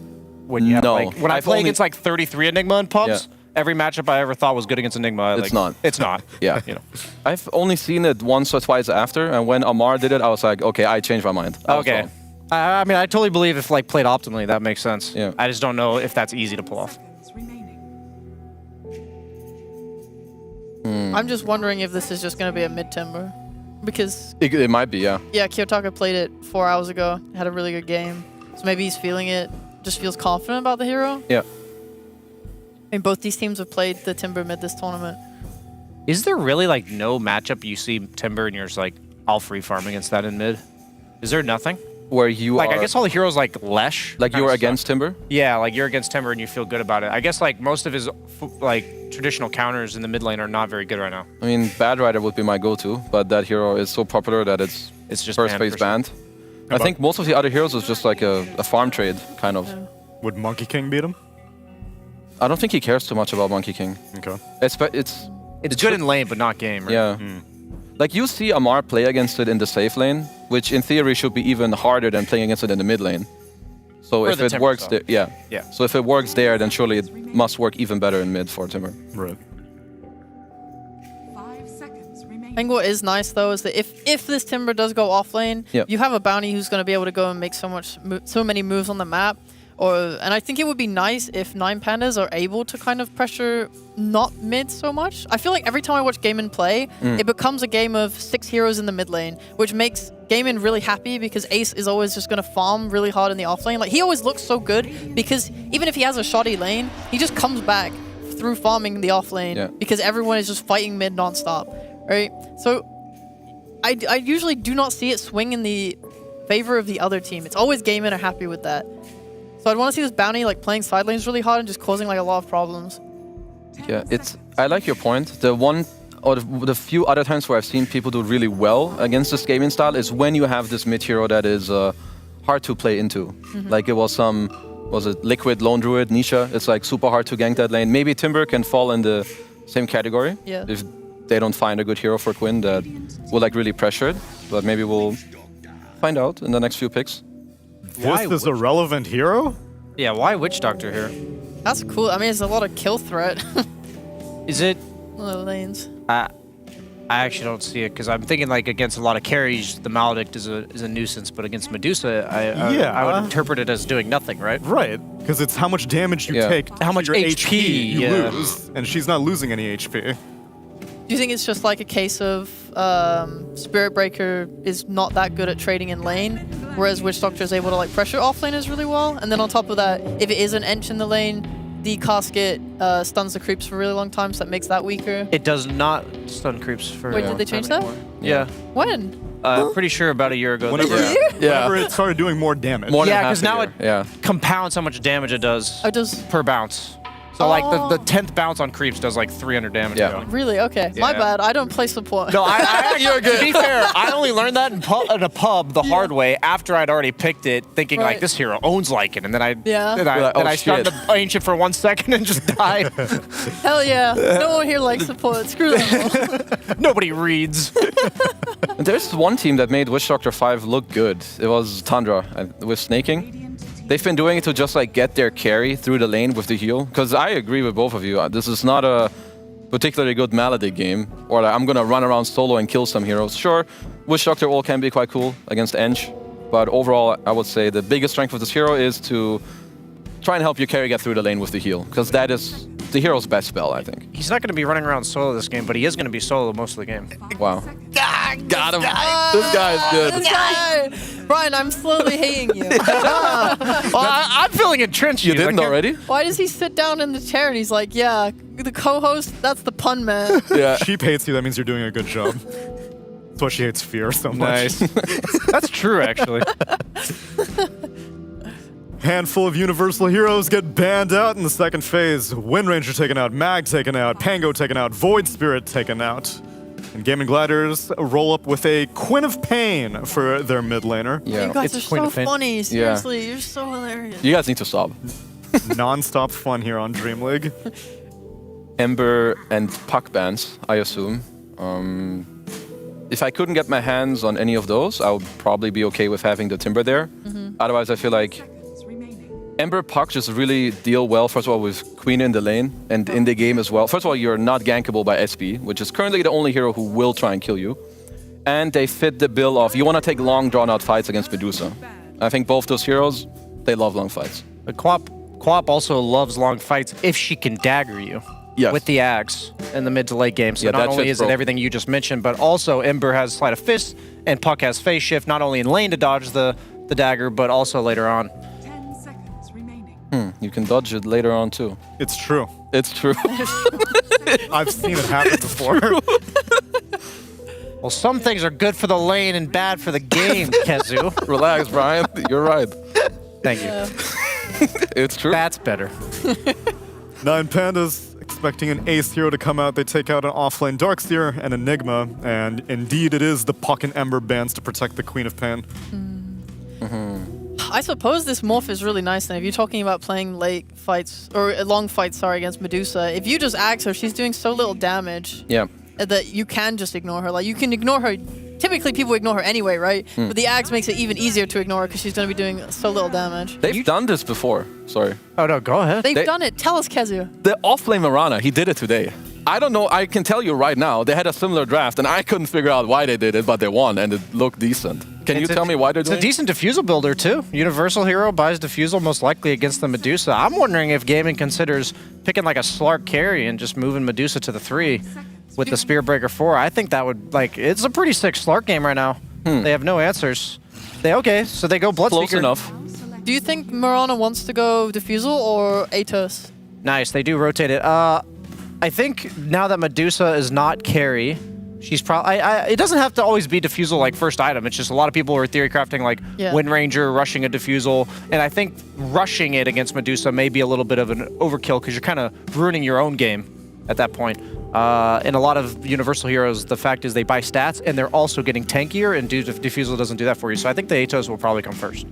When you have, No. like, when I I've play only- against like 33 Enigma in pubs, every matchup I ever thought was good against Enigma, It's not. It's not. Yeah. You know. I've only seen it once or twice after, and when Amar did it, I was like, okay, I changed my mind. I was Okay. wrong. I mean, I totally believe if like played optimally, that makes sense. Yeah. I just don't know if that's easy to pull off. I'm just wondering if this is just going to be a mid-timber. Because, It might be, yeah. yeah, Kiyotaka played it 4 hours ago, had a really good game. So maybe he's feeling it, just feels confident about the hero. Yeah. I mean, both these teams have played the Timber mid this tournament. Is there really like no matchup you see Timber and you're just like, I'll free farm against that in mid? Is there nothing? Where you like, are... I guess all the heroes like Lesh. Like kinda you're suck. against Timber? Yeah, like you're against Timber and you feel good about it. I guess like most of his like traditional counters in the mid lane are not very good right now. I mean, Bad Rider would be my go-to, but that hero is so popular that it's just first banned phase for banned. I think most of the other heroes is just like a farm trade, kind of. Would Monkey King beat him? I don't think he cares too much about Monkey King. Okay. It's good in lane, but not game, right? Yeah. Like you see Amar play against it in the safe lane, which in theory should be even harder than playing against it in the mid lane. So For if the it Timber works stuff. there, yeah. Yeah. So if it works there, then surely it must work even better in mid for Timber. Right. I think what is nice though is that if this Timber does go off lane, Yep. you have a bounty who's going to be able to go and make so many moves on the map. And I think it would be nice if 9 Pandas are able to kind of pressure not mid so much. I feel like every time I watch Gaimin play, it becomes a game of 6 heroes in the mid lane, which makes Gaimin really happy because Ace is always just going to farm really hard in the off lane. Like, he always looks so good because even if he has a shoddy lane, he just comes back through farming the off lane because everyone is just fighting mid non-stop, right? So I usually do not see it swing in the favor of the other team. It's always Gaimin are happy with that. So I'd want to see this bounty like playing side lanes really hard and just causing like a lot of problems. Yeah, I like your point. The one or the few other times where I've seen people do really well against this gaming style is when you have this mid hero that is hard to play into. Like it was Liquid, Lone Druid, Nisha. It's like super hard to gank that lane. Maybe Timber can fall in the same category. Yeah. If they don't find a good hero for Quinn that will like really pressure it. But maybe we'll find out in the next few picks. This is a relevant hero? Yeah, why Witch Doctor here? That's cool. I mean, it's a lot of kill threat. Is it? On the lanes. I actually don't see it because I'm thinking like against a lot of carries, the Maledict is a nuisance, but against Medusa, I would interpret it as doing nothing, right? Right, because it's how much damage you take, how much your HP you lose, and she's not losing any HP. Do you think it's just like a case of Spirit Breaker is not that good at trading in lane, whereas Witch Doctor is able to like pressure off laners really well? And then on top of that, if it is an Ench in the lane, the casket stuns the creeps for a really long time, so that makes that weaker. It does not stun creeps for. Wait, did they change that? Yeah. When? Pretty sure about a year ago. Whenever, whenever it started doing more damage. Yeah, because now it compounds how much damage it does. Oh, it does. Per bounce. So like the 10th bounce on creeps does like 300 damage. Yeah. Really? Okay. My Yeah. bad. I don't play support. No, you're good. To be fair, I only learned that in a pub the hard way after I'd already picked it, thinking like this hero owns Lycan, and then I started to ancient for 1 second and just died. Hell yeah. No one here likes support. Screw them all. Nobody reads. There's one team that made Witch Doctor 5 look good. It was Tundra with snaking. They've been doing it to just like get their carry through the lane with the heal. Because I agree with both of you. This is not a particularly good Maledict game. Or like, I'm going to run around solo and kill some heroes. Sure, Witch Doctor ult can be quite cool against Eng. But overall, I would say the biggest strength of this hero is to try and help your carry get through the lane with the heal. Because that is the hero's best spell, I think. He's not going to be running around solo this game, but he is going to be solo most of the game. Wow. Got him. This guy is good. This guy. Brian, I'm slowly hating you. I'm feeling entrenched. You didn't already? Why does he sit down in the chair and he's like, yeah, the co-host, that's the pun man. Yeah. Sheep hates you, that means you're doing a good job. That's why she hates fear so much. Nice. That's true, actually. Handful of Universal heroes get banned out in the second phase. Wind Ranger taken out, Mag taken out, Pango taken out, Void Spirit taken out. And Gaming Gliders roll up with a Quinn of Pain for their mid laner. You guys are so funny. Seriously, you're so hilarious. You guys need to stop. Non-stop fun here on DreamLeague. Ember and Puck bans, I assume. If I couldn't get my hands on any of those, I would probably be okay with having the Timber there. Otherwise, I feel like Ember Puck just really deal well, first of all, with Queen in the lane and in the game as well. First of all, you're not gankable by SP, which is currently the only hero who will try and kill you. And they fit the bill of, you want to take long, drawn-out fights against Medusa. I think both those heroes, they love long fights. But Quap also loves long fights if she can dagger you. Yes. With the Axe in the mid to late game. So not only is it everything you just mentioned, but also Ember has Sleight of Fist and Puck has Phase Shift, not only in lane to dodge the dagger, but also later on. You can dodge it later on too. It's true. It's true. I've seen it happen before. Well, some things are good for the lane and bad for the game, Kezu. Relax, Brian. You're right. Thank you. It's true. That's better. Nine Pandas expecting an ace hero to come out. They take out an offlane Darkseer and Enigma, and indeed it is the Puck and Ember bans to protect the Queen of Pain. I suppose this morph is really nice then. If you're talking about playing late fights, or long fights, sorry, against Medusa, if you just axe her, she's doing so little damage that you can just ignore her. Like, you can ignore her. Typically, people ignore her anyway, right? But the axe makes it even easier to ignore her because she's going to be doing so little damage. They've done this before. Sorry. Oh, no, go ahead. They've done it. Tell us, Kezu. The offlane Marana, he did it today. I don't know, I can tell you right now, they had a similar draft and I couldn't figure out why they did it, but they won and it looked decent. Can you tell me why they're doing it? It's a decent Diffusal builder too. Universal hero buys Diffusal most likely against the Medusa. I'm wondering if gaming considers picking like a Slark carry and just moving Medusa to the 3 with the Spearbreaker 4. I think that would, like, it's a pretty sick Slark game right now. They have no answers. So they go Bloodspeaker. Close enough. Do you think Marana wants to go Diffusal or Atos? Nice, they do rotate it. I think now that Medusa is not carry, she's probably... it doesn't have to always be Diffusal like first item. It's just a lot of people are theory crafting like Wind Ranger, rushing a Diffusal. And I think rushing it against Medusa may be a little bit of an overkill because you're kind of ruining your own game at that point. In a lot of Universal heroes, the fact is they buy stats and they're also getting tankier, and Diffusal doesn't do that for you. So I think the Atos will probably come first.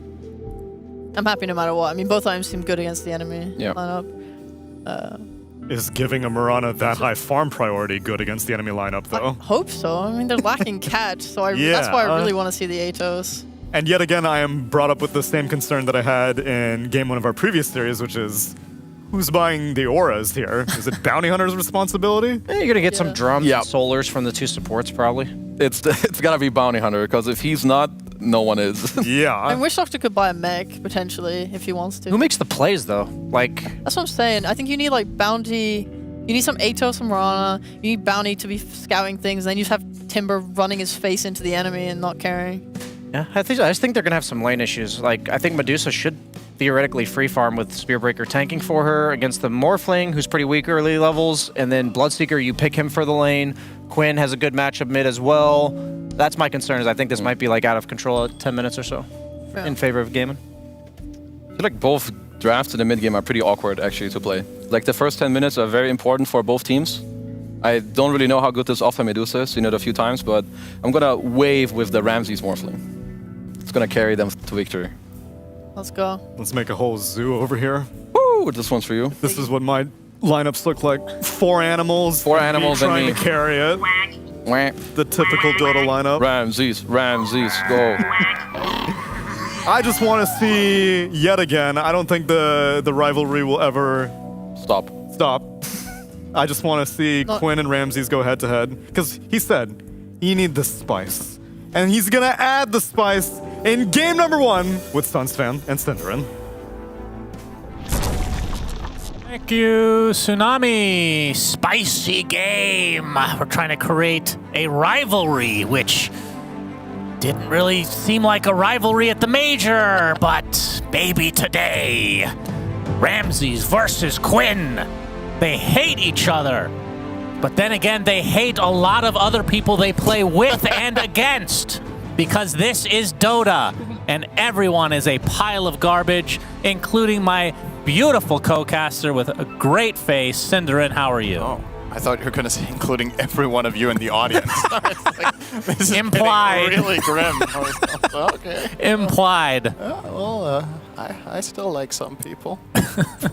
I'm happy no matter what. I mean, both items seem good against the enemy lineup. Is giving a Marana that high farm priority good against the enemy lineup, though? I hope so. I mean, they're lacking catch, so that's why I really want to see the Atos. And yet again, I am brought up with the same concern that I had in game 1 of our previous series, which is, who's buying the auras here? Is it Bounty Hunter's responsibility? You're going to get some drums and solars from the 2 supports, probably. It's got to be Bounty Hunter, because if he's not, no one is. Yeah. I wish Doctor could buy a mech, potentially, if he wants to. Who makes the plays, though? Like... That's what I'm saying. I think you need, like, Bounty... You need some Atos from Marana. You need Bounty to be scouting things. And then you just have Timber running his face into the enemy and not caring. Yeah, I just think they're going to have some lane issues. Like, I think Medusa should theoretically free farm with Spearbreaker tanking for her against the Morphling, who's pretty weak early levels, and then Bloodseeker, you pick him for the lane. Quinn has a good matchup mid as well. That's my concern, is I think this might be like out of control at 10 minutes or so in favor of gaming. I feel like both drafts in the mid game are pretty awkward actually to play. Like the first 10 minutes are very important for both teams. I don't really know how good this offlane Medusa is, seen it a few times, but I'm gonna wave with the Ramses Morphling. It's gonna carry them to victory. Let's go. Let's make a whole zoo over here. Woo! This one's for you. This is what my lineups look like. 4 animals. 4 animals and trying me. to carry it. The typical Dota lineup. Ramses, go. I just want to see yet again. I don't think the rivalry will ever stop. I just want to see Quinn and Ramses go head to head because he said you need the spice, and he's gonna add the spice in game number 1 with Sunsfan and Cinderin. Thank you, Tsunami. Spicy game. We're trying to create a rivalry, which didn't really seem like a rivalry at the major, but baby today, Ramses versus Quinn. They hate each other, but then again, they hate a lot of other people they play with and against, because this is Dota, and everyone is a pile of garbage, including my beautiful co-caster with a great face, Cinderin. How are you? Oh, I thought you were going to say including every one of you in the audience. This is Implied. really grim. Okay. Implied. Well, I still like some people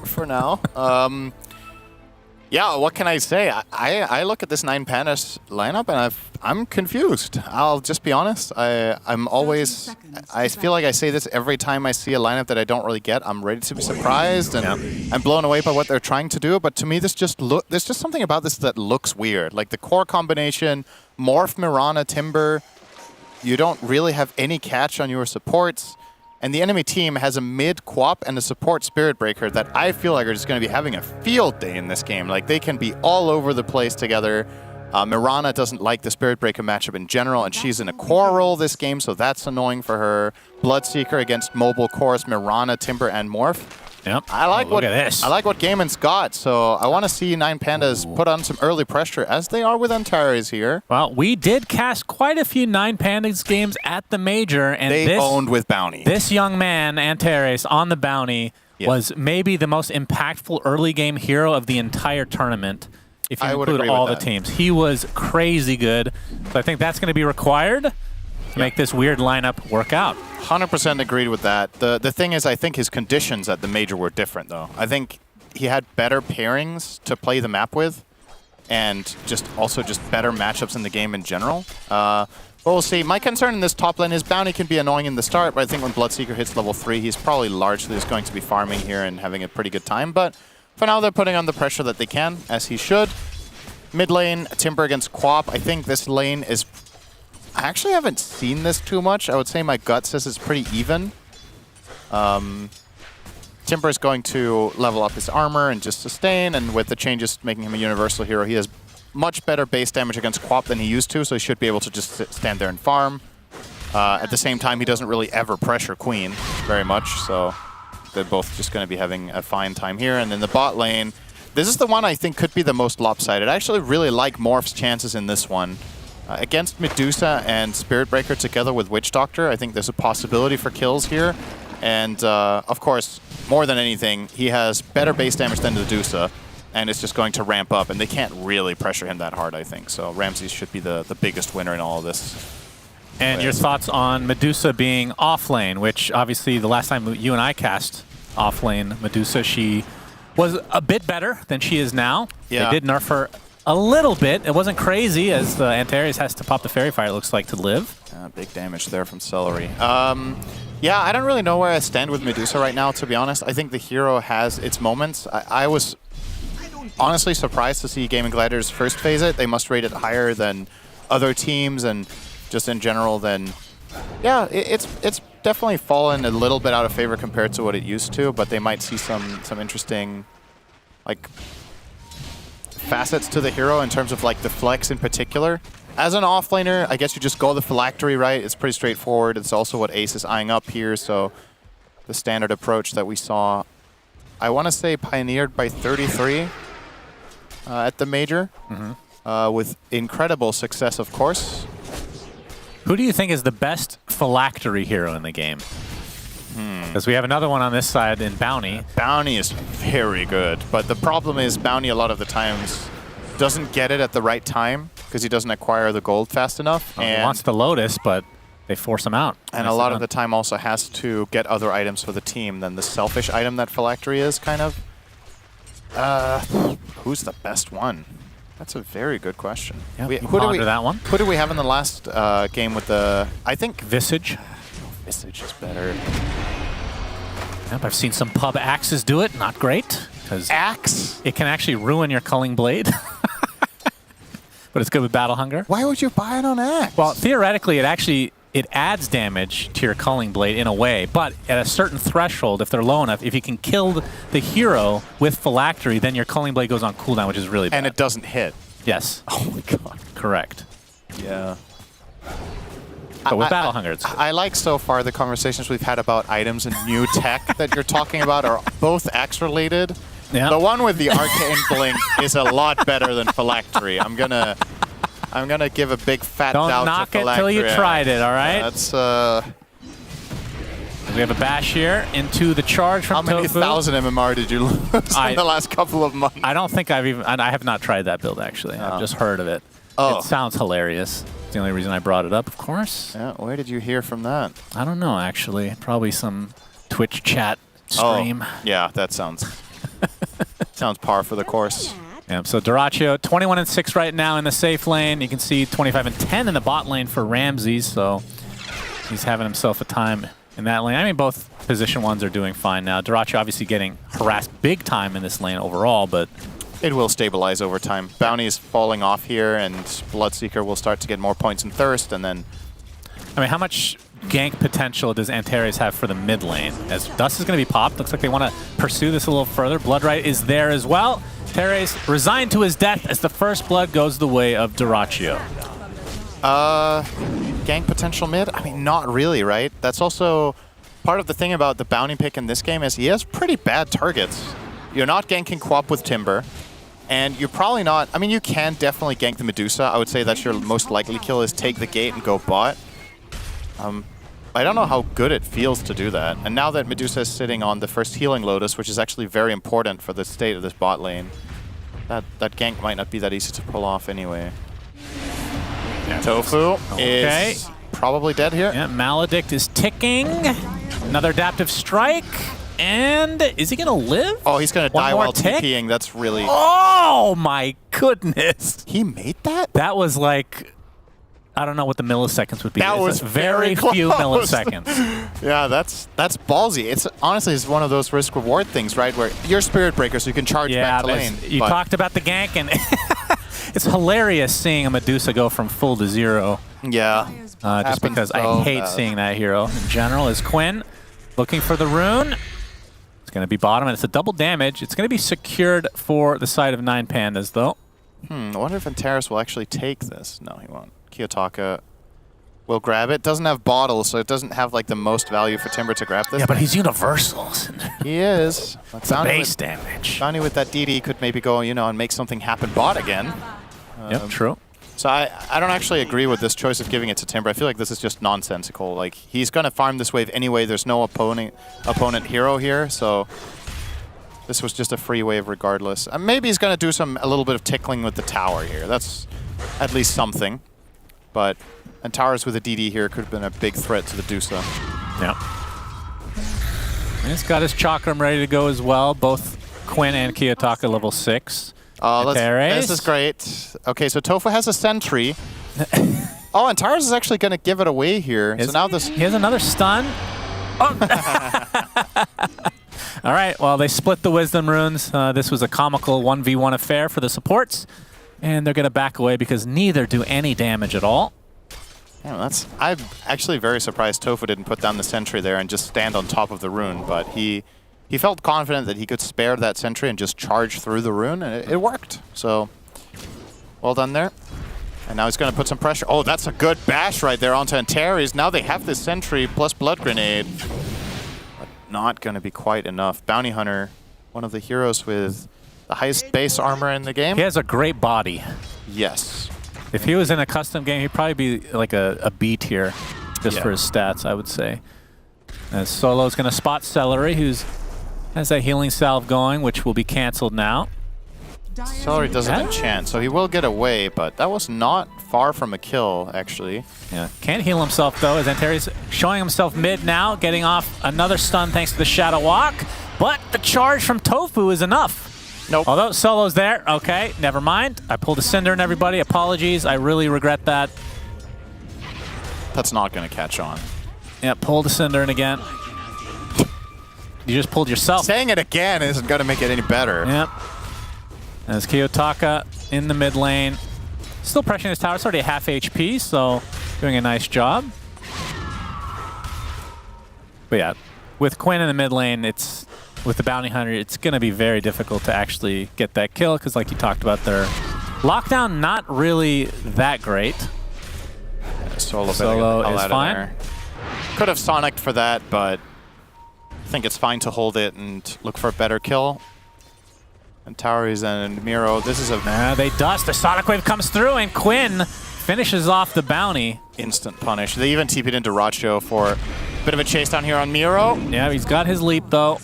for now. Yeah, what can I say? I look at this 9 Pandas lineup and I'm confused. I'll just be honest. I feel like I say this every time I see a lineup that I don't really get. I'm ready to be surprised and I'm blown away by what they're trying to do. But to me, there's just something about this that looks weird. Like the core combination, Morph, Mirana, Timber. You don't really have any catch on your supports. And the enemy team has a mid-Quap and a support Spirit Breaker that I feel like are just going to be having a field day in this game. Like, they can be all over the place together. Mirana doesn't like the Spirit Breaker matchup in general, and she's in a core role this game, so that's annoying for her. Bloodseeker against mobile cores, Mirana, Timber, and Morph. Yep. I like look at this. I like what Gaiman's got, so I want to see 9 Pandas put on some early pressure, as they are with Antares here. Well, we did cast quite a few 9 Pandas games at the major, and they owned with Bounty. This young man, Antares, on the Bounty, was maybe the most impactful early game hero of the entire tournament, if you include all the teams. He was crazy good, so I think that's going to be required to make this weird lineup work out. 100% agreed with that. The thing is, I think his conditions at the major were different, though. I think he had better pairings to play the map with, and also better matchups in the game in general. But we'll see. My concern in this top lane is Bounty can be annoying in the start, but I think when Bloodseeker hits level 3, he's probably largely just going to be farming here and having a pretty good time. But for now, they're putting on the pressure that they can, as he should. Mid lane, Timber against Quap. I think this lane is... I actually haven't seen this too much. I would say my gut says it's pretty even. Timber is going to level up his armor and just sustain, and with the changes making him a universal hero, he has much better base damage against Quap than he used to, so he should be able to just stand there and farm. At the same time, he doesn't really ever pressure Queen very much, so they're both just going to be having a fine time here. And in the bot lane, this is the one I think could be the most lopsided. I actually really like Morph's chances in this one. Against Medusa and Spirit Breaker together with Witch Doctor, I think there's a possibility for kills here. And of course, more than anything, he has better base damage than Medusa, and it's just going to ramp up, and they can't really pressure him that hard, I think. So Ramses should be the biggest winner in all of this. And your thoughts on Medusa being off lane, which obviously the last time you and I cast off lane Medusa, she was a bit better than she is now. Yeah. They did nerf her a little bit. It wasn't crazy, as Antares has to pop the Fairy Fire, it looks like, to live. Big damage there from Celery. Yeah, I don't really know where I stand with Medusa right now, to be honest. I think the hero has its moments. I was honestly surprised to see Gaming Gladiators first phase it. They must rate it higher than other teams, and just in general then... Yeah, it's definitely fallen a little bit out of favor compared to what it used to, but they might see some interesting, like, facets to the hero in terms of like the flex in particular. As an offlaner, I guess you just go the phylactery, right? It's pretty straightforward. It's also what Ace is eyeing up here, so the standard approach that we saw, I want to say pioneered by 33 at the major, with incredible success, of course. Who do you think is the best phylactery hero in the game? Because we have another one on this side in Bounty. Bounty is very good, but the problem is Bounty a lot of the times doesn't get it at the right time because he doesn't acquire the gold fast enough. He wants the Lotus, but they force him out. And a lot of the time also has to get other items for the team than the selfish item that Phylactery is, kind of. Who's the best one? That's a very good question. Yep, that one. Who did we have in the last game with the... I think... Visage. Visage is better. Yep, I've seen some pub axes do it. Not great. Axe? It can actually ruin your culling blade. But it's good with Battle Hunger. Why would you buy it on axe? Well, theoretically, it adds damage to your culling blade in a way, but at a certain threshold, if they're low enough, if you can kill the hero with Phylactery, then your culling blade goes on cooldown, which is really bad. And it doesn't hit. Yes. Oh my god. Correct. Yeah. But with Battle Hunger, I like so far the conversations we've had about items and new tech that you're talking about are both axe related. Yeah. The one with the arcane blink is a lot better than Phylactery. I'm gonna give a big fat Don't doubt knock to it Phylactery. till you tried it, all right? That's We have a bash here into the charge from How many Tofu. thousand MMR did you lose in the last couple of months? I don't think I have not tried that build, actually. I've just heard of it. Oh. It sounds hilarious. It's the only reason I brought it up, of course. Yeah, where did you hear from that? I don't know, actually. Probably some Twitch chat stream. Oh, yeah, that sounds par for the course. Yeah, so Dyrachyo, 21-6 right now in the safe lane. You can see 25-10 in the bot lane for Ramses, so he's having himself a time in that lane. I mean, both position ones are doing fine now. Dyrachyo obviously getting harassed big time in this lane overall, but... It will stabilize over time. Bounty is falling off here, and Bloodseeker will start to get more points in Thirst, and then... I mean, how much gank potential does Antares have for the mid lane? As Dust is going to be popped, looks like they want to pursue this a little further. Bloodright is there as well. Antares resigned to his death as the first blood goes the way of Dyrachyo. Gank potential mid? I mean, not really, right? That's also part of the thing about the Bounty pick in this game is he has pretty bad targets. You're not ganking Quap with Timber. And you're probably not... I mean, you can definitely gank the Medusa. I would say that's your most likely kill is take the gate and go bot. I don't know how good it feels to do that. And now that Medusa is sitting on the first healing Lotus, which is actually very important for the state of this bot lane, that gank might not be that easy to pull off anyway. Yeah, Tofu is probably dead here. Yeah, Maledict is ticking. Another Adaptive Strike. And is he going to live? Oh, he's going to die while tick? TPing. That's really... Oh, my goodness. He made that? That was like... I don't know what the milliseconds would be. That was very few milliseconds. Yeah, that's ballsy. It's honestly it's one of those risk reward things, right? Where you're Spirit Breaker, so you can charge back to lane. You talked about the gank, and it's hilarious seeing a Medusa go from full to zero. Yeah. Just because I hate seeing that hero in general. Is Quinn looking for the rune? It's going to be bottom, and it's a double damage. It's going to be secured for the side of 9 Pandas, though. I wonder if Antares will actually take this. No, he won't. Kiyotaka will grab it. Doesn't have bottles, so it doesn't have like the most value for Timber to grab this. Yeah, but he's universal. He is. It's base damage. Bounty with that DD could maybe go, and make something happen bot again. Yep, true. So I don't actually agree with this choice of giving it to Timber. I feel like this is just nonsensical. Like, he's going to farm this wave anyway. There's no opponent hero here, so this was just a free wave regardless. Maybe he's going to do a little bit of tickling with the tower here. That's at least something. But Antares with a DD here could have been a big threat to the Dusa. Yeah. And he's got his Chakram ready to go as well. Both Quinn and Kiyotaka level 6. This is great. Okay, so Tofu has a sentry. Oh, Antares is actually going to give it away here. So now this... He has another stun. Oh. All right, well, they split the Wisdom Runes. This was a comical 1v1 affair for the supports. And they're going to back away because neither do any damage at all. Yeah, I'm actually very surprised Tofu didn't put down the sentry there and just stand on top of the rune. But he felt confident that he could spare that sentry and just charge through the rune, and it worked. So, well done there. And now he's going to put some pressure. Oh, that's a good bash right there onto Antares. Now they have this sentry plus Blood Grenade. But not going to be quite enough. Bounty Hunter, one of the heroes with the highest base armor in the game. He has a great body. Yes. If he was in a custom game, he'd probably be like a B tier just for his stats, I would say. As Solo's going to spot Celery, who's has that healing salve going, which will be canceled now. Celery doesn't enchant, so he will get away, but that was not far from a kill, actually. Yeah, can't heal himself, though, as Antares showing himself mid now, getting off another stun thanks to the Shadow Walk. But the charge from Tofu is enough. Nope. Although Solo's there. Okay, never mind. I pulled a Cinder in everybody. Apologies. I really regret that. That's not going to catch on. Yeah, pulled a Cinder in again. You just pulled yourself. Saying it again isn't going to make it any better. Yep. As Kiyotaka in the mid lane. Still pressuring his tower. It's already a half HP, so doing a nice job. But yeah, with Quinn in the mid lane, it's with the Bounty Hunter, it's going to be very difficult to actually get that kill because like you talked about, their lockdown not really that great. Yeah, Solo is fine. There. Could have Sonicked for that, but I think it's fine to hold it and look for a better kill. And Towers and Miro, this is a... they dust. The Sonic Wave comes through, and Quinn finishes off the bounty. Instant punish. They even TP'd into Racho for a bit of a chase down here on Miro. Yeah, he's got his leap, though.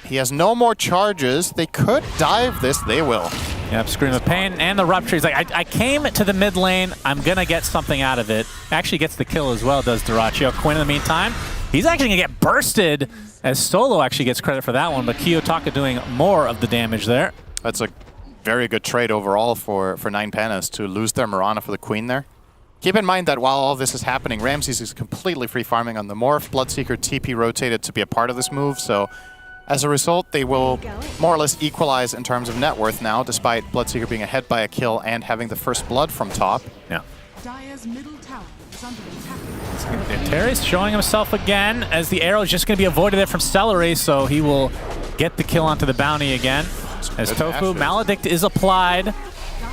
He has no more charges. They could dive this. They will. Yep, Scream of Pain and the Rupture. He's like, I came to the mid lane. I'm going to get something out of it. Actually gets the kill as well, does Dyrachyo. Quinn, in the meantime, he's actually going to get bursted as Solo actually gets credit for that one, but Kiyotaka doing more of the damage there. That's a very good trade overall for 9panas to lose their Mirana for the Queen there. Keep in mind that while all this is happening, Ramses is completely free farming on the Morph. Bloodseeker TP rotated to be a part of this move, so as a result, they will more or less equalize in terms of net worth now, despite Bloodseeker being ahead by a kill and having the first blood from top. Yeah. Dire's middle tower is under attack. Terry's showing himself again as the arrow is just going to be avoided there from Celery, so he will get the kill onto the bounty again. As Tofu, Maledict is applied,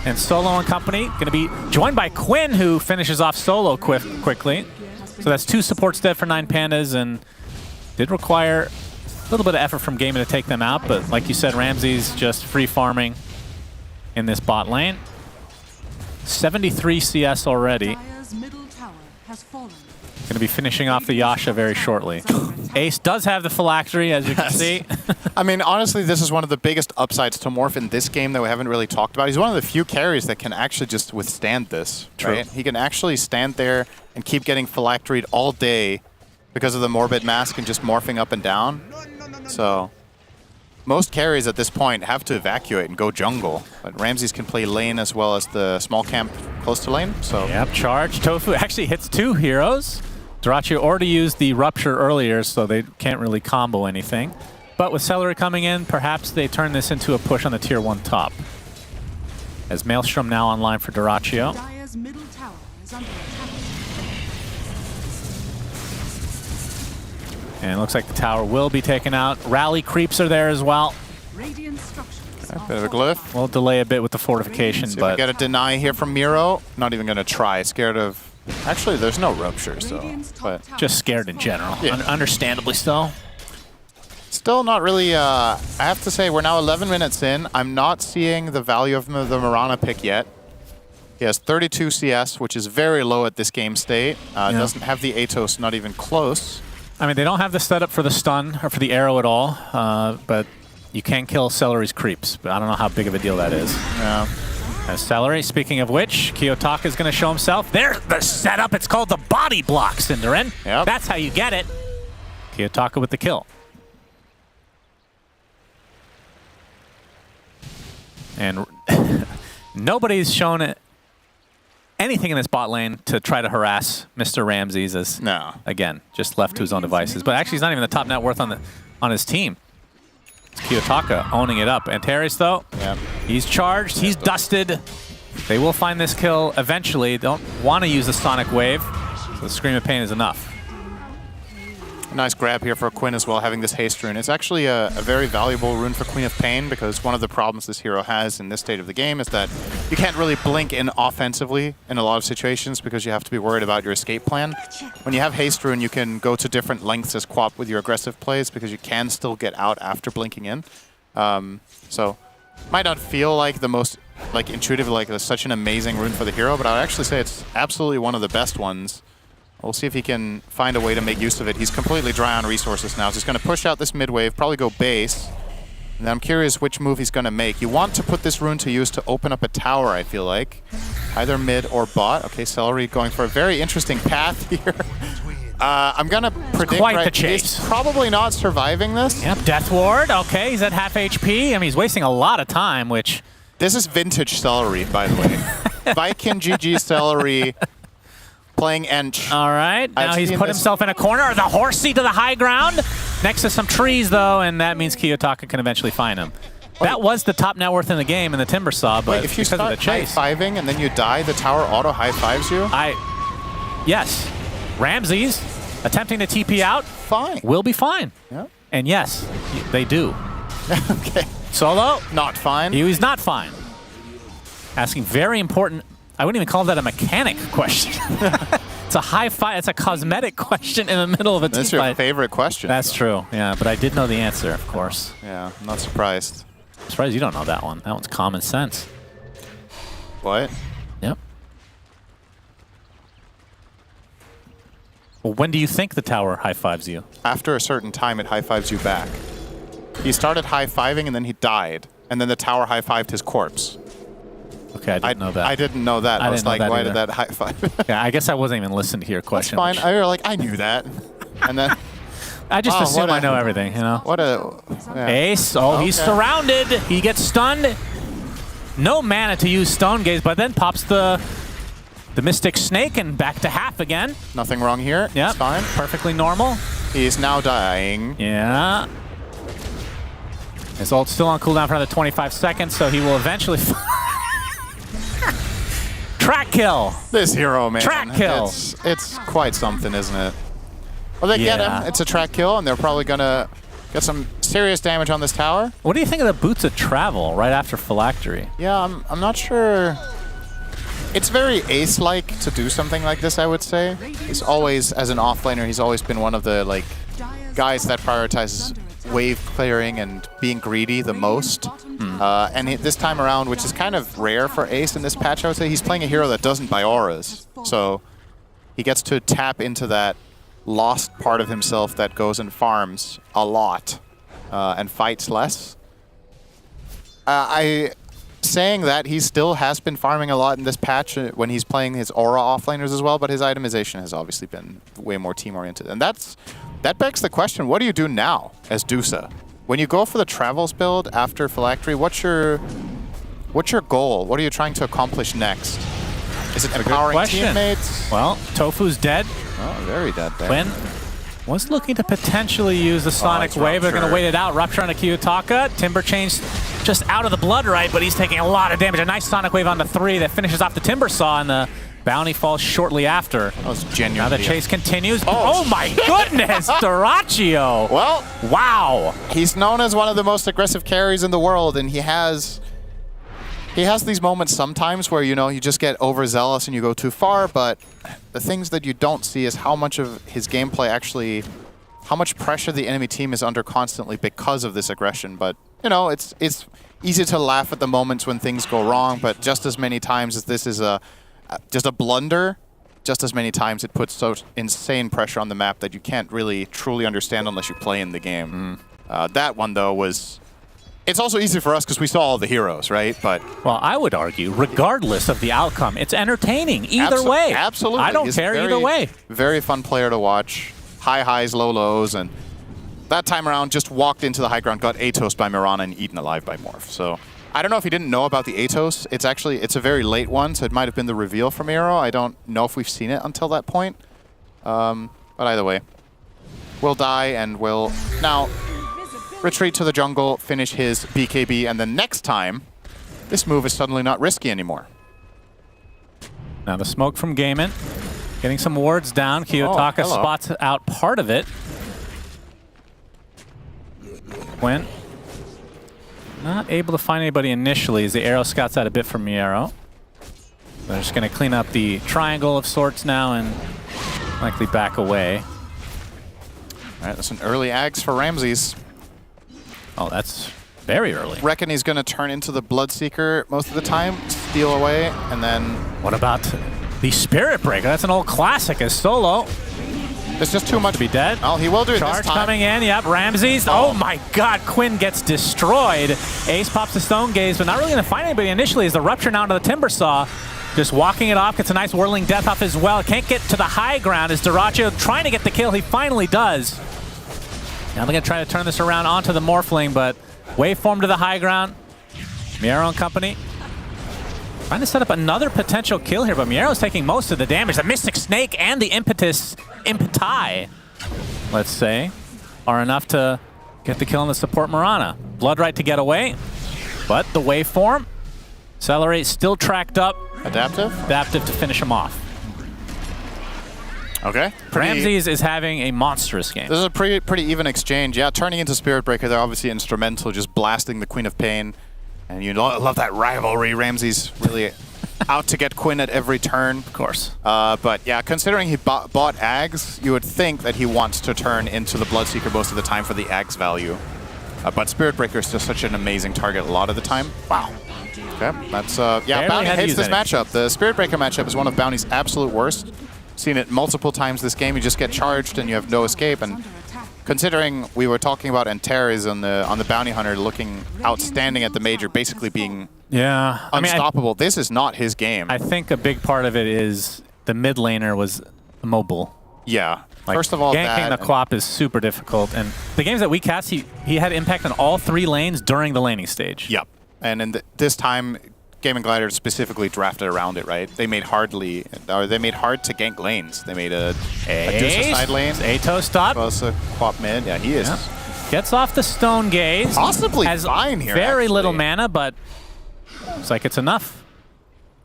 and Solo and company going to be joined by Quinn, who finishes off Solo quickly. So that's 2 supports dead for 9panas, and did require a little bit of effort from Gaming to take them out, but like you said, Ramses just free farming in this bot lane. 73 CS already. Going to be finishing off the Yasha very shortly. Ace does have the phylactery, as you can see. I mean, honestly, this is one of the biggest upsides to Morph in this game that we haven't really talked about. He's one of the few carries that can actually just withstand this. True. Right? He can actually stand there and keep getting phylacteried all day because of the Morbid Mask and just morphing up and down. So most carries at this point have to evacuate and go jungle. But Ramses can play lane as well as the small camp close to lane. So yep, charge. Tofu actually hits 2 heroes. Dyrachyo already used the Rupture earlier, so they can't really combo anything. But with Celery coming in, perhaps they turn this into a push on the tier 1 top. As Maelstrom now online for Dyrachyo. Dire's middle tower is under attack. And it looks like the tower will be taken out. Rally creeps are there as well. Radiant structures. a bit of a glyph. We'll delay a bit with the fortification, See but if we get a deny here from Miro. Not even going to try. Scared of... Actually, there's no Rupture, so... But just scared in general. Yeah. Understandably so. Still not really... I have to say, we're now 11 minutes in. I'm not seeing the value of the Mirana pick yet. He has 32 CS, which is very low at this game state. Doesn't have the Atos, not even close. I mean, they don't have the setup for the stun or for the arrow at all, but you can kill Celery's creeps, but I don't know how big of a deal that is. Yeah. As Celery, speaking of which, Kiyotaka is going to show himself. There's the setup. It's called the body block, Cinderin. Yep. That's how you get it. Kiyotaka with the kill. And nobody's shown anything in this bot lane to try to harass Mr. Ramses, as again, just left to his own devices. But actually, he's not even the top net worth on his team. It's Kiyotaka owning it up. Antares, though, he's charged, he's dusted. They will find this kill eventually. Don't want to use the Sonic Wave, so the Scream of Pain is enough. Nice grab here for Quinn as well, having this haste rune. It's actually a very valuable rune for Queen of Pain, because one of the problems this hero has in this state of the game is that you can't really blink in offensively in a lot of situations because you have to be worried about your escape plan. When you have haste rune, you can go to different lengths as Quap with your aggressive plays because you can still get out after blinking in. So might not feel like the most intuitive, such an amazing rune for the hero, but I would actually say it's absolutely one of the best ones. We'll see if he can find a way to make use of it. He's completely dry on resources now. So he's going to push out this mid wave, probably go base. And I'm curious which move he's going to make. You want to put this rune to use to open up a tower, I feel like. Either mid or bot. Okay, Celery going for a very interesting path here. I'm going to predict quite the chase. He's probably not surviving this. Yep, Death Ward. Okay, he's at half HP. I mean, he's wasting a lot of time, which... This is vintage Celery, by the way. Viking GG Celery playing Ench. All right, now he's put himself in a corner. The horsey to the high ground. Next to some trees, though, and that means Kiyotaka can eventually find him. That was the top net worth in the game in the Timber Saw, but if you because of the chase... high-fiving and then you die, the tower auto high-fives you? Yes. Ramses attempting to TP out. Fine. Will be fine. Yeah. And yes, they do. Okay. Solo? Not fine. He was not fine. Asking very important, I wouldn't even call that a mechanic question. It's a high-five, it's a cosmetic question in the middle of a team That's your favorite question. That's true, yeah, but I did know the answer, of course. Yeah, I'm not surprised. I'm surprised you don't know that one. That one's common sense. What? Yep. Well, when do you think the tower high-fives you? After a certain time, it high-fives you back. He started high-fiving and then he died. And then the tower high-fived his corpse. Okay, I didn't know that. I didn't know that. I was like, why did that high-five? Yeah, I guess I wasn't even listening to your question. That's fine. I was like, I knew that. And then... I just assume I know everything, you know? What a... Yeah. Ace. Oh, he's surrounded. He gets stunned. No mana to use Stone Gaze, but then pops the Mystic Snake and back to half again. Nothing wrong here. Yeah, it's fine. Perfectly normal. He's now dying. Yeah. His ult's still on cooldown for another 25 seconds, so he will eventually... Track kill. This hero, man. Track kill. It's quite something, isn't it? Well, they get him. It's a track kill, and they're probably going to get some serious damage on this tower. What do you think of the Boots of Travel right after Phylactery? Yeah, I'm not sure. It's very Ace-like to do something like this, I would say. He's always, as an offlaner, he's always been one of the guys that prioritizes wave clearing and being greedy the most. And this time around, which is kind of rare for Ace in this patch, I would say, he's playing a hero that doesn't buy auras. So he gets to tap into that lost part of himself that goes and farms a lot and fights less. Saying that, he still has been farming a lot in this patch when he's playing his aura offlaners as well, but his itemization has obviously been way more team-oriented. And that begs the question, what do you do now as Dusa? When you go for the Travels build after Phylactery, what's your goal? What are you trying to accomplish next? Is it empowering teammates? Well, Tofu's dead. Oh, very dead there. Quinn was looking to potentially use the Sonic Wave. They're going to wait it out. Rupture on a Kiyotaka. Timber Change just out of the blood right, but he's taking a lot of damage. A nice Sonic Wave on the 3 that finishes off the Timber Saw, and the bounty falls shortly after. That was genuinely... Now the chase continues. Oh my goodness, Doraccio. Well, wow. He's known as one of the most aggressive carries in the world, and he has these moments sometimes where, you just get overzealous and you go too far, but the things that you don't see is how much of his gameplay actually, how much pressure the enemy team is under constantly because of this aggression. But, it's easy to laugh at the moments when things go wrong, but just as many times as this is just a blunder, just as many times it puts so insane pressure on the map that you can't really truly understand unless you play in the game. That one, though, was... It's also easy for us because we saw all the heroes, right? But well, I would argue, regardless of the outcome, it's entertaining either way. Absolutely. I don't care either way. Very fun player to watch. High highs, low lows, and that time around just walked into the high ground, got Atos by Mirana and eaten alive by Morph. So I don't know if he didn't know about the Atos. It's a very late one, so it might have been the reveal from Aero. I don't know if we've seen it until that point. But either way, we'll die and we'll now retreat to the jungle, finish his BKB, and then next time, this move is suddenly not risky anymore. Now the smoke from Gaiman, getting some wards down. Kiyotaka spots out part of it. Quinn, not able to find anybody initially as the arrow scouts out a bit from Miero. They're just going to clean up the triangle of sorts now and likely back away. All right, that's an early axe for Ramses. Oh, that's very early. Reckon he's going to turn into the Bloodseeker most of the time, steal away, and then... What about The Spirit Breaker, that's an old classic as Solo. There's just too much to be dead. Oh, he will do it Charge this time. coming in, yep, Ramses. Oh my god, Quinn gets destroyed. Ace pops the Stone Gaze, but not really going to find anybody initially as the Rupture now to the Timber Saw. Just walking it off, gets a nice whirling death off as well. Can't get to the high ground as Dyrachyo trying to get the kill. He finally does. Now they're going to try to turn this around onto the Morphling, but waveform to the high ground. Miero and company trying to set up another potential kill here, but Miero's taking most of the damage. The Mystic Snake and the Impeti, let's say, are enough to get the kill on the support Mirana. Bloodright to get away, but the waveform. Accelerate still tracked up. Adaptive? Adaptive to finish him off. Okay. Ramses is having a monstrous game. This is a pretty even exchange. Yeah, turning into Spirit Breaker, they're obviously instrumental, just blasting the Queen of Pain. And you love that rivalry. Ramses really out to get Quinn at every turn. Of course. But yeah, considering he bought Ags, you would think that he wants to turn into the Bloodseeker most of the time for the Ags value. But Spirit Breaker is just such an amazing target a lot of the time. Wow. Okay, that's, yeah, Bounty hates this matchup. The Spirit Breaker matchup is one of Bounty's absolute worst. Seen it multiple times this game. You just get charged and you have no escape. And considering we were talking about Antares on the Bounty Hunter looking outstanding at the Major, basically being unstoppable, this is not his game. I think a big part of it is the mid laner was mobile. Yeah. Like, first of all, ganking the Quap is super difficult. And the games that we cast, he had impact on all 3 lanes during the laning stage. Yep. And in this time, Gaming Gliders specifically drafted around it, right? They made hard to gank lanes. They made a Deucer side lane. Ato stop. Plus a Quap mid. Yeah, he is. Yep. Gets off the Stone Gaze. Possibly has fine here, very actually. little mana, but looks like it's enough.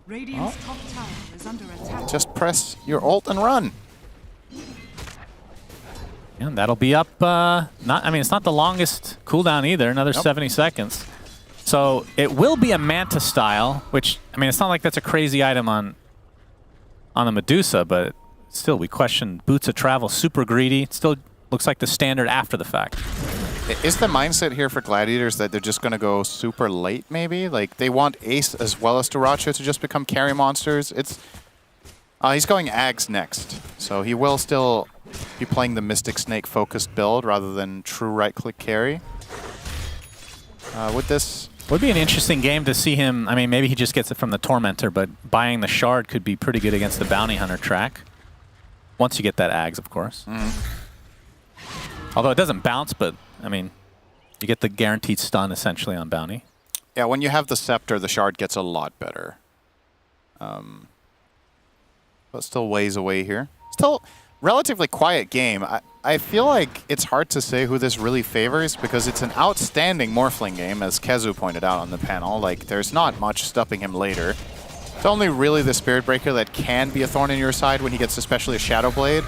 Radiant's top tower is under attack. Just press your ult and run. Yeah, that'll be up. It's not the longest cooldown either. Another 70 seconds. So it will be a Manta style, which, I mean, it's not like that's a crazy item on the Medusa, but still, we question Boots of Travel, super greedy. It still looks like the standard after the fact. Is the mindset here for Gladiators that they're just going to go super late, maybe? Like, they want Ace as well as Dyrachyo to just become carry monsters? He's going Ags next, so he will still be playing the Mystic Snake-focused build rather than true right-click carry. Would be an interesting game to see him. I mean, maybe he just gets it from the Tormentor, but buying the Shard could be pretty good against the Bounty Hunter track. Once you get that Ags, of course. Although it doesn't bounce, but, I mean, you get the guaranteed stun, essentially, on Bounty. Yeah, when you have the Scepter, the Shard gets a lot better. But still ways away here. Still relatively quiet game. I feel like it's hard to say who this really favors because it's an outstanding Morphling game, as Kezu pointed out on the panel. Like, there's not much stopping him later. It's only really the Spirit Breaker that can be a thorn in your side when he gets especially a Shadow Blade.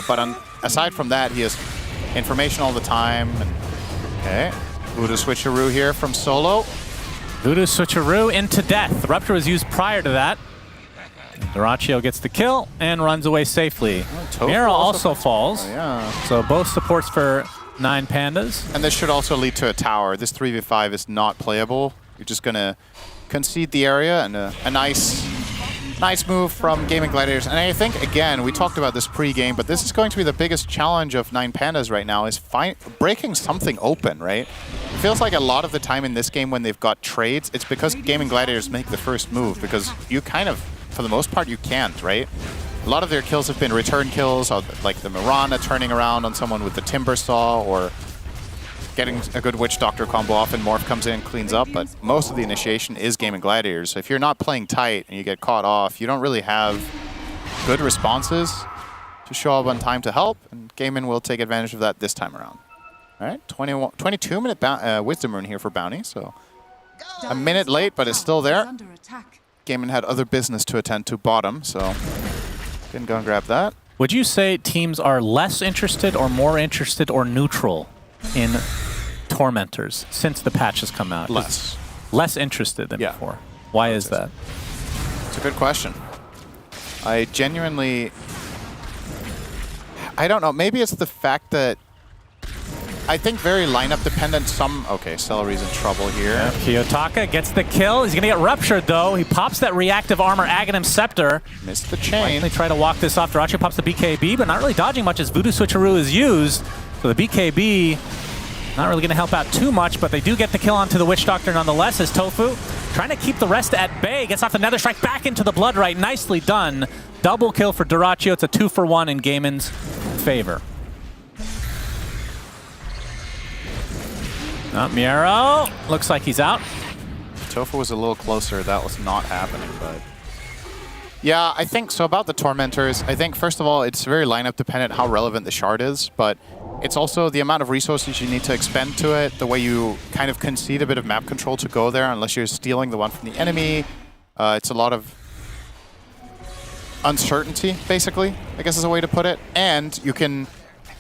But aside from that, he has information all the time. And, okay, Voodoo Switcheroo here from Solo. Voodoo Switcheroo into death. The Rupture was used prior to that. Dyrachyo gets the kill and runs away safely. Miero also falls. So both supports for 9 Pandas. And this should also lead to a tower. This 3v5 is not playable. You're just going to concede the area, and a nice move from Gaming Gladiators. And I think, again, we talked about this pre-game, but this is going to be the biggest challenge of 9 Pandas right now, is breaking something open, right? It feels like a lot of the time in this game when they've got trades, it's because Gaming Gladiators make the first move, because you kind of, for the most part, you can't, right? A lot of their kills have been return kills, like the Mirana turning around on someone with the Timber Saw, or getting a good Witch Doctor combo off and Morph comes in and cleans up, but most of the initiation is Gaming Gladiators. So if you're not playing tight and you get caught off, you don't really have good responses to show up on time to help, and Gaming will take advantage of that this time around. All right, 22-minute Wisdom Rune here for Bounty, so a minute late, but it's still there. Gaming had other business to attend to bottom, so can go and grab that. Would you say teams are less interested or more interested or neutral in Tormentors since the patch has come out? Less interested than before. Why is that? It's a good question. I genuinely... I don't know. Maybe it's the fact that I think very lineup dependent. Okay, Celery's in trouble here. Yeah, Kiyotaka gets the kill. He's going to get ruptured, though. He pops that reactive armor Aghanim Scepter. Missed the chain. They try to walk this off. Duracho pops the BKB, but not really dodging much as Voodoo Switcheroo is used. So the BKB not really going to help out too much, but they do get the kill onto the Witch Doctor nonetheless as Tofu trying to keep the rest at bay. Gets off the Nether Strike back into the Blood Right. Nicely done. Double kill for Duracho. It's a 2-for-1 in Gaiman's favor. Miero looks like he's out. Tofu was a little closer. That was not happening, but... Yeah, I think so about the Tormentors. I think, first of all, it's very lineup dependent how relevant the shard is, but it's also the amount of resources you need to expend to it, the way you kind of concede a bit of map control to go there unless you're stealing the one from the enemy. It's a lot of uncertainty, basically, I guess is a way to put it. And you can...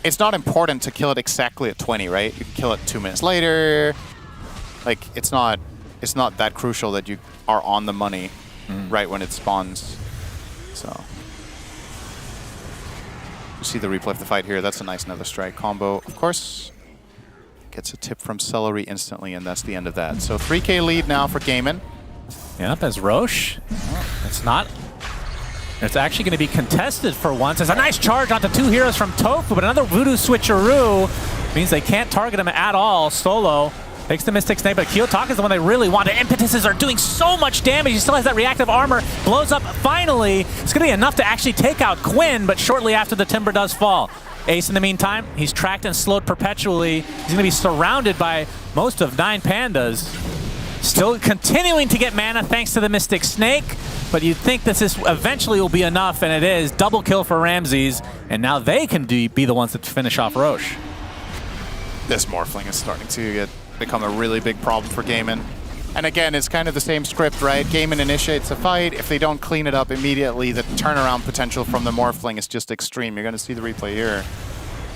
It's not important to kill it exactly at 20, right? You can kill it 2 minutes later. Like, it's not that crucial that you are on the money right when it spawns. So... You see the replay of the fight here. That's a nice Nether Strike combo. Of course, gets a tip from Celery instantly, and that's the end of that. So 3K lead now for Gaiman. Yep, as Roche. It's not... It's actually going to be contested for once. There's a nice charge onto 2 heroes from Tofu, but another Voodoo Switcheroo means they can't target him at all. Solo takes the Mystic Snake, but Kiyotaka is the one they really want. The impetuses are doing so much damage. He still has that reactive armor. Blows up finally. It's going to be enough to actually take out Quinn, but shortly after the Timber does fall. Ace, in the meantime, he's tracked and slowed perpetually. He's going to be surrounded by most of 9 Pandas. Still continuing to get mana thanks to the Mystic Snake, but you'd think this is eventually will be enough, and it is. Double kill for Ramses, and now they can be the ones that finish off Roche. This Morphling is starting to become a really big problem for Gaiman. And again, it's kind of the same script, right? Gaiman initiates a fight. If they don't clean it up immediately, the turnaround potential from the Morphling is just extreme. You're going to see the replay here.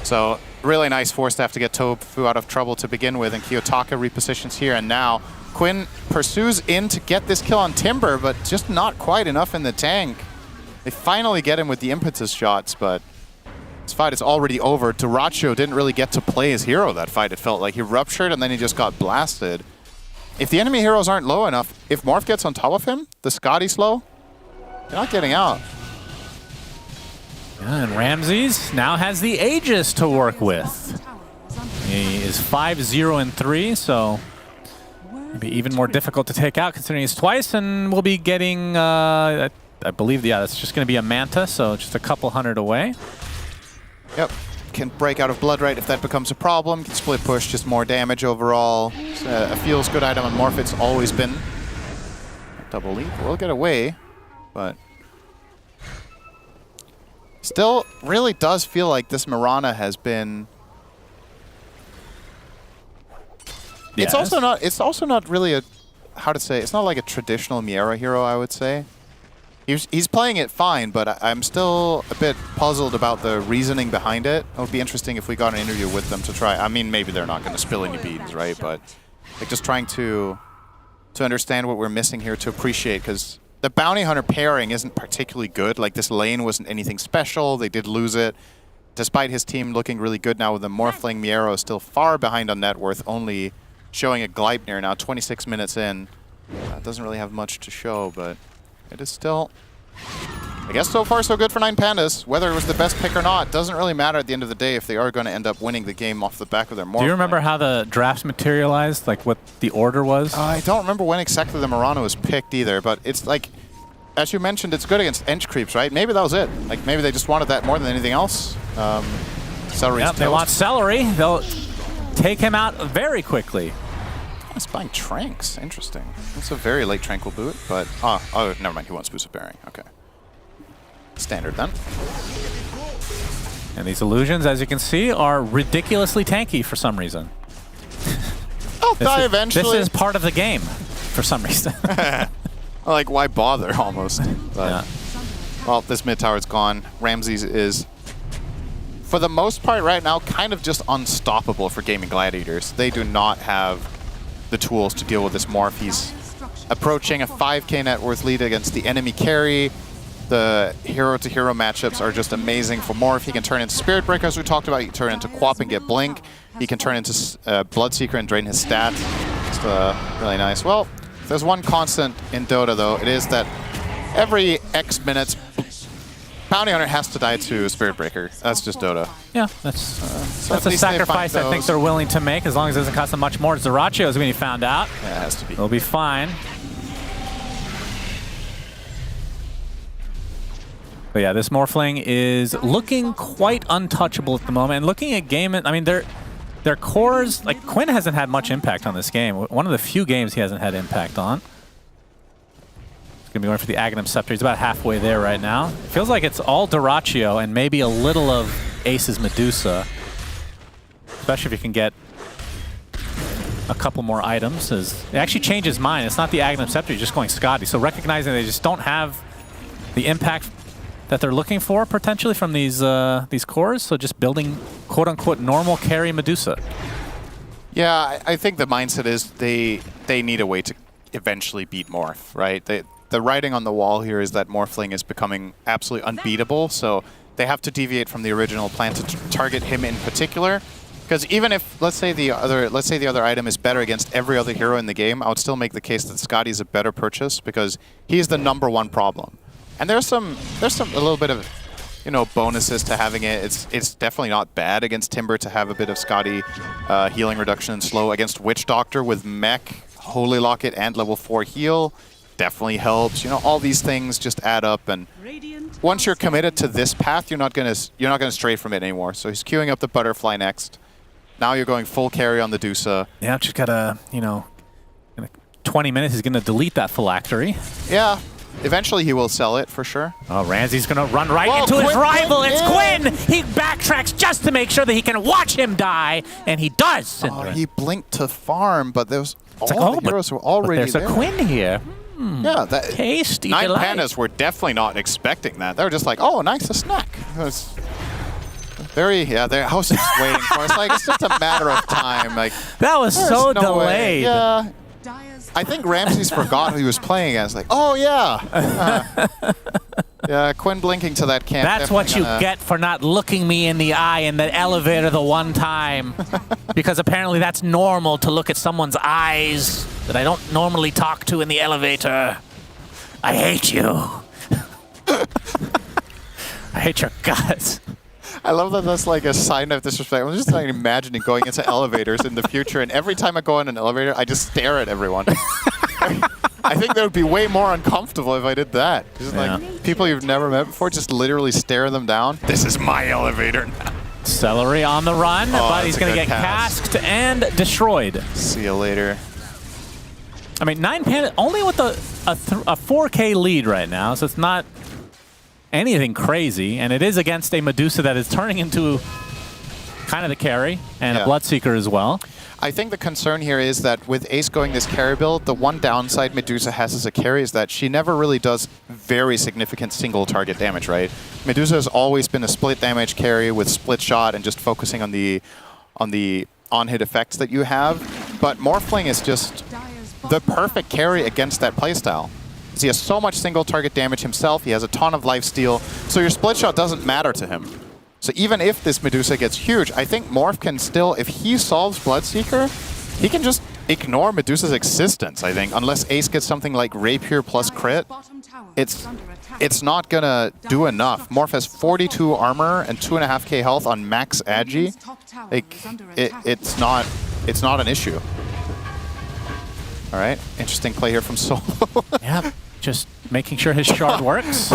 So really nice Force Staff to get Tofu out of trouble to begin with, and Kiyotaka repositions here, and now Quinn pursues in to get this kill on Timber, but just not quite enough in the tank. They finally get him with the impetus shots, but this fight is already over. Duracho didn't really get to play his hero that fight, it felt like. He ruptured and then he just got blasted. If the enemy heroes aren't low enough, if Morph gets on top of him, the Scotty's low, they're not getting out. Yeah, and Ramses now has the Aegis to work with. He is 5-0-3, so maybe even more difficult to take out considering he's twice, and we'll be getting, I believe, yeah, that's just going to be a Manta, so just a couple hundred away. Yep, can break out of Blood Right if that becomes a problem. Can split push, just more damage overall. It's a feels good item on Morph, it's always been. Double leap will get away, but still really does feel like this Mirana has been... Yes. It's also not really a, how to say, it's not like a traditional Miera hero, I would say. He's playing it fine, but I'm still a bit puzzled about the reasoning behind it. It would be interesting if we got an interview with them to try. I mean, maybe they're not going to spill any beans, right? But like just trying to understand what we're missing here to appreciate, because the Bounty Hunter pairing isn't particularly good. Like this lane wasn't anything special. They did lose it. Despite his team looking really good now with the Morphling, Miero is still far behind on net worth, only showing a Gleipnir now, 26 minutes in. Doesn't really have much to show, but it is still, I guess so far so good for 9 Pandas. Whether it was the best pick or not, doesn't really matter at the end of the day if they are going to end up winning the game off the back of their Morph. Do you remember how the drafts materialized, like what the order was? I don't remember when exactly the Mirana was picked either, but it's like, as you mentioned, it's good against Ench creeps, right? Maybe that was it. Like maybe they just wanted that more than anything else. Celery's yep, they want Celery. They'll take him out very quickly. He's buying Tranks. Interesting. That's a very late Tranquil boot, but... Oh, never mind. He wants Boost of Bearing. Okay. Standard then. And these illusions, as you can see, are ridiculously tanky for some reason. I'll die eventually. This is part of the game for some reason. Like, why bother, almost? But, yeah. Well, this mid tower's gone. Ramses is, for the most part right now, kind of just unstoppable for Gaming Gladiators. They do not have the tools to deal with this Morph. He's approaching a 5k net worth lead against the enemy carry. The hero-to-hero matchups are just amazing for Morph. He can turn into Spirit Breaker, as we talked about. He can turn into Quap and get Blink. He can turn into Bloodseeker and drain his stat. It's really nice. Well, if there's one constant in Dota, though, it is that every X minutes, Bounty Hunter has to die to Spirit Breaker. That's just Dota. Yeah, that's a sacrifice I think they're willing to make, as long as it doesn't cost them much more. Zeracho is when he found out. Yeah, it has to be. It'll be fine. But yeah, this Morphling is looking quite untouchable at the moment. And looking at game, I mean, their cores, like Quinn hasn't had much impact on this game. One of the few games he hasn't had impact on. He's going to be going for the Aghanim Scepter. He's about halfway there right now. Feels like it's all Dyrachyo and maybe a little of Ace's Medusa. Especially if you can get a couple more items. It actually changes mind. It's not the Aghanim Scepter, you're just going Skadi. So recognizing they just don't have the impact that they're looking for potentially from these cores, so just building quote-unquote normal carry Medusa. Yeah, I think the mindset is they need a way to eventually beat Morph, right? The writing on the wall here is that Morphling is becoming absolutely unbeatable, so they have to deviate from the original plan to target him in particular. Because even if, let's say the other item is better against every other hero in the game, I would still make the case that Skadi is a better purchase because he's the #1 problem. And there's a little bit of, bonuses to having it. It's definitely not bad against Timber to have a bit of Skadi healing reduction and slow. Against Witch Doctor with Mech, Holy Locket, and level 4 heal definitely helps. All these things just add up, and once you're committed to this path, you're not gonna stray from it anymore. So he's queuing up the Butterfly next. Now you're going full carry on the Dusa. Yeah, just gotta, in 20 minutes he's gonna delete that Phylactery. Yeah. Eventually he will sell it, for sure. Oh, Ramsey's going to run right into his rival. It's Quinn! He backtracks just to make sure that he can watch him die, and he does. Oh, he blinked to farm, but there's the heroes were already there's there. a Quinn here. Yeah, that tasty 9 delight. Pandas were definitely not expecting that. They were just like, oh, nice, a snack. It was their house is waiting for us. Like, it's just a matter of time. Like, that was so delayed. Yeah. I think Ramses forgot who he was playing as. Like, oh yeah. Yeah, Quinn blinking to that camp. That's what you get for not looking me in the eye in the elevator the one time. Because apparently that's normal to look at someone's eyes that I don't normally talk to in the elevator. I hate you. I hate your guts. I love that that's like a sign of disrespect. I'm just like imagining going into elevators in the future, and every time I go in an elevator, I just stare at everyone. I think that would be way more uncomfortable if I did that. Just like people you've never met before, just literally stare them down. This is my elevator now. Celery on the run, but he's going to get casked and destroyed. See you later. I mean, 9 Panda only with a 4K lead right now, so it's not anything crazy, and it is against a Medusa that is turning into kind of the carry, and a Bloodseeker as well. I think the concern here is that with Ace going this carry build, the one downside Medusa has as a carry is that she never really does very significant single target damage, right? Medusa has always been a split damage carry with split shot and just focusing on the on-hit effects that you have, but Morphling is just the perfect carry against that playstyle. He has so much single target damage himself, he has a ton of lifesteal, so your split shot doesn't matter to him. So even if this Medusa gets huge, I think Morph can still, if he solves Bloodseeker, he can just ignore Medusa's existence, I think, unless Ace gets something like Rapier plus crit. It's not gonna do enough. Morph has 42 armor and 2.5k health on max Agi. Like, it's not an issue. All right, interesting play here from Solo. Yeah, just making sure his shard works.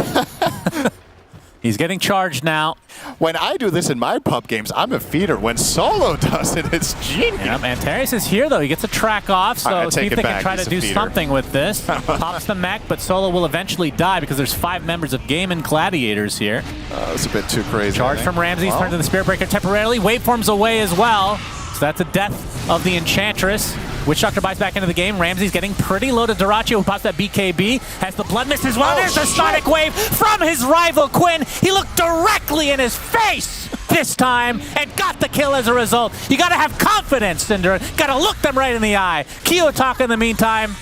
He's getting charged now. When I do this in my pub games, I'm a feeder. When Solo does it, it's genius. Yeah, Antares is here, though. He gets a track off, so see if they can try to do something with this. Pops the mech, but Solo will eventually die because there's 5 members of Game and Gladiators here. That's a bit too crazy. Charge from Ramses, turned to the Spirit Breaker temporarily. Waveform's away as well. So that's a death of the Enchantress. Witch Doctor buys back into the game. Ramsey's getting pretty low to Dyrachyo, who pops that BKB. Has the Blood Mist as well. There's a Sonic Wave from his rival, Quinn. He looked directly in his face this time and got the kill as a result. You gotta have confidence, Cinder. Gotta look them right in the eye. Kiyotaka, in the meantime,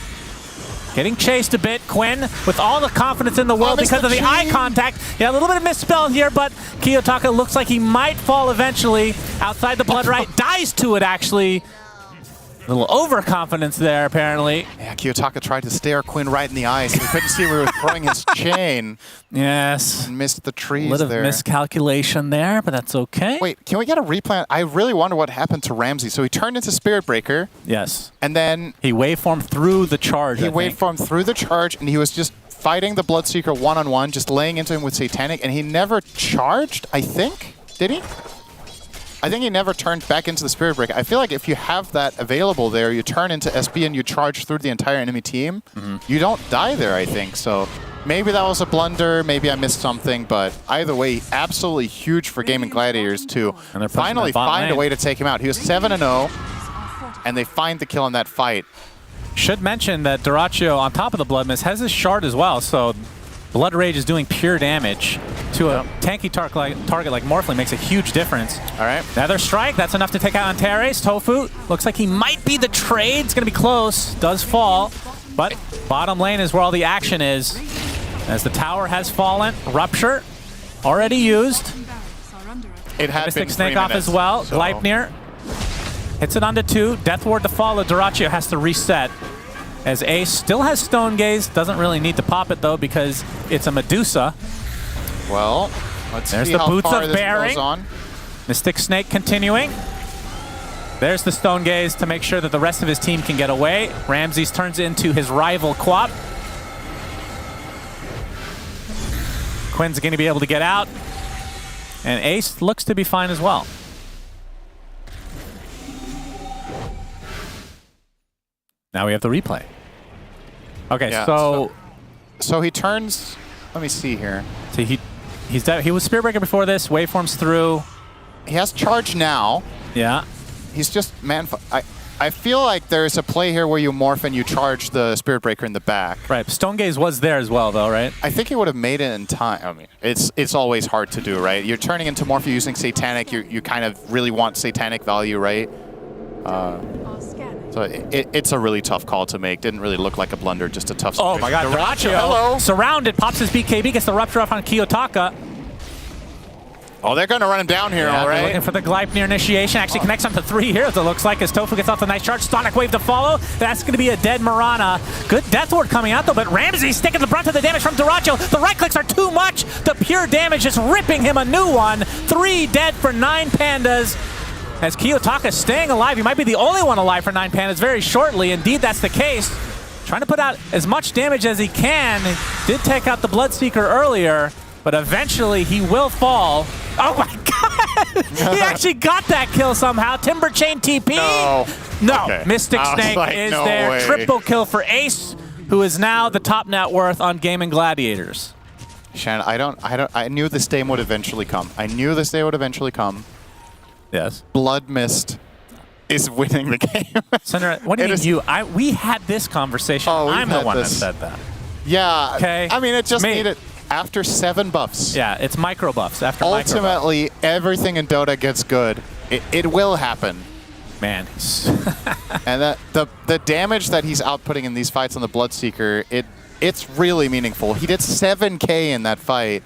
Getting chased a bit. Quinn with all the confidence in the world because of the eye contact. Yeah, a little bit of misspell here, but Kiyotaka looks like he might fall eventually. Outside the blood right, dies to it actually. A little overconfidence there, apparently. Yeah, Kiyotaka tried to stare Quinn right in the eyes. So he couldn't see where he was throwing his chain. Yes. And missed the trees Little there. miscalculation there, but that's okay. Wait, can we get a replay? I really wonder what happened to Ramsey. So he turned into Spirit Breaker. Yes. And then... he waveformed through the charge, He waveformed through the charge, and he was just fighting the Bloodseeker one-on-one, just laying into him with Satanic, and he never charged, I think? Did he? I think he never turned back into the Spirit Breaker. I feel like if you have that available there, you turn into SB and you charge through the entire enemy team, you don't die there, I think. So maybe that was a blunder, maybe I missed something, but either way, absolutely huge for Gaming Gladiators to finally find a way to take him out. He was 7-0, and they find the kill in that fight. Should mention that Dyrachyo, on top of the Blood Mist, has his shard as well, so Blood Rage is doing pure damage to a tanky target like Morphling makes a huge difference. All right. Another strike, that's enough to take out Antares. Tofu looks like he might be the trade. It's going to be close. Does fall, but bottom lane is where all the action is. As the tower has fallen, Rupture already used. It had Mystic been Snake 3 off minutes, as well. so- Gleipnir hits it onto 2. Death Ward to follow. Dyrachyo has to reset. As Ace still has Stone Gaze, doesn't really need to pop it though because it's a Medusa. Well, let's There's see the how Boots far of this Bearing. goes on. Mystic Snake continuing. There's the Stone Gaze to make sure that the rest of his team can get away. Ramses turns into his rival Quap. Quinn's going to be able to get out. And Ace looks to be fine as well. Now we have the replay. Okay, Yeah, so he turns. Let me see here. So he was Spirit Breaker before this. Waveforms through. He has charge now. Yeah. He's just I feel like there's a play here where you morph and you charge the Spirit Breaker in the back. Right. Stone Gaze was there as well, though, right? I think he would have made it in time. I mean, it's always hard to do, right? You're turning into Morph using Satanic. You kind of really want Satanic value, right? So it's a really tough call to make. Didn't really look like a blunder, just a tough situation. Oh my God, Dyrachyo surrounded, pops his BKB, gets the Rupture off on Kiyotaka. Oh, they're going to run him down here, all right? Looking for the Gleipnir initiation. Actually connects on to 3 heroes, it looks like, as Tofu gets off the nice charge. Sonic Wave to follow. That's going to be a dead Mirana. Good Death Ward coming out, though, but Ramsey sticking the brunt of the damage from Dyrachyo. The right clicks are too much. The pure damage is ripping him a new one. 3 dead for 9 Pandas. As Kiyotaka staying alive, he might be the only one alive for 9 Pandas very shortly. Indeed, that's the case. Trying to put out as much damage as he can. Did take out the Bloodseeker earlier, but eventually he will fall. Oh my God! He actually got that kill somehow. Timber Chain TP. No. Okay. Mystic I was Snake like, is no there. way. Triple kill for Ace, who is now the top net worth on Gaming Gladiators. Shannon, I knew this day would eventually come. I knew this day would eventually come. Yes. Blood Mist is winning the game. Senator, what do you mean you? We had this conversation. I'm the one that said that. Yeah. Okay. I mean, it just needed after 7 buffs. Yeah, it's micro buffs after Ultimately, everything in Dota gets good. It will happen. Man. And that the damage that he's outputting in these fights on the Bloodseeker, it's really meaningful. He did 7K in that fight.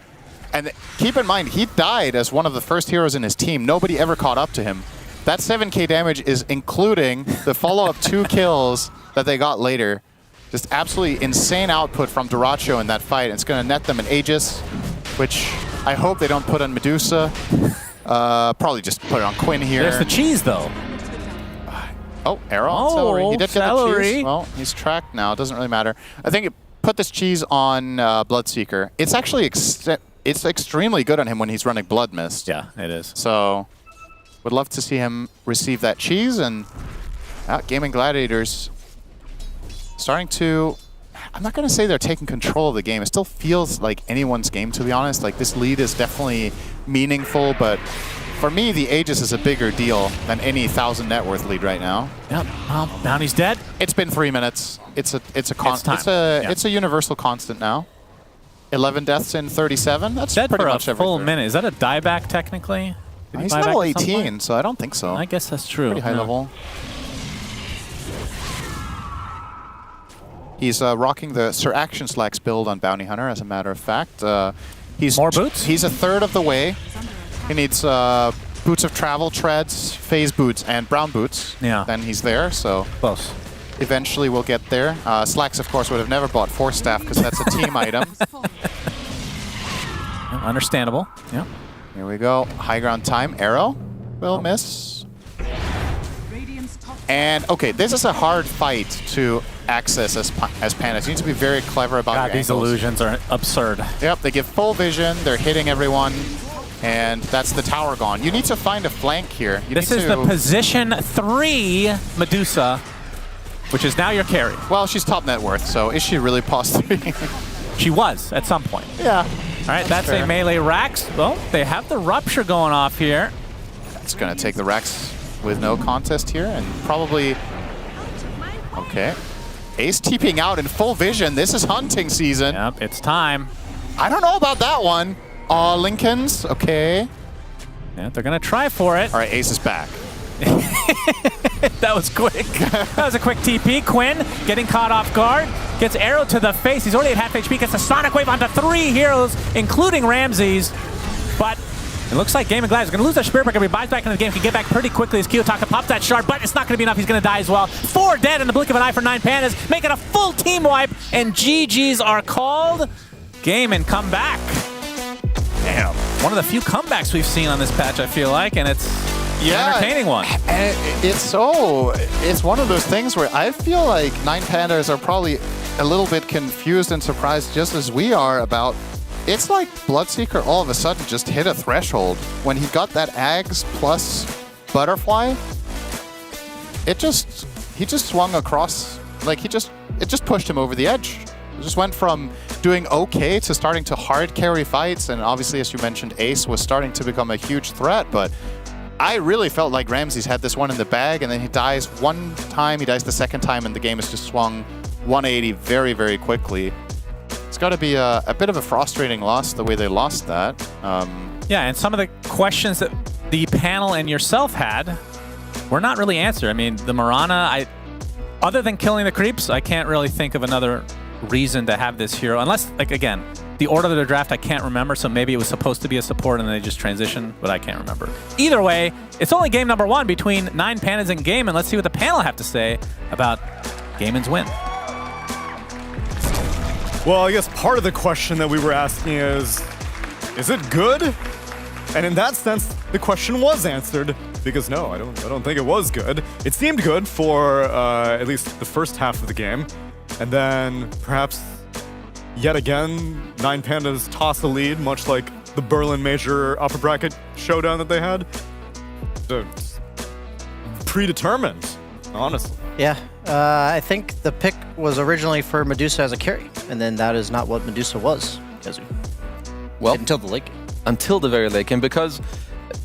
And keep in mind, he died as one of the first heroes in his team. Nobody ever caught up to him. That 7K damage is including the follow-up 2 kills that they got later. Just absolutely insane output from Dyrachyo in that fight. It's going to net them an Aegis, which I hope they don't put on Medusa. Probably just put it on Quinn here. There's the cheese, though. Oh, arrow on Celery. He did get the cheese. Well, he's tracked now. It doesn't really matter. I think it put this cheese on Bloodseeker. It's actually it's extremely good on him when he's running Blood Mist. Yeah, it is. So, would love to see him receive that cheese. And Gaming Gladiators starting to... I'm not going to say they're taking control of the game. It still feels like anyone's game, to be honest. Like, this lead is definitely meaningful, but for me, the Aegis is a bigger deal than any 1,000 net worth lead right now. Yep. Well, Bounty's dead. It's been 3 minutes. It's a universal constant now. 11 deaths in 37. That's dead pretty for much a full everything. minute. Is that a dieback technically? Did He's buy back level at some 18, point? so I don't think so. I guess that's true. Pretty high level. He's rocking the Sir Action Slacks build on Bounty Hunter, as a matter of fact. He's more boots? He's a third of the way. He needs boots of travel, treads, phase boots, and brown boots. Yeah. Then he's there, so... Close. Eventually we'll get there. Slacks, of course, would have never bought Force Staff because that's a team item. Understandable. Yeah. Here we go. High ground time. Arrow will miss. And, okay, this is a hard fight to access as Pandas. You need to be very clever about your these angles. illusions are absurd. Yep, they give full vision. They're hitting everyone. And that's the tower gone. You need to find a flank here. This is the position 3 Medusa, which is now your carry. Well, she's top net worth, so is she really pos 3? She was at some point. Yeah. All right, that's fair. a melee Rax. Well, they have the Rupture going off here. It's going to take the Rax with no contest here, and probably... Okay. Ace TPing out in full vision. This is hunting season. Yep, it's time. I don't know about that one. Lincolns, okay. Yeah, they're going to try for it. All right, Ace is back. That was quick. That was a quick TP. Quinn getting caught off guard. Gets arrowed to the face. He's already at half HP. Gets a Sonic Wave onto 3 heroes, including Ramses. But it looks like Game and Glad is going to lose their Spirit Breaker. He buys back into the game. Can get back pretty quickly as Kiyotaka pops that shard, but it's not going to be enough. He's going to die as well. 4 dead in the blink of an eye for 9 Pandas, making a full team wipe, and GGs are called. Game and come back. Damn. One of the few comebacks we've seen on this patch, I feel like, and it's an entertaining one. And it's one of those things where I feel like 9 Pandas are probably a little bit confused and surprised, just as we are, about... It's like Bloodseeker all of a sudden just hit a threshold. When he got that Ags plus Butterfly, he just swung across, like it just pushed him over the edge. It just went from doing okay to starting to hard carry fights, and obviously, as you mentioned, Ace was starting to become a huge threat, but I really felt like Ramses had this one in the bag, and then he dies one time, he dies the second time, and the game has just swung 180 very, very quickly. It's got to be a bit of a frustrating loss, the way they lost that. Yeah, and some of the questions that the panel and yourself had were not really answered. I mean, the Mirana, other than killing the creeps, I can't really think of another reason to have this hero. Unless, like, again, the order of the draft I can't remember, so maybe it was supposed to be a support and they just transitioned, but I can't remember. Either way, it's only game number 1 between 9 Pandas and Game, and let's see what the panel have to say about Gaiman's win. Well, I guess part of the question that we were asking is it good? And in that sense, the question was answered, because no, I don't think it was good. It seemed good for at least the first half of the game, and then perhaps yet again, 9 Pandas toss a lead, much like the Berlin Major upper bracket showdown that they had. So, it's predetermined, honestly. Yeah, I think the pick was originally for Medusa as a carry, and then that is not what Medusa was, Kezu. Well, until the late game. Until the very late game, because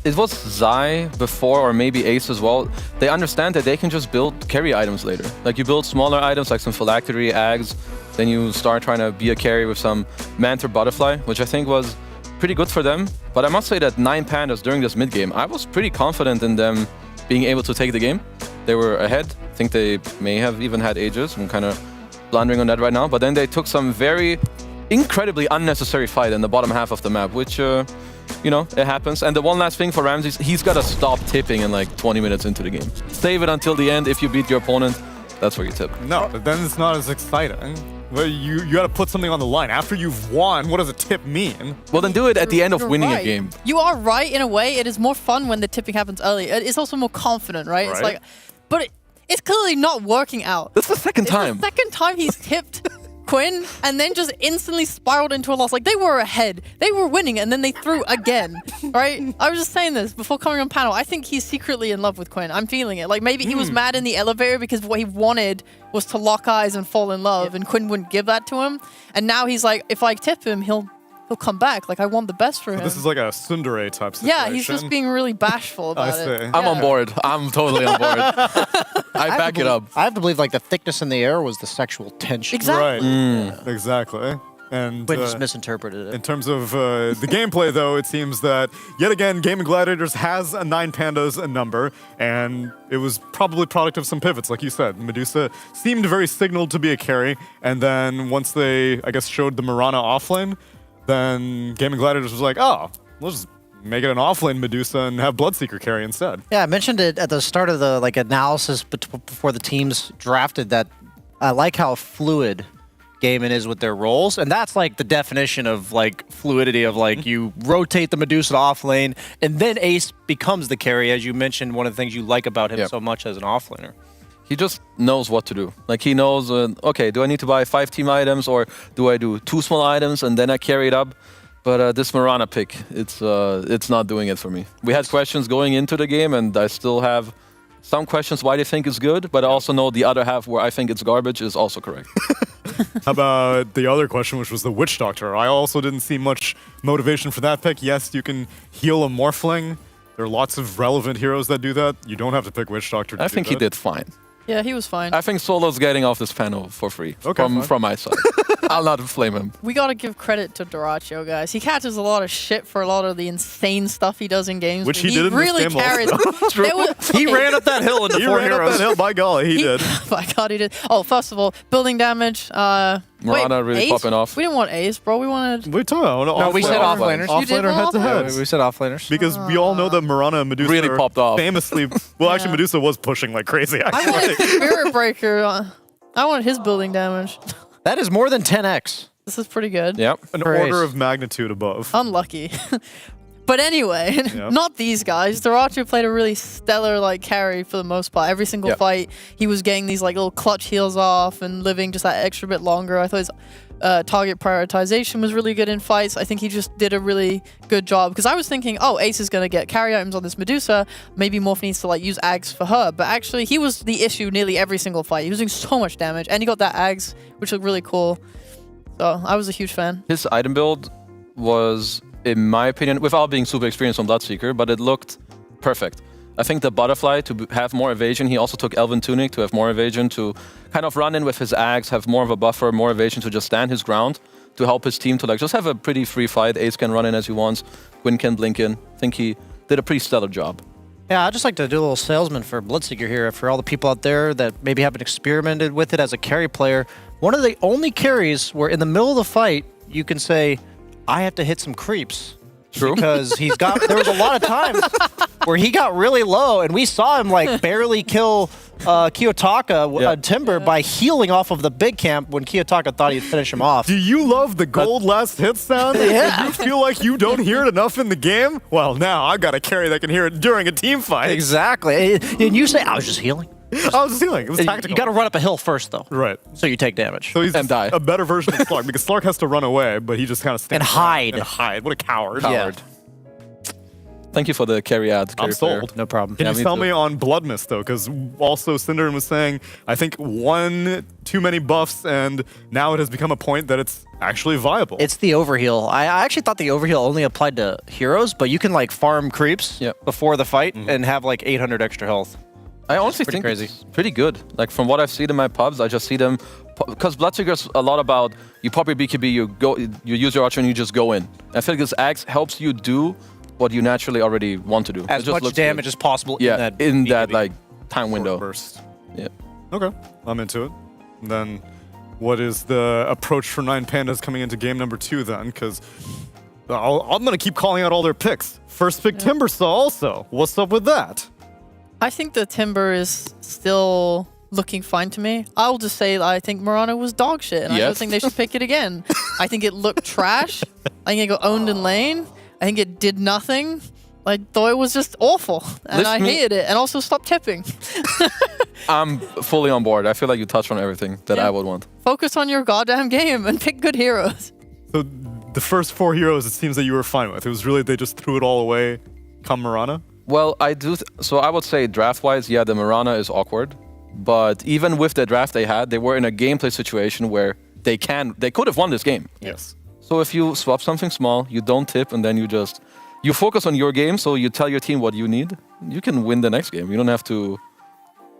it was Zai before, or maybe Ace as well. They understand that they can just build carry items later. Like, you build smaller items like some Phylactery, Ags, then you start trying to be a carry with some Banter Butterfly, which I think was pretty good for them. But I must say that 9 Pandas during this mid game, I was pretty confident in them being able to take the game. They were ahead. I think they may have even had Aegis. I'm kind of blundering on that right now. But then they took some very incredibly unnecessary fight in the bottom half of the map, which, you know, it happens. And the one last thing for Ramses, he's got to stop tipping in like 20 minutes into the game. Save it until the end. If you beat your opponent, that's where you tip. No, but then it's not as exciting. Well, you got to put something on the line. After you've won, what does a tip mean? Well, then do it at the end of You're winning right. a game. You are right in a way. It is more fun when the tipping happens early. It's also more confident, right? It's like, but it's clearly not working out. That's the second time. It's the second time he's tipped Quinn and then just instantly spiraled into a loss. Like, they were ahead. They were winning, and then they threw again, right? I was just saying this before coming on panel. I think he's secretly in love with Quinn. I'm feeling it. Like, maybe he was mad in the elevator because what he wanted was to lock eyes and fall in love, and Quinn wouldn't give that to him. And now he's like, if I tip him, he'll come back. Like, I want the best for him. This is like a tsundere type situation. Yeah, he's just being really bashful about it. I'm on board. I'm totally on board. I back it up. I have to believe like the thickness in the air was the sexual tension. Exactly. Right. Exactly. And Quinn just misinterpreted it. in terms of the gameplay, though, it seems that yet again, Gaming Gladiators has a 9 Pandas a number, and it was probably product of some pivots, like you said. Medusa seemed very signaled to be a carry, and then once they, I guess, showed the Mirana offlane, then Gaming Gladiators was like, oh, we'll just make it an offlane Medusa and have Bloodseeker carry instead. Yeah, I mentioned it at the start of the analysis before the teams drafted that I like how fluid Gaimin is with their roles, and that's like the definition of like fluidity of like you rotate the Medusa off lane, and then Ace becomes the carry, as you mentioned. One of the things you like about him so much as an offlaner. He just knows what to do. Like he knows, okay, do I need to buy 5 team items or do I do 2 small items and then I carry it up? But this Mirana pick, it's not doing it for me. We had questions going into the game, and I still have some questions why they think it's good, but I also know the other half where I think it's garbage is also correct. How about the other question, which was the Witch Doctor? I also didn't see much motivation for that pick. Yes, you can heal a Morphling. There are lots of relevant heroes that do that. You don't have to pick Witch Doctor to I think he did fine. Yeah, he was fine. I think Solo's getting off this panel for free from my side. I'll not flame him. We gotta give credit to Doracio, guys. He catches a lot of shit for a lot of the insane stuff he does in games. Which he did in really this game carries. also. He ran up that hill into 4 ran heroes. up that hill, by golly, he did. By God, he did. Oh, first of all, building damage. Mirana really Ace? popping off. We didn't want Ace, bro. We wanted... We talking about No, we said offlaners. You did Offlaner head to head. We said offlaners. Because we all know that Mirana and Medusa Really are popped off. famously... Well, actually, Medusa was pushing like crazy, I actually. wanted Spirit Breaker. I wanted his building damage. That is more than 10x. This is pretty good. Yep. An For order Ace. of magnitude above. Unlucky. But anyway, not these guys. Doracio played a really stellar carry for the most part. Every single fight, he was getting these little clutch heals off and living just that extra bit longer. I thought his target prioritization was really good in fights. I think he just did a really good job. Because I was thinking, oh, Ace is going to get carry items on this Medusa. Maybe Morph needs to use Ags for her. But actually, he was the issue nearly every single fight. He was doing so much damage. And he got that Ags, which looked really cool. So I was a huge fan. His item build was, in my opinion, without being super experienced on Bloodseeker, but it looked perfect. I think the Butterfly to have more evasion, he also took Elven Tunic to have more evasion, to kind of run in with his Axe, have more of a buffer, more evasion to just stand his ground, to help his team to just have a pretty free fight. Ace can run in as he wants, Quinn can blink in. I think he did a pretty stellar job. Yeah, I'd just like to do a little salesman for Bloodseeker here. For all the people out there that maybe haven't experimented with it as a carry player, one of the only carries where in the middle of the fight, you can say, I have to hit some creeps. True. Because there was a lot of times where he got really low, and we saw him barely kill Kiyotaka Timber by healing off of the big camp when Kiyotaka thought he'd finish him off. Do you love the gold last hit sound? Yeah. You feel like you don't hear it enough in the game? Well, now I've got a carry that can hear it during a team fight. Exactly. And you say, I was just healing. I was just healing. It was tactical. You got to run up a hill first, though. Right. So you take damage. So he's and die. a better version of Slark, because Slark has to run away, but he just kind of stands and hide. And hide. What a coward. Yeah. Thank you for the carry ad. I'm sold. No problem. Can you tell me on Blood Mist, though? Because also Cinderin was saying, I think too many buffs, and now it has become a point that it's actually viable. It's the overheal. I actually thought the overheal only applied to heroes, but you can farm creeps before the fight and have 800 extra health. I honestly think it's pretty good. From what I've seen in my pubs, I just see them, because Bloodseeker's a lot about, you pop your BKB, you use your archer and you just go in. I feel like this Axe helps you do what you naturally already want to do. As much damage as possible in that time window. Burst. Yeah. Okay, I'm into it. And then what is the approach for 9 Pandas coming into game number 2 then? Because I'm going to keep calling out all their picks. First pick Timbersaw also. What's up with that? I think the Timber is still looking fine to me. I'll just say I think Mirana was dog shit, and I don't think they should pick it again. I think it looked trash. I think it got owned in lane. I think it did nothing. I thought it was just awful, and I hated it. And also, stop tipping. I'm fully on board. I feel like you touched on everything that I would want. Focus on your goddamn game and pick good heroes. So the first 4 heroes, it seems that you were fine with. It was really they just threw it all away come Mirana? Well, I do. So I would say draft-wise, yeah, the Mirana is awkward. But even with the draft they had, they were in a gameplay situation where they could have won this game. Yes. So if you swap something small, you don't tip, and then you focus on your game, so you tell your team what you need, you can win the next game. You don't have to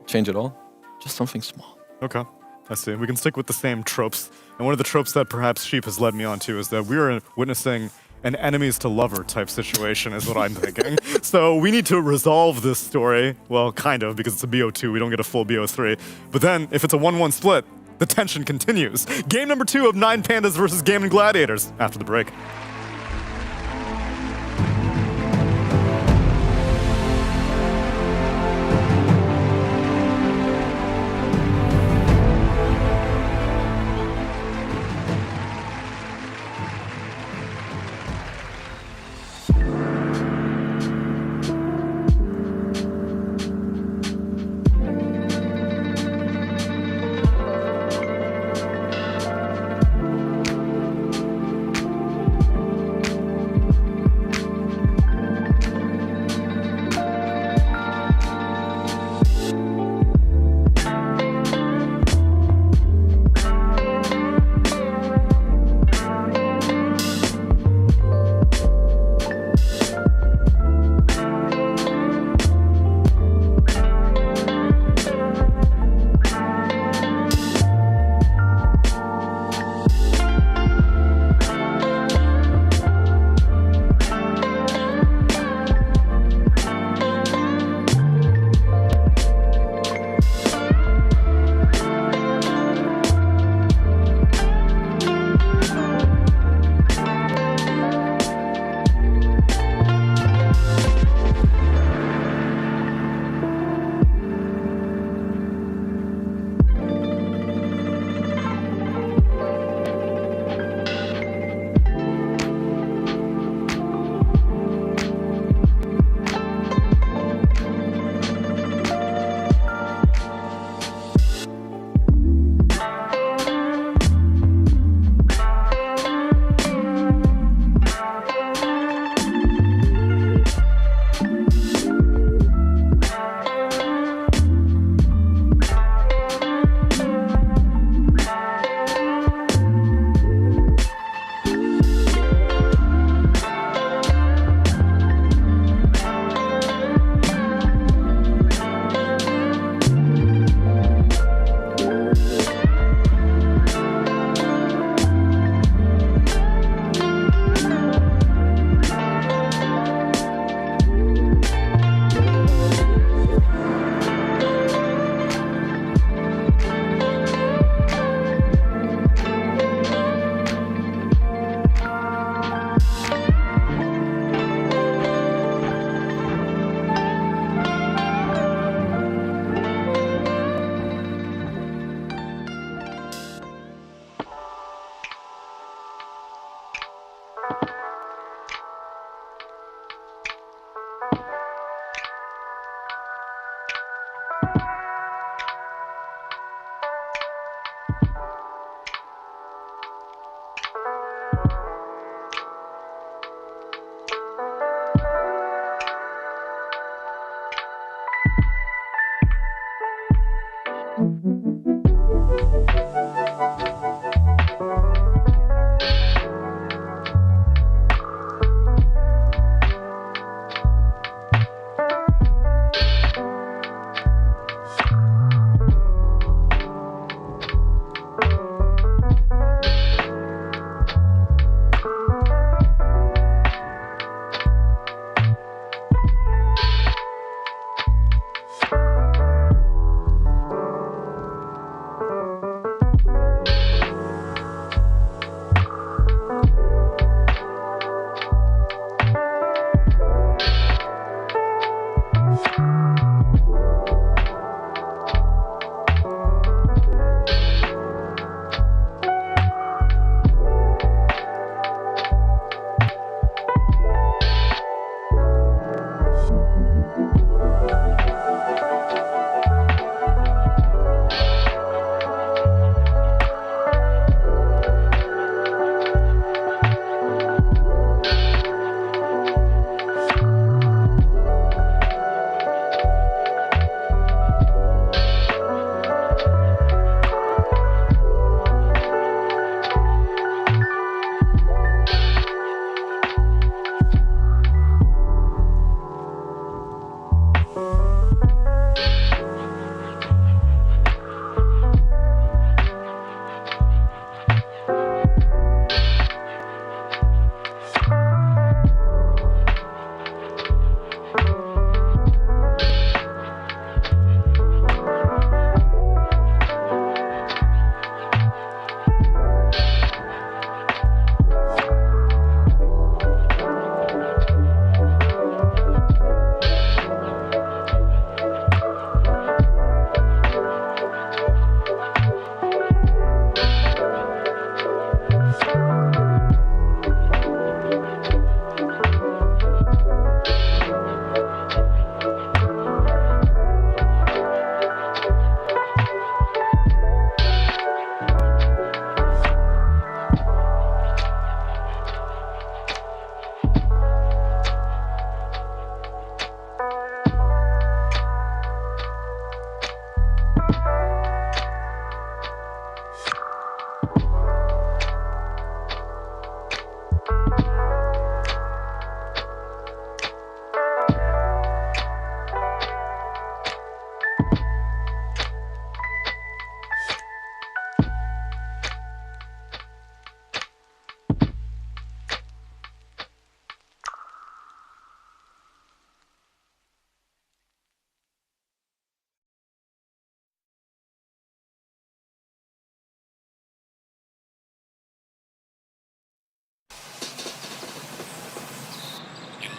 change it all. Just something small. Okay. I see. We can stick with the same tropes. And one of the tropes that perhaps Sheep has led me on to is that we are witnessing an enemies to lover type situation is what I'm thinking. So we need to resolve this story. Well, kind of, because it's a BO2. We don't get a full BO3. But then, if it's a 1-1 split, the tension continues. Game number 2 of 9 Pandas versus Gaming Gladiators after the break.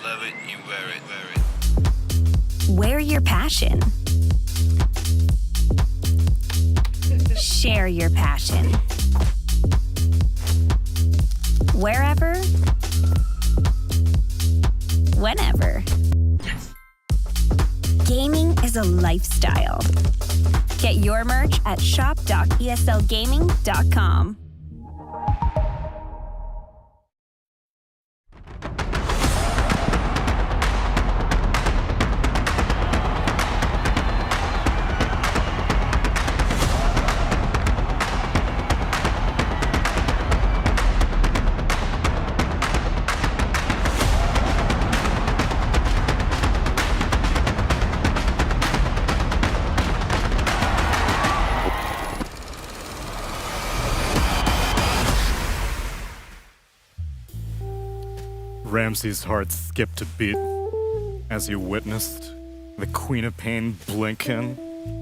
love it, you wear it. Wear your passion. Share your passion. Wherever, whenever. Gaming is a lifestyle. Get your merch at shop.eslgaming.com. Ramsey's heart skipped a beat as he witnessed the Queen of Pain blink in.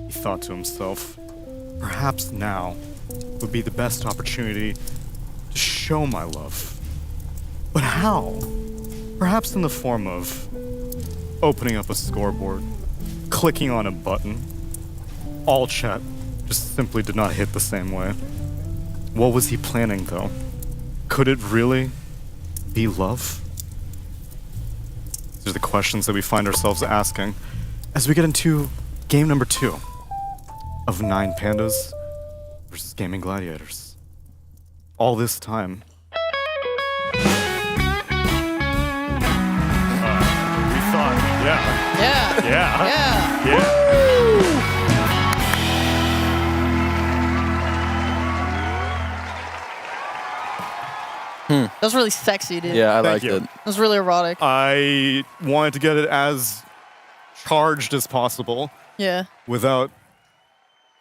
He thought to himself, perhaps now would be the best opportunity to show my love. But how? Perhaps in the form of opening up a scoreboard, clicking on a button. All chat just simply did not hit the same way. What was he planning, though? Could it really be love? These are the questions that we find ourselves asking as we get into game number 2 of 9 Pandas versus Gaming Gladiators. All this time, we thought, yeah. That was really sexy, dude. Yeah, I Thank liked you. it. That was really erotic. I wanted to get it as charged as possible Yeah. without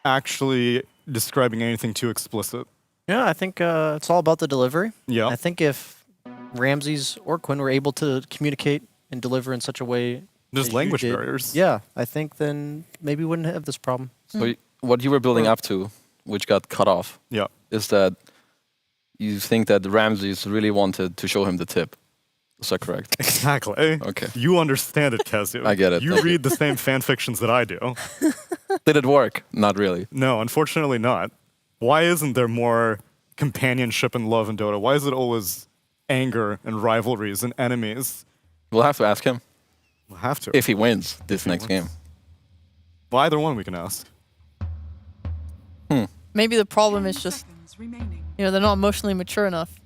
actually describing anything too explicit. Yeah, I think it's all about the delivery. Yeah. I think if Ramses or Quinn were able to communicate and deliver in such a way, There's as you language did, barriers. Yeah, I think then maybe we wouldn't have this problem. So what you were building up to, which got cut off, is that you think that Ramses really wanted to show him the tip. Is that correct? Exactly. Okay. You understand it, Kazu. I get it. You Thank read the same fan fictions that I do. Did it work? Not really. No, unfortunately not. Why isn't there more companionship and love in Dota? Why is it always anger and rivalries and enemies? We'll have to ask him. We'll have to. If he wins this next game. Well, either one we can ask. Maybe the problem is just, they're not emotionally mature enough,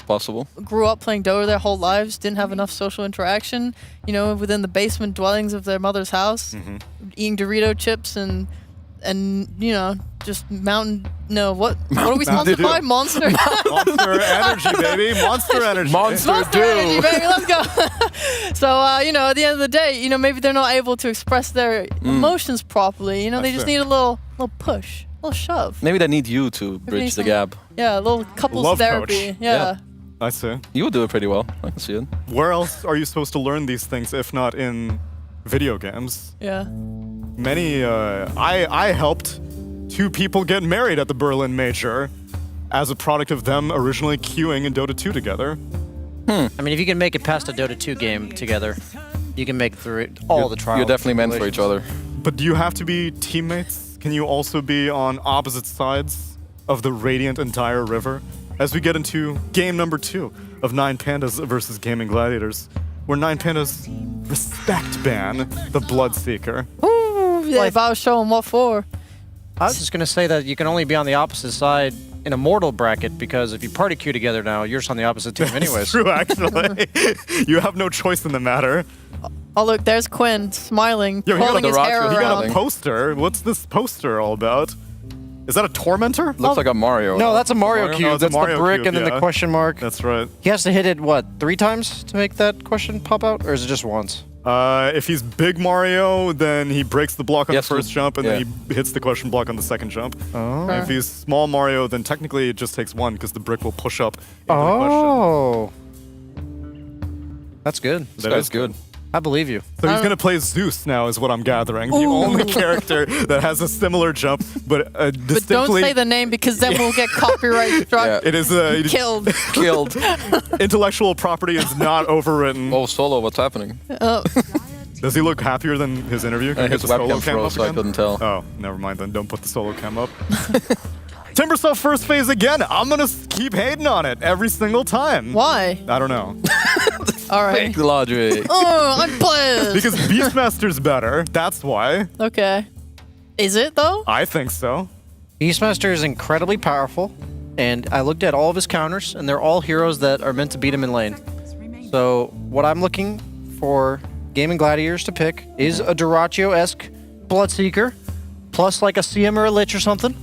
Possible. Grew up playing Dota their whole lives, didn't have enough social interaction, within the basement dwellings of their mother's house, eating Dorito chips and just what are we sponsored by? Monster? Monster Energy, baby. Monster Energy. Monster Energy, baby. Let's go. So, at the end of the day, maybe they're not able to express their emotions properly. They just need a little push, a little shove. Maybe they need you to Maybe bridge the some- gap. Yeah, a little couples Love therapy. coach. Yeah. I see. You would do it pretty well. I can see it. Where else are you supposed to learn these things if not in video games? Yeah. Many, I helped 2 people get married at the Berlin Major as a product of them originally queuing in Dota 2 together. I mean, if you can make it past a Dota 2 game together, you can make it through all the trials. You're definitely meant for each other. But do you have to be teammates? Can you also be on opposite sides of the radiant and dire river? As we get into game number 2 of 9 Pandas versus Gaming Gladiators, where 9 Pandas respect ban the Bloodseeker. Ooh, yeah, if I was showing what for. I was just going to say that you can only be on the opposite side in a mortal bracket because if you party queue together now, you're just on the opposite team anyways. That's true, actually. You have no choice in the matter. Oh, look, there's Quinn smiling, Yo, pulling his hair he got around. a poster. What's this poster all about? Is that a Tormentor? Looks like a Mario. No, that's a Mario Oh, cube. it's a That's Mario the brick cube, and then yeah. the question mark. That's right. He has to hit it, 3 times to make that question pop out? Or is it just once? If he's big Mario, then he breaks the block on the Yes, first jump, and yeah. then he hits the question block on the second jump. Oh. And if he's small Mario, then technically it just takes 1 because the brick will push up into the question. Oh. That's good. This guy's good. I believe you. So he's going to play Zeus now, is what I'm gathering. The only character that has a similar jump, but distinctly... But don't say the name because then we'll get copyright struck. Yeah. It is killed. Killed. Intellectual property is not overwritten. Oh, Solo, what's happening? Does he look happier than his interview? Can His we get the webcam solo cam froze, up so I again? couldn't tell. Oh, never mind then. Don't put the solo cam up. Timbersaw first phase again. I'm going to keep hating on it every single time. Why? I don't know. All right. Fake logic. Oh, I'm pissed. Because Beastmaster's better. That's why. Okay. Is it though? I think so. Beastmaster is incredibly powerful, and I looked at all of his counters, and they're all heroes that are meant to beat him in lane. So what I'm looking for Gaming Gladiators to pick is a Dyrachyo-esque Bloodseeker, plus like a CM or a Lich or something.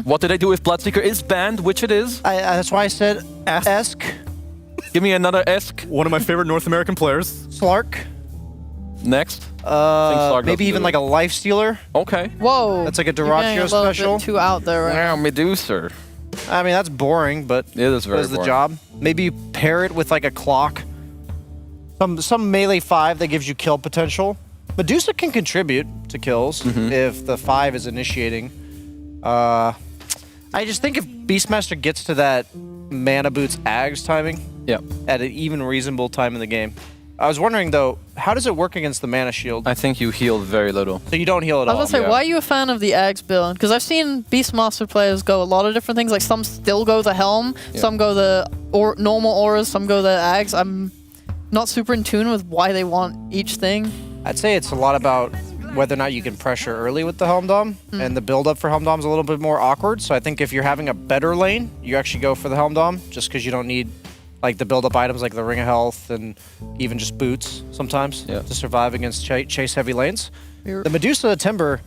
What did I do if Bloodseeker is banned, which it is? That's why I said esque. Give me another esque. One of my favorite North American players. Slark. Next. Maybe even like a Lifestealer. Okay. Whoa. That's like a You're getting Dyrachyo a little special. bit too out there right now. Wow, Medusa. I mean, that's boring, but it is very does the boring. job. Maybe you pair it with like a clock. Some melee 5 that gives you kill potential. Medusa can contribute to kills if the 5 is initiating. I just think if Beastmaster gets to that Mana Boots Ags timing at an even reasonable time in the game. I was wondering though, how does it work against the Mana Shield? I think you heal very little. So you don't heal at all? I was gonna say, why are you a fan of the Ags build? Because I've seen Beastmaster players go a lot of different things. Like some still go the Helm, some go the normal auras, some go the Ags. I'm not super in tune with why they want each thing. I'd say it's a lot about whether or not you can pressure early with the Helm Dom, and the build-up for Helm Dom is a little bit more awkward. So I think if you're having a better lane, you actually go for the Helm Dom, just because you don't need like the build-up items like the Ring of Health and even just boots sometimes to survive against chase heavy lanes. The Medusa Timber,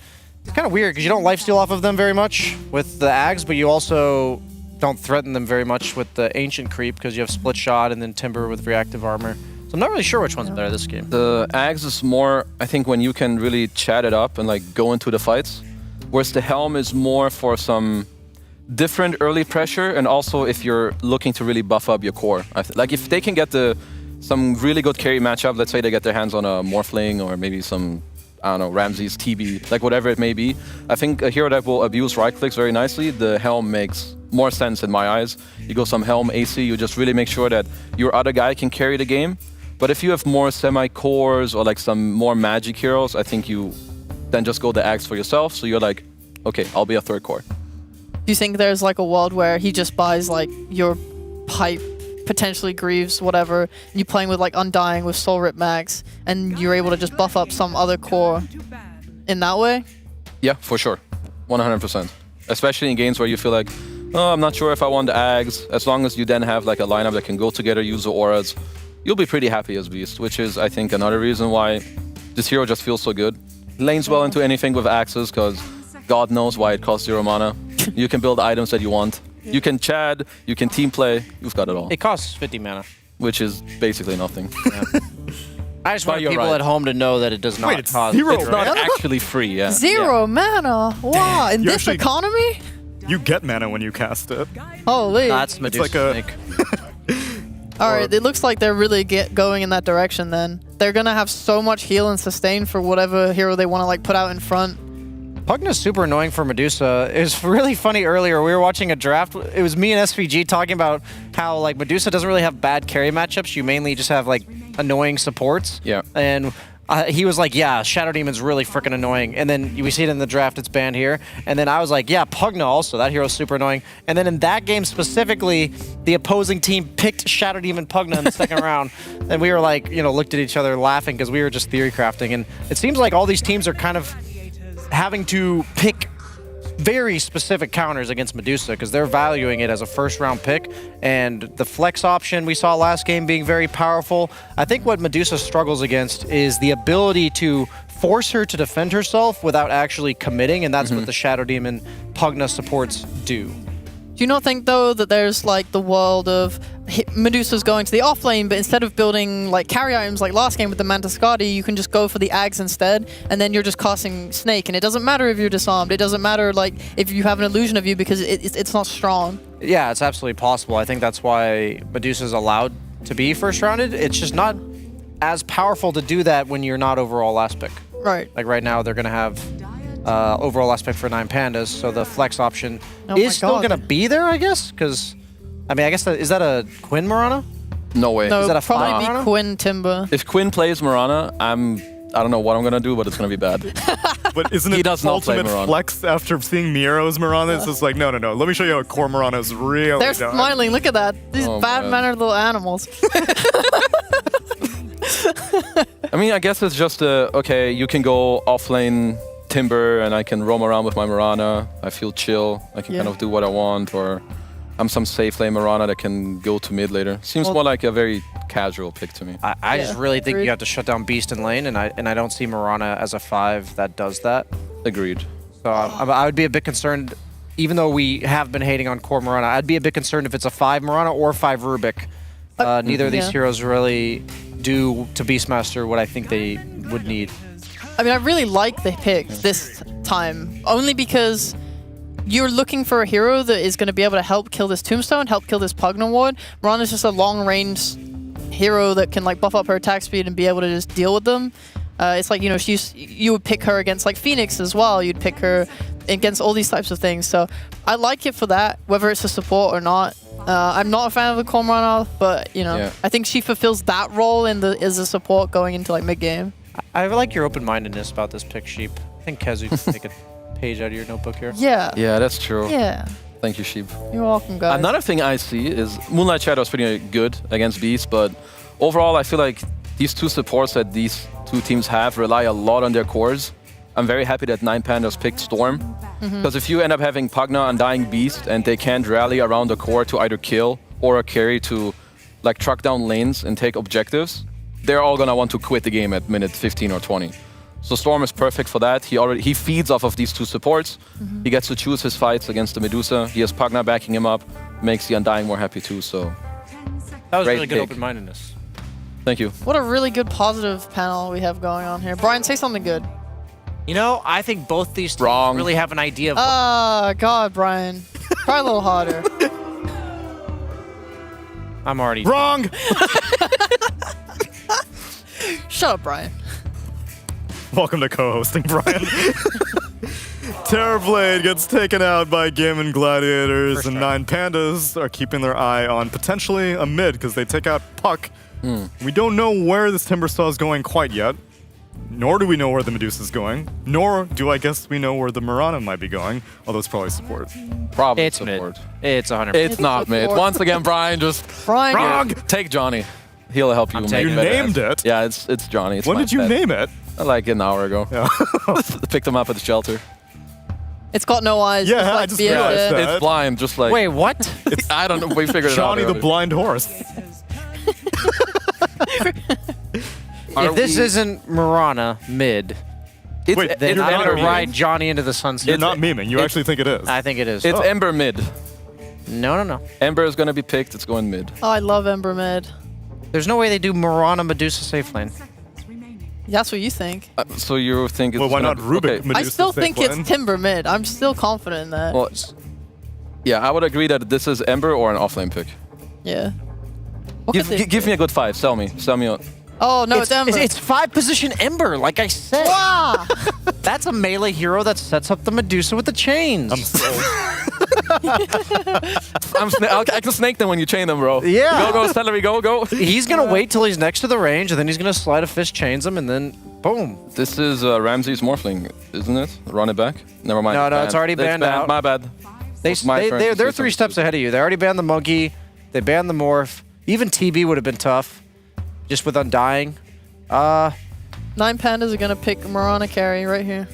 it's kind of weird because you don't lifesteal off of them very much with the Ags, but you also don't threaten them very much with the Ancient Creep because you have Split Shot and then Timber with reactive armor. So I'm not really sure which one's better this game. The Ags is more, I think, when you can really chat it up and like go into the fights, whereas the Helm is more for some different early pressure, and also if you're looking to really buff up your core. Like if they can get some really good carry matchup, let's say they get their hands on a Morphling or maybe some, I don't know, Ramses, TB, like whatever it may be. I think a hero that will abuse right clicks very nicely, the Helm makes more sense in my eyes. You go some Helm AC, you just really make sure that your other guy can carry the game. But if you have more semi-cores or like some more magic heroes, I think you then just go the Axe for yourself. So you're like, okay, I'll be a third core. Do you think there's like a world where he just buys like your pipe, potentially Greaves, whatever, and you're playing with like Undying with Soul Rip Max, and you're able to just buff up some other core in that way? Yeah, for sure. 100%. Especially in games where you feel like, oh, I'm not sure if I want the Ags. As long as you then have like a lineup that can go together, use the auras, you'll be pretty happy as Beast, which is, I think, another reason why this hero just feels so good. Lanes well into anything with axes, because God knows why it costs 0 mana. You can build items that you want. You can Chad, you can team play, you've got it all. It costs 50 mana. Which is basically nothing. I just want people at home to know that it does not cost. It's not actually free, yeah. Zero mana? Wow, in You this actually- economy? You get mana when you cast it. Holy. That's It's Medusa like a Snake. All right, it looks like they're really going in that direction then. They're going to have so much heal and sustain for whatever hero they want to like put out in front. Pugna's super annoying for Medusa. It was really funny earlier. We were watching a draft. It was me and SVG talking about how like Medusa doesn't really have bad carry matchups. You mainly just have like annoying supports. Yeah. And he was like, yeah, Shadow Demon's really freaking annoying. And then we see it in the draft, it's banned here. And then I was like, yeah, Pugna also. That hero's super annoying. And then in that game specifically, the opposing team picked Shadow Demon Pugna in the second round. And we were like, you know, looked at each other laughing because we were just theory crafting. And it seems like all these teams are kind of having to pick very specific counters against Medusa because they're valuing it as a first-round pick, and the flex option we saw last game being very powerful. I think what Medusa struggles against is the ability to force her to defend herself without actually committing, and that's what the Shadow Demon Pugna supports do. Do you not think, though, that there's, like, the world of Medusa's going to the off lane, but instead of building, like, carry items like last game with the Mantiscati, you can just go for the Ags instead, and then you're just casting Snake, and it doesn't matter if you're disarmed. It doesn't matter, like, if you have an illusion of you because it's not strong. Yeah, it's absolutely possible. I think that's why Medusa's allowed to be first-rounded. It's just not as powerful to do that when you're not overall last pick. Right. Like right now, they're going to have overall last pick for 9 Pandas, so the flex option is still going to be there, I guess? Because, I mean, I guess, is that a Quinn Marana? No way. No, Is that a probably Marana? be Quinn Timber. If Quinn plays Marana, I don't know what I'm gonna do, but it's gonna be bad. But isn't He it does not play ultimate Marana. flex after seeing Miro's Marana? It's just like, no. Let me show you how core Marana is really They're done. smiling. Look at that. These Oh, bad-mannered little animals. I mean, I guess it's just okay, you can go offlane Timber and I can roam around with my Marana. I feel chill. I can kind of do what I want, or I'm some safe lane Marana that can go to mid later. Seems more like a very casual pick to me. I just really think you have to shut down Beast in lane, and I don't see Marana as a 5 that does that. Agreed. So I would be a bit concerned, even though we have been hating on core Marana, I'd be a bit concerned if it's a 5 Marana or 5 Rubik. Neither of these heroes really do to Beastmaster what I think they would need. I mean, I really like the pick this time, only because you're looking for a hero that is going to be able to help kill this Tombstone, help kill this Pugna Ward. Marana's just a long-range hero that can like buff up her attack speed and be able to just deal with them. It's like, you know, you would pick her against like Phoenix as well. You'd pick her against all these types of things. So I like it for that, whether it's a support or not. I'm not a fan of the core Marana, but you know, I think she fulfills that role as a support going into like mid-game. I like your open-mindedness about this pick, Sheep. I think Kezu can take a page out of your notebook here. Yeah. Yeah, that's true. Yeah. Thank you, Sheep. You're welcome, guys. Another thing I see is Moonlight Shadow is pretty good against Beast, but overall I feel like these two supports that these two teams have rely a lot on their cores. I'm very happy that 9 Pandas picked Storm, because if you end up having Pugna Undying Beast and they can't rally around the core to either kill or a carry to like truck down lanes and take objectives, they're all gonna want to quit the game at minute 15 or 20. So Storm is perfect for that. He feeds off of these two supports. He gets to choose his fights against the Medusa. He has Pugna backing him up, makes the Undying more happy too. So that was great really good pick. open-mindedness. Thank you. What a really good positive panel we have going on here. Brian, say something good. You know, I think both these teams really have an idea of... Oh, God, Brian. Try a little harder. I'm already... Wrong! Shut up, Brian. Welcome to co-hosting, Brian. Terrorblade gets taken out by Gammon Gladiators, and 9 Pandas are keeping their eye on potentially a mid because they take out Puck. We don't know where this Timbersaw is going quite yet, nor do we know where the Medusa is going, nor do I guess we know where the Marana might be going, although it's probably support. Probably it's support. Mid. It's 100%. It's not mid. Once again, Brian just... Brian, wrong! Take Johnny. He'll help you. You named it? Yeah, it's Johnny. It's When did you name it? Like an hour ago. Yeah. Picked him up at the shelter. It's got no eyes. Yeah, just like I just beard. realized that. It's blind, just like... Wait, what? I don't know. We figured it out. Johnny the already. blind horse. If this isn't Marana mid, It's, then you're I'm not going to memeing. ride Johnny into the sunset. You're not memeing. You actually think it is. I think it is. It's Ember mid. No. Ember is going to be picked. It's going mid. Oh, I love Ember Mid. There's no way they do Marana Medusa safe lane. That's what you think. So you think it's Well, why gonna, not Rubik okay. Medusa I still safe think lane? it's Timber Mid. I'm still confident in that. Well, yeah, I would agree that this is Ember or an offlane pick. Yeah. What could they Give me a good 5. Sell me. Sell me. Oh, no, it's Ember. It's 5 position Ember, like I said. Wow. That's a melee hero that sets up the Medusa with the chains. I'm sold. I can snake them when you chain them, bro. Yeah. Go, celery, go. He's going to wait till he's next to the range, and then he's going to slide a fist, chains him, and then boom. This is Ramsey's Morphling, isn't it? Run it back. Never mind. No, it's already banned out. My bad. They're 3 steps ahead of you. They already banned the monkey. They banned the morph. Even TB would have been tough, just with Undying. 9 Pandas are going to pick Marana carry right here.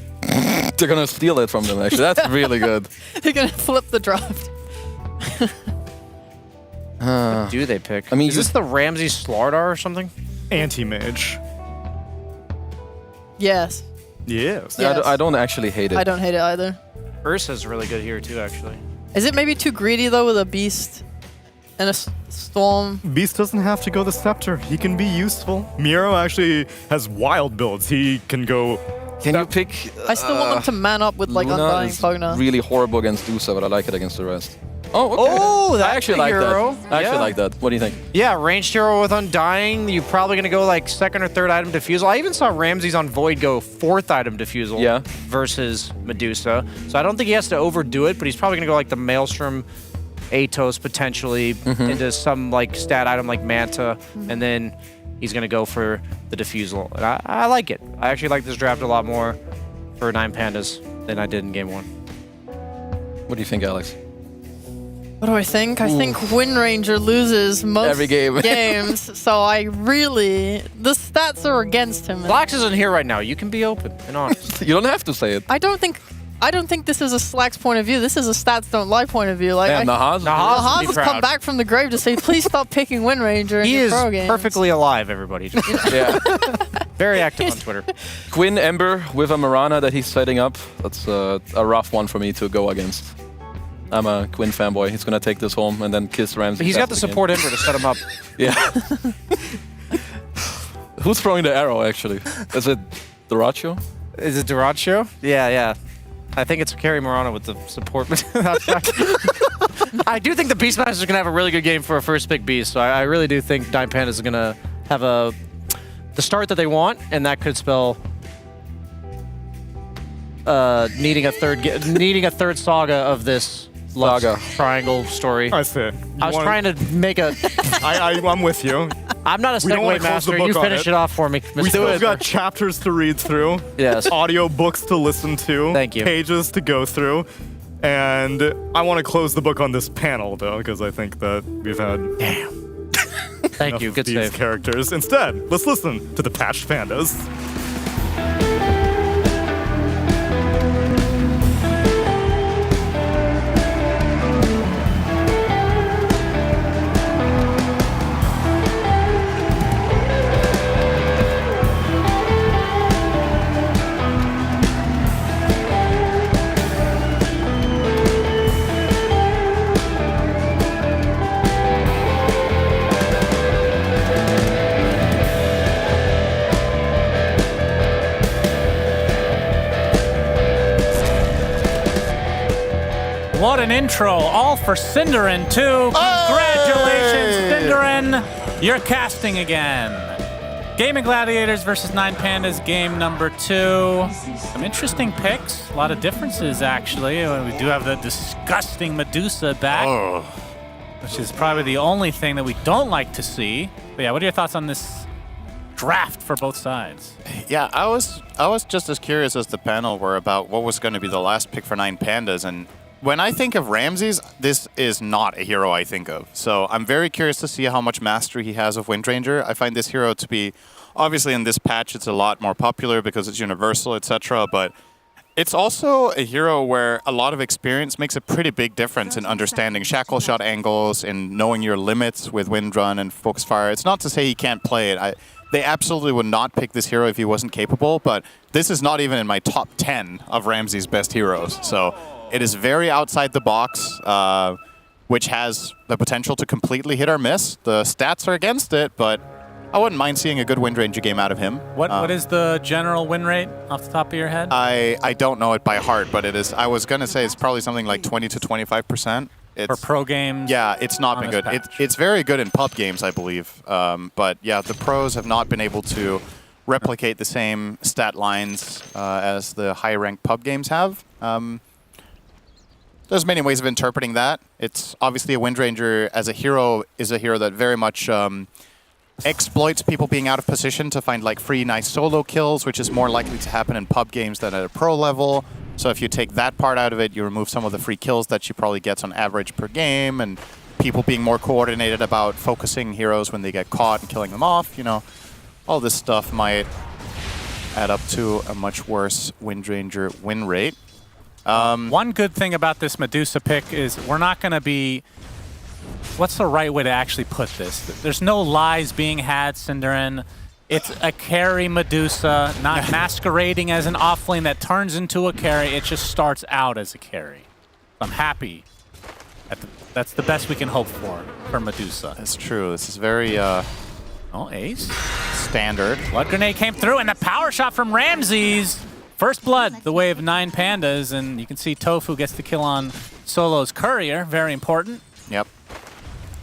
They're going to steal it from them, actually. That's really good. They're going to flip the draft. What do they pick? I mean, is this the Ramsey Slardar or something? Anti-mage. Yes. Yes. Yes. I don't actually hate it. I don't hate it either. Ursa's really good here too, actually. Is it maybe too greedy, though, with a Beast and a Storm? Beast doesn't have to go the Scepter. He can be useful. Miro actually has wild builds. He can go... Can you pick... I still want them to man up with, like, Luna Undying is Pugna. really horrible against Dusa, but I like it against the rest. Oh, okay. Oh, that's I actually a like hero. that. I actually Yeah. like that. What do you think? Yeah, ranged hero with Undying. You're probably going to go like second or third item defusal. I even saw Ramses on Void go fourth item defusal versus Medusa. So I don't think he has to overdo it, but he's probably going to go like the Maelstrom, Atos potentially into some like stat item like Manta, and then he's going to go for the defusal. And I like it. I actually like this draft a lot more for 9 Pandas than I did in game 1. What do you think, Alex? What do I think? I think Wind Ranger loses most Every game. games, so I really... The stats are against him. Slax isn't here right now. You can be open and honest. You don't have to say it. I don't think this is a Slack's point of view. This is a stats don't lie point of view. Like Nahaz Nahaz has come back from the grave to say, please stop picking Wind Ranger in He your is pro games. perfectly alive, everybody. Yeah. Very active on Twitter. Quinn Ember with a Mirana that he's setting up. That's a rough one for me to go against. I'm a Quinn fanboy. He's gonna take this home and then kiss Ramsey. He's got the support Ember to set him up. Yeah. Who's throwing the arrow, actually? Is it Duracho? Is it Duracho? Yeah. I think it's Carry Mirana with the support. I do think the Beastmasters is going to have a really good game for a first pick Beast, so I really do think 9 Pandas is going to have the start that they want, and that could spell needing a third saga of this Saga triangle story. I see. I was trying to make a... I'm with you. I'm not a We don't wanna segue close the master. book You on finish it off for me. We still got chapters to read through. Yes. Audio books to listen to. Thank you. Pages to go through. And I want to close the book on this panel, though, because I think that we've had... Damn. Thank you. Good these save. characters. Instead, let's listen to the Patched Pandas. What an intro, all for Cinderin too. Congratulations, Cinderin. You're casting again. Gaming Gladiators versus 9 Pandas, game number 2. Some interesting picks, a lot of differences actually. We do have the disgusting Medusa back, which is probably the only thing that we don't like to see. But yeah, what are your thoughts on this draft for both sides? Yeah, I was just as curious as the panel were about what was going to be the last pick for 9 Pandas, and when I think of Ramses, this is not a hero I think of. So I'm very curious to see how much mastery he has of Wind Ranger. I find this hero to be, obviously in this patch, it's a lot more popular because it's universal, etc. But it's also a hero where a lot of experience makes a pretty big difference in understanding shackle shot angles and knowing your limits with Wind Run and Focus Fire. It's not to say he can't play it. They absolutely would not pick this hero if he wasn't capable, but this is not even in my top 10 of Ramses' best heroes. So it is very outside the box, which has the potential to completely hit or miss. The stats are against it, but I wouldn't mind seeing a good Wind Ranger game out of him. What is the general win rate off the top of your head? I don't know it by heart, but it is. I was going to say it's probably something like 20 to 25%. For pro games? Yeah, it's not been good. It's very good in pub games, I believe. But yeah, the pros have not been able to replicate the same stat lines as the high-ranked pub games have. There's many ways of interpreting that. It's obviously a Wind Ranger as a hero is a hero that very much exploits people being out of position to find like free nice solo kills, which is more likely to happen in pub games than at a pro level. So if you take that part out of it, you remove some of the free kills that she probably gets on average per game, and people being more coordinated about focusing heroes when they get caught and killing them off. You know, all this stuff might add up to a much worse Wind Ranger win rate. One good thing about this Medusa pick is we're not going to be... What's the right way to actually put this? There's no lies being had, Cinderin. It's a carry Medusa, not masquerading as an offlane that turns into a carry. It just starts out as a carry. I'm happy. That's the best we can hope for Medusa. That's true. This is very... Oh, ace. Standard. Blood Grenade came through, and the power shot from Ramses First blood, the way of 9 pandas, and you can see Tofu gets the kill on Solo's courier. Very important. Yep.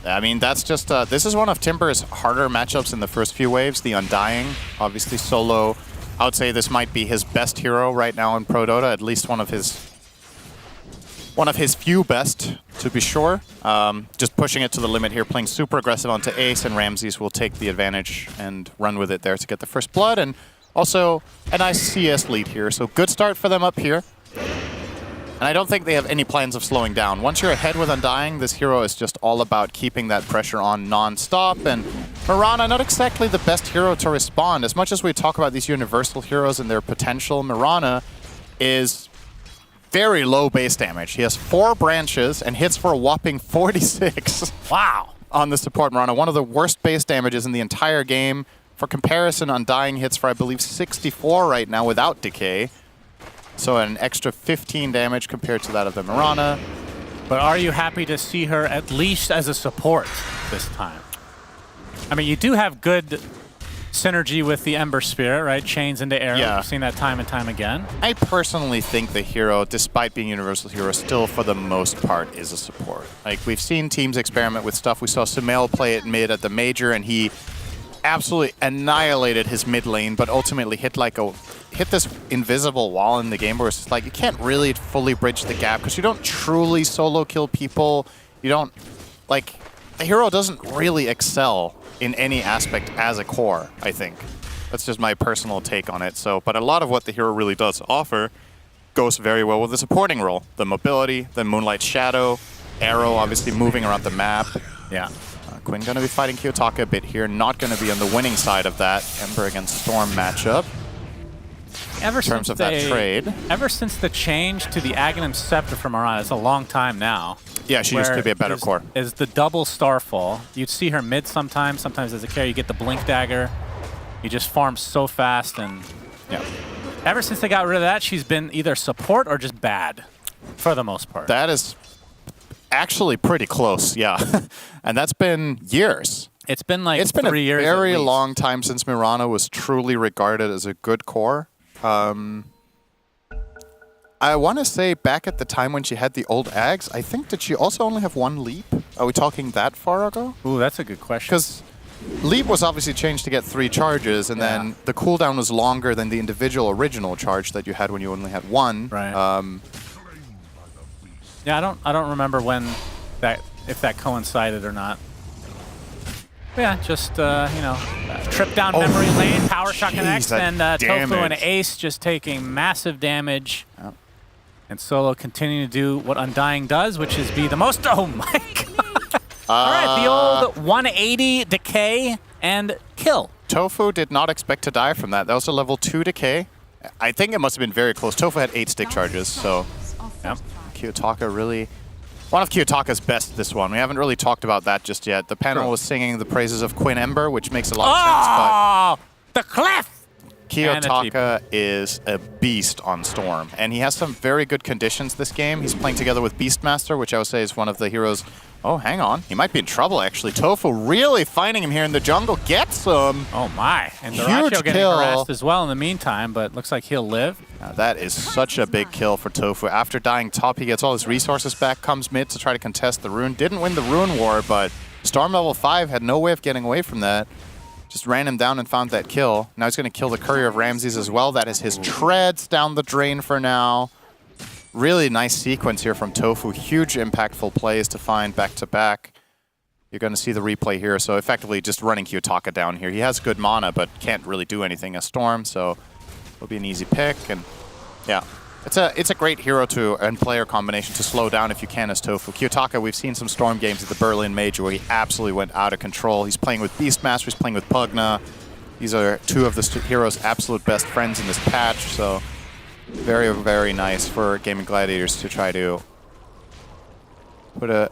I mean, that's just, this is one of Timber's harder matchups in the first few waves, the Undying. Obviously, Solo, I would say this might be his best hero right now in Pro Dota, at least one of his few best, to be sure. Just pushing it to the limit here, playing super aggressive onto Ace, and Ramses will take the advantage and run with it there to get the first blood, and also a nice CS lead here, so good start for them up here. And I don't think they have any plans of slowing down. Once you're ahead with Undying, this hero is just all about keeping that pressure on non-stop. And Mirana, not exactly the best hero to respond. As much as we talk about these universal heroes and their potential, Mirana is very low base damage. He has 4 branches and hits for a whopping 46. Wow. On the support Mirana. One of the worst base damages in the entire game. For comparison, Undying hits for, I believe, 64 right now without Decay. So an extra 15 damage compared to that of the Mirana. But are you happy to see her at least as a support this time? I mean, you do have good synergy with the Ember Spirit, right? Chains into arrows. Yeah. We've seen that time and time again. I personally think the hero, despite being universal hero, still for the most part is a support. Like, we've seen teams experiment with stuff. We saw Sumail play it mid at the Major, and he absolutely annihilated his mid lane, but ultimately hit this invisible wall in the game where it's just like you can't really fully bridge the gap because you don't truly solo kill people. You don't, like, the hero doesn't really excel in any aspect as a core, I think. That's just my personal take on it. So, but a lot of what the hero really does offer goes very well with the supporting role. The mobility, the Moonlight Shadow, Arrow obviously moving around the map. Yeah. Quinn going to be fighting Kiyotaka a bit here, not going to be on the winning side of that Ember against Storm matchup. In terms of that trade. Ever since the change to the Aghanim Scepter from Mirana, it's a long time now. Yeah, she used to be a better core. Is the double Starfall. You'd see her mid sometimes as a carry you get the Blink Dagger. You just farm so fast, and yeah. Ever since they got rid of that, she's been either support or just bad, for the most part. That is actually pretty close, yeah. And that's been years. It's been like 3 years. It's been a very long time since Mirana was truly regarded as a good core. I want to say back at the time when she had the old Ags, I think did she also only have 1 leap? Are we talking that far ago? Ooh, that's a good question. Because leap was obviously changed to get 3 charges, and then the cooldown was longer than the individual original charge that you had when you only had 1. Right. Yeah, I don't remember when if that coincided or not. Yeah, just trip down memory lane, power shot connects, and Tofu and Ace just taking massive damage. Yep. And Solo continuing to do what Undying does, which is be the most. Oh my god! All right, the old 180 decay and kill. Tofu did not expect to die from that. That was a level 2 decay. I think it must have been very close. Tofu had 8 stick charges, so yep. Kiyotaka really... One of Kiyotaka's best this one. We haven't really talked about that just yet. The panel was singing the praises of Quinn Ember, which makes a lot of sense, but... the cliff! Kiyotaka is a beast on Storm, and he has some very good conditions this game. He's playing together with Beastmaster, which I would say is one of the heroes... Oh, hang on. He might be in trouble, actually. Tofu really finding him here in the jungle. Gets him! Oh, my. And huge Duracho getting kill. harassed as well in the meantime, but looks like he'll live. Now, that is such a big kill for Tofu. After dying top, he gets all his resources back, comes mid to try to contest the rune. Didn't win the rune war, but Storm level 5 had no way of getting away from that. Just ran him down and found that kill. Now he's going to kill the Courier of Ramses as well. That is his treads down the drain for now. Really nice sequence here from Tofu. Huge impactful plays to find back-to-back. You're going to see the replay here. So effectively just running Kiyotaka down here. He has good mana, but can't really do anything as Storm, so it'll be an easy pick. And yeah, it's a great hero and player combination to slow down if you can as Tofu. Kiyotaka, we've seen some Storm games at the Berlin Major where he absolutely went out of control. He's playing with Beastmaster, he's playing with Pugna. These are 2 of the hero's absolute best friends in this patch, so very, very nice for Gaming Gladiators to try to put a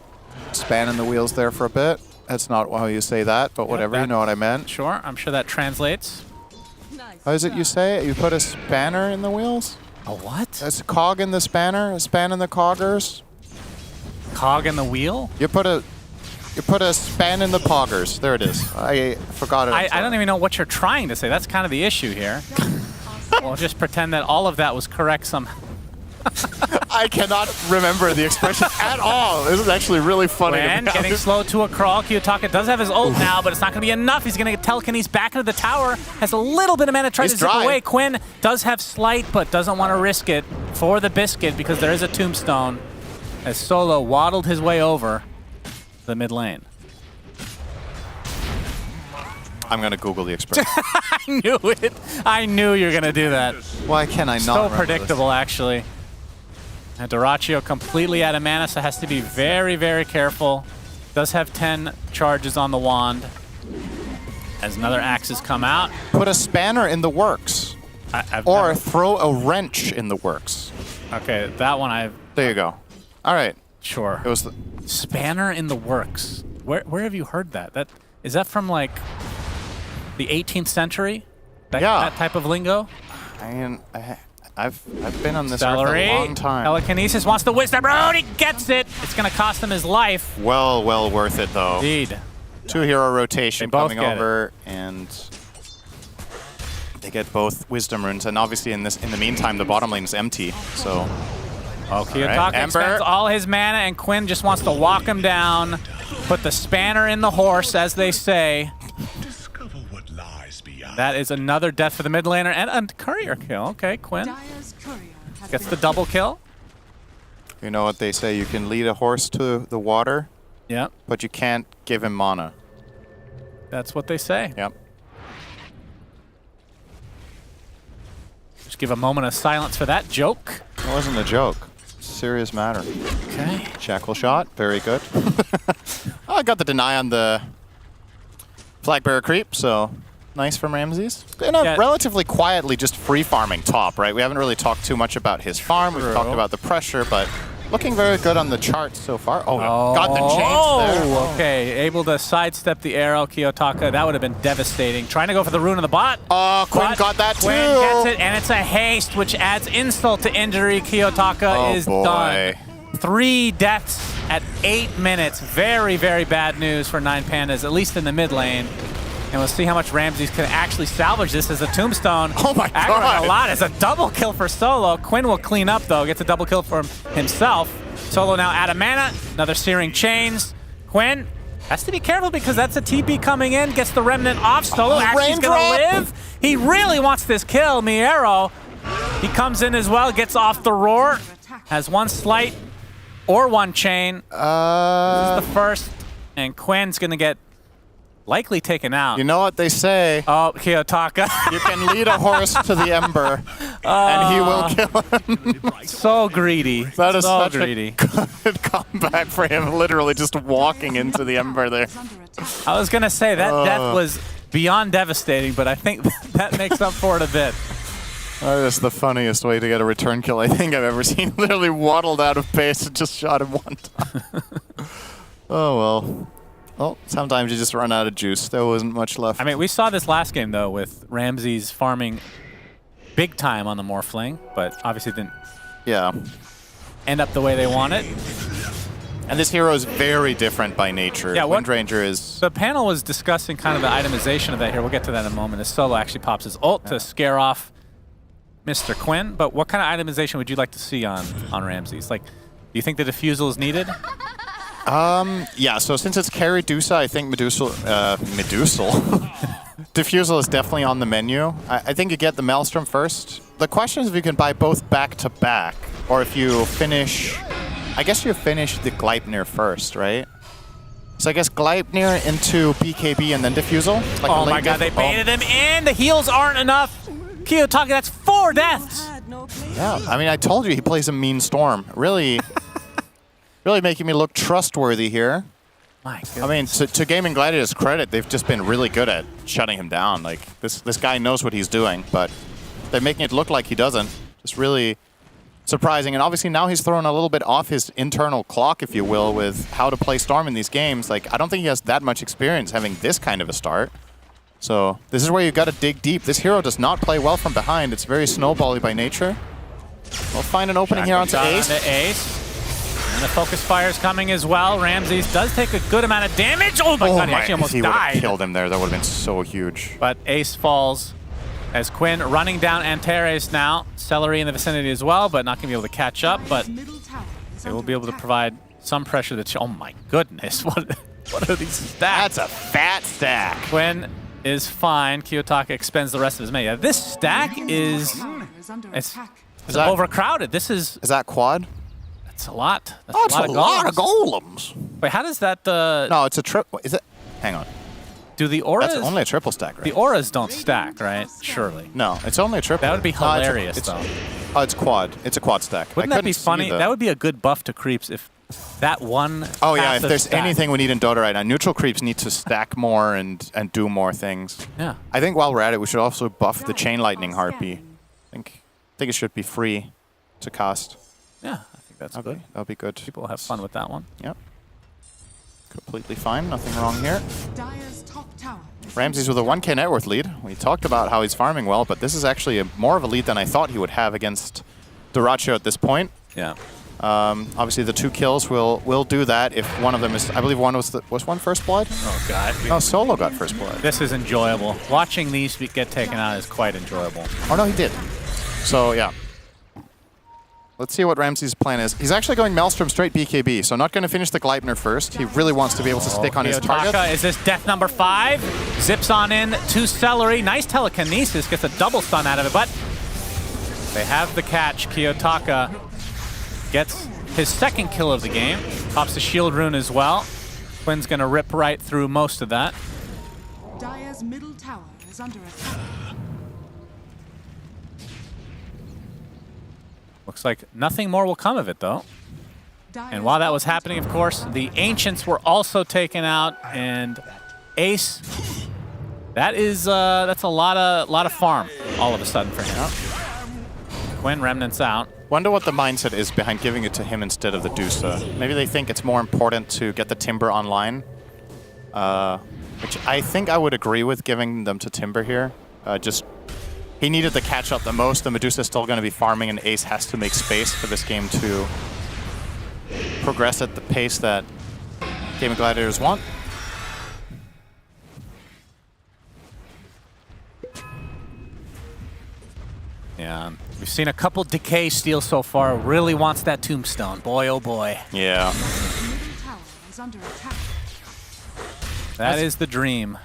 span in the wheels there for a bit. That's not how you say that, but whatever, you know what I meant. Sure, I'm sure that translates. How is it you say it? You put a spanner in the wheels? A what? That's a cog in the spanner, a span in the coggers. Cog in the wheel? You put a span in the poggers. There it is. I forgot it. I don't even know what you're trying to say. That's kind of the issue here. We'll just pretend that all of that was correct somehow. I cannot remember the expression at all. This is actually really funny. And getting slow to a crawl. Kiyotaka does have his ult now, but it's not going to be enough. He's going to telekinesis back into the tower. Has a little bit of mana, tries to zip away. Quinn does have Slight, but doesn't want to risk it for the biscuit because there is a tombstone as Solo waddled his way over the mid lane. I'm going to Google the expression. I knew it. I knew you were going to do that. Why can I not So remember predictable, this? actually. And Duraccio completely out of mana, so has to be very, very careful. Does have 10 charges on the wand. As another axes come out. Put a spanner in the works. Or throw a wrench in the works. Okay, that one I've... There you go. All right. Sure. It was the spanner in the works. Where have you heard that? Is that from like the 18th century? That type of lingo? I mean, I've been on this earth a long time. Telekinesis wants the wisdom. Oh, he gets it. It's going to cost him his life. Well worth it though. Indeed. 2 hero rotation coming get over, and they get both wisdom runes. And obviously, in the meantime, the bottom lane is empty. So, Kiyotaka spends all his mana, and Quinn just wants to walk him down, put the spanner in the horse, as they say. That is another death for the mid laner and a courier kill. Okay, Quinn gets the double kill. You know what they say? You can lead a horse to the water. Yeah. But you can't give him mana. That's what they say. Yep. Just give a moment of silence for that joke. It wasn't a joke. Serious matter. Okay. Shackle shot. Very good. I got the deny on the flag bearer creep, so nice from Ramses. And relatively quietly just free farming top, right? We haven't really talked too much about his farm. We've talked about the pressure, but looking very good on the chart so far. Oh, got the chains there. Okay. Able to sidestep the arrow, Kiyotaka. That would have been devastating. Trying to go for the rune on the bot. Oh, Quinn got that too. Quinn gets it, and it's a haste, which adds insult to injury. Kiyotaka is done. 3 deaths at 8 minutes. Very, very bad news for 9 Pandas, at least in the mid lane. And we'll see how much Ramses can actually salvage this as a tombstone. Oh my God. A lot. It's a double kill for Solo. Quinn will clean up though, gets a double kill for himself. Solo now out of mana, another Searing Chains. Quinn has to be careful because that's a TP coming in, gets the remnant off. Solo actually is gonna live. He really wants this kill, Miero. He comes in as well, gets off the roar, has 1 slight or 1 chain. This is the first, and Quinn's gonna get likely taken out. You know what they say? Oh, Kiyotaka. You can lead a horse to the ember, and he will kill him. So greedy. That is so such greedy. a good comeback for him, literally just walking into the ember there. I was going to say, that death was beyond devastating, but I think that makes up for it a bit. That is the funniest way to get a return kill I think I've ever seen. Literally waddled out of pace and just shot him 1 time. Oh, well. Well, sometimes you just run out of juice. There wasn't much left. I mean, we saw this last game, though, with Ramses farming big time on the Morphling, but obviously didn't end up the way they wanted. And this hero is very different by nature. Yeah, Windranger is... The panel was discussing kind of the itemization of that here. We'll get to that in a moment. As Solo actually pops his ult to scare off Mr. Quinn. But what kind of itemization would you like to see on Ramses? Like, do you think the defusal is needed? Yeah, so since it's carry Dusa, I think Medusal Diffusal is definitely on the menu. I think you get the Maelstrom first. The question is if you can buy both back-to-back, or if you finish... I guess you finish the Gleipnir first, right? So I guess Gleipnir into BKB and then Diffusal. Like oh my God, they baited him in! The heals aren't enough! Kiyotaka, that's 4 deaths! Yeah, I mean, I told you he plays a mean Storm. Really... Really making me look trustworthy here. My goodness. I mean, to Gaming Gladiator's credit, they've just been really good at shutting him down. Like, this guy knows what he's doing, but they're making it look like he doesn't. It's really surprising. And obviously now he's thrown a little bit off his internal clock, if you will, with how to play Storm in these games. Like, I don't think he has that much experience having this kind of a start. So this is where you got to dig deep. This hero does not play well from behind. It's very snowbally by nature. We'll find an opening here onto Ace. And the focus fire is coming as well. Ramses does take a good amount of damage. Oh my God, he actually almost died. If he would have killed him there, that would have been so huge. But Ace falls As Quinn running down Antares now. Celery in the vicinity as well, but not going to be able to catch up. But they will be able to provide some pressure. Oh my goodness, what are these stacks? That's a fat stack. Quinn is fine. Kiyotaka expends the rest of his mana. Yeah, this stack is it's overcrowded. Is that quad? That's a lot. That's a lot of golems. Wait, how does that No, it's a triple. Is it? Hang on. Do the auras? That's only a triple stack, right? The auras don't stack, right? Surely. No, it's only a triple. That would be hilarious, though. Oh, it's quad. It's a quad stack. Wouldn't that be funny? That would be a good buff to creeps if that one. Oh yeah, if there's stack. anything we need in Dota right now, neutral creeps need to stack more and do more things. Yeah. I think while we're at it, we should also buff the Chain Lightning Harpy. I think it should be free to cast. Yeah, I think that's good. That'll be good. People will have fun with that one. Yep. Completely fine. Nothing wrong here. Ramses with a 1k net worth lead. We talked about how he's farming well, but this is actually more of a lead than I thought he would have against Duracho at this point. Yeah. Obviously, the 2 kills will do that if one of them is. I believe one was one first blood. Oh god. No, Solo got first blood. This is enjoyable. Watching these get taken out is quite enjoyable. Oh no, he did. So yeah. Let's see what Ramsey's plan is. He's actually going Maelstrom straight BKB, so not going to finish the Gleipnir first. He really wants to be able to stick on his target. Is this death number 5? Zips on in to Celery. Nice telekinesis. Gets a double stun out of it, but they have the catch. Kiyotaka gets his 2nd kill of the game. Pops the shield rune as well. Quinn's going to rip right through most of that. Dire's middle tower is under attack. Looks like nothing more will come of it, though. And while that was happening, of course, the Ancients were also taken out, and Ace, that's a lot of farm all of a sudden for him. Quinn Remnants out. Wonder what the mindset is behind giving it to him instead of the Dusa. Maybe they think it's more important to get the Timber online, which I think I would agree with giving them to Timber here. He needed the catch up the most. The Medusa is still going to be farming, and Ace has to make space for this game to progress at the pace that Game of Gladiators want. Yeah, we've seen a couple Decay steals so far. Really wants that Tombstone. Boy, oh boy. Yeah. That is the dream.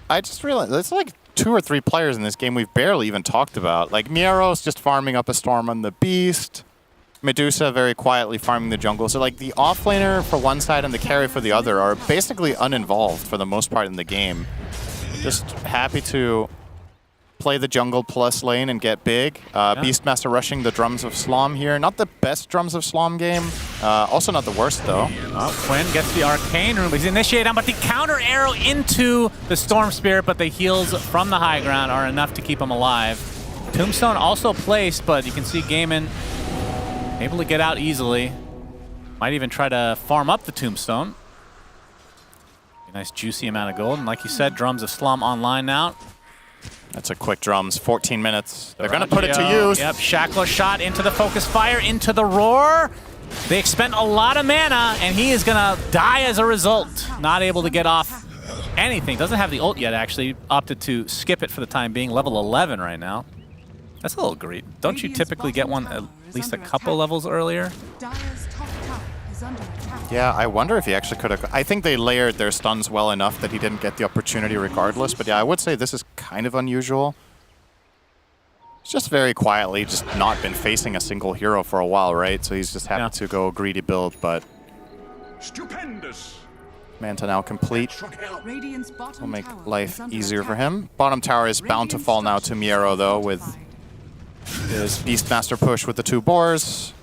I just realized, it's like 2 or 3 players in this game we've barely even talked about. Like, Miero's just farming up a storm on the Beast. Medusa very quietly farming the jungle. So, like, the offlaner for one side and the carry for the other are basically uninvolved for the most part in the game. Just happy to play the jungle plus lane and get big. Beastmaster rushing the Drums of Slom here. Not the best Drums of Slom game. Also not the worst, though. Quinn gets the Arcane Rune. He's initiated on, but the counter arrow into the Storm Spirit, but the heals from the high ground are enough to keep him alive. Tombstone also placed, but you can see Gaiman able to get out easily. Might even try to farm up the Tombstone. A nice juicy amount of gold. And like you said, Drums of Slum online now. That's a quick Drums, 14 minutes. They're going to put it to use. Yep, Shackler shot into the focus fire, into the roar. They expend a lot of mana, and he is going to die as a result. Not able to get off anything. Doesn't have the ult yet, actually. Opted to skip it for the time being. Level 11 right now. That's a little great. Don't you typically get one at least a couple levels earlier? Yeah, I wonder if he actually could have. I think they layered their stuns well enough that he didn't get the opportunity regardless. But yeah, I would say this is kind of unusual. He's just very quietly just not been facing a single hero for a while, right? So he's just happy to go greedy build, but Manta now complete. Will make life easier for him. Bottom tower is bound to fall now to Miero, though, with his Beastmaster push with the 2 boars.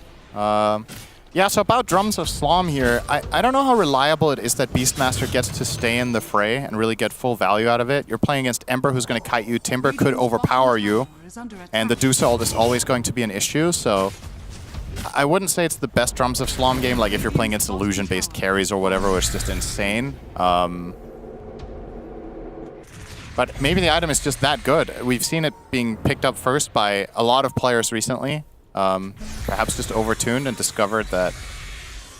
Yeah, so about Drums of Slom here, I don't know how reliable it is that Beastmaster gets to stay in the fray and really get full value out of it. You're playing against Ember, who's going to kite you. Timber could overpower you, and the Dusa ult is always going to be an issue, so I wouldn't say it's the best Drums of Slom game, like if you're playing against illusion-based carries or whatever, which is just insane. But maybe the item is just that good. We've seen it being picked up first by a lot of players recently. Perhaps just overtuned and discovered that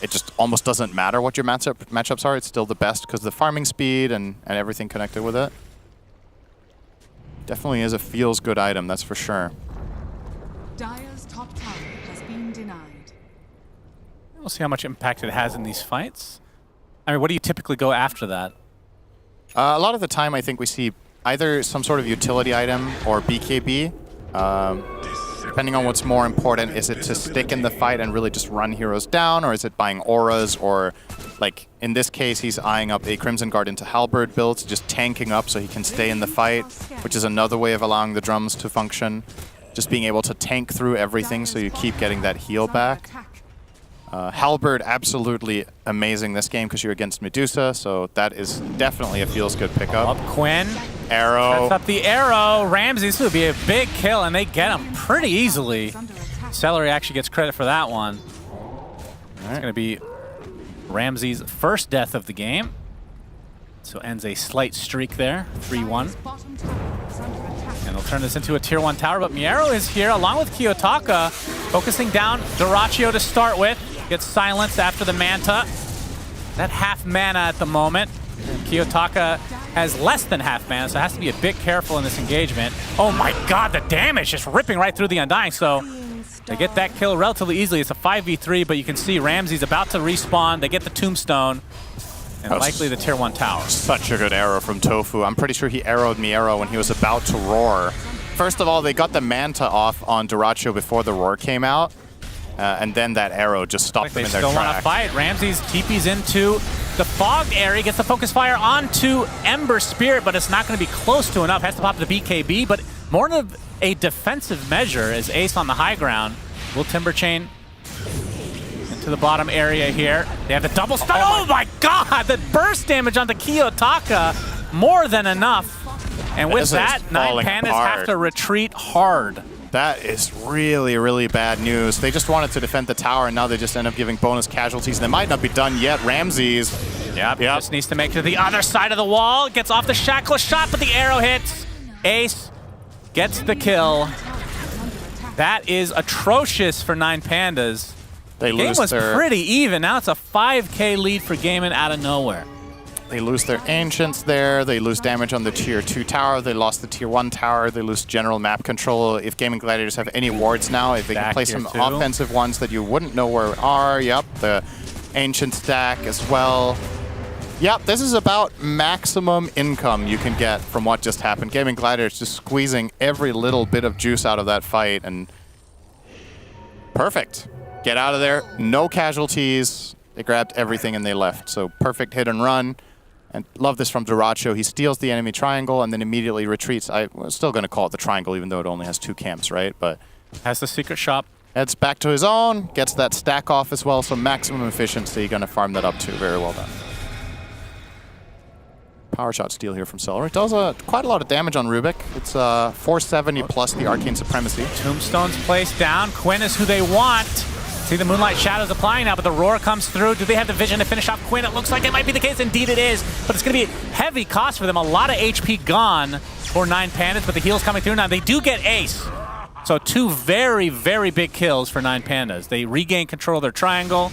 it just almost doesn't matter what your matchups are. It's still the best because of the farming speed and everything connected with it. Definitely is a feels-good item, that's for sure. Dire's top tower has been denied. We'll see how much impact it has in these fights. I mean, what do you typically go after that? A lot of the time, I think we see either some sort of utility item or BKB. Depending on what's more important, is it to stick in the fight and really just run heroes down, or is it buying auras, or like in this case, he's eyeing up a Crimson Guard into Halberd builds, just tanking up so he can stay in the fight, which is another way of allowing the drums to function. Just being able to tank through everything so you keep getting that heal back. Halberd, absolutely amazing this game because you're against Medusa, so that is definitely a feels-good pickup. Up Quinn. Arrow. Sets up the arrow. Ramsey, this would be a big kill, and they get him pretty easily. Celery actually gets credit for that one. It's going to be Ramsey's first death of the game. So ends a slight streak there, 3-1. And they'll turn this into a tier 1 tower, but Miero is here along with Kiyotaka, focusing down Dyrachyo to start with. Gets silenced after the Manta. That half mana at the moment. And Kiyotaka has less than half mana, so has to be a bit careful in this engagement. Oh my god, the damage just ripping right through the Undying. So they get that kill relatively easily. It's a 5v3, but you can see Ramsey's about to respawn. They get the Tombstone. And likely the tier 1 tower. Such a good arrow from Tofu. I'm pretty sure he arrowed Miero when he was about to roar. First of all, they got the Manta off on Dyrachyo before the roar came out. And then that arrow just stopped them in their tracks. They still want to fight. Ramsey's TP's into the fogged area, gets the focus fire onto Ember Spirit, but it's not going to be close to enough. Has to pop the BKB, but more of a defensive measure as Ace on the high ground. Will Timber Chain into the bottom area here. They have the double stun. Oh my god! The burst damage onto Kiyotaka, more than enough. And with that, 9 Pandas have to retreat hard. That is really, really bad news. They just wanted to defend the tower, and now they just end up giving bonus casualties. They might not be done yet. Ramsey's. Yep. Just needs to make it to the other side of the wall. Gets off the Shackle shot, but the arrow hits. Ace gets the kill. That is atrocious for 9 Pandas. The game was pretty even. Now it's a 5k lead for Gaimin out of nowhere. They lose their Ancients there. They lose damage on the tier 2 tower. They lost the tier 1 tower. They lose general map control. If Gaming Gladiators have any wards now, if they can play some offensive ones that you wouldn't know where are. Yep, the Ancient stack as well. Yep, this is about maximum income you can get from what just happened. Gaming Gladiators just squeezing every little bit of juice out of that fight, and perfect. Get out of there. No casualties. They grabbed everything and they left. So perfect hit and run. And love this from Dyrachyo. He steals the enemy triangle and then immediately retreats. I was still going to call it the triangle, even though it only has 2 camps, right? But has the secret shop. Heads back to his own. Gets that stack off as well. So maximum efficiency. Going to farm that up too. Very well done. Power shot steal here from Celery. Does quite a lot of damage on Rubik. It's 470 plus the Arcane Supremacy. Tombstone's placed down. Quinn is who they want. See the Moonlight Shadows applying now, but the roar comes through. Do they have the vision to finish off Quinn? It looks like it might be the case. Indeed it is, but it's going to be heavy cost for them. A lot of HP gone for 9 Pandas, but the heal's coming through now. They do get Ace. So 2 very, very big kills for 9 Pandas. They regain control of their triangle.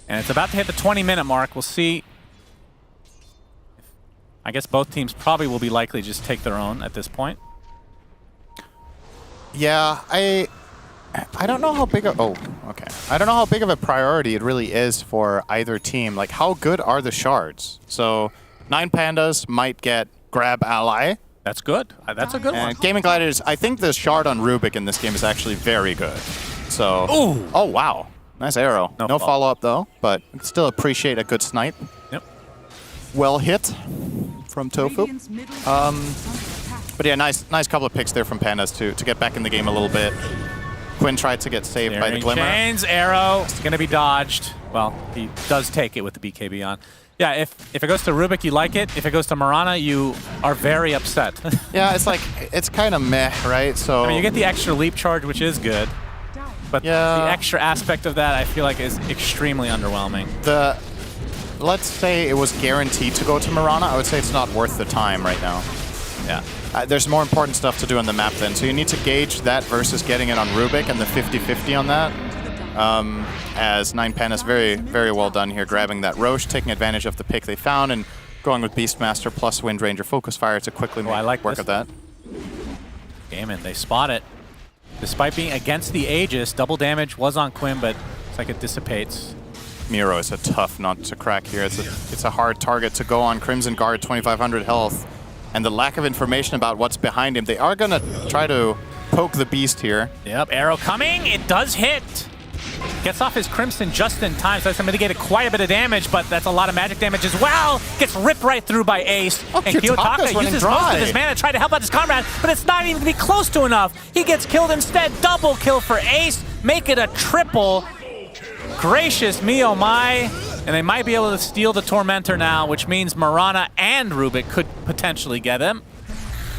And it's about to hit the 20-minute mark. We'll see. I guess both teams probably will be likely to just take their own at this point. Yeah, I don't know how big of I don't know how big of a priority it really is for either team. Like, how good are the shards? So 9 Pandas might get grab ally. That's good. That's a good one. Gaming Gladiators, I think the shard on Rubik in this game is actually very good. So ooh. Oh wow. Nice arrow. No follow-up though, but still appreciate a good snipe. Yep. Well hit from Tofu. But yeah, nice couple of picks there from Pandas to get back in the game a little bit. Quinn tried to get saved by the Glimmer. Chains, arrow, it's going to be dodged. Well, he does take it with the BKB on. Yeah, if it goes to Rubik, you like it. If it goes to Marana, you are very upset. Yeah, it's like, it's kind of meh, right? So I mean, you get the extra leap charge, which is good. But the extra aspect of that, I feel like, is extremely underwhelming. Let's say it was guaranteed to go to Marana, I would say it's not worth the time right now. Yeah. There's more important stuff to do on the map then. So you need to gauge that versus getting it on Rubik and the 50-50 on that. As 9 Pandas very, very well done here, grabbing that Roche, taking advantage of the pick they found, and Going with Beastmaster plus Wind Ranger Focus Fire to quickly make work of that. Gaimin, they spot it. Despite being against the Aegis, double damage was on Quinn, but it's like it dissipates. Miro is a tough nut to crack here. It's a hard target to go on. Crimson Guard, 2,500 health. And the lack of information about what's behind him. They are going to try to poke the Beast here. Yep, arrow coming. It does hit. Gets off his Crimson just in time, so that's mitigated quite a bit of damage, but that's a lot of magic damage as well. Gets ripped right through by Ace. And Kiyotaka uses most of his mana to try to help out his comrade, but it's not even going to be close to enough. He gets killed instead. Double kill for Ace. Make it a triple. Gracious me, oh my. And they might be able to steal the Tormentor now, which means Mirana and Rubik could potentially get him.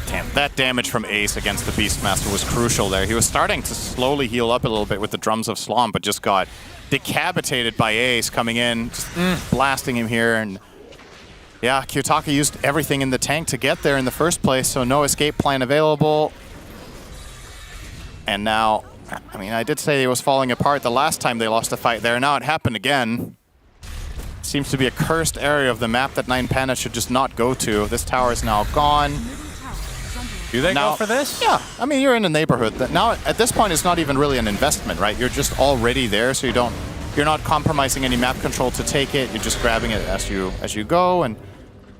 Damn, that damage from Ace against the Beastmaster was crucial there. He was starting to slowly heal up a little bit with the Drums of Slom, but just got decapitated by Ace coming in, just blasting him here. And yeah, Kiyotaka used everything in the tank to get there in the first place, so no escape plan available. And now, I mean, I did say it was falling apart the last time they lost a fight there. Now it happened again. Seems to be a cursed area of the map that 9 Panda should just not go to. This tower is now gone. Do they go for this? Yeah, I mean, you're in a neighborhood that now at this point it's not even really an investment, right? You're just already there, so you're not compromising any map control to take it. You're just grabbing it as you go, and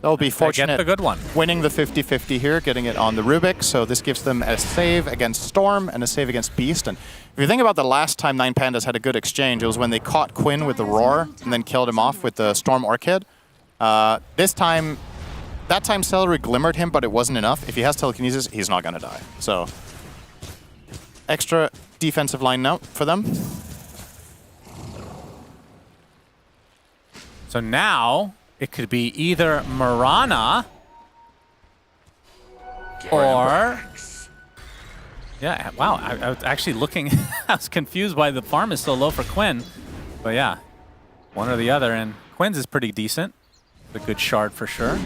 they'll be fortunate. Get the good one. Winning the 50-50 here, getting it on the Rubik. So this gives them a save against Storm and a save against Beast. And if you think about the last time 9 Pandas had a good exchange, it was when they caught Quinn with the Roar and then killed him off with the Storm Orchid. This time. That time Celery glimmered him, but it wasn't enough. If he has telekinesis, he's not going to die. So, extra defensive line now for them. So now, it could be either Mirana or... Yeah, wow, I was actually looking... I was confused why the farm is so low for Quinn. But yeah, one or the other, and Quinn's is pretty decent. A good shard for sure.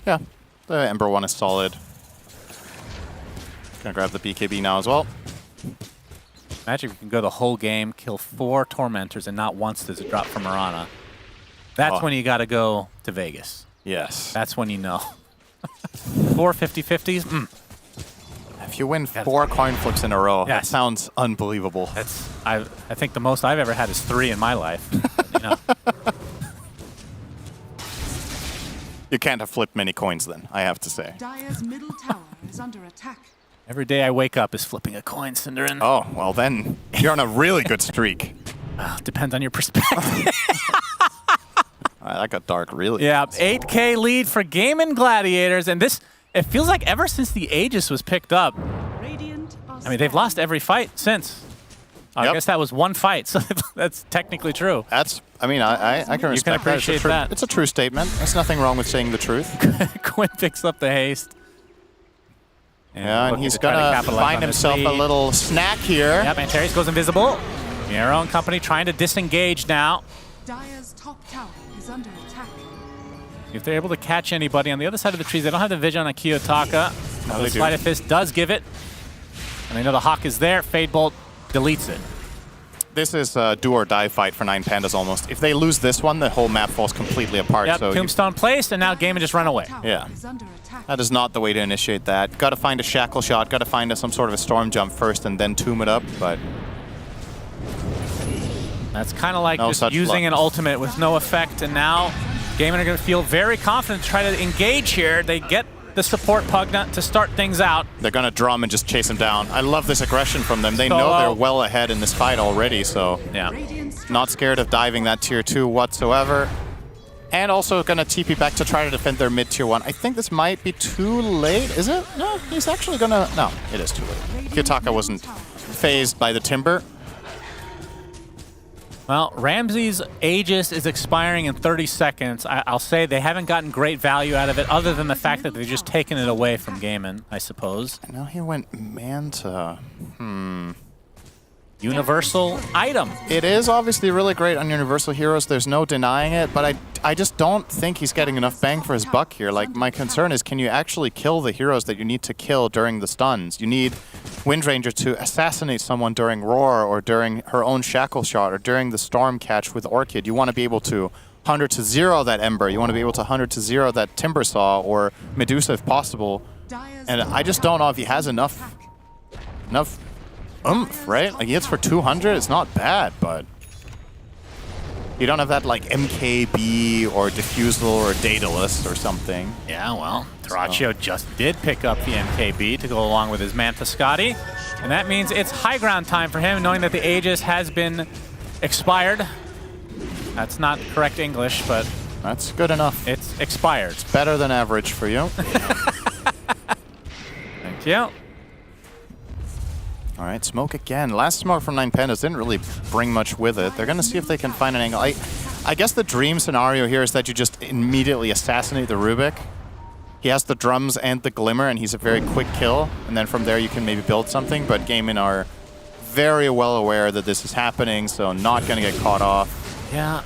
Yeah, the Ember one is solid. Gonna grab the BKB now as well. Imagine if we can go the whole game, kill 4 Tormentors, and not once does it drop from Mirana. That's when you gotta go to Vegas. Yes. That's when you know. 4 50-50s? If you win 4 coin flips in a row, that sounds unbelievable. I think the most I've ever had is 3 in my life. But, you know. You can't have flipped many coins then, I have to say. Dire's middle tower is under attack. Every day I wake up is flipping a coin, Cinderin. Oh, well then, you're on a really good streak. Depends on your perspective. That got dark really Yeah, fast. 8K lead for Gaimin Gladiators, and this, it feels like ever since the Aegis was picked up, I mean, they've lost every fight since. I guess that was one fight, so that's technically true. I mean, I can respect you can appreciate that. It's a true statement. There's nothing wrong with saying the truth. Quinn picks up the haste. And he's gonna find himself a little snack here. Yep, and Terry's goes invisible. Miro and company trying to disengage now. Dire's top tower is under attack. If they're able to catch anybody on the other side of the trees, they don't have the vision on Kiyotaka. The Sleight of Fist does give it. And they know the Hawk is there. Fade Bolt deletes it. This is a do or die fight for 9 Pandas almost. If they lose this one, the whole map falls completely apart. Yep, so Tombstone placed, and now Gaimin just run away. Yeah. That is not the way to initiate that. Got to find a shackle shot, got to find some sort of a storm jump first and then tomb it up, but... That's kind of like just using an ultimate with no effect, and now Gaimin are going to feel very confident to try to engage here. They get the support Pugnut to start things out. They're going to drum and just chase him down. I love this aggression from them. They know they're well ahead in this fight already, so yeah, not scared of diving that tier 2 whatsoever. And also going to TP back to try to defend their mid tier 1. I think this might be too late. Is it? No, he's actually going to... No, it is too late. Kiyotaka wasn't phased by the Timber. Well, Ramsey's Aegis is expiring in 30 seconds. I'll say they haven't gotten great value out of it other than the fact that they've just taken it away from Gaimin, I suppose. And now he went Manta. Universal item. It is obviously really great on Universal Heroes. There's no denying it, but I just don't think he's getting enough bang for his buck here. Like, my concern is, can you actually kill the heroes that you need to kill during the stuns? You need Wind Ranger to assassinate someone during Roar or during her own Shackle Shot or during the Storm Catch with Orchid. You want to be able to 100 to 0 that Ember. You want to be able to 100 to 0 that Timbersaw or Medusa if possible. And I just don't know if he has enough oomph, right? Like, he hits for 200. It's not bad, but you don't have that like MKB or Diffusal or Daedalus or something. Yeah, well, Terraccio just did pick up the MKB to go along with his Manta Scotty. And that means it's high ground time for him, knowing that the Aegis has been expired. That's not correct English, but that's good enough. It's expired. It's better than average for you. Thank you. All right, smoke again. Last smoke from 9 Pandas didn't really bring much with it. They're going to see if they can find an angle. I guess the dream scenario here is that you just immediately assassinate the Rubik. He has the drums and the glimmer, and he's a very quick kill. And then from there, you can maybe build something. But Gaimin are very well aware that this is happening, so not going to get caught off. Yeah.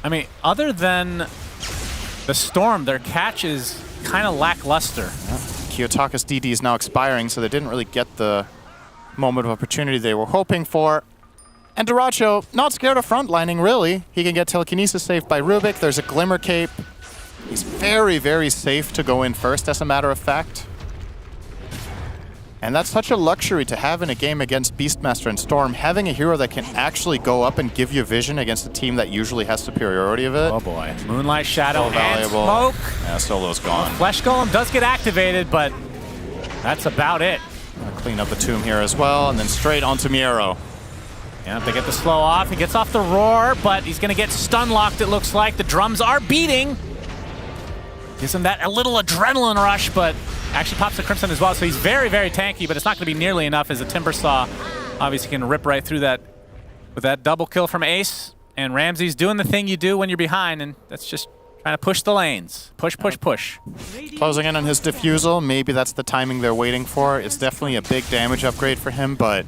I mean, other than the Storm, their catch is kind of lackluster. Yeah. Kiyotaka's DD is now expiring, so they didn't really get the moment of opportunity they were hoping for. And Terraccio, not scared of frontlining, really. He can get telekinesis saved by Rubik. There's a Glimmer Cape. He's very, very safe to go in first, as a matter of fact. And that's such a luxury to have in a game against Beastmaster and Storm, having a hero that can actually go up and give you vision against a team that usually has superiority of it. Oh boy. Moonlight Shadow So and valuable. Smoke. Yeah, Solo's gone. Flesh Golem does get activated, but that's about it. Clean up the tomb here as well, and then straight onto Miero. Yeah, they get the slow off. He gets off the roar, but he's going to get stun locked, it looks like. The drums are beating. Gives him that a little adrenaline rush, but actually pops the Crimson as well. So he's very, very tanky, but it's not going to be nearly enough as a Timbersaw obviously can rip right through that with that double kill from Ace. And Ramsey's doing the thing you do when you're behind, and that's just trying to push the lanes. Push, push, push. Closing in on his Diffusal. Maybe that's the timing they're waiting for. It's definitely a big damage upgrade for him, but...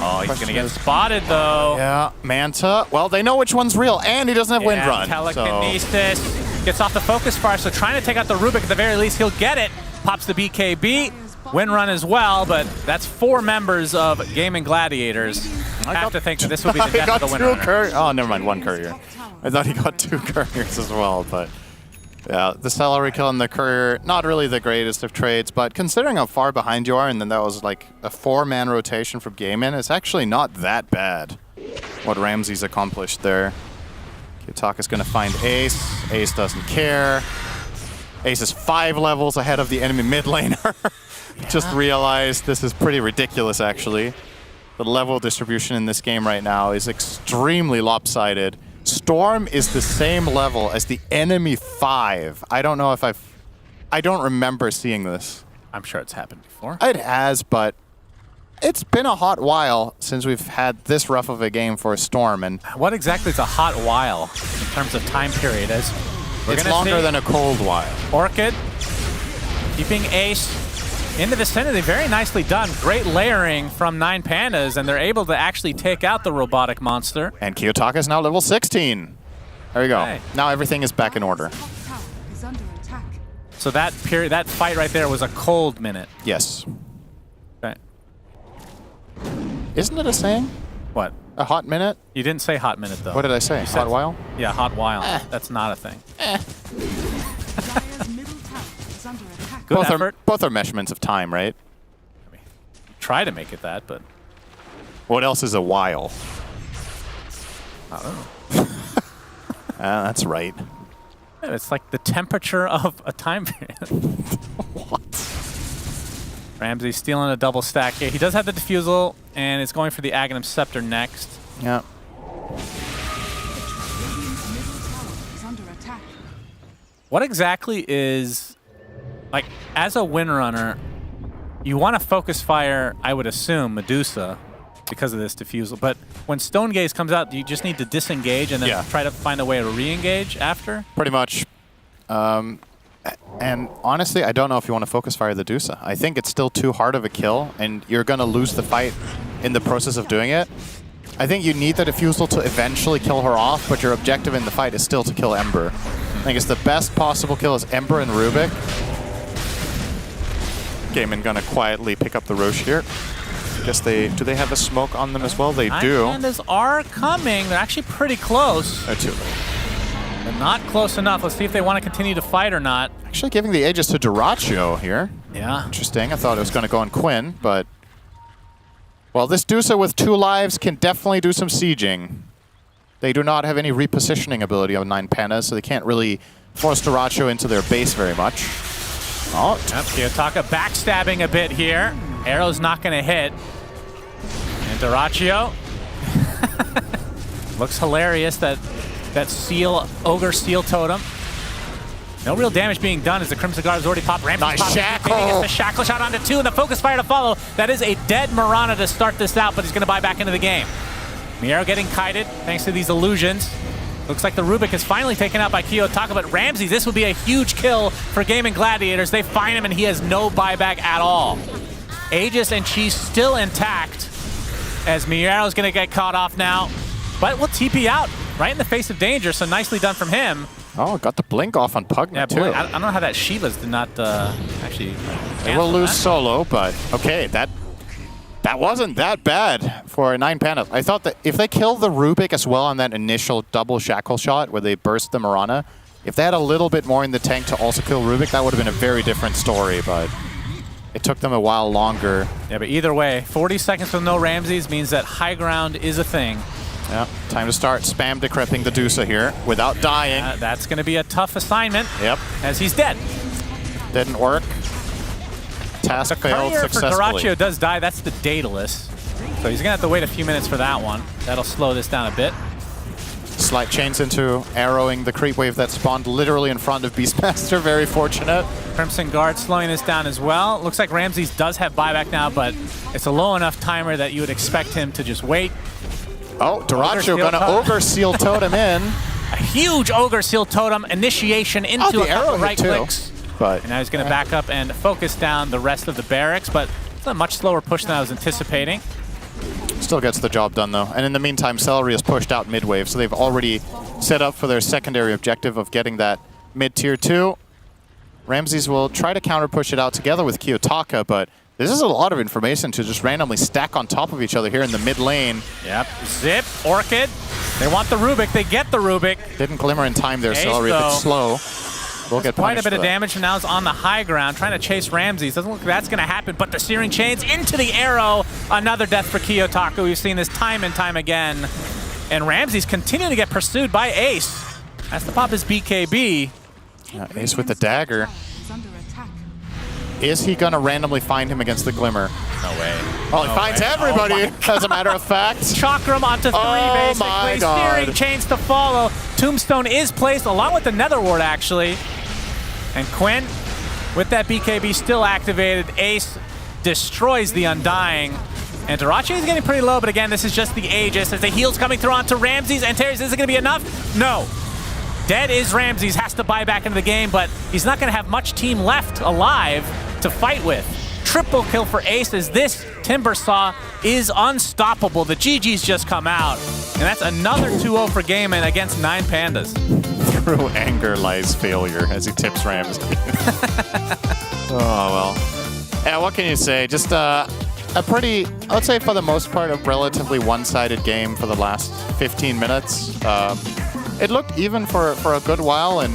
Oh, he's going to get spotted, though. Yeah, Manta. Well, they know which one's real, and he doesn't have Wind Run. Telekinesis. So. Gets off the focus fire, so trying to take out the Rubik at the very least. He'll get it. Pops the BKB. Wind Run as well, but that's 4 members of Gaming Gladiators. I have to think that this will be the death of the winner. Oh, never mind, 1 courier. I thought he got 2 couriers as well, but yeah, the celery kill and the courier, not really the greatest of trades, but considering how far behind you are, and then that was like a 4-man rotation from Gaimin, it's actually not that bad what Ramsey's accomplished there. Kiyotaka's going to find Ace. Ace doesn't care. Ace is 5 levels ahead of the enemy mid laner. Just realized this is pretty ridiculous, actually. The level distribution in this game right now is extremely lopsided. Storm is the same level as the enemy 5. I don't know if I don't remember seeing this. I'm sure it's happened before. It has, but it's been a hot while since we've had this rough of a game for Storm. And what exactly is a hot while in terms of time period? As it's longer than a cold while. Orchid keeping Ace in the vicinity. Very nicely done. Great layering from 9 Pandas, and they're able to actually take out the robotic monster. And Kiyotaka is now level 16. There you go. Okay. Now everything is back in order. So that period, that fight right there was a cold minute. Yes. Okay. Isn't it a saying? What? A hot minute? You didn't say hot minute, though. What did I say? Hot while? Yeah, hot while. That's not a thing. Good effort. Both are measurements of time, right? I mean, try to make it that, but... What else is a while? I don't know. That's right. Yeah, it's like the temperature of a time period. What? Ramsey stealing a double stack here. He does have the Diffusal, and it's going for the Aghanim Scepter next. Yeah. What exactly is... Like, as a Windrunner, you want to focus fire, I would assume, Medusa, because of this Diffusal. But when Stone Gaze comes out, do you just need to disengage and then try to find a way to re-engage after? Pretty much. And honestly, I don't know if you want to focus fire the Medusa. I think it's still too hard of a kill, and you're going to lose the fight in the process of doing it. I think you need the Diffusal to eventually kill her off, but your objective in the fight is still to kill Ember. I think it's the best possible kill is Ember and Rubik. Gaimin gonna quietly pick up the Roche here. I guess do they have a smoke on them as well? They do. Pandas are coming. They're actually pretty close. They're too late. But not close enough. Let's see if they want to continue to fight or not. Actually giving the Aegis to Dyrachyo here. Yeah. Interesting. I thought it was going to go on Quinn, but... Well, this Dusa with 2 lives can definitely do some sieging. They do not have any repositioning ability on 9 Pandas, so they can't really force Dyrachyo into their base very much. Oh, yep, Kiyotaka backstabbing a bit here. Arrow's not going to hit. And Dyrachyo. Looks hilarious, that Ogre Seal Totem. No real damage being done as the Crimson Guard has already popped. Ramsey's nice shackle. Gets the shackle shot onto 2 and the focus fire to follow. That is a dead Mirana to start this out, but he's going to buy back into the game. Miero getting kited thanks to these illusions. Looks like the Rubik is finally taken out by Kiyotaka, but Ramsey, this would be a huge kill for Gaming Gladiators. They find him and he has no buyback at all. Aegis and Chi still intact as Miero's going to get caught off now, but will TP out right in the face of danger, so nicely done from him. Oh, got the blink off on Pugna, yeah, too. I don't know how that Shiva's did not actually... They will lose solo, but okay, that wasn't that bad for a 9 Panda. I thought that if they kill the Rubik as well on that initial double shackle shot where they burst the Mirana, if they had a little bit more in the tank to also kill Rubik, that would have been a very different story, but it took them a while longer. Yeah, but either way, 40 seconds with no Ramses means that high ground is a thing. Yeah, time to start spam decrypting the Dusa here without dying. That's going to be a tough assignment. Yep. As he's dead. Didn't work. Task failed successfully. For Dyrachyo does die. That's the Daedalus. So he's going to have to wait a few minutes for that one. That'll slow this down a bit. Slight chains into arrowing the creep wave that spawned literally in front of Beastmaster. Very fortunate. Crimson Guard slowing this down as well. Looks like Ramses does have buyback now, but it's a low enough timer that you would expect him to just wait. Oh, Dyrachyo gonna Ogre Seal Totem in. A huge Ogre Seal Totem initiation into a couple right clicks. But and now he's gonna back up and focus down the rest of the barracks, but it's a much slower push than I was anticipating. Still gets the job done though. And in the meantime, Celery is pushed out mid-wave, so they've already set up for their secondary objective of getting that mid-tier 2. Ramses will try to counter-push it out together with Kiyotaka, but this is a lot of information to just randomly stack on top of each other here in the mid lane. Yep. Zip, Orchid. They want the Rubik. They get the Rubik. Didn't glimmer in time there, Celery. A bit slow. We'll get quite a bit of that. damage, and now it's on the high ground, trying to chase Ramses. Doesn't look like that's going to happen, but the Searing Chains into the arrow. Another death for Kiyotaka. We've seen this time and time again. And Ramses continuing to get pursued by Ace. Has to pop his BKB. Yeah, Ace with the dagger. Is he going to randomly find him against the Glimmer? No way. Oh, he finds everybody, as a matter of fact. Chakram onto 3, basically. My God. Searing Chains to follow. Tombstone is placed along with the Nether Ward, actually. And Quinn, with that BKB still activated, Ace destroys the Undying. And Dyrachyo is getting pretty low, but again, this is just the Aegis as the heal's coming through onto Ramses. And Terry's, is it going to be enough? No. Dead is Ramses, has to buy back into the game, but he's not going to have much team left alive to fight with. Triple kill for Ace as this Timbersaw is unstoppable. The GG's just come out. And that's another 2-0 for Gaiman against 9 Pandas. Through anger lies failure as he tips Ramsey. Oh, well. Yeah, what can you say? Just a pretty, I would say for the most part, a relatively one-sided game for the last 15 minutes. It looked even for a good while, and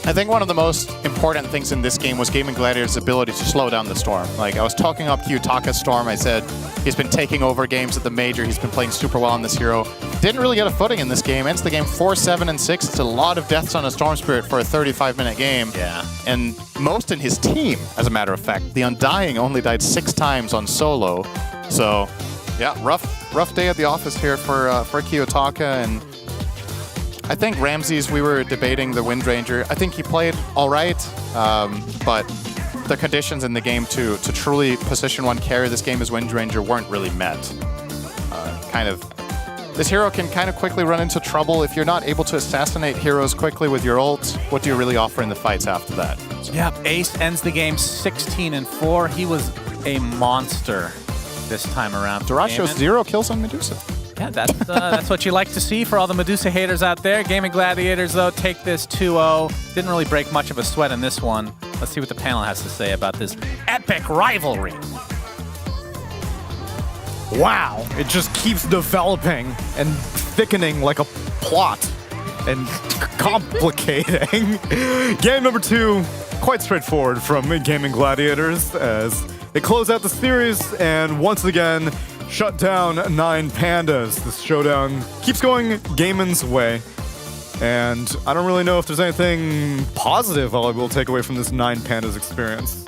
I think one of the most important things in this game was Gaming Gladiator's ability to slow down the Storm. Like, I was talking up Kiyotaka's Storm. I said he's been taking over games at the Major. He's been playing super well on this hero. Didn't really get a footing in this game. Ends the game 4-7-6. It's a lot of deaths on a Storm Spirit for a 35-minute game. Yeah. And most in his team, as a matter of fact. The Undying only died 6 times on solo. So, yeah, rough day at the office here for Kiyotaka. And I think Ramses, we were debating the Windranger. I think he played all right, but the conditions in the game to truly position one carry this game as Windranger weren't really met. This hero can kind of quickly run into trouble. If you're not able to assassinate heroes quickly with your ult, what do you really offer in the fights after that? Yep, Ace ends the game 16-4. He was a monster this time around. Dyrachyo's 0 kills on Medusa. Yeah, that's what you like to see for all the Medusa haters out there. Gaming Gladiators, though, take this 2-0. Didn't really break much of a sweat in this one. Let's see what the panel has to say about this epic rivalry. wow, it just keeps developing and thickening like a plot and complicating. Game number 2, quite straightforward from Gaming Gladiators as they close out the series and once again shut down 9 Pandas. This showdown keeps going Gaiman's way. And I don't really know if there's anything positive I will take away from this 9 Pandas experience.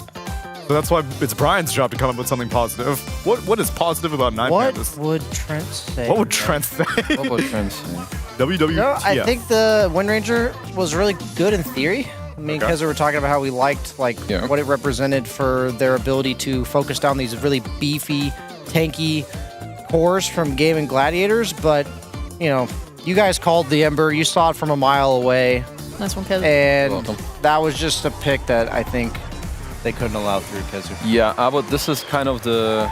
So that's why it's Brian's job to come up with something positive. What is positive about 9 Pandas? What would Trent say? What would Trent say? What would Trent say? WWTF. No, I think the Wind Ranger was really good in theory. I mean, because we were talking about how we liked what it represented for their ability to focus down these really beefy, tanky cores from Gaming Gladiators. But, you know, you guys called the Ember. You saw it from a mile away. Nice one, Kevin. And that was just a pick that I think they couldn't allow through Kezu. Yeah, but this is kind of the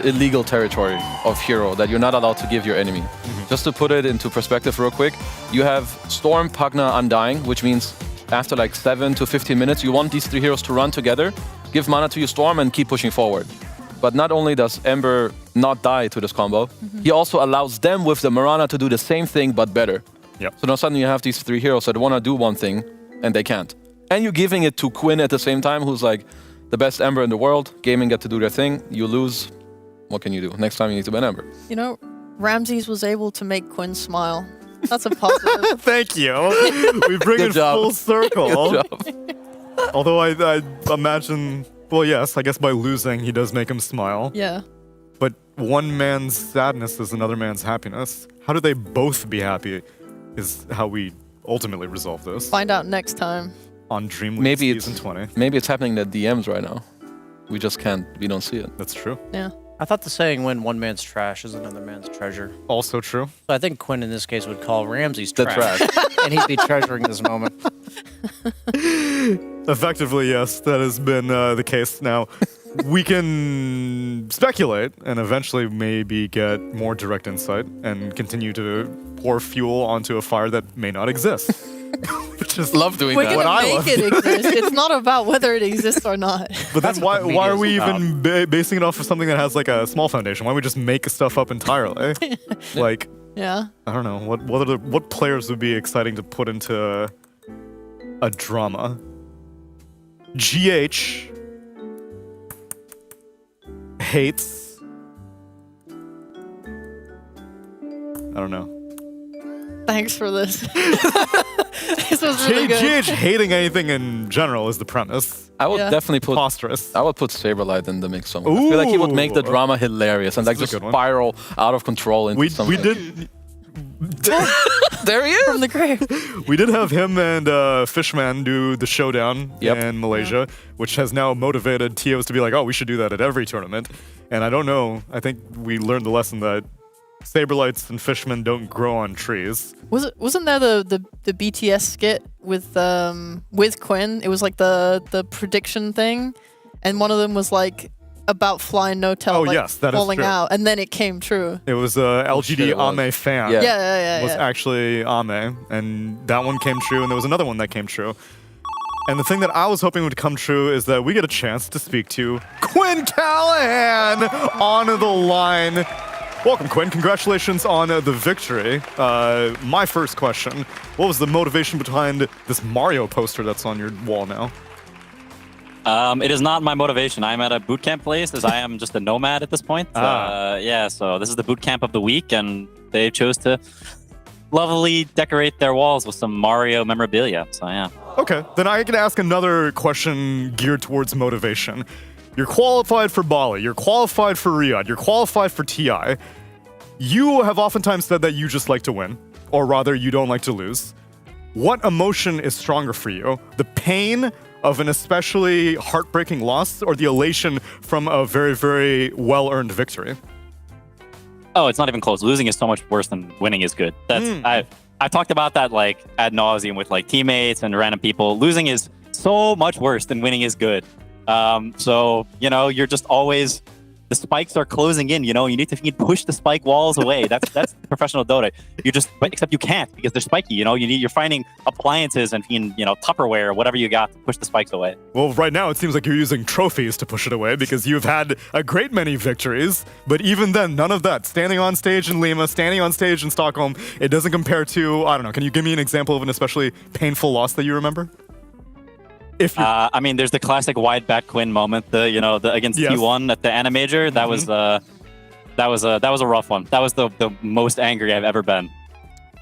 illegal territory of Hero that you're not allowed to give your enemy. Just to put it into perspective real quick, you have Storm, Pugna, Undying, which means after like 7 to 15 minutes, you want these 3 heroes to run together, give mana to your Storm, and keep pushing forward. But not only does Ember not die to this combo, he also allows them with the Mirana to do the same thing, but better. Yep. So now suddenly you have these 3 heroes that want to do one thing, and they can't. And you're giving it to Quinn at the same time, who's like the best Ember in the world. Gaming get to do their thing. You lose. What can you do? Next time you need to ban Ember. You know, Ramses was able to make Quinn smile. That's a positive. Thank you. We bring it full circle. Good job. Although I imagine, well, yes, I guess by losing, he does make him smile. Yeah. But one man's sadness is another man's happiness. How do they both be happy is how we ultimately resolve this. Find out next time. On DreamLeague Season 20. Maybe it's happening in the DMs right now. We just can't, we don't see it. That's true. Yeah. I thought the saying, when one man's trash is another man's treasure. Also true. So I think Quinn in this case would call Ramses The trash. And he'd be treasuring this moment. Effectively, yes, that has been the case. Now, we can speculate and eventually maybe get more direct insight and continue to pour fuel onto a fire that may not exist. Which is love doing We're that. gonna make it exist. It's not about whether it exists or not. But then why are we even basing it off of something that has like a small foundation? Why don't we just make stuff up entirely? Like, yeah. I don't know. What players would be exciting to put into a drama? GH hates. I don't know. Thanks for this. This was really good. GH hating anything in general is the premise. I would definitely put Preposterous. I would put Saberlight in the mix somewhere. I feel like he would make the drama hilarious and like This is just a good one. spiral out of control into something. We did. There he is from the grave. We did have him and Fishman do the showdown in Malaysia, which has now motivated TOs to be like, oh, we should do that at every tournament. And I don't know. I think we learned the lesson that Saberlights and Fishmen don't grow on trees. Wasn't there the BTS skit with Quinn? It was like the prediction thing, and one of them was like about flying no-tail, like yes, that is falling true. out, and then it came true. It was LGD Ame fan. Yeah. Was actually Ame, and that one came true, and there was another one that came true. And the thing that I was hoping would come true is that we get a chance to speak to Quinn Callahan on the line. Welcome, Quinn. Congratulations on the victory. My first question, what was the motivation behind this Mario poster that's on your wall now? It is not my motivation. I'm at a boot camp place, as I am just a nomad at this point. Yeah, so this is the boot camp of the week, and they chose to lovely decorate their walls with some Mario memorabilia. So yeah. Okay, then I can ask another question geared towards motivation. You're qualified for Bali, you're qualified for Riyadh, you're qualified for TI. You have oftentimes said that you just like to win, or rather, you don't like to lose. What emotion is stronger for you? The pain of an especially heartbreaking loss, or the elation from a very, very well-earned victory? Oh, it's not even close. Losing is so much worse than winning is good. That's I've talked about that like ad nauseum with like teammates and random people. Losing is so much worse than winning is good. So, you know, you're just always the spikes are closing in. You need to push the spike walls away. That's professional Dota. Except you can't because they're spiky. You're finding appliances and Tupperware or whatever you got to push the spikes away. Well, right now it seems like you're using trophies to push it away because you've had a great many victories, but even then, none of that. Standing on stage in Lima, standing on stage in Stockholm, it doesn't compare to, I don't know, can you give me an example of an especially painful loss that you remember? There's the classic wide back Quinn moment, against T1 at the Animajor. That was a rough one. That was the most angry I've ever been.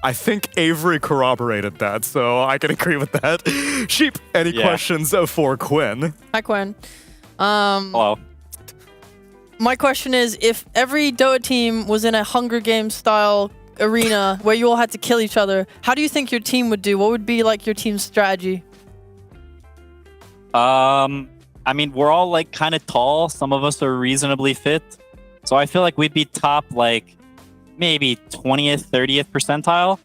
I think Avery corroborated that, so I can agree with that. Sheep, any questions for Quinn? Hi, Quinn. Hello. My question is, if every Dota team was in a Hunger Games style arena where you all had to kill each other, how do you think your team would do? What would be like your team's strategy? We're all kind of tall. Some of us are reasonably fit. So I feel like we'd be top maybe 20th, 30th percentile.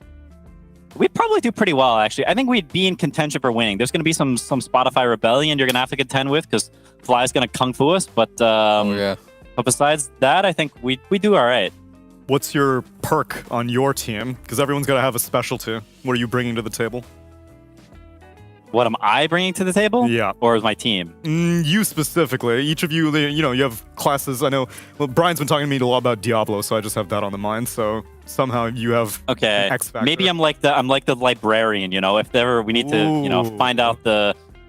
We'd probably do pretty well, actually. I think we'd be in contention for winning. There's going to be some Spotify rebellion you're going to have to contend with because Fly's going to kung fu us. But besides that, I think we do all right. What's your perk on your team? Because everyone's got to have a specialty. What are you bringing to the table? What am I bringing to the table? Yeah. Or is my team? You specifically. Each of you, you have classes. I know, Brian's been talking to me a lot about Diablo, so I just have that on the mind. So somehow you have an X factor. Maybe I'm like the librarian, if ever we need to, find out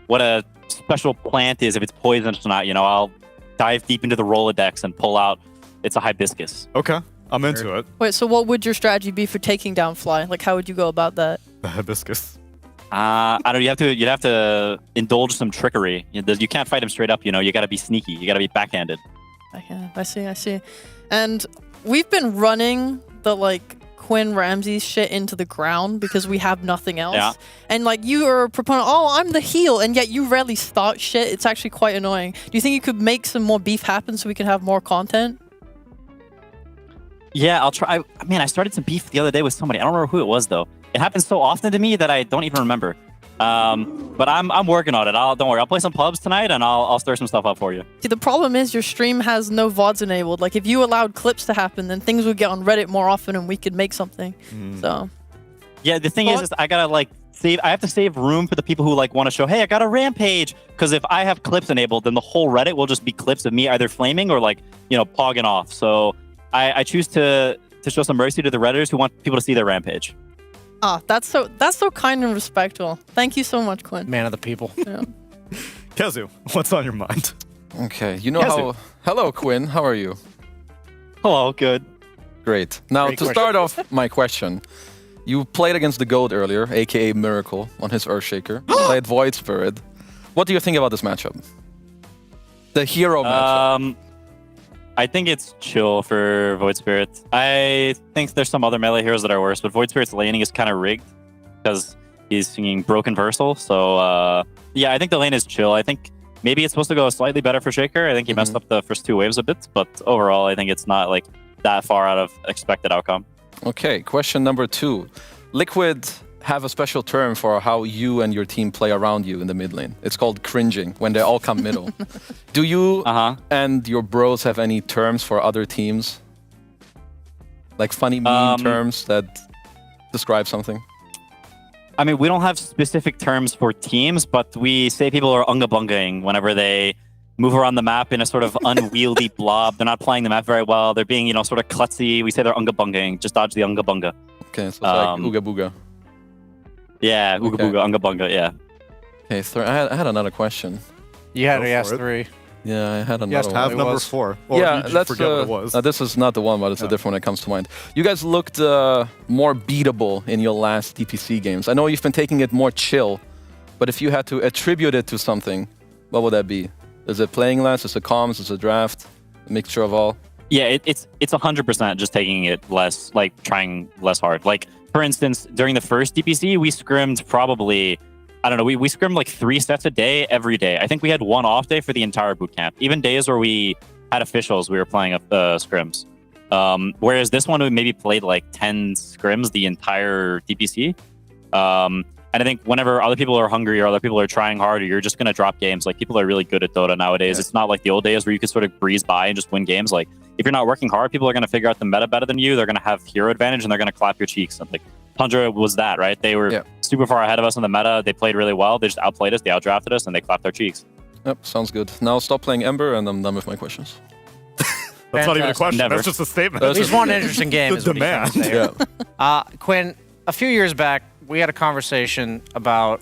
what a special plant is, if it's poisonous or not, I'll dive deep into the Rolodex and pull out it's a hibiscus. Okay. I'm into it. Wait, so what would your strategy be for taking down Fly? How would you go about that? The hibiscus. I don't know. You'd have to indulge some trickery. You can't fight him straight up. You got to be sneaky. You got to be backhanded. I see. And we've been running the Quinn Ramsey shit into the ground because we have nothing else. Yeah. And you are a proponent. Oh, I'm the heel, and yet you rarely start shit. It's actually quite annoying. Do you think you could make some more beef happen so we can have more content? Yeah, I'll try. I started some beef the other day with somebody. I don't remember who it was though. It happens so often to me that I don't even remember. But I'm working on it. Don't worry. I'll play some pubs tonight and I'll stir some stuff up for you. See, the problem is your stream has no VODs enabled. If you allowed clips to happen, then things would get on Reddit more often and we could make something. So. Yeah, the thing is I gotta save. I have to save room for the people who want to show. Hey, I got a rampage. Because if I have clips enabled, then the whole Reddit will just be clips of me either flaming or pogging off. So I choose to show some mercy to the Redditors who want people to see their rampage. Ah, that's so kind and respectful. Thank you so much, Quinn. Man of the people. Yeah. Kezu, what's on your mind? Okay, how... Hello, Quinn. How are you? Hello, good. Great. Now, to start off my question, you played against the GOAT earlier, a.k.a. Miracle, on his Earthshaker. You played Void Spirit. What do you think about this matchup? The hero matchup. I think it's chill for Void Spirit. I think there's some other melee heroes that are worse, but Void Spirit's laning is kind of rigged because he's singing Broken Versal. So, I think the lane is chill. I think maybe it's supposed to go slightly better for Shaker. I think he messed up the first two waves a bit, but overall, I think it's not that far out of expected outcome. Okay, question number 2. Liquid have a special term for how you and your team play around you in the mid lane. It's called cringing, when they all come middle. Do you and your bros have any terms for other teams? Funny meme terms that describe something? We don't have specific terms for teams, but we say people are unga-bungaing whenever they move around the map in a sort of unwieldy blob. They're not playing the map very well. They're being, sort of klutzy. We say they're unga-bungaing. Just dodge the unga-bunga. Okay, so it's like ooga-booga. Yeah, Ooga Booga, Unga Bunga, yeah. Okay, I had another question. You had to ask 3. Yeah, I had another one. Have number 4. Or let's forget what it was. This is not the one, but it's a different one that comes to mind. You guys looked more beatable in your last DPC games. I know you've been taking it more chill, but if you had to attribute it to something, what would that be? Is it playing less? Is it comms? Is it draft? A mixture of all? Yeah, it's 100% just taking it less, trying less hard. For instance, during the first DPC, we scrimmed probably, I don't know, we scrimmed 3 sets a day, every day. I think we had one off day for the entire bootcamp. Even days where we had officials, we were playing scrims. Whereas this one, we maybe played 10 scrims the entire DPC. And I think whenever other people are hungry or other people are trying harder, you're just going to drop games. Like, people are really good at Dota nowadays. Yeah. It's not like the old days where you could sort of breeze by and just win games. Like, if you're not working hard, people are going to figure out the meta better than you. They're going to have hero advantage, and they're going to clap your cheeks. And like, Tundra was that, right? They were super far ahead of us in the meta. They played really well. They just outplayed us. They outdrafted us, and they clapped our cheeks. Yep, sounds good. Now stop playing Ember, and I'm done with my questions. That's not even a question. Never. That's just a statement. At least one interesting game is what he's trying to say. Yeah. Quinn, a few years back, we had a conversation about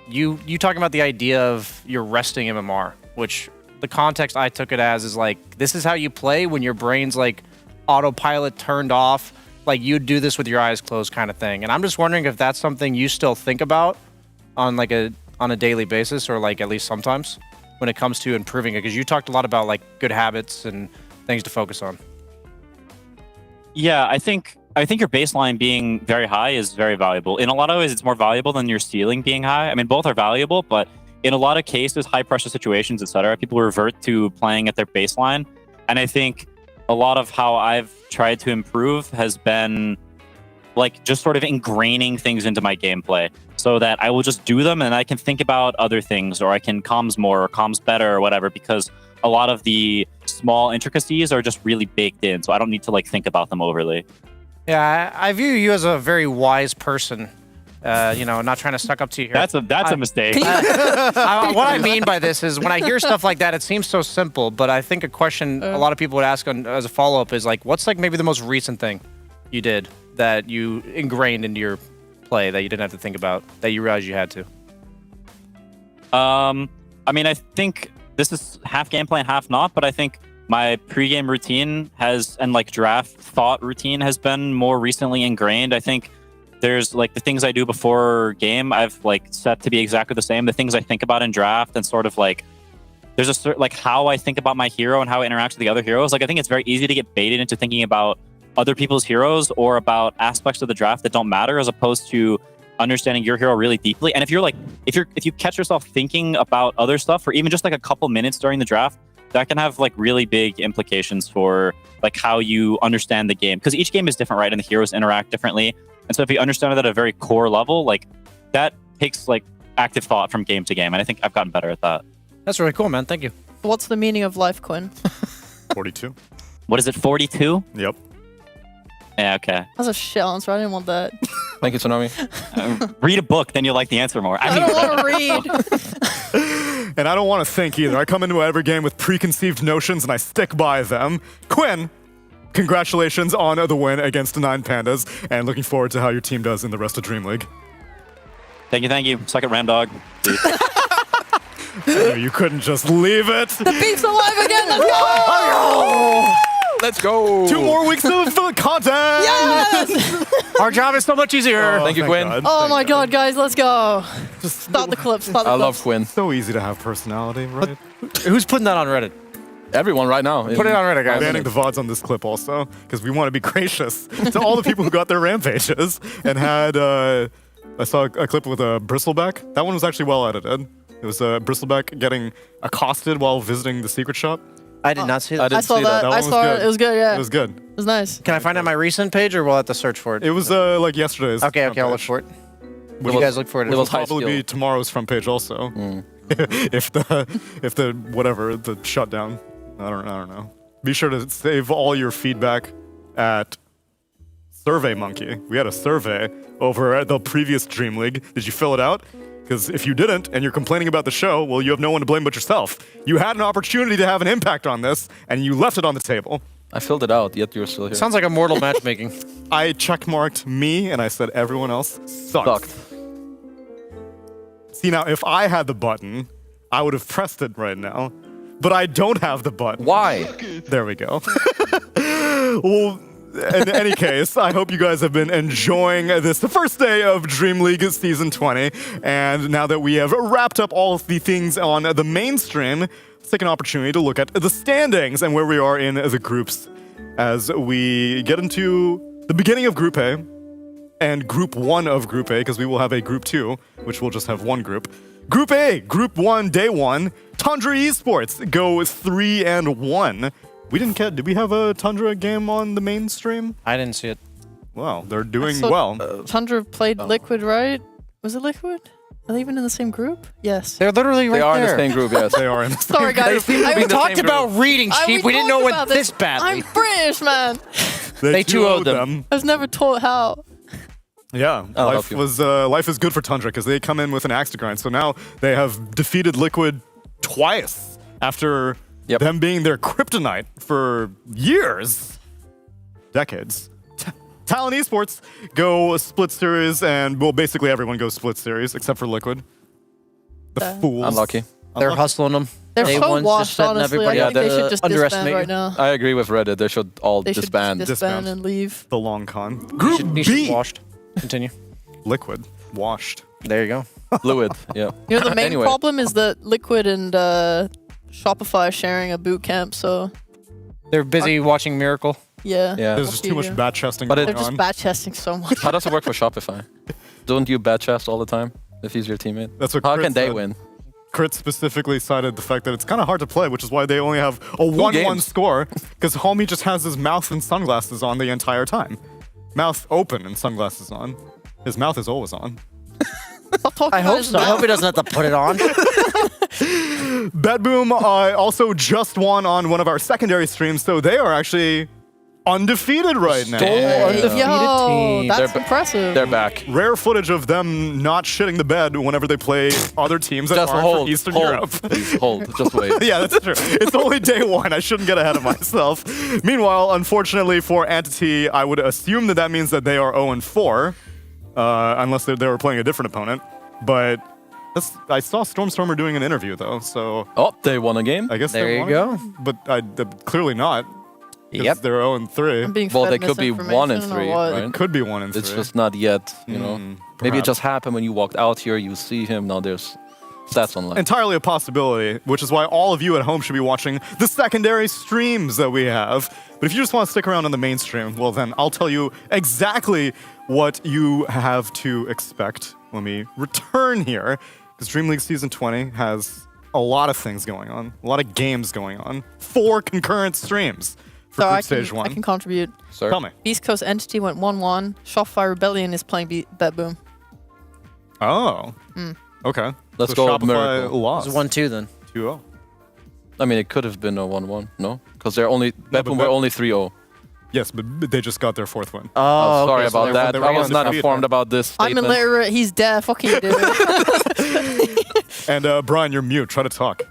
you talking about the idea of your resting MMR, which the context I took it as is like, this is how you play when your brain's like autopilot turned off, like you'd do this with your eyes closed kind of thing. And I'm just wondering if that's something you still think about on like on a daily basis, or like at least sometimes when it comes to improving it, because you talked a lot about like good habits and things to focus on. Yeah, I think your baseline being very high is very valuable. In a lot of ways, it's more valuable than your ceiling being high. I mean, both are valuable, but in a lot of cases, high pressure situations, etc., people revert to playing at their baseline. And I think a lot of how I've tried to improve has been like just sort of ingraining things into my gameplay so that I will just do them and I can think about other things, or I can comms more or comms better or whatever, because a lot of the small intricacies are just really baked in. So I don't need to like think about them overly. Yeah, I view you as a very wise person. Not trying to suck up to you here. That's a mistake. What I mean by this is when I hear stuff like that, it seems so simple, but I think a question a lot of people would ask as a follow-up is like, what's like maybe the most recent thing you did that you ingrained into your play that you didn't have to think about, that you realized you had to? I mean, I think this is half gameplay and half not, but I think my pregame routine and like draft thought routine has been more recently ingrained. I think there's like the things I do before game, I've like set to be exactly the same. The things I think about in draft and sort of like, there's a certain like how I think about my hero and how it interacts with the other heroes. Like, I think it's very easy to get baited into thinking about other people's heroes or about aspects of the draft that don't matter, as opposed to understanding your hero really deeply. And if you catch yourself thinking about other stuff for even just like a couple minutes during the draft, that can have like really big implications for like how you understand the game, because each game is different, right? And the heroes interact differently. And so if you understand it at a very core level, like that takes like active thought from game to game. And I think I've gotten better at that. That's really cool, man. Thank you. What's the meaning of life, Quinn? 42. What is it, 42? Yep. Yeah, okay. That's a shit answer. I didn't want that. Thank you, Tsunami. Read a book, then you'll like the answer more. I don't want to read. And I don't want to think either. I come into every game with preconceived notions and I stick by them. Quinn, congratulations on the win against the 9 Pandas, and looking forward to how your team does in the rest of Dream League. Thank you. Suck it, Ram Dog. You couldn't just leave it. The beef's alive again. Let's go! Let's go. 2 more weeks of content. Yes! Our job is so much easier. Thank you, Quinn. God. Oh my God, guys, let's go. Just start the clip. I love Quinn. So easy to have personality, right? Who's putting that on Reddit? Everyone right now. Put it on Reddit, guys. I'm banning the VODs on this clip also, because we want to be gracious to all the people who got their rampages and had, I saw a clip with a Bristleback. That one was actually well edited. It was a Bristleback getting accosted while visiting the secret shop. I did not see that. I saw that. I saw it. It was good, yeah. It was good. It was nice. Can I find out my recent page, or will I have to search for it? It was like yesterday's. Okay, I'll look for it. What do you guys look for it? It'll probably be tomorrow's front page also. if the whatever, the shutdown. I don't know. Be sure to save all your feedback at SurveyMonkey. We had a survey over at the previous Dream League. Did you fill it out? Because if you didn't, and you're complaining about the show, well, you have no one to blame but yourself. You had an opportunity to have an impact on this, and you left it on the table. I filled it out, yet you're still here. Sounds like a mortal matchmaking. I checkmarked me, and I said everyone else sucked. See, now, if I had the button, I would have pressed it right now. But I don't have the button. Why? There we go. Well, in any case, I hope you guys have been enjoying this, the first day of Dream League Season 20. And now that we have wrapped up all of the things on the mainstream, let's take an opportunity to look at the standings and where we are in the groups as we get into the beginning of Group A and Group 1 of Group A, because we will have a Group 2, which will just have one group. Group A, Group 1, Day 1, Tundra Esports go 3-1. Did we have a Tundra game on the mainstream? I didn't see it. Wow, they're doing well. Tundra played Liquid, right? Was it Liquid? Are they even in the same group? Yes. They're literally right They are in there. the same group, yes. They are in the same Sorry, guys. We talked about reading, Sheep. We didn't know it this badly. I'm British, man. They 2-0'd them. I was never taught how. Yeah, I'll life help you. life is good for Tundra because they come in with an axe to grind. So now they have defeated Liquid twice after them being their kryptonite for years, decades. Talon Esports go split series, and well, basically everyone goes split series except for Liquid. The fools. Unlucky. They're hustling them. They're Day so one's washed, just setting honestly. everybody I think they should just disband underestimate right you. now. I agree with Reddit. They should all They should disband. just disband and leave. The long con. Group Group B. B. Washed. Continue. Liquid. Washed. There you go. Fluid, yeah. You know, the main Anyway. problem is that Liquid and Shopify are sharing a boot camp, so They're busy watching Miracle. yeah. Yeah. There's just too much bat chesting But going They're just on. bat chesting so much. How does it work for Shopify? Don't you bad chest all the time if he's your teammate? That's what How Crit can they said. win? Crit specifically cited the fact that it's kind of hard to play, which is why they only have a 1-1 games. score, because Homie just has his mouth and sunglasses on the entire time. Mouth open and sunglasses on. His mouth is always on. Stop talking I about hope his so. I mouth. hope he doesn't have to put it on. Betboom also just won on one of our secondary streams, so they are actually undefeated right now. Undefeated Yo, team. that's They're impressive. They're back. Rare footage of them not shitting the bed whenever they play other teams that Just aren't hold. from Eastern hold. Europe. Please hold. Just wait. Yeah, that's true. It's only day one. I shouldn't get ahead of myself. Meanwhile, unfortunately for Entity, I would assume that that means that they are 0-4, unless they were playing a different opponent. But I saw Stormstormer doing an interview, though, so Oh, they won a game. I guess There they you won go. it. But clearly not. 'Cause Yep. They're 0-3. I'm being Well, fed they could be 1-3, misinformation or what? right? It could be 1-3. It's just not yet, you know. Maybe it perhaps. just happened when you walked out here, you see him, now there's stats online. Entirely a possibility, which is why all of you at home should be watching the secondary streams that we have. But if you just want to stick around on the mainstream, well then I'll tell you exactly what you have to expect when we return here. Because DreamLeague Season 20 has a lot of things going on, a lot of games going on, 4 concurrent streams for So Group I Stage 1. can contribute. Sir? Tell me. Beastcoast Entity went 1-1. Shopify Rebellion is playing Betboom. Oh. Okay. Let's So go Shopify Miracle. lost. It's 1-2 then. 2-0. I mean, it could have been a 1-1, no? Because they're only, but Betboom were Bet- only 3-0. Yes, but they just got their 4th win. Oh, sorry okay, so about that. they were I was not undefeated, informed man. about this I'm statement. illiterate. He's deaf. What can you do? And Brian, you're mute. Try to talk.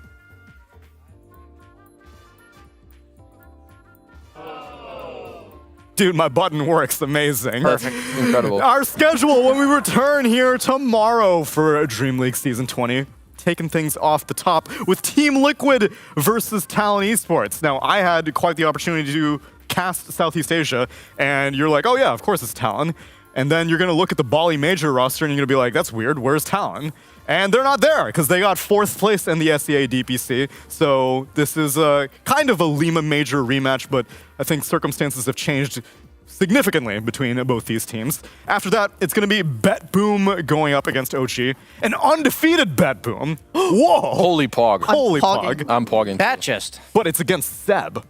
Dude, my button works. Amazing. Perfect. Incredible. Our schedule when we return here tomorrow for DreamLeague Season 20. Taking things off the top with Team Liquid versus Talon Esports. Now, I had quite the opportunity to cast Southeast Asia, and you're like, oh yeah, of course it's Talon. And then you're going to look at the Bali Major roster, and you're going to be like, that's weird, where's Talon? And they're not there, because they got 4th place in the SEA DPC. So this is kind of a Lima Major rematch, but I think circumstances have changed significantly between both these teams. After that, it's going to be Betboom going up against Ochi. An undefeated Betboom. Whoa! Holy pog. Holy pogging. pog. I'm pogging. Bat chest. But it's against Seb.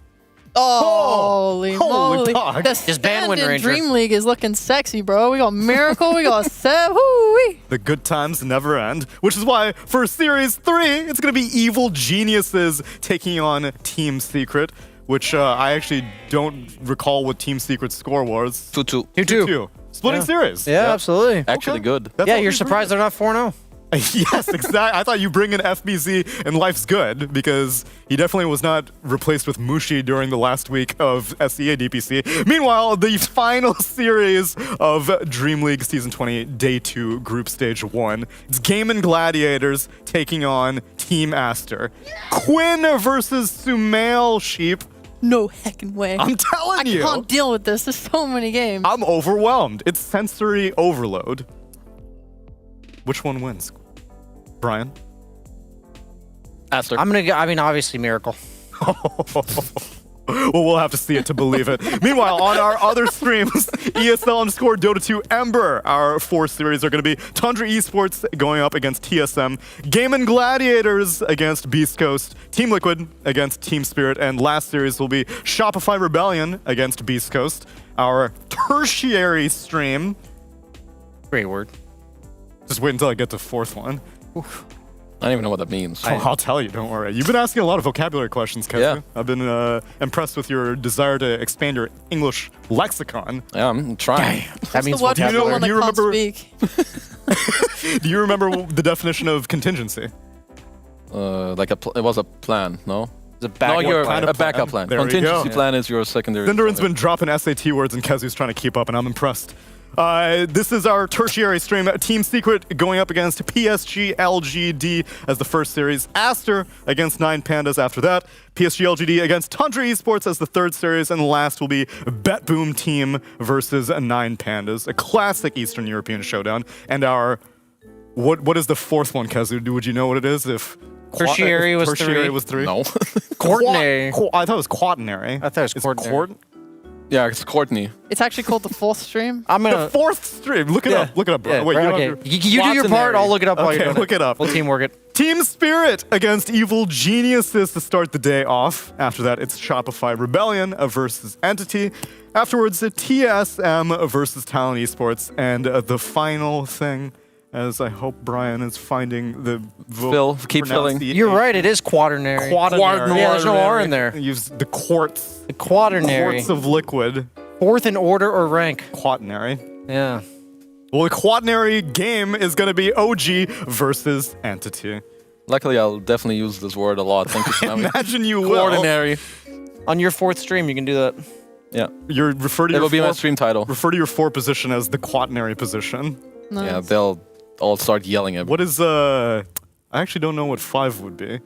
Holy holy moly. pog. The Just ban stand Wind in Ranger. DreamLeague is looking sexy, bro. We got Miracle, we got Seb. Woo-wee. The good times never end, which is why for Series 3, it's going to be Evil Geniuses taking on Team Secret, which I actually don't recall what Team Secret's score was. 2-2. 2-2. Splitting Yeah. series. Yeah, absolutely. Actually good. That's Yeah, all you're we surprised they're not 4-0. Yes, exactly. I thought you bring in FBZ and life's good because he definitely was not replaced with Mushi during the last week of SEA DPC. Meanwhile, the final series of DreamLeague Season 20 Day 2 Group Stage 1. It's Game Gladiators taking on Team Aster. Quinn versus Sumail Sheep. No heckin' way. I'm telling you. I can't deal with this. There's so many games. I'm overwhelmed. It's sensory overload. Which one wins? Brian? Aster. I'm gonna go. I mean, obviously Miracle. Well, we'll have to see it to believe it. Meanwhile, on our other streams, ESL_Dota 2 Ember, our 4 series are going to be Tundra Esports going up against TSM, Game Gladiators against Beastcoast, Team Liquid against Team Spirit, and last series will be Shopify Rebellion against Beastcoast. Our tertiary stream. Great word. Just wait until I get to fourth one. I don't even know what that means. I'll tell you, don't worry. You've been asking a lot of vocabulary questions, Kezu. Yeah. I've been impressed with your desire to expand your English lexicon. Yeah, I'm trying. That means the word for someone that can't speak. Do you remember the definition of contingency? It was a plan, no? It's a backup plan. A backup plan. There we Contingency go. plan is your secondary. Cinderin's been dropping SAT words and Kezu's trying to keep up, and I'm impressed. This is our tertiary stream. Team Secret going up against PSG LGD as the first series. Aster against 9 Pandas after that. PSG LGD against Tundra Esports as the third series. And last will be Bet Boom Team versus 9 Pandas. A classic Eastern European showdown. And our... What is the fourth one, Kezu? Would you know what it is? If Tertiary was tertiary three. was 3? No. Quaternary. I thought it was quaternary. I thought it was quaternary. Yeah, it's Courtney. It's actually called the fourth stream. The fourth stream. Look it up. Look it up, bro. Yeah, Wait, right, you okay. don't have You do your part. I'll look it up while you're doing look it up. We'll teamwork it. Team Spirit against Evil Geniuses to start the day off. After that, it's Shopify Rebellion versus Entity. Afterwards, TSM versus Talent Esports. And the final thing, as I hope Brian is finding the Phil, keep filling. You're right. It is quaternary. Quaternary. Yeah, there's no R in there. Use the quartz. The quaternary. Quartz of liquid. Fourth in order or rank. Quaternary. Yeah. Well, the quaternary game is going to be OG versus Entity. Luckily, I'll definitely use this word a lot. Thank you, Sammy. Imagine you will. Ordinary. On your fourth stream, you can do that. Yeah. You refer to It your will be my stream title. Refer to your 4 position as the quaternary position. Nice. Yeah, they'll all start yelling at me. What is I actually don't know what 5 would be.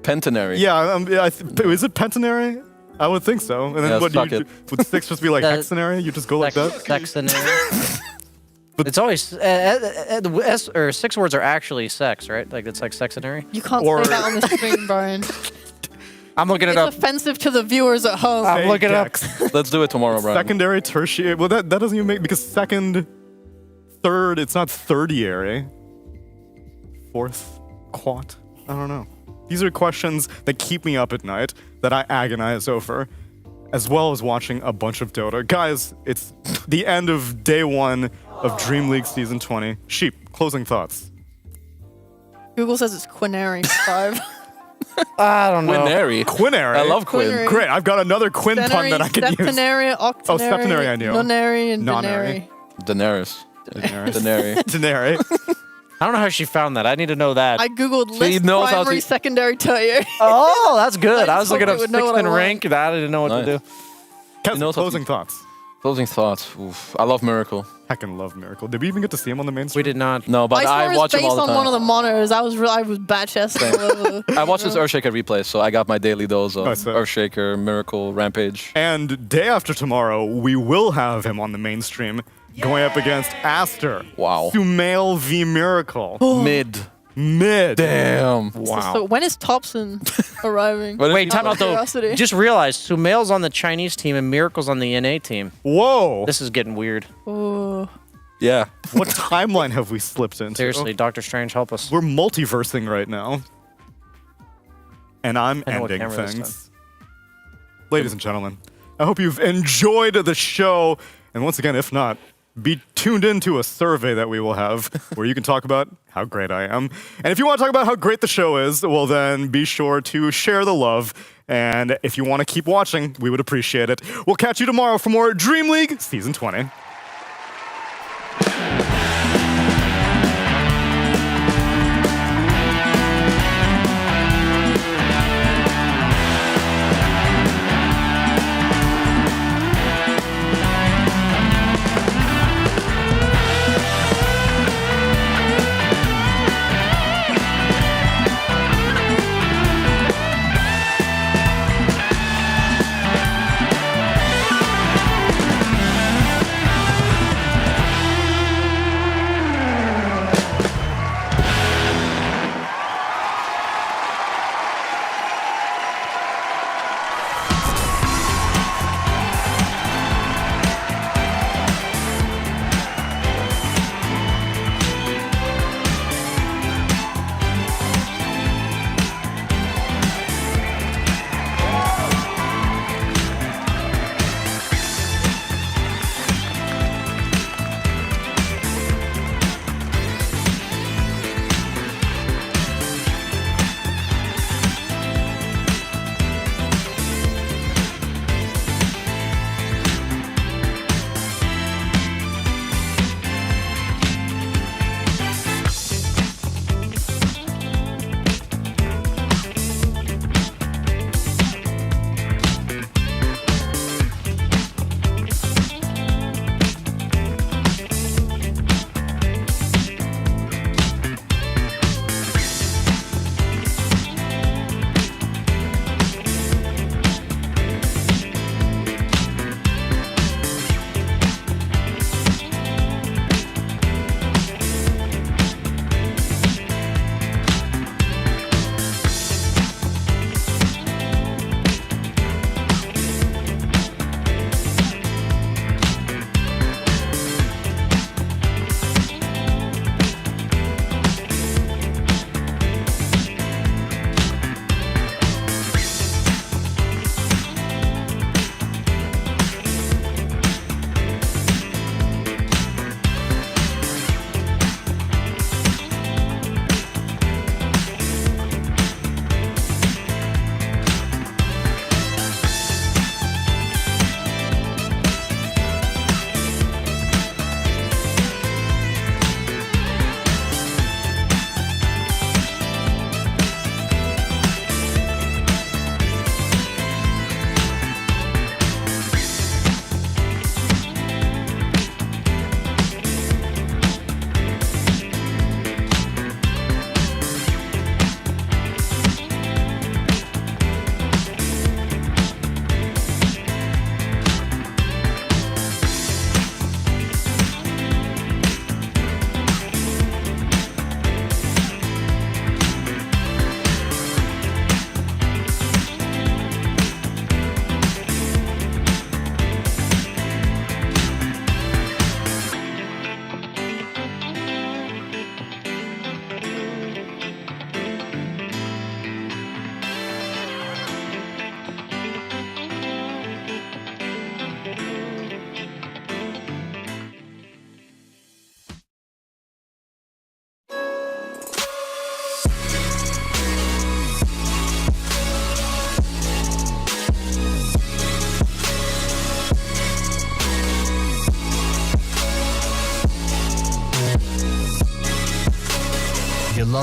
Pentanary. Yeah, is it pentanary? I would think so. And then Yeah, what suck do you, would 6 just be like hexanary? You just go like that? Sexanary. But it's always the S or 6 words are actually sex, right? Like it's like sexanary. You can't say that on the stream, Brian. I'm looking it It's up. offensive to the viewers at home. I'm looking it up. Let's do it tomorrow, Brian. Secondary, tertiary. Well, that doesn't even make because second, third. It's not thirdiary. Fourth, quat. I don't know. These are questions that keep me up at night, that I agonize over, as well as watching a bunch of Dota. Guys, it's the end of day 1 of Dream League Season 20. Sheep, closing thoughts. Google says it's quinary 5. I don't know. Quinary. Quinary. I love Quin. Quinary. Great, I've got another Quin pun that I can use. Septenary, octenary, Oh, septenary I knew. nonary, and Nonary. denary. Daenerys. Daenerys. Daenerys. I don't know how she found that. I need to know that. I googled he list knows how primary, to- secondary, tertiary. Oh, that's good. I was hope looking it up would know 6th what I and want. rank. I didn't know what to Nice. do. Kelsey, knows how to- closing thoughts. Closing thoughts. Oof. I love Miracle. Heckin' love Miracle. Did we even get to see him on the main We stream? did not. No, but I saw I his watch face him all the on time. one of the monitors. I was bat chesting all over. I watch his Earthshaker replays, so I got my daily dose of Nice. Earthshaker, Miracle, Rampage. And day after tomorrow, we will have him on the main stream going up against Aster. Wow. Sumail v Miracle. Mid. Damn. Wow. So when is Thompson arriving? Wait, time out though. Curiosity. Just realized Sumail's on the Chinese team and Miracle's on the NA team. Whoa. This is getting weird. Oh. Yeah. What timeline have we slipped into? Seriously, Doctor Strange, help us. We're multiversing right now. And I'm I know what ending camera this things. Ladies and gentlemen, I hope you've enjoyed the show. And once again, if not, be tuned into a survey that we will have where you can talk about how great I am. And if you want to talk about how great the show is, well, then be sure to share the love. And if you want to keep watching, we would appreciate it. We'll catch you tomorrow for more Dream League Season 20.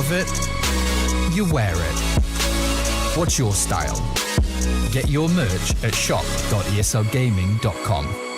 love it, you wear it. What's your style? Get your merch at shop.eslgaming.com.